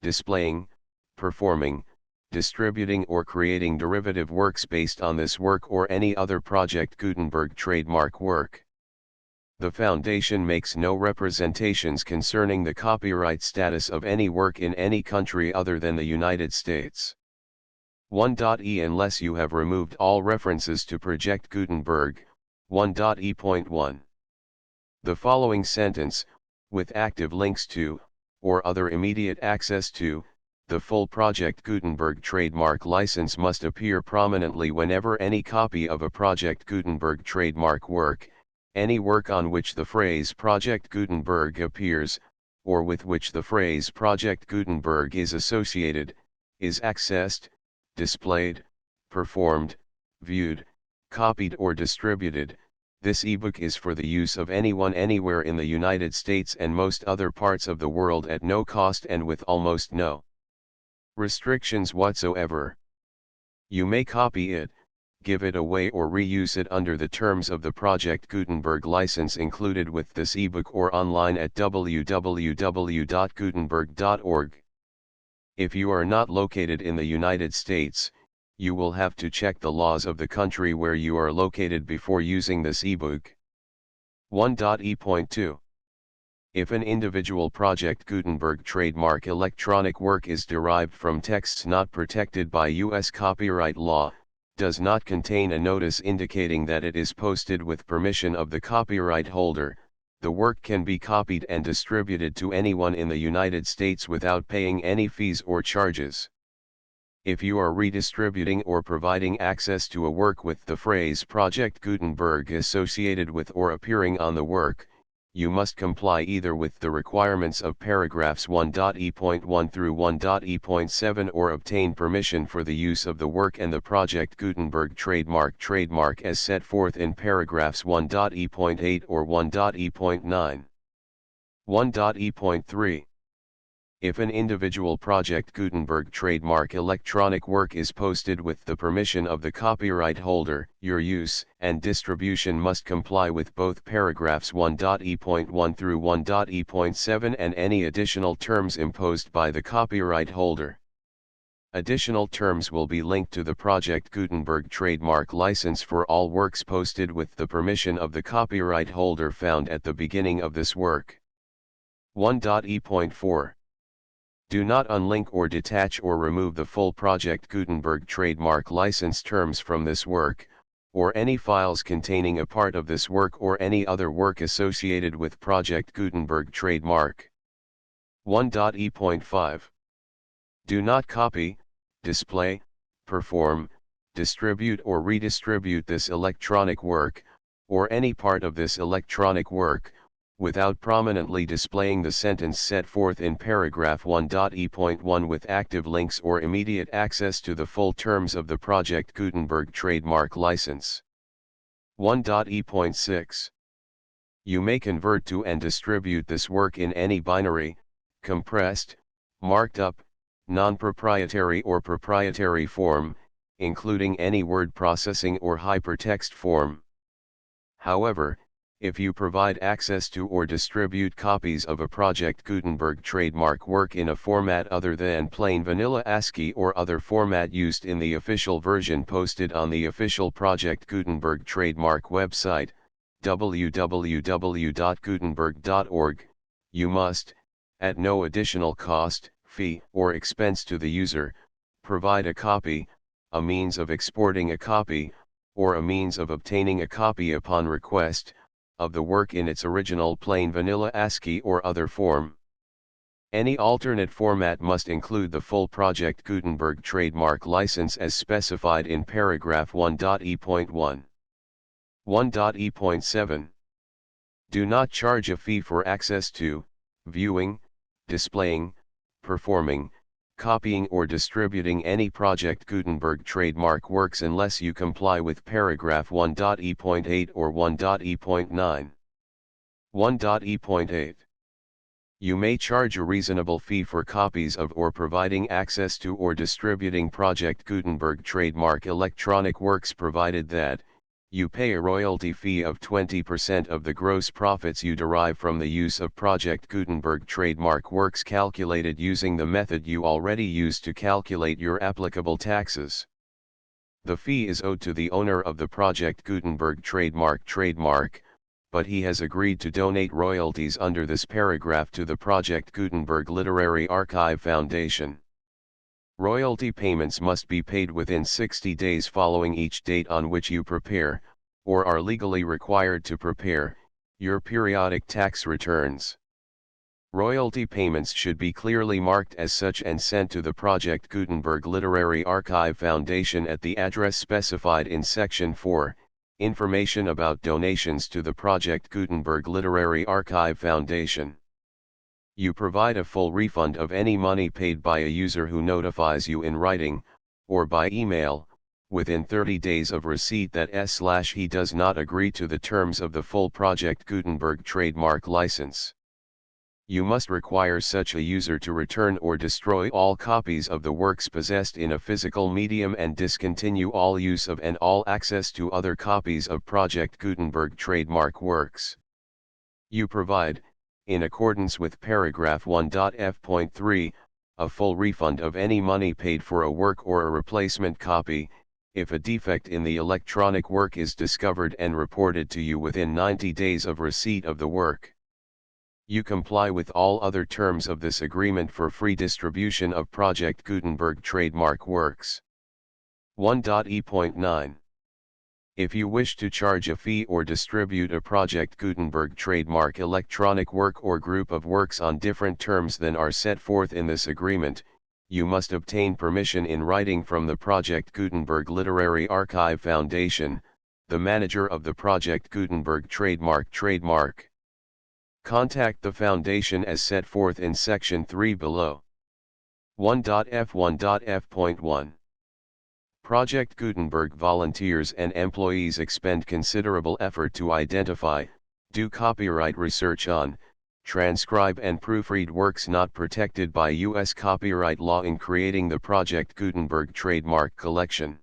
S1: displaying, performing, distributing or creating derivative works based on this work or any other Project Gutenberg trademark work. The Foundation makes no representations concerning the copyright status of any work in any country other than the United States. 1.e Unless you have removed all references to Project Gutenberg, 1.e.1. The following sentence, with active links to, or other immediate access to, the full Project Gutenberg trademark license must appear prominently whenever any copy of a Project Gutenberg trademark work, any work on which the phrase Project Gutenberg appears, or with which the phrase Project Gutenberg is associated, is accessed, displayed, performed, viewed, copied or distributed. This ebook is for the use of anyone anywhere in the United States and most other parts of the world at no cost and with almost no restrictions whatsoever. You may copy it, give it away or reuse it under the terms of the Project Gutenberg license included with this ebook or online at www.gutenberg.org. If you are not located in the United States, you will have to check the laws of the country where you are located before using this ebook. 1.e.2. If an individual Project Gutenberg trademark electronic work is derived from texts not protected by U.S. copyright law, does not contain a notice indicating that it is posted with permission of the copyright holder, the work can be copied and distributed to anyone in the United States without paying any fees or charges. If you are redistributing or providing access to a work with the phrase Project Gutenberg associated with or appearing on the work, you must comply either with the requirements of paragraphs 1.e.1 through 1.e.7 or obtain permission for the use of the work and the Project Gutenberg trademark as set forth in paragraphs 1.e.8 or 1.e.9. 1.e.3. If an individual Project Gutenberg trademark electronic work is posted with the permission of the copyright holder, your use and distribution must comply with both paragraphs 1.e.1 through 1.e.7 and any additional terms imposed by the copyright holder. Additional terms will be linked to the Project Gutenberg trademark license for all works posted with the permission of the copyright holder found at the beginning of this work. 1.e.4. Do not unlink or detach or remove the full Project Gutenberg trademark license terms from this work, or any files containing a part of this work or any other work associated with Project Gutenberg trademark. 1.e.5. Do not copy, display, perform, distribute or redistribute this electronic work, or any part of this electronic work, without prominently displaying the sentence set forth in paragraph 1.e.1 with active links or immediate access to the full terms of the Project Gutenberg trademark license. 1.e.6. You may convert to and distribute this work in any binary, compressed, marked up, non-proprietary or proprietary form, including any word processing or hypertext form. However, If you provide access to or distribute copies of a Project Gutenberg trademark work in a format other than plain vanilla ASCII or other format used in the official version posted on the official Project Gutenberg trademark website, www.gutenberg.org, you must, at no additional cost, fee, or expense to the user, provide a copy, a means of exporting a copy, or a means of obtaining a copy upon request, of the work in its original plain vanilla ASCII or other form. Any alternate format must include the full Project Gutenberg trademark license as specified in paragraph 1.e.1. 1.e.7. Do not charge a fee for access to, viewing, displaying, performing, copying or distributing any Project Gutenberg trademark works unless you comply with paragraph 1.e.8 or 1.e.9. 1.e.8. You may charge a reasonable fee for copies of or providing access to or distributing Project Gutenberg trademark electronic works provided that, you pay a royalty fee of 20% of the gross profits you derive from the use of Project Gutenberg trademark works calculated using the method you already use to calculate your applicable taxes. The fee is owed to the owner of the Project Gutenberg trademark, but he has agreed to donate royalties under this paragraph to the Project Gutenberg Literary Archive Foundation. Royalty payments must be paid within 60 days following each date on which you prepare, or are legally required to prepare, your periodic tax returns. Royalty payments should be clearly marked as such and sent to the Project Gutenberg Literary Archive Foundation at the address specified in Section 4, Information about donations to the Project Gutenberg Literary Archive Foundation. You provide a full refund of any money paid by a user who notifies you in writing, or by email, within 30 days of receipt that he does not agree to the terms of the full Project Gutenberg trademark license. You must require such a user to return or destroy all copies of the works possessed in a physical medium and discontinue all use of and all access to other copies of Project Gutenberg trademark works. You provide, in accordance with paragraph 1.f.3, a full refund of any money paid for a work or a replacement copy, if a defect in the electronic work is discovered and reported to you within 90 days of receipt of the work. You comply with all other terms of this agreement for free distribution of Project Gutenberg trademark works. 1.e.9. If you wish to charge a fee or distribute a Project Gutenberg trademark electronic work or group of works on different terms than are set forth in this agreement, you must obtain permission in writing from the Project Gutenberg Literary Archive Foundation, the manager of the Project Gutenberg trademark. Contact the Foundation as set forth in Section 3 below. 1.f.1.f.1. Project Gutenberg volunteers and employees expend considerable effort to identify, do copyright research on, transcribe and proofread works not protected by U.S. copyright law in creating the Project Gutenberg trademark collection.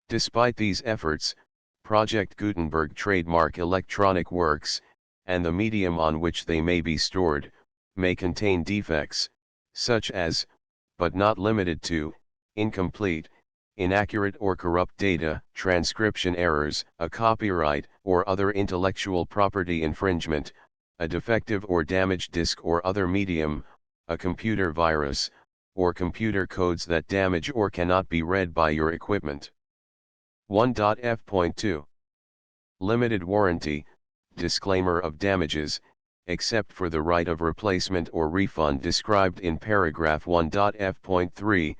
S1: Despite these efforts, Project Gutenberg trademark electronic works, and the medium on which they may be stored, may contain defects, such as, but not limited to, incomplete, inaccurate or corrupt data, transcription errors, a copyright or other intellectual property infringement, a defective or damaged disk or other medium, a computer virus, or computer codes that damage or cannot be read by your equipment. 1.f.2. Limited warranty, disclaimer of damages, except for the right of replacement or refund described in paragraph 1.f.3,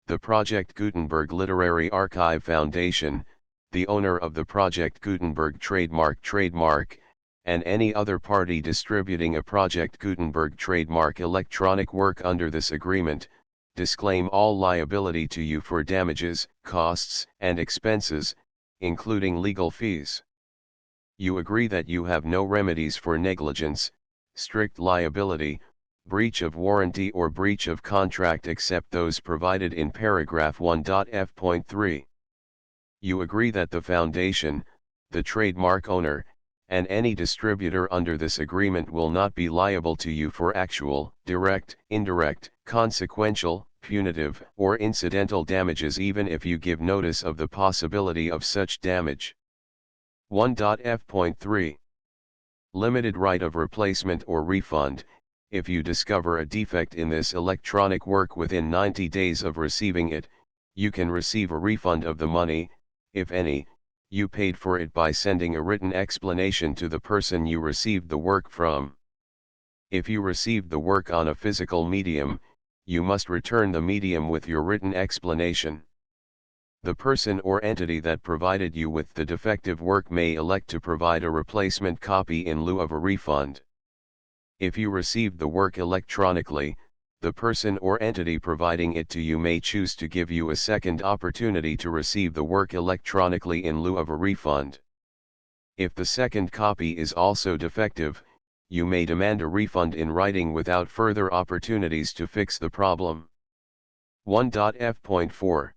S1: the Project Gutenberg Literary Archive Foundation, the owner of the Project Gutenberg trademark, and any other party distributing a Project Gutenberg trademark electronic work under this agreement, disclaim all liability to you for damages, costs, and expenses, including legal fees. You agree that you have no remedies for negligence, strict liability, breach of warranty or breach of contract except those provided in paragraph 1.f.3. You agree that the Foundation, the trademark owner, and any distributor under this agreement will not be liable to you for actual, direct, indirect, consequential, punitive, or incidental damages even if you give notice of the possibility of such damage. 1.f.3 Limited right of replacement or refund. If you discover a defect in this electronic work within 90 days of receiving it, you can receive a refund of the money, if any, you paid for it by sending a written explanation to the person you received the work from. If you received the work on a physical medium, you must return the medium with your written explanation. The person or entity that provided you with the defective work may elect to provide a replacement copy in lieu of a refund. If you received the work electronically, the person or entity providing it to you may choose to give you a second opportunity to receive the work electronically in lieu of a refund. If the second copy is also defective, you may demand a refund in writing without further opportunities to fix the problem. 1.f.4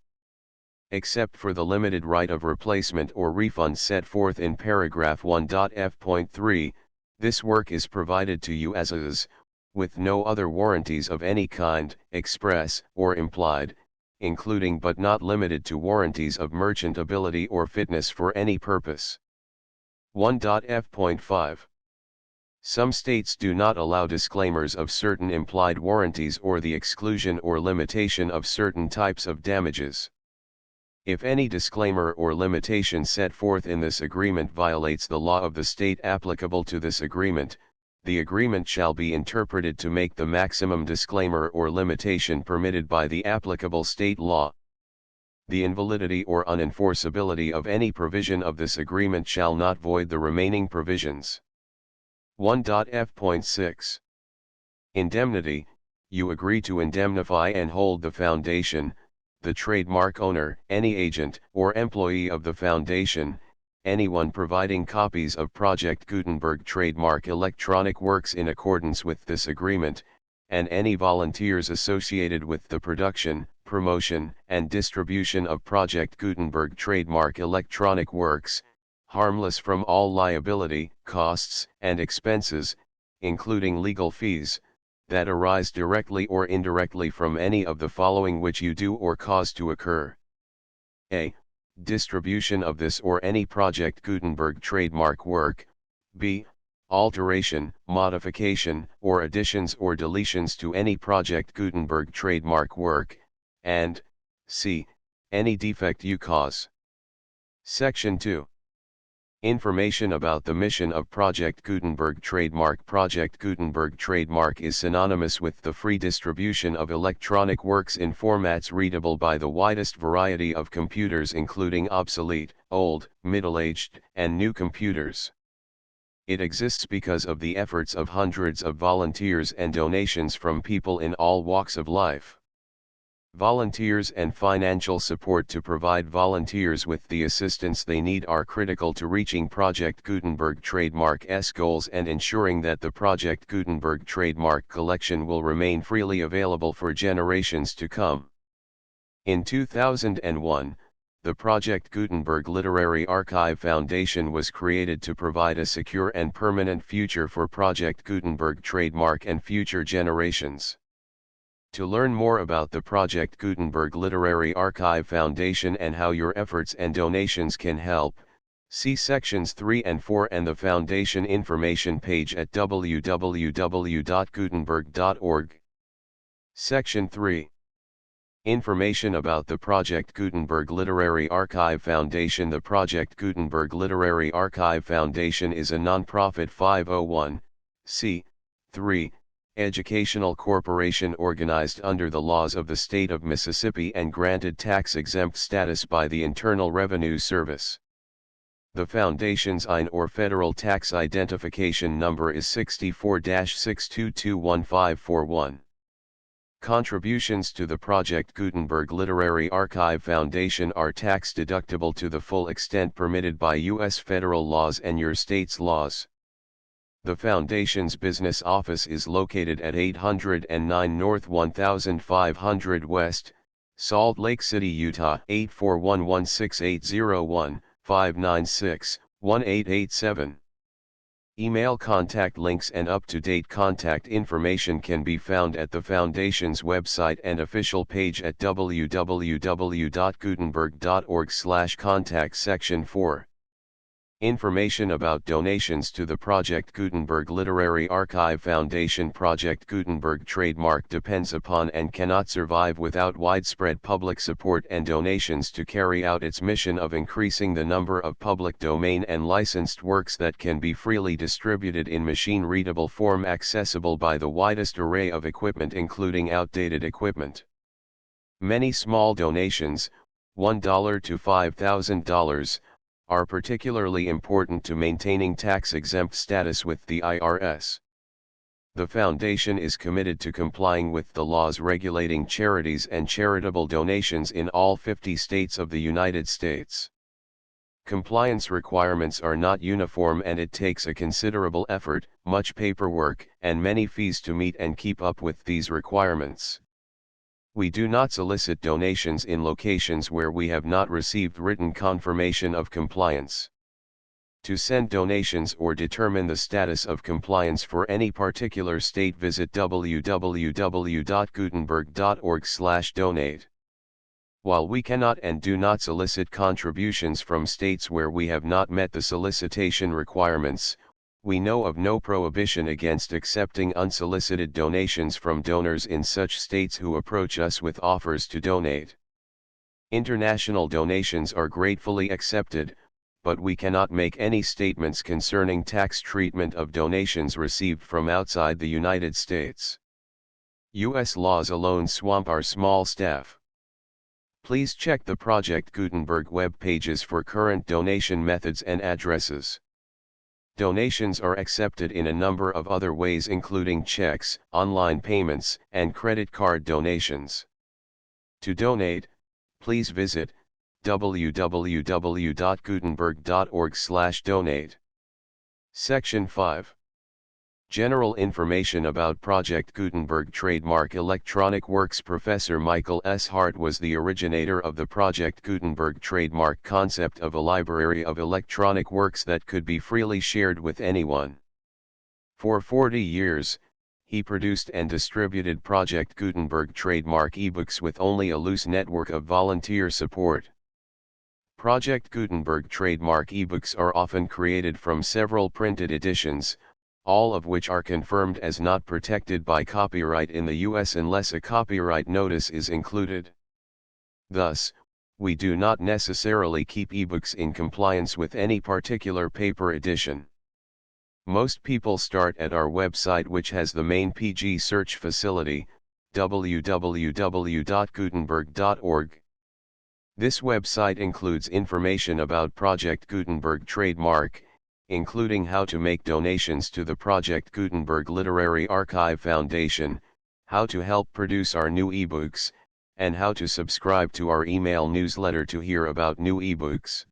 S1: Except for the limited right of replacement or refund set forth in paragraph 1.f.3, this work is provided to you as is, with no other warranties of any kind, express or implied, including but not limited to warranties of merchantability or fitness for any purpose. 1.f.5 Some states do not allow disclaimers of certain implied warranties or the exclusion or limitation of certain types of damages. If any disclaimer or limitation set forth in this agreement violates the law of the state applicable to this agreement, the agreement shall be interpreted to make the maximum disclaimer or limitation permitted by the applicable state law. The invalidity or unenforceability of any provision of this agreement shall not void the remaining provisions. 1.f.6 Indemnity. You agree to indemnify and hold the foundation, the trademark owner, any agent or employee of the foundation, anyone providing copies of Project Gutenberg trademark electronic works in accordance with this agreement, and any volunteers associated with the production, promotion, and distribution of Project Gutenberg trademark electronic works, harmless from all liability, costs, and expenses, including legal fees, that arise directly or indirectly from any of the following which you do or cause to occur. A. Distribution of this or any Project Gutenberg trademark work. B. Alteration, modification, or additions or deletions to any Project Gutenberg trademark work, and C. Any defect you cause. Section 2. Information about the mission of Project Gutenberg trademark. Project Gutenberg trademark is synonymous with the free distribution of electronic works in formats readable by the widest variety of computers including obsolete, old, middle-aged, and new computers. It exists because of the efforts of hundreds of volunteers and donations from people in all walks of life. Volunteers and financial support to provide volunteers with the assistance they need are critical to reaching Project Gutenberg trademark's goals and ensuring that the Project Gutenberg trademark collection will remain freely available for generations to come. In 2001, the Project Gutenberg Literary Archive Foundation was created to provide a secure and permanent future for Project Gutenberg trademark and future generations. To learn more about the Project Gutenberg Literary Archive Foundation and how your efforts and donations can help, see sections 3 and 4 and the Foundation information page at www.gutenberg.org. Section 3. Information about the Project Gutenberg Literary Archive Foundation. The Project Gutenberg Literary Archive Foundation is a non-profit 501(c)(3) educational corporation organized under the laws of the state of Mississippi and granted tax-exempt status by the Internal Revenue Service. The Foundation's IN or federal tax identification number is 64-6221541. Contributions to the Project Gutenberg Literary Archive Foundation are tax-deductible to the full extent permitted by U.S. federal laws and your state's laws. The Foundation's business office is located at 809 North 1500 West, Salt Lake City, Utah 84116801596-1887. Email contact links and up-to-date contact information can be found at the Foundation's website and official page at www.gutenberg.org/contact section 4. Information about donations to the Project Gutenberg Literary Archive Foundation. Project Gutenberg trademark depends upon and cannot survive without widespread public support and donations to carry out its mission of increasing the number of public domain and licensed works that can be freely distributed in machine-readable form accessible by the widest array of equipment including outdated equipment. Many small donations, $1 to $5,000, are particularly important to maintaining tax-exempt status with the IRS. The Foundation is committed to complying with the laws regulating charities and charitable donations in all 50 states of the United States. Compliance requirements are not uniform and it takes a considerable effort, much paperwork, and many fees to meet and keep up with these requirements. We do not solicit donations in locations where we have not received written confirmation of compliance. To send donations or determine the status of compliance for any particular state, visit www.gutenberg.org/donate. While we cannot and do not solicit contributions from states where we have not met the solicitation requirements, we know of no prohibition against accepting unsolicited donations from donors in such states who approach us with offers to donate. International donations are gratefully accepted, but we cannot make any statements concerning tax treatment of donations received from outside the United States. U.S. laws alone swamp our small staff. Please check the Project Gutenberg web pages for current donation methods and addresses. Donations are accepted in a number of other ways including checks, online payments, and credit card donations. To donate, please visit www.gutenberg.org/donate. Section 5. General information about Project Gutenberg trademark electronic works. Professor Michael S. Hart was the originator of the Project Gutenberg trademark concept of a library of electronic works that could be freely shared with anyone. For 40 years, he produced and distributed Project Gutenberg trademark ebooks with only a loose network of volunteer support. Project Gutenberg trademark ebooks are often created from several printed editions, all of which are confirmed as not protected by copyright in the U.S. unless a copyright notice is included. Thus, we do not necessarily keep ebooks in compliance with any particular paper edition. Most people start at our website, which has the main PG search facility, www.gutenberg.org. This website includes information about Project Gutenberg trademark, including how to make donations to the Project Gutenberg Literary Archive Foundation, how to help produce our new ebooks, and how to subscribe to our email newsletter to hear about new ebooks.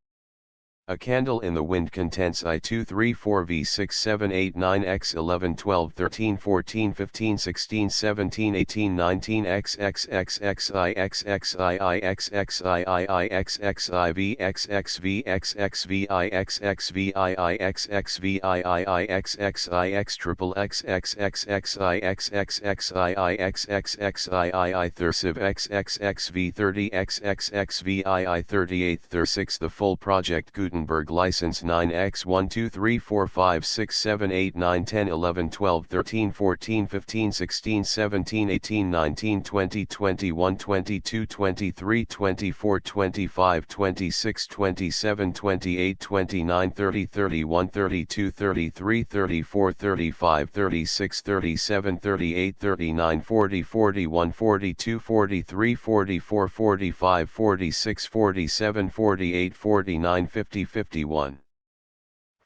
S1: A Candle in the Wind contents I234V67896XXIIXXIIXXIIXXIV The full Project Gutenberg license 9X1234567891011121314151617182023343536373839404142434445464748495051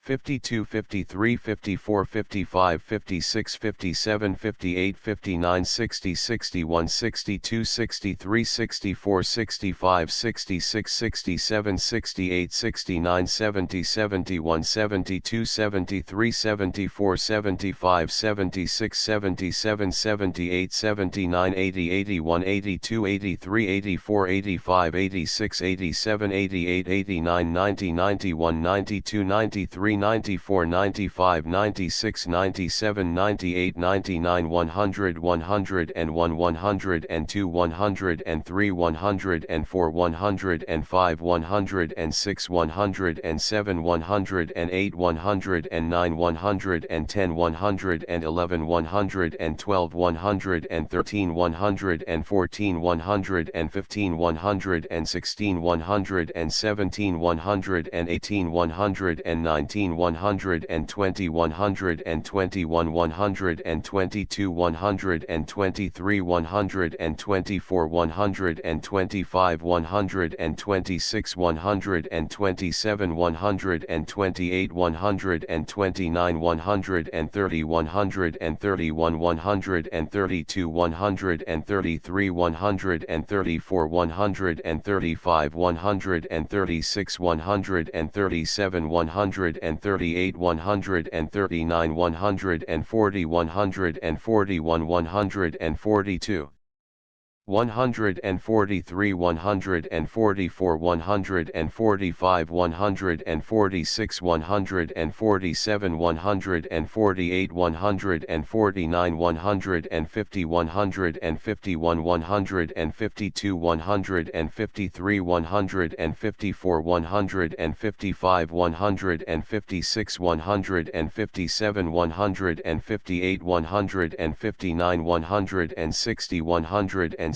S1: 52 53 54 55 56 57 58 59 60 61 62 63 64 65 66 67 68 69 70 71 72 73 74 75 76 77 78 79 80 81 82 83 84 85 86 87 88 89 90 91 92 93 93 94 95 96 97 98 99 100 101 102 103 104 105 106 107 108 109 110 111 112 113 114 115 116 117 118 119 120 121 122 123 124 125 126 127 128 129 130 131 132 133 134 135 136 137 138 139 140 141 142 143 144 145 146 147 148 149 150 151 152 153 154 155 156 157 158 159 160 161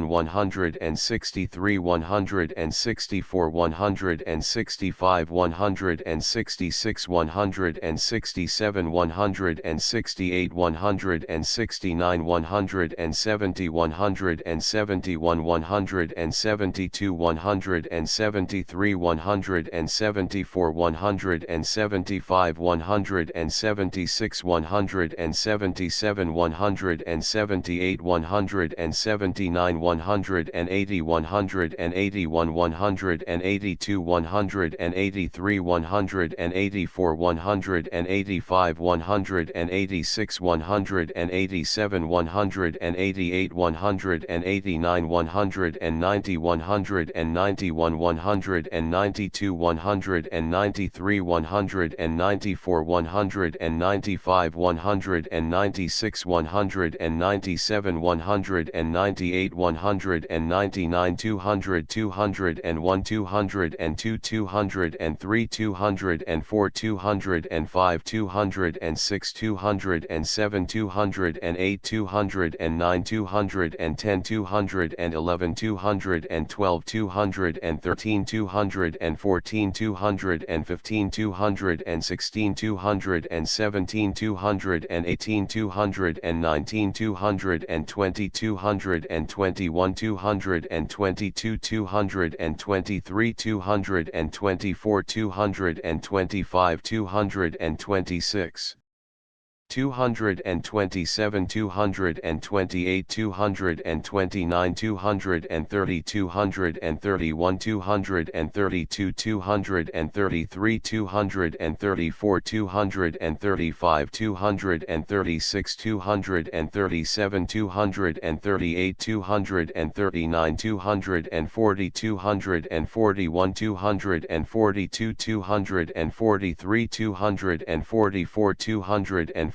S1: 163 164 165 166 167 168 169 170 171 172 173 174 175 176 177 178 179 180 181 182 183 184 185 186 187 188 189 190 191 192 193 194 195 196 197 198 199 200 201 202 203 204 205 206 207 208 209 210 211 212 213 214 215 216 217 218 219 220 221 222 223 224 225 226 227 228 229 230 231 232 233 234 235 236 237 238 239 240 241 242 243 244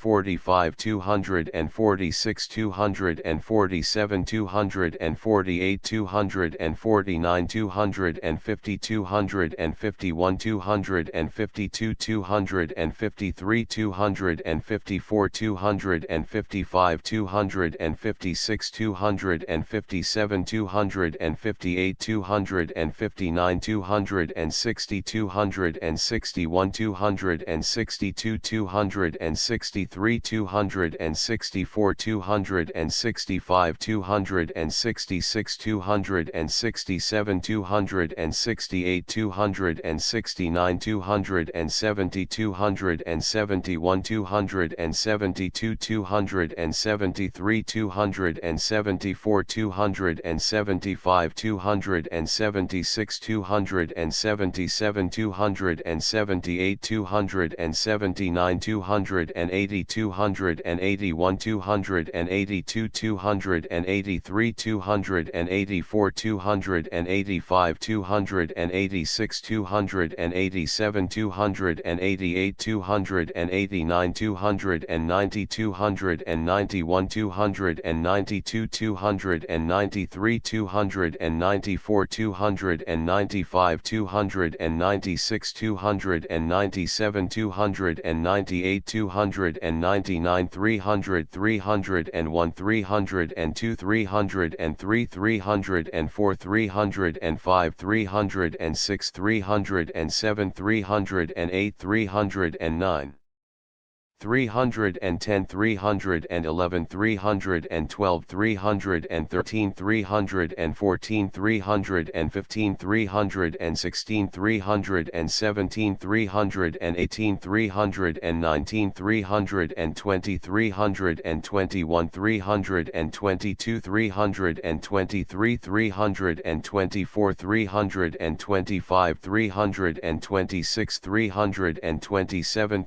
S1: 245 246 247 248 249 250 251 252 253 254 255 256 257 258 259 260 261 262 263 264 265 266 267 268 269 270 271 272 273 274 275 276 277 278 279 280 281, 282, 283, 284, 285, 286, 287, 288, 289, 290, 291, 292, 293, 294, 295, 296, 297, 298, 299, 300, 301, 302, 303, 304, 305, 306, 307, 308, 309. 310, 311, 312, 313, 314, 315, 316, 317, 318, 319, 320, 321, 322, 323, 324, 325, 326, 327,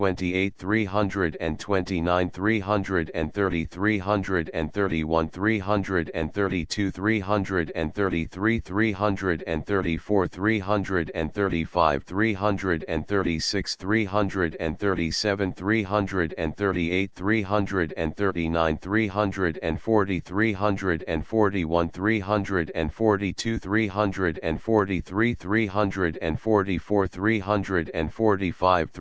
S1: 328, 329, 330, 331, 332, 333, 334, 335, 336, 337, 338, 339, 340, 341, 342, 343, 344, 345,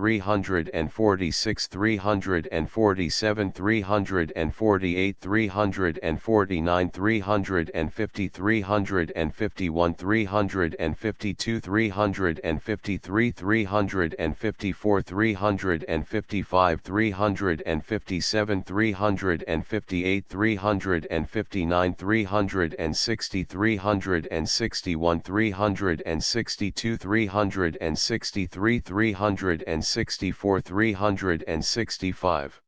S1: 346, 347, 348, 349, 350, 351, 352, 353, 354, 355, 357, 358, 359, 360, 361, 362, 363, 364, 365.